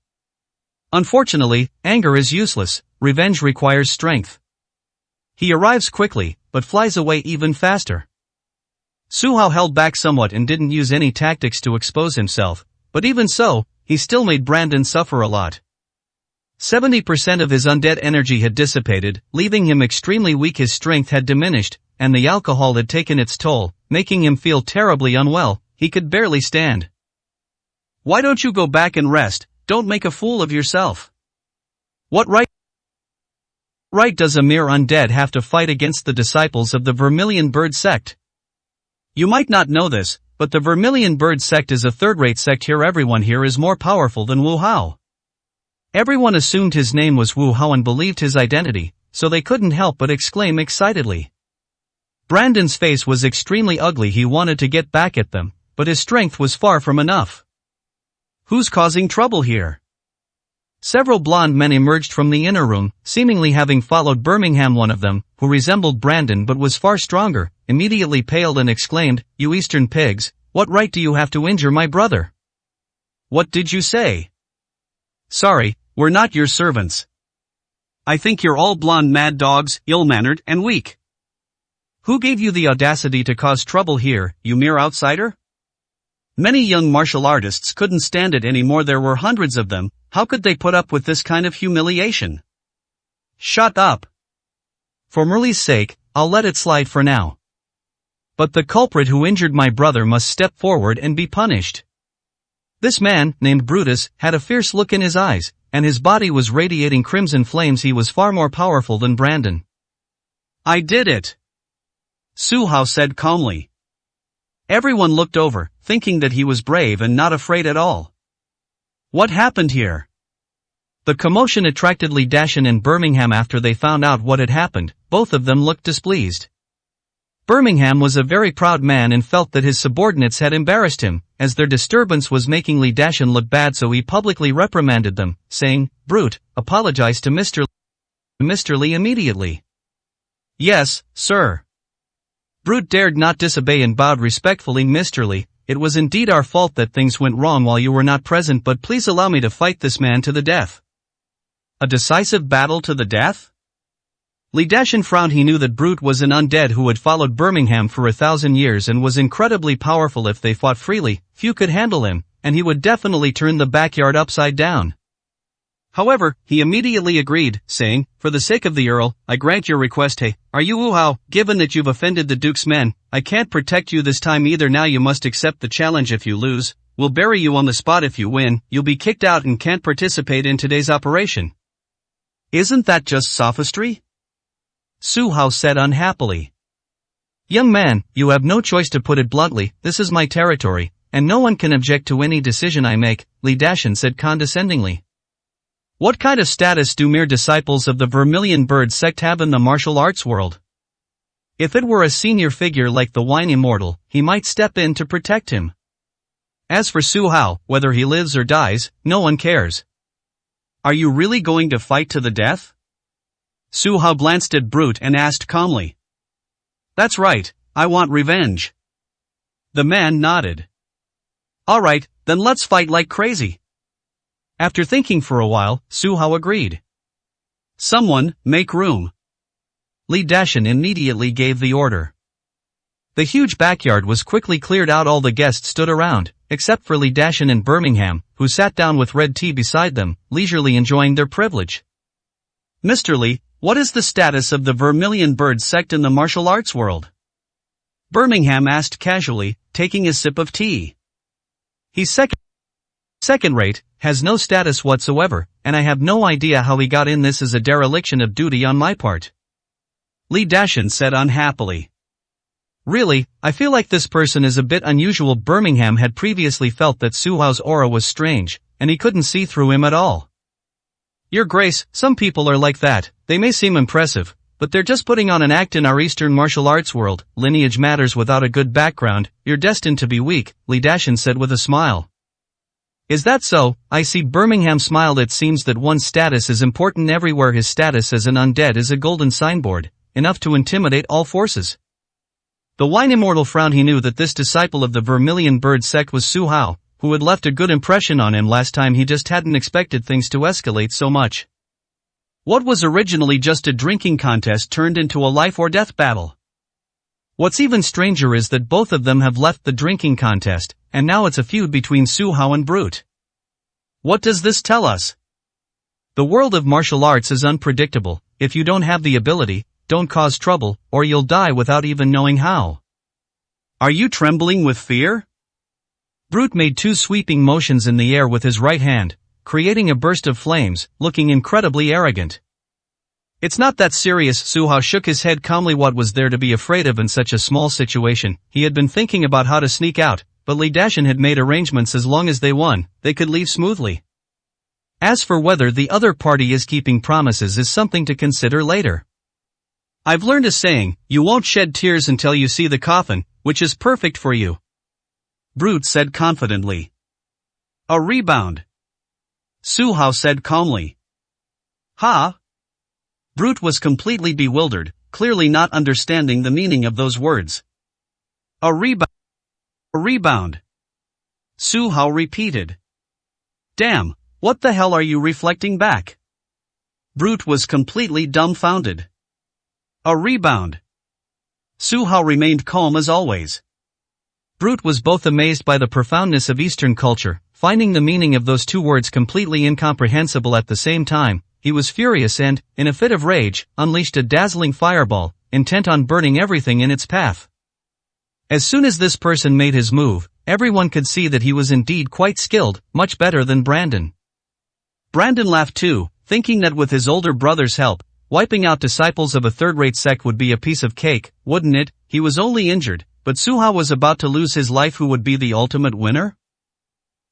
A: Unfortunately, anger is useless, revenge requires strength. He arrives quickly, but flies away even faster. Su Hao held back somewhat and didn't use any tactics to expose himself, but even so, he still made Brandon suffer a lot. 70% of his undead energy had dissipated, leaving him extremely weak. His strength had diminished, and the alcohol had taken its toll, making him feel terribly unwell. He could barely stand. Why don't you go back and rest? Don't make a fool of yourself. What right does a mere undead have to fight against the disciples of the Vermilion Bird sect? You might not know this, but the Vermilion Bird sect is a third-rate sect here. Everyone here is more powerful than Wu Hao. Everyone assumed his name was Wu Hao and believed his identity, so they couldn't help but exclaim excitedly. Brandon's face was extremely ugly. He wanted to get back at them, but his strength was far from enough. Who's causing trouble here? Several blonde men emerged from the inner room, seemingly having followed Birmingham. One of them, who resembled Brandon but was far stronger, immediately paled and exclaimed, "You Eastern pigs, what right do you have to injure my brother?" "What did you say?" "Sorry, we're not your servants."
B: "I think you're all blonde mad dogs, ill-mannered and weak."
A: "Who gave you the audacity to cause trouble here, you mere outsider?"
B: Many young martial artists couldn't stand it anymore. There were hundreds of them. How could they put up with this kind of humiliation?
A: "Shut up. For Murli's sake, I'll let it slide for now. But the culprit who injured my brother must step forward and be punished." This man, named Brutus, had a fierce look in his eyes, and his body was radiating crimson flames. He was far more powerful than Brandon.
B: "I did it," Su Hao said calmly.
A: Everyone looked over, thinking that he was brave and not afraid at all.
B: What happened here?
A: The commotion attracted Li Dashan and Birmingham. After they found out what had happened, both of them looked displeased. Birmingham was a very proud man and felt that his subordinates had embarrassed him, as their disturbance was making Li Dashan look bad, so he publicly reprimanded them, saying, "Brute, apologize to Mr. Li immediately." "Yes, sir." Brute dared not disobey and bowed respectfully. "Mr. Li, it was indeed our fault that things went wrong while you were not present, but please allow me to fight this man to the death." "A decisive battle to the death?" Li Dashin frowned. He knew that Brute was an undead who had followed Birmingham for 1,000 years and was incredibly powerful. If they fought freely, few could handle him, and he would definitely turn the backyard upside down. However, he immediately agreed, saying, "For the sake of the Earl, I grant your request. Hey, are you Wuhao? Given that you've offended the Duke's men, I can't protect you this time either. Now you must accept the challenge. If you lose, we'll bury you on the spot. If you win, you'll be kicked out and can't participate in today's operation." "Isn't that just sophistry?" Su Hao said unhappily. "Young man, you have no choice, to put it bluntly. This is my territory, and no one can object to any decision I make," Li Dashin said condescendingly. "What kind of status do mere disciples of the Vermilion Bird sect have in the martial arts world? If it were a senior figure like the Wine Immortal, he might step in to protect him. As for Su Hao, whether he lives or dies, no one cares." "Are you really going to fight to the death?" Su Hao glanced at Brute and asked calmly. "That's right, I want revenge." The man nodded. "Alright, then let's fight like crazy." After thinking for a while, Su Hao agreed. "Someone, make room." Li Dashin immediately gave the order. The huge backyard was quickly cleared out. All the guests stood around, except for Li Dashin and Birmingham, who sat down with red tea beside them, leisurely enjoying their privilege. "Mr. Li, what is the status of the Vermilion Bird sect in the martial arts world?" Birmingham asked casually, taking a sip of tea. "He's second rate, has no status whatsoever, and I have no idea how he got in. This is a dereliction of duty on my part," Li Dashin said unhappily. "Really, I feel like this person is a bit unusual." Birmingham had previously felt that Su Hao's aura was strange, and he couldn't see through him at all. "Your Grace, some people are like that. They may seem impressive, but they're just putting on an act in our Eastern martial arts world. Lineage matters. Without a good background, you're destined to be weak," Li Dashin said with a smile. "Is that so? I see." Birmingham smiled. "It seems that one's status is important everywhere. His status as an undead is a golden signboard, enough to intimidate all forces." The Wine Immortal frowned. He knew that this disciple of the Vermilion Bird sect was Su Hao, who had left a good impression on him last time. He just hadn't expected things to escalate so much. What was originally just a drinking contest turned into a life or death battle. What's even stranger is that both of them have left the drinking contest, and now it's a feud between Su Hao and Brute. What does this tell us? The world of martial arts is unpredictable. If you don't have the ability, don't cause trouble, or you'll die without even knowing how. Are you trembling with fear? Brute made two sweeping motions in the air with his right hand, creating a burst of flames, looking incredibly arrogant. "It's not that serious." Su Hao shook his head calmly. What was there to be afraid of in such a small situation? He had been thinking about how to sneak out, but Li Dashin had made arrangements. As long as they won, they could leave smoothly. As for whether the other party is keeping promises is something to consider later. I've learned a saying, you won't shed tears until you see the coffin, which is perfect for you, Brute said confidently. A rebound, Su Hao said calmly. Ha? Brute was completely bewildered, clearly not understanding the meaning of those words. A rebound. Su Hao repeated. Damn, what the hell are you reflecting back? Brute was completely dumbfounded. A rebound. Su Hao remained calm as always. Brute was both amazed by the profoundness of Eastern culture, finding the meaning of those two words completely incomprehensible at the same time. He was furious and, in a fit of rage, unleashed a dazzling fireball, intent on burning everything in its path. As soon as this person made his move, everyone could see that he was indeed quite skilled, much better than Brandon. Brandon laughed too, thinking that with his older brother's help, wiping out disciples of a third-rate sect would be a piece of cake, wouldn't it? He was only injured, but Su Hao was about to lose his life. Who would be the ultimate winner?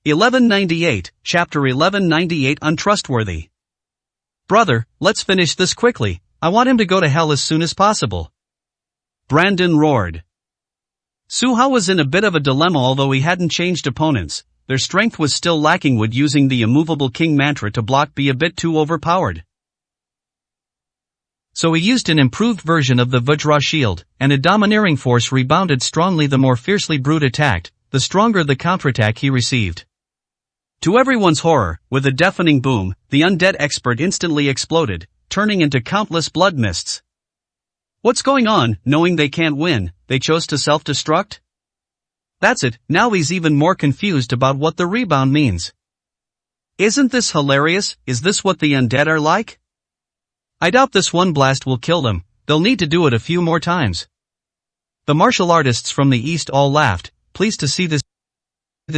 A: 1198, Chapter 1198 Untrustworthy. Brother, let's finish this quickly. I want him to go to hell as soon as possible. Brandon roared. Su Hao was in a bit of a dilemma. Although he hadn't changed opponents, their strength was still lacking. Would using the immovable king mantra to block be a bit too overpowered? So he used an improved version of the Vajra shield, and a domineering force rebounded strongly. The more fiercely Brute attacked, the stronger the counterattack he received. To everyone's horror, with a deafening boom, the undead expert instantly exploded, turning into countless blood mists.
B: What's going on? Knowing they can't win, they chose to self-destruct? That's it, now he's even more confused about what the rebound means. Isn't this hilarious? Is this what the undead are like? I doubt this one blast will kill them, they'll need to do it a few more times. The martial artists from the east all laughed, pleased to see this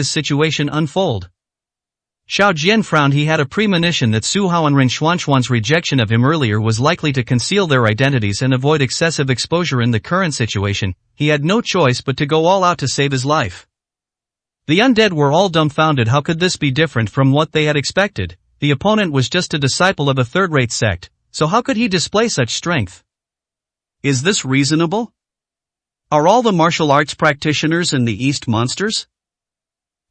B: situation unfold. Xiao Jian frowned. He had a premonition that Su Hao and Ren Xuanxuan's rejection of him earlier was likely to conceal their identities and avoid excessive exposure in the current situation. He had no choice but to go all out to save his life. The undead were all dumbfounded. How could this be different from what they had expected? The opponent was just a disciple of a third-rate sect, so how could he display such strength? Is this reasonable? Are all the martial arts practitioners in the East monsters?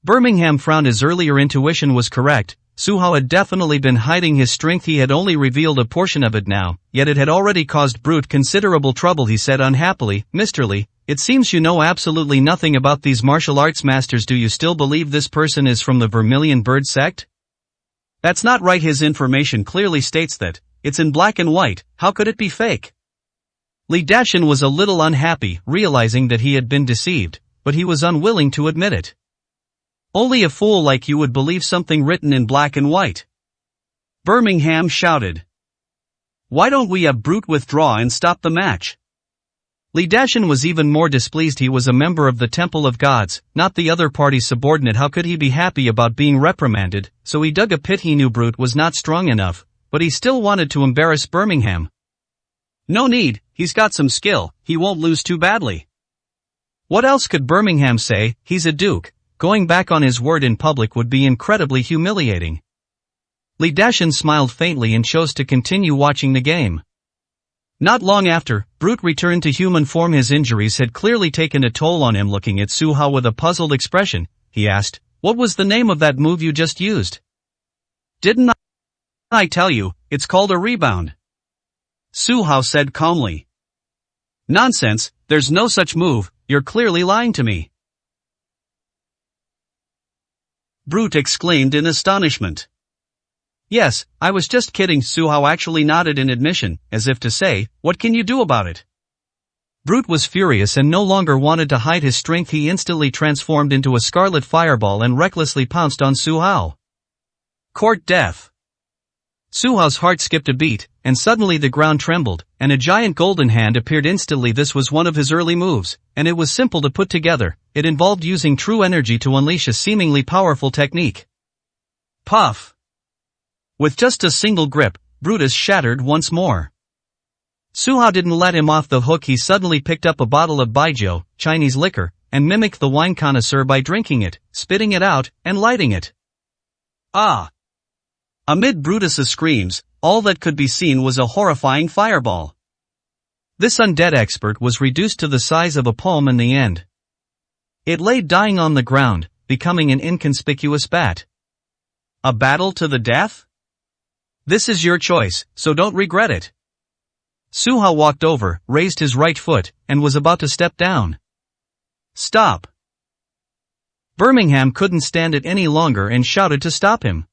B: Birmingham frowned. His earlier intuition was correct. Su Hao had definitely been hiding his strength. He had only revealed a portion of it now, yet it had already caused Brute considerable trouble. He said unhappily, Mr. Li, it seems you know absolutely nothing about these martial arts masters. Do you still believe this person is from the Vermilion Bird sect? That's not right. His information clearly states that. It's in black and white, how could it be fake? Li Dashan was a little unhappy, realizing that he had been deceived, but he was unwilling to admit it. Only a fool like you would believe something written in black and white. Birmingham shouted. Why don't we have Brute withdraw and stop the match? Li Dashan was even more displeased. He was a member of the Temple of Gods, not the other party's subordinate. How could he be happy about being reprimanded? So he dug a pit. He knew Brute was not strong enough, but he still wanted to embarrass Birmingham. No need, he's got some skill, he won't lose too badly. What else could Birmingham say? He's a duke. Going back on his word in public would be incredibly humiliating. Li Dashan smiled faintly and chose to continue watching the game. Not long after, Brute returned to human form. His injuries had clearly taken a toll on him. Looking at Su Hao with a puzzled expression, he asked, what was the name of that move you just used? Didn't I tell you, it's called a rebound? Su Hao said calmly. Nonsense, there's no such move, you're clearly lying to me. Brute exclaimed in astonishment. Yes, I was just kidding. Su Hao actually nodded in admission, as if to say, what can you do about it? Brute was furious and no longer wanted to hide his strength. He instantly transformed into a scarlet fireball and recklessly pounced on Su Hao. Court death. Su Hao's heart skipped a beat, and suddenly the ground trembled, and a giant golden hand appeared instantly. This was one of his early moves, and it was simple to put together. It involved using true energy to unleash a seemingly powerful technique. Puff! With just a single grip, Brutus shattered once more. Su Hao didn't let him off the hook. He suddenly picked up a bottle of baijiu, Chinese liquor, and mimicked the wine connoisseur by drinking it, spitting it out, and lighting it. Ah! Amid Brutus's screams, all that could be seen was a horrifying fireball. This undead expert was reduced to the size of a palm in the end. It lay dying on the ground, becoming an inconspicuous bat. A battle to the death? This is your choice, so don't regret it. Su Hao walked over, raised his right foot, and was about to step down. Stop! Birmingham couldn't stand it any longer and shouted to stop him.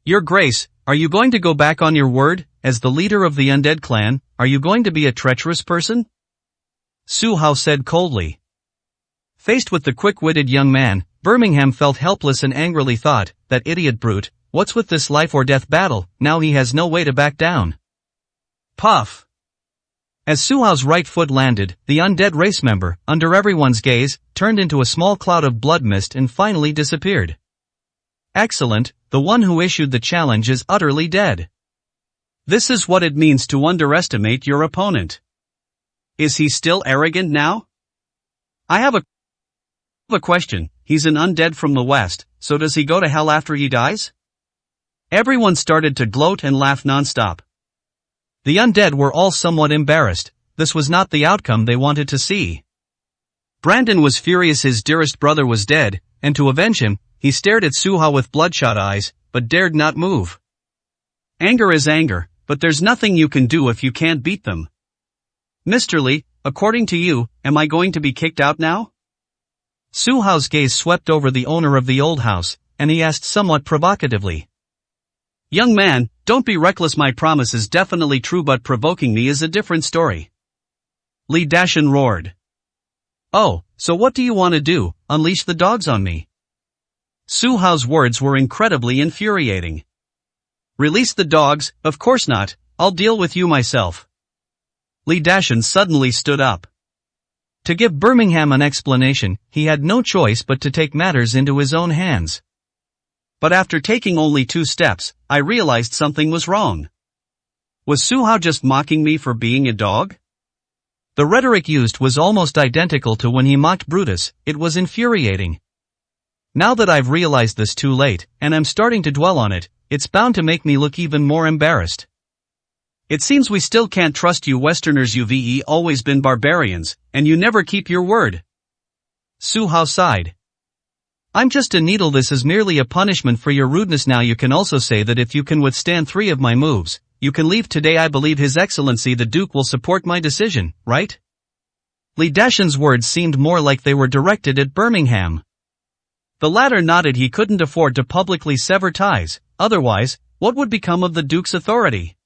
B: Your Grace, are you going to go back on your word? As the leader of the undead clan, are you going to be a treacherous person? Su Hao said coldly. Faced with the quick-witted young man, Birmingham felt helpless and angrily thought, that idiot Brute, what's with this life-or-death battle? Now he has no way to back down. Puff! As Su Hao's right foot landed, the undead race member, under everyone's gaze, turned into a small cloud of blood mist and finally disappeared. Excellent, the one who issued the challenge is utterly dead. This is what it means to underestimate your opponent. Is he still arrogant now? I have a question. He's an undead from the west, so does he go to hell after he dies? Everyone started to gloat and laugh nonstop. The undead were all somewhat embarrassed. This was not the outcome they wanted to see. Brandon was furious. His dearest brother was dead, and to avenge him, he stared at Su Hao with bloodshot eyes, but dared not move. Anger is anger, but there's nothing you can do if you can't beat them. Mr. Li, according to you, am I going to be kicked out now? Su Hao's gaze swept over the owner of the old house, and he asked somewhat provocatively. Young man, don't be reckless. My promise is definitely true, but provoking me is a different story. Li Dashan roared. Oh, so what do you want to do, unleash the dogs on me? Su Hao's words were incredibly infuriating. Release the dogs, of course not, I'll deal with you myself. Li Dashan suddenly stood up. To give Birmingham an explanation, he had no choice but to take matters into his own hands. But after taking only 2 steps, I realized something was wrong. Was Su Hao just mocking me for being a dog? The rhetoric used was almost identical to when he mocked Brutus. It was infuriating. Now that I've realized this too late, and I'm starting to dwell on it, it's bound to make me look even more embarrassed. It seems we still can't trust you Westerners. You've always been barbarians, and you never keep your word. Su Hao sighed. I'm just a needle. This is merely a punishment for your rudeness. Now you can also say that if you can withstand 3 of my moves, you can leave today. I believe His Excellency the Duke will support my decision, right? Li Dashan's words seemed more like they were directed at Birmingham. The latter nodded. He couldn't afford to publicly sever ties, otherwise, what would become of the Duke's authority?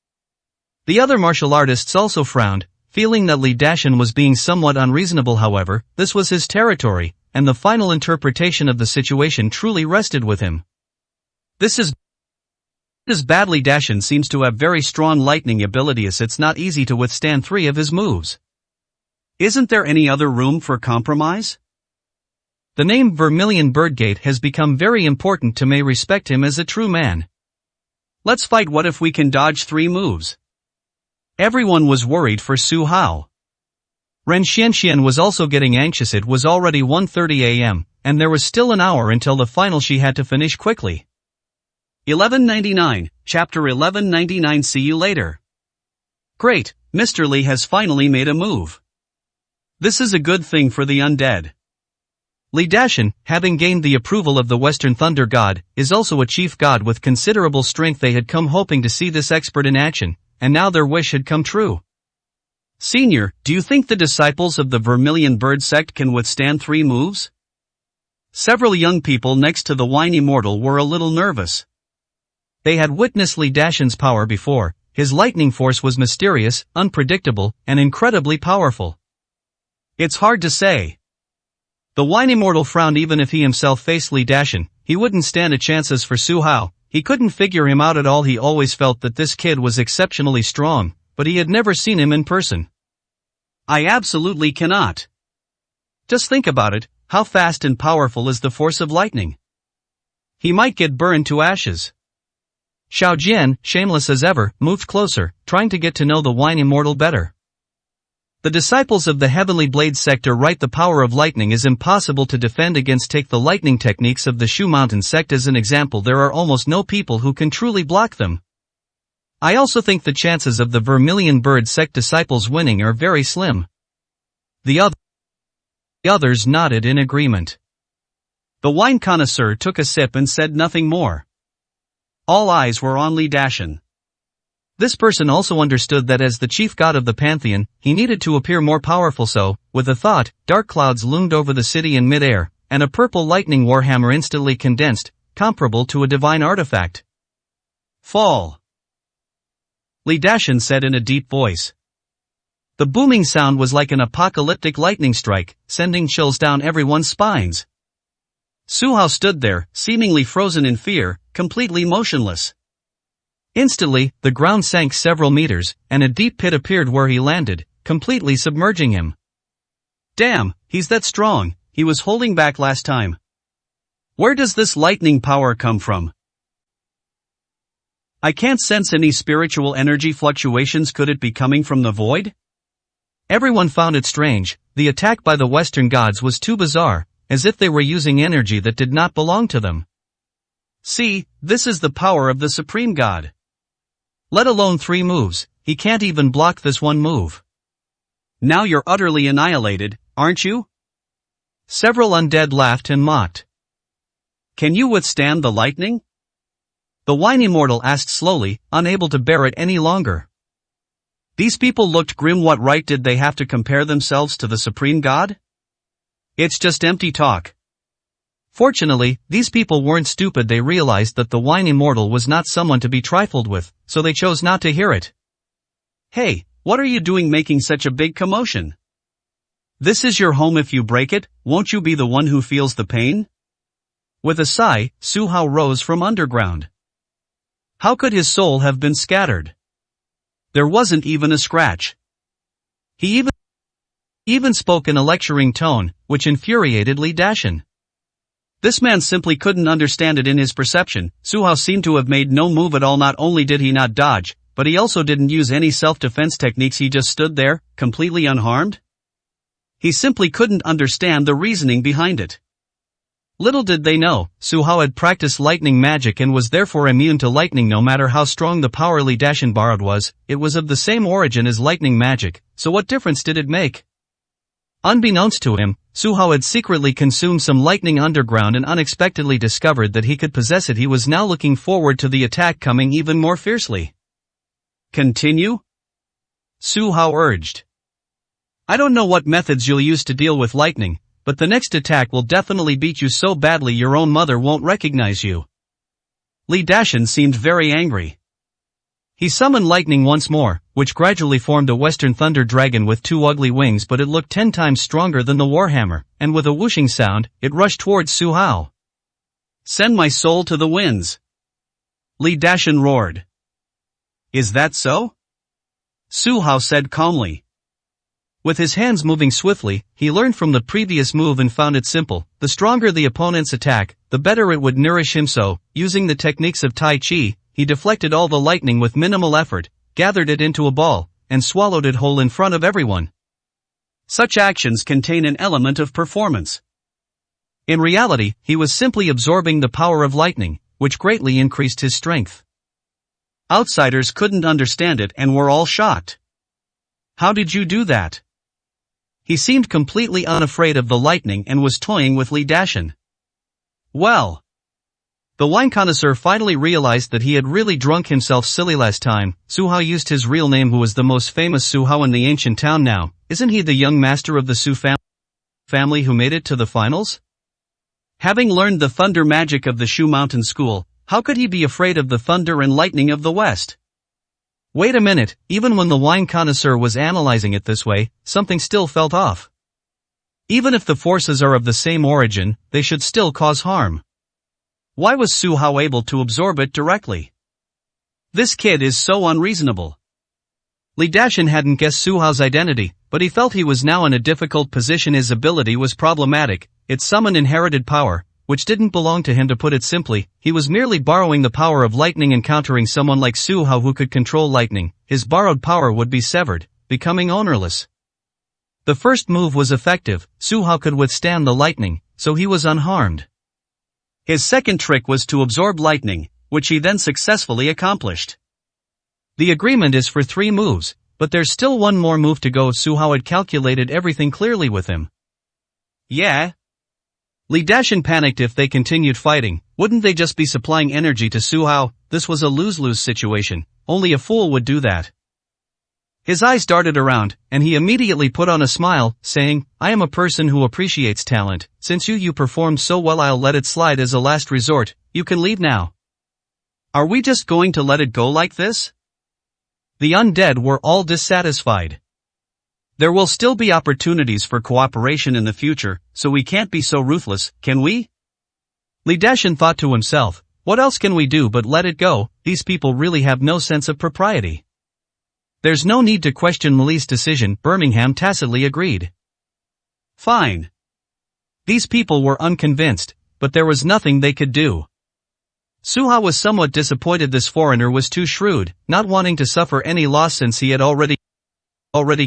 B: The other martial artists also frowned, feeling that Li Dashan was being somewhat unreasonable. However, this was his territory, and the final interpretation of the situation truly rested with him. This is bad. Li Dashan seems to have very strong lightning abilities. It's not easy to withstand 3 of his moves. Isn't there any other room for compromise? The name Vermilion Birdgate has become very important to me. Respect him as a true man. Let's fight. What if we can dodge 3 moves? Everyone was worried for Su Hao. Ren Xianxian was also getting anxious. It was already 1:30 a.m., and there was still an hour until the final. She had to finish quickly. 1199, Chapter 1199. See you later. Great, Mr. Li has finally made a move. This is a good thing for the undead. Li Dashan, having gained the approval of the Western Thunder God, is also a chief god with considerable strength. They had come hoping to see this expert in action, and now their wish had come true. Senior, do you think the disciples of the Vermilion Bird sect can withstand 3 moves? Several young people next to the Wine Immortal were a little nervous. They had witnessed Li Dashan's power before. His lightning force was mysterious, unpredictable, and incredibly powerful. It's hard to say. The Wine Immortal frowned. Even if he himself faced Li Dashan, he wouldn't stand a chance. As for Su Hao, he couldn't figure him out at all. He always felt that this kid was exceptionally strong, but he had never seen him in person. I absolutely cannot. Just think about it, how fast and powerful is the force of lightning? He might get burned to ashes. Xiao Jian, shameless as ever, moved closer, trying to get to know the Wine Immortal better. The disciples of the Heavenly Blade sect are right. The power of lightning is impossible to defend against. Take the lightning techniques of the Shu Mountain sect as an example. There are almost no people who can truly block them. I also think the chances of the Vermilion Bird sect disciples winning are very slim. The others nodded in agreement. The wine connoisseur took a sip and said nothing more. All eyes were on Li Dashan. This person also understood that as the chief god of the pantheon, he needed to appear more powerful. So, with a thought, dark clouds loomed over the city in mid-air, and a purple lightning warhammer instantly condensed, comparable to a divine artifact. Fall! Li Dashan said in a deep voice. The booming sound was like an apocalyptic lightning strike, sending chills down everyone's spines. Su Hao stood there, seemingly frozen in fear, completely motionless. Instantly, the ground sank several meters, and a deep pit appeared where he landed, completely submerging him. Damn, he's that strong. He was holding back last time. Where does this lightning power come from? I can't sense any spiritual energy fluctuations. Could it be coming from the void? Everyone found it strange. The attack by the Western gods was too bizarre, as if they were using energy that did not belong to them. See, this is the power of the Supreme God. Let alone 3 moves, he can't even block this one move. Now you're utterly annihilated, aren't you? Several undead laughed and mocked. Can you withstand the lightning? The Wine Immortal asked slowly, unable to bear it any longer. These people looked grim. What right did they have to compare themselves to the Supreme God? It's just empty talk. Fortunately, these people weren't stupid. They realized that the Wine Immortal was not someone to be trifled with, so they chose not to hear it. Hey, what are you doing making such a big commotion? This is your home. If you break it, won't you be the one who feels the pain? With a sigh, Su Hao rose from underground. How could his soul have been scattered? There wasn't even a scratch. He even spoke in a lecturing tone, which infuriated Li Dashan. This man simply couldn't understand it. In his perception, Su Hao seemed to have made no move at all. Not only did he not dodge, but he also didn't use any self-defense techniques. He just stood there, completely unharmed. He simply couldn't understand the reasoning behind it. Little did they know, Su Hao had practiced lightning magic and was therefore immune to lightning. No matter how strong the power Li Dashan borrowed was, it was of the same origin as lightning magic, so what difference did it make? Unbeknownst to him, Su Hao had secretly consumed some lightning underground and unexpectedly discovered that he could possess it. He was now looking forward to the attack coming even more fiercely. Continue? Su Hao urged. I don't know what methods you'll use to deal with lightning, but the next attack will definitely beat you so badly your own mother won't recognize you. Li Dashan seemed very angry. He summoned lightning once more, which gradually formed a western thunder dragon with 2 ugly wings, but it looked 10 times stronger than the warhammer, and with a whooshing sound, it rushed towards Su Hao. Send my soul to the winds! Li Dashan roared. Is that so? Su Hao said calmly. With his hands moving swiftly, he learned from the previous move and found it simple. The stronger the opponent's attack, the better it would nourish him. So, using the techniques of Tai Chi, he deflected all the lightning with minimal effort, gathered it into a ball, and swallowed it whole in front of everyone. Such actions contain an element of performance. In reality, he was simply absorbing the power of lightning, which greatly increased his strength. Outsiders couldn't understand it and were all shocked. How did you do that? He seemed completely unafraid of the lightning and was toying with Li Dashan. Well. The wine connoisseur finally realized that he had really drunk himself silly last time. Su Hao used his real name, who was the most famous Su Hao in the ancient town now. Isn't he the young master of the Su family who made it to the finals? Having learned the thunder magic of the Shu Mountain School, how could he be afraid of the thunder and lightning of the West? Wait a minute, even when the wine connoisseur was analyzing it this way, something still felt off. Even if the forces are of the same origin, they should still cause harm. Why was Su Hao able to absorb it directly? This kid is so unreasonable. Li Dashan hadn't guessed Su Hao's identity, but he felt he was now in a difficult position. His ability was problematic. It summoned inherited power, which didn't belong to him. To put it simply, he was merely borrowing the power of lightning. Encountering someone like Su Hao who could control lightning, his borrowed power would be severed, becoming ownerless. The first move was effective. Su Hao could withstand the lightning, so he was unharmed. His second trick was to absorb lightning, which he then successfully accomplished. The agreement is for 3 moves, but there's still one more move to go. Su Hao had calculated everything clearly with him. Yeah? Li Dashan panicked. If they continued fighting, wouldn't they just be supplying energy to Su Hao? This was a lose-lose situation. Only a fool would do that. His eyes darted around, and he immediately put on a smile, saying, I am a person who appreciates talent. Since you performed so well, I'll let it slide as a last resort. You can leave now. Are we just going to let it go like this? The undead were all dissatisfied. There will still be opportunities for cooperation in the future, so we can't be so ruthless, can we? Li Dashan thought to himself, what else can we do but let it go? These people really have no sense of propriety. There's no need to question Li's decision. Birmingham tacitly agreed. Fine. These people were unconvinced, but there was nothing they could do. Su Hao was somewhat disappointed. This foreigner was too shrewd, not wanting to suffer any loss since he had already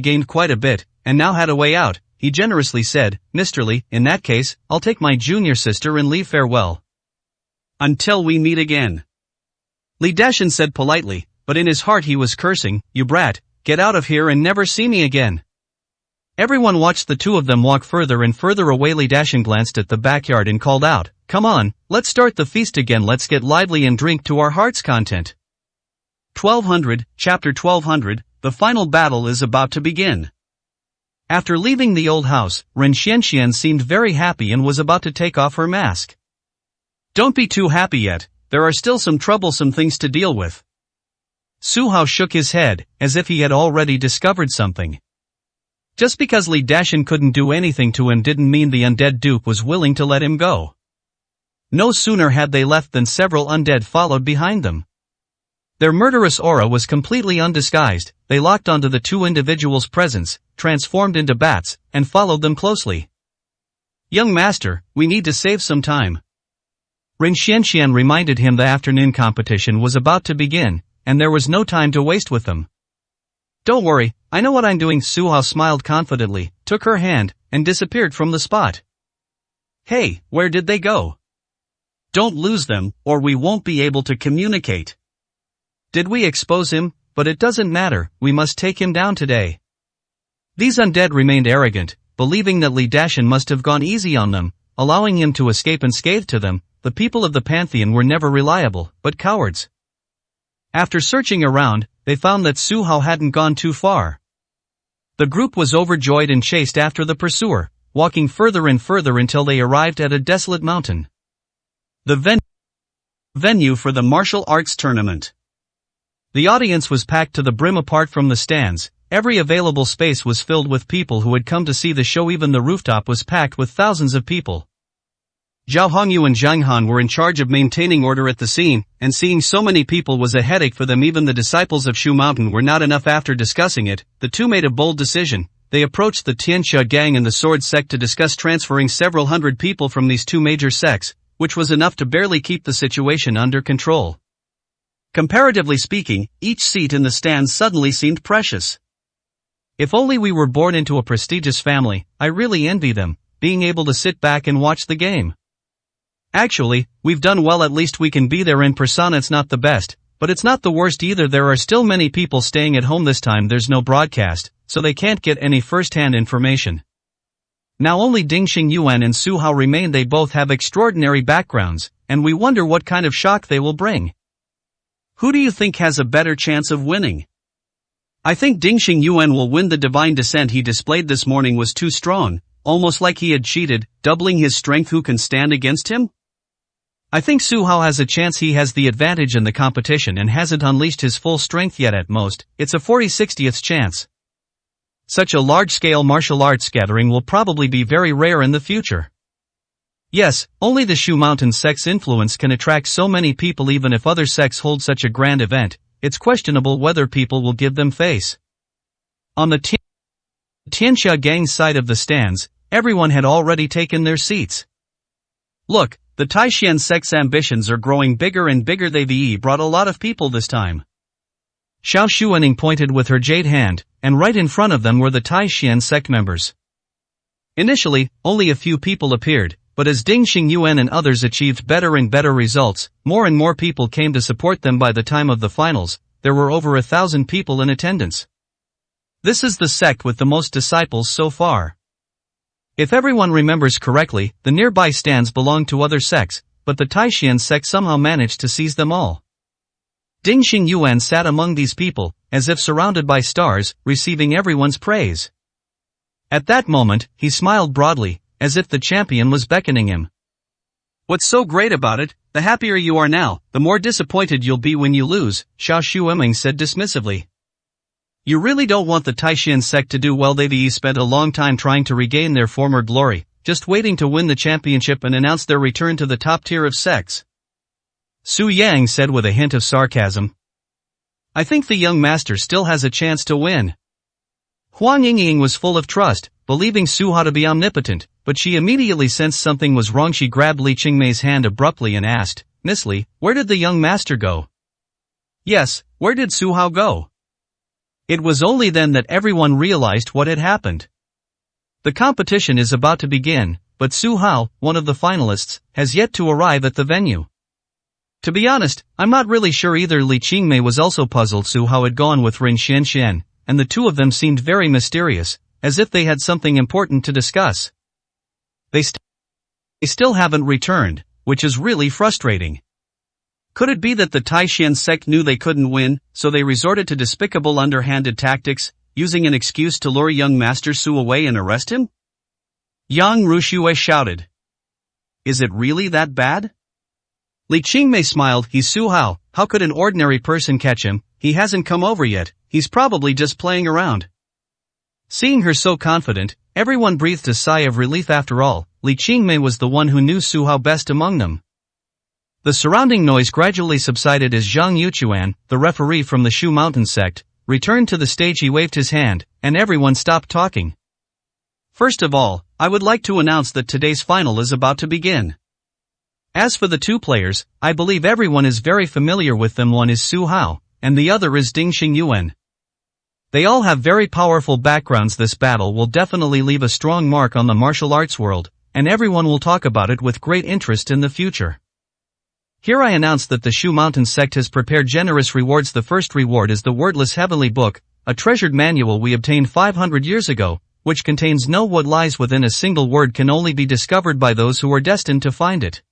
B: gained quite a bit, and now had a way out. He generously said, Mr. Li, in that case, I'll take my junior sister and leave. Farewell. Until we meet again. Li Dashan said politely, but in his heart he was cursing, you brat, get out of here and never see me again. Everyone watched the two of them walk further and further away. Li Dashan glanced at the backyard and called out, come on, let's start the feast again. Let's get lively and drink to our heart's content. 1200, Chapter 1200, the final battle is about to begin. After leaving the old house, Ren Xianxian seemed very happy and was about to take off her mask. Don't be too happy yet, there are still some troublesome things to deal with. Su Hao shook his head, as if he had already discovered something.
A: Just because Li Dashan couldn't do anything to him didn't mean the undead dupe was willing to let him go. No sooner had they left than several undead followed behind them. Their murderous aura was completely undisguised. They locked onto the two individuals' presence, transformed into bats, and followed them closely. "Young master, we need to save some time." Rin Xianxian reminded him the afternoon competition was about to begin, and there was no time to waste with them. "Don't worry, I know what I'm doing." Su Hao smiled confidently, took her hand, and disappeared from the spot. "Hey, where did they go? Don't lose them, or we won't be able to communicate." "Did we expose him? But it doesn't matter, we must take him down today." These undead remained arrogant, believing that Li Dashan must have gone easy on them, allowing him to escape unscathed. To them, the people of the Pantheon were never reliable, but cowards. After searching around, they found that Su Hao hadn't gone too far. The group was overjoyed and chased after the pursuer, walking further and further until they arrived at a desolate mountain. The venue for the martial arts tournament. The audience was packed to the brim. Apart from the stands, every available space was filled with people who had come to see the show. Even the rooftop was packed with thousands of people. Zhao Hongyu and Zhang Han were in charge of maintaining order at the scene, and seeing so many people was a headache for them. Even the disciples of Shu Mountain were not enough. After discussing it, the two made a bold decision. They approached the Tianxia gang and the Sword sect to discuss transferring several hundred people from these two major sects, which was enough to barely keep the situation under control. Comparatively speaking, each seat in the stands suddenly seemed precious. "If only we were born into a prestigious family, I really envy them, being able to sit back and watch the game. Actually, we've done well. At least we can be there in person. It's not the best, but it's not the worst either. There are still many people staying at home. This time there's no broadcast, so they can't get any first-hand information. Now only Dingxing Yuan and Su Hao remain. They both have extraordinary backgrounds, and we wonder what kind of shock they will bring. Who do you think has a better chance of winning?" "I think Dingxing Yuan will win. The divine descent he displayed this morning was too strong, almost like he had cheated, doubling his strength. Who can stand against him?" "I think Su Hao has a chance. He has the advantage in the competition and hasn't unleashed his full strength yet. At most, it's a 40/60th chance. Such a large-scale martial arts gathering will probably be very rare in the future." "Yes, only the Shu Mountain sect's influence can attract so many people. Even if other sects hold such a grand event, it's questionable whether people will give them face." On the Tianxia gang's side of the stands, everyone had already taken their seats. "Look, the Taishan sect's ambitions are growing bigger and bigger. They've brought a lot of people this time." Xiao Shuaning pointed with her jade hand, and right in front of them were the Taishan sect members. Initially, only a few people appeared, but as Dingxing Yuan and others achieved better and better results, more and more people came to support them. By the time of the finals, there were over 1,000 people in attendance. This is the sect with the most disciples so far. If everyone remembers correctly, the nearby stands belonged to other sects, but the Taishan sect somehow managed to seize them all. Dingxing Yuan sat among these people, as if surrounded by stars, receiving everyone's praise. At that moment, he smiled broadly, as if the champion was beckoning him. "What's so great about it? The happier you are now, the more disappointed you'll be when you lose," Xiao Shueming said dismissively. "You really don't want the Taishan sect to do well. They've spent a long time trying to regain their former glory, just waiting to win the championship and announce their return to the top tier of sects," Su Yang said with a hint of sarcasm. "I think the young master still has a chance to win." Huang Yingying was full of trust, believing Su Hao to be omnipotent, but she immediately sensed something was wrong. She grabbed Li Qingmei's hand abruptly and asked, "Miss Li, where did the young master go?" "Yes, where did Su Hao go?" It was only then that everyone realized what had happened. The competition is about to begin, but Su Hao, one of the finalists, has yet to arrive at the venue. To be honest, I'm not really sure either. Li Qingmei was also puzzled. Su Hao had gone with Rin Xianxian, and the two of them seemed very mysterious, as if they had something important to discuss. They still haven't returned, which is really frustrating. Could it be that the Taishan sect knew they couldn't win, so they resorted to despicable underhanded tactics, using an excuse to lure young Master Su away and arrest him? Yang Ruxue shouted. "Is it really that bad?" Li Qingmei smiled. "He's Su Hao, how could an ordinary person catch him? He hasn't come over yet, he's probably just playing around." Seeing her so confident, everyone breathed a sigh of relief. After all, Li Qingmei was the one who knew Su Hao best among them. The surrounding noise gradually subsided as Zhang Yuquan, the referee from the Shu Mountain sect, returned to the stage. He waved his hand, and everyone stopped talking. First of all, I would like to announce that today's final is about to begin. As for the two players, I believe everyone is very familiar with them. One is Su Hao, and the other is Ding Xingyuan. They all have very powerful backgrounds. This battle will definitely leave a strong mark on the martial arts world, and everyone will talk about it with great interest in the future. Here I announce that the Shu Mountain sect has prepared generous rewards. The first reward is the Wordless Heavenly Book, a treasured manual we obtained 500 years ago, which contains what lies within a single word can only be discovered by those who are destined to find it.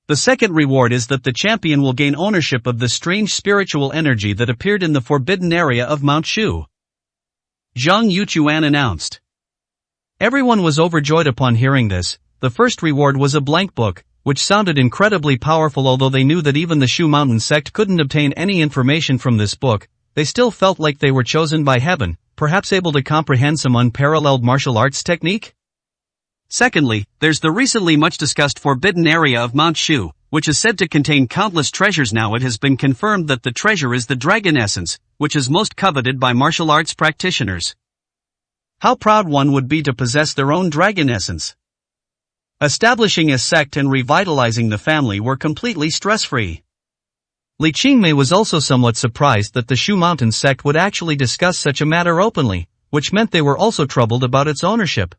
A: The second reward is that the champion will gain ownership of the strange spiritual energy that appeared in the forbidden area of Mount Shu. Zhang Yuquan announced. Everyone was overjoyed upon hearing this. The first reward was a blank book, which sounded incredibly powerful. Although they knew that even the Shu Mountain sect couldn't obtain any information from this book, they still felt like they were chosen by heaven, perhaps able to comprehend some unparalleled martial arts technique? Secondly, there's the recently much discussed forbidden area of Mount Shu, which is said to contain countless treasures. Now it has been confirmed that the treasure is the dragon essence, which is most coveted by martial arts practitioners. How proud one would be to possess their own dragon essence. Establishing a sect and revitalizing the family were completely stress-free. Li Qingmei was also somewhat surprised that the Shu Mountain sect would actually discuss such a matter openly, which meant they were also troubled about its ownership.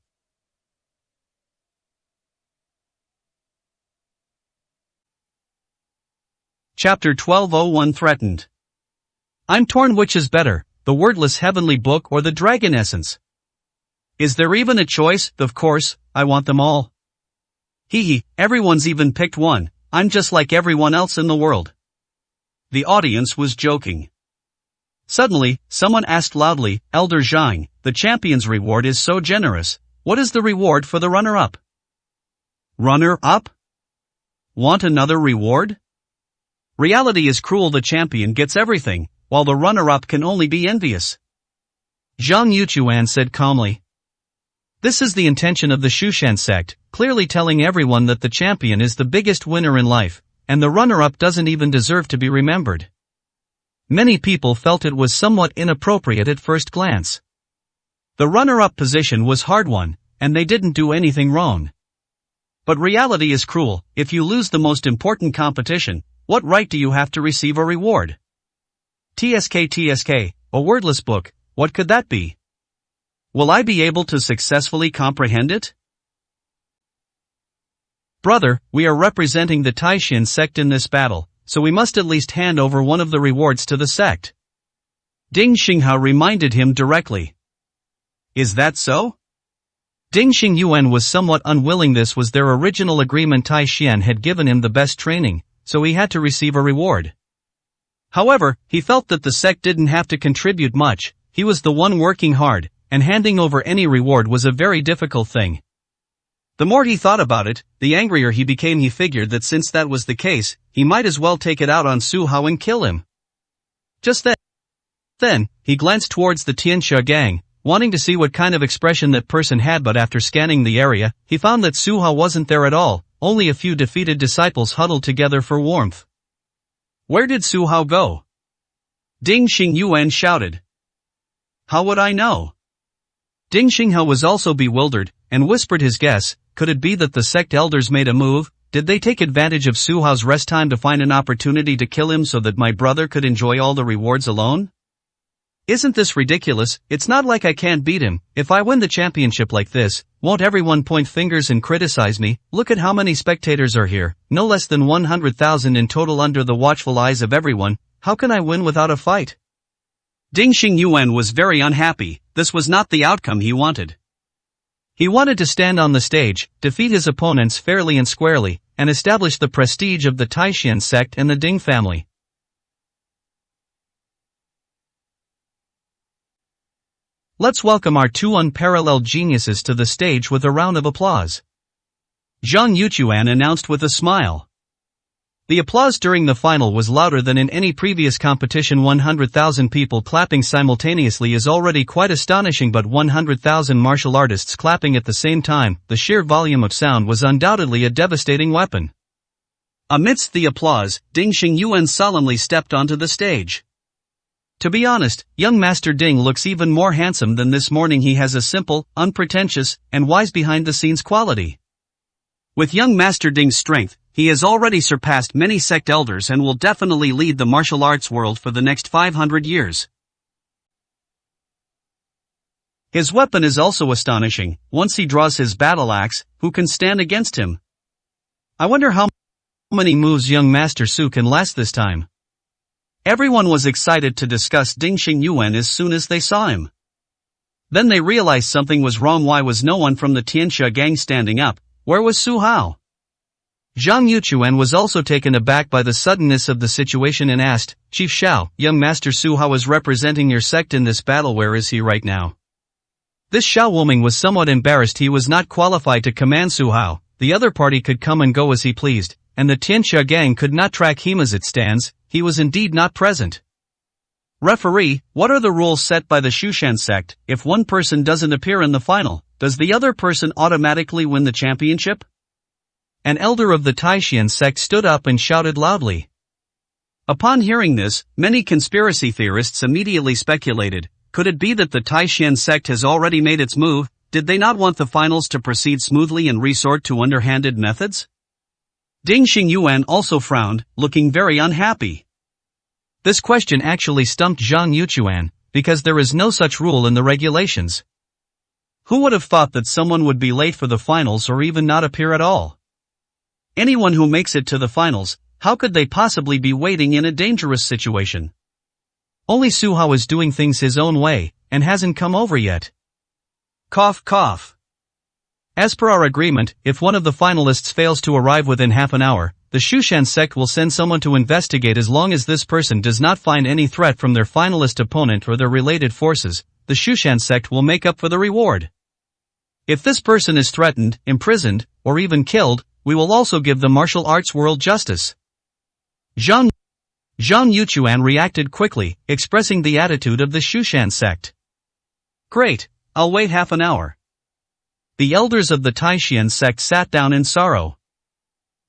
A: Chapter 1201 Threatened. I'm torn. Which is better, the Wordless Heavenly Book or the Dragon Essence? Is there even a choice? Of course, I want them all. Hee, everyone's even picked one. I'm just like everyone else in the world. The audience was joking. Suddenly, someone asked loudly, Elder Zhang, the champion's reward is so generous. What is the reward for the runner-up? Runner-up? Want another reward? Reality is cruel. The champion gets everything, while the runner-up can only be envious. Zhang Yuquan said calmly. This is the intention of the Shushan sect, clearly telling everyone that the champion is the biggest winner in life, and the runner-up doesn't even deserve to be remembered. Many people felt it was somewhat inappropriate at first glance. The runner-up position was hard won, and they didn't do anything wrong. But reality is cruel. If you lose the most important competition, what right do you have to receive a reward? TSK, a wordless book, what could that be? Will I be able to successfully comprehend it? Brother, we are representing the Taishan sect in this battle, so we must at least hand over one of the rewards to the sect. Ding Xinghao reminded him directly. Is that so? Ding Xingyuan was somewhat unwilling. This was their original agreement. Taishan had given him the best training, so he had to receive a reward. However, he felt that the sect didn't have to contribute much. He was the one working hard, and handing over any reward was a very difficult thing. The more he thought about it, the angrier he became. He figured that since that was the case, he might as well take it out on Su Hao and kill him. Just then, he glanced towards the Tianxia gang, wanting to see what kind of expression that person had, but after scanning the area, he found that Su Hao wasn't there at all, only a few defeated disciples huddled together for warmth. Where did Su Hao go? Ding Xingyuan shouted. How would I know? Ding Xinghao was also bewildered, and whispered his guess. Could it be that the sect elders made a move? Did they take advantage of Su Hao's rest time to find an opportunity to kill him so that my brother could enjoy all the rewards alone? Isn't this ridiculous? It's not like I can't beat him. If I win the championship like this, won't everyone point fingers and criticize me? Look at how many spectators are here, no less than 100,000 in total under the watchful eyes of everyone. How can I win without a fight? Ding Xingyuan was very unhappy. This was not the outcome he wanted. He wanted to stand on the stage, defeat his opponents fairly and squarely, and establish the prestige of the Taishan sect and the Ding family. Let's welcome our two unparalleled geniuses to the stage with a round of applause. Zhang Yuquan announced with a smile. The applause during the final was louder than in any previous competition. 100,000 people clapping simultaneously is already quite astonishing, but 100,000 martial artists clapping at the same time, the sheer volume of sound was undoubtedly a devastating weapon.
B: Amidst the applause, Ding Xingyuan solemnly stepped onto the stage.
A: To be honest, young Master Ding looks even more handsome than this morning. He has a simple, unpretentious, and wise behind-the-scenes quality.
B: With young Master Ding's strength, he has already surpassed many sect elders and will definitely lead the martial arts world for the next 500 years. His weapon is also astonishing. Once he draws his battle axe, who can stand against him?
A: I wonder how many moves young Master Su can last this time.
B: Everyone was excited to discuss Ding Xingyuan as soon as they saw him. Then they realized something was wrong. Why was no one from the Tianxia gang standing up? Where was Su Hao?
A: Zhang Yuquan was also taken aback by the suddenness of the situation and asked, Chief Xiao, young Master Su Hao is representing your sect in this battle. Where is he right now? This Xiao Wuming was somewhat embarrassed. He was not qualified to command Su Hao. The other party could come and go as he pleased, and the Tianxia gang could not track him. As it stands, he was indeed not present.
B: Referee, what are the rules set by the Shushan sect? If one person doesn't appear in the final, does the other person automatically win the championship?
A: An elder of the Taishan sect stood up and shouted loudly.
B: Upon hearing this, many conspiracy theorists immediately speculated, could it be that the Taishan sect has already made its move? Did they not want the finals to proceed smoothly and resort to underhanded methods? Ding Xingyuan also frowned, looking very unhappy.
A: This question actually stumped Zhang Yuquan, because there is no such rule in the regulations.
B: Who would have thought that someone would be late for the finals or even not appear at all? Anyone who makes it to the finals, how could they possibly be waiting in a dangerous situation?
A: Only Su Hao is doing things his own way, and hasn't come over yet.
B: Cough cough.
A: As per our agreement, if one of the finalists fails to arrive within half an hour, the Shushan sect will send someone to investigate. As long as this person does not find any threat from their finalist opponent or their related forces, the Shushan sect will make up for the reward. If this person is threatened, imprisoned, or even killed, we will also give the martial arts world justice. Zhang Yuquan reacted quickly, expressing the attitude of the Shushan sect.
B: Great, I'll wait half an hour.
A: The elders of the Taishan sect sat down in sorrow.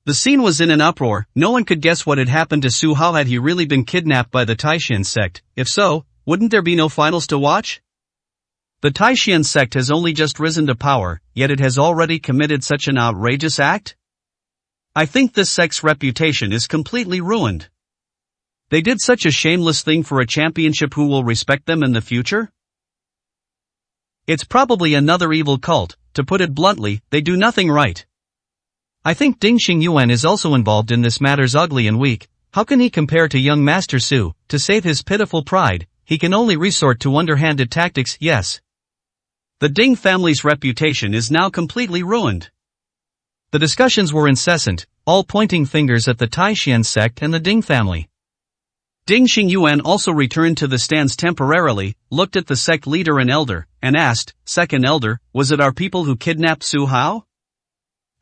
B: The scene was in an uproar. No one could guess what had happened to Su Hao. Had he really been kidnapped by the Taishan sect? If so, wouldn't there be no finals to watch? The Taishan sect has only just risen to power, yet it has already committed such an outrageous act? I think this sect's reputation is completely ruined. They did such a shameless thing for a championship. Who will respect them in the future? It's probably another evil cult. To put it bluntly, they do nothing right.
A: I think Ding Xingyuan is also involved in this. Matters ugly and weak. How can he compare to young Master Su? To save his pitiful pride, he can only resort to underhanded tactics. Yes.
B: The Ding family's reputation is now completely ruined.
A: The discussions were incessant, all pointing fingers at the Taishan sect and the Ding family.
B: Ding Xingyuan also returned to the stands temporarily, looked at the sect leader and elder, and asked, Second elder, was it our people who kidnapped Su Hao?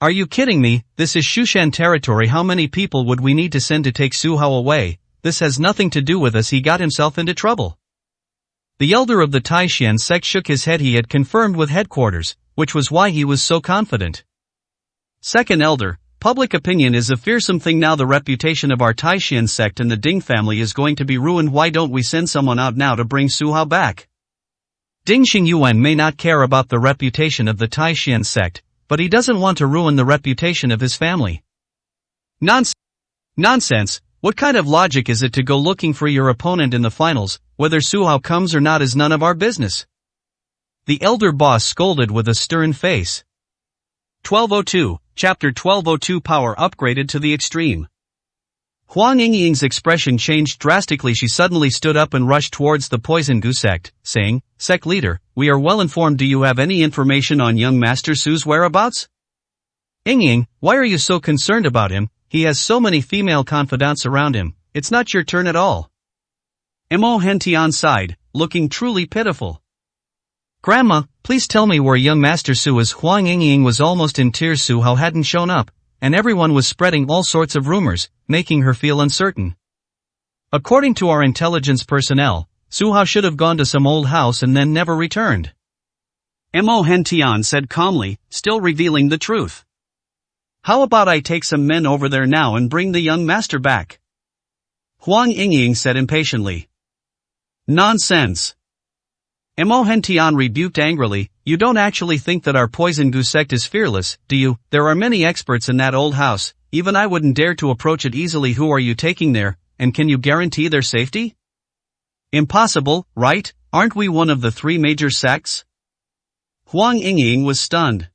A: Are you kidding me? This is Shushan territory. How many people would we need to send to take Su Hao away? This has nothing to do with us. He got himself into trouble. The elder of the Taishan sect shook his head. He had confirmed with headquarters, which was why he was so confident.
B: Second elder, public opinion is a fearsome thing now. The reputation of our Taishan sect and the Ding family is going to be ruined. Why don't we send someone out now to bring Su Hao back?
A: Ding Xingyuan may not care about the reputation of the Taishan sect, but he doesn't want to ruin the reputation of his family.
B: Nonsense. What kind of logic is it to go looking for your opponent in the finals? Whether Su Hao comes or not is none of our business.
A: The elder boss scolded with a stern face.
B: 1202, Chapter 1202. Power upgraded to the extreme. Huang Yingying's expression changed drastically. She suddenly stood up and rushed towards the Poison Gu sect, saying, Sect leader, we are well informed. Do you have any information on young Master Su's whereabouts?
A: Yingying, why are you so concerned about him? He has so many female confidants around him. It's not your turn at all.
B: Mo Hentian sighed, looking truly pitiful.
A: Grandma, please tell me where young Master Su is. Huang Yingying was almost in tears. Su Hao hadn't shown up, and everyone was spreading all sorts of rumors, making her feel uncertain. According to our intelligence personnel, Su Hao should have gone to some old house and then never returned.
B: Mo Hentian said calmly, still revealing the truth. How about I take some men over there now and bring the young master back? Huang Yingying said impatiently. Nonsense. Mo Hentian rebuked angrily, you don't actually think that our Poison Gu sect is fearless, do you? There are many experts in that old house, even I wouldn't dare to approach it easily. Who are you taking there, and can you guarantee their safety? Impossible, right? Aren't we one of the 3 major sects? Huang Yingying was stunned.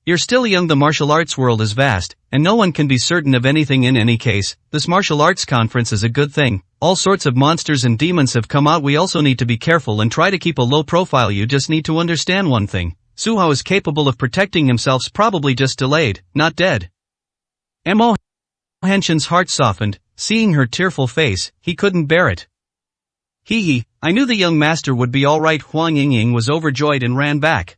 B: You're still young. The martial arts world is vast, and no one can be certain of anything in any case. This martial arts conference is a good thing. All sorts of monsters and demons have come out. We also need to be careful and try to keep a low profile. You just need to understand one thing. Su Hao is capable of protecting himself, probably just delayed, not dead. Mo Hentian's heart softened, seeing her tearful face. He couldn't bear it. I knew the young master would be alright. Huang Yingying was overjoyed and ran back.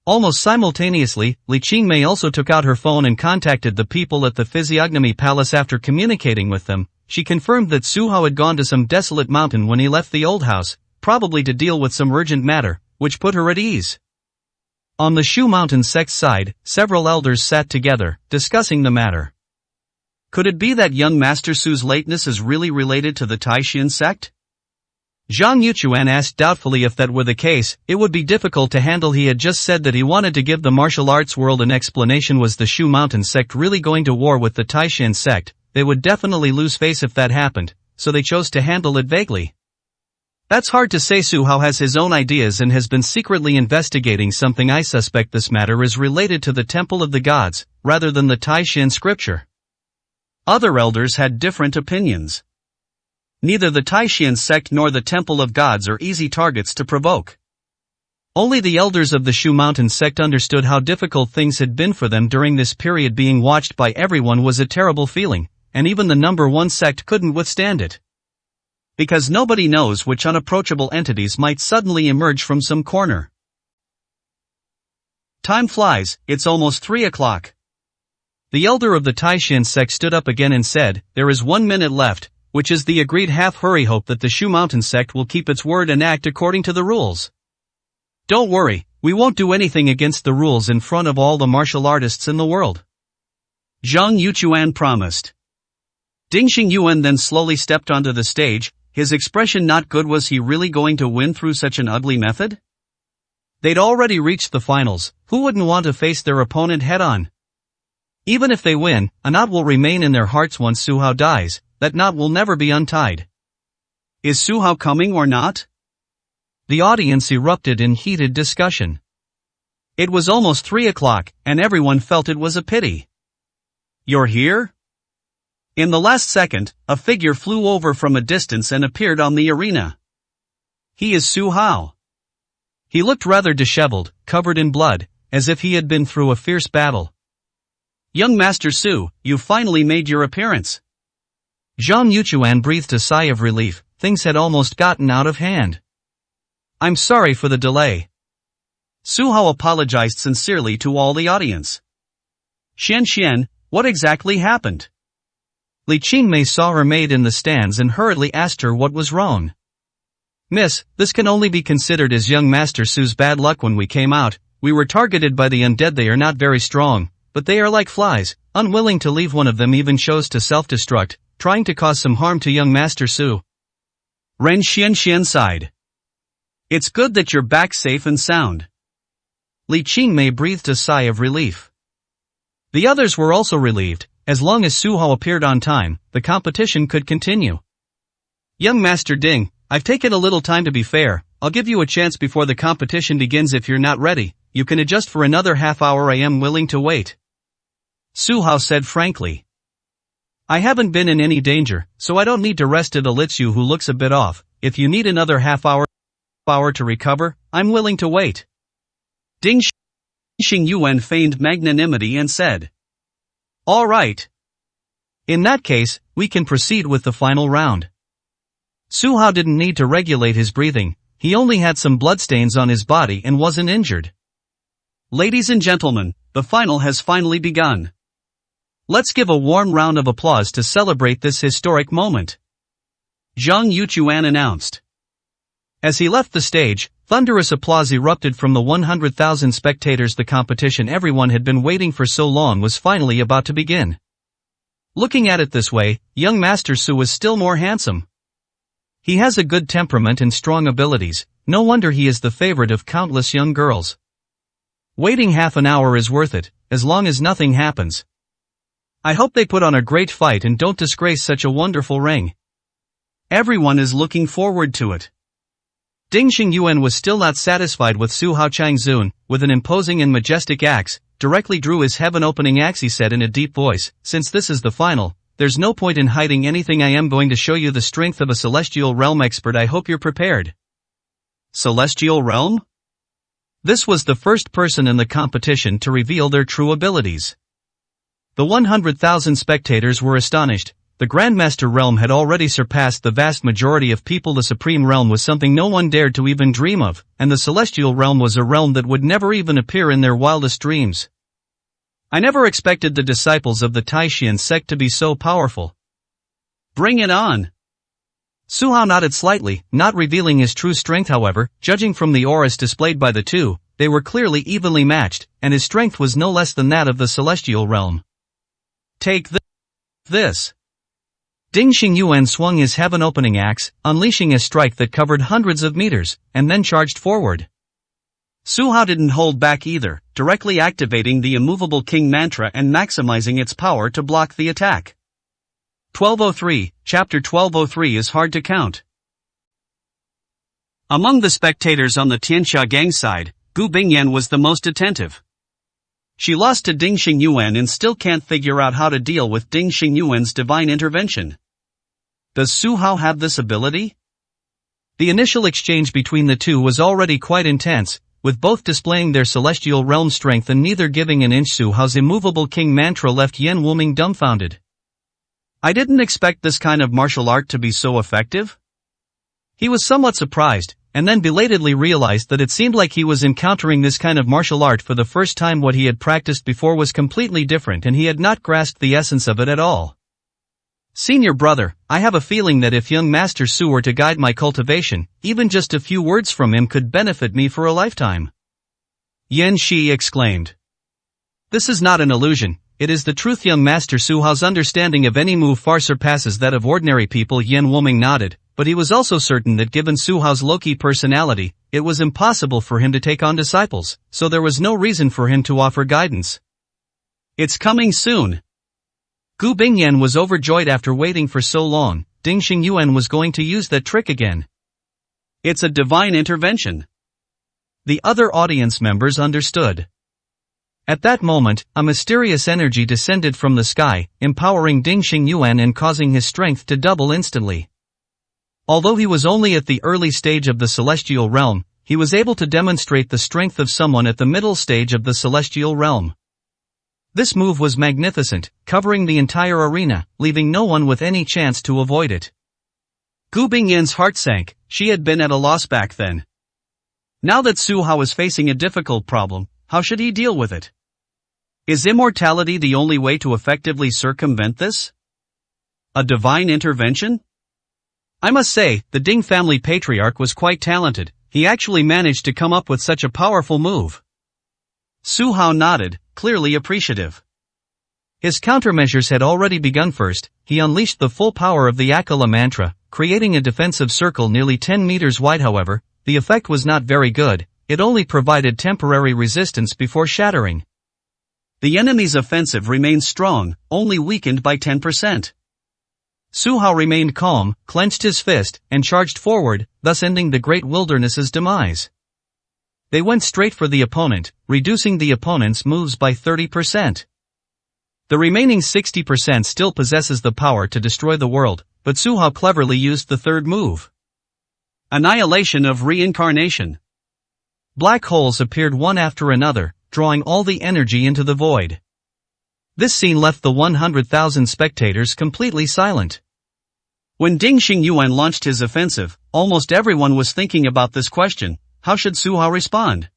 B: Almost simultaneously, Li Qingmei also took out her phone and contacted the people at the Physiognomy Palace. After communicating with them, she confirmed that Su Hao had gone to some desolate mountain when he left the old house, probably to deal with some urgent matter, which put her at ease. On the Shu Mountain sect's side, several elders sat together, discussing the matter. Could it be that young Master Su's lateness is really related to the Taishan sect? Zhang Yuchuan asked doubtfully. If that were the case, it would be difficult to handle. He had just said that he wanted to give the martial arts world an explanation. Was the Shu Mountain sect really going to war with the Taishan sect? They would definitely lose face if that happened, so they chose to handle it vaguely. That's hard to say. Su Hao has his own ideas and has been secretly investigating something. I suspect this matter is related to the Temple of the Gods, rather than the Taishan scripture. Other elders had different opinions. Neither the Taishan sect nor the Temple of Gods are easy targets to provoke. Only the elders of the Shu Mountain sect understood how difficult things had been for them during this period. Being watched by everyone was a terrible feeling, and even the number 1 sect couldn't withstand it. Because nobody knows which unapproachable entities might suddenly emerge from some corner. Time flies, it's almost 3 o'clock. The elder of the Taishan sect stood up again and said, there is 1 minute left, which is the agreed half-hurry. Hope that the Shu Mountain sect will keep its word and act according to the rules. Don't worry, we won't do anything against the rules in front of all the martial artists in the world. Zhang Yuchuan promised. Ding Xingyuan then slowly stepped onto the stage, his expression not good. Was he really going to win through such an ugly method? They'd already reached the finals, who wouldn't want to face their opponent head-on? Even if they win, a knot will remain in their hearts once Su Hao dies. That knot will never be untied. Is Su Hao coming or not? The audience erupted in heated discussion. It was almost 3 o'clock, and everyone felt it was a pity. You're here? In the last second, a figure flew over from a distance and appeared on the arena. He is Su Hao. He looked rather disheveled, covered in blood, as if he had been through a fierce battle. Young Master Su, you finally made your appearance. Zhang Yuchuan breathed a sigh of relief. Things had almost gotten out of hand. I'm sorry for the delay. Su Hao apologized sincerely to all the audience. Xian, what exactly happened? Li Qingmei saw her maid in the stands and hurriedly asked her what was wrong. Miss, this can only be considered as young Master Su's bad luck. When we came out, we were targeted by the undead. They are not very strong, but they are like flies, unwilling to leave. One of them even chose to self-destruct, trying to cause some harm to young Master Su. Ren Xian sighed. It's good that you're back safe and sound. Li Qingmei breathed a sigh of relief. The others were also relieved. As long as Su Hao appeared on time, the competition could continue. Young Master Ding, I've taken a little time. To be fair, I'll give you a chance before the competition begins. If you're not ready, you can adjust for another half hour. I am willing to wait. Su Hao said frankly. I haven't been in any danger, so I don't need to rest. It alerts you who looks a bit off. If you need another half hour to recover, I'm willing to wait. Ding Xingyuan feigned magnanimity and said. All right. In that case, we can proceed with the final round. Su Hao didn't need to regulate his breathing. He only had some bloodstains on his body and wasn't injured. Ladies and gentlemen, the final has finally begun.
A: Let's give a warm round of applause to celebrate this historic moment.
B: Zhang Yuchuan announced.
A: As he left the stage, thunderous applause erupted from the 100,000 spectators. The competition everyone had been waiting for so long was finally about to begin. Looking at it this way, young Master Su was still more handsome. He has a good temperament and strong abilities, no wonder he is the favorite of countless young girls. Waiting half an hour is worth it, as long as nothing happens. I hope they put on a great fight and don't disgrace such a wonderful ring.
B: Everyone is looking forward to it.
A: Ding Xingyuan was still not satisfied with Su Hao Changzun, with an imposing and majestic axe, directly drew his heaven-opening axe. He said in a deep voice, "Since this is the final, there's no point in hiding anything. I am going to show you the strength of a celestial realm expert. I hope you're prepared."
B: Celestial realm?
A: This was the first person in the competition to reveal their true abilities. The 100,000 spectators were astonished. The Grandmaster realm had already surpassed the vast majority of people. The Supreme realm was something no one dared to even dream of, and the Celestial realm was a realm that would never even appear in their wildest dreams. I never expected the disciples of the Taishan sect to be so powerful.
B: Bring it on!
A: Su Hao nodded slightly, not revealing his true strength. However, judging from the auras displayed by the two, they were clearly evenly matched, and his strength was no less than that of the Celestial realm.
B: Take this!
A: Ding Xingyuan swung his heaven-opening axe, unleashing a strike that covered hundreds of meters, and then charged forward.
B: Su Hao didn't hold back either, directly activating the immovable king mantra and maximizing its power to block the attack. 1203, Chapter 1203 is hard to count. Among the spectators on the Tianxia gang side, Gu Bingyan was the most attentive. She lost to Ding Xingyuan and still can't figure out how to deal with Ding Xingyuan's divine intervention. Does Su Hao have this ability?
A: The initial exchange between the two was already quite intense, with both displaying their celestial realm strength and neither giving an inch. Su Hao's immovable king mantra left Yan Wuming dumbfounded.
B: I didn't expect this kind of martial art to be so effective.
A: He was somewhat surprised, and then belatedly realized that it seemed like he was encountering this kind of martial art for the first time. What he had practiced before was completely different and he had not grasped the essence of it at all. Senior brother, I have a feeling that if young Master Su were to guide my cultivation, even just a few words from him could benefit me for a lifetime.
B: Yan Shi exclaimed.
A: This is not an illusion, it is the truth. Young Master Su Hao's understanding of any move far surpasses that of ordinary people. Yan Wuming nodded, but he was also certain that given Su Hao's low-key personality, it was impossible for him to take on disciples, so there was no reason for him to offer guidance.
B: It's coming soon.
A: Gu Bingyan was overjoyed after waiting for so long. Ding Xingyuan was going to use that trick again.
B: It's a divine intervention.
A: The other audience members understood. At that moment, a mysterious energy descended from the sky, empowering Ding Xingyuan and causing his strength to double instantly. Although he was only at the early stage of the celestial realm, he was able to demonstrate the strength of someone at the middle stage of the celestial realm. This move was magnificent, covering the entire arena, leaving no one with any chance to avoid it.
B: Gu Bingyan's heart sank. She had been at a loss back then. Now that Su Hao is facing a difficult problem, how should he deal with it? Is immortality the only way to effectively circumvent this? A divine intervention?
A: I must say, the Ding family patriarch was quite talented. He actually managed to come up with such a powerful move.
B: Su Hao nodded, clearly appreciative.
A: His countermeasures had already begun. First, he unleashed the full power of the Akala mantra, creating a defensive circle nearly 10 meters wide. However, the effect was not very good, it only provided temporary resistance before shattering.
B: The enemy's offensive remained strong, only weakened by 10%.
A: Su Hao remained calm, clenched his fist, and charged forward, thus ending the Great Wilderness's demise. They went straight for the opponent, reducing the opponent's moves by 30%. The remaining 60% still possesses the power to destroy the world, but Su Hao cleverly used the third move.
B: Annihilation of reincarnation.
A: Black holes appeared one after another, drawing all the energy into the void. This scene left the 100,000 spectators completely silent.
B: When Ding Xingyuan launched his offensive, almost everyone was thinking about this question: how should Su Hao respond?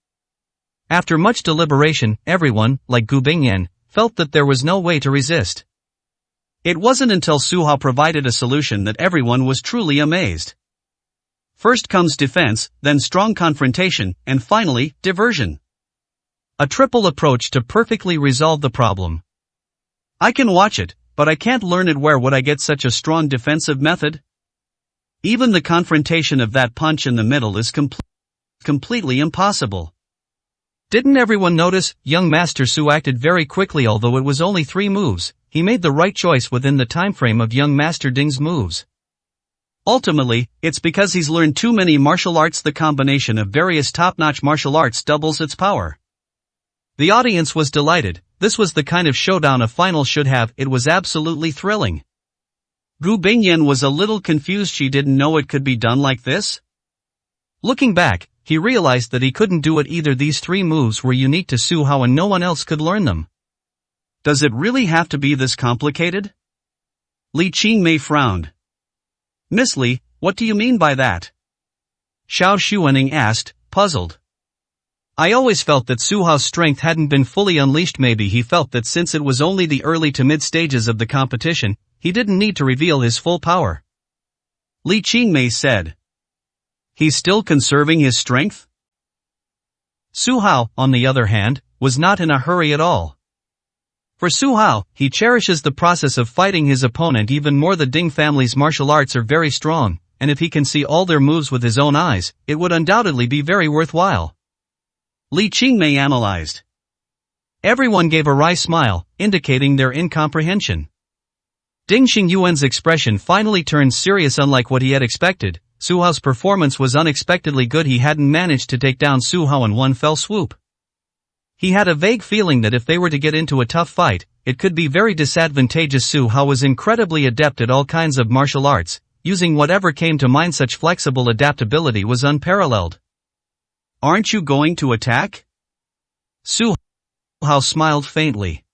A: After much deliberation, everyone, like Gu Bingyan, felt that there was no way to resist.
B: It wasn't until Su Hao provided a solution that everyone was truly amazed. First comes defense, then strong confrontation, and finally, diversion.
A: A triple approach to perfectly resolve the problem.
B: I can watch it, but I can't learn it. Where would I get such a strong defensive method? Even the confrontation of that punch in the middle is completely impossible.
A: Didn't everyone notice? Young Master Su acted very quickly. Although it was only 3 moves, he made the right choice within the time frame of young Master Ding's moves.
B: Ultimately, it's because he's learned too many martial arts. The combination of various top-notch martial arts doubles its power.
A: The audience was delighted. This was the kind of showdown a final should have. It was absolutely thrilling.
B: Gu Bingyan was a little confused. She didn't know it could be done like this.
A: Looking back, he realized that he couldn't do it either. These 3 moves were unique to Su Hao and no one else could learn them.
B: Does it really have to be this complicated? Li Qingmei frowned. Miss Li, what do you mean by that?
A: Xiao Xuanning asked, puzzled. I always felt that Su Hao's strength hadn't been fully unleashed. Maybe he felt that since it was only the early to mid stages of the competition, he didn't need to reveal his full power.
B: Li Qingmei said. He's still conserving his strength?
A: Su Hao, on the other hand, was not in a hurry at all. For Su Hao, he cherishes the process of fighting his opponent even more. The Ding family's martial arts are very strong, and if he can see all their moves with his own eyes, it would undoubtedly be very worthwhile.
B: Li Qingmei analyzed.
A: Everyone gave a wry smile, indicating their incomprehension. Ding Xingyuan's expression finally turned serious. Unlike what he had expected, Su Hao's performance was unexpectedly good. He hadn't managed to take down Su Hao in one fell swoop. He had a vague feeling that if they were to get into a tough fight, it could be very disadvantageous. Su Hao was incredibly adept at all kinds of martial arts, using whatever came to mind. Such flexible adaptability was unparalleled.
B: Aren't you going to attack?
A: Su Hao smiled faintly.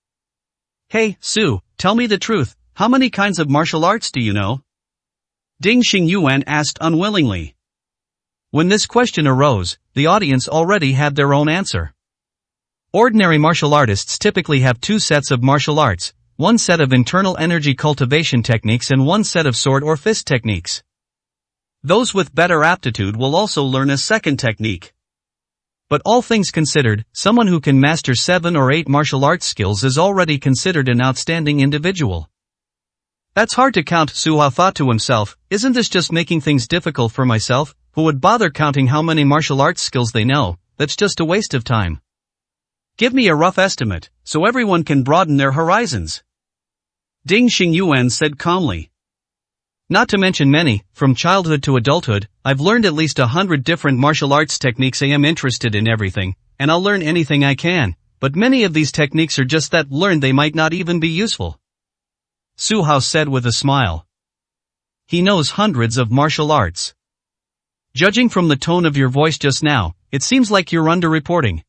B: Hey, Su, tell me the truth, how many kinds of martial arts do you know? Ding Xingyuan asked unwillingly.
A: When this question arose, the audience already had their own answer. Ordinary martial artists typically have 2 sets of martial arts, 1 set of internal energy cultivation techniques and 1 set of sword or fist techniques.
B: Those with better aptitude will also learn a second technique.
A: But all things considered, someone who can master 7 or 8 martial arts skills is already considered an outstanding individual. That's hard to count, Su Hao thought to himself. Isn't this just making things difficult for myself? Who would bother counting how many martial arts skills they know? That's just a waste of time.
B: Give me a rough estimate, so everyone can broaden their horizons. Ding Xingyuan said calmly.
A: Not to mention many, from childhood to adulthood, I've learned at least 100 different martial arts techniques. I am interested in everything, and I'll learn anything I can, but many of these techniques are just that, learned they might not even be useful. Su Hao said with a smile. He knows hundreds of martial arts. Judging from the tone of your voice just now, it seems like you're underreporting.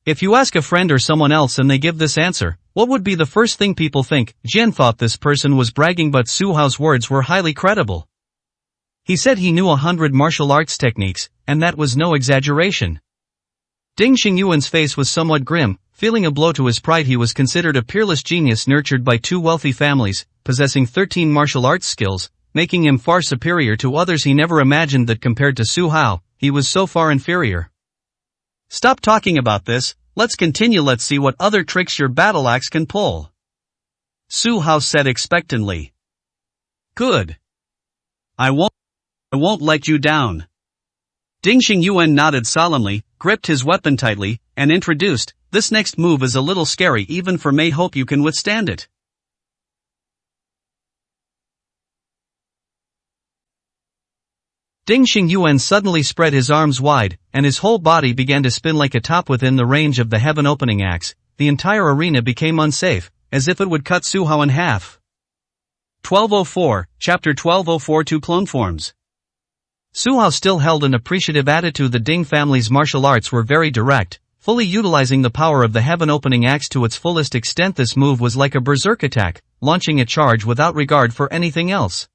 A: If you ask a friend or someone else and they give this answer, what would be the first thing people think? Jian thought this person was bragging, but Su Hao's words were highly credible. He said he knew 100 martial arts techniques, and that was no exaggeration. Ding Xingyuan's face was somewhat grim, feeling a blow to his pride. He was considered a peerless genius nurtured by 2 wealthy families, possessing 13 martial arts skills, making him far superior to others. He never imagined that compared to Su Hao, he was so far inferior.
B: Stop talking about this, let's continue. Let's see what other tricks your battle axe can pull. Su Hao said expectantly. Good. I won't let you down. Ding Xingyuan nodded solemnly, gripped his weapon tightly, and introduced, this next move is a little scary even for me. Hope you can withstand it.
A: Ding Xingyuan suddenly spread his arms wide, and his whole body began to spin like a top. Within the range of the heaven opening axe, the entire arena became unsafe, as if it would cut Su Hao in half.
B: 1204, Chapter 1204 to Clone Forms.
A: Su Hao still held an appreciative attitude. The Ding family's martial arts were very direct, fully utilizing the power of the heaven opening axe to its fullest extent. This move was like a berserk attack, launching a charge without regard for anything else.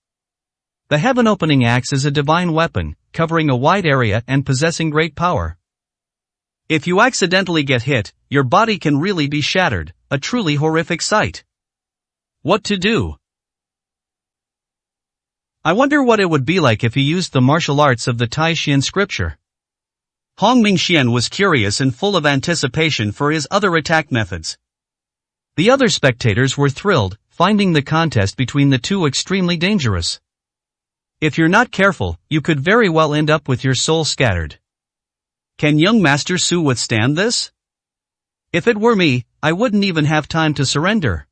A: The heaven opening axe is a divine weapon, covering a wide area and possessing great power.
B: If you accidentally get hit, your body can really be shattered, a truly horrific sight. What to do?
A: I wonder what it would be like if he used the martial arts of the Taishan scripture.
B: Hong Mingxian was curious and full of anticipation for his other attack methods.
A: The other spectators were thrilled, finding the contest between the two extremely dangerous. If you're not careful, you could very well end up with your soul scattered.
B: Can young Master Su withstand this?
A: If it were me, I wouldn't even have time to surrender.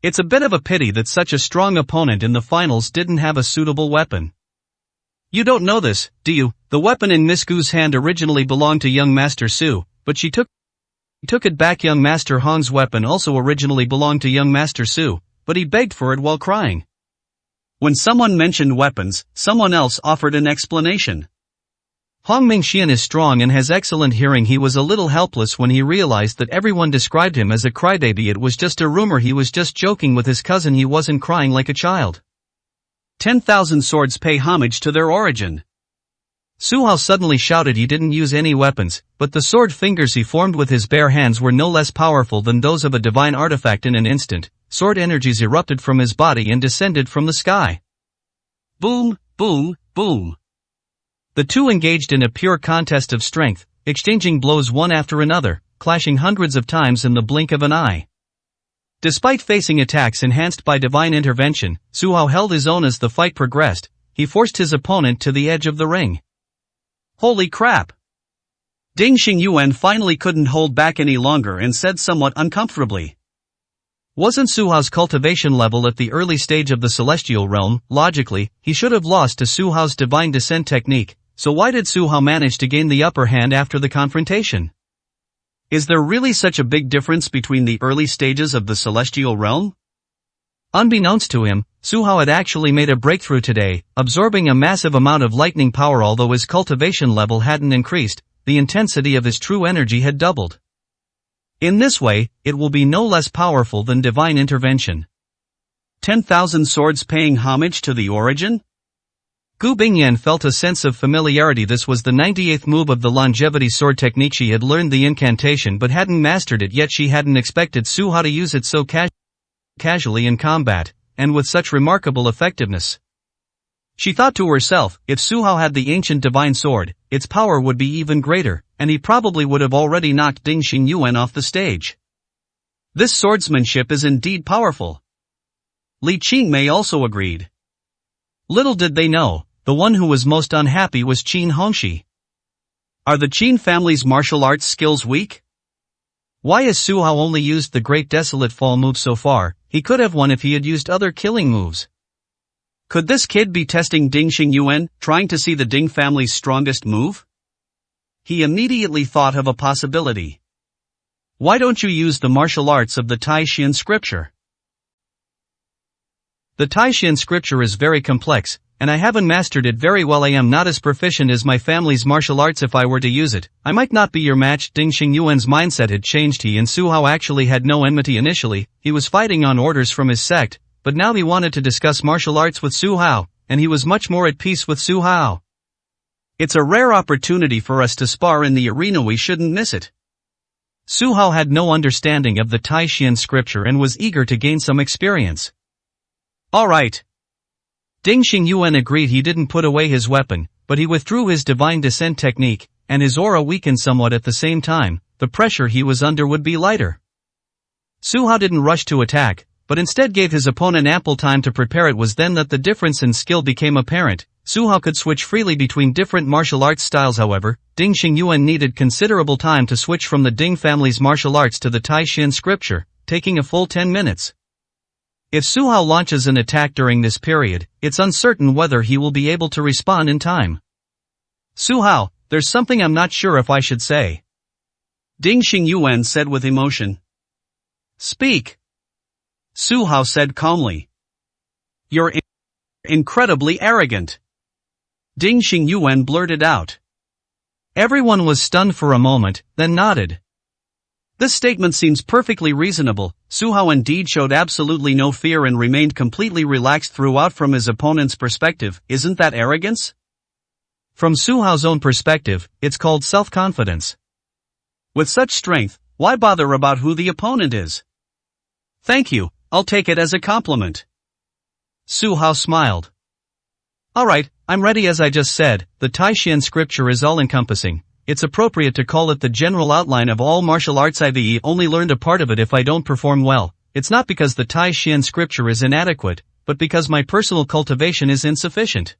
A: It's a bit of a pity that such a strong opponent in the finals didn't have a suitable weapon. You don't know this, do you? The weapon in Miss Gu's hand originally belonged to young Master Su, but she took it back. Young Master Hong's weapon also originally belonged to young Master Su, but he begged for it while crying.
B: When someone mentioned weapons, someone else offered an explanation.
A: Hong Mingxian is strong and has excellent hearing. He was a little helpless when he realized that everyone described him as a crybaby. It was just a rumor. He was just joking with his cousin. He wasn't crying like a child.
B: 10,000 swords pay homage to their origin.
A: Su Hao suddenly shouted he didn't use any weapons, but the sword fingers he formed with his bare hands were no less powerful than those of a divine artifact. In an instant, sword energies erupted from his body and descended from the sky.
B: Boom, boom, boom.
A: The two engaged in a pure contest of strength, exchanging blows one after another, clashing hundreds of times in the blink of an eye. Despite facing attacks enhanced by divine intervention, Su Hao held his own as the fight progressed. He forced his opponent to the edge of the ring.
B: Holy crap! Ding Xingyuan finally couldn't hold back any longer and said somewhat uncomfortably.
A: Wasn't Su Hao's cultivation level at the early stage of the celestial realm? Logically, he should have lost to Su Hao's divine descent technique, so why did Su Hao manage to gain the upper hand after the confrontation?
B: Is there really such a big difference between the early stages of the celestial realm?
A: Unbeknownst to him, Su Hao had actually made a breakthrough today, absorbing a massive amount of lightning power. Although his cultivation level hadn't increased, the intensity of his true energy had doubled. In this way, it will be no less powerful than divine intervention.
B: 10,000 swords paying homage to the origin?
A: Gu Bingyan felt a sense of familiarity. This was the 98th move of the longevity sword technique. She had learned the incantation but hadn't mastered it yet. She hadn't expected Su Hao to use it so casually in combat, and with such remarkable effectiveness. She thought to herself, if Su Hao had the ancient divine sword, its power would be even greater, and he probably would have already knocked Ding Xingyuan off the stage. This swordsmanship is indeed powerful.
B: Li Qingmei also agreed.
A: Little did they know, the one who was most unhappy was Qin Hongxi.
B: Are the Qin family's martial arts skills weak?
A: Why has Su Hao only used the Great Desolate Fall move so far? He could have won if he had used other killing moves.
B: Could this kid be testing Ding Xingyuan, trying to see the Ding family's strongest move? He immediately thought of a possibility.
A: Why don't you use the martial arts of the Taishan scripture? The Taishan scripture is very complex, and I haven't mastered it very well. I am not as proficient as my family's martial arts. If I were to use it, I might not be your match. Ding Xingyuan's mindset had changed. He and Su Hao actually had no enmity initially. He was fighting on orders from his sect, but now he wanted to discuss martial arts with Su Hao, and he was much more at peace with Su Hao.
B: It's a rare opportunity for us to spar in the arena. We shouldn't miss it.
A: Su Hao had no understanding of the Taishan scripture and was eager to gain some experience.
B: All right.
A: Ding Xingyuan agreed. He didn't put away his weapon, but he withdrew his divine descent technique, and his aura weakened somewhat at the same time. The pressure he was under would be lighter. Su Hao didn't rush to attack, but instead gave his opponent ample time to prepare. It was then that the difference in skill became apparent. Su Hao could switch freely between different martial arts styles. However, Ding Xingyuan needed considerable time to switch from the Ding family's martial arts to the Taishan scripture, taking a full 10 minutes. If Su Hao launches an attack during this period, it's uncertain whether he will be able to respond in time. Su Hao, there's something I'm not sure if I should say.
B: Ding Xingyuan said with emotion.
A: Speak.
B: Su Hao said calmly. You're incredibly arrogant. Ding Xingyuan blurted out.
A: Everyone was stunned for a moment, then nodded.
B: This statement seems perfectly reasonable. Su Hao indeed showed absolutely no fear and remained completely relaxed throughout. From his opponent's perspective, isn't that arrogance?
A: From Su Hao's own perspective, it's called self-confidence.
B: With such strength, why bother about who the opponent is? Thank you, I'll take it as a compliment.
A: Su Hao smiled. Alright, I'm ready. As I just said, the Taishan scripture is all-encompassing. It's appropriate to call it the general outline of all martial arts. I've only learned a part of it if I don't perform well. It's not because the Taishan scripture is inadequate, but because my personal cultivation is insufficient.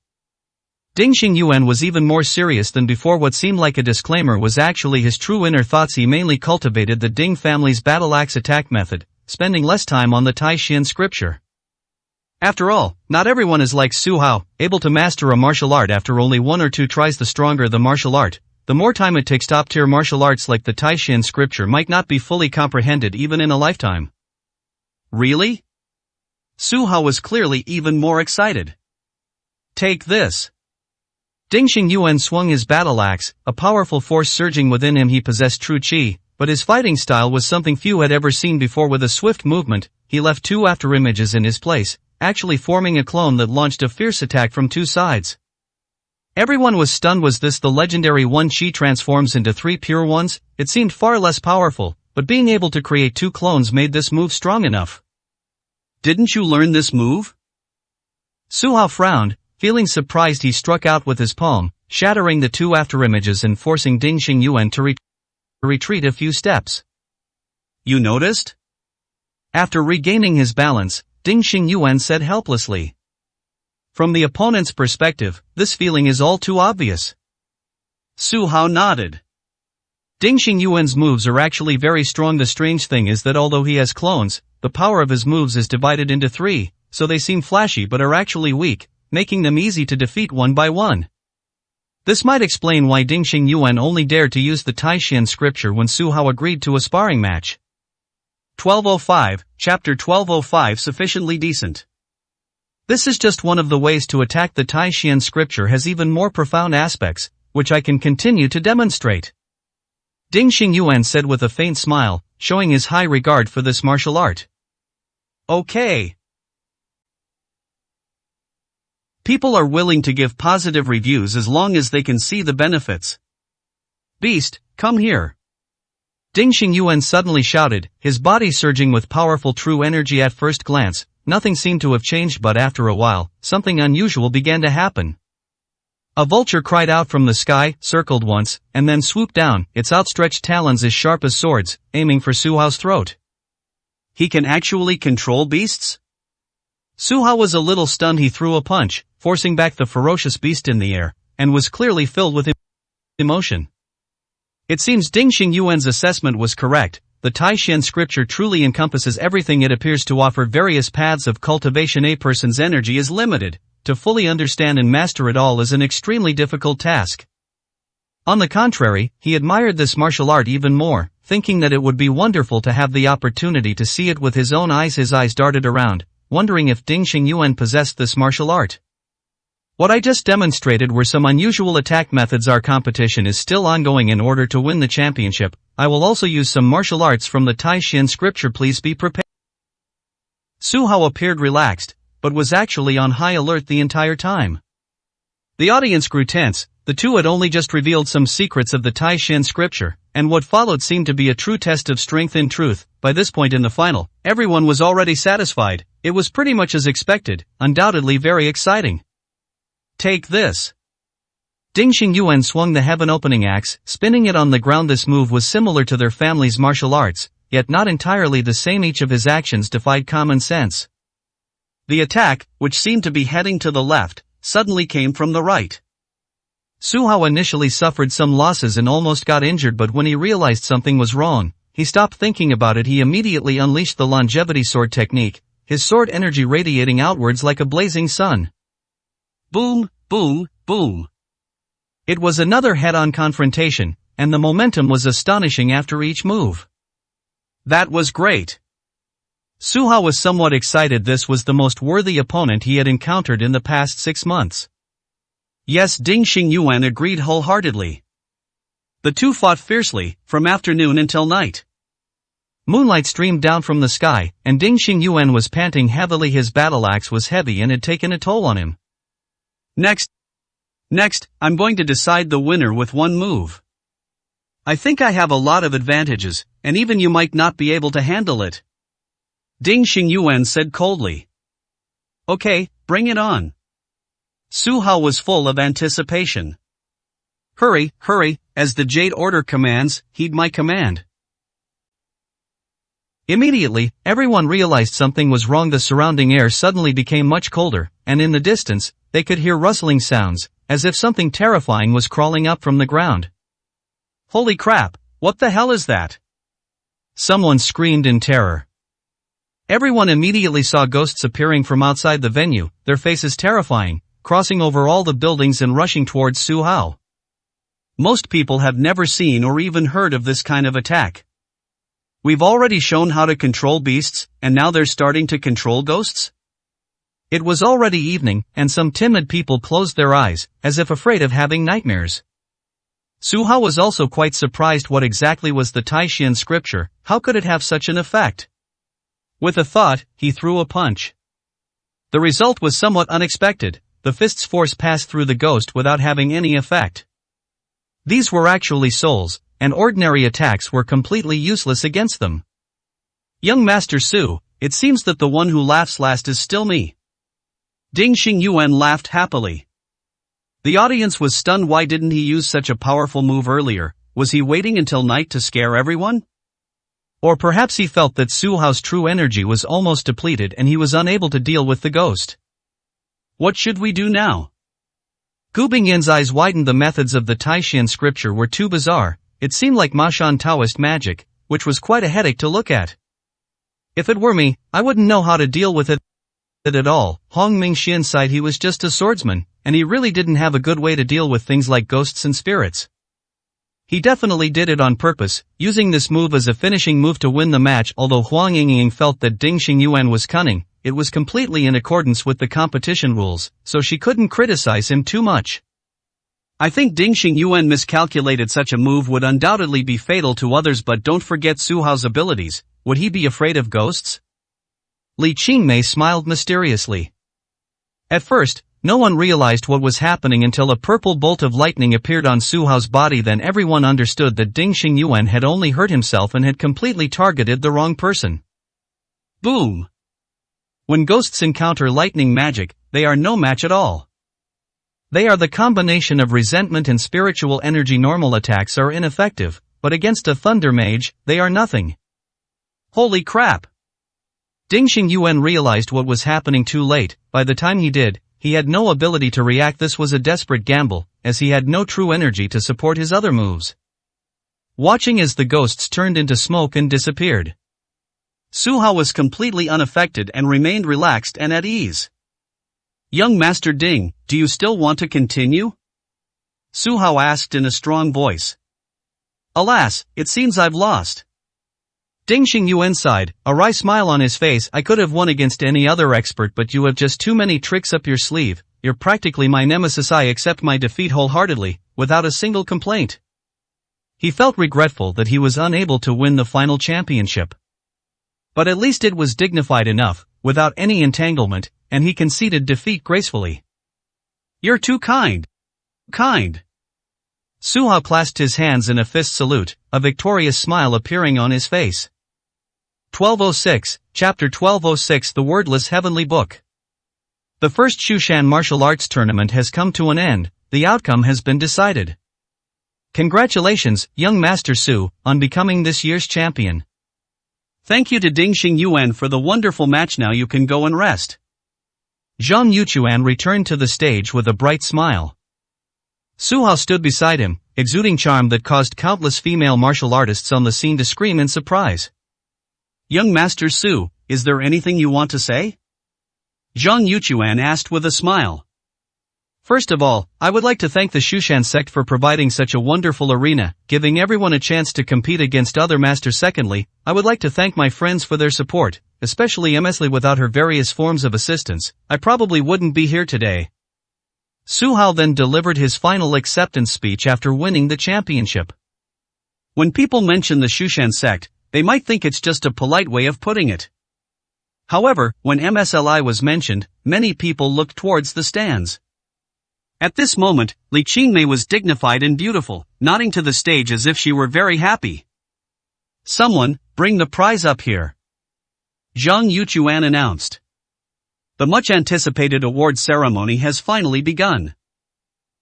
A: Ding Xingyuan was even more serious than before. What seemed like a disclaimer was actually his true inner thoughts. He mainly cultivated the Ding family's battle axe attack method, spending less time on the Taishan scripture. After all, not everyone is like Su Hao, able to master a martial art after only 1 or 2 tries. The stronger the martial art, the more time it takes. Top-tier martial arts like the Taishan scripture might not be fully comprehended even in a lifetime.
B: Really? Su Hao was clearly even more excited.
A: Take this. Ding Xingyuan swung his battle axe, a powerful force surging within him. He possessed true qi, but his fighting style was something few had ever seen before. With a swift movement, he left 2 afterimages in his place, actually forming a clone that launched a fierce attack from 2 sides. Everyone was stunned. Was this the legendary one? Qi transforms into 3 pure ones? It seemed far less powerful, but being able to create 2 clones made this move strong enough.
B: Didn't you learn this move?
A: Su Hao frowned. Feeling surprised, he struck out with his palm, shattering the 2 afterimages and forcing Ding Xingyuan to retreat a few steps.
B: You noticed?
A: After regaining his balance, Ding Xingyuan said helplessly. From the opponent's perspective, this feeling is all too obvious.
B: Su Hao nodded.
A: Ding Xingyuan's moves are actually very strong. The strange thing is that although he has clones, the power of his moves is divided into 3, so they seem flashy but are actually weak, making them easy to defeat one by one. This might explain why Ding Xingyuan only dared to use the Taishan scripture when Su Hao agreed to a sparring match.
B: 1205, Chapter 1205. Sufficiently decent.
A: This is just one of the ways to attack. The Taishan scripture has even more profound aspects, which I can continue to demonstrate. Ding Xingyuan said with a faint smile, showing his high regard for this martial art.
B: Okay. People are willing to give positive reviews as long as they can see the benefits. Beast, come here.
A: Ding Xingyuan suddenly shouted, his body surging with powerful true energy. At first glance, nothing seemed to have changed, but after a while, something unusual began to happen. A vulture cried out from the sky, circled once, and then swooped down, its outstretched talons as sharp as swords, aiming for Su Hao's throat.
B: He can actually control beasts?
A: Su Hao was a little stunned. He threw a punch, forcing back the ferocious beast in the air, and was clearly filled with emotion. It seems Ding Xingyuan's assessment was correct. The Taishan scripture truly encompasses everything it appears to offer. Various paths of cultivation. A person's energy is limited. To fully understand and master it all is an extremely difficult task. On the contrary, he admired this martial art even more, thinking that it would be wonderful to have the opportunity to see it with his own eyes. His eyes darted around, wondering if Ding Xingyuan possessed this martial art. What I just demonstrated were some unusual attack methods. Our competition is still ongoing. In order to win the championship, I will also use some martial arts from the Taishan scripture. Please be prepared. Su Hao appeared relaxed, but was actually on high alert the entire time. The audience grew tense. The two had only just revealed some secrets of the Taishan scripture, and what followed seemed to be a true test of strength. In truth, by this point in the final, everyone was already satisfied. It was pretty much as expected, undoubtedly very exciting. Take this. Ding Xingyuan swung the heaven-opening axe, spinning it on the ground. This move was similar to their family's martial arts, yet not entirely the same. Each of his actions defied common sense. The attack, which seemed to be heading to the left, suddenly came from the right. Su Hao initially suffered some losses and almost got injured, but when he realized something was wrong, he stopped thinking about it. He immediately unleashed the longevity sword technique, his sword energy radiating outwards like a blazing sun.
B: Boom, boom, boom.
A: It was another head-on confrontation, and the momentum was astonishing after each move.
B: That was great.
A: Su Hao was somewhat excited. This was the most worthy opponent he had encountered in the past 6 months.
B: Yes, Ding Xingyuan agreed wholeheartedly. The two fought fiercely, from afternoon until night.
A: Moonlight streamed down from the sky, and Ding Xingyuan was panting heavily. His battle axe was heavy and had taken a toll on him.
B: Next, I'm going to decide the winner with one move. I think I have a lot of advantages, and even you might not be able to handle it. Ding Xingyuan said coldly. Okay, bring it on. Su Hao was full of anticipation. Hurry, hurry, as the Jade Order commands, heed my command.
A: Immediately, everyone realized something was wrong. The surrounding air suddenly became much colder, and in the distance, they could hear rustling sounds, as if something terrifying was crawling up from the ground.
B: Holy crap, what the hell is that?
A: Someone screamed in terror. Everyone immediately saw ghosts appearing from outside the venue, their faces terrifying, crossing over all the buildings and rushing towards Su Hao.
B: Most people have never seen or even heard of this kind of attack. We've already shown how to control beasts, and now they're starting to control ghosts?
A: It was already evening, and some timid people closed their eyes, as if afraid of having nightmares. Su Hao was also quite surprised. What exactly was the Taishan scripture? How could it have such an effect? With a thought, he threw a punch. The result was somewhat unexpected. The fist's force passed through the ghost without having any effect. These were actually souls, and ordinary attacks were completely useless against them. Young Master Su, it seems that the one who laughs last is still me.
B: Ding Xingyuan laughed happily. The audience was stunned. Why didn't he use such a powerful move earlier? Was he waiting until night to scare everyone?
A: Or perhaps he felt that Su Hao's true energy was almost depleted and he was unable to deal with the ghost.
B: What should we do now?
A: Gu Bingyan's eyes widened. The methods of the Taishan scripture were too bizarre. It seemed like Mashan Taoist magic, which was quite a headache to look at. If it were me, I wouldn't know how to deal with it at all. Hong Mingxian sighed. He was just a swordsman, and he really didn't have a good way to deal with things like ghosts and spirits. He definitely did it on purpose, using this move as a finishing move to win the match. Although Huang Yingying felt that Ding Xingyuan was cunning, it was completely in accordance with the competition rules, so she couldn't criticize him too much.
B: I think Ding Xingyuan miscalculated. Such a move would undoubtedly be fatal to others, but don't forget Su Hao's abilities. Would he be afraid of ghosts?
A: Li Qingmei smiled mysteriously. At first, no one realized what was happening until a purple bolt of lightning appeared on Su Hao's body. Then everyone understood that Ding Xingyuan had only hurt himself and had completely targeted the wrong person.
B: Boom!
A: When ghosts encounter lightning magic, they are no match at all. They are the combination of resentment and spiritual energy. Normal attacks are ineffective, but against a thunder mage, they are nothing.
B: Holy crap!
A: Ding Xingyuan realized what was happening too late. By the time he did, he had no ability to react. This was a desperate gamble, as he had no true energy to support his other moves. Watching as the ghosts turned into smoke and disappeared,
B: Su Hao was completely unaffected and remained relaxed and at ease. Young Master Ding, do you still want to continue? Su Hao asked in a strong voice.
A: Alas, it seems I've lost. Ding Xingyuan sighed, a wry smile on his face. I could have won against any other expert, but you have just too many tricks up your sleeve. You're practically my nemesis. I accept my defeat wholeheartedly, without a single complaint. He felt regretful that he was unable to win the final championship. But at least it was dignified enough, without any entanglement, and he conceded defeat gracefully.
B: You're too kind. Kind.
A: Su Hao clasped his hands in a fist salute, a victorious smile appearing on his face. 1206, Chapter 1206. The Wordless Heavenly Book. The first Shushan martial arts tournament has come to an end. The outcome has been decided. Congratulations, young Master Su, on becoming this year's champion.
B: Thank you to Ding Xingyuan for the wonderful match. Now you can go and rest.
A: Zhang Yuchuan returned to the stage with a bright smile. Su Hao stood beside him, exuding charm that caused countless female martial artists on the scene to scream in surprise.
B: Young Master Su, is there anything you want to say? Zhang Yuchuan asked with a smile.
A: First of all, I would like to thank the Shushan sect for providing such a wonderful arena, giving everyone a chance to compete against other masters. Secondly, I would like to thank my friends for their support, especially Emesli. Without her various forms of assistance, I probably wouldn't be here today. Su Hao then delivered his final acceptance speech after winning the championship.
B: When people mention the Shushan sect, they might think it's just a polite way of putting it. However, when MSLI was mentioned, many people looked towards the stands. At this moment, Li Qingmei was dignified and beautiful, nodding to the stage as if she were very happy.
A: Someone, bring the prize up here, Zhang Yuchuan announced.
B: The much-anticipated award ceremony has finally begun.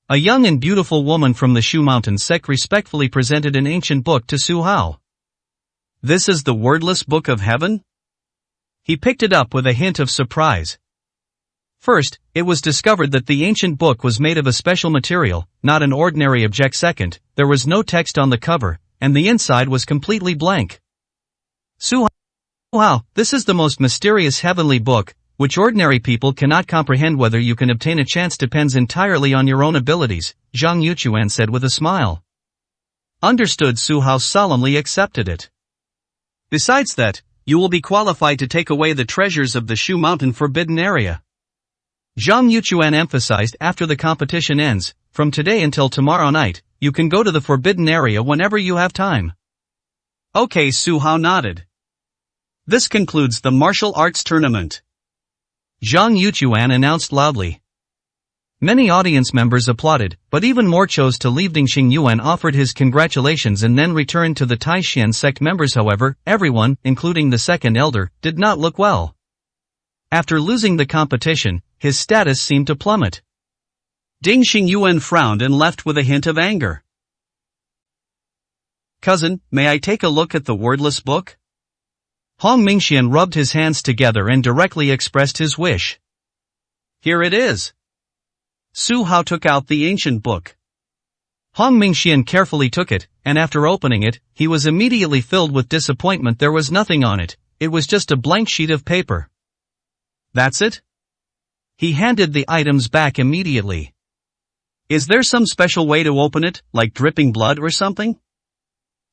A: A young and beautiful woman from the Shu Mountain sect respectfully presented an ancient book to Su Hao.
B: This is the wordless book of heaven?
A: He picked it up with a hint of surprise. First, it was discovered that the ancient book was made of a special material, not an ordinary object. Second, there was no text on the cover, and the inside was completely blank. Su Hao, this is the most mysterious heavenly book, which ordinary people cannot comprehend. Whether you can obtain a chance depends entirely on your own abilities, Zhang Yuchuan said with a smile.
B: Understood. Su Hao solemnly accepted it. Besides that, you will be qualified to take away the treasures of the Shu Mountain Forbidden Area.
A: Zhang Yuchuan emphasized. After the competition ends, from today until tomorrow night, you can go to the Forbidden Area whenever you have time.
B: Okay, Su Hao nodded. This concludes the martial arts tournament,
A: Zhang Yuchuan announced loudly. Many audience members applauded, but even more chose to leave. Ding Xingyuan offered his congratulations and then returned to the Taishan sect members. However, everyone, including the second elder, did not look well. After losing the competition, his status seemed to plummet.
B: Ding Xingyuan frowned and left with a hint of anger.
A: Cousin, may I take a look at the wordless book? Hong Mingxian rubbed his hands together and directly expressed his wish.
B: Here it is. Su Hao took out the ancient book.
A: Hong Mingxian carefully took it, and after opening it, he was immediately filled with disappointment. There was nothing on it. It was just a blank sheet of paper.
B: That's it?
A: He handed the items back immediately.
B: Is there some special way to open it, like dripping blood or something?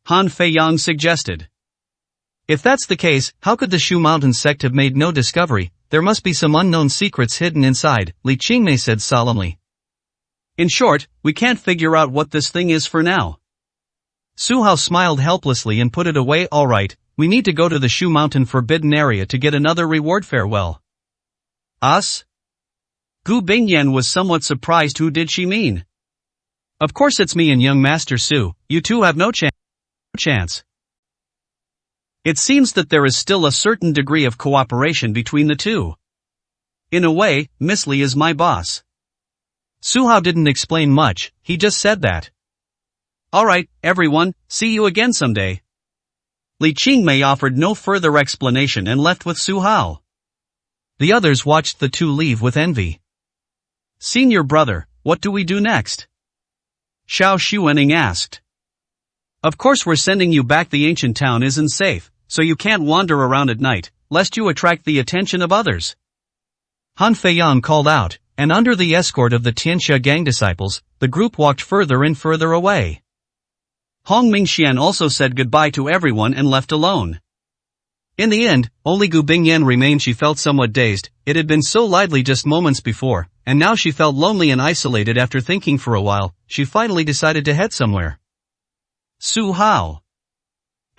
B: Han Feiyang suggested.
A: If that's the case, how could the Shu Mountain sect have made no discovery? There must be some unknown secrets hidden inside, Li Qingmei said solemnly.
B: In short, we can't figure out what this thing is for now.
A: Su Hao smiled helplessly and put it away. All right, we need to go to the Shu Mountain Forbidden Area to get another reward. Farewell.
B: Us? Gu Bingyan was somewhat surprised. Who did she mean?
A: Of course it's me and young Master Su. You two have no chance.
B: It seems that there is still a certain degree of cooperation between the two. In a way, Miss Li is my boss.
A: Su Hao didn't explain much, he just said that.
B: Alright, everyone, see you again someday. Li Qingmei offered no further explanation and left with Su Hao.
A: The others watched the two leave with envy.
B: Senior brother, what do we do next? Xiao Xuening asked. Of course we're sending you back. The ancient town isn't safe, so you can't wander around at night, lest you attract the attention of others.
A: Han Feiyang called out, and under the escort of the Tianxia gang disciples, the group walked further and further away.
B: Hong Mingxian also said goodbye to everyone and left alone.
A: In the end, only Gu Bingyan remained. She felt somewhat dazed. It had been so lively just moments before, and now she felt lonely and isolated. After thinking for a while, she finally decided to head somewhere.
B: Su Hao.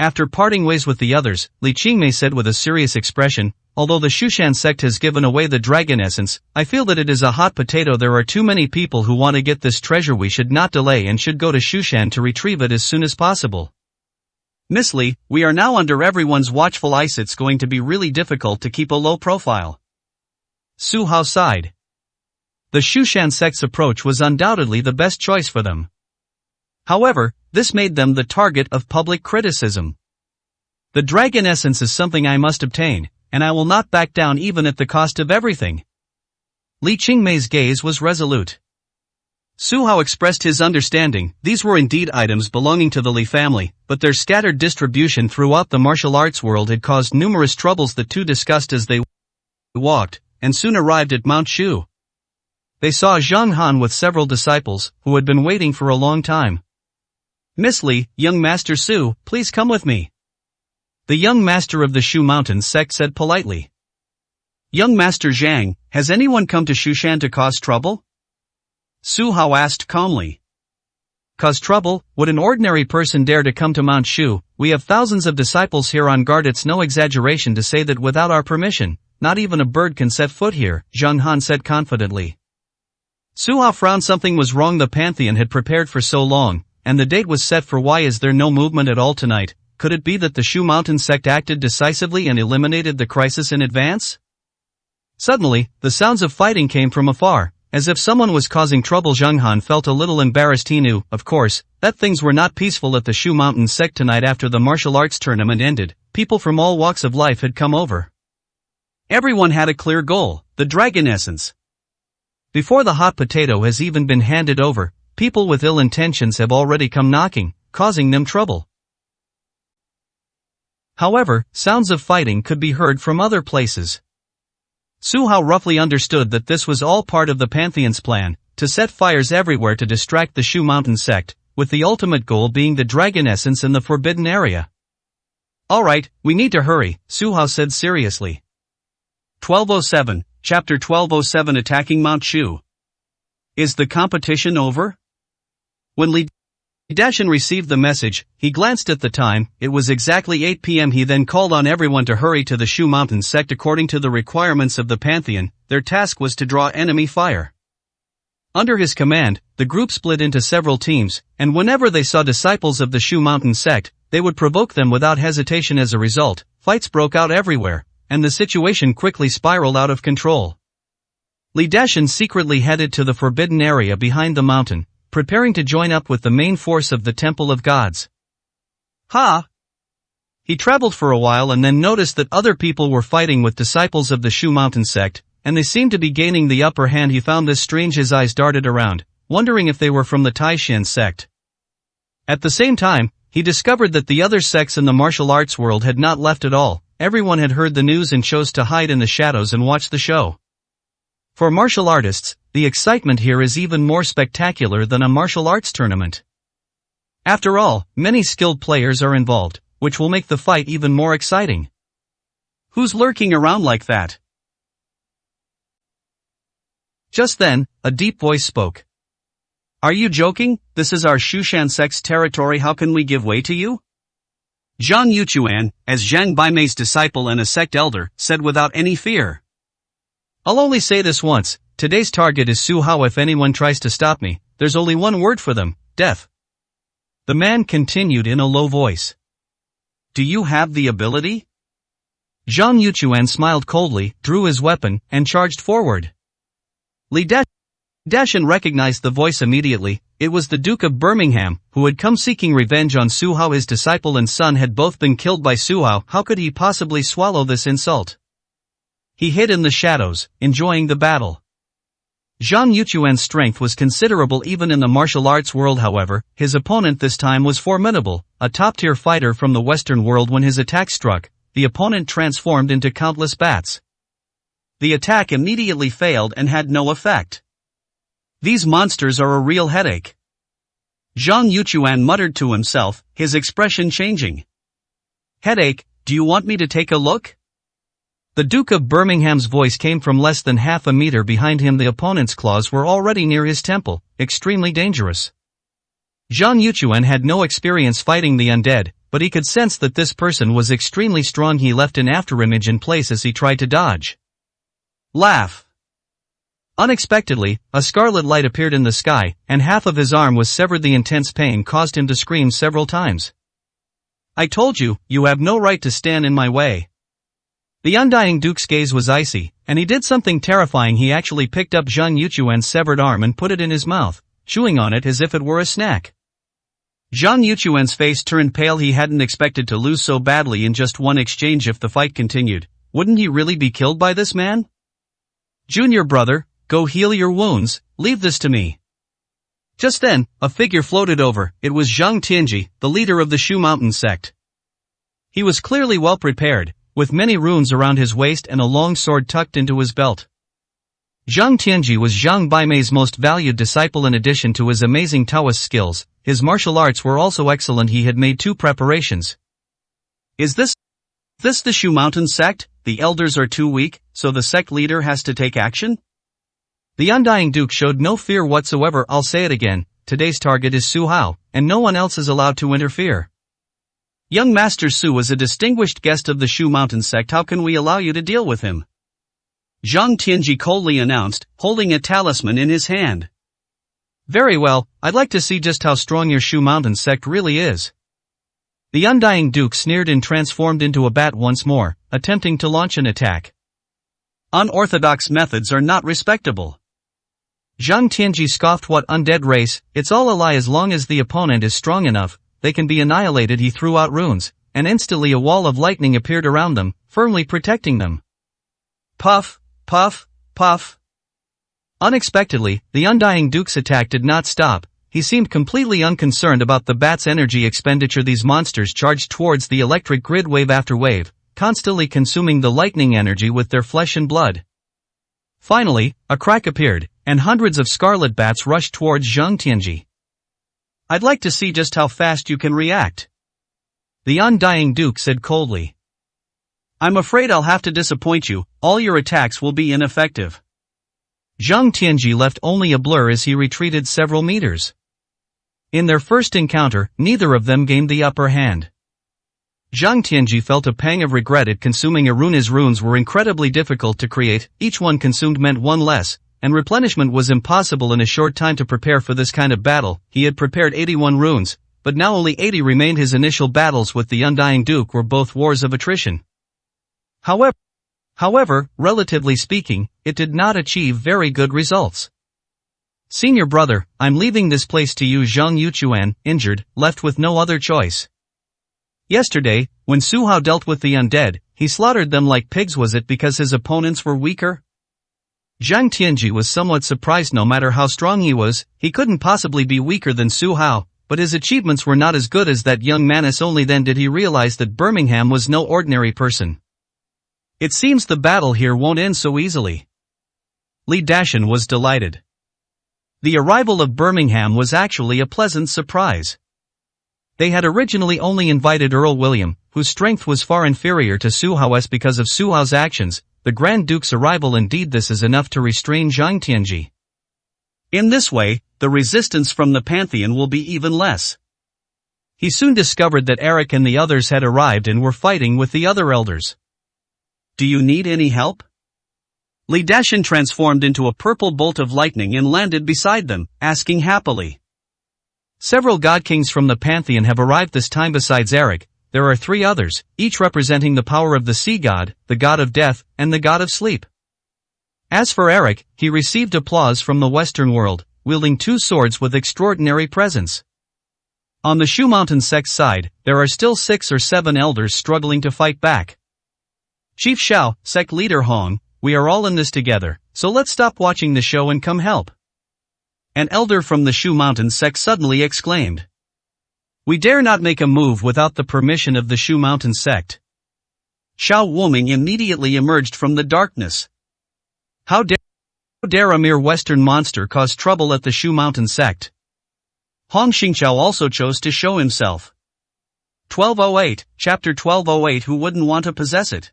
A: After parting ways with the others, Li Qingmei said with a serious expression, although the Shushan sect has given away the dragon essence, I feel that it is a hot potato. There are too many people who want to get this treasure. We should not delay and should go to Shushan to retrieve it as soon as possible.
B: Miss Li, we are now under everyone's watchful eyes. It's going to be really difficult to keep a low profile.
A: Su Hao sighed. The Shushan sect's approach was undoubtedly the best choice for them. However, this made them the target of public criticism. The dragon essence is something I must obtain, and I will not back down even at the cost of everything. Li Qingmei's gaze was resolute.
B: Su Hao expressed his understanding. These were indeed items belonging to the Li family, but their scattered distribution throughout the martial arts world had caused numerous troubles. The two discussed as they walked, and soon arrived at Mount Shu. They saw Zhang Han with several disciples, who had been waiting for a long time.
A: Miss Li, young Master Su, please come with me. The young master of the Shu Mountain sect said politely.
B: Young Master Zhang, has anyone come to Shushan to cause trouble? Su Hao asked calmly.
A: Cause trouble? Would an ordinary person dare to come to Mount Shu? We have thousands of disciples here on guard. It's no exaggeration to say that without our permission, not even a bird can set foot here, Zhang Han said confidently. Su Hao frowned. Something was wrong. The Pantheon had prepared for so long, and the date was set for. Why is there no movement at all tonight? Could it be that the Shu Mountain sect acted decisively and eliminated the crisis in advance? Suddenly, the sounds of fighting came from afar, as if someone was causing trouble. Zheng Han felt a little embarrassed. He knew, of course, that things were not peaceful at the Shu Mountain sect tonight. After the martial arts tournament ended, people from all walks of life had come over. Everyone had a clear goal, the dragon essence. Before the hot potato has even been handed over, people with ill intentions have already come knocking, causing them trouble. However, sounds of fighting could be heard from other places. Su Hao roughly understood that this was all part of the Pantheon's plan, to set fires everywhere to distract the Shu Mountain sect, with the ultimate goal being the dragon essence in the forbidden area. Alright, we need to hurry, Su Hao said seriously. 1207, Chapter 1207 Attacking Mount Shu. Is the competition over? When Li Dashan received the message, he glanced at the time. It was exactly 8 p.m. He then called on everyone to hurry to the Shu Mountain sect. According to the requirements of the Pantheon, their task was to draw enemy fire. Under his command, the group split into several teams, and whenever they saw disciples of the Shu Mountain sect, they would provoke them without hesitation. As a result, fights broke out everywhere, and the situation quickly spiraled out of control. Li Dashan secretly headed to the forbidden area behind the mountain, preparing to join up with the main force of the Temple of Gods. He traveled for a while and then noticed that other people were fighting with disciples of the Shu Mountain sect, and they seemed to be gaining the upper hand. He found this strange. His eyes darted around, wondering if they were from the Taishan sect. At the same time, he discovered that the other sects in the martial arts world had not left at all. Everyone had heard the news and chose to hide in the shadows and watch the show. For martial artists, the excitement here is even more spectacular than a martial arts tournament. After all, many skilled players are involved, which will make the fight even more exciting. Who's lurking around like that? Just then, a deep voice spoke. Are you joking? This is our Shushan sect's territory. How can we give way to you? Zhang Yuchuan, as Zhang Baimei's disciple and a sect elder, said without any fear. I'll only say this once, today's target is Su Hao. If anyone tries to stop me, there's only one word for them, death. The man continued in a low voice. Do you have the ability? Zhang Yuchuan smiled coldly, drew his weapon, and charged forward. Li Dashan recognized the voice immediately. It was the Duke of Birmingham, who had come seeking revenge on Su Hao. His disciple and son had both been killed by Su Hao. How could he possibly swallow this insult? He hid in the shadows, enjoying the battle. Zhang Yuchuan's strength was considerable even in the martial arts world. However, his opponent this time was formidable, a top-tier fighter from the Western world. When his attack struck, the opponent transformed into countless bats. The attack immediately failed and had no effect. These monsters are a real headache. Zhang Yuchuan muttered to himself, his expression changing. Headache, do you want me to take a look? The Duke of Birmingham's voice came from less than half a meter behind him. The opponent's claws were already near his temple, extremely dangerous. Zhang Yuchuan had no experience fighting the undead, but he could sense that this person was extremely strong. He left an afterimage in place as he tried to dodge. Laugh. Unexpectedly, a scarlet light appeared in the sky, and half of his arm was severed. The intense pain caused him to scream several times. I told you, you have no right to stand in my way. The undying Duke's gaze was icy, and he did something terrifying. He actually picked up Zhang Yuchuan's severed arm and put it in his mouth, chewing on it as if it were a snack. Zhang Yuchuan's face turned pale. He hadn't expected to lose so badly in just one exchange. If the fight continued, wouldn't he really be killed by this man? Junior brother, go heal your wounds, leave this to me. Just then, a figure floated over. It was Zhang Tianji, the leader of the Shu Mountain sect. He was clearly well prepared, with many runes around his waist and a long sword tucked into his belt. Zhang Tianji was Zhang Baimei's most valued disciple. In addition to his amazing Taoist skills, his martial arts were also excellent. He had made 2 preparations. Is this the Shu Mountain sect? The elders are too weak, so the sect leader has to take action? The undying Duke showed no fear whatsoever. I'll say it again, today's target is Su Hao, and no one else is allowed to interfere. Young Master Su is a distinguished guest of the Shu Mountain sect. How can we allow you to deal with him?
B: Zhang Tianji coldly announced, holding a talisman in his hand.
A: Very well, I'd like to see just how strong your Shu Mountain sect really is. The Undying Duke sneered and transformed into a bat once more, attempting to launch an attack.
B: Unorthodox methods are not respectable.
A: Zhang Tianji scoffed, what undead race, it's all a lie. As long as the opponent is strong enough, they can be annihilated. He threw out runes, and instantly a wall of lightning appeared around them, firmly protecting them. Puff, puff, puff. Unexpectedly, the Undying Duke's attack did not stop. He seemed completely unconcerned about the bat's energy expenditure. These monsters charged towards the electric grid wave after wave, constantly consuming the lightning energy with their flesh and blood. Finally, a crack appeared, and hundreds of scarlet bats rushed towards Zhang Tianji. I'd like to see just how fast you can react, the Undying Duke said coldly.
B: I'm afraid I'll have to disappoint you, all your attacks will be ineffective.
A: Zhang Tianji left only a blur as he retreated several meters. In their first encounter, neither of them gained the upper hand. Zhang Tianji felt a pang of regret at consuming a rune. His runes were incredibly difficult to create, each one consumed meant one less, and replenishment was impossible in a short time to prepare for this kind of battle. He had prepared 81 runes, but now only 80 remained. His initial battles with the Undying Duke were both wars of attrition. However, relatively speaking, it did not achieve very good results. Senior brother, I'm leaving this place to you. Zhang Yuchuan, injured, left with no other choice. Yesterday, when Su Hao dealt with the undead, he slaughtered them like pigs. Was it because his opponents were weaker? Zhang Tianji was somewhat surprised. No matter how strong he was, he couldn't possibly be weaker than Su Hao, but his achievements were not as good as that young man's. Only then did he realize that Birmingham was no ordinary person. It seems the battle here won't end so easily. Li Dashan was delighted. The arrival of Birmingham was actually a pleasant surprise. They had originally only invited Earl William, whose strength was far inferior to Su Hao's. Because of Su Hao's actions, the Grand Duke's arrival, indeed this is enough to restrain Zhang Tianji.
B: In this way, the resistance from the Pantheon will be even less.
A: He soon discovered that Eric and the others had arrived and were fighting with the other elders.
B: Do you need any help? Li Dashan transformed into a purple bolt of lightning and landed beside them, asking happily.
A: Several god kings from the Pantheon have arrived this time. Besides Eric, there are 3 others, each representing the power of the sea god, the god of death, and the god of sleep. As for Eric, he received applause from the Western world, wielding 2 swords with extraordinary presence. On the Shu Mountain sect's side, there are still 6 or 7 elders struggling to fight back. Chief Shao, sect leader Hong, we are all in this together, so let's stop watching the show and come help. An elder from the Shu Mountain sect suddenly exclaimed. We dare not make a move without the permission of the Shu Mountain sect. Xiao Wuming immediately emerged from the darkness. How dare a mere Western monster cause trouble at the Shu Mountain sect? Hong Xingqiao also chose to show himself. 1208, Chapter 1208. Who wouldn't want to possess it?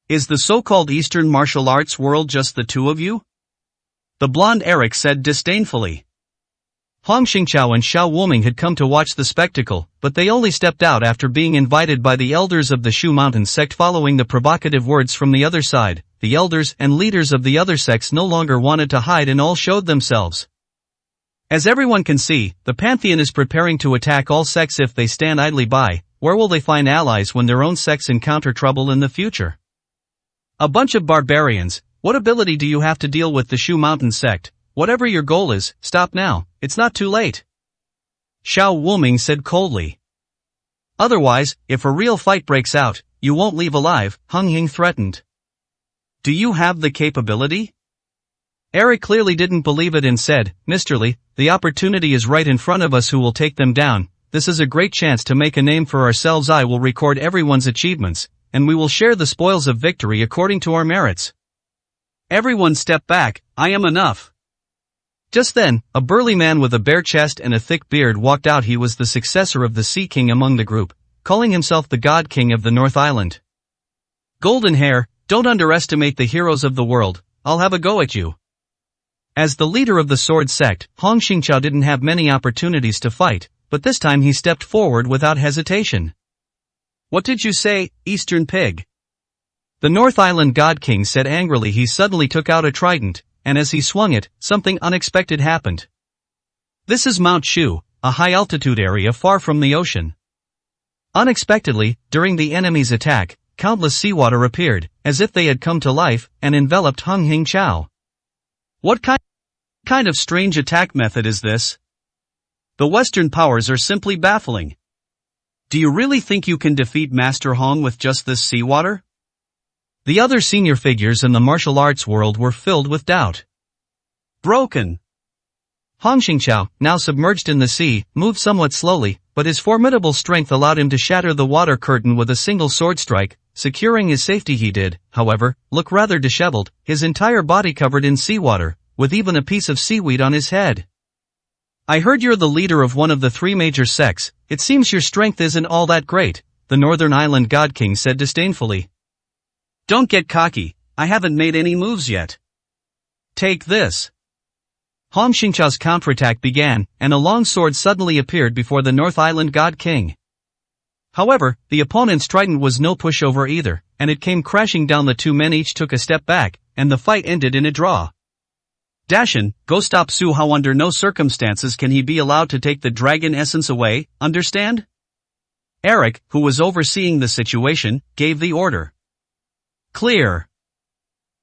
A: Is the so-called Eastern martial arts world just the 2 of you? The blonde Eric said disdainfully. Hong Xingqiao and Xiao Wuming had come to watch the spectacle, but they only stepped out after being invited by the elders of the Shu Mountain sect. Following the provocative words from the other side, the elders and leaders of the other sects no longer wanted to hide and all showed themselves. As everyone can see, the Pantheon is preparing to attack all sects. If they stand idly by, where will they find allies when their own sects encounter trouble in the future? A bunch of barbarians. What ability do you have to deal with the Shu Mountain sect? Whatever your goal is, stop now, it's not too late. Xiao Wuming said coldly. Otherwise, if a real fight breaks out, you won't leave alive, Hung Ying threatened. Do you have the capability? Eric clearly didn't believe it and said, Mr. Li, the opportunity is right in front of us. Who will take them down? This is a great chance to make a name for ourselves. I will record everyone's achievements, and we will share the spoils of victory according to our merits.
B: Everyone step back, I am enough.
A: Just then, a burly man with a bare chest and a thick beard walked out. He was the successor of the Sea King among the group, calling himself the God King of the North Island. Golden hair, don't underestimate the heroes of the world, I'll have a go at you. As the leader of the sword sect, Hong Xingqiao didn't have many opportunities to fight, but this time he stepped forward without hesitation. What did you say, Eastern pig? The North Island God King said angrily. He suddenly took out a trident, and as he swung it, something unexpected happened. This is Mount Shu, a high-altitude area far from the ocean. Unexpectedly, during the enemy's attack, countless seawater appeared, as if they had come to life, and enveloped Hung Hing Chao. What kind of strange attack method is this? The Western powers are simply baffling. Do you really think you can defeat Master Hong with just this seawater? The other senior figures in the martial arts world were filled with doubt. Broken. Hong Xingqiao, now submerged in the sea, moved somewhat slowly, but his formidable strength allowed him to shatter the water curtain with a single sword strike, securing his safety. He did, however, look rather disheveled, his entire body covered in seawater, with even a piece of seaweed on his head. I heard you're the leader of one of the three major sects. It seems your strength isn't all that great, the Northern Island God King said disdainfully. Don't get cocky, I haven't made any moves yet. Take this. Hong Xingqiao's counterattack began, and a long sword suddenly appeared before the North Island God King. However, the opponent's trident was no pushover either, and it came crashing down. The two men each took a step back, and the fight ended in a draw. Dashan, go stop Su Hao. Under no circumstances can he be allowed to take the dragon essence away, understand? Eric, who was overseeing the situation, gave the order. Clear.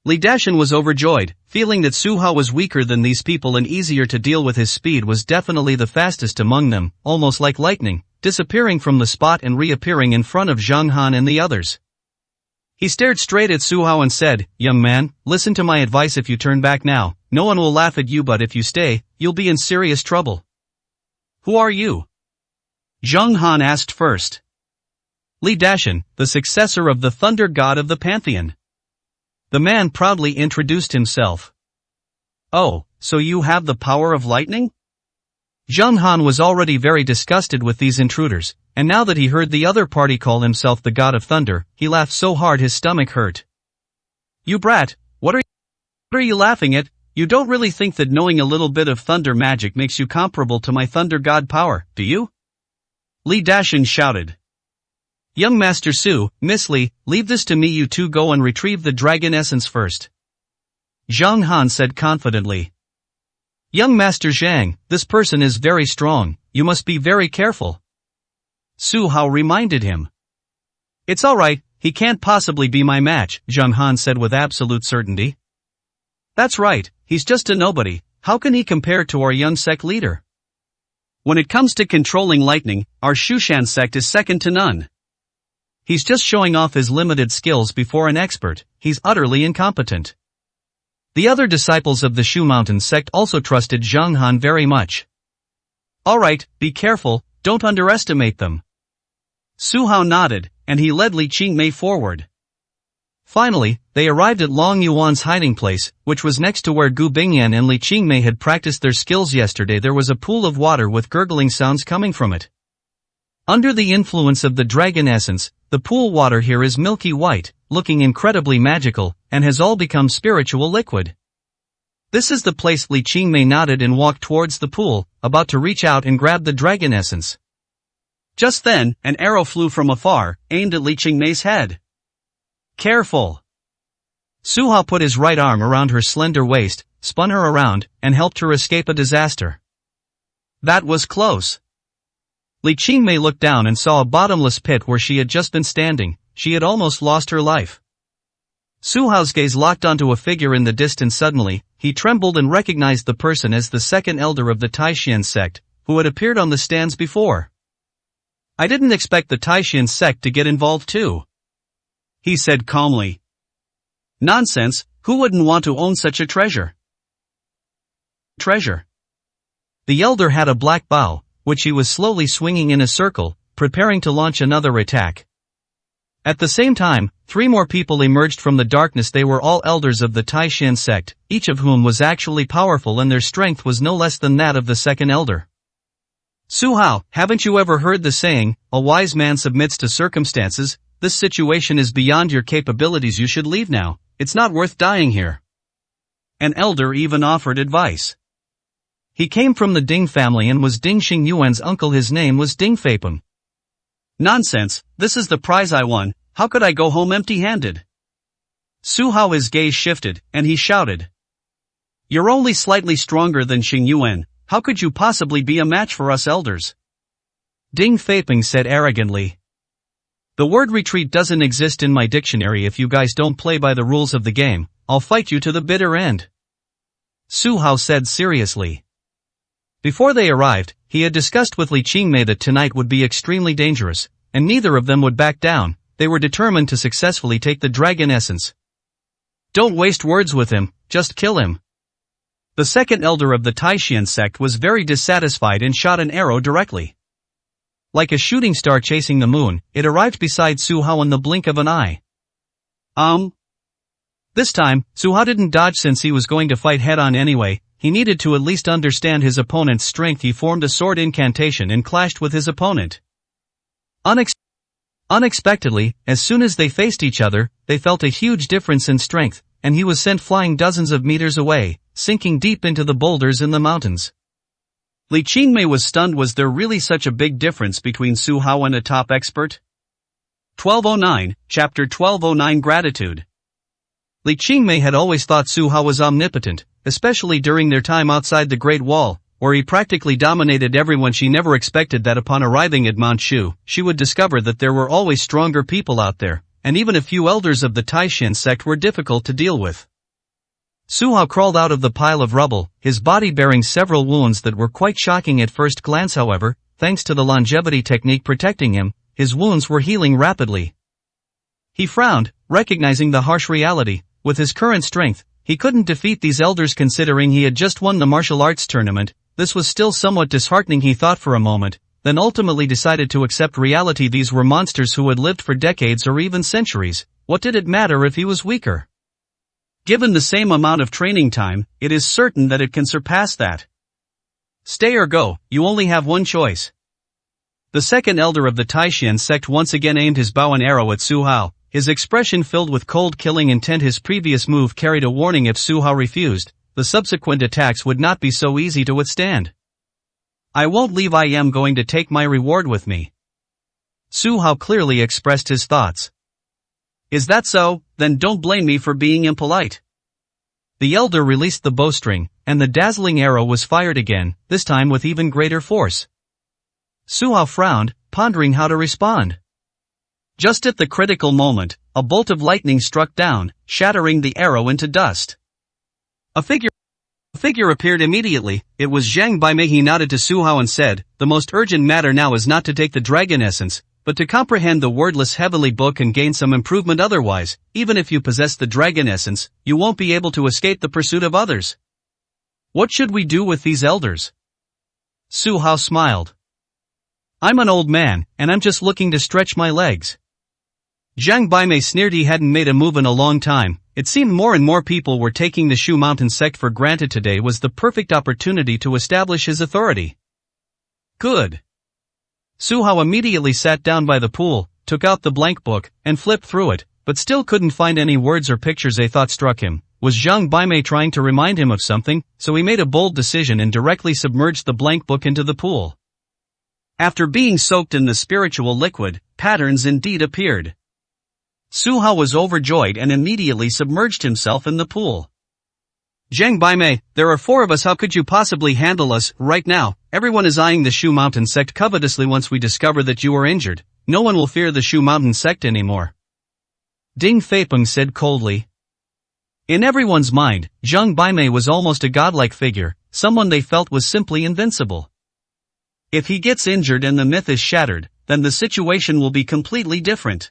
A: Li Dashan was overjoyed, feeling that Su Hao was weaker than these people and easier to deal with. His speed was definitely the fastest among them, almost like lightning, disappearing from the spot and reappearing in front of Zhang Han and the others. He stared straight at Su Hao and said, "Young man, listen to my advice. If you turn back now, no one will laugh at you, but if you stay, you'll be in serious trouble." Who are you? Zhang Han asked first. Li Dashan, the successor of the Thunder God of the Pantheon. The man proudly introduced himself. Oh, so you have the power of lightning? Zhang Han was already very disgusted with these intruders, and now that he heard the other party call himself the God of Thunder, he laughed so hard his stomach hurt. You brat, what are you laughing at? You don't really think that knowing a little bit of thunder magic makes you comparable to my Thunder God power, do you? Li Dashan shouted. Young Master Su, Miss Li, leave this to me. You two go and retrieve the dragon essence first. Zhang Han said confidently. Young Master Zhang, this person is very strong, you must be very careful. Su Hao reminded him. It's alright, he can't possibly be my match, Zhang Han said with absolute certainty. That's right, he's just a nobody, how can he compare to our young sect leader? When it comes to controlling lightning, our Shushan sect is second to none. He's just showing off his limited skills before an expert, he's utterly incompetent. The other disciples of the Shu Mountain sect also trusted Zhang Han very much. Alright, be careful, don't underestimate them. Su Hao nodded, and he led Li Qingmei forward. Finally, they arrived at Long Yuan's hiding place, which was next to where Gu Bingyan and Li Qingmei had practiced their skills yesterday. There was a pool of water with gurgling sounds coming from it. Under the influence of the dragon essence, the pool water here is milky white, looking incredibly magical, and has all become spiritual liquid. This is the place. Li Qingmei nodded and walked towards the pool, about to reach out and grab the dragon essence. Just then, an arrow flew from afar, aimed at Li Qingmei's head. Careful! Su Hao put his right arm around her slender waist, spun her around, and helped her escape a disaster. That was close. Li Qingmei looked down and saw a bottomless pit where she had just been standing. She had almost lost her life. Su Hao's gaze locked onto a figure in the distance. Suddenly, he trembled and recognized the person as the second elder of the Taishan sect, who had appeared on the stands before. I didn't expect the Taishan sect to get involved too, he said calmly. Nonsense, who wouldn't want to own such a treasure? The elder had a black bow, which he was slowly swinging in a circle, preparing to launch another attack. At the same time, three more people emerged from the darkness. They were all elders of the Taishan sect, each of whom was actually powerful, and their strength was no less than that of the second elder. Su Hao, haven't you ever heard the saying, a wise man submits to circumstances? This situation is beyond your capabilities. You should leave now, it's not worth dying here. An elder even offered advice. He came from the Ding family and was Ding Xingyuan's uncle. His name was Ding Feipeng. Nonsense, this is the prize I won, how could I go home empty-handed?
B: Su Hao's gaze shifted, and he shouted. You're only slightly stronger than Xing Yuan, how could you possibly be a match for us elders?
A: Ding Feipeng said arrogantly. The word retreat doesn't exist in my dictionary. If you guys don't play by the rules of the game, I'll fight you to the bitter end. Su Hao said seriously. Before they arrived, he had discussed with Li Qingmei that tonight would be extremely dangerous, and neither of them would back down. They were determined to successfully take the dragon essence. Don't waste words with him, just kill him. The second elder of the Taishan sect was very dissatisfied and shot an arrow directly. Like a shooting star chasing the moon, it arrived beside Su Hao in the blink of an eye. This time, Su Hao didn't dodge since he was going to fight head-on anyway. He needed to at least understand his opponent's strength. He formed a sword incantation and clashed with his opponent. Unexpectedly, as soon as they faced each other, they felt a huge difference in strength, and he was sent flying dozens of meters away, sinking deep into the boulders in the mountains. Li Qingmei was stunned. Was there really such a big difference between Su Hao and a top expert? 1209, Chapter 1209 Gratitude. Li Qingmei had always thought Su Hao was omnipotent, especially during their time outside the Great Wall, where he practically dominated everyone. She never expected that upon arriving at Mount Shu, she would discover that there were always stronger people out there, and even a few elders of the Taishan sect were difficult to deal with. Su Hao crawled out of the pile of rubble, his body bearing several wounds that were quite shocking at first glance. However, thanks to the longevity technique protecting him, his wounds were healing rapidly. He frowned, recognizing the harsh reality. With his current strength, he couldn't defeat these elders. Considering he had just won the martial arts tournament, this was still somewhat disheartening. He thought for a moment, then ultimately decided to accept reality. These were monsters who had lived for decades or even centuries. What did it matter if he was weaker? Given the same amount of training time, it is certain that it can surpass that. Stay or go, you only have one choice. The second elder of the Taishan sect once again aimed his bow and arrow at Su Hao, his expression filled with cold killing intent. His previous move carried a warning. If Su Hao refused, the subsequent attacks would not be so easy to withstand. I won't leave. I am going to take my reward with me. Su Hao clearly expressed his thoughts. Is that so? Then don't blame me for being impolite. The elder released the bowstring, and the dazzling arrow was fired again, this time with even greater force. Su Hao frowned, pondering how to respond. Just at the critical moment, a bolt of lightning struck down, shattering the arrow into dust. A figure appeared immediately. It was Zhang Baimei. He nodded to Su Hao and said, the most urgent matter now is not to take the dragon essence, but to comprehend the wordless heavenly book and gain some improvement. Otherwise, even if you possess the dragon essence, you won't be able to escape the pursuit of others. What should we do with these elders? Su Hao smiled. I'm an old man, and I'm just looking to stretch my legs. Zhang Baimei sneered. He hadn't made a move in a long time. It seemed more and more people were taking the Shu Mountain sect for granted. Today was the perfect opportunity to establish his authority. Good. Su Hao immediately sat down by the pool, took out the blank book, and flipped through it, but still couldn't find any words or pictures. A thought struck him. Was Zhang Baimei trying to remind him of something? So he made a bold decision and directly submerged the blank book into the pool. After being soaked in the spiritual liquid, patterns indeed appeared. Su Hao was overjoyed and immediately submerged himself in the pool. Zhang Baimei, there are 4 of us. How could you possibly handle us? Right now, everyone is eyeing the Shu Mountain sect covetously. Once we discover that you are injured, no one will fear the Shu Mountain sect anymore. Ding Feipeng said coldly. In everyone's mind, Zhang Baimei was almost a godlike figure, someone they felt was simply invincible. If he gets injured and the myth is shattered, then the situation will be completely different.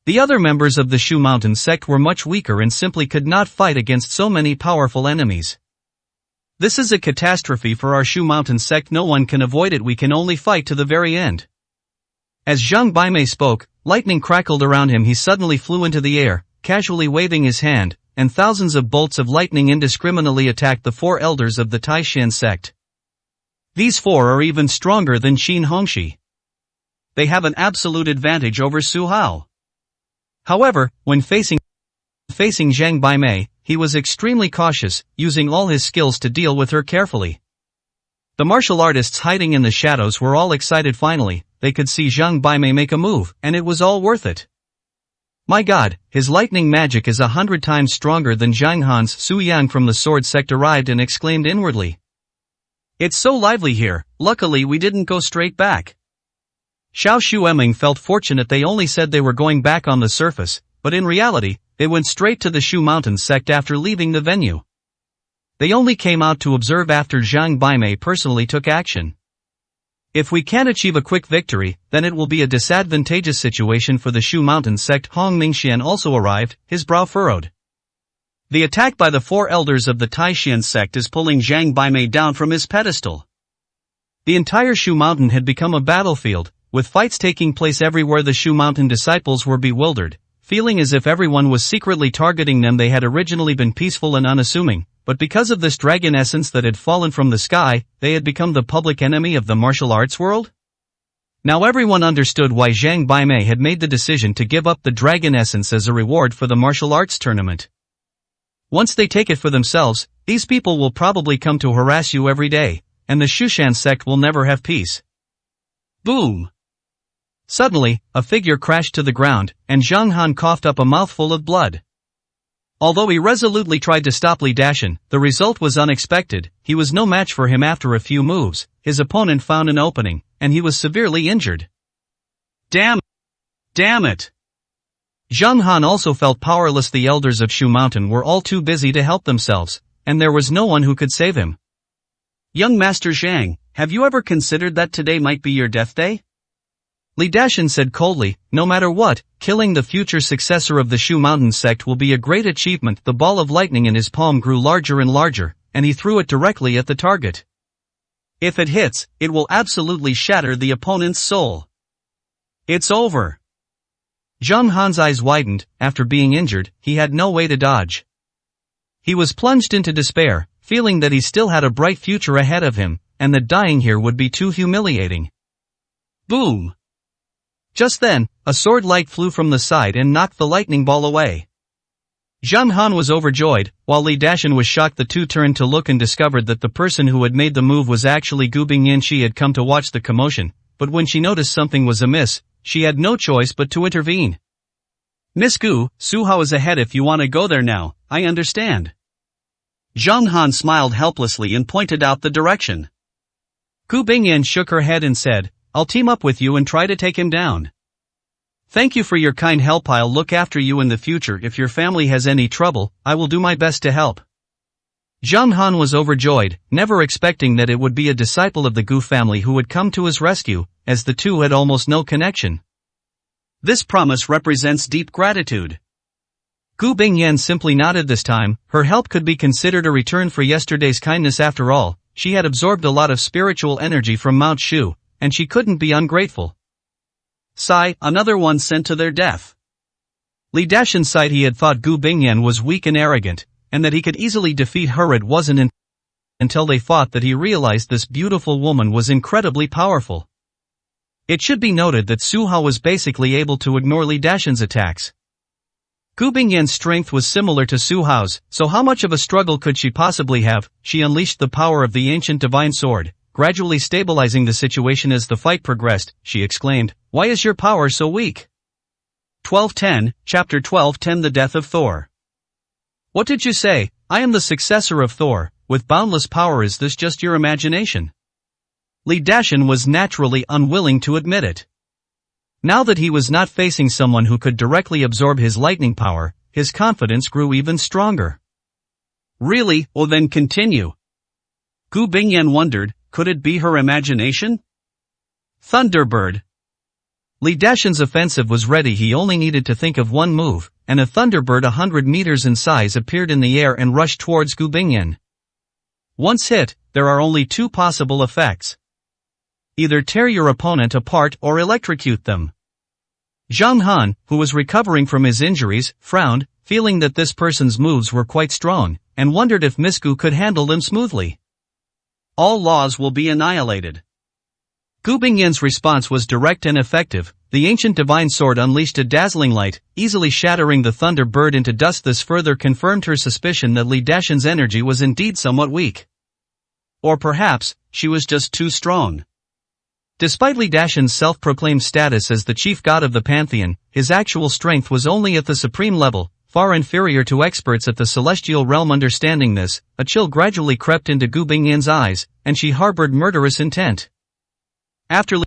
A: The other members of the Shu Mountain sect were much weaker and simply could not fight against so many powerful enemies. This is a catastrophe for our Shu Mountain sect. No one can avoid it. We can only fight to the very end. As Zhang Baimei spoke, lightning crackled around him. He suddenly flew into the air, casually waving his hand, and thousands of bolts of lightning indiscriminately attacked the 4 elders of the Taishan sect. These 4 are even stronger than Qin Hongxi. They have an absolute advantage over Su Hao. However, when facing Zhang Baimei, he was extremely cautious, using all his skills to deal with her carefully. The martial artists hiding in the shadows were all excited. Finally, they could see Zhang Baimei make a move, and it was all worth it. My god, his lightning magic is 100 times stronger than Zhang Han's. Su Yang from the sword sect arrived and exclaimed inwardly. It's so lively here, luckily we didn't go straight back. Xiao Shueming felt fortunate they only said they were going back on the surface, but in reality, they went straight to the Shu Mountains sect after leaving the venue. They only came out to observe after Zhang Baimei personally took action. If we can't achieve a quick victory, then it will be a disadvantageous situation for the Shu Mountains sect. Hong Mingxian also arrived, his brow furrowed. The attack by the 4 elders of the Taishan sect is pulling Zhang Baimei down from his pedestal. The entire Shu Mountain had become a battlefield, with fights taking place everywhere. The Shu Mountain disciples were bewildered, feeling as if everyone was secretly targeting them. They had originally been peaceful and unassuming, but because of this dragon essence that had fallen from the sky, they had become the public enemy of the martial arts world? Now everyone understood why Zhang Baimei had made the decision to give up the dragon essence as a reward for the martial arts tournament. Once they take it for themselves, these people will probably come to harass you every day, and the Shushan sect will never have peace. Boom! Suddenly, a figure crashed to the ground, and Zhang Han coughed up a mouthful of blood. Although he resolutely tried to stop Li Dashan, the result was unexpected. He was no match for him. After a few moves, his opponent found an opening, and he was severely injured. Damn it! Zhang Han also felt powerless. The elders of Shu Mountain were all too busy to help themselves, and there was no one who could save him. Young Master Zhang, have you ever considered that today might be your death day? Li Dashan said coldly, no matter what, killing the future successor of the Shu Mountain sect will be a great achievement. The ball of lightning in his palm grew larger and larger, and he threw it directly at the target. If it hits, it will absolutely shatter the opponent's soul. It's over. Zhang Han's eyes widened. After being injured, he had no way to dodge. He was plunged into despair, feeling that he still had a bright future ahead of him, and that dying here would be too humiliating. Boom! Just then, a sword light flew from the side and knocked the lightning ball away. Zhang Han was overjoyed, while Li Dashan was shocked. The two turned to look and discovered that the person who had made the move was actually Gu Bingyan. She had come to watch the commotion, but when she noticed something was amiss, she had no choice but to intervene. Miss Gu, Su Hao is ahead. If you want to go there now, I understand. Zhang Han smiled helplessly and pointed out the direction. Gu Bingyan shook her head and said, I'll team up with you and try to take him down. Thank you for your kind help. I'll look after you in the future. If your family has any trouble, I will do my best to help. Zhang Han was overjoyed, never expecting that it would be a disciple of the Gu family who would come to his rescue, as the two had almost no connection. This promise represents deep gratitude. Gu Bingyan simply nodded this time. Her help could be considered a return for yesterday's kindness. After all, she had absorbed a lot of spiritual energy from Mount Shu, and she couldn't be ungrateful. Sigh, another one sent to their death. Li Dashan sighed. He had thought Gu Bingyan was weak and arrogant, and that he could easily defeat her. It wasn't until they fought that he realized this beautiful woman was incredibly powerful. It should be noted that Su Hao was basically able to ignore Li Dashan's attacks. Gu Bingyan's strength was similar to Su Hao's, so how much of a struggle could she possibly have? She unleashed the power of the ancient divine sword, gradually stabilizing the situation. As the fight progressed, she exclaimed, Why is your power so weak? 12:10, Chapter 12:10 The Death of Thor. What did you say? I am the successor of Thor, with boundless power. Is this just your imagination? Li Dashan was naturally unwilling to admit it. Now that he was not facing someone who could directly absorb his lightning power, his confidence grew even stronger. Really? Well then continue. Gu Bingyan wondered, could it be her imagination? Thunderbird. Li Dashan's offensive was ready. He only needed to think of one move, and a Thunderbird 100 meters in size appeared in the air and rushed towards Gu Bingyan. Once hit, there are only two possible effects. Either tear your opponent apart or electrocute them. Zhang Han, who was recovering from his injuries, frowned, feeling that this person's moves were quite strong, and wondered if Miss Gu could handle them smoothly. All laws will be annihilated. Gu Bingyan's response was direct and effective. The ancient divine sword unleashed a dazzling light, easily shattering the Thunderbird into dust. This further confirmed her suspicion that Li Dashan's energy was indeed somewhat weak. Or perhaps, she was just too strong. Despite Li Dashan's self-proclaimed status as the chief god of the pantheon, his actual strength was only at the supreme level, far inferior to experts at the celestial realm. Understanding this, a chill gradually crept into Gu Bingyan's eyes, and she harbored murderous intent. After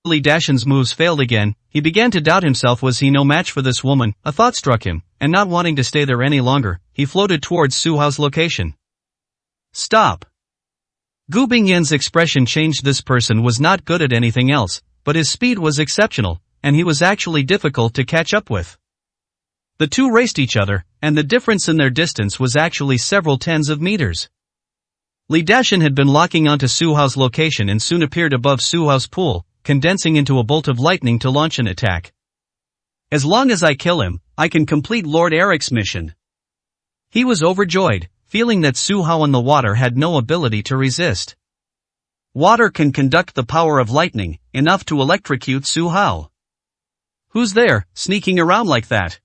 A: Li Dashan's moves failed again, he began to doubt himself. Was he no match for this woman? A thought struck him, and not wanting to stay there any longer, he floated towards Su Hao's location. Stop! Gu Bingyan's expression changed. This person was not good at anything else, but his speed was exceptional, and he was actually difficult to catch up with. The two raced each other, and the difference in their distance was actually several tens of meters. Li Dashan had been locking onto Su Hao's location and soon appeared above Su Hao's pool, condensing into a bolt of lightning to launch an attack. As long as I kill him, I can complete Lord Eric's mission. He was overjoyed, feeling that Su Hao in the water had no ability to resist. Water can conduct the power of lightning, enough to electrocute Su Hao. Who's there, sneaking around like that?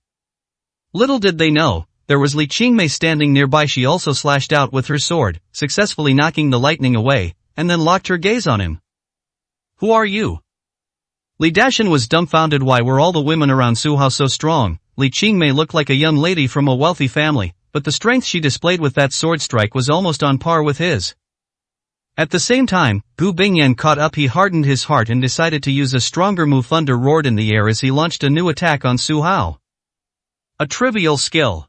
A: Little did they know, there was Li Qingmei standing nearby. She also slashed out with her sword, successfully knocking the lightning away, and then locked her gaze on him. Who are you? Li Dashan was dumbfounded. Why were all the women around Su Hao so strong? Li Qingmei looked like a young lady from a wealthy family, but the strength she displayed with that sword strike was almost on par with his. At the same time, Gu Bingyan caught up. He hardened his heart and decided to use a stronger move. Thunder roared in the air as he launched a new attack on Su Hao. A trivial skill.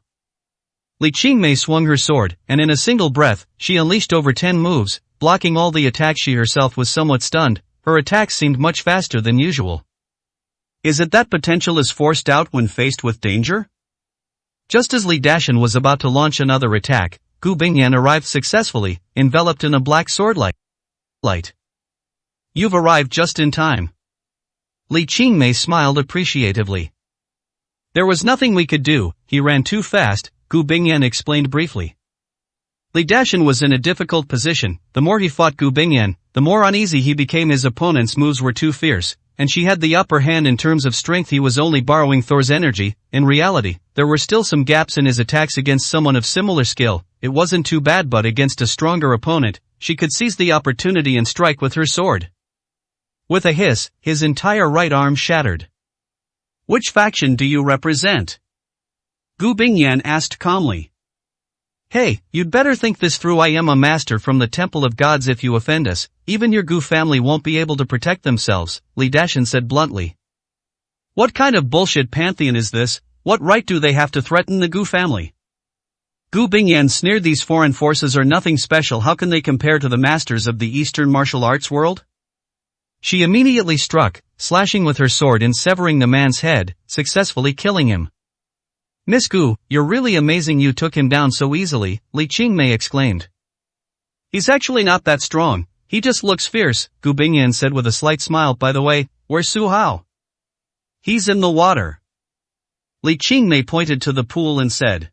A: Li Qingmei swung her sword, and in a single breath, she unleashed over 10 moves, blocking all the attacks. She herself was somewhat stunned, her attacks seemed much faster than usual. Is it that potential is forced out when faced with danger? Just as Li Dashan was about to launch another attack, Gu Bingyan arrived successfully, enveloped in a black sword light. You've arrived just in time. Li Qingmei smiled appreciatively. There was nothing we could do, he ran too fast, Gu Bingyan explained briefly. Li Dashan was in a difficult position. The more he fought Gu Bingyan, the more uneasy he became. His opponent's moves were too fierce, and she had the upper hand in terms of strength. He was only borrowing Thor's energy. In reality, there were still some gaps in his attacks against someone of similar skill. It wasn't too bad, but against a stronger opponent, she could seize the opportunity and strike with her sword. With a hiss, his entire right arm shattered. Which faction do you represent? Gu Bingyan asked calmly. Hey, you'd better think this through. I am a master from the Temple of Gods. If you offend us, even your Gu family won't be able to protect themselves, Li Dashan said bluntly. What kind of bullshit pantheon is this? What right do they have to threaten the Gu family? Gu Bingyan sneered. These foreign forces are nothing special. How can they compare to the masters of the Eastern martial arts world? She immediately struck, slashing with her sword and severing the man's head, successfully killing him. Miss Gu, you're really amazing. You took him down so easily, Li Qingmei exclaimed. He's actually not that strong, he just looks fierce, Gu Bingyan said with a slight smile. By the way, where's Su Hao? He's in the water. Li Qingmei pointed to the pool and said.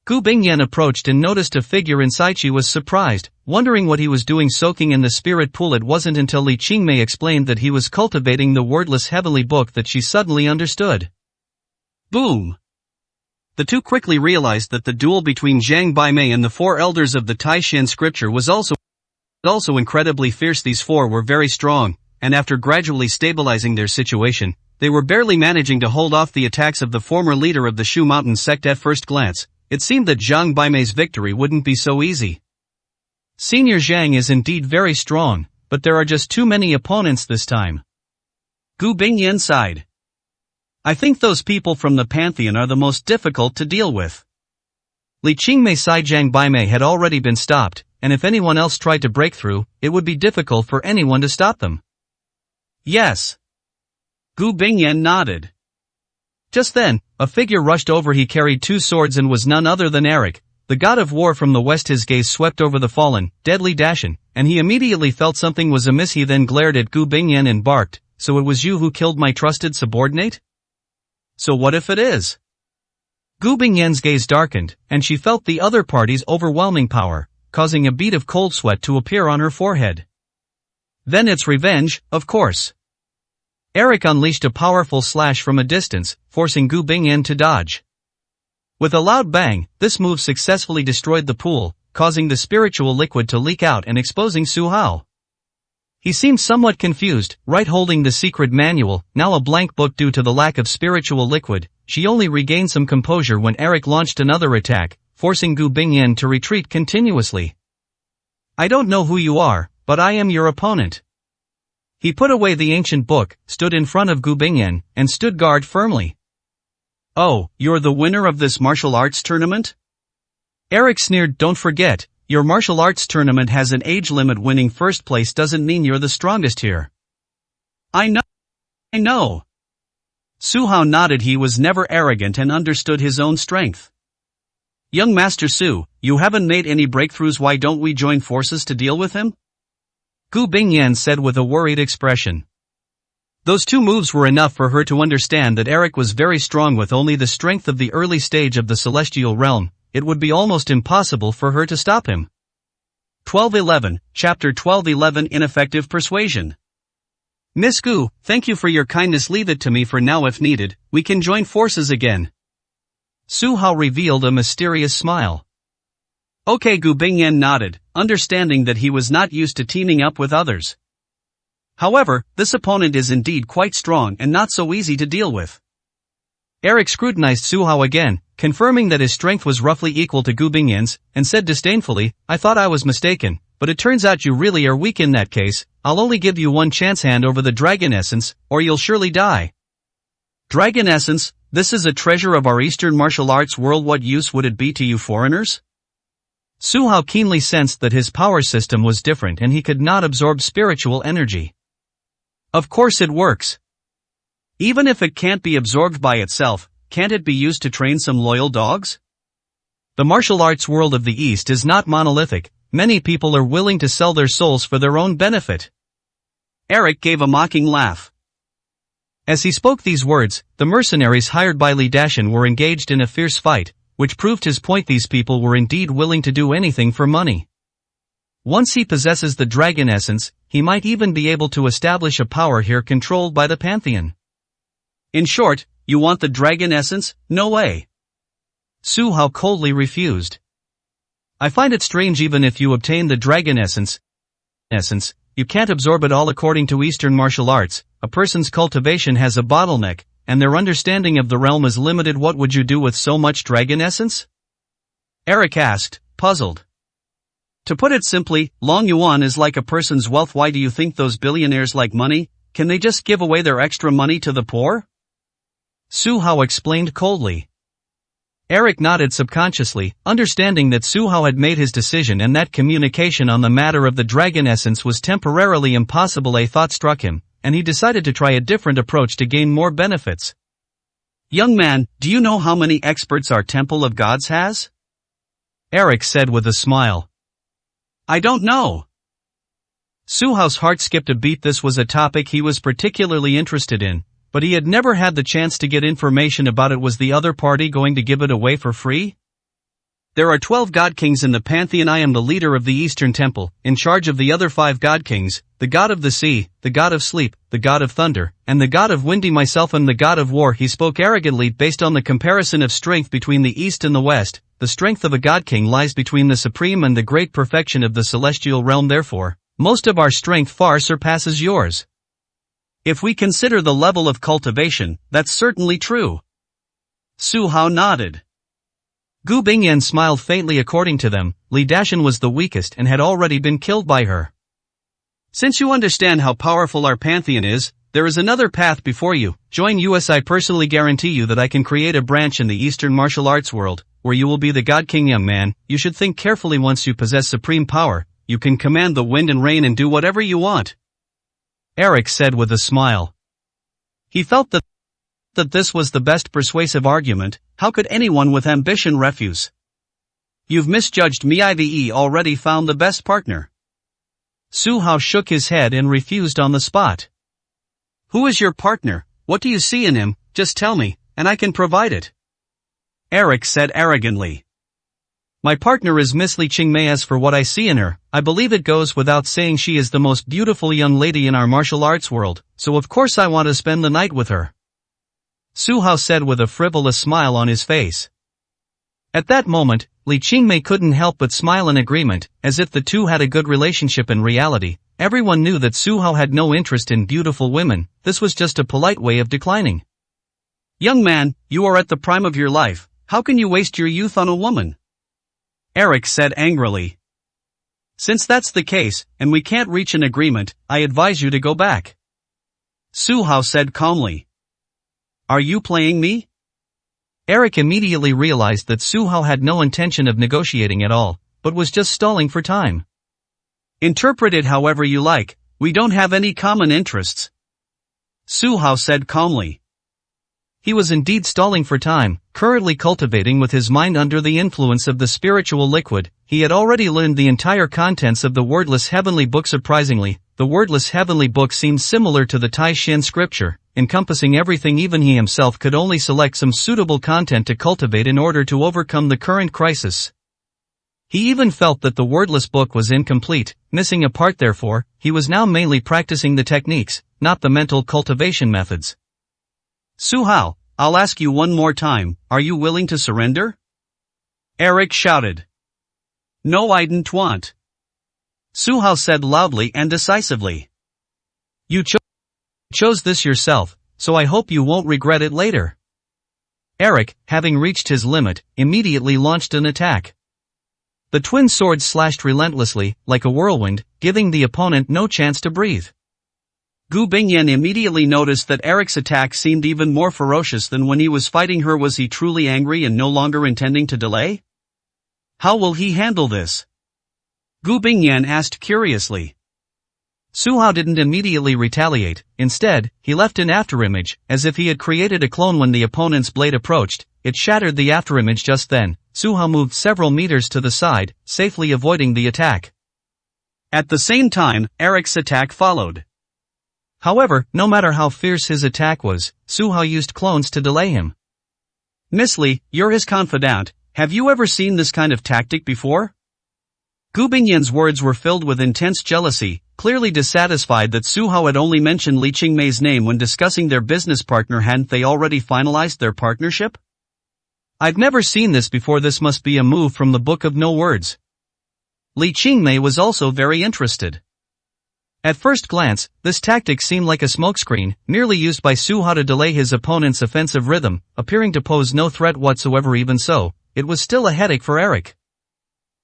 A: Gu Bingyan approached and noticed a figure inside. She was surprised, wondering what he was doing soaking in the spirit pool. It wasn't until Li Qingmei explained that he was cultivating the wordless heavenly book that she suddenly understood. Boom! The two quickly realized that the duel between Zhang Baimei and the four elders of the Taishan scripture was also incredibly fierce. These four were very strong, and after gradually stabilizing their situation, they were barely managing to hold off the attacks of the former leader of the Shu Mountain sect. At first glance, it seemed that Zhang Baimei's victory wouldn't be so easy. Senior Zhang is indeed very strong, but there are just too many opponents this time. Gu Bingyan sighed. I think those people from the Pantheon are the most difficult to deal with. Li Qingmei sighed. Zhang Baimei had already been stopped, and if anyone else tried to break through, it would be difficult for anyone to stop them. Yes. Gu Bingyan nodded. Just then, a figure rushed over. He carried 2 swords and was none other than Eric, the god of war from the west. His gaze swept over the fallen, dead Li Dashan, and he immediately felt something was amiss. He then glared at Gu Bingyan and barked, "So it was you who killed my trusted subordinate? So what if it is?" Gu Bingyan's gaze darkened, and she felt the other party's overwhelming power, causing a bead of cold sweat to appear on her forehead. Then it's revenge, of course. Eric unleashed a powerful slash from a distance, forcing Gu Bingyan to dodge. With a loud bang, this move successfully destroyed the pool, causing the spiritual liquid to leak out and exposing Su Hao. He seemed somewhat confused, right holding the secret manual, now a blank book due to the lack of spiritual liquid. She only regained some composure when Eric launched another attack, forcing Gu Bingyan to retreat continuously. I don't know who you are, but I am your opponent. He put away the ancient book, stood in front of Gu Bingyan, and stood guard firmly. Oh, you're the winner of this martial arts tournament? Eric sneered. Don't forget, your martial arts tournament has an age limit. Winning first place doesn't mean you're the strongest here. I know. Su Hao nodded. He was never arrogant and understood his own strength. Young Master Su, you haven't made any breakthroughs. Why don't we join forces to deal with him? Gu Bingyan said with a worried expression. Those 2 moves were enough for her to understand that Eric was very strong. With only the strength of the early stage of the celestial realm, it would be almost impossible for her to stop him. 1211, Chapter 1211 Ineffective Persuasion. Miss Gu, thank you for your kindness. Leave it to me for now. If needed, we can join forces again. Su Hao revealed a mysterious smile. Okay. Gu Bingyan nodded, understanding that he was not used to teaming up with others. However, this opponent is indeed quite strong and not so easy to deal with. Eric scrutinized Su Hao again, confirming that his strength was roughly equal to Gu Bingyan's, and said disdainfully, I thought I was mistaken, but it turns out you really are weak. In that case, I'll only give you one chance. Hand over the dragon essence, or you'll surely die. Dragon essence, this is a treasure of our Eastern martial arts world. What use would it be to you foreigners? Su Hao keenly sensed that his power system was different and he could not absorb spiritual energy. Of course it works. Even if it can't be absorbed by itself, can't it be used to train some loyal dogs? The martial arts world of the East is not monolithic. Many people are willing to sell their souls for their own benefit. Eric gave a mocking laugh. As he spoke these words, the mercenaries hired by Li Dashan were engaged in a fierce fight, which proved his point. These people were indeed willing to do anything for money. Once he possesses the dragon essence, he might even be able to establish a power here controlled by the Pantheon. In short, you want the dragon essence? No way. Su Hao coldly refused. I find it strange. Even if you obtain the dragon essence, you can't absorb it all. According to Eastern martial arts, a person's cultivation has a bottleneck, and their understanding of the realm is limited. What would you do with so much dragon essence? Eric asked, puzzled. To put it simply, Long Yuan is like a person's wealth. Why do you think those billionaires like money? Can they just give away their extra money to the poor? Su Hao explained coldly. Eric nodded subconsciously, understanding that Su Hao had made his decision and that communication on the matter of the dragon essence was temporarily impossible. A thought struck him, and he decided to try a different approach to gain more benefits. Young man, do you know how many experts our Temple of Gods has? Eric said with a smile. I don't know. Su Hao's heart skipped a beat. This was a topic he was particularly interested in, but he had never had the chance to get information about it. Was the other party going to give it away for free? There are 12 God Kings in the Pantheon. I am the leader of the Eastern Temple, in charge of the other 5 God Kings, the God of the Sea, the God of Sleep, the God of Thunder, and the God of Windy. Myself am the God of War. He spoke arrogantly. Based on the comparison of strength between the East and the West, the strength of a God King lies between the supreme and the great perfection of the celestial realm. Therefore, most of our strength far surpasses yours. If we consider the level of cultivation, that's certainly true. Su Hao nodded. Gu Bingyan smiled faintly. According to them, Li Dashan was the weakest and had already been killed by her. Since you understand how powerful our Pantheon is, there is another path before you. Join us. I personally guarantee you that I can create a branch in the Eastern martial arts world, where you will be the God King. Young man, you should think carefully. Once you possess supreme power, you can command the wind and rain and do whatever you want. Eric said with a smile. He felt that this was the best persuasive argument. How could anyone with ambition refuse? You've misjudged me. I've already found the best partner. Su Hao shook his head and refused on the spot. Who is your partner? What do you see in him? Just tell me, and I can provide it. Eric said arrogantly. My partner is Miss Li Qingmei. As for what I see in her, I believe it goes without saying she is the most beautiful young lady in our martial arts world, so of course I want to spend the night with her. Su Hao said with a frivolous smile on his face. At that moment, Li Qingmei couldn't help but smile in agreement, as if the two had a good relationship. In reality, everyone knew that Su Hao had no interest in beautiful women. This was just a polite way of declining.
B: Young man, you are at the prime of your life, how can you waste your youth on a woman? Eric said angrily. Since that's the case, and we can't reach an agreement, I advise you to go back. Su Hao said calmly. Are you playing me?
A: Eric immediately realized that Su Hao had no intention of negotiating at all, but was just stalling for time.
B: Interpret it however you like, we don't have any common interests. Su Hao said calmly.
A: He was indeed stalling for time, currently cultivating with his mind under the influence of the spiritual liquid. He had already learned the entire contents of the wordless heavenly book. Surprisingly, the wordless heavenly book seemed similar to the Tai Shan scripture, encompassing everything. Even he himself could only select some suitable content to cultivate in order to overcome the current crisis. He even felt that the wordless book was incomplete, missing a part. Therefore, he was now mainly practicing the techniques, not the mental cultivation methods.
B: Su Hao, I'll ask you one more time, are you willing to surrender? Eric shouted. No, I don't want. Su Hao said loudly and decisively.
A: You chose this yourself, so I hope you won't regret it later. Eric, having reached his limit, immediately launched an attack. The twin swords slashed relentlessly, like a whirlwind, giving the opponent no chance to breathe.
B: Gu Bingyan immediately noticed that Eric's attack seemed even more ferocious than when he was fighting her. Was he truly angry and no longer intending to delay? How will he handle this? Gu Bingyan asked curiously.
A: Su Hao didn't immediately retaliate. Instead, he left an afterimage, as if he had created a clone. When the opponent's blade approached, it shattered the afterimage. Just then, Su Hao moved several meters to the side, safely avoiding the attack.
B: At the same time, Eric's attack followed.
A: However, no matter how fierce his attack was, Su Hao used clones to delay him.
B: Miss Li, you're his confidant, have you ever seen this kind of tactic before? Gu Bingyan's words were filled with intense jealousy, clearly dissatisfied that Su Hao had only mentioned Li Qingmei's name when discussing their business partner. Hadn't they already finalized their partnership?
A: I've never seen this before. This must be a move from the Book of No Words. Li Qingmei was also very interested. At first glance, this tactic seemed like a smokescreen, merely used by Su Hao to delay his opponent's offensive rhythm, appearing to pose no threat whatsoever. Even so, it was still a headache for Eric.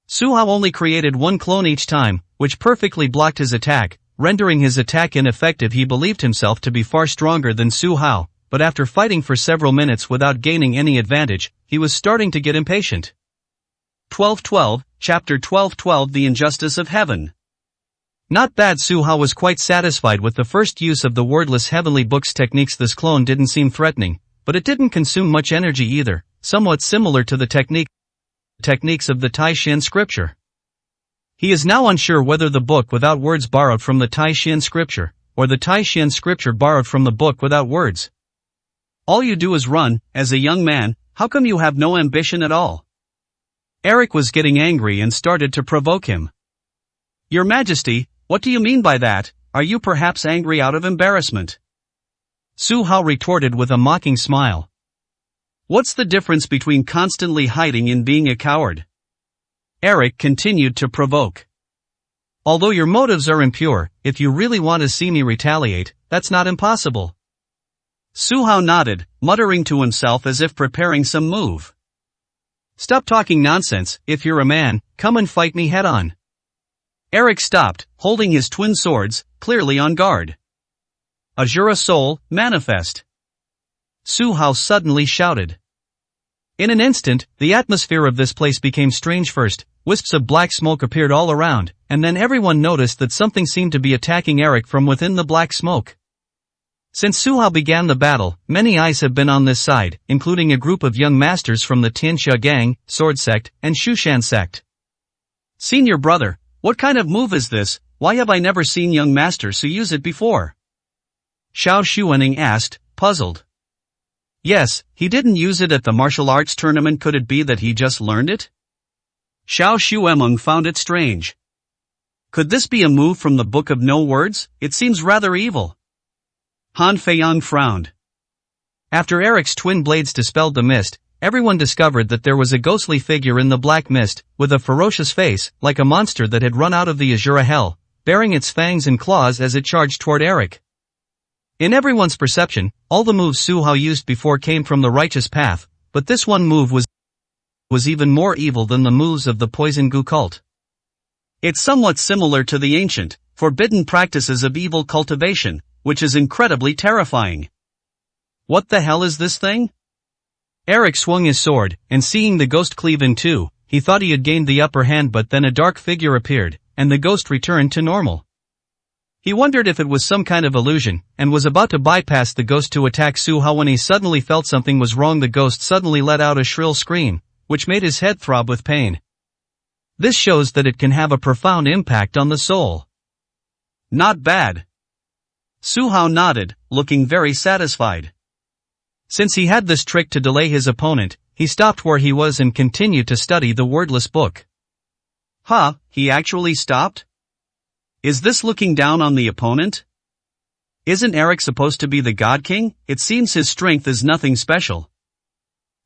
A: Su Hao only created one clone each time, which perfectly blocked his attack, rendering his attack ineffective. He believed himself to be far stronger than Su Hao, but after fighting for several minutes without gaining any advantage, he was starting to get impatient.
B: 12:12, Chapter 12:12 The Injustice of Heaven.
A: Not bad. Su Hao was quite satisfied with the first use of the wordless heavenly book's techniques. This clone didn't seem threatening, but it didn't consume much energy either, somewhat similar to the techniques of the Tai Shan scripture. He is now unsure whether the book without words borrowed from the Tai Shan scripture, or the Tai Shan scripture borrowed from the book without words.
B: All you do is run, as a young man, how come you have no ambition at all? Eric was getting angry and started to provoke him. Your Majesty, what do you mean by that? Are you perhaps angry out of embarrassment?
A: Su Hao retorted with a mocking smile.
B: What's the difference between constantly hiding and being a coward? Eric continued to provoke.
A: Although your motives are impure, if you really want to see me retaliate, that's not impossible.
B: Su Hao nodded, muttering to himself as if preparing some move.
A: Stop talking nonsense. If you're a man, come and fight me head on.
B: Eric stopped, holding his twin swords, clearly on guard. Azura Soul, manifest!
A: Su Hao suddenly shouted. In an instant, the atmosphere of this place became strange. First, wisps of black smoke appeared all around, and then everyone noticed that something seemed to be attacking Eric from within the black smoke. Since Su Hao began the battle, many eyes have been on this side, including a group of young masters from the Tianxia Gang, Sword Sect, and Shushan Sect.
B: Senior brother, what kind of move is this? Why have I never seen young masters who use it before?
A: Xiao Xuanning asked, puzzled.
B: Yes, he didn't use it at the martial arts tournament. Could it be that he just learned it? Xiao Xuemeng found it strange. Could this be a move from the Book of No Words? It seems rather evil. Han Feiyang frowned.
A: After Eric's twin blades dispelled the mist, everyone discovered that there was a ghostly figure in the black mist, with a ferocious face, like a monster that had run out of the Azura Hell. baring its fangs and claws as it charged toward Eric. In everyone's perception, all the moves Su Hao used before came from the righteous path, but this one move was even more evil than the moves of the Poison Gu cult. It's somewhat similar to the ancient, forbidden practices of evil cultivation, which is incredibly terrifying. What the hell is this thing? Eric swung his sword, and seeing the ghost cleave in two, he thought he had gained the upper hand, but then a dark figure appeared, and the ghost returned to normal. He wondered if it was some kind of illusion, and was about to bypass the ghost to attack Su Hao when he suddenly felt something was wrong. The ghost suddenly let out a shrill scream, which made his head throb with pain. This shows that it can have a profound impact on the soul. Not bad. Su Hao nodded, looking very satisfied. Since he had this trick to delay his opponent, he stopped where he was and continued to study the wordless book. Huh, he actually stopped? Is this looking down on the opponent? Isn't Eric supposed to be the God King? It seems his strength is nothing special.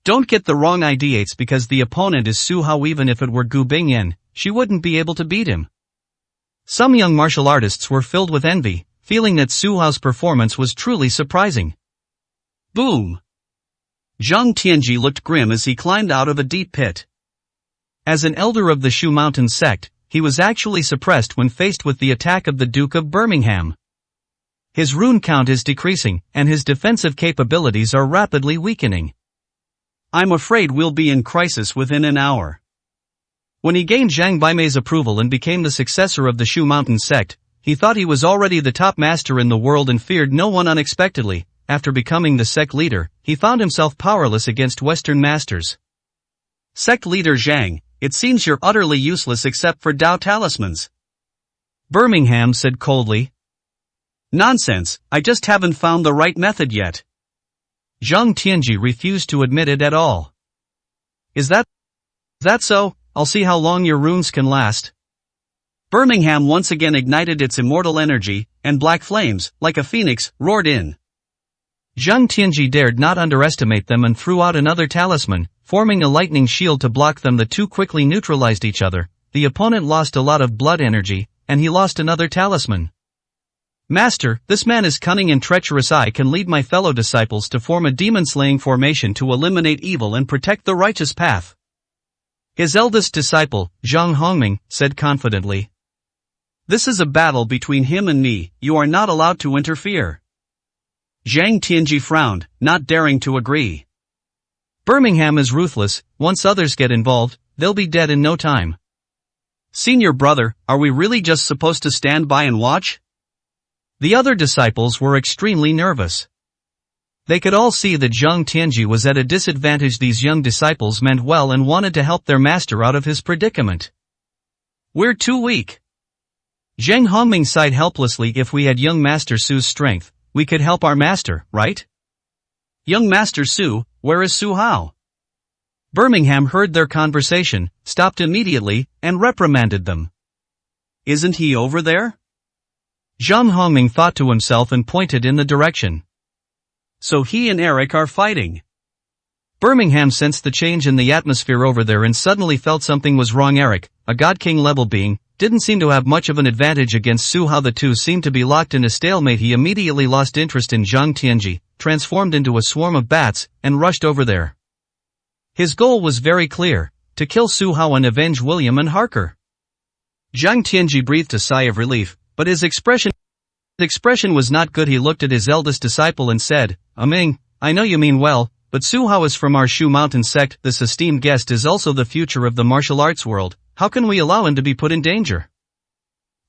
A: Don't get the wrong idea, it's because the opponent is Su Hao. Even if it were Gu Bingyan, she wouldn't be able to beat him. Some young martial artists were filled with envy, feeling that Su Hao's performance was truly surprising. Boom! Zhang Tianji looked grim as he climbed out of a deep pit. As an elder of the Shu Mountain sect, he was actually suppressed when faced with the attack of the Duke of Birmingham. His rune count is decreasing, and his defensive capabilities are rapidly weakening. I'm afraid we'll be in crisis within an hour. When he gained Zhang Baimei's approval and became the successor of the Shu Mountain sect, he thought he was already the top master in the world and feared no one. Unexpectedly, after becoming the sect leader, he found himself powerless against Western masters. Sect leader Zhang, it seems you're utterly useless except for Dao talismans. Birmingham said coldly. Nonsense, I just haven't found the right method yet. Zhang Tianji refused to admit it at all. Is that so? I'll see how long your runes can last. Birmingham once again ignited its immortal energy, and black flames, like a phoenix, roared in. Zhang Tianji dared not underestimate them and threw out another talisman, forming a lightning shield to block them. The two quickly neutralized each other. The opponent lost a lot of blood energy, and he lost another talisman. Master, this man is cunning and treacherous. I can lead my fellow disciples to form a demon-slaying formation to eliminate evil and protect the righteous path. His eldest disciple, Zhang Hongming, said confidently. This is a battle between him and me, you are not allowed to interfere. Zhang Tianji frowned, not daring to agree. Birmingham is ruthless, once others get involved, they'll be dead in no time. Senior brother, are we really just supposed to stand by and watch? The other disciples were extremely nervous. They could all see that Zhang Tianji was at a disadvantage. These young disciples meant well and wanted to help their master out of his predicament. We're too weak. Zhang Hongming sighed helplessly. If we had young Master Su's strength, we could help our master, right? Young Master Su, where is Su Hao? Birmingham heard their conversation, stopped immediately, and reprimanded them. Isn't he over there? Zhang Hongming thought to himself and pointed in the direction. So he and Eric are fighting. Birmingham sensed the change in the atmosphere over there and suddenly felt something was wrong. Eric, a God King level being, didn't seem to have much of an advantage against Su Hao. The two seemed to be locked in a stalemate. He immediately lost interest in Zhang Tianji, transformed into a swarm of bats, and rushed over there. His goal was very clear, to kill Su Hao and avenge William and Harker. Zhang Tianji breathed a sigh of relief, but his expression was not good. He looked at his eldest disciple and said, Ming, I know you mean well, but Su Hao is from our Shu Mountain sect. This esteemed guest is also the future of the martial arts world. How can we allow him to be put in danger?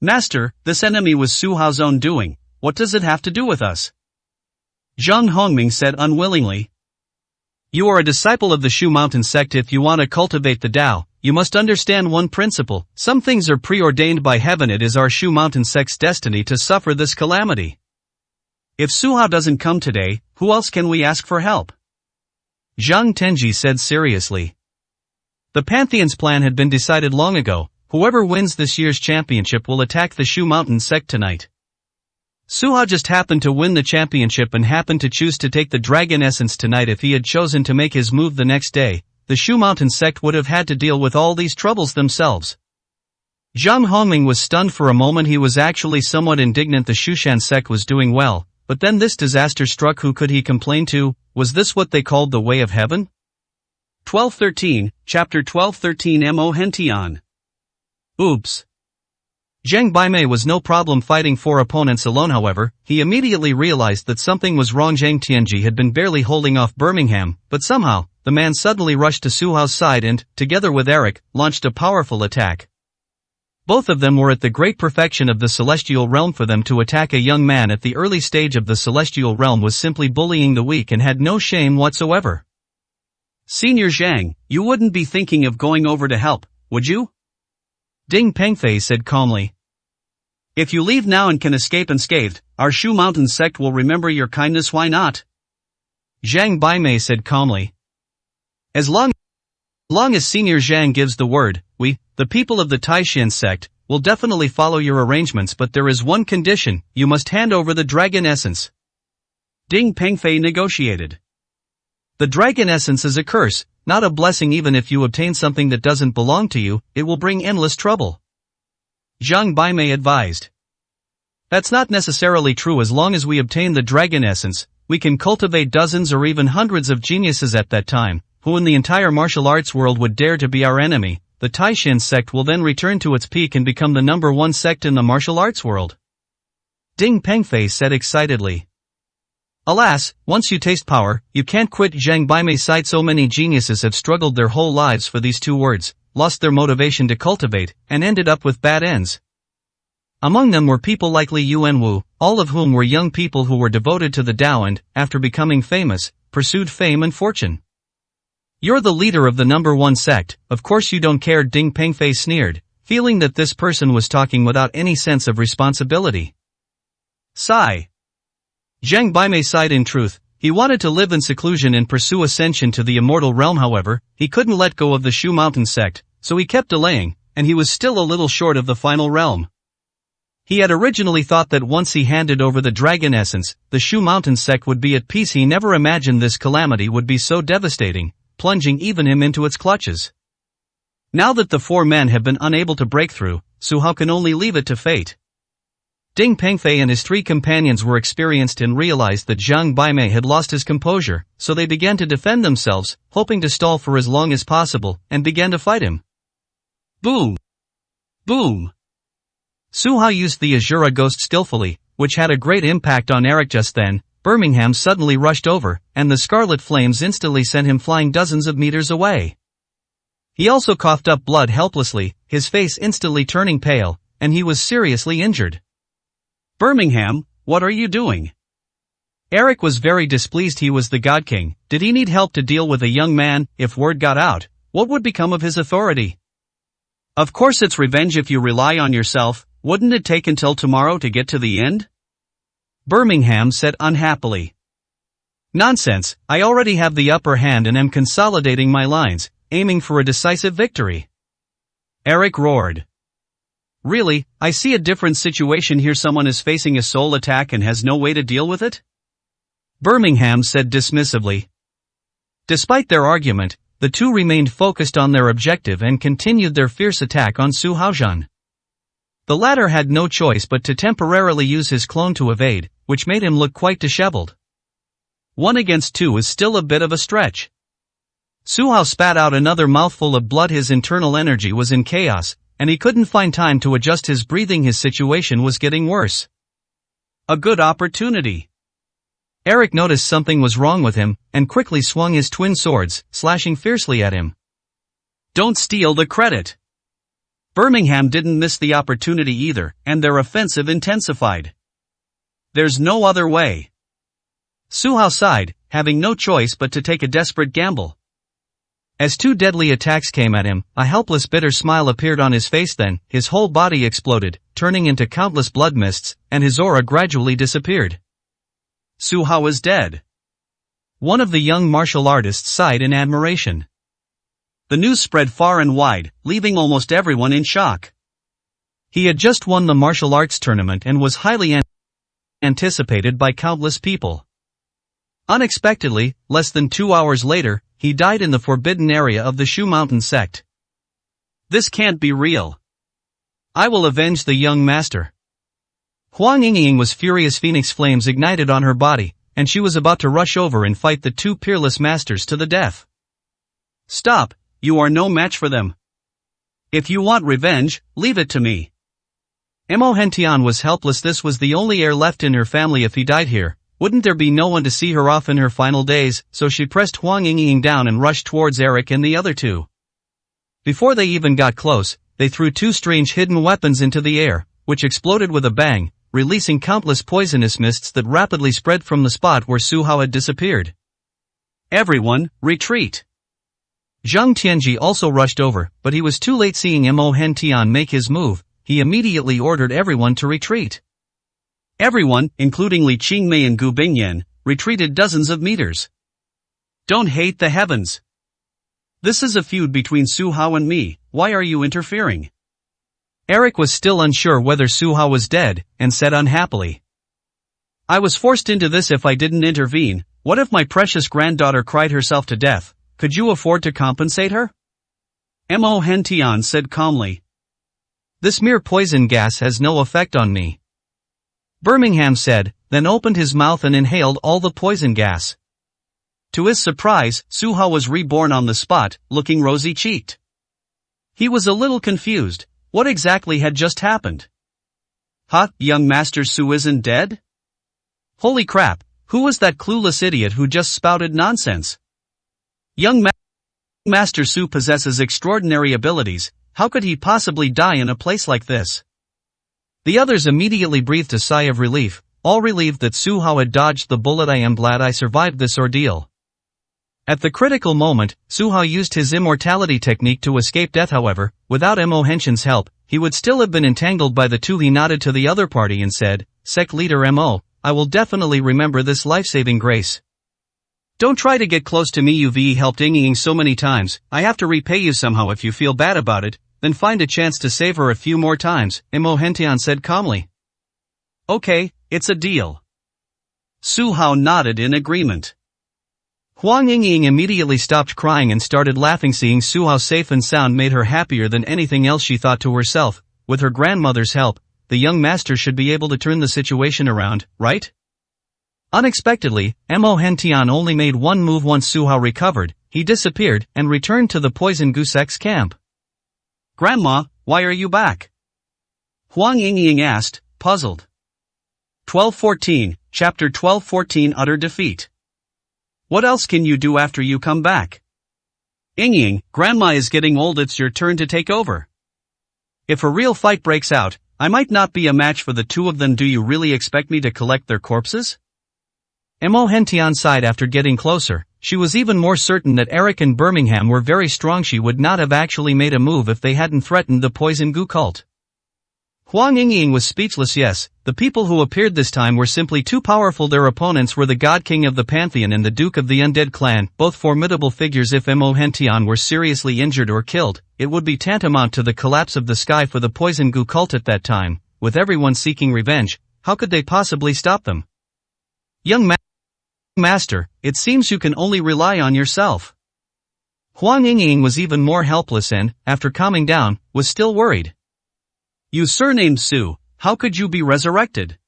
A: Master, this enemy was Su Hao's own doing. What does it have to do with us? Zhang Hongming said unwillingly. You are a disciple of the Shu Mountain sect. If you want to cultivate the Tao, you must understand one principle. Some things are preordained by heaven. It is our Shu Mountain sect's destiny to suffer this calamity. If Su Hao doesn't come today, who else can we ask for help? Zhang Tianji said seriously. The Pantheon's plan had been decided long ago. Whoever wins this year's championship will attack the Shu Mountain sect tonight. Su Hao just happened to win the championship and happened to choose to take the dragon essence tonight. If he had chosen to make his move the next day, the Shu Mountain sect would have had to deal with all these troubles themselves. Zhang Hongming was stunned for a moment. He was actually somewhat indignant the Shushan sect was doing well, but then this disaster struck. Who could he complain to? Was this what they called the way of heaven?
B: 1213, Chapter 1213 Mo Hentian.
A: Oops. Zhang Baimei was no problem fighting 4 opponents alone. However, he immediately realized that something was wrong. Zhang Tianji had been barely holding off Birmingham, but somehow, the man suddenly rushed to Su Hao's side and, together with Eric, launched a powerful attack. Both of them were at the great perfection of the celestial realm. For them to attack a young man at the early stage of the celestial realm was simply bullying the weak and had no shame whatsoever.
B: Senior Zhang, you wouldn't be thinking of going over to help, would you?
A: Ding Pengfei said calmly.
B: If you leave now and can escape unscathed, our Shu Mountain sect will remember your kindness. Why not?
A: Zhang Baimei said calmly. As long as Senior Zhang gives the word, we, the people of the Taishan sect, will definitely follow your arrangements, but there is one condition: you must hand over the dragon essence.
B: Ding Pengfei negotiated.
A: The dragon essence is a curse, not a blessing. Even if you obtain something that doesn't belong to you, it will bring endless trouble. Zhang Baimei advised. That's not necessarily true. As long as we obtain the dragon essence, we can cultivate dozens or even hundreds of geniuses at that time. Who in the entire martial arts world would dare to be our enemy? The Taishan sect will then return to its peak and become the #1 sect in the martial arts world. Ding Pengfei said excitedly. Alas, once you taste power, you can't quit. Zhang Baimei sighed. So many geniuses have struggled their whole lives for these 2 words, lost their motivation to cultivate, and ended up with bad ends. Among them were people like Li Yuanwu, all of whom were young people who were devoted to the Tao and, after becoming famous, pursued fame and fortune. You're the leader of the #1 sect, of course you don't care. Ding Pengfei sneered, feeling that this person was talking without any sense of responsibility. Sigh. Zhang Baimei sighed. In truth, he wanted to live in seclusion and pursue ascension to the immortal realm. However, he couldn't let go of the Shu Mountain sect, so he kept delaying, and he was still a little short of the final realm. He had originally thought that once he handed over the dragon essence, the Shu Mountain sect would be at peace. He never imagined this calamity would be so devastating, plunging even him into its clutches. Now that the 4 men have been unable to break through, Su Hao can only leave it to fate. Ding Pengfei and his 3 companions were experienced and realized that Zhang Baimei had lost his composure, so they began to defend themselves, hoping to stall for as long as possible, and began to fight him. Boom! Boom! Su Hao used the Azura Ghost skillfully, which had a great impact on Eric. Just then, Birmingham suddenly rushed over, and the scarlet flames instantly sent him flying dozens of meters away. He also coughed up blood helplessly, his face instantly turning pale, and he was seriously injured.
B: Birmingham, what are you doing?
A: Eric was very displeased. He was the God King. Did he need help to deal with a young man? If word got out, what would become of his authority?
B: Of course it's revenge. If you rely on yourself, wouldn't it take until tomorrow to get to the end?
A: Birmingham said unhappily. Nonsense, I already have the upper hand and am consolidating my lines, aiming for a decisive victory. Eric roared. Really, I see a different situation here. Someone is facing a soul attack and has no way to deal with it? Birmingham said dismissively. Despite their argument, the 2 remained focused on their objective and continued their fierce attack on Su Haozhan. The latter had no choice but to temporarily use his clone to evade, which made him look quite disheveled. 1 against 2 is still a bit of a stretch. Su Hao spat out another mouthful of blood. His internal energy was in chaos, and he couldn't find time to adjust his breathing. His situation was getting worse.
B: A good opportunity.
A: Eric noticed something was wrong with him, and quickly swung his twin swords, slashing fiercely at him.
B: Don't steal the credit. Birmingham didn't miss the opportunity either, and their offensive intensified. There's no other way.
A: Su Hao sighed, having no choice but to take a desperate gamble. As 2 deadly attacks came at him, a helpless bitter smile appeared on his face. Then, his whole body exploded, turning into countless blood mists, and his aura gradually disappeared.
B: Su Hao is dead.
A: One of the young martial artists sighed in admiration.
B: The news spread far and wide, leaving almost everyone in shock.
A: He had just won the martial arts tournament and was highly anticipated by countless people. Unexpectedly, less than 2 hours later, he died in the forbidden area of the Shu Mountain sect.
B: This can't be real.
A: I will avenge the young master. Huang Yingying was furious. Phoenix flames ignited on her body, and she was about to rush over and fight the two peerless masters to the death.
B: Stop, you are no match for them. If you want revenge, leave it to me.
A: Mo Hentian was helpless. This was the only heir left in her family. If he died here, wouldn't there be no one to see her off in her final days? So she pressed Huang Yingying down and rushed towards Eric and the other two. Before they even got close, they threw two strange hidden weapons into the air, which exploded with a bang, releasing countless poisonous mists that rapidly spread from the spot where Su Hao had disappeared.
B: Everyone, retreat.
A: Zhang Tianji also rushed over, but he was too late. Seeing Mo Hentian make his move, he immediately ordered everyone to retreat.
B: Everyone, including Li Qingmei and Gu Bingyan, retreated dozens of meters. Don't hate the heavens. This is a feud between Su Hao and me, why are you interfering?
A: Eric was still unsure whether Su Hao was dead, and said unhappily.
B: I was forced into this. If I didn't intervene, what if my precious granddaughter cried herself to death? Could you afford to compensate her? Mo Hentian said calmly.
A: This mere poison gas has no effect on me. Birmingham said, then opened his mouth and inhaled all the poison gas.
B: To his surprise, Su Hao was reborn on the spot, looking rosy-cheeked. He was a little confused. What exactly had just happened? Huh, young Master Su isn't dead? Holy crap, who was that clueless idiot who just spouted nonsense? Master Su possesses extraordinary abilities, how could he possibly die in a place like this?
A: The others immediately breathed a sigh of relief, all relieved that Su Hao had dodged the bullet. I am glad I survived this ordeal. At the critical moment, Su Hao used his immortality technique to escape death. However, without Mo Hentian's help, he would still have been entangled by the two. He nodded to the other party and said, Sect Leader Mo, I will definitely remember this life-saving grace. Don't try to get close to me. You've helped Yingying so many times, I have to repay you somehow. If you feel bad about it, then find a chance to save her a few more times, Mo Hentian said calmly.
B: Okay, it's a deal. Su Hao nodded in agreement.
A: Huang Yingying immediately stopped crying and started laughing. Seeing Su Hao safe and sound made her happier than anything else. She thought to herself, with her grandmother's help, the young master should be able to turn the situation around, right? Unexpectedly, Mo Hentian only made one move. Once Su Hao recovered, he disappeared and returned to the Poison Goose's camp.
B: Grandma, why are you back? Huang Yingying asked, puzzled. 1214, Chapter 1214. Utter defeat. What else can you do after you come back? Yingying, Grandma is getting old. It's your turn to take over. If a real fight breaks out, I might not be a match for the two of them. Do you really expect me to collect their corpses?
A: Mo Hentian sighed. After getting closer, she was even more certain that Eric and Birmingham were very strong. She would not have actually made a move if they hadn't threatened the Poison Goo cult. Huang Yingying was speechless. Yes, the people who appeared this time were simply too powerful. Their opponents were the God King of the Pantheon and the Duke of the Undead Clan, both formidable figures. If Mo Hentian were seriously injured or killed, it would be tantamount to the collapse of the sky for the Poison Goo cult at that time. With everyone seeking revenge, how could they possibly stop them? Young Master, it seems you can only rely on yourself. Huang Yingying was even more helpless and, after calming down, was still worried.
B: You surnamed Su, how could you be resurrected?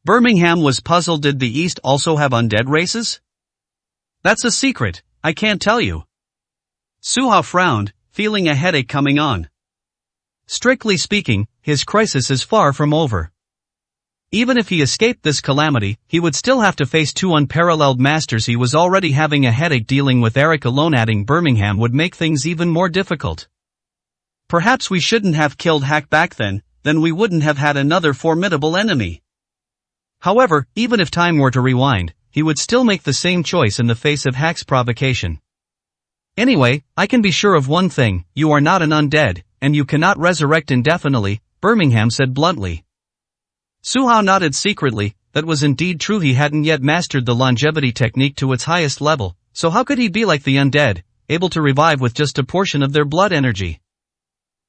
B: Birmingham was puzzled. Did the East also have undead races? That's a secret, I can't tell you. Su Hao frowned, feeling a headache coming on.
A: Strictly speaking, his crisis is far from over. Even if he escaped this calamity, he would still have to face two unparalleled masters. He was already having a headache dealing with Eric alone. Adding Birmingham would make things even more difficult.
B: Perhaps we shouldn't have killed Hack back then we wouldn't have had another formidable enemy.
A: However, even if time were to rewind, he would still make the same choice in the face of Hack's provocation. Anyway, I can be sure of one thing, you are not an undead, and you cannot resurrect indefinitely, Birmingham said bluntly. Su Hao nodded secretly. That was indeed true. He hadn't yet mastered the longevity technique to its highest level, so how could he be like the undead, able to revive with just a portion of their blood energy?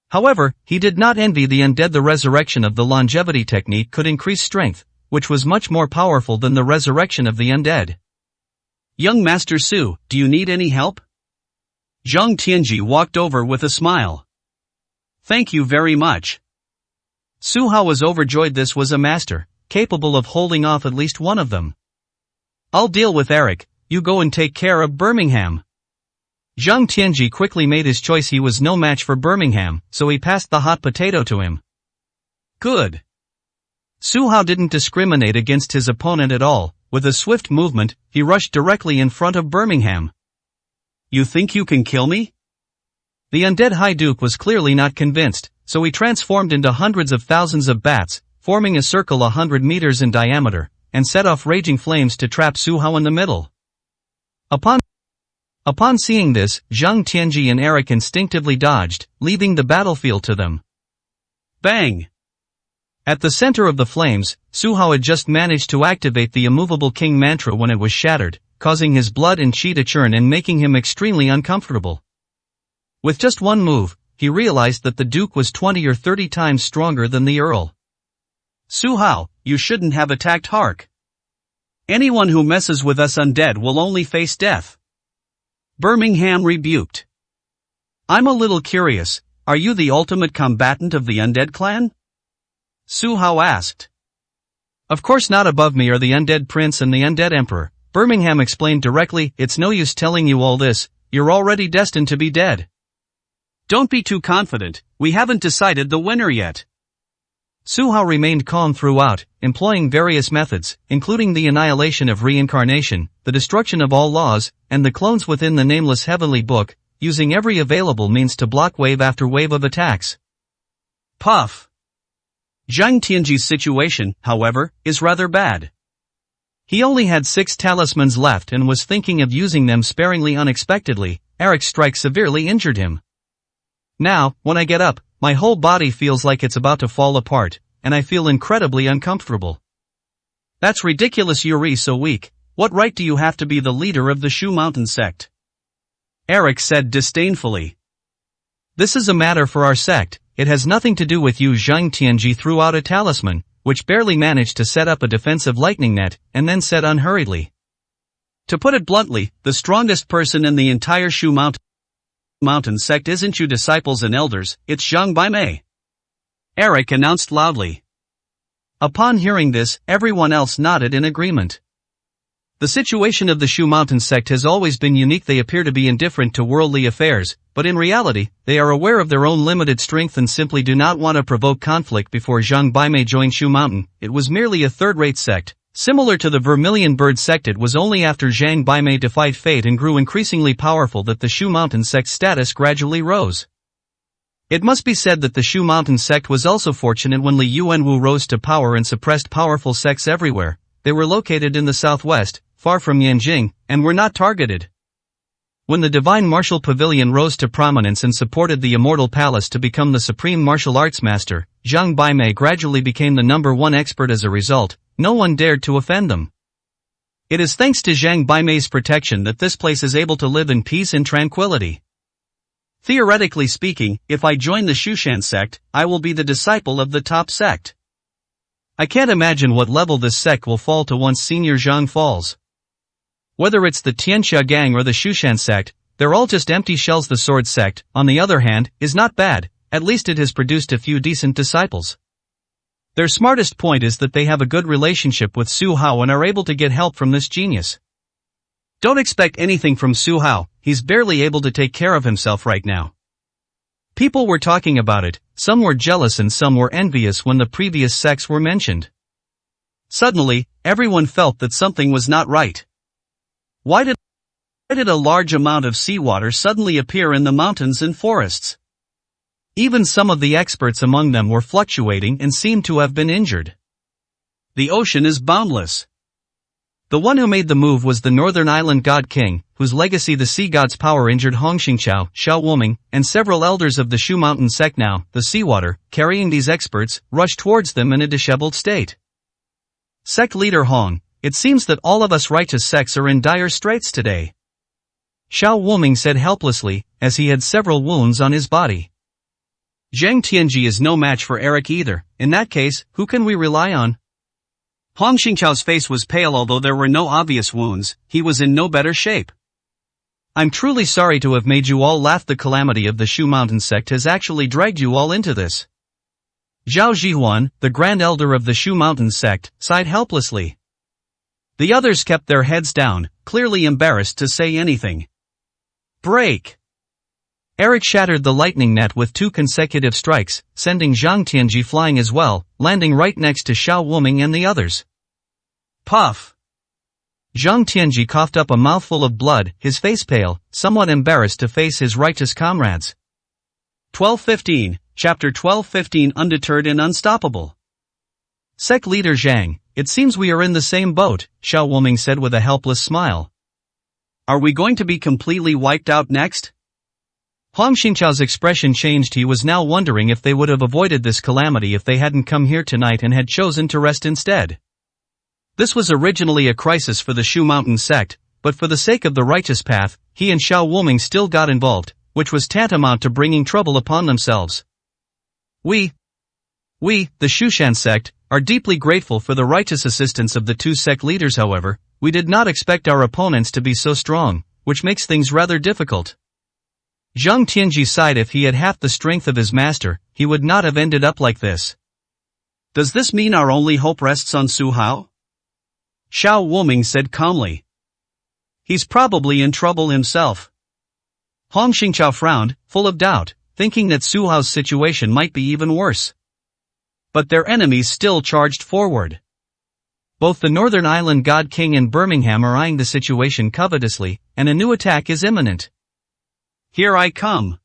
A: However, he did not envy the undead. The resurrection of the longevity technique could increase strength, which was much more powerful than the resurrection of the undead.
B: Young Master Su, do you need any help? Zhang Tianji walked over with a smile. Thank you very much.
A: Su Hao was overjoyed. This was a master, capable of holding off at least one of them. I'll deal with Eric, you go and take care of Birmingham. Zhang Tianji quickly made his choice. He was no match for Birmingham, so he passed the hot potato to him. Good. Su Hao didn't discriminate against his opponent at all. With a swift movement, he rushed directly in front of Birmingham. You think you can kill me? The undead High Duke was clearly not convinced, so he transformed into hundreds of thousands of bats, forming a circle 100 meters in diameter, and set off raging flames to trap Su Hao in the middle. Upon seeing this, Zhang Tianji and Eric instinctively dodged, leaving the battlefield to them. Bang! At the center of the flames, Su Hao had just managed to activate the immovable king mantra when it was shattered, causing his blood and chi to churn and making him extremely uncomfortable. With just one move, he realized that the Duke was 20 or 30 times stronger than the Earl. Su Hao, you shouldn't have attacked Hark. Anyone who messes with us undead will only face death. Birmingham rebuked. I'm a little curious, are you the ultimate combatant of the undead clan? Su Hao asked. Of course not. Above me are the undead prince and the undead emperor, Birmingham explained directly. It's no use telling you all this, you're already destined to be dead. Don't be too confident, we haven't decided the winner yet. Su Hao remained calm throughout, employing various methods, including the annihilation of reincarnation, the destruction of all laws, and the clones within the nameless heavenly book, using every available means to block wave after wave of attacks. Puff. Zhang Tianji's situation, however, is rather bad. He only had 6 talismans left and was thinking of using them sparingly. Unexpectedly, Eric's strike severely injured him. Now, when I get up, my whole body feels like it's about to fall apart, and I feel incredibly uncomfortable. That's ridiculous. You're so weak. What right do you have to be the leader of the Shu Mountain sect? Eric said disdainfully. This is a matter for our sect, it has nothing to do with you. Zhang Tianji threw out a talisman, which barely managed to set up a defensive lightning net, and then said unhurriedly. To put it bluntly, the strongest person in the entire Shu Mountain sect isn't you disciples and elders, it's Zhang Baimei. Eric announced loudly. Upon hearing this, everyone else nodded in agreement. The situation of the Shu Mountain sect has always been unique. They appear to be indifferent to worldly affairs, but in reality, they are aware of their own limited strength and simply do not want to provoke conflict. Before Zhang Baimei joined Shu Mountain, it was merely a third-rate sect. Similar to the Vermilion Bird sect, it was only after Zhang Baimei defied fate and grew increasingly powerful that the Shu Mountain sect's status gradually rose. It must be said that the Shu Mountain sect was also fortunate when Li Yuanwu rose to power and suppressed powerful sects everywhere. They were located in the southwest, far from Yanjing, and were not targeted. When the Divine Martial Pavilion rose to prominence and supported the Immortal Palace to become the supreme martial arts master, Zhang Baimei gradually became the #1 expert. As a result, no one dared to offend them. It is thanks to Zhang Baimei's protection that this place is able to live in peace and tranquility. Theoretically speaking, if I join the Shushan sect, I will be the disciple of the top sect. I can't imagine what level this sect will fall to once Senior Zhang falls. Whether it's the Tianxia gang or the Shushan sect, they're all just empty shells. The Sword sect, on the other hand, is not bad, at least it has produced a few decent disciples. Their smartest point is that they have a good relationship with Su Hao and are able to get help from this genius. Don't expect anything from Su Hao, he's barely able to take care of himself right now. People were talking about it, some were jealous and some were envious when the previous sects were mentioned. Suddenly, everyone felt that something was not right. Why did a large amount of seawater suddenly appear in the mountains and forests? Even some of the experts among them were fluctuating and seemed to have been injured. The ocean is boundless. The one who made the move was the Northern Island God King, whose legacy the sea god's power injured Hong Xingqiao, Xiao Wuming, and several elders of the Shu Mountain sect. Now, the seawater, carrying these experts, rushed towards them in a disheveled state. Sect leader Hong, it seems that all of us righteous sects are in dire straits today. Xiao Wuming said helplessly, as he had several wounds on his body. Zhang Tianji is no match for Eric either. In that case, who can we rely on? Hong Xingqiao's face was pale. Although there were no obvious wounds, he was in no better shape. I'm truly sorry to have made you all laugh. The calamity of the Shu Mountain sect has actually dragged you all into this. Zhao Jihuan, the Grand Elder of the Shu Mountain sect, sighed helplessly. The others kept their heads down, clearly embarrassed to say anything. Break! Eric shattered the lightning net with 2 consecutive strikes, sending Zhang Tianji flying as well, landing right next to Xiao Wuming and the others. Puff! Zhang Tianji coughed up a mouthful of blood, his face pale, somewhat embarrassed to face his righteous comrades.
B: 1215, Chapter 1215 Undeterred and Unstoppable.
A: Sect leader Zhang, it seems we are in the same boat, Xiao Wuming said with a helpless smile.
B: Are we going to be completely wiped out next?
A: Huang Xingqiao's expression changed. He was now wondering if they would have avoided this calamity if they hadn't come here tonight and had chosen to rest instead. This was originally a crisis for the Shu Mountain sect, but for the sake of the righteous path, he and Xiao Wuming still got involved, which was tantamount to bringing trouble upon themselves. We, the Shushan sect, are deeply grateful for the righteous assistance of the 2 sect leaders. However, we did not expect our opponents to be so strong, which makes things rather difficult. Zhang Tianji sighed. If he had half the strength of his master, he would not have ended up like this.
B: Does this mean our only hope rests on Su Hao? Xiao Wuming said calmly. He's probably in trouble himself.
A: Huang Xingqiao frowned, full of doubt, thinking that Su Hao's situation might be even worse.
B: But their enemies still charged forward.
A: Both the Northern Island God King and Birmingham are eyeing the situation covetously, and a new attack is imminent.
B: Here I come.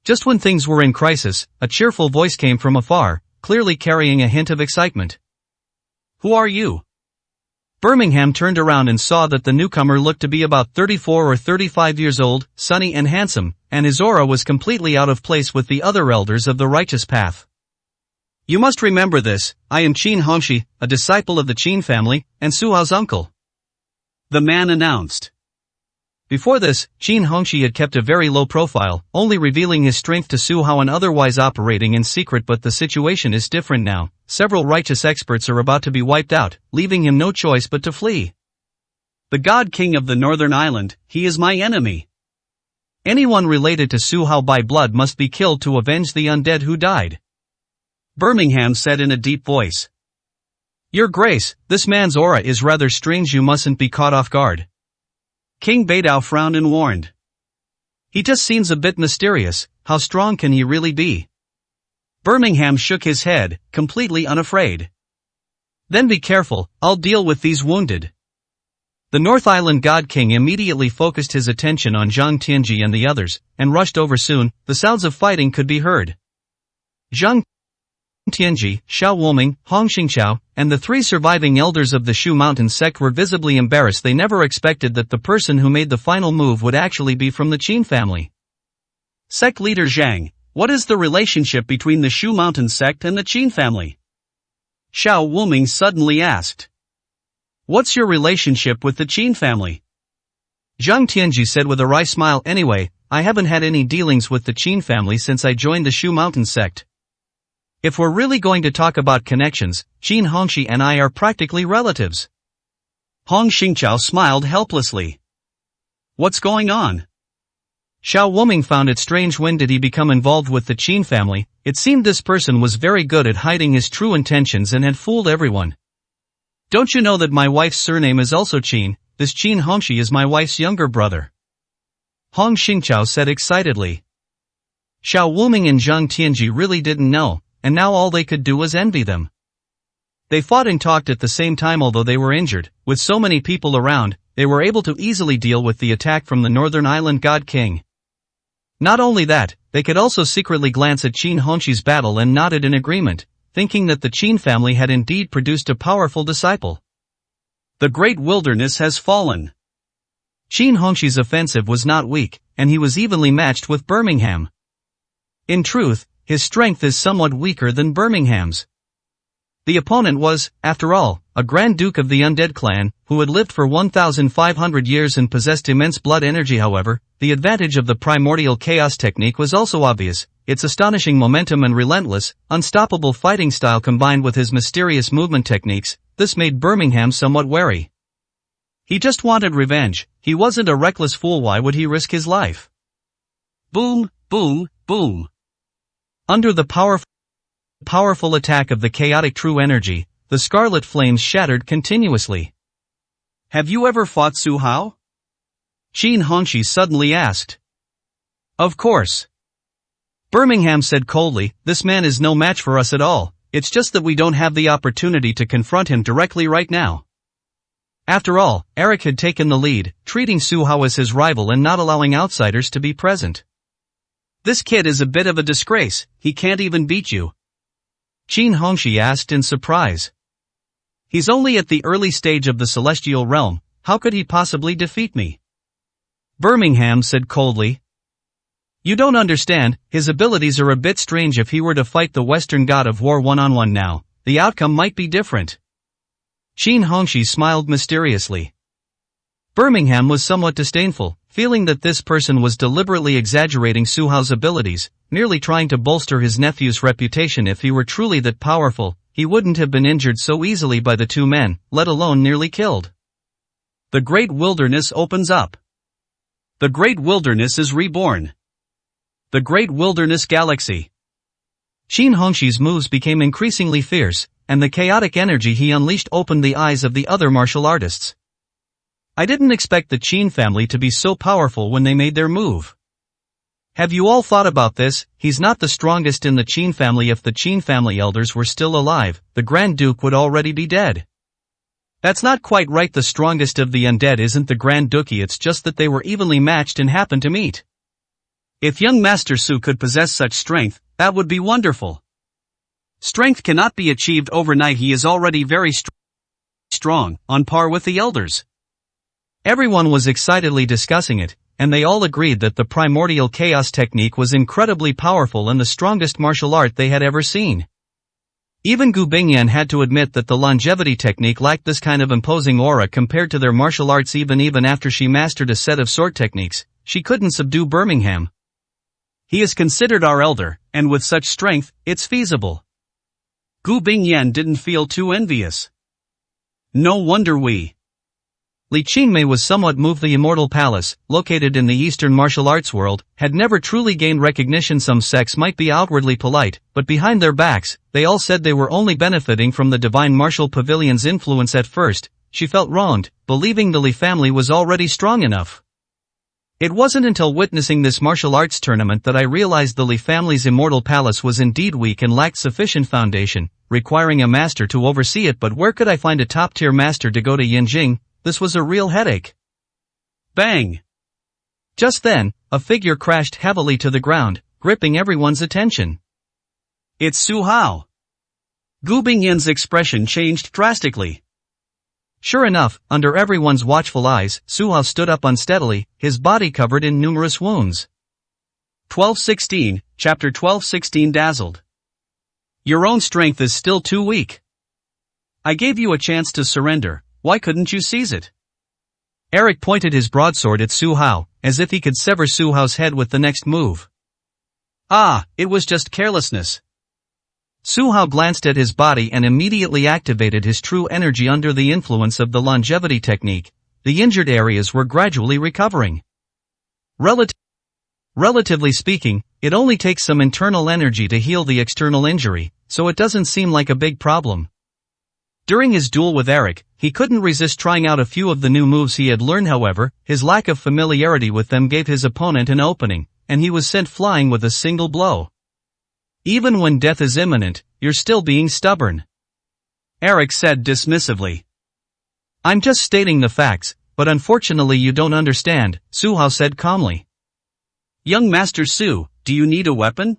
A: Just when things were in crisis, a cheerful voice came from afar, clearly carrying a hint of excitement.
B: Who are you?
A: Birmingham turned around and saw that the newcomer looked to be about 34 or 35 years old, sunny and handsome, and his aura was completely out of place with the other elders of the righteous path.
B: You must remember this, I am Qin Hongxi, a disciple of the Qin family, and Su Hao's uncle. The man announced.
A: Before this, Qin Hongxi had kept a very low profile, only revealing his strength to Su Hao and otherwise operating in secret, but the situation is different now. Several righteous experts are about to be wiped out, leaving him no choice but to flee.
B: The God King of the Northern Island, he is my enemy.
A: Anyone related to Su Hao by blood must be killed to avenge the undead who died.
B: Birmingham said in a deep voice.
A: Your Grace, this man's aura is rather strange. You mustn't be caught off guard.
B: King Beidao frowned and warned.
A: He just seems a bit mysterious. How strong can he really be?
B: Birmingham shook his head, completely unafraid.
A: Then be careful, I'll deal with these wounded. The North Island God King immediately focused his attention on Zhang Tianji and the others, and rushed over. Soon, the sounds of fighting could be heard. Zhang Tianji, Xiao Wuming, Huang Xingqiao, and the 3 surviving elders of the Shu Mountain sect were visibly embarrassed. They never expected that the person who made the final move would actually be from the Qin family.
B: Sect leader Zhang, what is the relationship between the Shu Mountain sect and the Qin family? Xiao Wuming suddenly asked. What's your relationship with the Qin family?
A: Zhang Tianji said with a wry smile. Anyway, I haven't had any dealings with the Qin family since I joined the Shu Mountain sect. If we're really going to talk about connections, Qin Hongxi and I are practically relatives.
B: Huang Xingqiao smiled helplessly. What's going on?
A: Xiao Wuming found it strange. When did he become involved with the Qin family? It seemed this person was very good at hiding his true intentions and had fooled everyone. Don't you know that my wife's surname is also Qin? This Qin Hongxi is my wife's younger brother. Huang Xingqiao said excitedly. Xiao Wuming and Zhang Tianji really didn't know, and now all they could do was envy them. They fought and talked at the same time. Although they were injured, with so many people around, they were able to easily deal with the attack from the Northern Island God King. Not only that, they could also secretly glance at Qin Hongxi's battle and nodded in agreement, thinking that the Qin family had indeed produced a powerful disciple.
B: The great wilderness has fallen.
A: Qin Hongxi's offensive was not weak, and he was evenly matched with Birmingham. In truth, his strength is somewhat weaker than Birmingham's. The opponent was, after all, a Grand Duke of the Undead clan, who had lived for 1,500 years and possessed immense blood energy. However, the advantage of the primordial chaos technique was also obvious. Its astonishing momentum and relentless, unstoppable fighting style combined with his mysterious movement techniques, this made Birmingham somewhat wary. He just wanted revenge. He wasn't a reckless fool. Why would he risk his life?
B: Boom, boom, boom.
A: Under the powerful powerful attack of the chaotic true energy, the scarlet flames shattered continuously.
B: Have you ever fought Su Hao?
A: Qin Hongxi suddenly asked. Of course. Birmingham said coldly, this man is no match for us at all, it's just that we don't have the opportunity to confront him directly right now. After all, Eric had taken the lead, treating Su Hao as his rival and not allowing outsiders to be present.
B: This kid is a bit of a disgrace, he can't even beat you.
A: Qin Hongxi asked in surprise. He's only at the early stage of the celestial realm, how could he possibly defeat me? Birmingham said coldly. You don't understand, his abilities are a bit strange. If he were to fight the Western God of War one-on-one now, the outcome might be different. Qin Hongxi smiled mysteriously. Birmingham was somewhat disdainful, feeling that this person was deliberately exaggerating Su Hao's abilities, merely trying to bolster his nephew's reputation. If he were truly that powerful, he wouldn't have been injured so easily by the two men, let alone nearly killed.
B: The Great Wilderness opens up. The Great Wilderness is reborn. The Great Wilderness Galaxy.
A: Qin Hongxi's moves became increasingly fierce, and the chaotic energy he unleashed opened the eyes of the other martial artists. I didn't expect the Qin family to be so powerful when they made their move. Have you all thought about this? He's not the strongest in the Qin family. If the Qin family elders were still alive, the Grand Duke would already be dead. That's not quite right. The strongest of the undead isn't the Grand Duke, it's just that they were evenly matched and happened to meet.
B: If young Master Su could possess such strength, that would be wonderful. Strength cannot be achieved overnight. He is already very strong, on par with the elders.
A: Everyone was excitedly discussing it, and they all agreed that the primordial chaos technique was incredibly powerful and the strongest martial art they had ever seen. Even Gu Bingyan had to admit that the longevity technique lacked this kind of imposing aura compared to their martial arts. Even after she mastered a set of sword techniques, she couldn't subdue Birmingham.
B: He is considered our elder, and with such strength, it's feasible. Gu Bingyan didn't feel too envious. No wonder we.
A: Li Qingmei was somewhat moved. The Immortal Palace, located in the Eastern martial arts world, had never truly gained recognition. Some sects might be outwardly polite, but behind their backs, they all said they were only benefiting from the Divine Martial Pavilion's influence. At first, she felt wronged, believing the Li family was already strong enough. It wasn't until witnessing this martial arts tournament that I realized the Li family's Immortal Palace was indeed weak and lacked sufficient foundation, requiring a master to oversee it. But where could I find a top-tier master to go to? Yinjing? This was a real headache.
B: Bang!
A: Just then, a figure crashed heavily to the ground, gripping everyone's attention.
B: It's Su Hao. Gu Bingyan's expression changed drastically.
A: Sure enough, under everyone's watchful eyes, Su Hao stood up unsteadily, his body covered in numerous wounds.
B: 1216, Chapter 1216. Dazzled. Your own strength is still too weak. I gave you a chance to surrender, why couldn't you seize it?
A: Eric pointed his broadsword at Su Hao, as if he could sever Su Hao's head with the next move.
B: Ah, it was just carelessness.
A: Su Hao glanced at his body and immediately activated his true energy. Under the influence of the longevity technique, the injured areas were gradually recovering. Relatively speaking, it only takes some internal energy to heal the external injury, so it doesn't seem like a big problem. During his duel with Eric, he couldn't resist trying out a few of the new moves he had learned. However, his lack of familiarity with them gave his opponent an opening, and he was sent flying with a single blow. Even when death is imminent, you're still being stubborn,
B: Eric said dismissively.
A: I'm just stating the facts, but unfortunately you don't understand, Su Hao said calmly.
B: Young Master Su, do you need a weapon?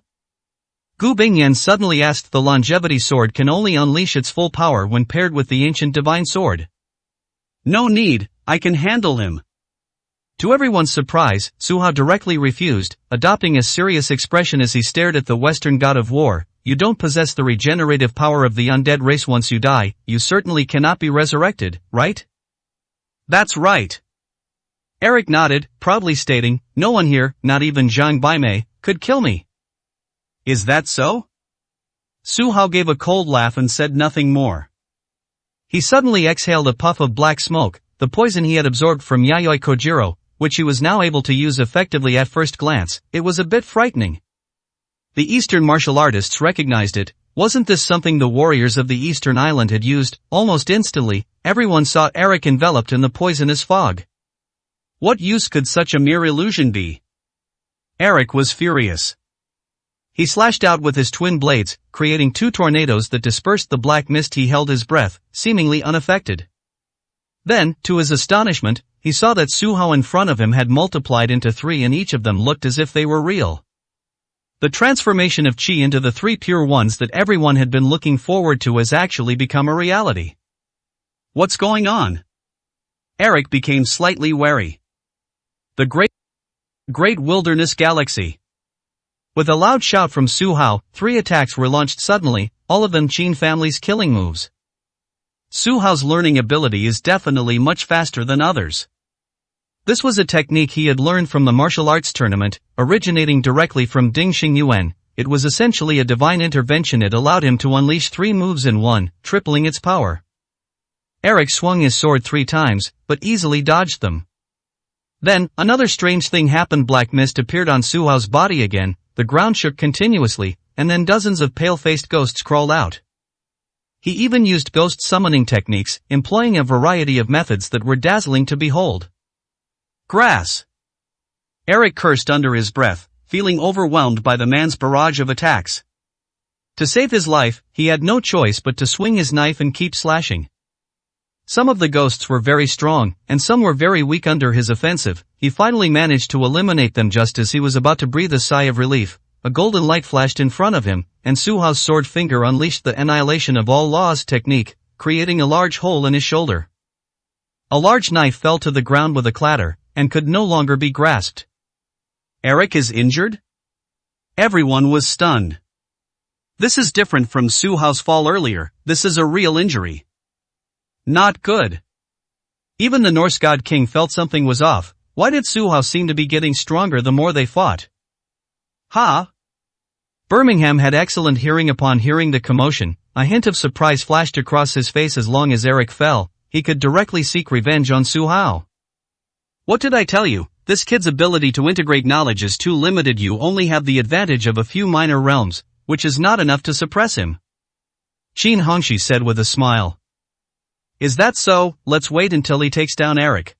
A: Gu Bingyan suddenly asked. The longevity sword can only unleash its full power when paired with the ancient divine sword.
B: No need, I can handle him.
A: To everyone's surprise, Su Hao directly refused, adopting a serious expression as he stared at the Western God of War. You don't possess the regenerative power of the undead race. Once you die, you certainly cannot be resurrected, right?
B: That's right.
A: Eric nodded, proudly stating, no one here, not even Zhang Baimei, could kill me.
B: Is that so?
A: Su Hao gave a cold laugh and said nothing more. He suddenly exhaled a puff of black smoke, the poison he had absorbed from Yayoi Kojiro, which he was now able to use effectively. At first glance, it was a bit frightening. The Eastern martial artists recognized it, Wasn't this something the warriors of the eastern island had used? Almost instantly, everyone saw Eric enveloped in the poisonous fog.
B: What use could such a mere illusion be?
A: Eric was furious. He slashed out with his twin blades, creating 2 tornadoes that dispersed the black mist. He held his breath, seemingly unaffected. Then, to his astonishment, he saw that Su Hao in front of him had multiplied into 3 and each of them looked as if they were real. The transformation of Qi into the 3 pure ones that everyone had been looking forward to has actually become a reality.
B: What's going on? Eric became slightly wary.
A: The great wilderness galaxy. With a loud shout from Su Hao, 3 attacks were launched suddenly, all of them Qin family's killing moves. Su Hao's learning ability is definitely much faster than others. This was a technique he had learned from the martial arts tournament, originating directly from Ding Xingyuan. It was essentially a divine intervention. It allowed him to unleash 3 moves in one, tripling its power. Eric swung his sword 3 times, but easily dodged them. Then, another strange thing happened. Black mist appeared on Su Hao's body again, the ground shook continuously, and then dozens of pale-faced ghosts crawled out. He even used ghost summoning techniques, employing a variety of methods that were dazzling to behold.
B: Grass! Eric cursed under his breath, feeling overwhelmed by the man's barrage of attacks. To save his life, he had no choice but to swing his knife and keep slashing. Some of the ghosts were very strong, and some were very weak under his offensive. He finally managed to eliminate them. Just as he was about to breathe a sigh of relief, a golden light flashed in front of him, and Su Hao's sword finger unleashed the annihilation of all laws technique, creating a large hole in his shoulder. A large knife fell to the ground with a clatter, and could no longer be grasped. Eric is injured? Everyone was stunned. This is different from Su Hao's fall earlier. This is a real injury. Not good. Even the Norse god king felt something was off. Why did Su Hao seem to be getting stronger the more they fought?
A: Ha! Birmingham had excellent hearing. Upon hearing the commotion, a hint of surprise flashed across his face. As long as Eric fell, he could directly seek revenge on Su Hao.
B: What did I tell you? This kid's ability to integrate knowledge is too limited. You only have the advantage of a few minor realms, which is not enough to suppress him.
A: Qin Hongxi said with a smile.
B: Is that so? Let's wait until he takes down Eric.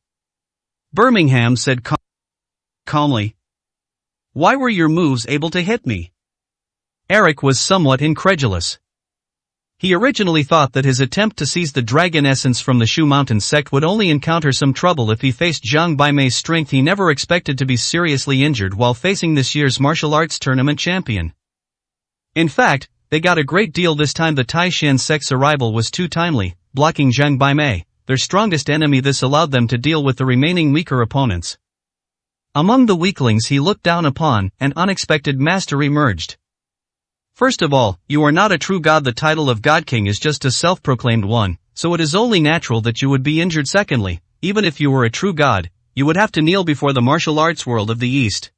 A: Birmingham said
B: calmly. Why were your moves able to hit me?
A: Eric was somewhat incredulous. He originally thought that his attempt to seize the dragon essence from the Shu Mountain sect would only encounter some trouble if he faced Zhang Baimei's strength. He never expected to be seriously injured while facing this year's martial arts tournament champion. In fact, they got a great deal this time. The Taishan sect's arrival was too timely, blocking Zhang Baimei, their strongest enemy. This allowed them to deal with the remaining weaker opponents. Among the weaklings he looked down upon, an unexpected master emerged. First of all, you are not a true god. The title of God King is just a self-proclaimed one, so it is only natural that you would be injured. Secondly, even if you were a true god, you would have to kneel before the martial arts world of the East.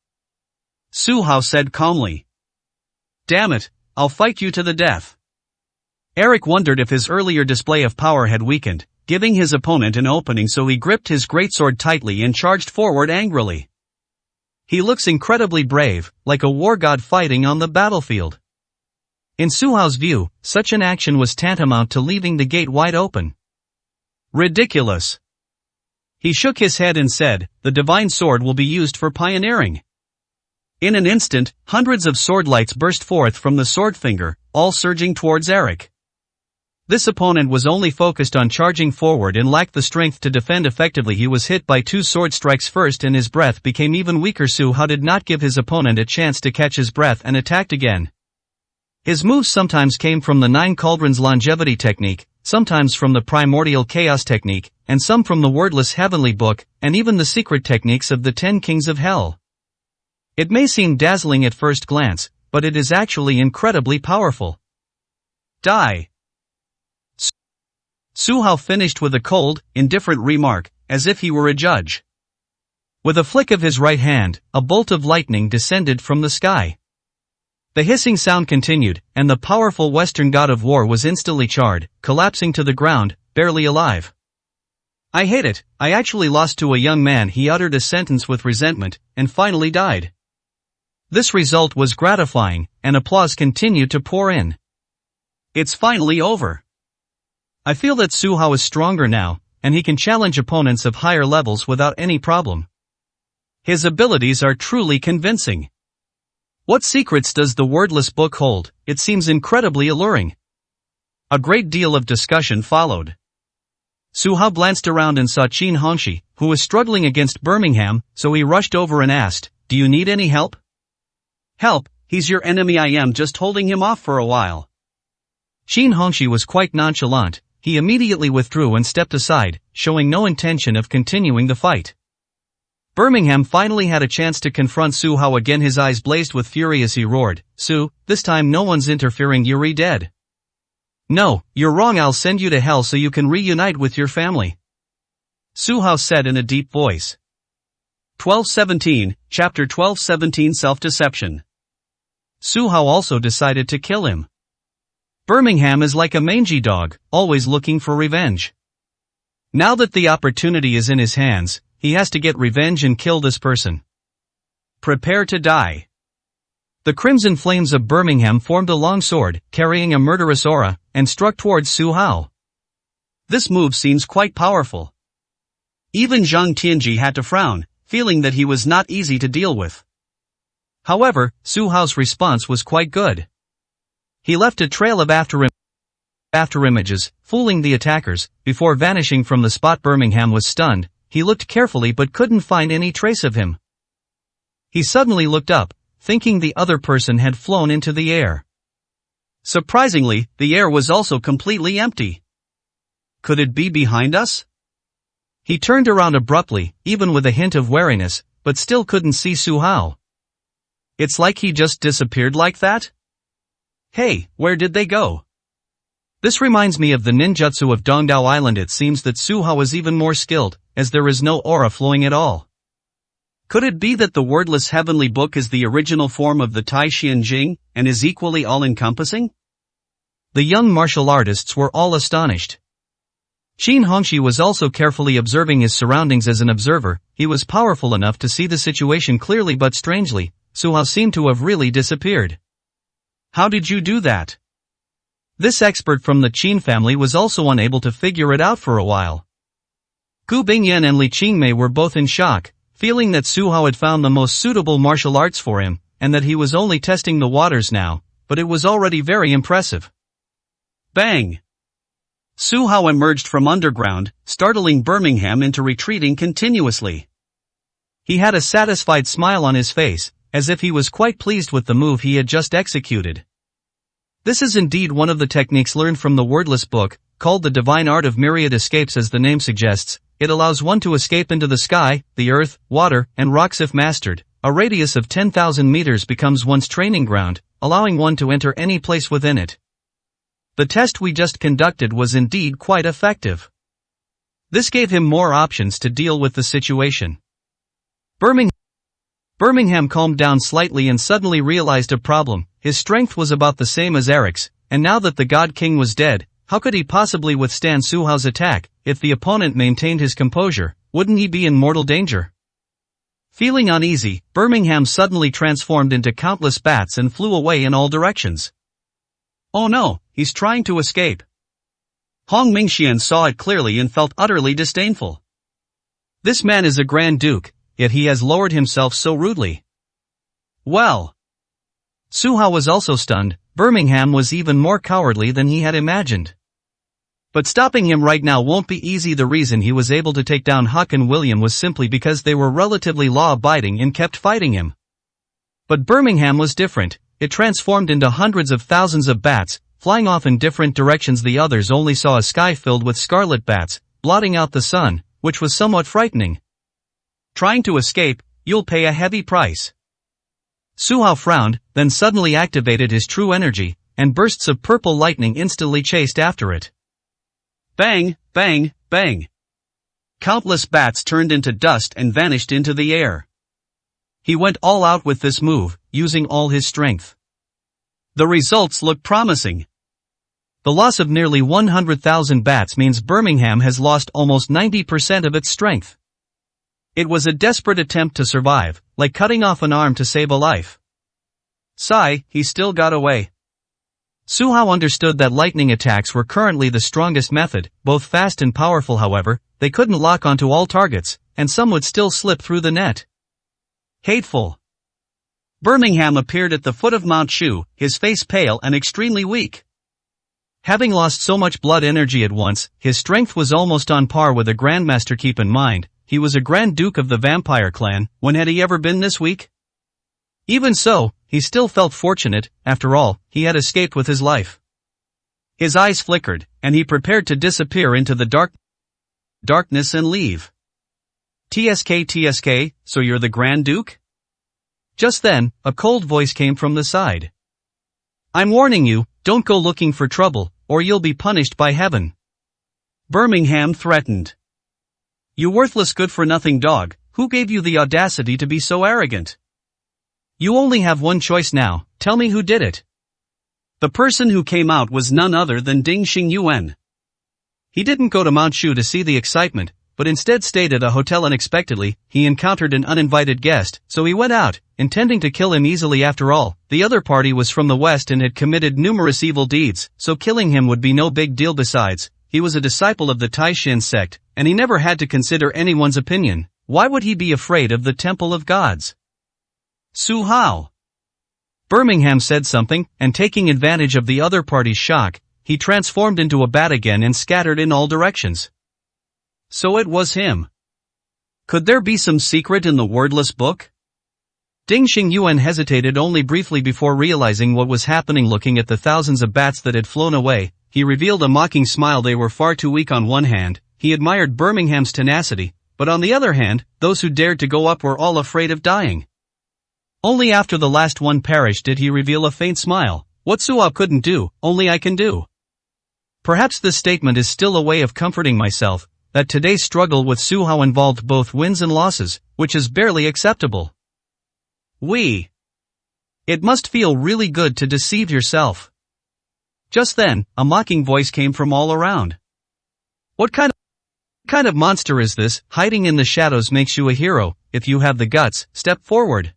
B: Su Hao said calmly. Damn it, I'll fight you to the death.
A: Eric wondered if his earlier display of power had weakened, giving his opponent an opening, so he gripped his greatsword tightly and charged forward angrily. He looks incredibly brave, like a war god fighting on the battlefield. In Su Hao's view, such an action was tantamount to leaving the gate wide open. Ridiculous. He shook his head and said, the divine sword will be used for pioneering. In an instant, hundreds of sword lights burst forth from the sword finger, all surging towards Eric. This opponent was only focused on charging forward and lacked the strength to defend effectively. He was hit by 2 sword strikes first and his breath became even weaker. Su Hao did not give his opponent a chance to catch his breath and attacked again. His moves sometimes came from the 9 Cauldrons longevity technique, sometimes from the primordial chaos technique, and some from the wordless heavenly book, and even the secret techniques of the 10 kings of hell. It may seem dazzling at first glance, but it is actually incredibly powerful. Die. Su Hao finished with a cold, indifferent remark, as if he were a judge. With a flick of his right hand, a bolt of lightning descended from the sky. The hissing sound continued, and the powerful Western god of war was instantly charred, collapsing to the ground, barely alive. I hate it, I actually lost to a young man. He uttered a sentence with resentment, and finally died. This result was gratifying, and applause continued to pour in. It's finally over. I feel that Su Hao is stronger now, and he can challenge opponents of higher levels without any problem. His abilities are truly convincing. What secrets does the wordless book hold? It seems incredibly alluring. A great deal of discussion followed. Su Hao glanced around and saw Qin Hongxi, who was struggling against Birmingham, so he rushed over and asked, "Do you need any help?"
B: "Help? He's your enemy. I am just holding him off for a while."
A: Qin Hongxi was quite nonchalant. He immediately withdrew and stepped aside, showing no intention of continuing the fight. Birmingham finally had a chance to confront Su Hao again. His eyes blazed with fury as he roared, "Su, this time no one's interfering. You're dead." "No, you're wrong. I'll send you to hell so you can reunite with your family," Su Hao said in a deep voice.
B: 1217, Chapter 1217 Self-Deception.
A: Su Hao also decided to kill him. Birmingham is like a mangy dog, always looking for revenge. Now that the opportunity is in his hands, he has to get revenge and kill this person. Prepare to die. The crimson flames of Birmingham formed a long sword, carrying a murderous aura, and struck towards Su Hao.
B: This move seems quite powerful. Even Zhang Tianji had to frown, feeling that he was not easy to deal with.
A: However, Su Hao's response was quite good. He left a trail of after images, fooling the attackers. Before vanishing from the spot, Birmingham was stunned. He looked carefully but couldn't find any trace of him. He suddenly looked up, thinking the other person had flown into the air.
B: Surprisingly, the air was also completely empty. Could it be behind us?
A: He turned around abruptly, even with a hint of wariness, but still couldn't see Su Hao. It's like he just disappeared like that? Hey, where did they go? This reminds me of the ninjutsu of Dongdao Island. It seems that Su Hao is even more skilled, as there is no aura flowing at all.
B: Could it be that the wordless heavenly book is the original form of the Tai Xian Jing, and is equally all-encompassing?
A: The young martial artists were all astonished. Qin Hongxi was also carefully observing his surroundings. As an observer, he was powerful enough to see the situation clearly, but strangely, Su Hao seemed to have really disappeared. How did you do that? This expert from the Qin family was also unable to figure it out for a while. Gu Bingyan and Li Qingmei were both in shock, feeling that Su Hao had found the most suitable martial arts for him, and that he was only testing the waters now, but it was already very impressive.
B: Bang! Su Hao emerged from underground, startling Birmingham into retreating continuously.
A: He had a satisfied smile on his face, as if he was quite pleased with the move he had just executed. This is indeed one of the techniques learned from the wordless book, called the divine art of myriad escapes. As the name suggests, it allows one to escape into the sky, the earth, water, and rocks if mastered. A radius of 10,000 meters becomes one's training ground, allowing one to enter any place within it. The test we just conducted was indeed quite effective. This gave him more options to deal with the situation. Birmingham calmed down slightly and suddenly realized a problem. His strength was about the same as Eric's, and now that the God King was dead, how could he possibly withstand Su Hao's attack? If the opponent maintained his composure, wouldn't he be in mortal danger? Feeling uneasy, Birmingham suddenly transformed into countless bats and flew away in all directions.
B: Oh no, he's trying to escape. Hong Mingxian saw it clearly and felt utterly disdainful.
A: This man is a Grand Duke, yet he has lowered himself so rudely. Well, Su Hao was also stunned. Birmingham was even more cowardly than he had imagined. But stopping him right now won't be easy. The reason he was able to take down Huck and William was simply because they were relatively law-abiding and kept fighting him. But Birmingham was different. It transformed into hundreds of thousands of bats, flying off in different directions. The others only saw a sky filled with scarlet bats, blotting out the sun, which was somewhat frightening. Trying to escape, you'll pay a heavy price. Su Hao frowned, then suddenly activated his true energy, and bursts of purple lightning instantly chased after it.
B: Bang, bang, bang. Countless bats turned into dust and vanished into the air.
A: He went all out with this move, using all his strength.
B: The results look promising.
A: The loss of nearly 100,000 bats means Birmingham has lost almost 90% of its strength. It was a desperate attempt to survive, like cutting off an arm to save a life. Sigh, he still got away. Su Hao understood that lightning attacks were currently the strongest method, both fast and powerful. However, they couldn't lock onto all targets, and some would still slip through the net.
B: Hateful. Birmingham appeared at the foot of Mount Shu, his face pale and extremely weak.
A: Having lost so much blood energy at once, his strength was almost on par with a Grandmaster. Keep in mind, he was a Grand Duke of the Vampire Clan. When had he ever been this weak? Even so, he still felt fortunate. After all, he had escaped with his life. His eyes flickered, and he prepared to disappear into the darkness and leave.
B: TSK, so you're the Grand Duke?
A: Just then, a cold voice came from the side.
B: I'm warning you, don't go looking for trouble, or you'll be punished by heaven. Birmingham threatened. You worthless good-for-nothing dog, who gave you the audacity to be so arrogant?
A: You only have one choice now, tell me who did it.
B: The person who came out was none other than Ding Xingyuan.
A: He didn't go to Mount Shu to see the excitement, but instead stayed at a hotel. Unexpectedly, he encountered an uninvited guest, so he went out, intending to kill him easily. After all, the other party was from the West and had committed numerous evil deeds, so killing him would be no big deal. Besides, he was a disciple of the Taishan sect, and he never had to consider anyone's opinion. Why would he be afraid of the Temple of Gods?
B: Su Hao.
A: Birmingham said something, and taking advantage of the other party's shock, he transformed into a bat again and scattered in all directions.
B: So it was him. Could there be some secret in the wordless book?
A: Ding Xingyuan hesitated only briefly before realizing what was happening. Looking at the thousands of bats that had flown away, he revealed a mocking smile. They were far too weak. On one hand, he admired Birmingham's tenacity, but on the other hand, those who dared to go up were all afraid of dying. Only after the last one perished did he reveal a faint smile. What Su Hao couldn't do, only I can do. Perhaps this statement is still a way of comforting myself, that today's struggle with Su Hao involved both wins and losses, which is barely acceptable. It must feel really good to deceive yourself. Just then, a mocking voice came from all around. What kind of monster is this? Hiding in the shadows makes you a hero. If you have the guts, step forward.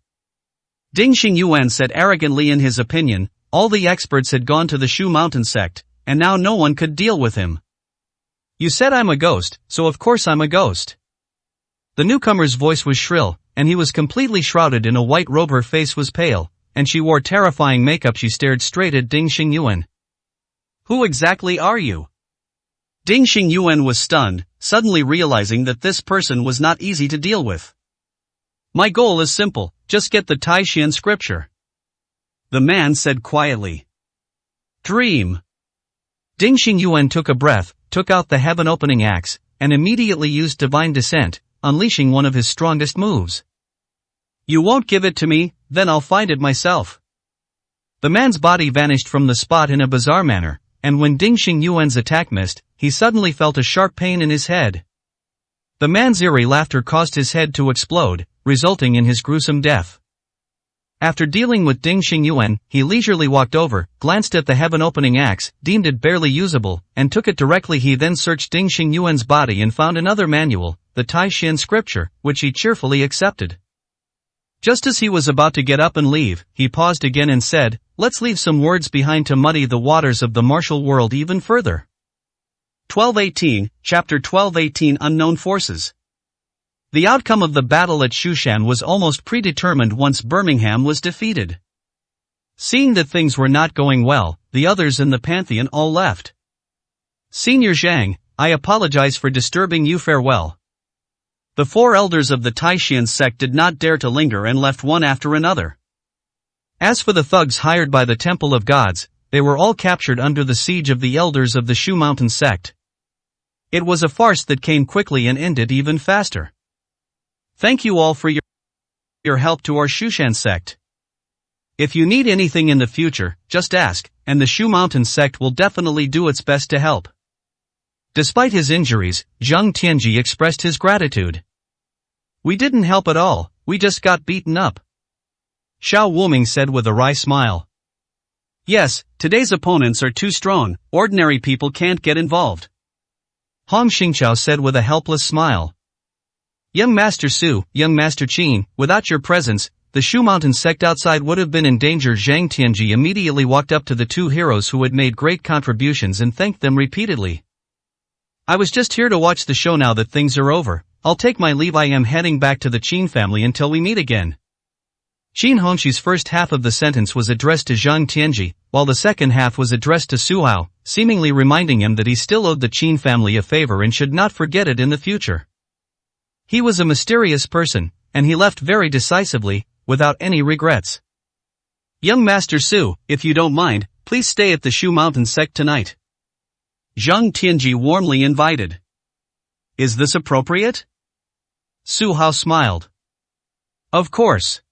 B: Ding Xingyuan said arrogantly. In his opinion, all the experts had gone to the Shu Mountain sect, and now no one could deal with him.
A: You said I'm a ghost, so of course I'm a ghost. The newcomer's voice was shrill, and he was completely shrouded in a white robe. Her face was pale, and she wore terrifying makeup. She stared straight at Ding Xingyuan.
B: Who exactly are you? Ding Xingyuan was stunned, suddenly realizing that this person was not easy to deal with. My goal is simple, just get the Taishan scripture. The man said quietly.
A: Dream. Ding Xingyuan took a breath, took out the heaven-opening axe, and immediately used divine descent, unleashing one of his strongest moves.
B: You won't give it to me, then I'll find it myself.
A: The man's body vanished from the spot in a bizarre manner, and when Ding Xingyuan's attack missed, he suddenly felt a sharp pain in his head. The man's eerie laughter caused his head to explode, resulting in his gruesome death. After dealing with Ding Xingyuan, he leisurely walked over, glanced at the heaven-opening axe, deemed it barely usable, and took it directly. He then searched Ding Xingyuan's body and found another manual, the Taishan scripture, which he cheerfully accepted. Just as he was about to get up and leave, he paused again and said, let's leave some words behind to muddy the waters of the martial world even further.
B: 1218, Chapter 1218 Unknown Forces. The outcome of the battle at Shushan was almost predetermined once Birmingham was defeated.
A: Seeing that things were not going well, the others in the Pantheon all left. Senior Zhang, I apologize for disturbing you. Farewell.
B: The four elders of the Taishan sect did not dare to linger and left one after another.
A: As for the thugs hired by the Temple of Gods, they were all captured under the siege of the elders of the Shu Mountain sect. It was a farce that came quickly and ended even faster. Thank you all for your help to our Shushan sect. If you need anything in the future, just ask, and the Shu Mountain sect will definitely do its best to help. Despite his injuries, Zhang Tianji expressed his gratitude. We didn't help at all, we just got beaten up. Xiao Wuming said with a wry smile.
B: Yes, today's opponents are too strong, ordinary people can't get involved.
A: Hong Xingqiao said with a helpless smile. Young Master Su, young Master Qin, without your presence, the Shu Mountain sect outside would have been in danger. Zhang Tianji immediately walked up to the two heroes who had made great contributions and thanked them repeatedly. I was just here to watch the show. Now that things are over, I'll take my leave. I am heading back to the Qin family until we meet again. Qin Hongxi's first half of the sentence was addressed to Zhang Tianji, while the second half was addressed to Su Hao, seemingly reminding him that he still owed the Qin family a favor and should not forget it in the future. He was a mysterious person, and he left very decisively, without any regrets. Young Master Su, if you don't mind, please stay at the Shu Mountain sect tonight. Zhang Tianji warmly invited. Is this appropriate? Su Hao smiled. Of course.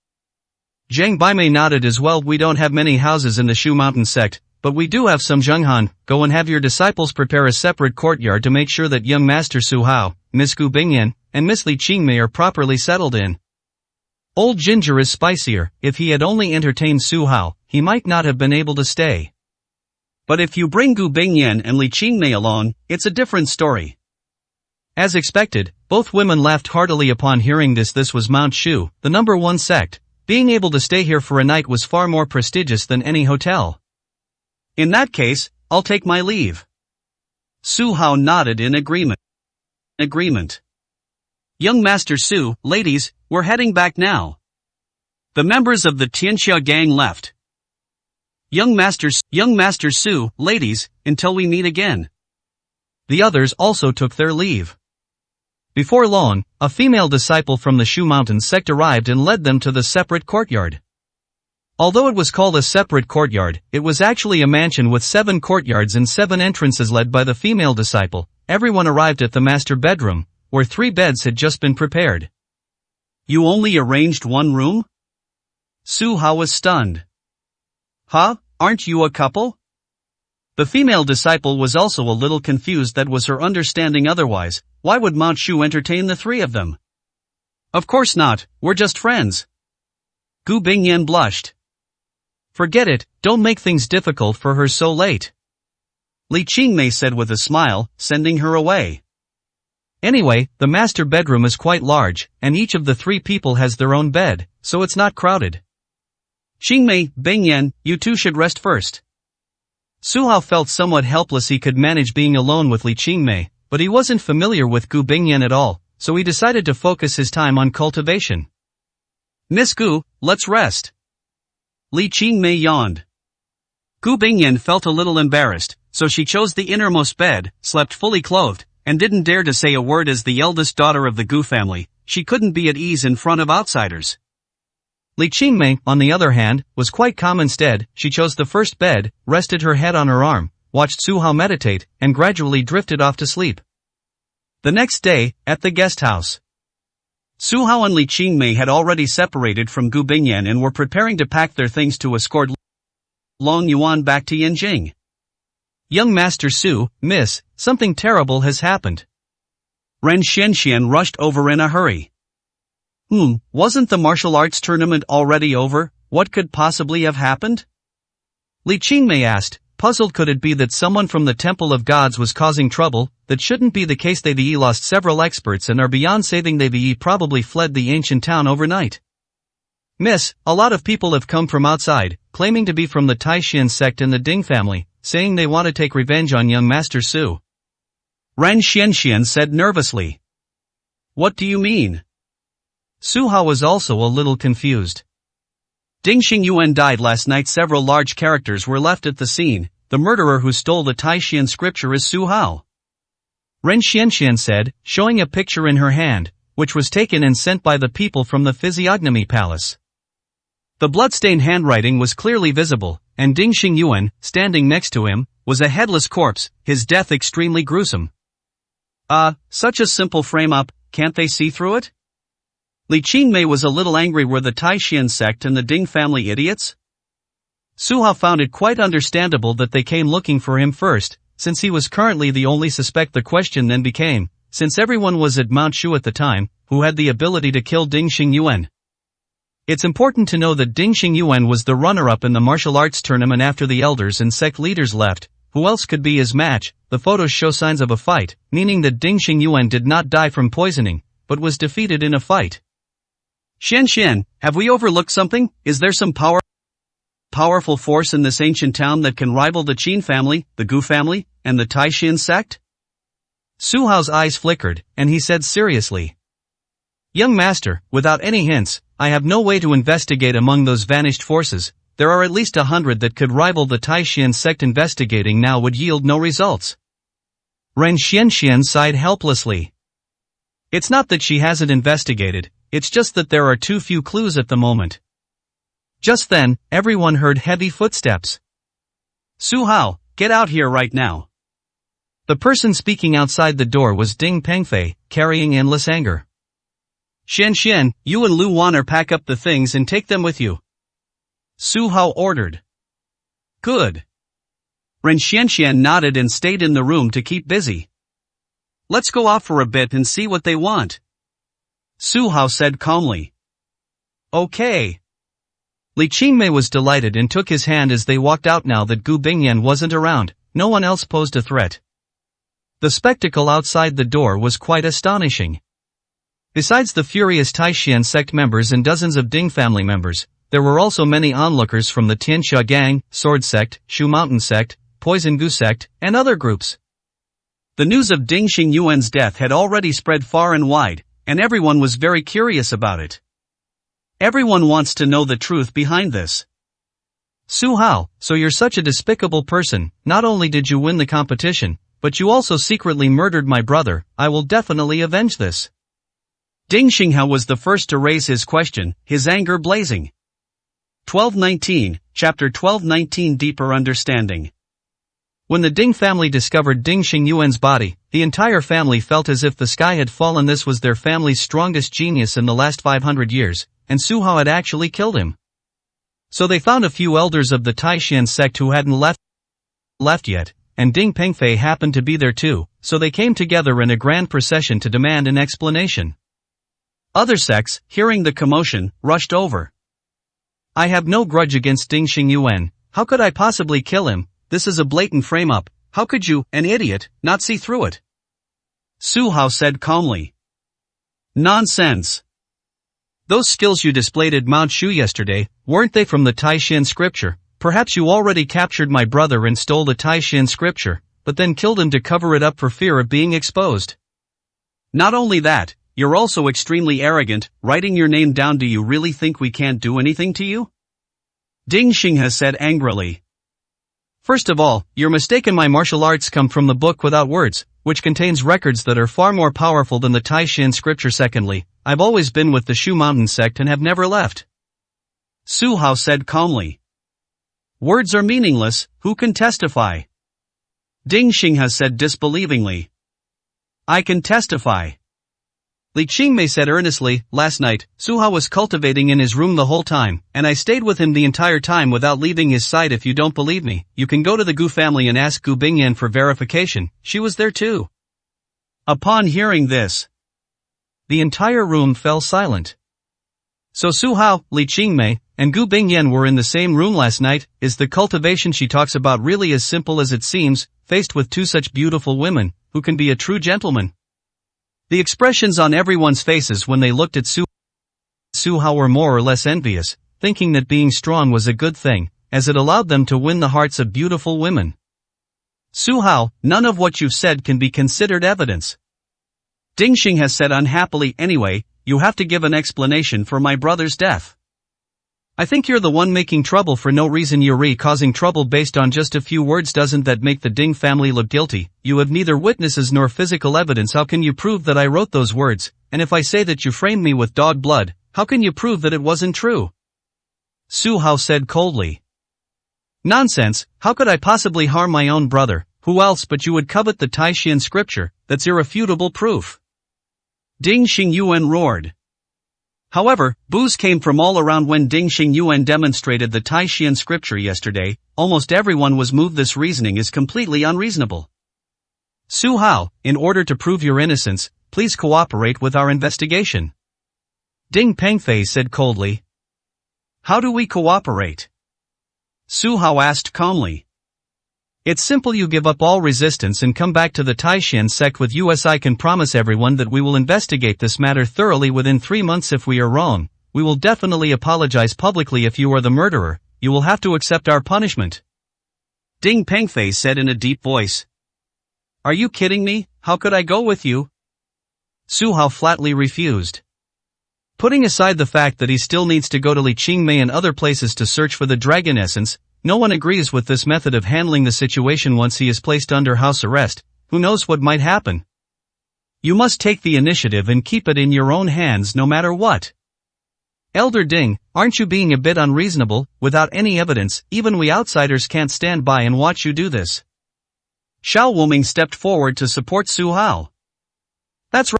A: Zhang Baimei nodded as well. We don't have many houses in the Shu Mountain sect, but we do have some. Zhenghan, go and have your disciples prepare a separate courtyard to make sure that young Master Su Hao, Miss Gu Bingyan, and Miss Li Qingmei are properly settled in. Old Ginger is spicier. If he had only entertained Su Hao, he might not have been able to stay. But if you bring Gu Bingyan and Li Qingmei along, it's a different story. As expected, both women laughed heartily upon hearing this. This was Mount Shu, the number one sect. Being able to stay here for a night was far more prestigious than any hotel. In that case, I'll take my leave. Su Hao nodded in agreement. Young Master Su, ladies, we're heading back now. The members of the Tianxia gang left. Young Master Su, ladies, until we meet again. The others also took their leave. Before long, a female disciple from the Shu Mountain sect arrived and led them to the separate courtyard. Although it was called a separate courtyard, it was actually a mansion with 7 courtyards and 7 entrances led by the female disciple. Everyone arrived at the master bedroom, where 3 beds had just been prepared. You only arranged one room? Su Hao was stunned. Huh? Aren't you a couple? The female disciple was also a little confused. That was her understanding. Otherwise, why would Mount Shu entertain the 3 of them? Of course not, we're just friends. Gu Bingyan blushed. Forget it, don't make things difficult for her so late. Li Qingmei said with a smile, sending her away. Anyway, the master bedroom is quite large, and each of the 3 people has their own bed, so it's not crowded. Qingmei, Bingyan, you two should rest first. Su Hao felt somewhat helpless. He could manage being alone with Li Qingmei, but he wasn't familiar with Gu Bingyan at all, so he decided to focus his time on cultivation. Miss Gu, let's rest. Li Qingmei yawned. Gu Bingyan felt a little embarrassed, so she chose the innermost bed, slept fully clothed, and didn't dare to say a word. As the eldest daughter of the Gu family, she couldn't be at ease in front of outsiders. Li Qingmei, on the other hand, was quite calm. Instead, she chose the first bed, rested her head on her arm, watched Su Hao meditate, and gradually drifted off to sleep. The next day, at the guest house, Su Hao and Li Qingmei had already separated from Gu Bingyan and were preparing to pack their things to escort Long Yuan back to Yanjing. Young Master Su, miss, something terrible has happened. Ren Xianxian rushed over in a hurry. Wasn't the martial arts tournament already over? What could possibly have happened? Li Qingmei asked, puzzled. Could it be that someone from the Temple of Gods was causing trouble? That shouldn't be the case. They lost several experts and are beyond saving. They probably fled the ancient town overnight. Miss, a lot of people have come from outside, claiming to be from the Taishan sect and the Ding family, saying they want to take revenge on young Master Su. Ren Xianxian said nervously. What do you mean? Su Hao was also a little confused. Ding Xingyuan died last night. Several large characters were left at the scene. The murderer who stole the Taishan scripture is Su Hao. Ren Xianxian said, showing a picture in her hand, which was taken and sent by the people from the Physiognomy Palace. The bloodstained handwriting was clearly visible, and Ding Xingyuan, standing next to him, was a headless corpse, his death extremely gruesome. Such a simple frame-up, can't they see through it? Li Qingmei was a little angry. Were the Taishan sect and the Ding family idiots? Su Hao found it quite understandable that they came looking for him first, since he was currently the only suspect. The question then became, since everyone was at Mount Shu at the time, who had the ability to kill Ding Xingyuan? It's important to know that Ding Xingyuan was the runner-up in the martial arts tournament after the elders and sect leaders left. Who else could be his match? The photos show signs of a fight, meaning that Ding Xingyuan did not die from poisoning, but was defeated in a fight.
B: Xian, have we overlooked something? Is there some powerful force in this ancient town that can rival the Qin family, the Gu family, and the Taishan sect?
A: Su Hao's eyes flickered, and he said seriously. Young master, without any hints, I have no way to investigate among those vanished forces. There are at least 100 that could rival the Taishan sect. Investigating now would yield no results. Ren Xianxian sighed helplessly. It's not that she hasn't investigated, it's just that there are too few clues at the moment. Just then, everyone heard heavy footsteps.
B: Su Hao, get out here right now.
A: The person speaking outside the door was Ding Pengfei, carrying endless anger.
B: Xian, you and Lu Wan pack up the things and take them with you. Su Hao ordered.
A: Good.
B: Ren Xianxian nodded and stayed in the room to keep busy. Let's go off for a bit and see what they want. Su Hao said calmly.
A: Okay. Li Qingmei was delighted and took his hand as they walked out. Now that Gu Bingyan wasn't around, no one else posed a threat. The spectacle outside the door was quite astonishing. Besides the furious Taishan sect members and dozens of Ding family members, there were also many onlookers from the Tianxia Gang, Sword Sect, Shu Mountain Sect, Poison Gu Sect, and other groups.
B: The news of Ding Xingyuan's death had already spread far and wide, and everyone was very curious about it. Everyone wants to know the truth behind this.
A: Su Hao, so you're such a despicable person. Not only did you win the competition, but you also secretly murdered my brother. I will definitely avenge this.
B: Ding Xinghao was the first to raise his question, his anger blazing. 1219, Chapter 1219 Deeper Understanding.
A: When the Ding family discovered Ding Xingyuan's body, the entire family felt as if the sky had fallen. This was their family's strongest genius in the last 500 years, and Su Hao had actually killed him. So they found a few elders of the Taishan sect who hadn't left yet, and Ding Pengfei happened to be there too, so they came together in a grand procession to demand an explanation.
B: Other sects, hearing the commotion, rushed over.
A: I have no grudge against Ding Xingyuan. How could I possibly kill him? This is a blatant frame-up. How could you, an idiot, not see through it?
B: Su Hao said calmly. Nonsense.
A: Those skills you displayed at Mount Shu yesterday, weren't they from the Taishan scripture? Perhaps you already captured my brother and stole the Taishan scripture, but then killed him to cover it up for fear of being exposed.
B: Not only that, you're also extremely arrogant, writing your name down. Do you really think we can't do anything to you? Ding Xinghao said angrily.
A: First of all, you're mistaken. My martial arts come from the Book Without Words, which contains records that are far more powerful than the Taishan scripture. Secondly, I've always been with the Shu Mountain sect and have never left.
B: Su Hao said calmly. Words are meaningless, who can testify? Ding Xinghao said disbelievingly. I can testify.
A: Li Qingmei said earnestly, last night, Su Hao was cultivating in his room the whole time, and I stayed with him the entire time without leaving his side. If you don't believe me, you can go to the Gu family and ask Gu Bingyan for verification. She was there too.
B: Upon hearing this,
A: the entire room fell silent. So Su Hao, Li Qingmei, and Gu Bingyan were in the same room last night. Is the cultivation she talks about really as simple as it seems, faced with two such beautiful women, who can be a true gentleman? The expressions on everyone's faces when they looked at Su Hao were more or less envious, thinking that being strong was a good thing, as it allowed them to win the hearts of beautiful women.
B: Su Hao, none of what you've said can be considered evidence. Ding Xinghao said unhappily. Anyway, you have to give an explanation for my brother's death.
A: I think you're the one making trouble for no reason. Yuri, causing trouble based on just a few words. Doesn't that make the Ding family look guilty? You have neither witnesses nor physical evidence. How can you prove that I wrote those words? And if I say that you framed me with dog blood, how can you prove that it wasn't true?
B: Su Hao said coldly.
A: Nonsense, how could I possibly harm my own brother? Who else but you would covet the Taishan scripture? That's irrefutable proof.
B: Ding Xingyuan roared. However, boos came from all around when Ding Xingyuan demonstrated the Taishan scripture yesterday. Almost everyone was moved. This reasoning is completely unreasonable. Su Hao, in order to prove your innocence, please cooperate with our investigation.
A: Ding Pengfei said coldly.
B: How do we cooperate? Su Hao asked calmly.
A: It's simple. You give up all resistance and come back to the Taishan sect with us. I can promise everyone that we will investigate this matter thoroughly within 3 months. If we are wrong, we will definitely apologize publicly if you are the murderer, you will have to accept our punishment.
B: Ding Pengfei said in a deep voice.
A: Are you kidding me? How could I go with you? Su Hao flatly refused. Putting aside the fact that he still needs to go to Li Qingmei and other places to search for the dragon essence, no one agrees with this method of handling the situation once he is placed under house arrest. Who knows what might happen? You must take the initiative and keep it in your own hands no matter what. Elder Ding, aren't you being a bit unreasonable? Without any evidence, even we outsiders can't stand by and watch you do this. Xiao Wuming stepped forward to support Su Hao. That's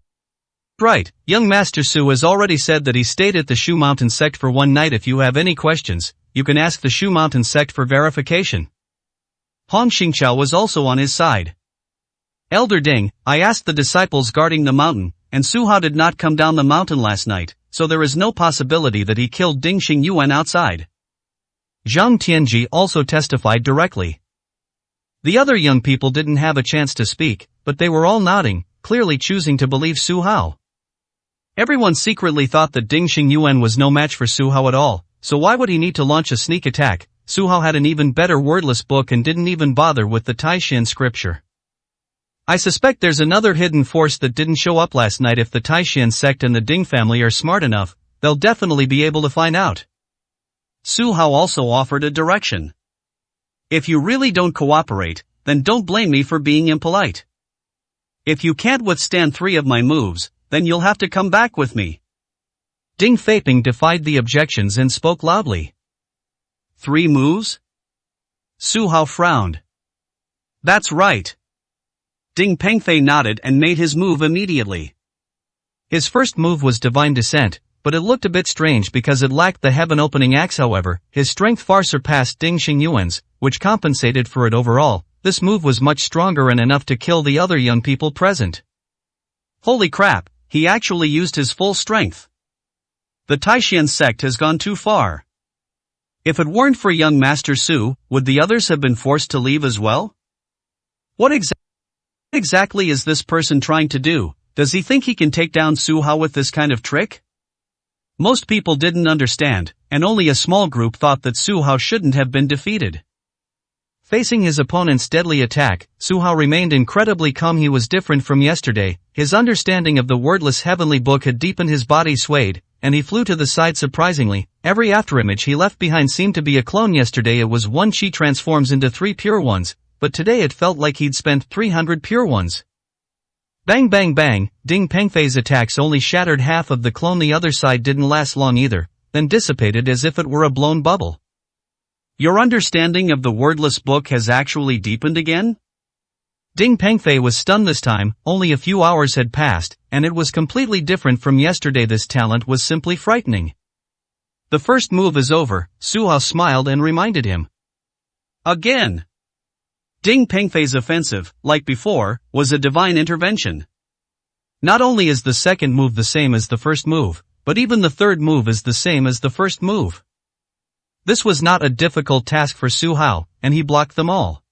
A: right, young Master Su has already said that he stayed at the Shu Mountain sect for one night. If you have any questions, you can ask the Shu Mountain sect for verification. Hong Xingqiao was also on his side. Elder Ding, I asked the disciples guarding the mountain, and Su Hao did not come down the mountain last night, so there is no possibility that he killed Ding Xingyuan outside. Zhang Tianji also testified directly. The other young people didn't have a chance to speak, but they were all nodding, clearly choosing to believe Su Hao. Everyone secretly thought that Ding Xingyuan was no match for Su Hao at all, so why would he need to launch a sneak attack? Su Hao had an even better wordless book and didn't even bother with the Taishan scripture. I suspect there's another hidden force that didn't show up last night. If the Taishan sect and the Ding family are smart enough, they'll definitely be able to find out. Su Hao also offered a direction. If you really don't cooperate, then don't blame me for being impolite. If you can't withstand 3 of my moves, then you'll have to come back with me. Ding Feiping defied the objections and spoke loudly. 3 moves? Su Hao frowned. That's right. Ding Pengfei nodded and made his move immediately. His first move was Divine Descent, but it looked a bit strange because it lacked the heaven-opening axe. However, his strength far surpassed Ding Xingyuan's, which compensated for it overall. This move was much stronger and enough to kill the other young people present. Holy crap, he actually used his full strength. The Taishan sect has gone too far. If it weren't for young Master Su, would the others have been forced to leave as well? What exactly is this person trying to do? Does he think he can take down Su Hao with this kind of trick? Most people didn't understand, and only a small group thought that Su Hao shouldn't have been defeated. Facing his opponent's deadly attack, Su Hao remained incredibly calm. He was different from yesterday. His understanding of the wordless heavenly book had deepened. His body swayed, and he flew to the side surprisingly. Every afterimage he left behind seemed to be a clone. Yesterday it was 1 chi transforms into 3 pure ones, but today it felt like he'd spent 300 pure ones. Bang bang bang, Ding Pengfei's attacks only shattered half of the clone. The other side didn't last long either, then dissipated as if it were a blown bubble. Your understanding of the wordless book has actually deepened again? Ding Pengfei was stunned this time. Only a few hours had passed, and it was completely different from yesterday. This talent was simply frightening. The first move is over, Su Hao smiled and reminded him. Again. Ding Pengfei's offensive, like before, was a divine intervention. Not only is the second move the same as the first move, but even the third move is the same as the first move. This was not a difficult task for Su Hao, and he blocked them all.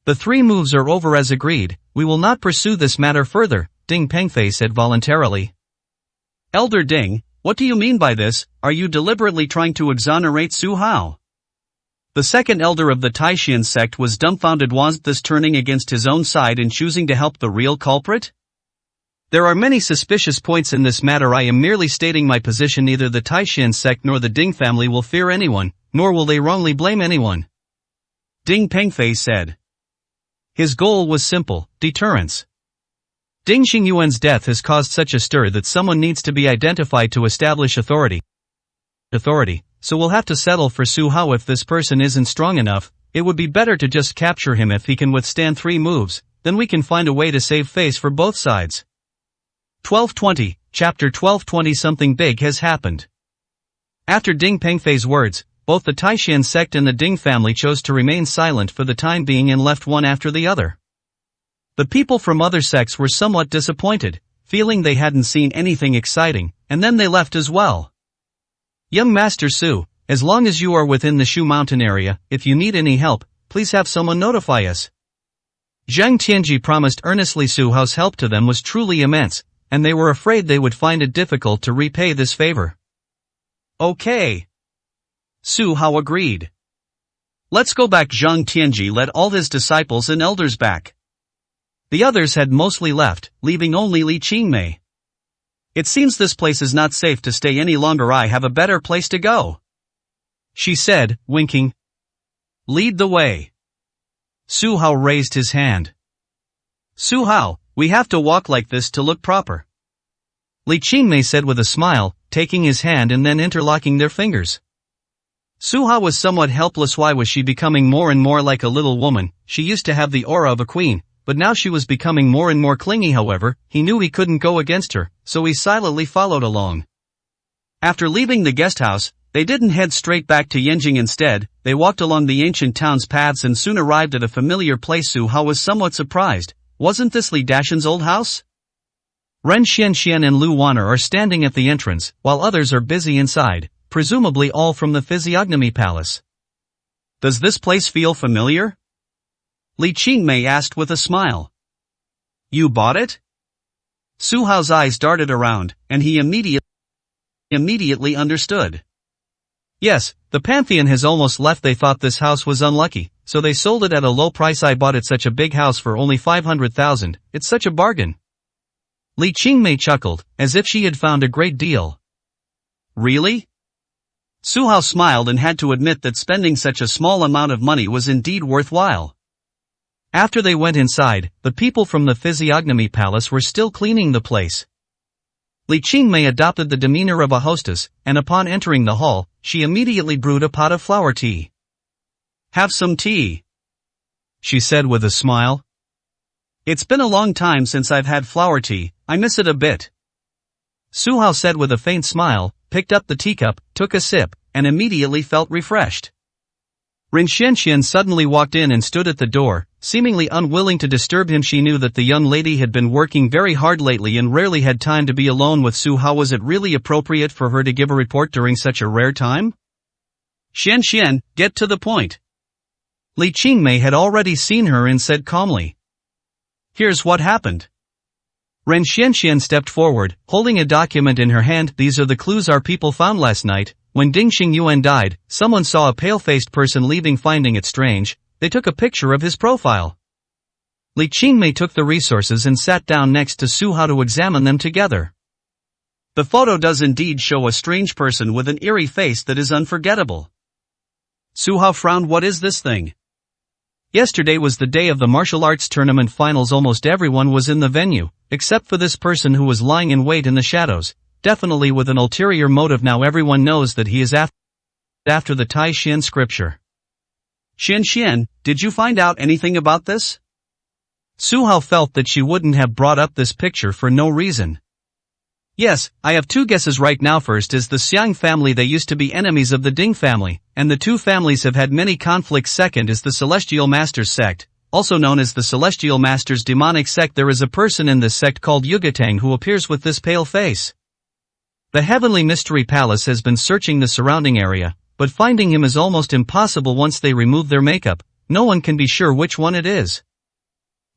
A: The 3 moves are over as agreed. We will not pursue this matter further, Ding Pengfei said voluntarily. Elder Ding, what do you mean by this? Are you deliberately trying to exonerate Su Hao? The second elder of the Taishan sect was dumbfounded. Was this turning against his own side and choosing to help the real culprit? There are many suspicious points in this matter. I am merely stating my position. Neither the Taishan sect nor the Ding family will fear anyone, nor will they wrongly blame anyone. Ding Pengfei said. His goal was simple, deterrence. Ding Xingyuan's death has caused such a stir that someone needs to be identified to establish authority. So we'll have to settle for Su Hao. If this person isn't strong enough, it would be better to just capture him. If he can withstand 3 moves, then we can find a way to save face for both sides. 1220, Chapter 1220. Something big has happened. After Ding Pengfei's words, both the Taishan sect and the Ding family chose to remain silent for the time being and left one after the other. The people from other sects were somewhat disappointed, feeling they hadn't seen anything exciting, and then they left as well. Young Master Su, as long as you are within the Shu Mountain area, if you need any help, please have someone notify us. Zhang Tianji promised earnestly. Su Hao's help to them was truly immense, and they were afraid they would find it difficult to repay this favor. Okay. Su Hao agreed. Let's go back. Zhang Tianji led all his disciples and elders back. The others had mostly left, leaving only Li Qingmei. It seems this place is not safe to stay any longer. I have a better place to go, she said, winking. Lead the way. Su Hao raised his hand. Su Hao, we have to walk like this to look proper, Li Qingmei said with a smile, taking his hand and then interlocking their fingers. Su Hao was somewhat helpless. Why was she becoming more and more like a little woman? She used to have the aura of a queen, but now she was becoming more and more clingy. However, he knew he couldn't go against her, so he silently followed along. After leaving the guest house, they didn't head straight back to Yanjing. Instead, they walked along the ancient town's paths and soon arrived at a familiar place. Su Hao was somewhat surprised. Wasn't this Li Dashan's old house? Ren Xianxian and Lu Wan'er are standing at the entrance, while others are busy inside, presumably all from the Physiognomy Palace. Does this place feel familiar? Li Qingmei asked with a smile. You bought it? Su Hao's eyes darted around, and he immediately understood. Yes, the Pantheon has almost left. They thought this house was unlucky, so they sold it at a low price. I bought it, such a big house, for only 500,000, it's such a bargain. Li Qingmei chuckled, as if she had found a great deal. Really? Su Hao smiled and had to admit that spending such a small amount of money was indeed worthwhile. After they went inside, the people from the Physiognomy Palace were still cleaning the place. Li Qingmei adopted the demeanor of a hostess, and upon entering the hall, she immediately brewed a pot of flower tea. Have some tea, she said with a smile. It's been a long time since I've had flower tea, I miss it a bit. Su Hao said with a faint smile, picked up the teacup, took a sip, and immediately felt refreshed. Ren Xianxian suddenly walked in and stood at the door, seemingly unwilling to disturb him. She knew that the young lady had been working very hard lately and rarely had time to be alone with Su Hao. Was it really appropriate for her to give a report during such a rare time? Xianxian, get to the point. Li Qingmei had already seen her and said calmly. Here's what happened. Ren Xianxian stepped forward, holding a document in her hand. These are the clues our people found last night. When Ding Xingyuan died, someone saw a pale-faced person leaving. Finding it strange, they took a picture of his profile. Li Qingmei took the resources and sat down next to Su Hao to examine them together. The photo does indeed show a strange person with an eerie face that is unforgettable. Su Hao frowned. What is this thing? Yesterday was the day of the martial arts tournament finals. Almost everyone was in the venue, except for this person who was lying in wait in the shadows, definitely with an ulterior motive. Now everyone knows that he is after the Tai Xian scripture. Xianxian, did you find out anything about this? Su Hao felt that she wouldn't have brought up this picture for no reason. Yes, I have two guesses right now. First is the Xiang family. They used to be enemies of the Ding family, and the two families have had many conflicts. Second is the Celestial Masters sect, also known as the Celestial Masters demonic sect. There is a person in this sect called Yugatang who appears with this pale face. The Heavenly Mystery Palace has been searching the surrounding area, but finding him is almost impossible once they remove their makeup. No one can be sure which one it is,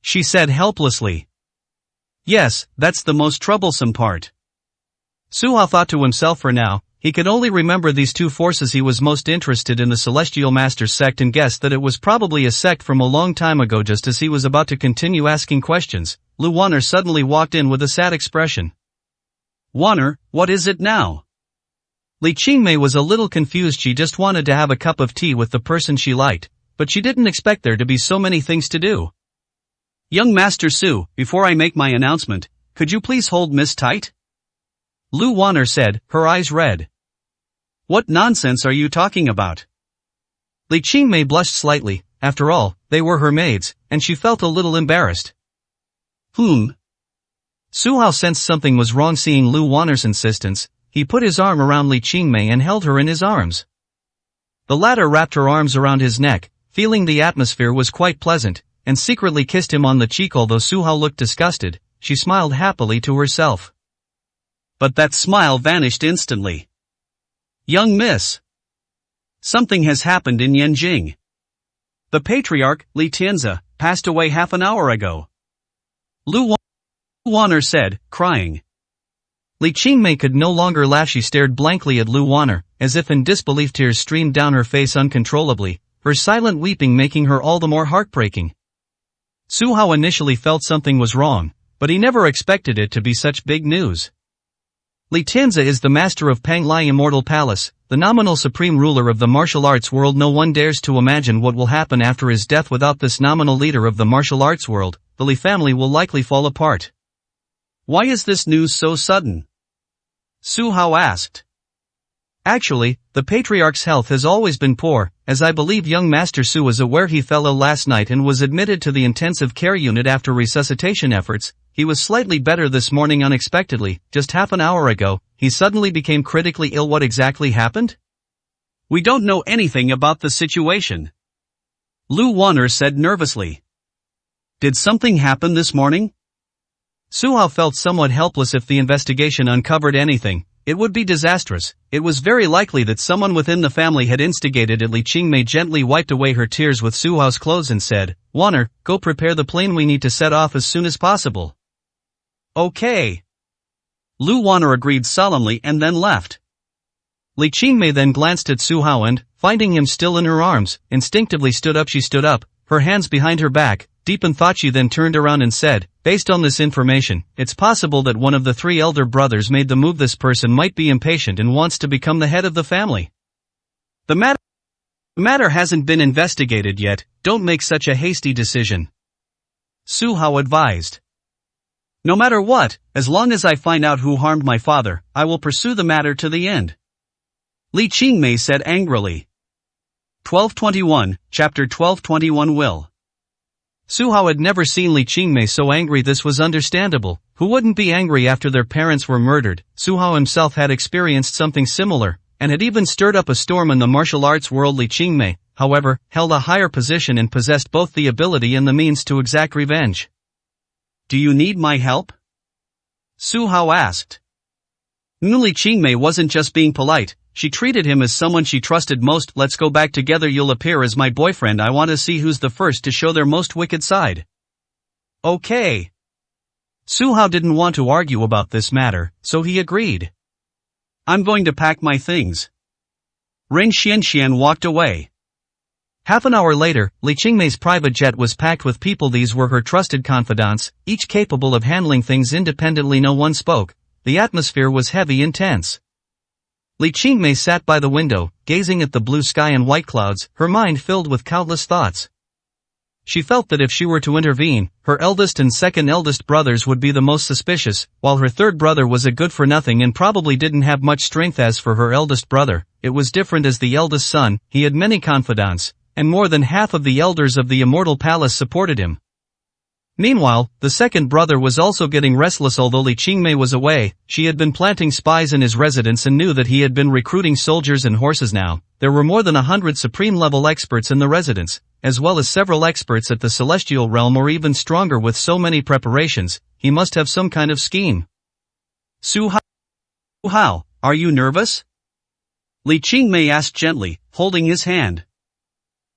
A: she said helplessly. Yes, that's the most troublesome part. Su Hao thought to himself. For now, he could only remember these two forces. He was most interested in the Celestial Masters sect and guessed that it was probably a sect from a long time ago. Just as he was about to continue asking questions, Lu Wan'er suddenly walked in with a sad expression. Wan'er, what is it now? Li Qingmei was a little confused. She just wanted to have a cup of tea with the person she liked, but she didn't expect there to be so many things to do. Young Master Su, before I make my announcement, could you please hold Miss tight? Lu Wan'er said, her eyes red. What nonsense are you talking about? Li Qingmei blushed slightly. After all, they were her maids, and she felt a little embarrassed. Su Hao sensed something was wrong. Seeing Lu Wan'er's insistence, he put his arm around Li Qingmei and held her in his arms. The latter wrapped her arms around his neck, feeling the atmosphere was quite pleasant, and secretly kissed him on the cheek. Although Su Hao looked disgusted, she smiled happily to herself. But that smile vanished instantly. Young miss. Something has happened in Yanjing. The patriarch, Li Tianzi, passed away half an hour ago. Lu Wan'er said, crying. Li Qingmei could no longer laugh. She stared blankly at Lu Wan'er, as if in disbelief tears streamed down her face uncontrollably, her silent weeping making her all the more heartbreaking. Su Hao initially felt something was wrong, but he never expected it to be such big news. Li Tianzi is the master of Panglai Immortal Palace, the nominal supreme ruler of the martial arts world. No one dares to imagine what will happen after his death. Without this nominal leader of the martial arts world, the Li family will likely fall apart.
B: Why is this news so sudden? Su Hao asked.
A: Actually, the patriarch's health has always been poor, as I believe young Master Su is aware. He fell ill last night and was admitted to the intensive care unit after resuscitation efforts. He was slightly better this morning unexpectedly. Just half an hour ago, he suddenly became critically ill. What exactly happened?
B: We don't know anything about the situation, Lu Wanner said nervously. Did something happen this morning?
A: Su Hao felt somewhat helpless. If the investigation uncovered anything, it would be disastrous. It was very likely that someone within the family had instigated it. Li Qingmei gently wiped away her tears with Su Hao's clothes and said, "Wanner, go prepare the plane. We need to set off as soon as possible."
B: Okay. Lu Wanner agreed solemnly and then left.
A: Li Qingmei then glanced at Su Hao and, finding him still in her arms, instinctively stood up. She stood up, her hands behind her back, deep in thought. She then turned around and said, "Based on this information, it's possible that one of the 3 elder brothers made the move. This person might be impatient and wants to become the head of the family.
B: The matter hasn't been investigated yet. Don't make such a hasty decision," Su Hao advised. "No matter what, as long as I find out who harmed my father, I will pursue the matter to the end," Li Qingmei said angrily. 1221, Chapter 1221. Will.
A: Su Hao had never seen Li Qingmei so angry. This was understandable. Who wouldn't be angry after their parents were murdered? Su Hao himself had experienced something similar, and had even stirred up a storm in the martial arts world. Li Qingmei, however, held a higher position and possessed both the ability and the means to exact revenge.
B: "Do you need my help?" Su Hao asked. Li Qingmei wasn't just being polite, she treated him as someone she trusted most. "Let's go back together. You'll appear as my boyfriend. I want to see who's the first to show their most wicked side."
A: Okay. Su Hao didn't want to argue about this matter, so he agreed.
B: "I'm going to pack my things." Ren Xianxian walked away.
A: Half an hour later, Li Qingmei's private jet was packed with people. These were her trusted confidants, each capable of handling things independently. No one spoke. The atmosphere was heavy and tense. Li Qingmei sat by the window, gazing at the blue sky and white clouds, her mind filled with countless thoughts. She felt that if she were to intervene, her eldest and second eldest brothers would be the most suspicious, while her third brother was a good-for-nothing and probably didn't have much strength. As for her eldest brother, it was different. As the eldest son, he had many confidants, and more than half of the elders of the Immortal Palace supported him. Meanwhile, the second brother was also getting restless. Although Li Qingmei was away, she had been planting spies in his residence and knew that he had been recruiting soldiers and horses. Now, there were more than 100 supreme-level experts in the residence, as well as several experts at the celestial realm, or even stronger. With so many preparations, he must have some kind of scheme.
B: "Su Hao, are you nervous?" Li Qingmei asked gently, holding his hand.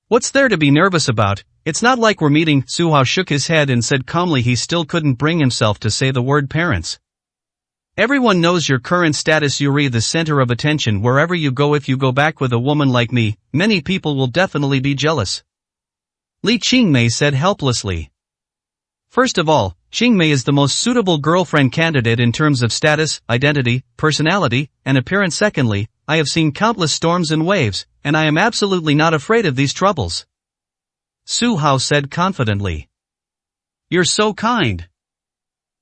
A: "What's there to be nervous about? It's not like we're meeting." Su Hao shook his head and said calmly. He still couldn't bring himself to say the word parents. "Everyone knows your current status. You're the center of attention wherever you go. If you go back with a woman like me, many people will definitely be jealous," Li Qingmei said helplessly. "First of all, Qingmei is the most suitable girlfriend candidate in terms of status, identity, personality, and appearance. Secondly, I have seen countless storms and waves, and I am absolutely not afraid of these troubles," Su Hao said confidently.
B: "You're so kind."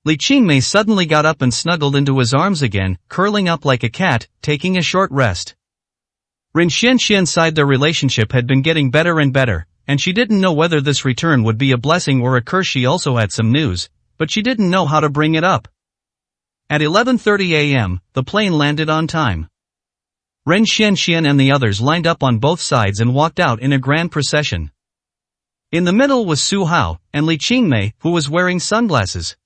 A: Li Qingmei suddenly got up and snuggled into his arms again, curling up like a cat, taking a short rest. Ren Xianxian sighed. Their relationship had been getting better and better, and she didn't know whether this return would be a blessing or a curse. She also had some news, but she didn't know how to bring it up. At 11:30 a.m., the plane landed on time. Ren Xianxian and the others lined up on both sides and walked out in a grand procession. In the middle was Su Hao, and Li Qingmei, who was wearing sunglasses.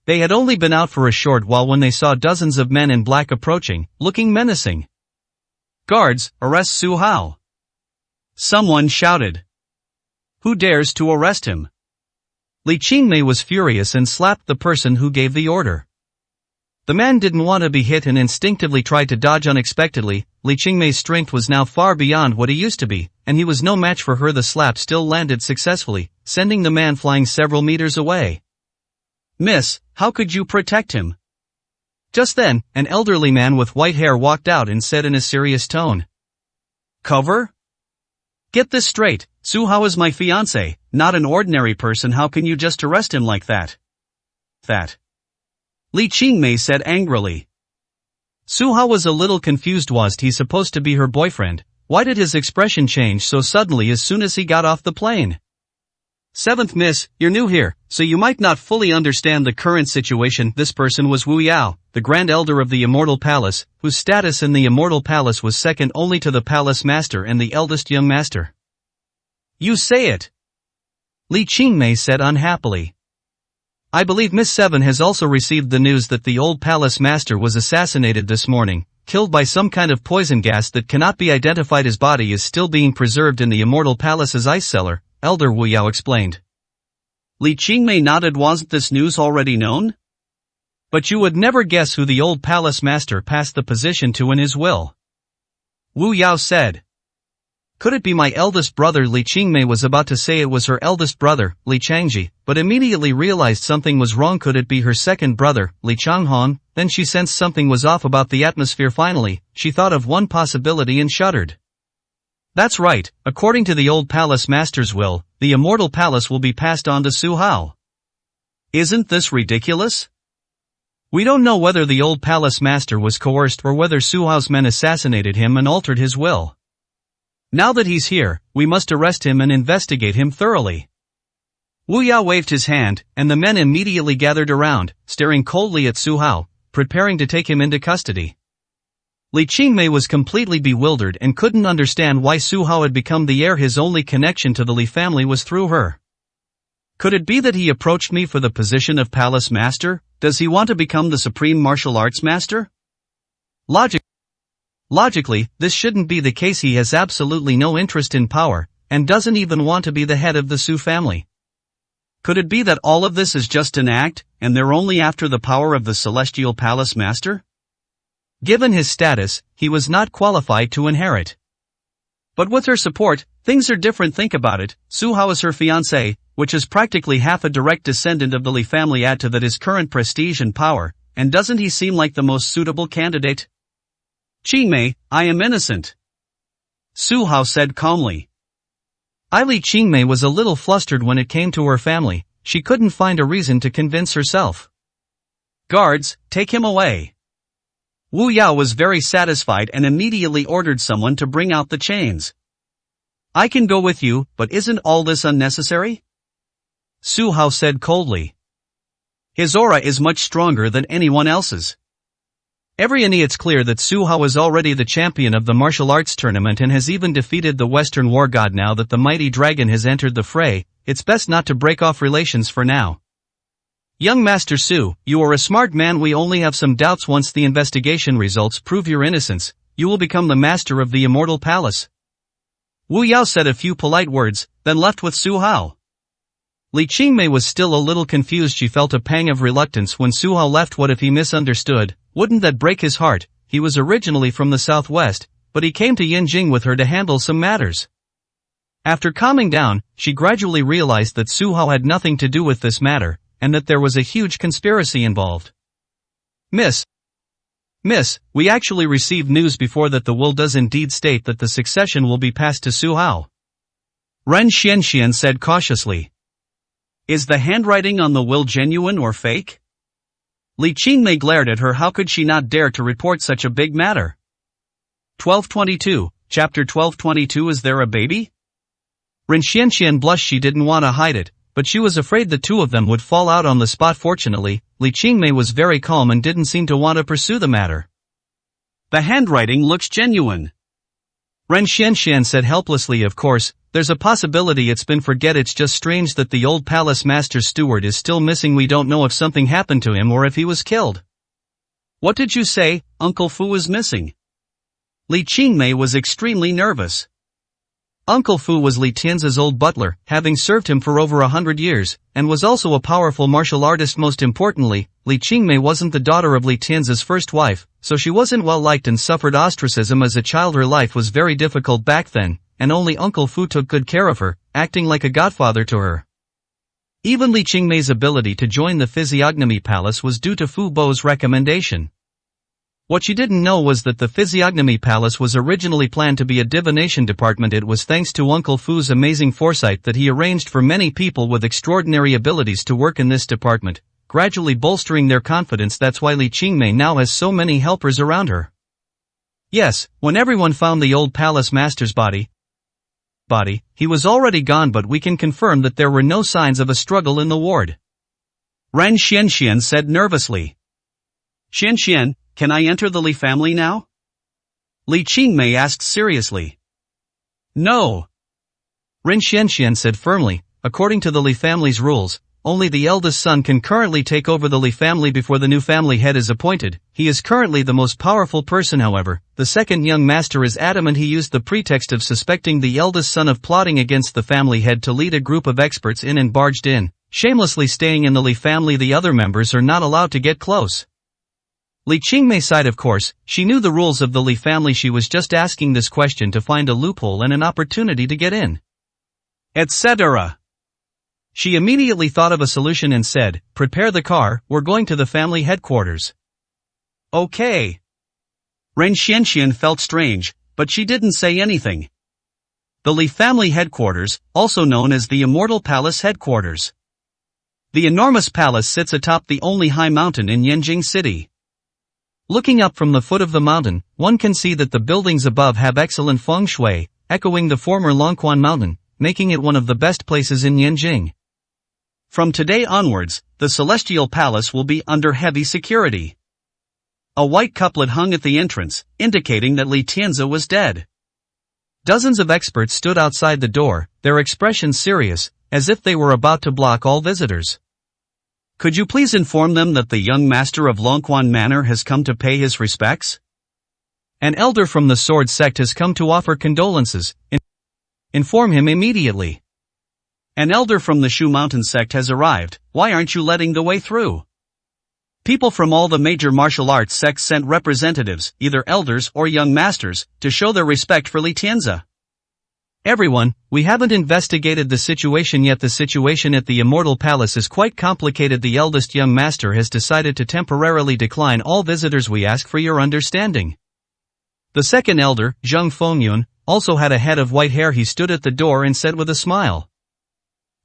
A: They had only been out for a short while when they saw dozens of men in black approaching, looking menacing.
B: "Guards, arrest Su Hao!" someone shouted. "Who dares to arrest him?"
A: Li Qingmei was furious and slapped the person who gave the order. The man didn't want to be hit and instinctively tried to dodge unexpectedly. Li Qingmei's strength was now far beyond what he used to be, and he was no match for her. The slap still landed successfully, sending the man flying several meters away. "Miss, how could you protect him?" Just then, an elderly man with white hair walked out and said in a serious tone. "Cover? Get this straight, Su Hao is my fiancé, not an ordinary person. How can you just arrest him like that?" Li Qingmei said angrily. Su Hao was a little confused. Was he supposed to be her boyfriend? Why did his expression change so suddenly as soon as he got off the plane? "Seventh miss, you're new here, so you might not fully understand the current situation." This person was Wu Yao, the Grand Elder of the Immortal Palace, whose status in the Immortal Palace was second only to the Palace Master and the eldest young master. "You say it," Li Qingmei said unhappily. "I believe Miss Seven has also received the news that the old Palace Master was assassinated this morning, killed by some kind of poison gas that cannot be identified. His body is still being preserved in the Immortal Palace's ice cellar," Elder Wu Yao explained. Li Qingmei nodded. "Wasn't this news already known? But you would never guess who the old Palace Master passed the position to in his will," Wu Yao said. "Could it be my eldest brother?" Li Qingmei was about to say it was her eldest brother, Li Changji, but immediately realized something was wrong. Could it be her second brother, Li Changhong? Then she sensed something was off about the atmosphere. Finally, she thought of one possibility and shuddered. That's right, according to the old Palace Master's will, the Immortal Palace will be passed on to Su Hao. Isn't this ridiculous? We don't know whether the old Palace Master was coerced or whether Su Hao's men assassinated him and altered his will. Now that he's here, we must arrest him and investigate him thoroughly. Wu Yao waved his hand, and the men immediately gathered around, staring coldly at Su Hao, preparing to take him into custody. Li Qingmei was completely bewildered and couldn't understand why Su Hao had become the heir. His only connection to the Li family was through her. Could it be that he approached me for the position of Palace Master? Does he want to become the Supreme Martial Arts Master? Logically, this shouldn't be the case. He has absolutely no interest in power, and doesn't even want to be the head of the Su family. Could it be that all of this is just an act, and they're only after the power of the Celestial Palace Master? Given his status, he was not qualified to inherit. But with her support, things are different. Think about it, Su Hao is her fiancé, which is practically half a direct descendant of the Li family. Add to that his current prestige and power, and doesn't he seem like the most suitable candidate? Qingmei, I am innocent, Su Hao said calmly. Li Qingmei was a little flustered when it came to her family. She couldn't find a reason to convince herself. Guards, take him away. Wu Yao was very satisfied and immediately ordered someone to bring out the chains. I can go with you, but isn't all this unnecessary? Su Hao said coldly. His aura is much stronger than anyone else's. It's clear that Su Hao is already the champion of the martial arts tournament and has even defeated the Western war god. Now that the mighty dragon has entered the fray, it's best not to break off relations for now. Young Master Su, you are a smart man. We only have some doubts. Once the investigation results prove your innocence, you will become the master of the Immortal Palace. Wu Yao said a few polite words, then left with Su Hao. Li Qingmei was still a little confused. She felt a pang of reluctance when Su Hao left. What if he misunderstood? Wouldn't that break his heart? He was originally from the southwest, but he came to Yinjing with her to handle some matters. After calming down, she gradually realized that Su Hao had nothing to do with this matter, and that there was a huge conspiracy involved. Miss, we actually received news before that the will does indeed state that the succession will be passed to Su Hao. Ren Xianxian said cautiously. Is the handwriting on the will genuine or fake? Li Qingmei glared at her. How could she not dare to report such a big matter? 1222, Chapter 1222. Is there a baby? Ren Xianxian blushed. She didn't want to hide it, but she was afraid the two of them would fall out on the spot. Fortunately, Li Qingmei was very calm and didn't seem to want to pursue the matter. The handwriting looks genuine, Ren Xianxian said helplessly. Of course, there's a possibility it's been forget. It's just strange that the old palace master's steward is still missing. We don't know if something happened to him or if he was killed. What did you say? Uncle Fu is missing? Li Qingmei was extremely nervous. Uncle Fu was Li Tianzi's old butler, having served him for over 100 years, and was also a powerful martial artist. Most importantly, Li Qingmei wasn't the daughter of Li Tianzi's first wife, so she wasn't well liked and suffered ostracism as a child. Her life was very difficult back then, and only Uncle Fu took good care of her, acting like a godfather to her. Even Li Qingmei's ability to join the Physiognomy Palace was due to Fu Bo's recommendation. What she didn't know was that the Physiognomy Palace was originally planned to be a divination department. It was thanks to Uncle Fu's amazing foresight that he arranged for many people with extraordinary abilities to work in this department, gradually bolstering their confidence. That's why Li Qingmei now has so many helpers around her. Yes, when everyone found the old palace master's body, he was already gone, but we can confirm that there were no signs of a struggle in the ward.
B: Ren Xianxian said nervously. Xianxian, can I enter the Li family now? Li Qingmei asked seriously.
A: No. Ren Xianxian said firmly, according to the Li family's rules, only the eldest son can currently take over the Li family before the new family head is appointed. He is currently the most powerful person. However, the second young master is adamant. He used the pretext of suspecting the eldest son of plotting against the family head to lead a group of experts in and barged in, shamelessly staying in the Li family. The other members are not allowed to get close. Li Qingmei sighed. Of course, she knew the rules of the Li family. She was just asking this question to find a loophole and an opportunity to get in, etc. She immediately thought of a solution and said, "Prepare the car, we're going to the family headquarters."
B: Okay. Ren Xianxian felt strange, but she didn't say anything. The Li family headquarters, also known as the Immortal Palace headquarters. The enormous palace sits atop the only high mountain in Yanjing City. Looking up from the foot of the mountain, one can see that the buildings above have excellent feng shui, echoing the former Longquan Mountain, making it one of the best places in Yanjing. From today onwards, the Celestial Palace will be under heavy security. A white couplet hung at the entrance, indicating that Li Tianzi was dead. Dozens of experts stood outside the door, their expressions serious, as if they were about to block all visitors. Could you please inform them that the young master of Longquan Manor has come to pay his respects? An elder from the Sword Sect has come to offer condolences. Inform him immediately. An elder from the Shu Mountain sect has arrived. Why aren't you letting the way through? People from all the major martial arts sects sent representatives, either elders or young masters, to show their respect for Li Tianzi. Everyone, we haven't investigated the situation yet. The situation at the Immortal Palace is quite complicated. The eldest young master has decided to temporarily decline all visitors. We ask for your understanding. The second elder, Zheng Fengyun, also had a head of white hair. He stood at the door and said with a smile.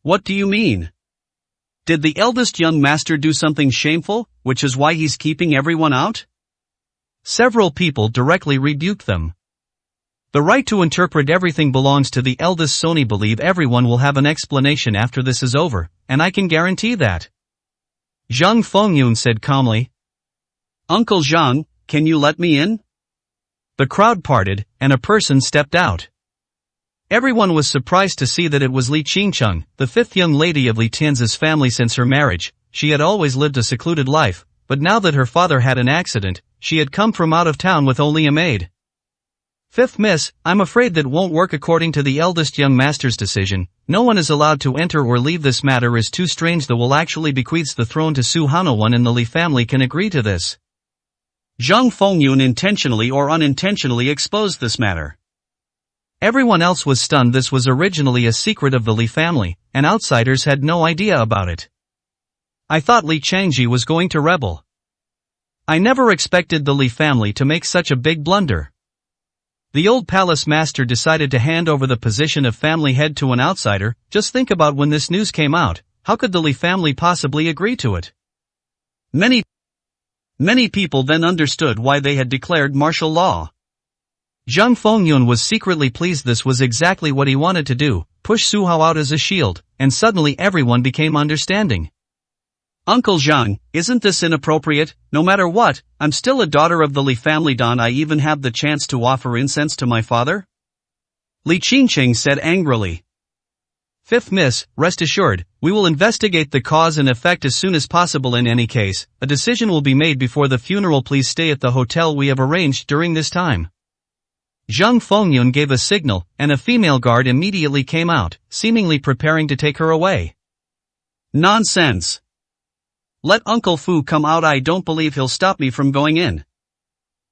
B: What do you mean? Did the eldest young master do something shameful, which is why he's keeping everyone out? Several people directly rebuked them. The right to interpret everything belongs to the eldest son. I believe everyone will have an explanation after this is over, and I can guarantee that. Zheng Fengyun said calmly. Uncle Zhang, can you let me in? The crowd parted, and a person stepped out. Everyone was surprised to see that it was Li Qingcheng, the fifth young lady of Li Tianzi's family. Since her marriage, she had always lived a secluded life, but now that her father had an accident, she had come from out of town with only a maid. Fifth Miss, I'm afraid that won't work. According to the eldest young master's decision, no one is allowed to enter or leave. This matter is too strange. The will actually bequeaths the throne to Su Hana. One in the Li family can agree to this. Zheng Fengyun intentionally or unintentionally exposed this matter. Everyone else was stunned. This was originally a secret of the Li family, and outsiders had no idea about it. I thought Li Changji was going to rebel. I never expected the Li family to make such a big blunder. The old palace master decided to hand over the position of family head to an outsider. Just think about when this news came out, how could the Li family possibly agree to it? Many people then understood why they had declared martial law. Zheng Fengyun was secretly pleased. This was exactly what he wanted to do, push Su Hao out as a shield, and suddenly everyone became understanding. Uncle Zhang, isn't this inappropriate? No matter what, I'm still a daughter of the Li family. Don't I even have the chance to offer incense to my father? Li Qingcheng said angrily. Fifth Miss, rest assured, we will investigate the cause and effect as soon as possible. In any case, a decision will be made before the funeral. Please stay at the hotel we have arranged during this time.
A: Zhang Fengyun gave a signal, and a female guard immediately came out, seemingly preparing to take her away.
B: Nonsense! Let Uncle Fu come out, I don't believe he'll stop me from going in.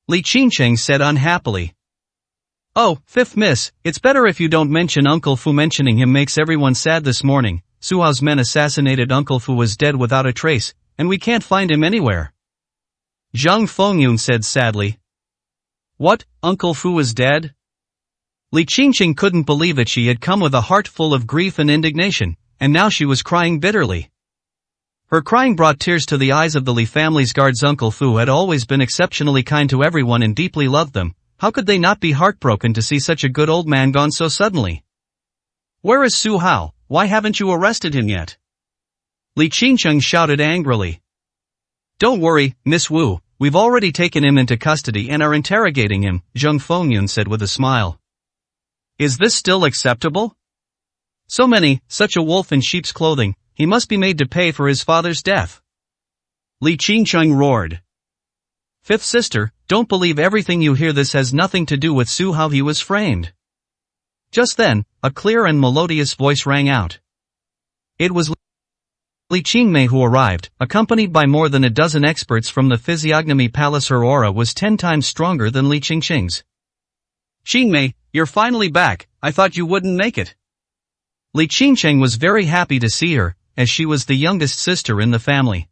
A: Li Qingcheng said unhappily. Oh, fifth miss, it's better if you don't mention Uncle Fu. Mentioning him makes everyone sad. This morning, Su Hao's men assassinated Uncle Fu was dead without a trace, and we can't find him anywhere. Zhang Fengyun said sadly. What, Uncle Fu is dead? Li Qingcheng couldn't believe it. She had come with a heart full of grief and indignation, and now she was crying bitterly. Her crying brought tears to the eyes of the Li family's guards. Uncle Fu had always been exceptionally kind to everyone and deeply loved them. How could they not be heartbroken to see such a good old man gone so suddenly? Where is Su Hao? Why haven't you arrested him yet? Li Qingcheng shouted angrily. Don't worry, Miss Wu, we've already taken him into custody and are interrogating him, Zhang Fengyun said with a smile. Is this still acceptable? Such a wolf in sheep's clothing, he must be made to pay for his father's death. Li Qingcheng roared. Fifth sister, don't believe everything you hear. This has nothing to do with Su Hao. He was framed. Just then, a clear and melodious voice rang out. It was Li Qingmei who arrived, accompanied by more than a dozen experts from the Physiognomy Palace. Her aura was 10 times stronger than Li Qingcheng's. Qingmei, you're finally back, I thought you wouldn't make it. Li Qingcheng was very happy to see her, as she was the youngest sister in the family.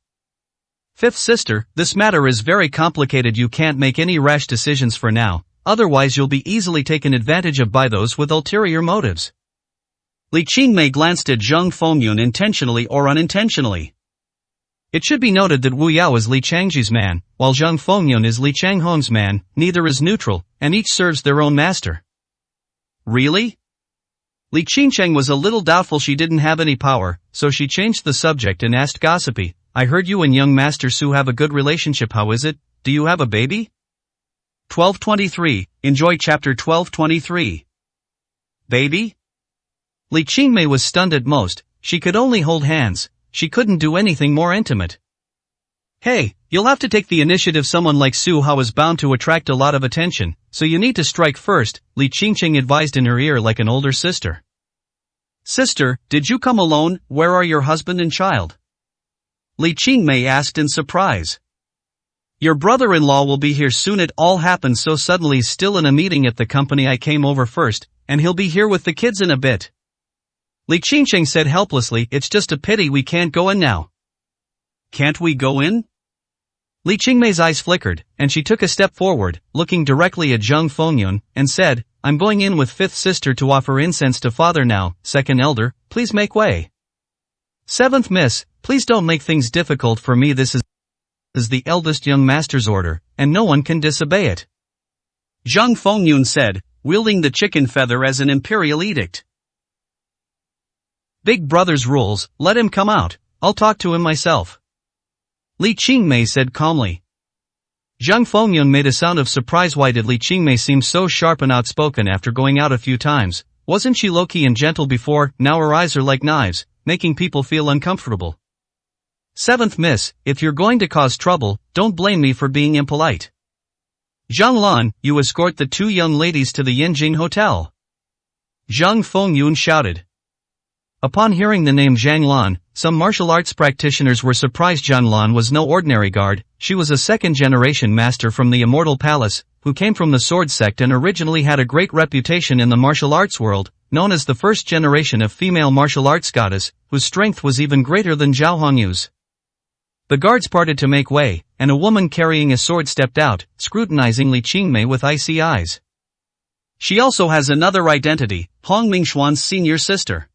A: Fifth sister, this matter is very complicated. You can't make any rash decisions for now, otherwise you'll be easily taken advantage of by those with ulterior motives. Li Qingmei glanced at Zhang Fengyun intentionally or unintentionally. It should be noted that Wu Yao is Li Changji's man, while Zhang Fengyun is Li Changhong's man. Neither is neutral, and each serves their own master. Really? Li Qingcheng was a little doubtful. She didn't have any power, so she changed the subject and asked gossipy, I heard you and young Master Su have a good relationship. How is it? Do you have a baby? 1223. Enjoy chapter 1223. Baby? Li Qingmei was stunned at most. She could only hold hands. She couldn't do anything more intimate. Hey, you'll have to take the initiative. Someone like Su Hao is bound to attract a lot of attention, so you need to strike first, Li Qingcheng advised in her ear like an older sister. Sister, did you come alone? Where are your husband and child? Li Qingmei asked in surprise. Your brother-in-law will be here soon. It all happened so suddenly. Still in a meeting at the company. I came over first, and he'll be here with the kids in a bit. Li Qingcheng said helplessly. It's just a pity we can't go in now. Can't we go in? Li Qingmei's eyes flickered, and she took a step forward, looking directly at Zhang Fengyun, and said, I'm going in with fifth sister to offer incense to father now. Second elder, please make way. Seventh miss, please don't make things difficult for me. This is the eldest young master's order, and no one can disobey it. Zhang Fengyun said, wielding the chicken feather as an imperial edict. Big brother's rules, let him come out, I'll talk to him myself. Li Qingmei said calmly. Zhang Fengyun made a sound of surprise. Why did Li Qingmei seem so sharp and outspoken after going out a few times? Wasn't she low-key and gentle before? Now her eyes are like knives, making people feel uncomfortable. Seventh miss, if you're going to cause trouble, don't blame me for being impolite. Zhang Lan, you escort the two young ladies to the Yanjing Hotel. Zhang Fengyun shouted. Upon hearing the name Zhang Lan, some martial arts practitioners were surprised. Zhang Lan was no ordinary guard. She was a second-generation master from the Immortal Palace, who came from the sword sect and originally had a great reputation in the martial arts world, known as the first generation of female martial arts goddess, whose strength was even greater than Zhao Hongyu's. The guards parted to make way, and a woman carrying a sword stepped out, scrutinizing Li Qingmei with icy eyes. She also has another identity, Hong Mingxuan's senior sister.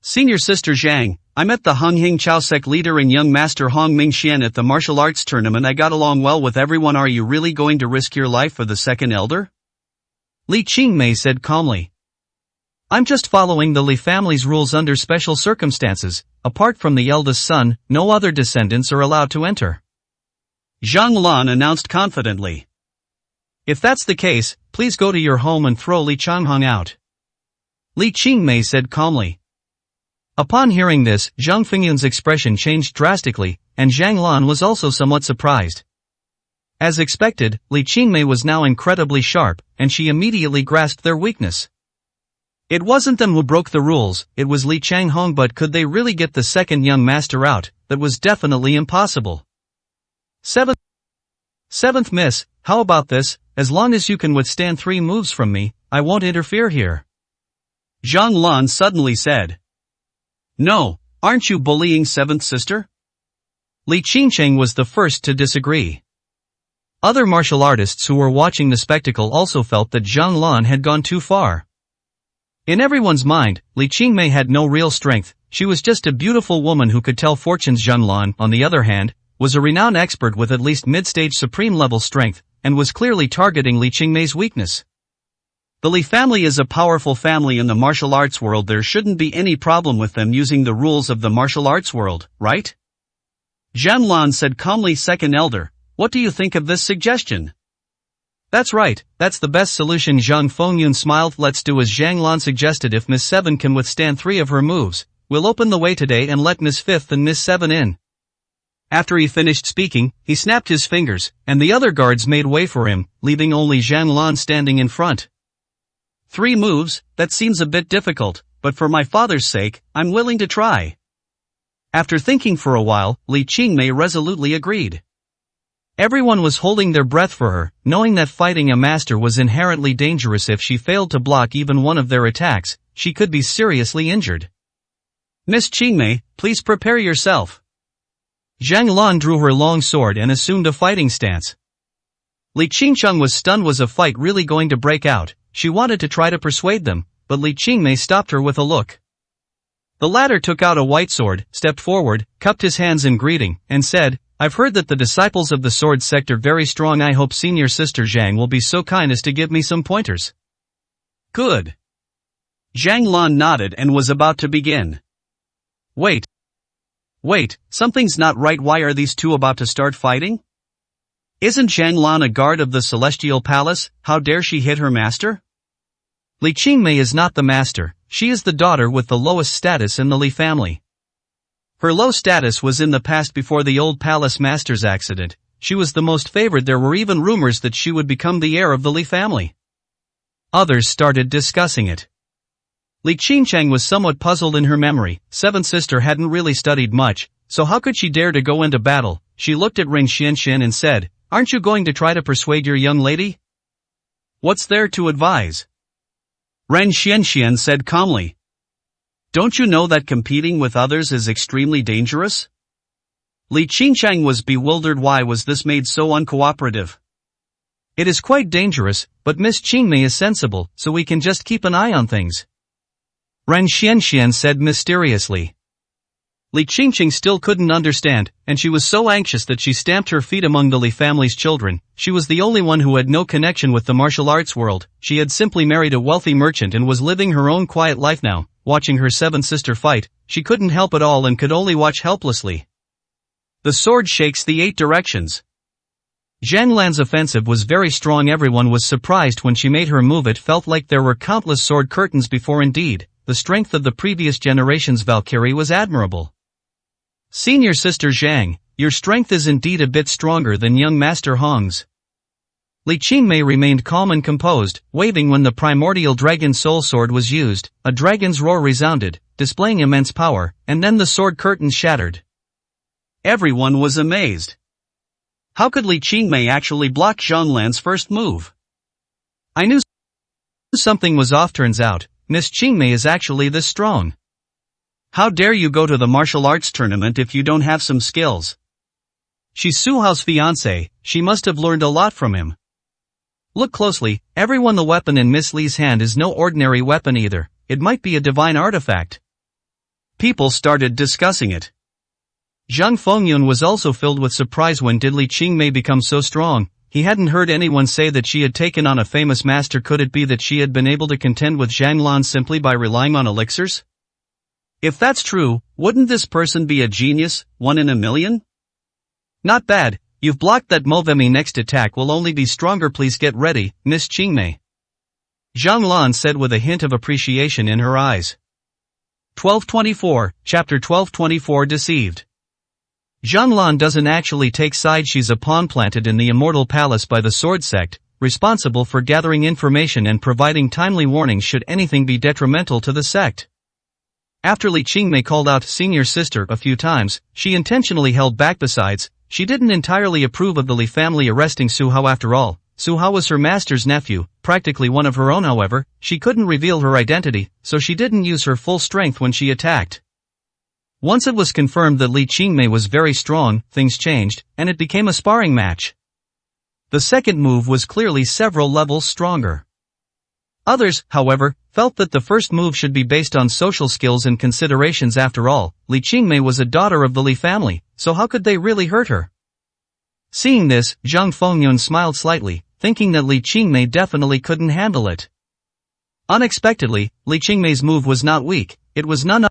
A: Senior sister Zhang, I met the Honghing Chao sect leader and young master Hong Mingxian at the martial arts tournament. I got along well with everyone. Are you really going to risk your life for the second elder? Li Qingmei said calmly. I'm just following the Li family's rules under special circumstances. Apart from the eldest son, no other descendants are allowed to enter. Zhang Lan announced confidently. If that's the case, please go to your home and throw Li Changhong out. Li Qingmei said calmly. Upon hearing this, Zhang Fengyun's expression changed drastically, and Zhang Lan was also somewhat surprised. As expected, Li Qingmei was now incredibly sharp, and she immediately grasped their weakness. It wasn't them who broke the rules, it was Li Changhong, but could they really get the second young master out? That was definitely impossible. Seventh miss, how about this? As long as you can withstand 3 moves from me, I won't interfere here.
B: Zhang Lan suddenly said. No, aren't you bullying 7th sister?
A: Li Qingcheng was the first to disagree. Other martial artists who were watching the spectacle also felt that Zhang Lan had gone too far. In everyone's mind, Li Qingmei had no real strength, she was just a beautiful woman who could tell fortunes. Zhang Lan, on the other hand, was a renowned expert with at least mid-stage supreme level strength, and was clearly targeting Li Qingmei's weakness. The Li family is a powerful family in the martial arts world. There shouldn't be any problem with them using the rules of the martial arts world, right? Zhang Lan said calmly. Second elder, what do you think of this suggestion? That's right, that's the best solution. Zhang Fengyun smiled. Let's do as Zhang Lan suggested. If Miss 7 can withstand 3 of her moves, we'll open the way today and let Miss 5th and Miss 7 in. After he finished speaking, he snapped his fingers, and the other guards made way for him, leaving only Zhang Lan standing in front. 3 moves, that seems a bit difficult, but for my father's sake, I'm willing to try. After thinking for a while, Li Qingmei resolutely agreed. Everyone was holding their breath for her, knowing that fighting a master was inherently dangerous. If she failed to block even one of their attacks, she could be seriously injured. Miss Qingmei, please prepare yourself. Zhang Lan drew her long sword and assumed a fighting stance. Li Qingcheng was stunned. Was a fight really going to break out? She wanted to try to persuade them, but Li Qingmei stopped her with a look. The latter took out a white sword, stepped forward, cupped his hands in greeting, and said, I've heard that the disciples of the sword sect are very strong. I hope senior sister Zhang will be so kind as to give me some pointers. Good. Zhang Lan nodded and was about to begin. Wait, something's not right. Why are these two about to start fighting? Isn't Zhang Lan a guard of the Celestial Palace? How dare she hit her master? Li Qingmei is not the master, she is the daughter with the lowest status in the Li family. Her low status was in the past before the old palace master's accident. She was the most favored. There were even rumors that she would become the heir of the Li family. Others started discussing it. Li Qingcheng was somewhat puzzled in her memory. 7th sister hadn't really studied much, so how could she dare to go into battle? She looked at Ren Xianxian and said, aren't you going to try to persuade your young lady? What's there to advise? Ren Xianxian said calmly. Don't you know that competing with others is extremely dangerous? Li Qingcheng was bewildered. Why was this maid so uncooperative? It is quite dangerous, but Miss Qingmei is sensible, so we can just keep an eye on things. Ren Xianxian said mysteriously. Li Qingcheng still couldn't understand, and she was so anxious that she stamped her feet among the Li family's children. She was the only one who had no connection with the martial arts world. She had simply married a wealthy merchant and was living her own quiet life now. Watching her 7th sister fight, she couldn't help at all and could only watch helplessly. The sword shakes the 8 directions. Zhang Lan's offensive was very strong. Everyone was surprised when she made her move. It felt like there were countless sword curtains before. Indeed, the strength of the previous generation's Valkyrie was admirable. Senior sister Zhang, your strength is indeed a bit stronger than young Master Hong's. Li Qingmei remained calm and composed, waving when the primordial dragon soul sword was used. A dragon's roar resounded, displaying immense power, and then the sword curtains shattered. Everyone was amazed. How could Li Qingmei actually block Zhang Lan's first move? I knew something was off. Turns out, Miss Qingmei is actually this strong. How dare you go to the martial arts tournament if you don't have some skills? She's Su Hao's fiancé, she must have learned a lot from him. Look closely, everyone. The weapon in Miss Li's hand is no ordinary weapon either, it might be a divine artifact. People started discussing it. Zhang Fengyun was also filled with surprise. When did Li Qingmei become so strong? He hadn't heard anyone say that she had taken on a famous master. Could it be that she had been able to contend with Zhang Lan simply by relying on elixirs? If that's true, wouldn't this person be a genius, 1 in a million? Not bad, you've blocked that move. My next attack will only be stronger. Please get ready, Miss Qingmei. Zhang Lan said with a hint of appreciation in her eyes. 1224, Chapter 1224 Deceived. Zhang Lan doesn't actually take sides, she's a pawn planted in the Immortal Palace by the Sword Sect, responsible for gathering information and providing timely warnings should anything be detrimental to the sect. After Li Qingmei called out senior sister a few times, she intentionally held back. Besides, she didn't entirely approve of the Li family arresting Su Hao after all. Su Hao was her master's nephew, practically one of her own. However, she couldn't reveal her identity, so she didn't use her full strength when she attacked. Once it was confirmed that Li Qingmei was very strong, things changed, and it became a sparring match. The second move was clearly several levels stronger. Others, however, felt that the first move should be based on social skills and considerations. After all, Li Qingmei was a daughter of the Li family, so how could they really hurt her? Seeing this, Zhang Fengyun smiled slightly, thinking that Li Qingmei definitely couldn't handle it. Unexpectedly, Li Qingmei's move was not weak, it was none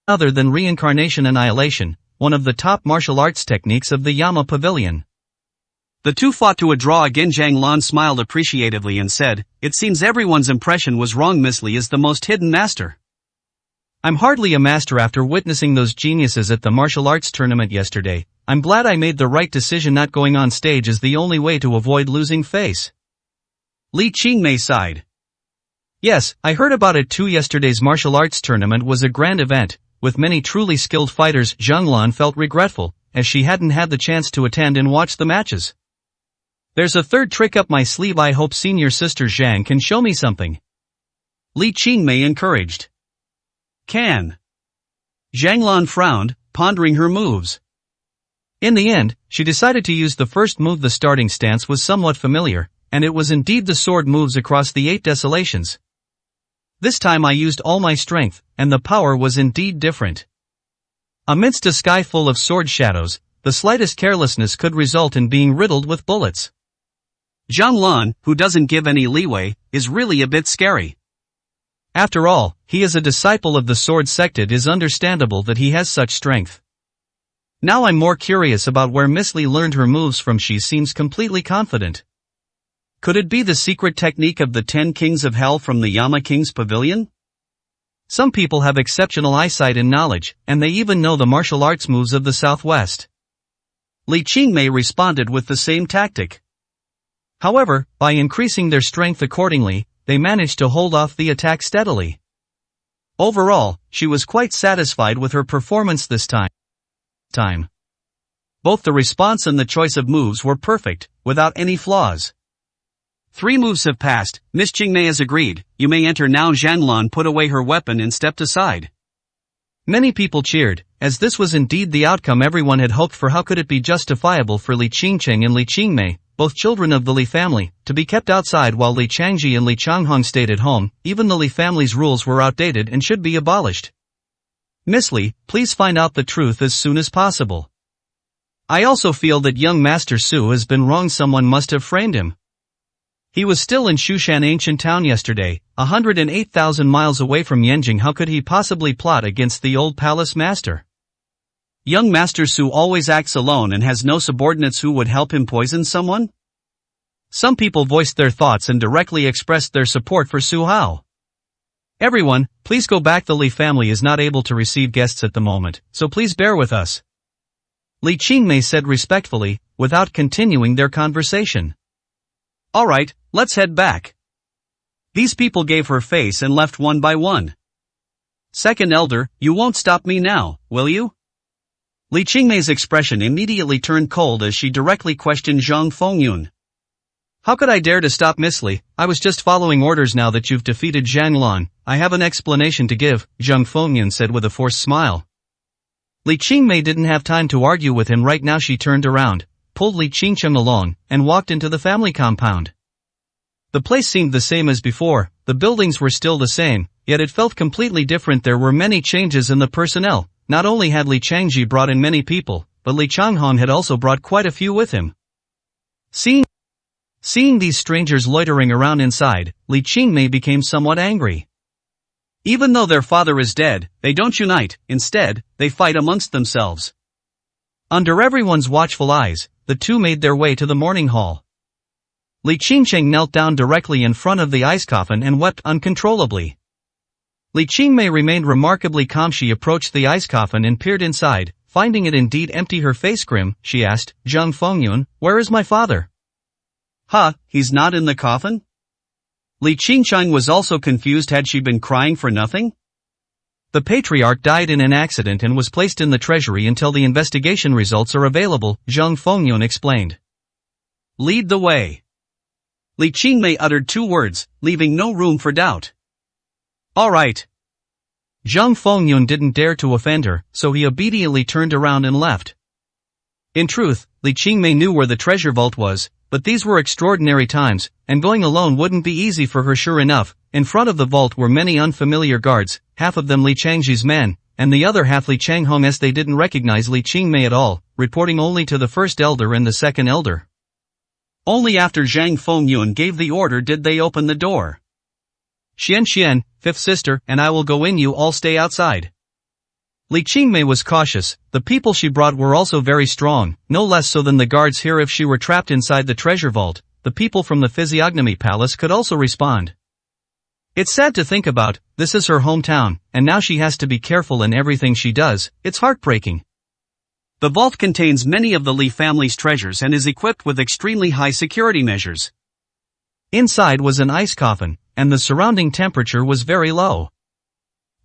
A: other than reincarnation annihilation, one of the top martial arts techniques of the Yama Pavilion.
B: The two fought to a draw again. Zhang Lan smiled appreciatively and said, "It seems everyone's impression was wrong. Miss Li is the most hidden master."
A: "I'm hardly a master after witnessing those geniuses at the martial arts tournament yesterday. I'm glad I made the right decision. Not going on stage is the only way to avoid losing face."
B: Li Qingmei sighed.
A: "Yes, I heard about it too. Yesterday's martial arts tournament was a grand event, with many truly skilled fighters." Zhang Lan felt regretful, as she hadn't had the chance to attend and watch the matches. "There's a third trick up my sleeve. I hope senior sister Zhang can show me something,"
B: Li Qingmei encouraged. "Can?" Zhang Lan frowned, pondering her moves.
A: In the end, she decided to use the first move. The starting stance was somewhat familiar, and it was indeed the sword moves across the 8 desolations. "This time I used all my strength, and the power was indeed different. Amidst a sky full of sword shadows, the slightest carelessness could result in being riddled with bullets."
B: Zhang Lan, who doesn't give any leeway, is really a bit scary.
A: After all, he is a disciple of the Sword Sect. It is understandable that he has such strength. Now I'm more curious about where Miss Li learned her moves from. She seems completely confident.
B: Could it be the secret technique of the 10 Kings of Hell from the Yama King's Pavilion?
A: Some people have exceptional eyesight and knowledge, and they even know the martial arts moves of the Southwest.
B: Li Qingmei responded with the same tactic.
A: However, by increasing their strength accordingly, they managed to hold off the attack steadily. Overall, she was quite satisfied with her performance this time. Both the response and the choice of moves were perfect, without any flaws.
B: 3 moves have passed, Miss Qingmei has agreed. You may enter now. Zhang Lan put away her weapon and stepped aside.
A: Many people cheered, as this was indeed the outcome everyone had hoped for. How could it be justifiable for Li Qingcheng and Li Qingmei, both children of the Li family, to be kept outside while Li Changji and Li Changhong stayed at home? Even the Li family's rules were outdated and should be abolished. "Miss Li, please find out the truth as soon as possible. I also feel that young Master Su has been wrong. Someone must have framed him. He was still in Shushan ancient town yesterday, 108,000 miles away from Yanjing. How could he possibly plot against the old palace master? Young Master Su always acts alone and has no subordinates. Who would help him poison someone?" Some people voiced their thoughts and directly expressed their support for Su Hao. "Everyone, please go back. The Li family is not able to receive guests at the moment, so please bear with us," Li Qingmei said respectfully, without continuing their conversation.
B: "All right, let's head back." These people gave her face and left one by one. "Second elder, you won't stop me now, will you?" Li Qingmei's expression immediately turned cold as she directly questioned Zhang Fengyun. "How could I dare to stop Miss Li? I was just following orders. Now that you've defeated Zhang Lan, I have an explanation to give," Zhang Fengyun said with a forced smile. Li Qingmei didn't have time to argue with him right now. She turned around, pulled Li Qingcheng along, and walked into the family compound. The place seemed the same as before, the buildings were still the same, yet it felt completely different. There were many changes in the personnel. Not only had Li Changji brought in many people, but Li Changhong had also brought quite a few with him. Seeing these strangers loitering around inside, Li Qingmei became somewhat angry. Even though their father is dead, they don't unite. Instead, they fight amongst themselves. Under everyone's watchful eyes, the two made their way to the morning hall. Li Qingcheng knelt down directly in front of the ice coffin and wept uncontrollably. Li Qingmei remained remarkably calm. She approached the ice coffin and peered inside,
A: finding it indeed empty, her face grim, she asked, Zhang Fengyun, where is my father?
B: Huh, he's not in the coffin? Li Qingcheng was also confused. Had she been crying for nothing?
A: The patriarch died in an accident and was placed in the treasury until the investigation results are available, Zhang Fengyun explained.
B: Lead the way. Li Qingmei uttered 2 words, leaving no room for doubt. All right.
A: Zhang Fengyun didn't dare to offend her, so he obediently turned around and left. In truth, Li Qingmei knew where the treasure vault was, but these were extraordinary times, and going alone wouldn't be easy for her. Sure enough, in front of the vault were many unfamiliar guards, half of them Li Changji's men, and the other half Li Changhong's. They didn't recognize Li Qingmei at all, reporting only to the first elder and the second elder.
B: Only after Zhang Fengyun gave the order did they open the door.
A: Xian, fifth sister, and I will go in, you all stay outside. Li Qingmei was cautious. The people she brought were also very strong, no less so than the guards here. If she were trapped inside the treasure vault, the people from the Physiognomy Palace could also respond. It's sad to think about, this is her hometown, and now she has to be careful in everything she does. It's heartbreaking.
B: The vault contains many of the Li family's treasures and is equipped with extremely high security measures.
A: Inside was an ice coffin, and the surrounding temperature was very low.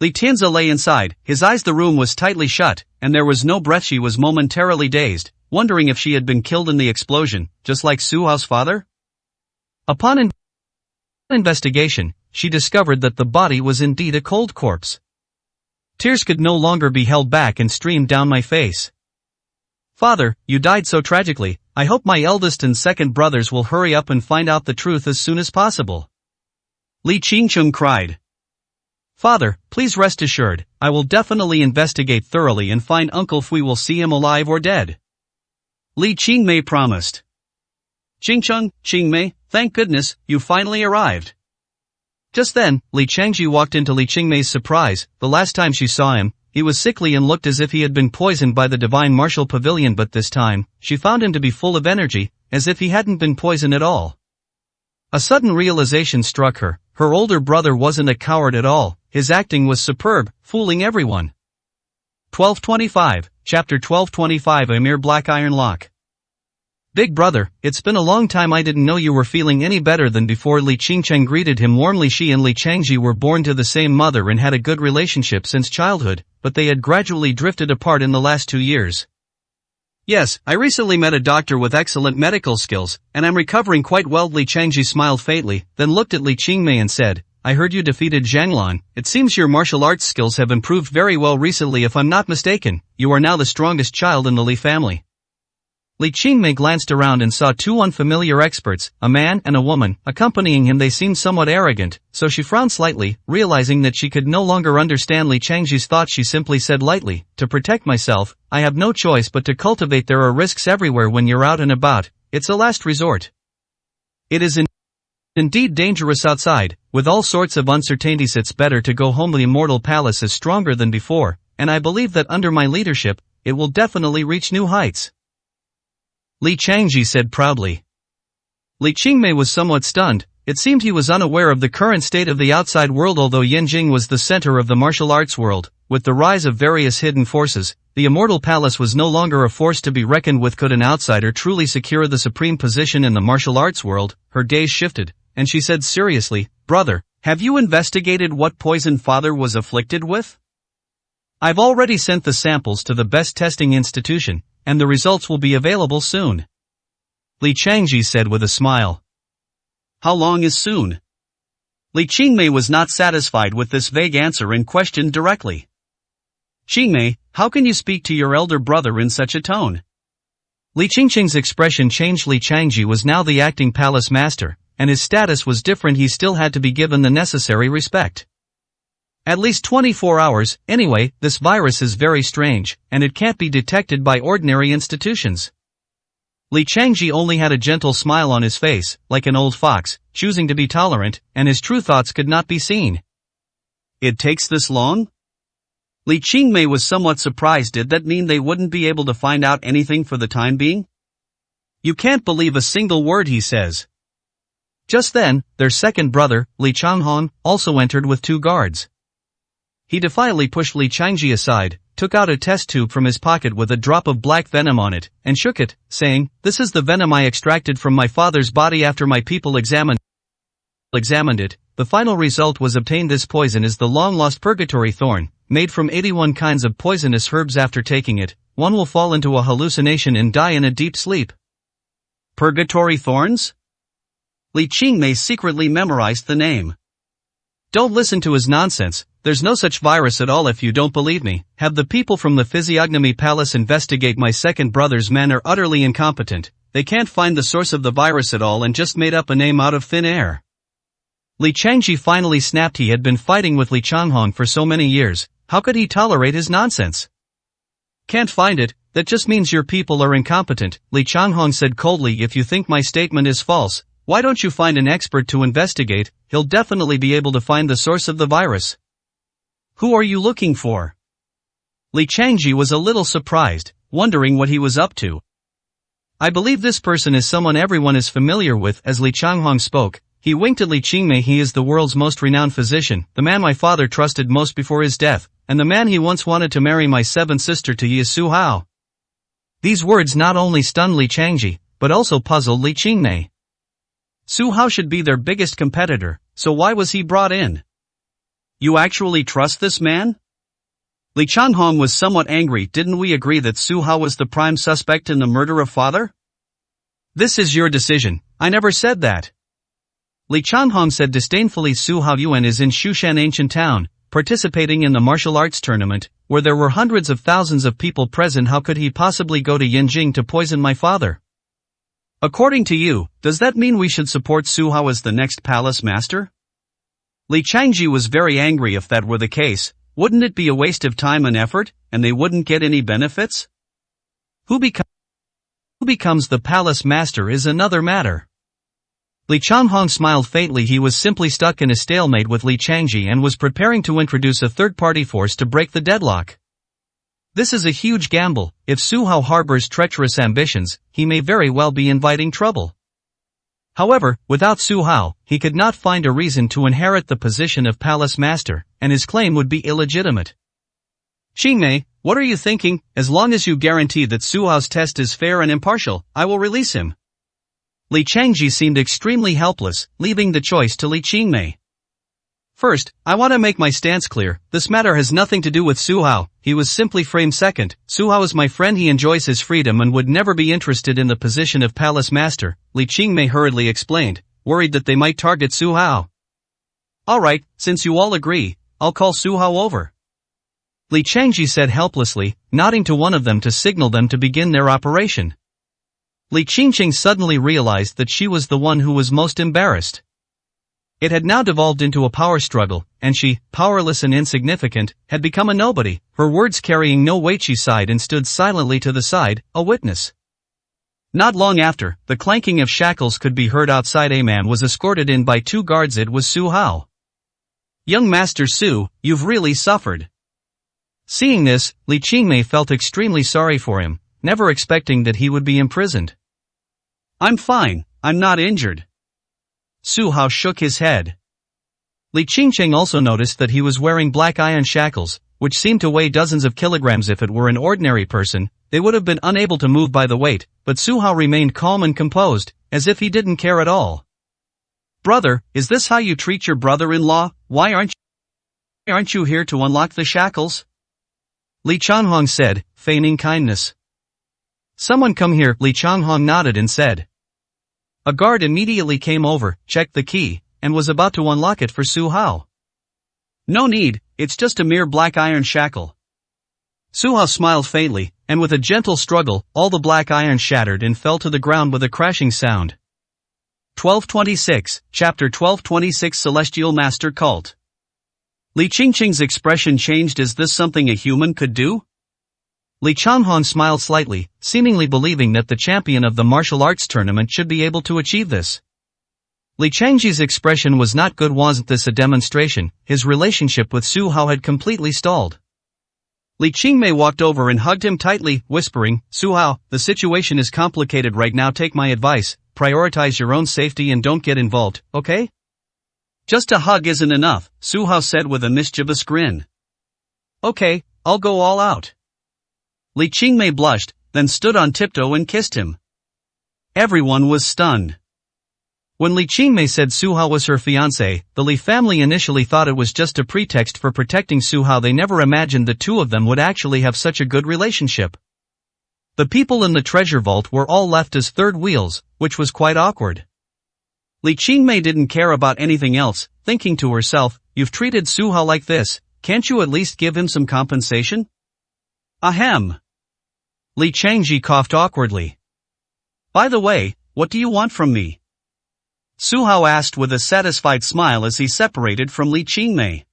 B: Li Tianzi lay inside, his eyes. The room was tightly shut, and there was no breath. She was momentarily dazed, wondering if she had been killed in the explosion, just like Su Hao's father.
A: Upon investigation, she discovered that the body was indeed a cold corpse. Tears could no longer be held back and streamed down my face. Father, you died so tragically. I hope my eldest and second brothers will hurry up and find out the truth as soon as possible.
B: Li Qingcheng cried.
A: Father, please rest assured, I will definitely investigate thoroughly and find Uncle Fui. Will see him alive or dead.
B: Li Qingmei promised. Qingmei, thank goodness, you finally arrived.
A: Just then, Li Changji walked into Li Qingmei's surprise. The last time she saw him, he was sickly and looked as if he had been poisoned by the divine martial pavilion, but this time, she found him to be full of energy, as if he hadn't been poisoned at all. A sudden realization struck her. Her older brother wasn't a coward at all. His acting was superb, fooling everyone. 1225, Chapter 1225. A mere black iron lock. Big brother, it's been a long time. I didn't know you were feeling any better than before. Li Qingcheng greeted him warmly. She and Li Changji were born to the same mother and had a good relationship since childhood, but they had gradually drifted apart in the last 2 years.
B: Yes, I recently met a doctor with excellent medical skills, and I'm recovering quite well. Li Changji smiled faintly, then looked at Li Qingmei and said, I heard you defeated Zhang Lan. It seems your martial arts skills have improved very well recently. If I'm not mistaken, you are now the strongest child in the Li family. Li Qingmei glanced around and saw 2 unfamiliar experts, a man and a woman, accompanying him. They seemed somewhat arrogant, so she frowned slightly, realizing that she could no longer understand Li Changji's thoughts. She simply said lightly, to protect myself, I have no choice but to cultivate. There are risks everywhere when you're out and about. It's a last resort. It is indeed dangerous outside, with all sorts of uncertainties. It's better to go home. The immortal palace is stronger than before, and I believe that under my leadership, it will definitely reach new heights. Li Changji said proudly. Li Qingmei was somewhat stunned. It seemed he was unaware of the current state of the outside world. Although Yanjing was the center of the martial arts world, with the rise of various hidden forces, the immortal palace was no longer a force to be reckoned with. Could an outsider truly secure the supreme position in the martial arts world? Her gaze shifted, and she said seriously, Brother, have you investigated what poison father was afflicted with? I've already sent the samples to the best testing institution, and the results will be available soon. Li Changji said with a smile. How long is soon? Li Qingmei was not satisfied with this vague answer and questioned directly. Qingmei, how can you speak to your elder brother in such a tone?
A: Li Qingcheng's expression changed. Li Changji was now the acting palace master, and his status was different. He still had to be given the necessary respect. At least 24 hours, anyway. This virus is very strange, and it can't be detected by ordinary institutions. Li Changji only had a gentle smile on his face, like an old fox, choosing to be tolerant, and his true thoughts could not be seen.
B: It takes this long? Li Qingmei was somewhat surprised. Did that mean they wouldn't be able to find out anything for the time being? You can't believe a single word he says.
A: Just then, their second brother, Li Changhong, also entered with 2 guards. He defiantly pushed Li Changji aside, took out a test tube from his pocket with a drop of black venom on it, and shook it, saying, "This is the venom I extracted from my father's body after my people examined it. The final result was obtained. This poison is the long-lost purgatory thorn, made from 81 kinds of poisonous herbs. After taking it, one will fall into a hallucination and die in a deep sleep."
B: Purgatory thorns? Li Qingmei secretly memorized the name.
A: Don't listen to his nonsense. There's no such virus at all. If you don't believe me, have the people from the Physiognomy Palace investigate. My second brother's men are utterly incompetent. They can't find the source of the virus at all and just made up a name out of thin air. Li Changji finally snapped. He had been fighting with Li Changhong for so many years. How could he tolerate his nonsense? Can't find it? That just means your people are incompetent, Li Changhong said coldly. If you think my statement is false, why don't you find an expert to investigate? He'll definitely be able to find the source of the virus. Who are you looking for? Li Changji was a little surprised, wondering what he was up to. I believe this person is someone everyone is familiar with. As Li Changhong spoke, he winked at Li Qingmei. He is the world's most renowned physician, the man my father trusted most before his death, and the man he once wanted to marry my seventh sister to. He is Su Hao. These words not only stunned Li Changji, but also puzzled Li Qingmei. Su Hao should be their biggest competitor, so why was he brought in?
B: You actually trust this man? Li Changhong was somewhat angry. Didn't we agree that Su Hao was the prime suspect in the murder of father?
A: This is your decision. I never said that. Li Changhong said disdainfully. Su Hao Yuan is in Shushan ancient town, participating in the martial arts tournament, where there were hundreds of thousands of people present. How could he possibly go to Yinjing to poison my father? According to you, does that mean we should support Su Hao as the next palace master? Li Changji was very angry. If that were the case, wouldn't it be a waste of time and effort, and they wouldn't get any benefits? Who becomes the palace master is another matter. Li Changhong smiled faintly. He was simply stuck in a stalemate with Li Changji and was preparing to introduce a third-party force to break the deadlock. This is a huge gamble. If Su Hao harbors treacherous ambitions, he may very well be inviting trouble. However, without Su Hao, he could not find a reason to inherit the position of palace master, and his claim would be illegitimate. Qingmei, what are you thinking? As long as you guarantee that Su Hao's test is fair and impartial, I will release him. Li Changji seemed extremely helpless, leaving the choice to Li Qingmei. First, I want to make my stance clear. This matter has nothing to do with Su Hao. He was simply framed. Second, Su Hao is my friend. He enjoys his freedom and would never be interested in the position of palace master, Li Qingmei hurriedly explained, worried that they might target Su Hao. Alright, since you all agree, I'll call Su Hao over. Li Changji said helplessly, nodding to one of them to signal them to begin their operation. Li Qingqing suddenly realized that she was the one who was most embarrassed. It had now devolved into a power struggle, and she, powerless and insignificant, had become a nobody, her words carrying no weight. She sighed and stood silently to the side, a witness. Not long after, the clanking of shackles could be heard outside. A man was escorted in by 2 guards. It was Su Hao. Young Master Su, you've really suffered. Seeing this, Li Qingmei felt extremely sorry for him, never expecting that he would be imprisoned. I'm fine, I'm not injured. Su Hao shook his head. Li Qingqing also noticed that he was wearing black iron shackles, which seemed to weigh dozens of kilograms. If it were an ordinary person, they would have been unable to move by the weight, but Su Hao remained calm and composed, as if he didn't care at all. Brother, is this how you treat your brother-in-law? Why aren't you here to unlock the shackles? Li Changhong said, feigning kindness. Someone come here. Li Changhong nodded and said. A guard immediately came over, checked the key, and was about to unlock it for Su Hao. No need, it's just a mere black iron shackle. Su Hao smiled faintly, and with a gentle struggle, all the black iron shattered and fell to the ground with a crashing sound. 1226, Chapter 1226 Celestial Master Cult. Li Qingqing's expression changed. Is this something a human could do? Li Changhong smiled slightly, seemingly believing that the champion of the martial arts tournament should be able to achieve this. Li Changji's expression was not good. Wasn't this a demonstration? His relationship with Su Hao had completely stalled. Li Qingmei walked over and hugged him tightly, whispering, Su Hao, the situation is complicated right now. Take my advice, prioritize your own safety and don't get involved, okay? Just a hug isn't enough, Su Hao said with a mischievous grin. Okay, I'll go all out. Li Qingmei blushed, then stood on tiptoe and kissed him. Everyone was stunned. When Li Qingmei said Su Hao was her fiancé, the Li family initially thought it was just a pretext for protecting Su Hao. They never imagined the two of them would actually have such a good relationship. The people in the treasure vault were all left as third wheels, which was quite awkward. Li Qingmei didn't care about anything else, thinking to herself, you've treated Su Hao like this, can't you at least give him some compensation? Ahem. Li Changji coughed awkwardly. By the way, what do you want from me? Su Hao asked with a satisfied smile as he separated from Li Qingmei.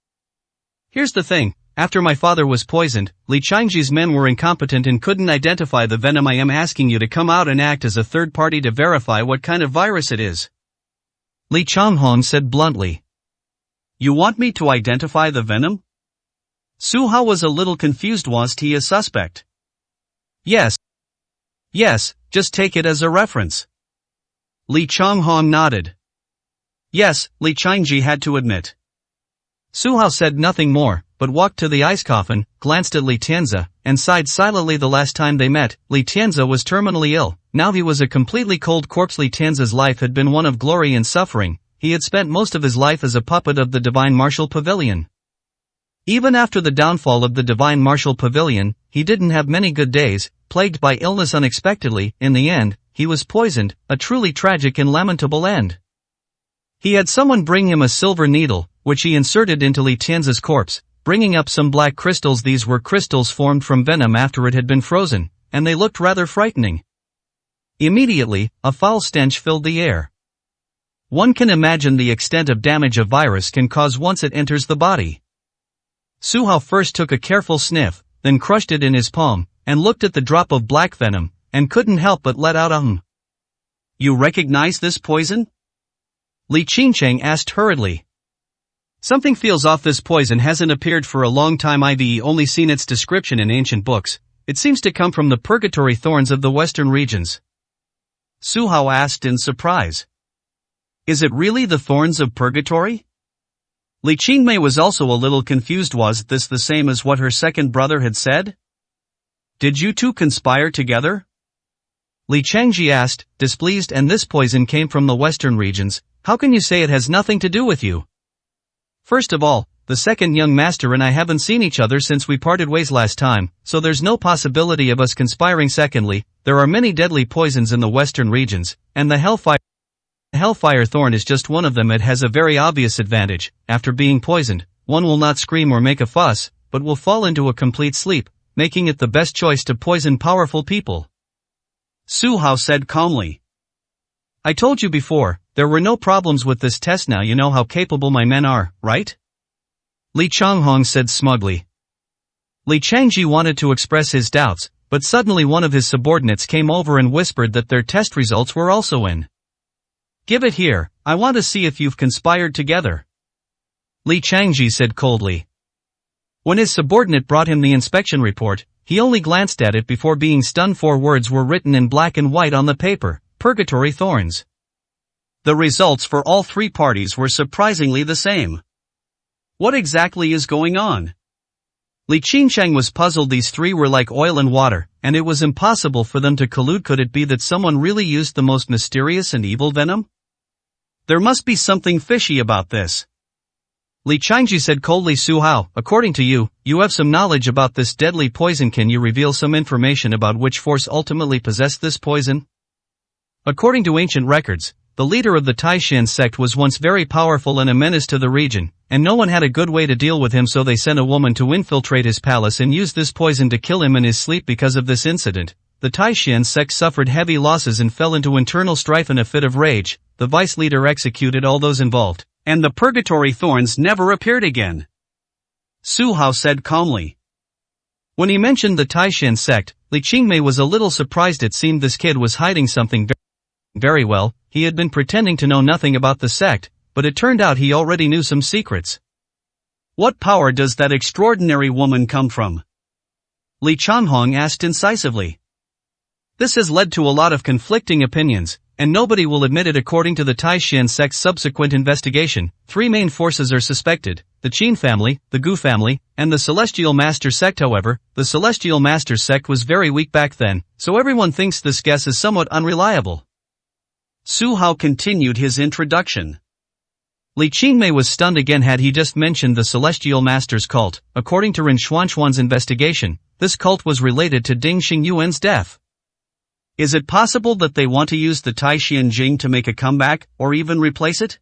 A: Here's the thing, after my father was poisoned, Li Changji's men were incompetent and couldn't identify the venom. I am asking you to come out and act as a third party to verify what kind of virus it is. Li Changhong said bluntly. You want me to identify the venom? Su Hao was a little confused. Was he a suspect? Yes. Yes, just take it as a reference. Li Changhong nodded. Yes, Li Changji had to admit. Su Hao said nothing more, but walked to the ice coffin, glanced at Li Tianzi, and sighed silently. The last time they met, Li Tianzi was terminally ill. Now he was a completely cold corpse. Li Tianzi's life had been one of glory and suffering. He had spent most of his life as a puppet of the Divine Martial Pavilion. Even after the downfall of the Divine Martial Pavilion, he didn't have many good days, plagued by illness unexpectedly. In the end, he was poisoned, a truly tragic and lamentable end. He had someone bring him a silver needle, which he inserted into Li Tianzi's corpse, bringing up some black crystals. These were crystals formed from venom after it had been frozen, and they looked rather frightening. Immediately, a foul stench filled the air. One can imagine the extent of damage a virus can cause once it enters the body. Su Hao first took a careful sniff, then crushed it in his palm, and looked at the drop of black venom, and couldn't help but let out a hum. You recognize this poison? Li Qingcheng asked hurriedly. Something feels off. This poison hasn't appeared for a long time. I've only seen its description in ancient books. It seems to come from the purgatory thorns of the western regions. Su Hao asked in surprise. Is it really the thorns of purgatory? Li Qingmei was also a little confused. Was this the same as what her second brother had said? Did you two conspire together? Li Changji asked, displeased. And this poison came from the western regions. How can you say it has nothing to do with you? First of all, the second young master and I haven't seen each other since we parted ways last time, so there's no possibility of us conspiring. Secondly, there are many deadly poisons in the western regions, and the Hellfire Thorn is just one of them. It has a very obvious advantage. After being poisoned, one will not scream or make a fuss, but will fall into a complete sleep, making it the best choice to poison powerful people. Su Hao said calmly. I told you before, there were no problems with this test. Now you know how capable my men are, right? Li Changhong said smugly. Li Changji wanted to express his doubts, but suddenly one of his subordinates came over and whispered that their test results were also in. Give it here, I want to see if you've conspired together. Li Changji said coldly. When his subordinate brought him the inspection report, he only glanced at it before being stunned. 4 words were written in black and white on the paper, Purgatory Thorns. The results for all 3 parties were surprisingly the same. What exactly is going on? Li Qingcheng was puzzled. These 3 were like oil and water, and it was impossible for them to collude. Could it be that someone really used the most mysterious and evil venom? There must be something fishy about this. Li Changji said coldly. Su Hao, according to you, you have some knowledge about this deadly poison. Can you reveal some information about which force ultimately possessed this poison? According to ancient records, the leader of the Taishan sect was once very powerful and a menace to the region, and no one had a good way to deal with him, so they sent a woman to infiltrate his palace and use this poison to kill him in his sleep. Because of this incident, the Taishan sect suffered heavy losses and fell into internal strife. In a fit of rage, the vice leader executed all those involved, and the Purgatory Thorns never appeared again. Su Hao said calmly. When he mentioned the Taishan sect, Li Qingmei was a little surprised. It seemed this kid was hiding something very well. He had been pretending to know nothing about the sect, but it turned out he already knew some secrets. What power does that extraordinary woman come from? Li Changhong asked incisively. This has led to a lot of conflicting opinions. and nobody will admit it. According to the Taishan sect's subsequent investigation, 3 main forces are suspected: the Qin family, the Gu family, and the Celestial Master sect. However, the Celestial Master sect was very weak back then, so everyone thinks this guess is somewhat unreliable.
B: Su Hao continued his introduction.
A: Li Qingmei was stunned again. Had he just mentioned the Celestial Masters cult? According to Ren Xuanxuan's investigation, this cult was related to Ding Xingyuan's death.
B: Is it possible that they want to use the Taishan Jing to make a comeback, or even replace it?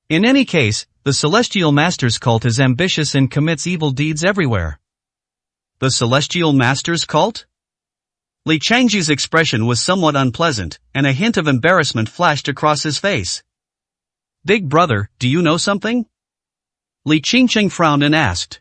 A: In any case, the Celestial Masters cult is ambitious and commits evil deeds everywhere.
B: The Celestial Masters cult? Li Changji's expression was somewhat unpleasant, and a hint of embarrassment flashed across his face.
A: Big brother, do you know something?
B: Li Qingcheng frowned and asked.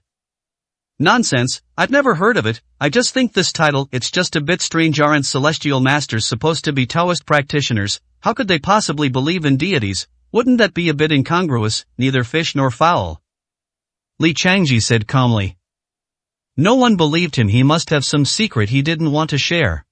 B: Nonsense, I've never heard of it. I just think this title, it's just a bit strange. Aren't Celestial Masters supposed to be Taoist practitioners? How could they possibly believe in deities? Wouldn't that be a bit incongruous, neither fish nor fowl?
A: Li Changji said calmly. No one believed him. He must have some secret he didn't want to share.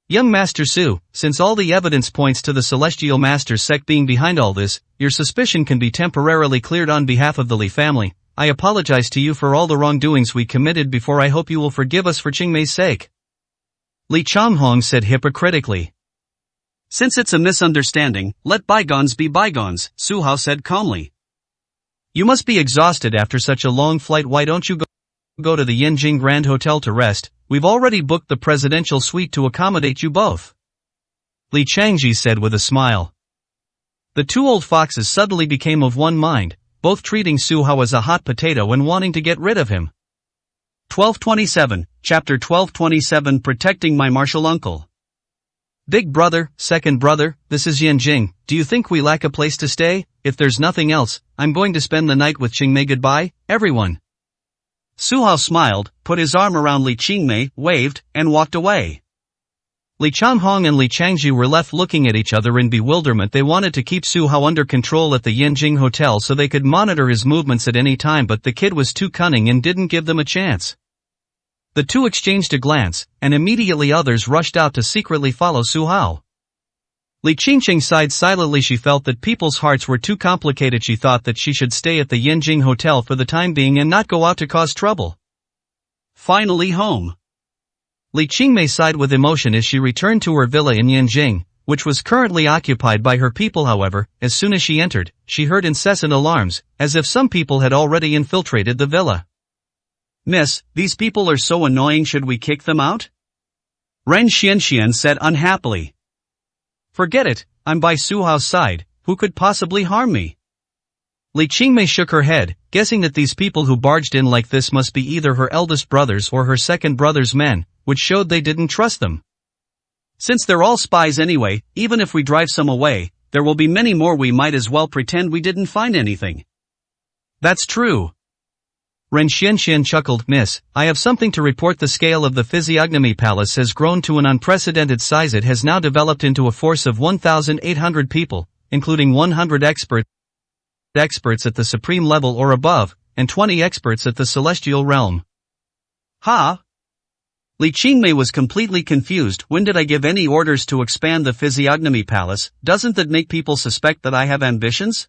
A: Young Master Su, since all the evidence points to the Celestial Master sect being behind all this, your suspicion can be temporarily cleared. On behalf of the Li family, I apologize to you for all the wrongdoings we committed before. I hope you will forgive us for Qingmei's sake.
B: Li Changhong said hypocritically. Since it's a misunderstanding, let bygones be bygones, Su Hao said calmly.
A: You must be exhausted after such a long flight. Why don't you go to the Yanjing Grand Hotel to rest? We've already booked the presidential suite to accommodate you both. Li Changji said with a smile. The 2 old foxes suddenly became of one mind, both treating Su Hao as a hot potato and wanting to get rid of him.
B: 1227, Chapter 1227. Protecting my martial uncle.
A: Big brother, second brother, this is Yanjing. Do you think we lack a place to stay? If there's nothing else, I'm going to spend the night with Qingmei. Goodbye, everyone.
B: Su Hao smiled, put his arm around Li Qingmei, waved, and walked away.
A: Li Changhong and Li Changji were left looking at each other in bewilderment. They wanted to keep Su Hao under control at the Yanjing Hotel so they could monitor his movements at any time, but the kid was too cunning and didn't give them a chance. The 2 exchanged a glance, and immediately others rushed out to secretly follow Su Hao. Li Qingcheng sighed silently. She felt that people's hearts were too complicated. She thought that she should stay at the Yanjing Hotel for the time being and not go out to cause trouble.
B: Finally home.
A: Li Qingmei sighed with emotion as she returned to her villa in Yanjing, which was currently occupied by her people. However, as soon as she entered, she heard incessant alarms, as if some people had already infiltrated the villa.
B: Miss, these people are so annoying. Should we kick them out? Ren Xianxian said unhappily.
A: Forget it, I'm by Su Hao's side. Who could possibly harm me? Li Qingmei shook her head, guessing that these people who barged in like this must be either her eldest brothers or her second brother's men, which showed they didn't trust them.
B: Since they're all spies anyway, even if we drive some away, there will be many more. We might as well pretend we didn't find anything.
A: That's true. Ren Xianxian chuckled. Miss, I have something to report. The scale of the Physiognomy Palace has grown to an unprecedented size. It has now developed into a force of 1,800 people, including 100 experts at the supreme level or above, and 20 experts at the celestial realm.
B: Ha! Li Qingmei was completely confused. When did I give any orders to expand the Physiognomy Palace? Doesn't that make people suspect that I have ambitions?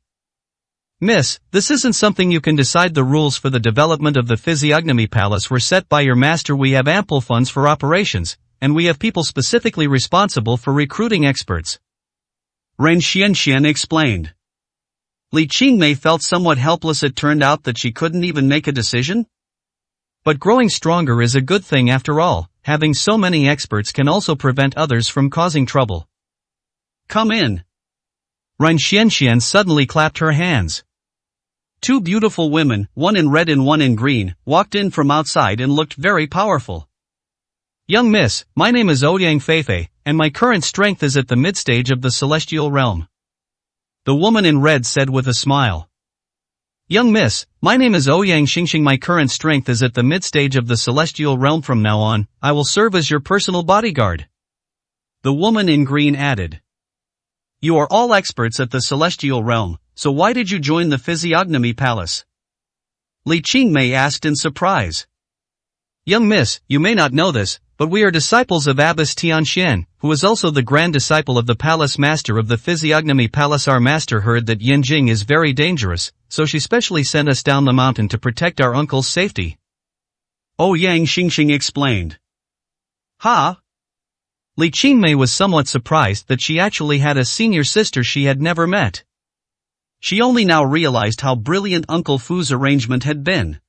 A: Miss, this isn't something you can decide. The rules for the development of the Physiognomy Palace were set by your master. We have ample funds for operations, and we have people specifically responsible for recruiting experts.
B: Ren Xianxian explained. Li Qingmei felt somewhat helpless. It turned out that she couldn't even make a decision.
A: But growing stronger is a good thing after all. Having so many experts can also prevent others from causing trouble.
B: Come in.
A: Ren Xianxian suddenly clapped her hands.
B: 2 beautiful women, one in red and one in green, walked in from outside and looked very powerful.
A: Young miss, my name is Ouyang Feifei, and my current strength is at the mid-stage of the celestial realm. The woman in red said with a smile. Young miss, my name is Ouyang Xingxing. My current strength is at the mid-stage of the celestial realm. From now on, I will serve as your personal bodyguard.
B: The woman in green added. You are all experts at the celestial realm, so why did you join the Physiognomy Palace? Li Qingmei asked in surprise.
A: Young miss, you may not know this, but we are disciples of Abbess Tianxian, who is also the grand disciple of the palace master of the physiognomy palace. Our master heard that Yanjing is very dangerous, so she specially sent us down the mountain to protect our uncle's safety.
B: Ouyang Xingxing explained.
A: Ha! Li Qingmei was somewhat surprised that she actually had a senior sister she had never met.
B: She only now realized how brilliant Uncle Fu's arrangement had been.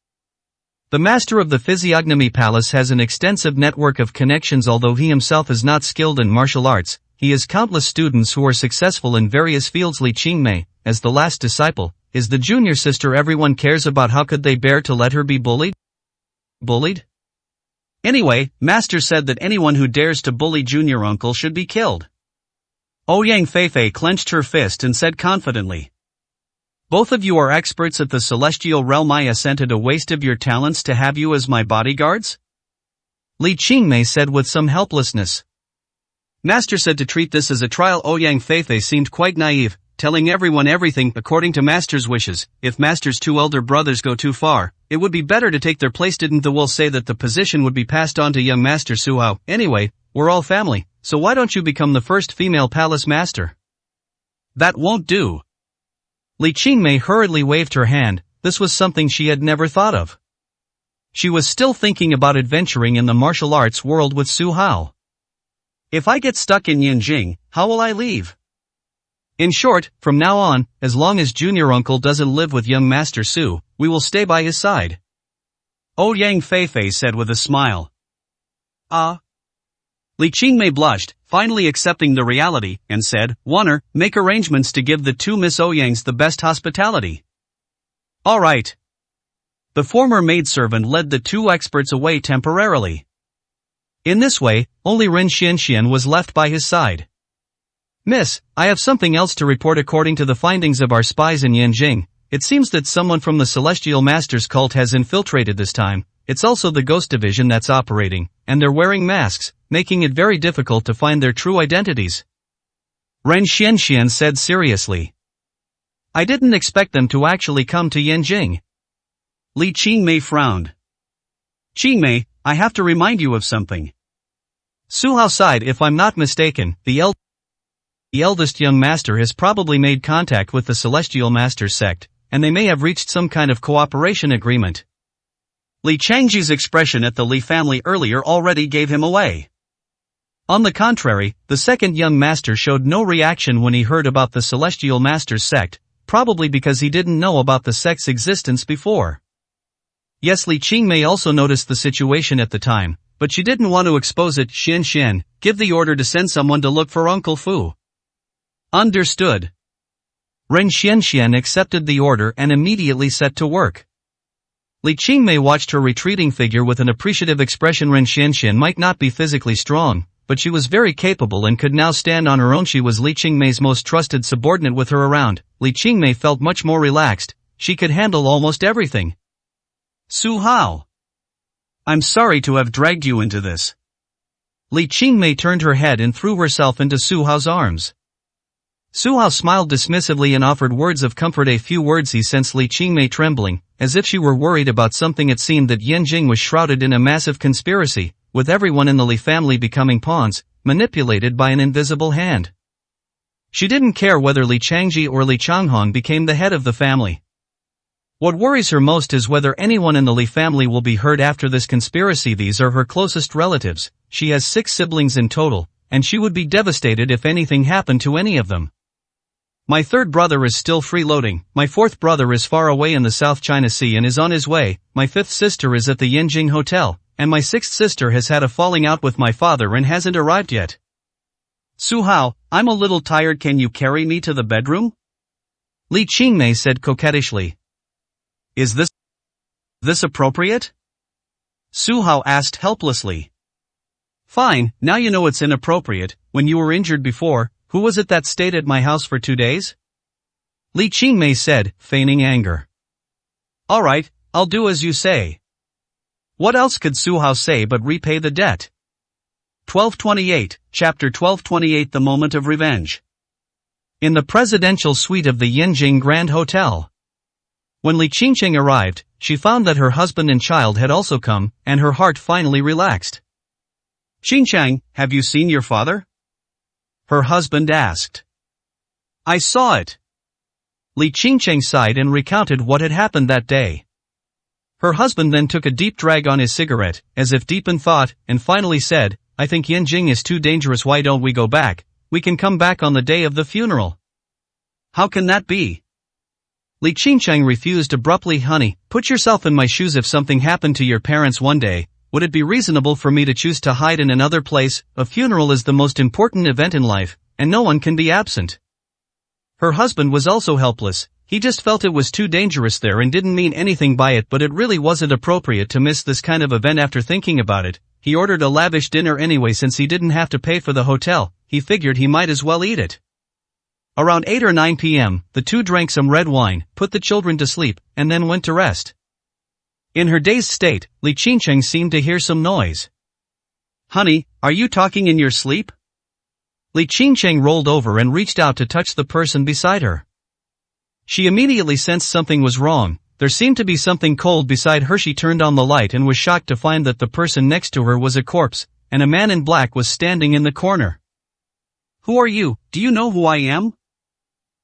A: The master of the physiognomy palace has an extensive network of connections. Although he himself is not skilled in martial arts, he has countless students who are successful in various fields. Li Qingmei, as the last disciple, is the junior sister everyone cares about. How could they bear to let her be bullied?
B: Anyway, master said that anyone who dares to bully junior uncle should be killed.
A: Ouyang Feifei clenched her fist and said confidently. Both of you are experts at the celestial realm. I assented. A waste of your talents to have you as my bodyguards? Li Qingmei said with some helplessness.
B: Master said to treat this as a trial. Ouyang Feifei seemed quite naive, telling everyone everything according to master's wishes. If master's two elder brothers go too far, it would be better to take their place. Didn't the will say that the position would be passed on to young master Su Hao? Anyway, we're all family, so why don't you become the first female palace master?
A: That won't do. Li Qingmei hurriedly waved her hand. This was something she had never thought of. She was still thinking about adventuring in the martial arts world with Su Hao.
B: If I get stuck in Yanjing, how will I leave?
A: In short, from now on, as long as junior uncle doesn't live with young master Su, we will stay by his side.
B: Ouyang Feifei said with a smile. Li Qingmei blushed, finally accepting the reality, and said, Warner, make arrangements to give the two Miss Ouyangs the best hospitality.
A: All right. The former maidservant led the two experts away temporarily. In this way, only Ren Xianxian was left by his side. Miss, I have something else to report. According to the findings of our spies in Yanjing, it seems that someone from the Celestial Masters cult has infiltrated this time. It's also the Ghost Division that's operating, and they're wearing masks, making it very difficult to find their true identities. Ren Xianxian said seriously. I didn't expect them to actually come to Yanjing.
B: Li Qingmei frowned. Qingmei, I have to remind you of something.
A: Su Hao sighed. If I'm not mistaken, the eldest young master has probably made contact with the Celestial Masters sect, and they may have reached some kind of cooperation agreement.
B: Li Changji's expression at the Li family earlier already gave him away.
A: On the contrary, the second young master showed no reaction when he heard about the Celestial Masters sect, probably because he didn't know about the sect's existence before. Yes, Li Qingmei also noticed the situation at the time, but she didn't want to expose it. Xian, give the order to send someone to look for Uncle Fu.
B: Understood.
A: Ren Xianxian accepted the order and immediately set to work. Li Qingmei watched her retreating figure with an appreciative expression. Ren Xianxian might not be physically strong, but she was very capable and could now stand on her own. She was Li Qingmei's most trusted subordinate. With her around, Li Qingmei felt much more relaxed. She could handle almost everything.
B: Su Hao. I'm sorry to have dragged you into this.
A: Li Qingmei turned her head and threw herself into Su Hao's arms. Su Hao smiled dismissively and offered words of comfort. A few words. He sensed Li Qingmei trembling, as if she were worried about something. It seemed that Yanjing was shrouded in a massive conspiracy, with everyone in the Li family becoming pawns, manipulated by an invisible hand. She didn't care whether Li Changji or Li Changhong became the head of the family. What worries her most is whether anyone in the Li family will be hurt after this conspiracy. These are her closest relatives. She has 6 siblings in total, and she would be devastated if anything happened to any of them. My third brother is still freeloading, my fourth brother is far away in the South China Sea and is on his way, my fifth sister is at the Yanjing Hotel, and my sixth sister has had a falling out with my father and hasn't arrived yet.
B: Su Hao, I'm a little tired. Can you carry me to the bedroom?
A: Li Qingmei said coquettishly.
B: Is this appropriate?
A: Su Hao asked helplessly.
B: Fine, now you know it's inappropriate. When you were injured before, who was it that stayed at my house for 2 days?
A: Li Qingmei said, feigning anger.
B: All right, I'll do as you say. What else could Su Hao say but repay the debt? 1228, Chapter 1228. The Moment of Revenge.
A: In the presidential suite of the Yanjing Grand Hotel. When Li Qingcheng arrived, she found that her husband and child had also come, and her heart finally relaxed.
B: Xinqiang, have you seen your father? Her husband asked. I saw it.
A: Li Qingcheng sighed and recounted what had happened that day. Her husband then took a deep drag on his cigarette, as if deep in thought, and finally said, I think Yanjing is too dangerous. Why don't we go back? We can come back on the day of the funeral.
B: How can that be?
A: Li Qingcheng refused abruptly. Honey, put yourself in my shoes. If something happened to your parents one day, would it be reasonable for me to choose to hide in another place? A funeral is the most important event in life, and no one can be absent. Her husband was also helpless. He just felt it was too dangerous there and didn't mean anything by it, but it really wasn't appropriate to miss this kind of event. After thinking about it, he ordered a lavish dinner anyway. Since he didn't have to pay for the hotel, he figured he might as well eat it. Around 8 or 9 p.m., the two drank some red wine, put the children to sleep, and then went to rest. In her dazed state, Li Qingcheng seemed to hear some noise.
B: Honey, are you talking in your sleep?
A: Li Qingcheng rolled over and reached out to touch the person beside her. She immediately sensed something was wrong. There seemed to be something cold beside her. She turned on the light and was shocked to find that the person next to her was a corpse, and a man in black was standing in the corner.
B: Who are you? Do you know who I am?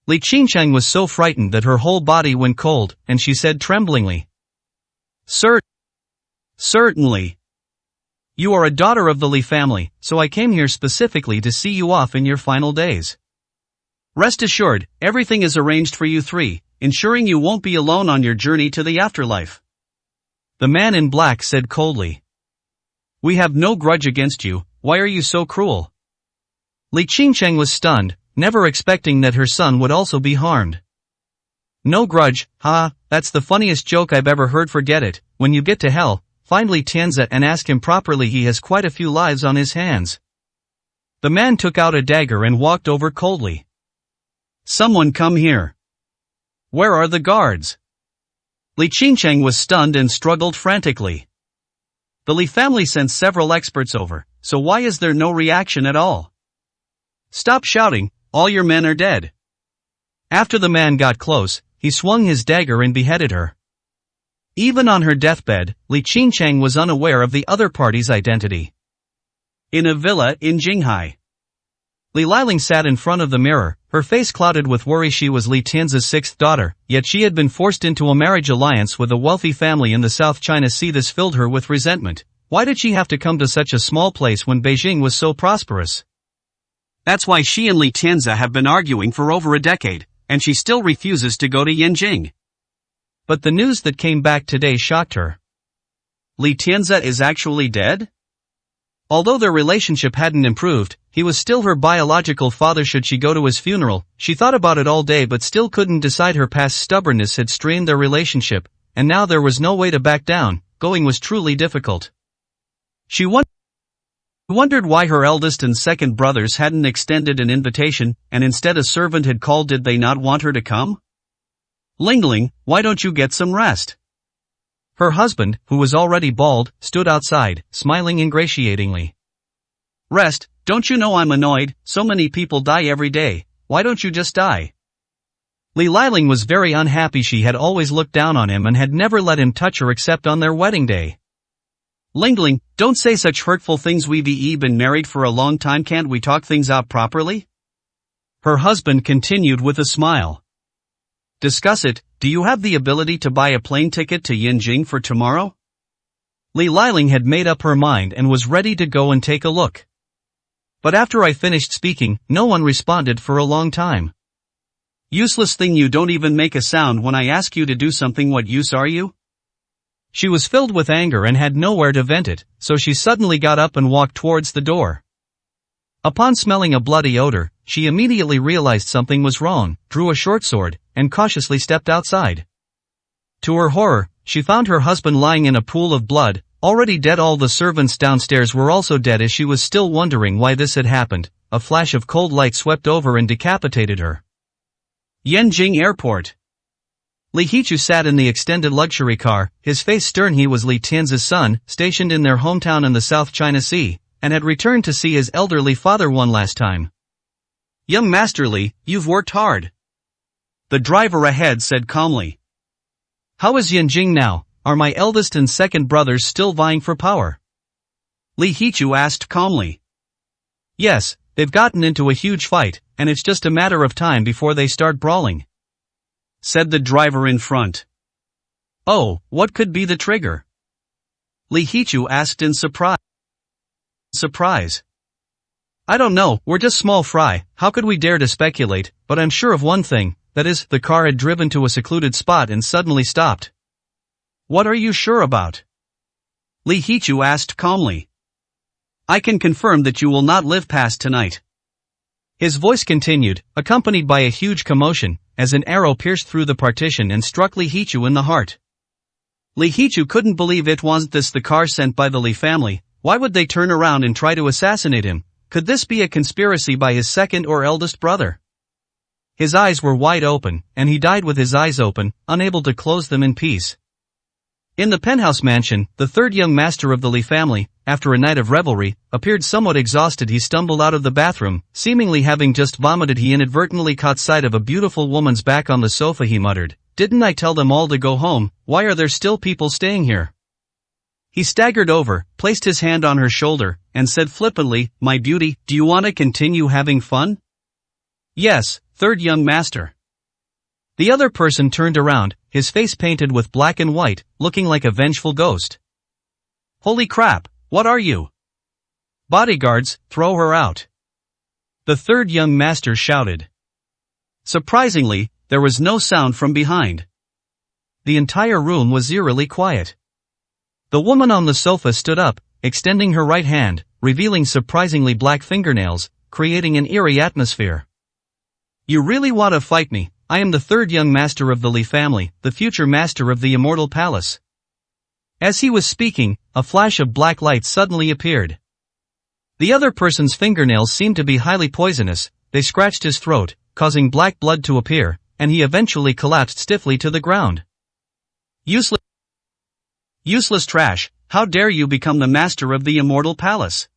A: Li Qingcheng was so frightened that her whole body went cold, and she said tremblingly.
B: Certainly.
A: You are a daughter of the Li family, so I came here specifically to see you off in your final days.
B: Rest assured, everything is arranged for you three, ensuring you won't be alone on your journey to the afterlife.
A: The man in black said coldly.
B: We have no grudge against you. Why are you so cruel?
A: Li Qingcheng was stunned, never expecting that her son would also be harmed. No grudge, that's the funniest joke I've ever heard. Forget it. When you get to hell, find Li Tianzi and ask him properly. He has quite a few lives on his hands. The man took out a dagger and walked over coldly.
B: Someone come here. Where are the guards?
A: Li Qingcheng was stunned and struggled frantically.
B: The Li family sent several experts over, so why is there no reaction at all? Stop shouting, all your men are dead.
A: After the man got close, he swung his dagger and beheaded her. Even on her deathbed, Li Qingcheng was unaware of the other party's identity.
B: In a villa in Jinghai,
A: Li Liling sat in front of the mirror, her face clouded with worry. She was Li Tianzi's sixth daughter, yet she had been forced into a marriage alliance with a wealthy family in the South China Sea. This filled her with resentment. Why did she have to come to such a small place when Beijing was so prosperous?
B: That's why she and Li Tianzi have been arguing for over a decade, and she still refuses to go to Yanjing.
A: But the news that came back today shocked her.
B: Li Tianzi is actually dead?
A: Although their relationship hadn't improved, he was still her biological father. Should she go to his funeral? She thought about it all day but still couldn't decide. Her past stubbornness had strained their relationship, and now there was no way to back down. Going was truly difficult. She wondered why her eldest and second brothers hadn't extended an invitation, and instead a servant had called. Did they not want her to come?
B: Lingling, why don't you get some rest?
A: Her husband, who was already bald, stood outside, smiling ingratiatingly.
B: Rest? Don't you know I'm annoyed? So many people die every day. Why don't you just die?
A: Li Liling was very unhappy. She had always looked down on him and had never let him touch her except on their wedding day.
B: Lingling, don't say such hurtful things. We've been married for a long time. Can't we talk things out properly?
A: Her husband continued with a smile.
B: Discuss it. Do you have the ability to buy a plane ticket to Yanjing for tomorrow?
A: Li Liling had made up her mind and was ready to go and take a look. But after I finished speaking, no one responded for a long time.
B: Useless thing, you don't even make a sound when I ask you to do something. What use are you?
A: She was filled with anger and had nowhere to vent it, so she suddenly got up and walked towards the door. Upon smelling a bloody odor, she immediately realized something was wrong, drew a short sword, and cautiously stepped outside. To her horror, she found her husband lying in a pool of blood, already dead. All the servants downstairs were also dead. As she was still wondering why this had happened, a flash of cold light swept over and decapitated her.
B: Yanjing Airport.
A: Li Hichu sat in the extended luxury car, his face stern. He was Li Tianzi's son, stationed in their hometown in the South China Sea, and had returned to see his elderly father one last time.
B: Young Master Li, you've worked hard. The driver ahead said calmly.
A: How is Yanjing now? Are my eldest and second brothers still vying for power?
B: Li Hichu asked calmly.
A: Yes, they've gotten into a huge fight, and it's just a matter of time before they start brawling,
B: said the driver in front.
A: Oh, what could be the trigger?
B: Li Hichu asked in surprise.
A: I don't know, we're just small fry, how could we dare to speculate, but I'm sure of one thing, that is, the car had driven to a secluded spot and suddenly stopped.
B: What are you sure about? Li Hichu asked calmly. I can confirm that you will not live past tonight.
A: His voice continued, accompanied by a huge commotion, as an arrow pierced through the partition and struck Li Hichu in the heart.
B: Li Hichu couldn't believe it wasn't this the car sent by the Li family. Why would they turn around and try to assassinate him? Could this be a conspiracy by his second or eldest brother?
A: His eyes were wide open, and he died with his eyes open, unable to close them in peace. In the penthouse mansion, the third young master of the Li family, after a night of revelry, appeared somewhat exhausted. He stumbled out of the bathroom, seemingly having just vomited. He inadvertently caught sight of a beautiful woman's back on the sofa. He muttered, "Didn't I tell them all to go home? Why are there still people staying here?" He staggered over, placed his hand on her shoulder, and said flippantly, "My beauty, do you want to continue having fun?" "Yes, third young master." The other person turned around, his face painted with black and white, looking like a vengeful ghost. "Holy crap, what are you?" "Bodyguards, throw her out," the third young master shouted. Surprisingly, there was no sound from behind. The entire room was eerily quiet. The woman on the sofa stood up, extending her right hand, revealing surprisingly black fingernails, creating an eerie atmosphere. "You really want to fight me? I am the third young master of the Li family, the future master of the Immortal Palace." As he was speaking, a flash of black light suddenly appeared. The other person's fingernails seemed to be highly poisonous. They scratched his throat, causing black blood to appear, and he eventually collapsed stiffly to the ground. Useless trash, how dare you become the master of the Immortal Palace?"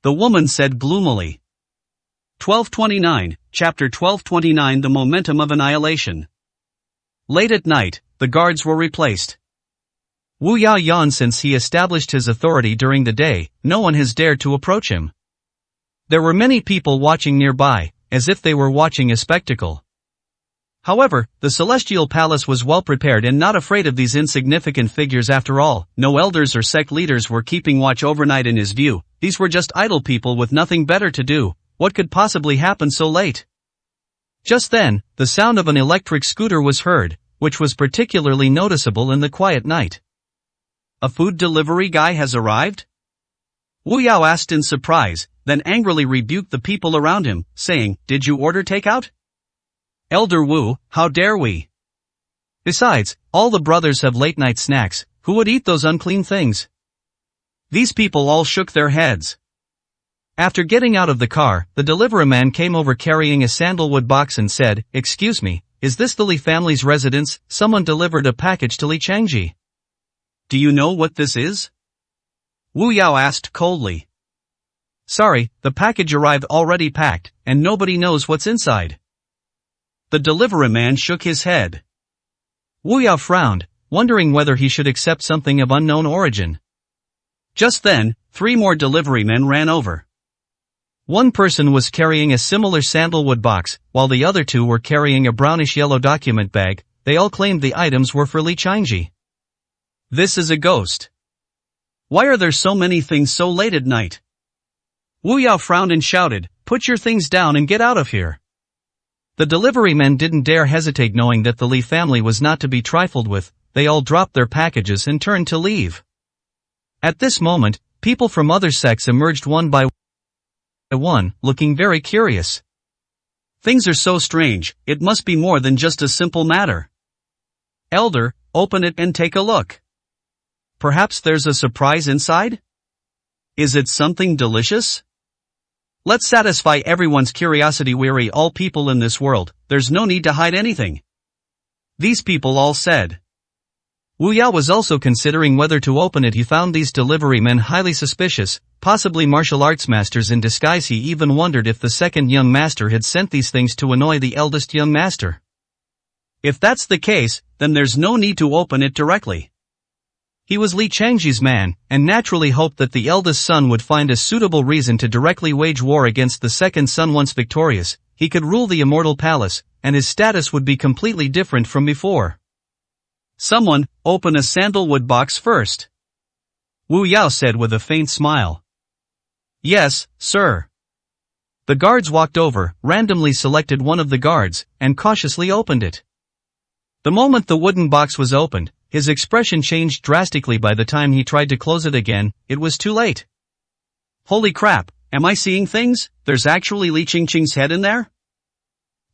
A: the woman said gloomily. 1229, Chapter 1229. The Momentum of Annihilation. Late at night, the guards were replaced. Wu Yao yawned. Since he established his authority during the day, no one has dared to approach him. There were many people watching nearby, as if they were watching a spectacle. However, the Celestial Palace was well prepared and not afraid of these insignificant figures. After all, no elders or sect leaders were keeping watch overnight in his view. These were just idle people with nothing better to do. What could possibly happen so late? Just then, the sound of an electric scooter was heard, which was particularly noticeable in the quiet night. "A food delivery guy has arrived?" Wu Yao asked in surprise, then angrily rebuked the people around him, saying, "Did you order takeout? Elder Wu, how dare we? Besides, all the brothers have late-night snacks. Who would eat those unclean things?" These people all shook their heads. After getting out of the car, the delivery man came over carrying a sandalwood box and said, "Excuse me, is this the Li family's residence? Someone delivered a package to Li Changji." "Do you know what this is?" Wu Yao asked coldly. "Sorry, the package arrived already packed, and nobody knows what's inside." The delivery man shook his head. Wu Yao frowned, wondering whether he should accept something of unknown origin. Just then, 3 more delivery men ran over. One person was carrying a similar sandalwood box, while the other 2 were carrying a brownish-yellow document bag. They all claimed the items were for Li Changji. "This is a ghost. Why are there so many things so late at night?" Wu Yao frowned and shouted, "Put your things down and get out of here." The delivery men didn't dare hesitate, knowing that the Li family was not to be trifled with. They all dropped their packages and turned to leave. At this moment, people from other sects emerged one by one, looking very curious. "Things are so strange, it must be more than just a simple matter. Elder, open it and take a look. Perhaps there's a surprise inside? Is it something delicious? Let's satisfy everyone's curiosity. Weary all people in this world, there's no need to hide anything," these people all said. Wu Yao was also considering whether to open it. He found these delivery men highly suspicious, possibly martial arts masters in disguise. He even wondered if the second young master had sent these things to annoy the eldest young master. If that's the case, then there's no need to open it directly. He was Li Changji's man, and naturally hoped that the eldest son would find a suitable reason to directly wage war against the second son. Once victorious, he could rule the immortal palace, and his status would be completely different from before.
B: Someone, open a sandalwood box first.
A: Wu Yao said with a faint smile.
B: Yes, sir.
A: The guards walked over, randomly selected one of the guards, and cautiously opened it. The moment the wooden box was opened, his expression changed drastically. By the time he tried to close it again, it was too late.
B: Holy crap, am I seeing things? There's actually Li Qingqing's head in there?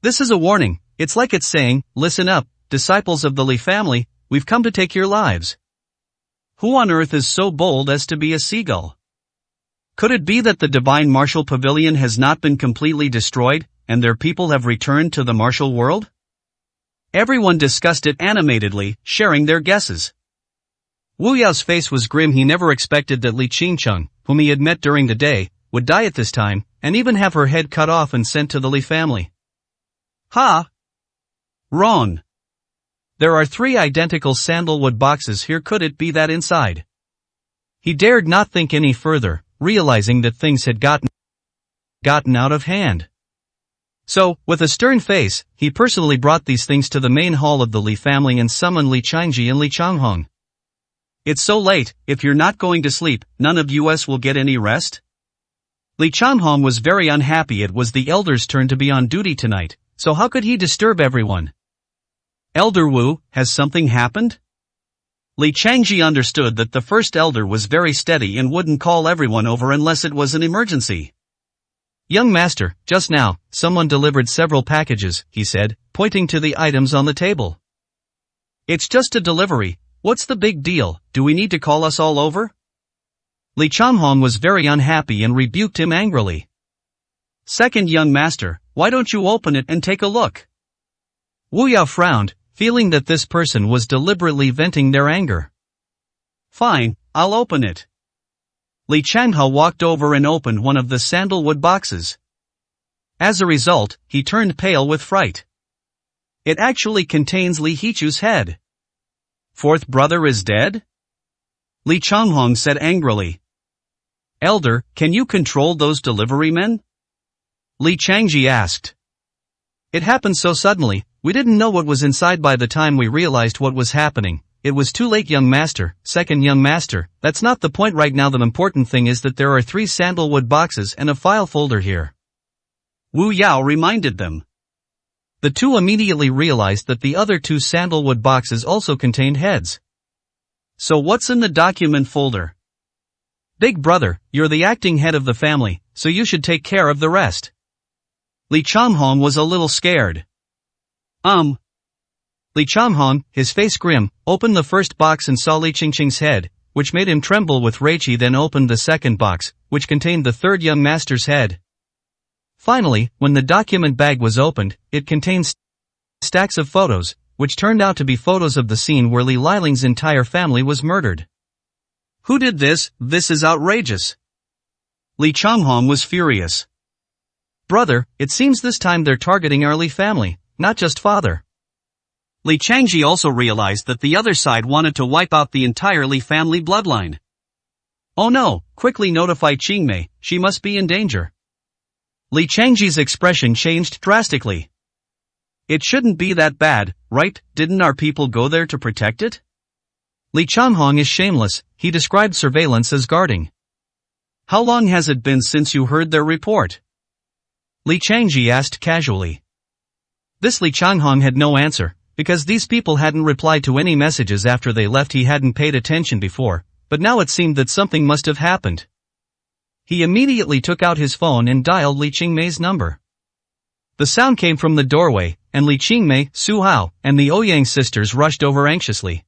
A: This is a warning. It's like it's saying, listen up, disciples of the Li family, we've come to take your lives.
B: Who on earth is so bold as to be a seagull? Could it be that the Divine Martial Pavilion has not been completely destroyed, and their people have returned to the martial world? Everyone discussed it animatedly, sharing their guesses.
A: Wu Yao's face was grim. He never expected that Li Qingqing, whom he had met during the day, would die at this time, and even have her head cut off and sent to the Li family.
B: Ha! Wrong.
A: There are 3 identical sandalwood boxes here. Could it be that inside? He dared not think any further, realizing that things had gotten out of hand. So, with a stern face, he personally brought these things to the main hall of the Li family and summoned Li Changji and Li Changhong.
B: It's so late, if you're not going to sleep, none of us will get any rest?
A: Li Changhong was very unhappy. It was the elder's turn to be on duty tonight, so how could he disturb everyone?
B: Elder Wu, has something happened? Li Changji understood that the first elder was very steady and wouldn't call everyone over unless it was an emergency.
A: Young master, just now, someone delivered several packages, he said, pointing to the items on the table.
B: It's just a delivery, what's the big deal, do we need to call us all over?
A: Li Changhong was very unhappy and rebuked him angrily.
B: Second young master, why don't you open it and take a look?
A: Wu Yao frowned, feeling that this person was deliberately venting their anger.
B: Fine, I'll open it. Li Changhao walked over and opened one of the sandalwood boxes.
A: As a result, he turned pale with fright.
B: It actually contains Li Hichu's head. Fourth brother is dead? Li Changhong said angrily. Elder, can you control those delivery men?
A: Li Changji asked. It happened so suddenly, we didn't know what was inside. By the time we realized what was happening, it was too late. Young master, second young master, that's not the point right now. The important thing is that there are 3 sandalwood boxes and a file folder here.
B: Wu Yao reminded them.
A: The 2 immediately realized that the other 2 sandalwood boxes also contained heads.
B: So what's in the document folder?
A: Big brother, you're the acting head of the family, so you should take care of the rest.
B: Li Changhong was a little scared.
A: Li Changhong, his face grim, opened the first box and saw Li Qingqing's head, which made him tremble with rage. He then opened the second box, which contained the third young master's head. Finally, when the document bag was opened, it contained stacks of photos, which turned out to be photos of the scene where Li Liling's entire family was murdered.
B: Who did this? This is outrageous. Li Changhong was furious.
A: Brother, it seems this time they're targeting our Li family, not just father.
B: Li Changji also realized that the other side wanted to wipe out the entire Li family bloodline. Oh no, quickly notify Qingmei, she must be in danger.
A: Li Changji's expression changed drastically.
B: It shouldn't be that bad, right? Didn't our people go there to protect it?
A: Li Changhong is shameless, he described surveillance as guarding.
B: How long has it been since you heard their report?
A: Li Changji asked casually. This Li Changhong had no answer, because these people hadn't replied to any messages after they left. He hadn't paid attention before, but now it seemed that something must have happened. He immediately took out his phone and dialed Li Qingmei's number. The sound came from the doorway, and Li Qingmei, Su Hao, and the Ouyang sisters rushed over anxiously.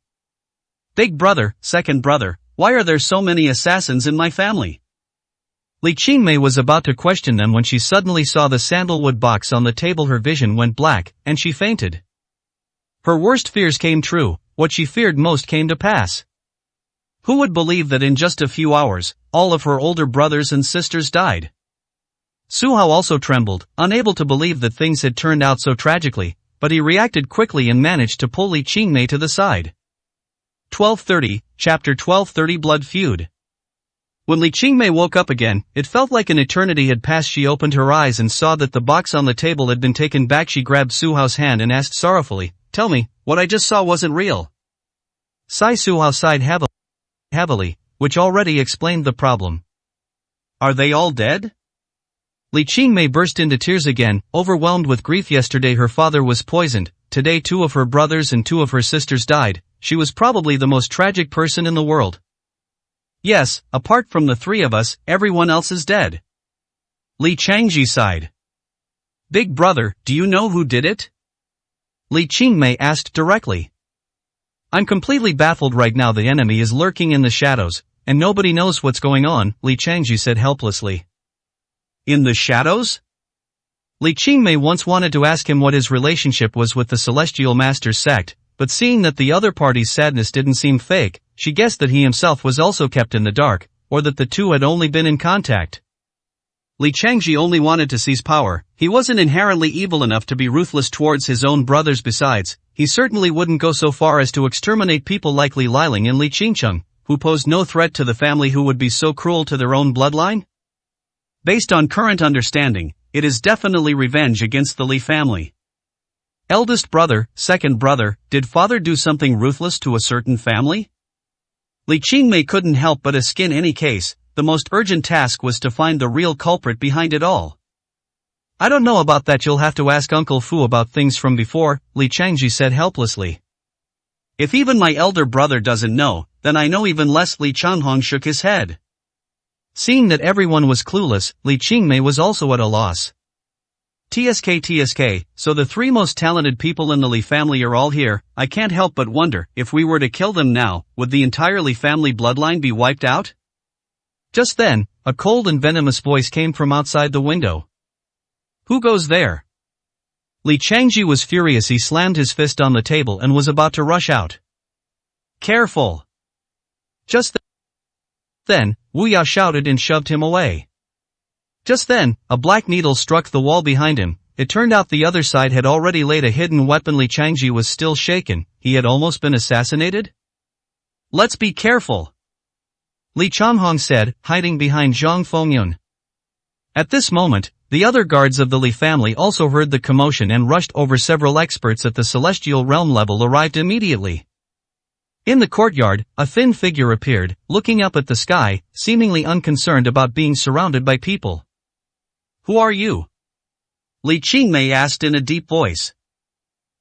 B: Big brother, second brother, why are there so many assassins in my family?
A: Li Qingmei was about to question them when she suddenly saw the sandalwood box on the table. Her vision went black, and she fainted. Her worst fears came true, what she feared most came to pass. Who would believe that in just a few hours, all of her older brothers and sisters died? Su Hao also trembled, unable to believe that things had turned out so tragically, but he reacted quickly and managed to pull Li Qingmei to the side. 1230, Chapter 1230 Blood Feud. When Li Qingmei woke up again, it felt like an eternity had passed. She opened her eyes and saw that the box on the table had been taken back. She grabbed Su Hao's hand and asked sorrowfully, "Tell me, what I just saw wasn't real." Su Hao sighed heavily, which already explained the problem. "Are they all dead?" Li Qingmei burst into tears again, overwhelmed with grief. Yesterday her father was poisoned, today 2 of her brothers and 2 of her sisters died. She was probably the most tragic person in the world. "Yes, apart from the 3 of us, everyone else is dead." Li Changji sighed. "Big brother, do you know who did it?" Li Qingmei asked directly. "I'm completely baffled right now. The enemy is lurking in the shadows, and nobody knows what's going on," Li Changji said helplessly. "In the shadows?" Li Qingmei once wanted to ask him what his relationship was with the Celestial Masters sect, but seeing that the other party's sadness didn't seem fake, she guessed that he himself was also kept in the dark, or that the 2 had only been in contact. Li Changji only wanted to seize power. He wasn't inherently evil enough to be ruthless towards his own brothers. Besides, he certainly wouldn't go so far as to exterminate people like Li Liling and Li Qingcheng, who posed no threat to the family. Who would be so cruel to their own bloodline? Based on current understanding, it is definitely revenge against the Li family. Eldest brother, second brother, did father do something ruthless to a certain family? Li Qingmei couldn't help but ask. In any case, the most urgent task was to find the real culprit behind it all. "I don't know about that. You'll have to ask Uncle Fu about things from before," Li Changji said helplessly. "If even my elder brother doesn't know, then I know even less." Li Changhong shook his head. Seeing that everyone was clueless, Li Qingmei was also at a loss. TSK, so the 3 most talented people in the Li family are all here. I can't help but wonder, if we were to kill them now, would the entire Li family bloodline be wiped out?" Just then, a cold and venomous voice came from outside the window. "Who goes there?" Li Changji was furious. He slammed his fist on the table and was about to rush out. "Careful!" Just then, Wu Ya shouted and shoved him away. Just then, a black needle struck the wall behind him. It turned out the other side had already laid a hidden weapon. Li Changji was still shaken. He had almost been assassinated? "Let's be careful," Li Changhong said, hiding behind Zhang Fengyun. At this moment, the other guards of the Li family also heard the commotion and rushed over. Several experts at the celestial realm level arrived immediately. In the courtyard, a thin figure appeared, looking up at the sky, seemingly unconcerned about being surrounded by people. "Who are you?" Li Qingmei asked in a deep voice.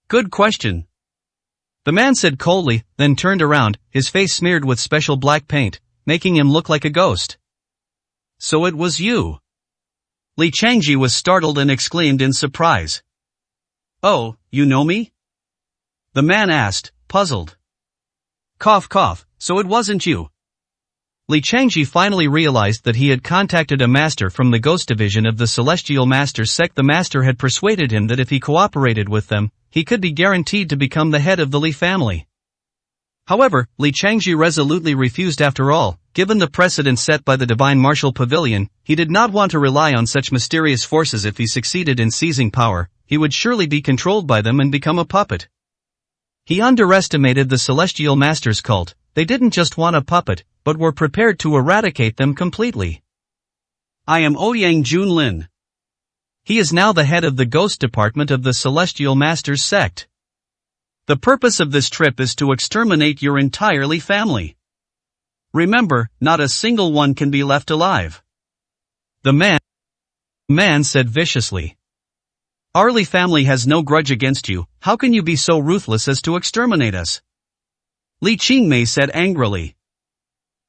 A: "Good question," the man said coldly, then turned around, his face smeared with special black paint, making him look like a ghost. "So it was you?" Li Changji was startled and exclaimed in surprise. "Oh, you know me?" the man asked, puzzled. Cough cough, so it wasn't you. Li Changji finally realized that he had contacted a master from the Ghost Division of the Celestial Masters sect. The master had persuaded him that if he cooperated with them, he could be guaranteed to become the head of the Li family. However, Li Changji resolutely refused. After all, given the precedent set by the Divine Martial Pavilion, he did not want to rely on such mysterious forces. If he succeeded in seizing power, he would surely be controlled by them and become a puppet. He underestimated the Celestial Masters cult. They didn't just want a puppet, but were prepared to eradicate them completely. "I am Ouyang Junlin." He is now the head of the Ghost Department of the Celestial Masters sect. "The purpose of this trip is to exterminate your entire Li family. Remember, not a single one can be left alive." The man said viciously. "Our Li family has no grudge against you. How can you be so ruthless as to exterminate us?" Li Qingmei said angrily.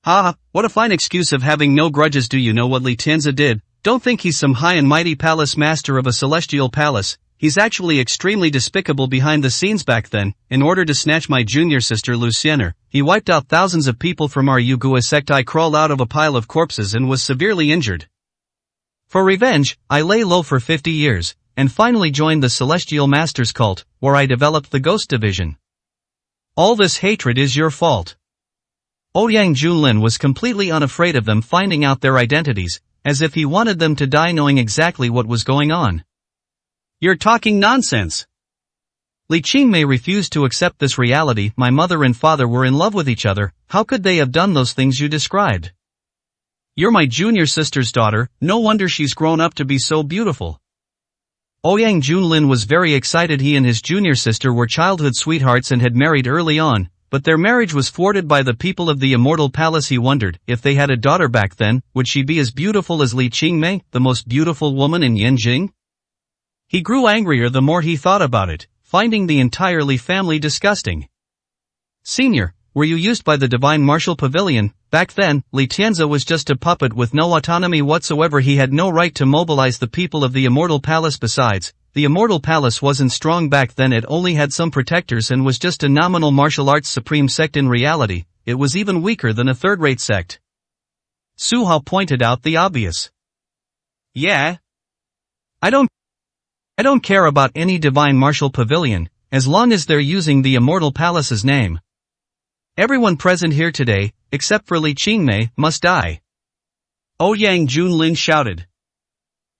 A: "Ha, what a fine excuse of having no grudges. Do you know what Li Tianzi did? Don't think he's some high and mighty palace master of a celestial palace. He's actually extremely despicable behind the scenes. Back then, in order to snatch my junior sister Luciener, he wiped out thousands of people from our Yugua sect. I crawled out of a pile of corpses and was severely injured. For revenge, I lay low for 50 years, and finally joined the Celestial Masters cult, where I developed the Ghost Division. All this hatred is your fault." Ouyang Junlin was completely unafraid of them finding out their identities, as if he wanted them to die knowing exactly what was going on. "You're talking nonsense." Li Qingmei refused to accept this reality. My mother and father were in love with each other, how could they have done those things you described? You're my junior sister's daughter, no wonder she's grown up to be so beautiful. Ouyang Junlin was very excited. He and his junior sister were childhood sweethearts and had married early on, but their marriage was thwarted by the people of the Immortal Palace. He wondered, if they had a daughter back then, would she be as beautiful as Li Qingmei, the most beautiful woman in Yanjing? He grew angrier the more he thought about it, finding the entire Li family disgusting. Senior, were you used by the Divine Martial Pavilion? Back then, Li Tianzi was just a puppet with no autonomy whatsoever. He had no right to mobilize the people of the Immortal Palace. Besides, the Immortal Palace wasn't strong back then. It only had some protectors and was just a nominal martial arts supreme sect. In reality, it was even weaker than a third-rate sect. Su Hao pointed out the obvious. Yeah. I don't care about any Divine Martial Pavilion, as long as they're using the Immortal Palace's name. Everyone present here today, except for Li Qingmei, must die. Ouyang Junlin shouted.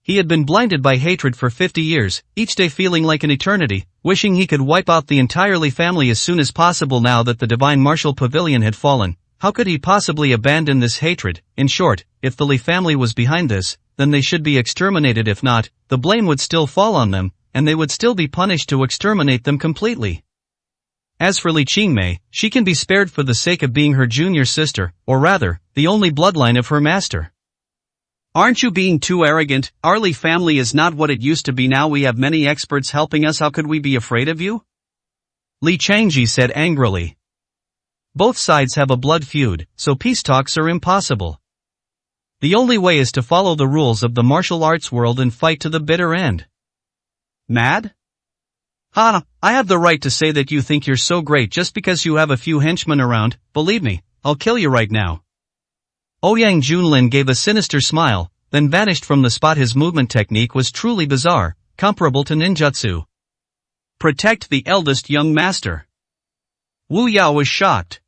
A: He had been blinded by hatred for 50 years, each day feeling like an eternity, wishing he could wipe out the entire Li family as soon as possible. Now that the Divine Martial Pavilion had fallen, how could he possibly abandon this hatred? In short, if the Li family was behind this, then they should be exterminated. If not, the blame would still fall on them, and they would still be punished to exterminate them completely. As for Li Qingmei, she can be spared for the sake of being her junior sister, or rather, the only bloodline of her master. Aren't you being too arrogant? Our Li family is not what it used to be. Now we have many experts helping us. How could we be afraid of you? Li Changji said angrily. Both sides have a blood feud, so peace talks are impossible. The only way is to follow the rules of the martial arts world and fight to the bitter end. Mad? Ha, I have the right to say that you think you're so great just because you have a few henchmen around. Believe me, I'll kill you right now. Ouyang Junlin gave a sinister smile, then vanished from the spot. His movement technique was truly bizarre, comparable to ninjutsu. Protect the eldest young master. Wu Yao was shocked.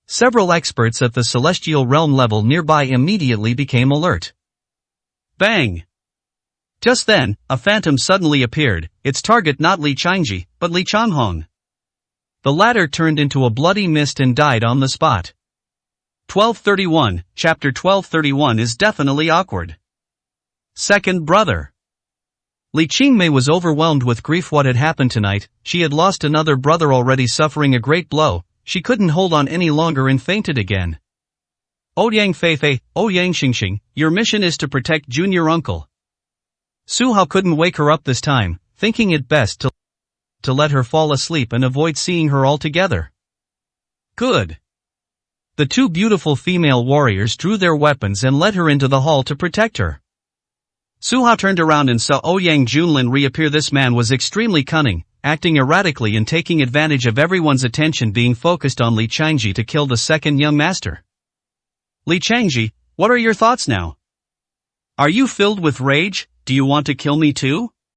A: Several experts at the celestial realm level nearby immediately became alert. Bang! Just then, a phantom suddenly appeared, its target not Li Changji, but Li Changhong. The latter turned into a bloody mist and died on the spot. 1231, Chapter 1231 is definitely awkward. Second brother. Li Qingmei was overwhelmed with grief. What had happened tonight? She had lost another brother already, suffering a great blow. She couldn't hold on any longer and fainted again. Ouyang Feifei, Ouyang Xingxing, your mission is to protect junior uncle. Su Hao couldn't wake her up this time, thinking it best to let her fall asleep and avoid seeing her altogether. Good. The two beautiful female warriors drew their weapons and led her into the hall to protect her. Su Hao turned around and saw Ouyang Junlin reappear. This man was extremely cunning, acting erratically and taking advantage of everyone's attention being focused on Li Changji to kill the second young master. Li Changji, what are your thoughts now? Are you filled with rage? Do you want to kill me too?